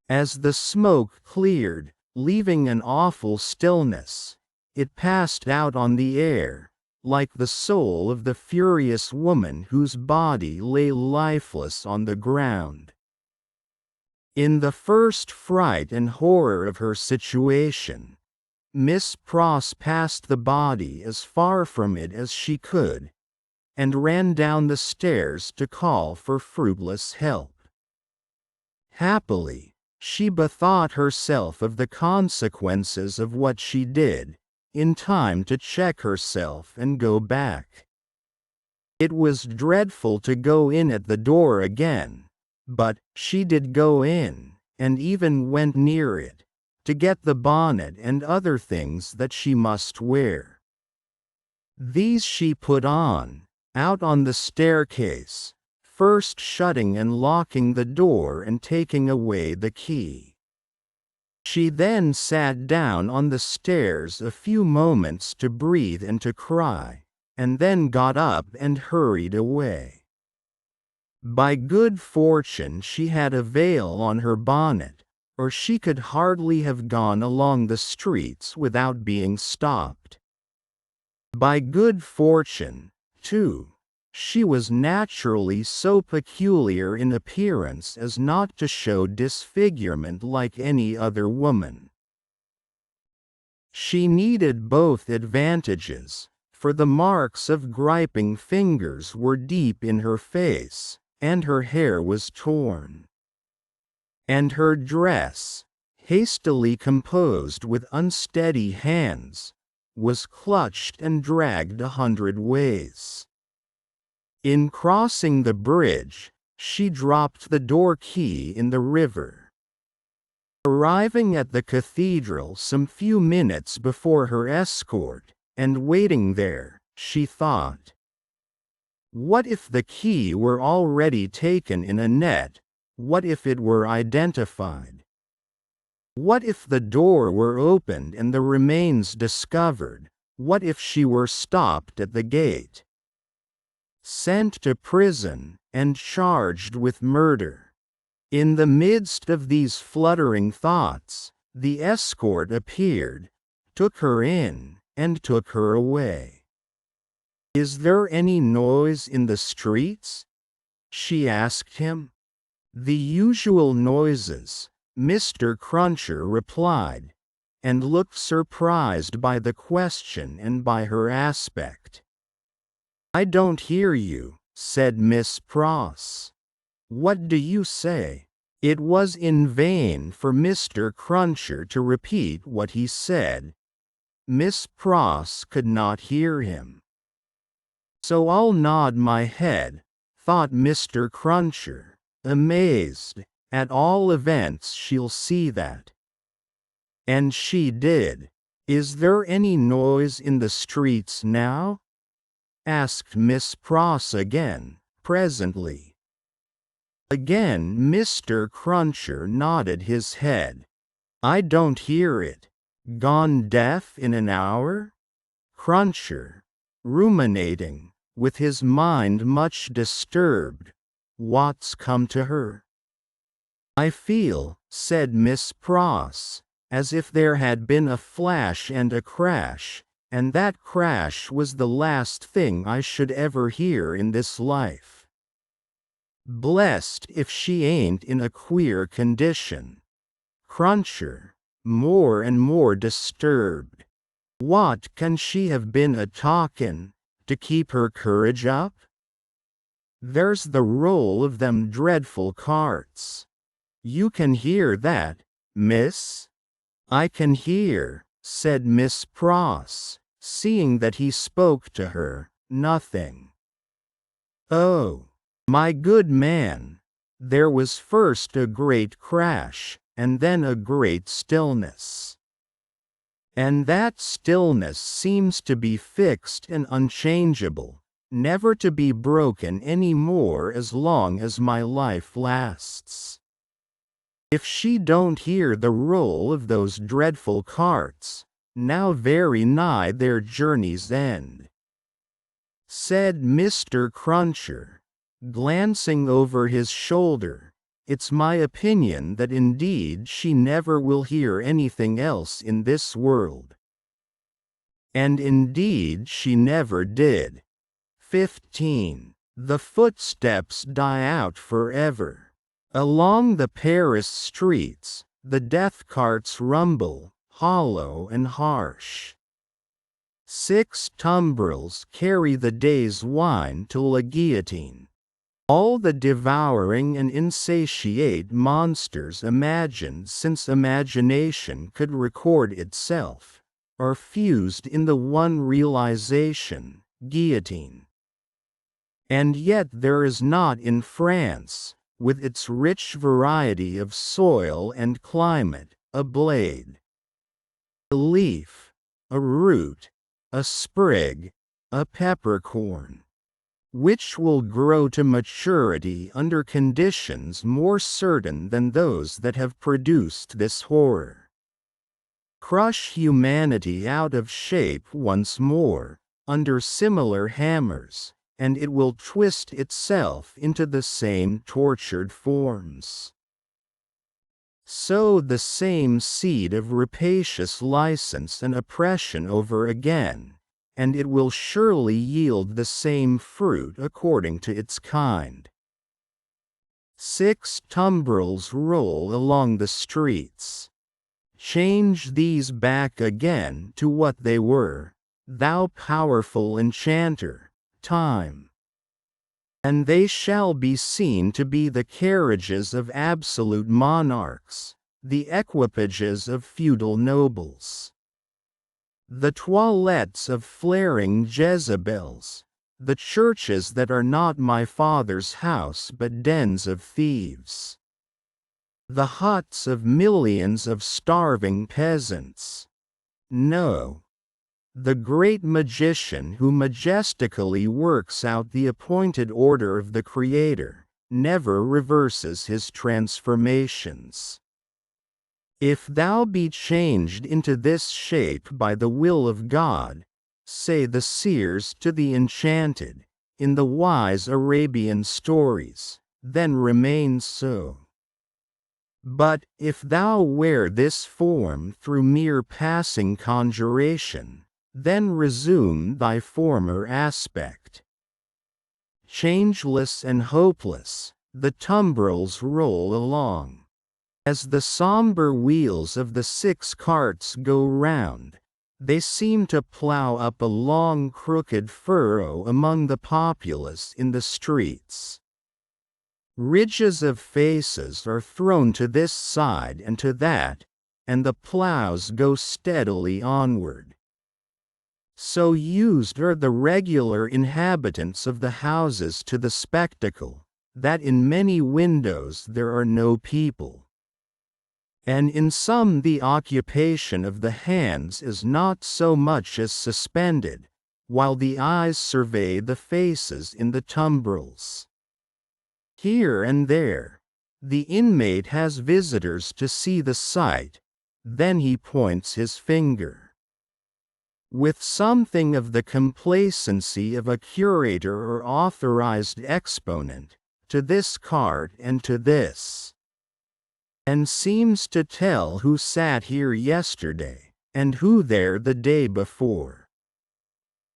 As the smoke cleared, leaving an awful stillness, it passed out on the air, like the soul of the furious woman whose body lay lifeless on the ground. In the first fright and horror of her situation, Miss Pross passed the body as far from it as she could, and ran down the stairs to call for fruitless help. Happily, she bethought herself of the consequences of what she did, in time to check herself and go back. It was dreadful to go in at the door again, but she did go in, and even went near it, to get the bonnet and other things that she must wear. These she put on, out on the staircase, first shutting and locking the door and taking away the key. She then sat down on the stairs a few moments to breathe and to cry, and then got up and hurried away. By good fortune she had a veil on her bonnet, or she could hardly have gone along the streets without being stopped. By good fortune, too, she was naturally so peculiar in appearance as not to show disfigurement like any other woman. She needed both advantages, for the marks of griping fingers were deep in her face, and her hair was torn. And her dress, hastily composed with unsteady hands, was clutched and dragged 100 ways. In crossing the bridge, she dropped the door key in the river. Arriving at the cathedral some few minutes before her escort, and waiting there, she thought, "What if the key were already taken in a net? What if it were identified? What if the door were opened and the remains discovered? What if she were stopped at the gate, sent to prison, and charged with murder?" In the midst of these fluttering thoughts, the escort appeared, took her in, and took her away. "Is there any noise in the streets?" she asked him. "The usual noises," Mr. Cruncher replied, and looked surprised by the question and by her aspect. "I don't hear you," said Miss Pross. "What do you say?" It was in vain for Mr. Cruncher to repeat what he said. Miss Pross could not hear him. "So I'll nod my head," thought Mr. Cruncher, amazed. "At all events she'll see that. And she did. "Is there any noise in the streets now?" asked Miss Pross again, presently. Again Mr. Cruncher nodded his head. "I don't hear it. Gone deaf in an hour?" Cruncher, ruminating, with his mind much disturbed. "What's come to her?" "I feel," said Miss Pross, "as if there had been a flash and a crash, and that crash was the last thing I should ever hear in this life. Blessed if she ain't in a queer condition." Cruncher, more and more disturbed. "What can she have been a-talkin', to keep her courage up?" "There's the roll of them dreadful carts. You can hear that, miss?" "I can hear," said Miss Pross, seeing that he spoke to her, "nothing." "Oh, my good man, there was first a great crash, and then a great stillness. And that stillness seems to be fixed and unchangeable, never to be broken any more as long as my life lasts. If she don't hear the roll of those dreadful carts, now very nigh their journey's end," said Mr. Cruncher, glancing over his shoulder, "it's my opinion that indeed she never will hear anything else in this world." And indeed she never did. 15. The footsteps die out forever. Along the Paris streets, the death carts rumble, hollow and harsh. 6 tumbrils carry the day's wine to la guillotine. All the devouring and insatiate monsters imagined since imagination could record itself, are fused in the one realization, guillotine. And yet there is not in France, with its rich variety of soil and climate, a blade, a leaf, a root, a sprig, a peppercorn, which will grow to maturity under conditions more certain than those that have produced this horror. Crush humanity out of shape once more, under similar hammers, and it will twist itself into the same tortured forms. Sow the same seed of rapacious license and oppression over again, and it will surely yield the same fruit according to its kind. 6 tumbrils roll along the streets. Change these back again to what they were, thou powerful enchanter, Time. And they shall be seen to be the carriages of absolute monarchs, the equipages of feudal nobles, the toilettes of flaring Jezebels, the churches that are not my Father's house but dens of thieves, the huts of millions of starving peasants. No. The great magician who majestically works out the appointed order of the Creator, never reverses his transformations. If thou be changed into this shape by the will of God, say the seers to the enchanted, in the wise Arabian stories, then remain so. But, if thou wear this form through mere passing conjuration, then resume thy former aspect. Changeless and hopeless, the tumbrils roll along. As the somber wheels of the 6 carts go round, they seem to plough up a long crooked furrow among the populace in the streets. Ridges of faces are thrown to this side and to that, and the ploughs go steadily onward. So used are the regular inhabitants of the houses to the spectacle, that in many windows there are no people. And in some the occupation of the hands is not so much as suspended, while the eyes survey the faces in the tumbrils. Here and there, the inmate has visitors to see the sight, then he points his finger. With something of the complacency of a curator or authorized exponent, to this cart and to this. And seems to tell who sat here yesterday, and who there the day before.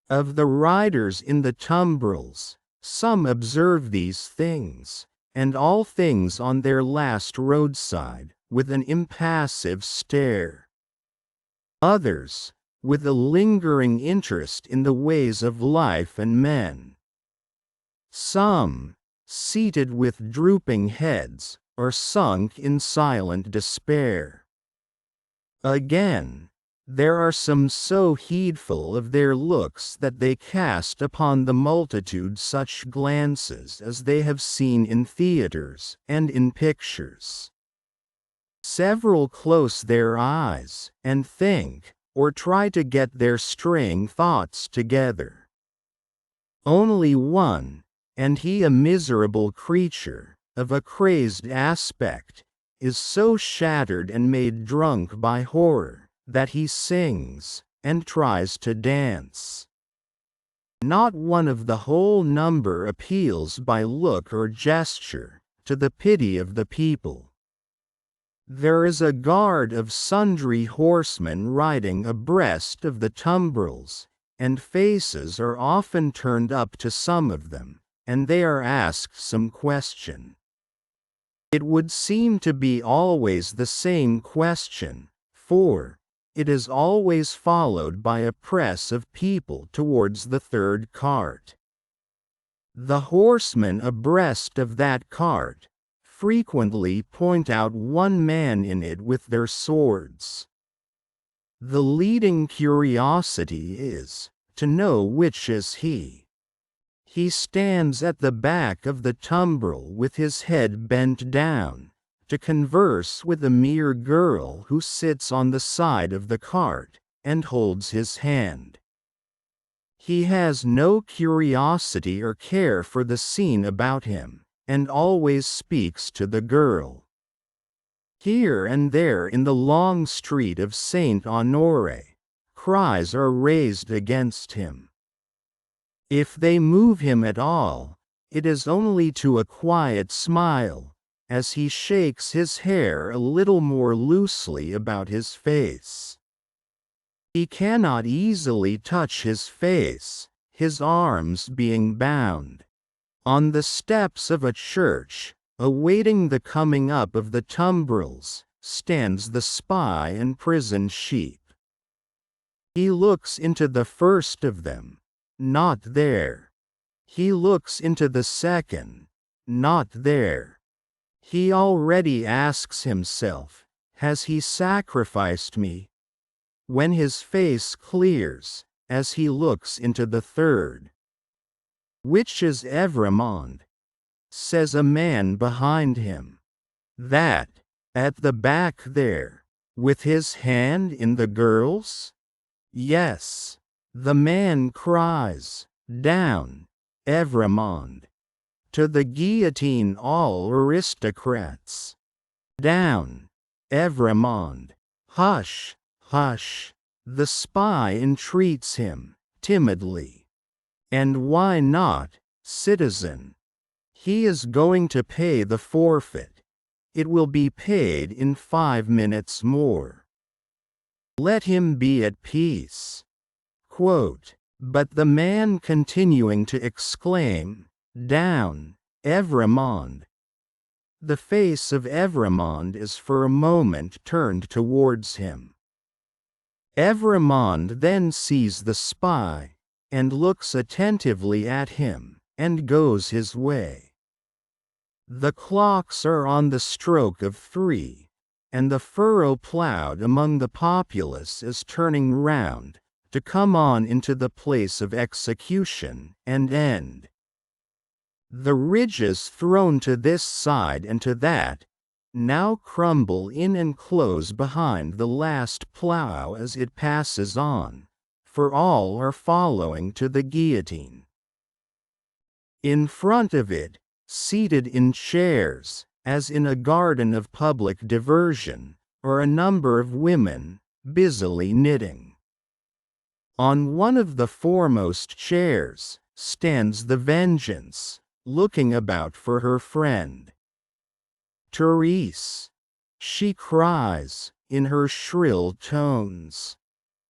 Of the riders in the tumbrils, some observe these things, and all things on their last roadside, with an impassive stare. Others, with a lingering interest in the ways of life and men. Some, seated with drooping heads, or sunk in silent despair. Again, there are some so heedful of their looks that they cast upon the multitude such glances as they have seen in theaters and in pictures. Several close their eyes, and think, or try to get their straying thoughts together. Only one, and he a miserable creature, of a crazed aspect, is so shattered and made drunk by horror, that he sings, and tries to dance. Not one of the whole number appeals by look or gesture, to the pity of the people. There is a guard of sundry horsemen riding abreast of the tumbrils, and faces are often turned up to some of them, and they are asked some question. It would seem to be always the same question, for it is always followed by a press of people towards the third cart. The horsemen abreast of that cart frequently point out one man in it with their swords. The leading curiosity is to know which is he. He stands at the back of the tumbril with his head bent down, to converse with a mere girl who sits on the side of the cart, and holds his hand. He has no curiosity or care for the scene about him, and always speaks to the girl. Here and there in the long street of Saint Honore, cries are raised against him. If they move him at all, it is only to a quiet smile, as he shakes his hair a little more loosely about his face. He cannot easily touch his face, his arms being bound. On the steps of a church, awaiting the coming up of the tumbrils, stands the spy and prison sheep. He looks into the first of them. Not there. He looks into the second. Not there. He already asks himself, has he sacrificed me? When his face clears, as he looks into the third. Which is Evrémonde? Says a man behind him. That, at the back there, with his hand in the girl's? Yes. The man cries, down, Evrémonde. To the guillotine all aristocrats. Down, Evrémonde. Hush, hush. The spy entreats him, timidly. And why not, citizen? He is going to pay the forfeit. It will be paid in 5 minutes more. Let him be at peace. But the man continuing to exclaim, down, Evrémonde. The face of Evrémonde is for a moment turned towards him. Evrémonde then sees the spy, and looks attentively at him, and goes his way. The clocks are on the stroke of 3, and the furrow ploughed among the populace is turning round, to come on into the place of execution, and end. The ridges thrown to this side and to that, now crumble in and close behind the last plough as it passes on, for all are following to the guillotine. In front of it, seated in chairs, as in a garden of public diversion, are a number of women, busily knitting. On one of the foremost chairs stands the Vengeance, looking about for her friend. "Therese," she cries, in her shrill tones.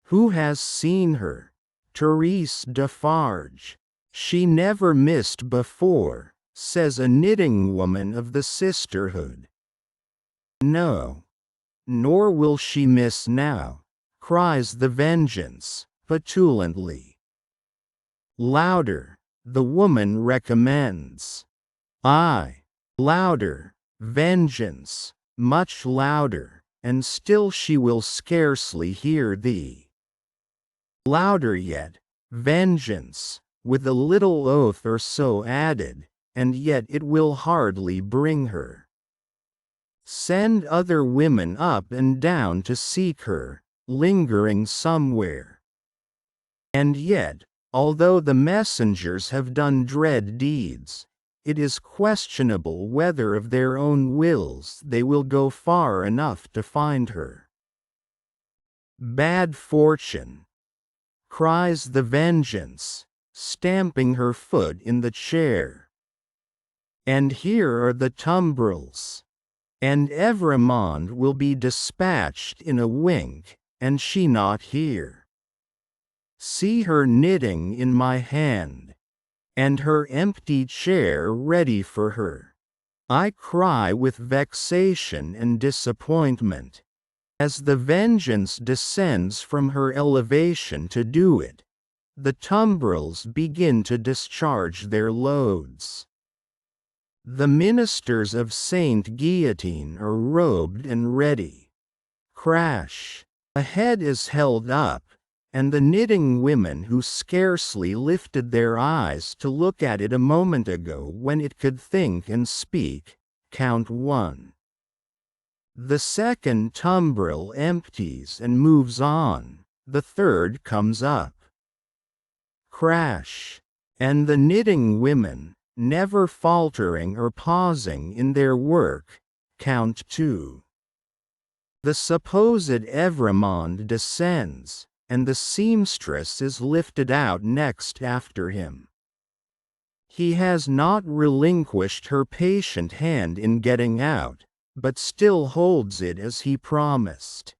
"Who has seen her? Therese Defarge. She never missed before," says a knitting woman of the sisterhood. "No, nor will she miss now," cries the Vengeance, petulantly. "Louder," the woman recommends. "Aye, louder, Vengeance, much louder, and still she will scarcely hear thee. Louder yet, Vengeance," with a little oath or so added, "and yet it will hardly bring her. Send other women up and down to seek her, lingering somewhere. And yet, although the messengers have done dread deeds, it is questionable whether of their own wills they will go far enough to find her. Bad fortune," cries the Vengeance, stamping her foot in the chair. "And here are the tumbrils. And Evrémonde will be dispatched in a wink, and she not here. See her knitting in my hand, and her empty chair ready for her. I cry with vexation and disappointment, as the Vengeance descends from her elevation to do it. The tumbrils begin to discharge their loads. The ministers of Saint Guillotine are robed and ready. Crash! A head is held up, and the knitting women who scarcely lifted their eyes to look at it a moment ago when it could think and speak, count 1. The second tumbril empties and moves on, the third comes up. Crash! And the knitting women, never faltering or pausing in their work, count 2. The supposed Evrémonde descends, and the seamstress is lifted out next after him. He has not relinquished her patient hand in getting out, but still holds it as he promised.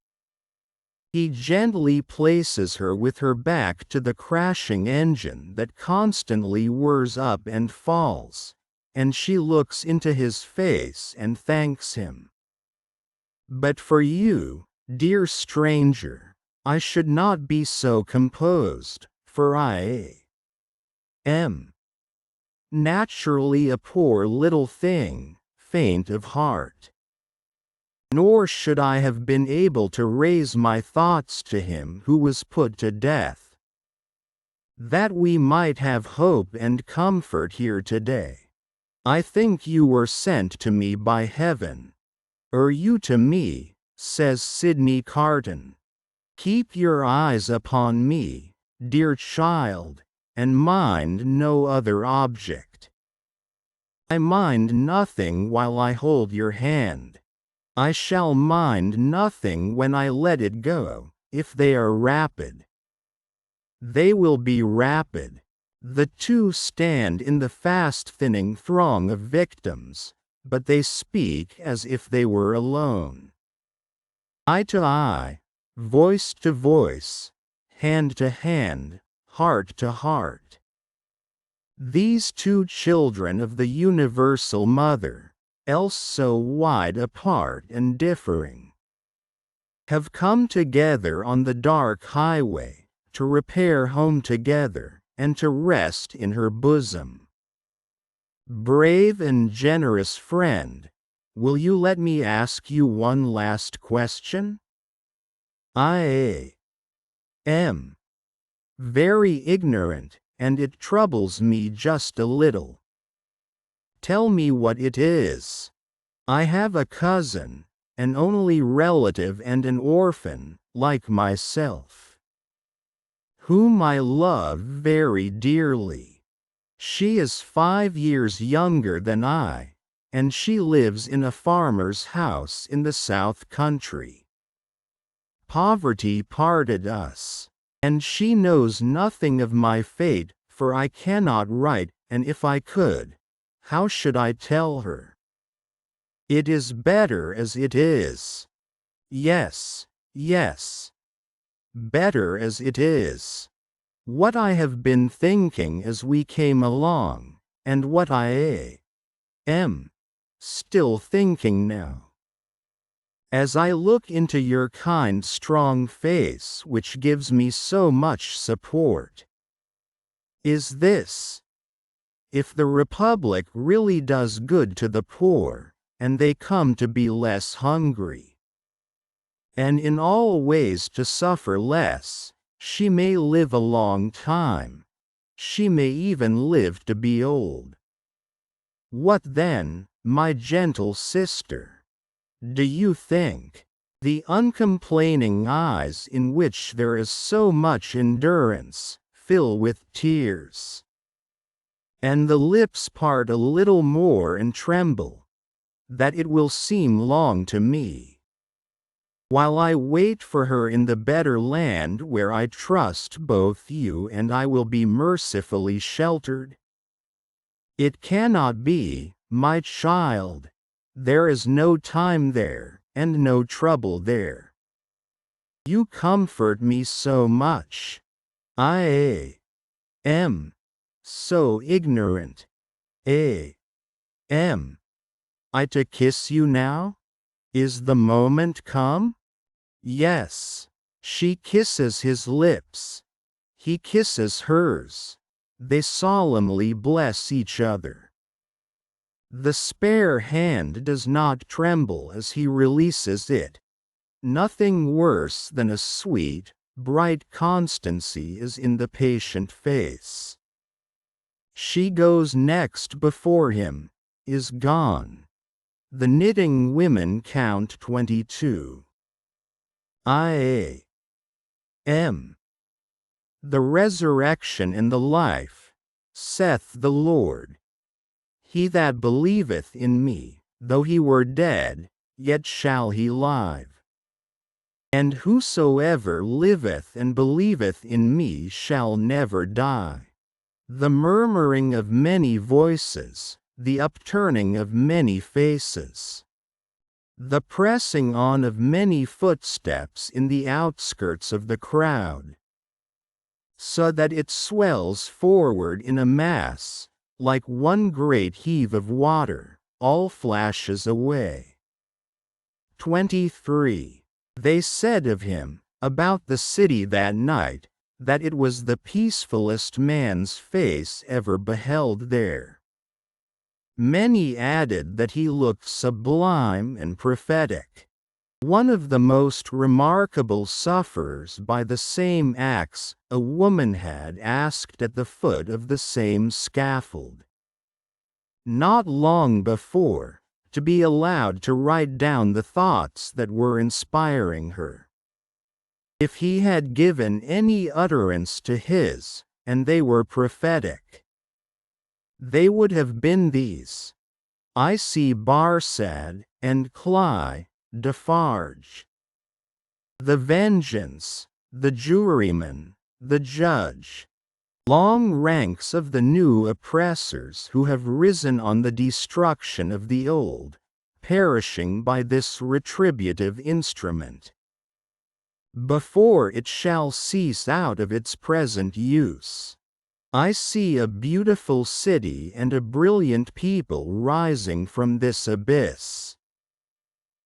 He gently places her with her back to the crashing engine that constantly whirs up and falls, and she looks into his face and thanks him. "But for you, dear stranger, I should not be so composed, for I am naturally a poor little thing, faint of heart. Nor should I have been able to raise my thoughts to him who was put to death, that we might have hope and comfort here today. I think you were sent to me by heaven. Or you to me," says Sidney Carton. "Keep your eyes upon me, dear child, and mind no other object. I mind nothing while I hold your hand. I shall mind nothing when I let it go, if they are rapid. They will be rapid." The two stand in the fast-thinning throng of victims, but they speak as if they were alone. Eye to eye, voice to voice, hand to hand, heart to heart. These two children of the universal mother, else so wide apart and differing, have come together on the dark highway, to repair home together, and to rest in her bosom. Brave and generous friend, will you let me ask you one last question? I am very ignorant, and it troubles me just a little. Tell me what it is. I have a cousin, an only relative and an orphan, like myself, whom I love very dearly. She is 5 years younger than I, and she lives in a farmer's house in the South Country. Poverty parted us, and she knows nothing of my fate, for I cannot write, and if I could, how should I tell her? It is better as it is. Yes, yes. Better as it is. What I have been thinking as we came along, and what I am still thinking now. As I look into your kind, strong face, which gives me so much support, is this: if the Republic really does good to the poor, and they come to be less hungry, and in all ways to suffer less, she may live a long time. She may even live to be old. What then, my gentle sister? Do you think the uncomplaining eyes in which there is so much endurance fill with tears, and the lips part a little more and tremble, that it will seem long to me, while I wait for her in the better land where I trust both you and I will be mercifully sheltered? It cannot be, my child. There is no time there, and no trouble there. You comfort me so much. I am so ignorant. Am I to kiss you now? Is the moment come? Yes. She kisses his lips. He kisses hers. They solemnly bless each other. The spare hand does not tremble as he releases it. Nothing worse than a sweet, bright constancy is in the patient face. She goes next before him, is gone. The knitting women count 22. I am the resurrection and the life, saith the Lord. He that believeth in me, though he were dead, yet shall he live. And whosoever liveth and believeth in me shall never die. The murmuring of many voices, the upturning of many faces, the pressing on of many footsteps in the outskirts of the crowd, so that it swells forward in a mass, like one great heave of water, all flashes away. 23. They said of him, about the city that night, that it was the peacefulest man's face ever beheld there. Many added that he looked sublime and prophetic. One of the most remarkable sufferers by the same axe, a woman had asked at the foot of the same scaffold, not long before, to be allowed to write down the thoughts that were inspiring her. If he had given any utterance to his, and they were prophetic, they would have been these: I see Barsad and Cly, Defarge, the vengeance, the juryman, the judge, long ranks of the new oppressors who have risen on the destruction of the old, perishing by this retributive instrument, before it shall cease out of its present use. I see a beautiful city and a brilliant people rising from this abyss,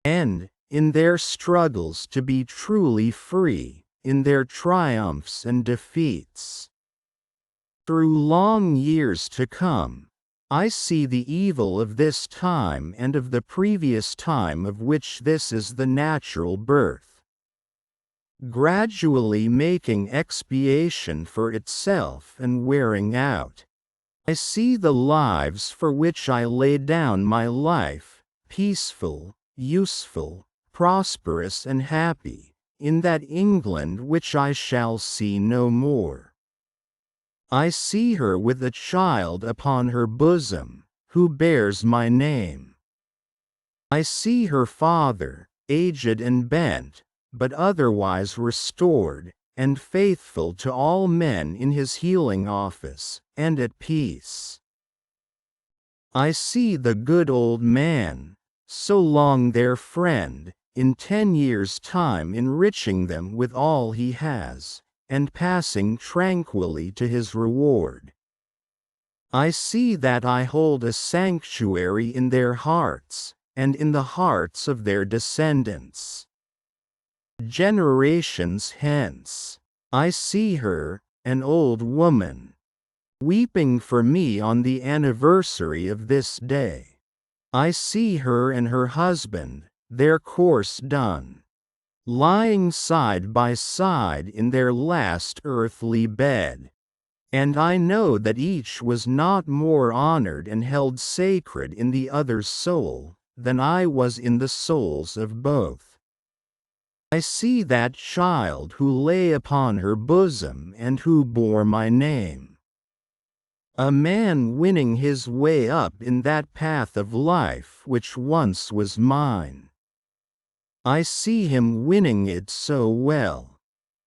and, in their struggles to be truly free, in their triumphs and defeats, through long years to come, I see the evil of this time and of the previous time of which this is the natural birth, gradually making expiation for itself and wearing out. I see the lives for which I lay down my life, peaceful, useful, prosperous and happy, in that England which I shall see no more. I see her with a child upon her bosom, who bears my name. I see her father, aged and bent, but otherwise restored, and faithful to all men in his healing office, and at peace. I see the good old man, so long their friend, in 10 years' time enriching them with all he has, and passing tranquilly to his reward. I see that I hold a sanctuary in their hearts, and in the hearts of their descendants. Generations hence, I see her, an old woman, weeping for me on the anniversary of this day. I see her and her husband, their course done, lying side by side in their last earthly bed. And I know that each was not more honored and held sacred in the other's soul than I was in the souls of both. I see that child who lay upon her bosom and who bore my name. A man winning his way up in that path of life which once was mine. I see him winning it so well,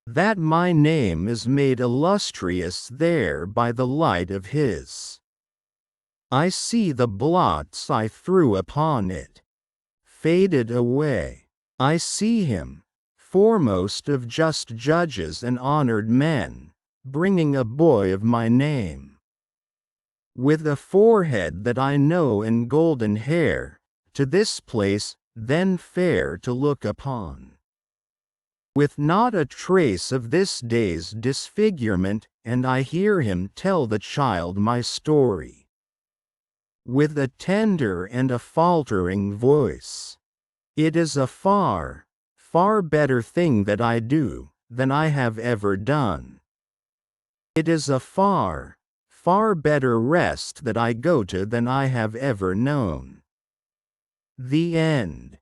that my name is made illustrious there by the light of his. I see the blots I threw upon it, faded away. I see him, foremost of just judges and honored men, bringing a boy of my name, with a forehead that I know and golden hair, to this place then fair to look upon, with not a trace of this day's disfigurement, and I hear him tell the child my story, with a tender and a faltering voice. It is a far, far better thing that I do, than I have ever done. It is a far, far better rest that I go to than I have ever known. The end.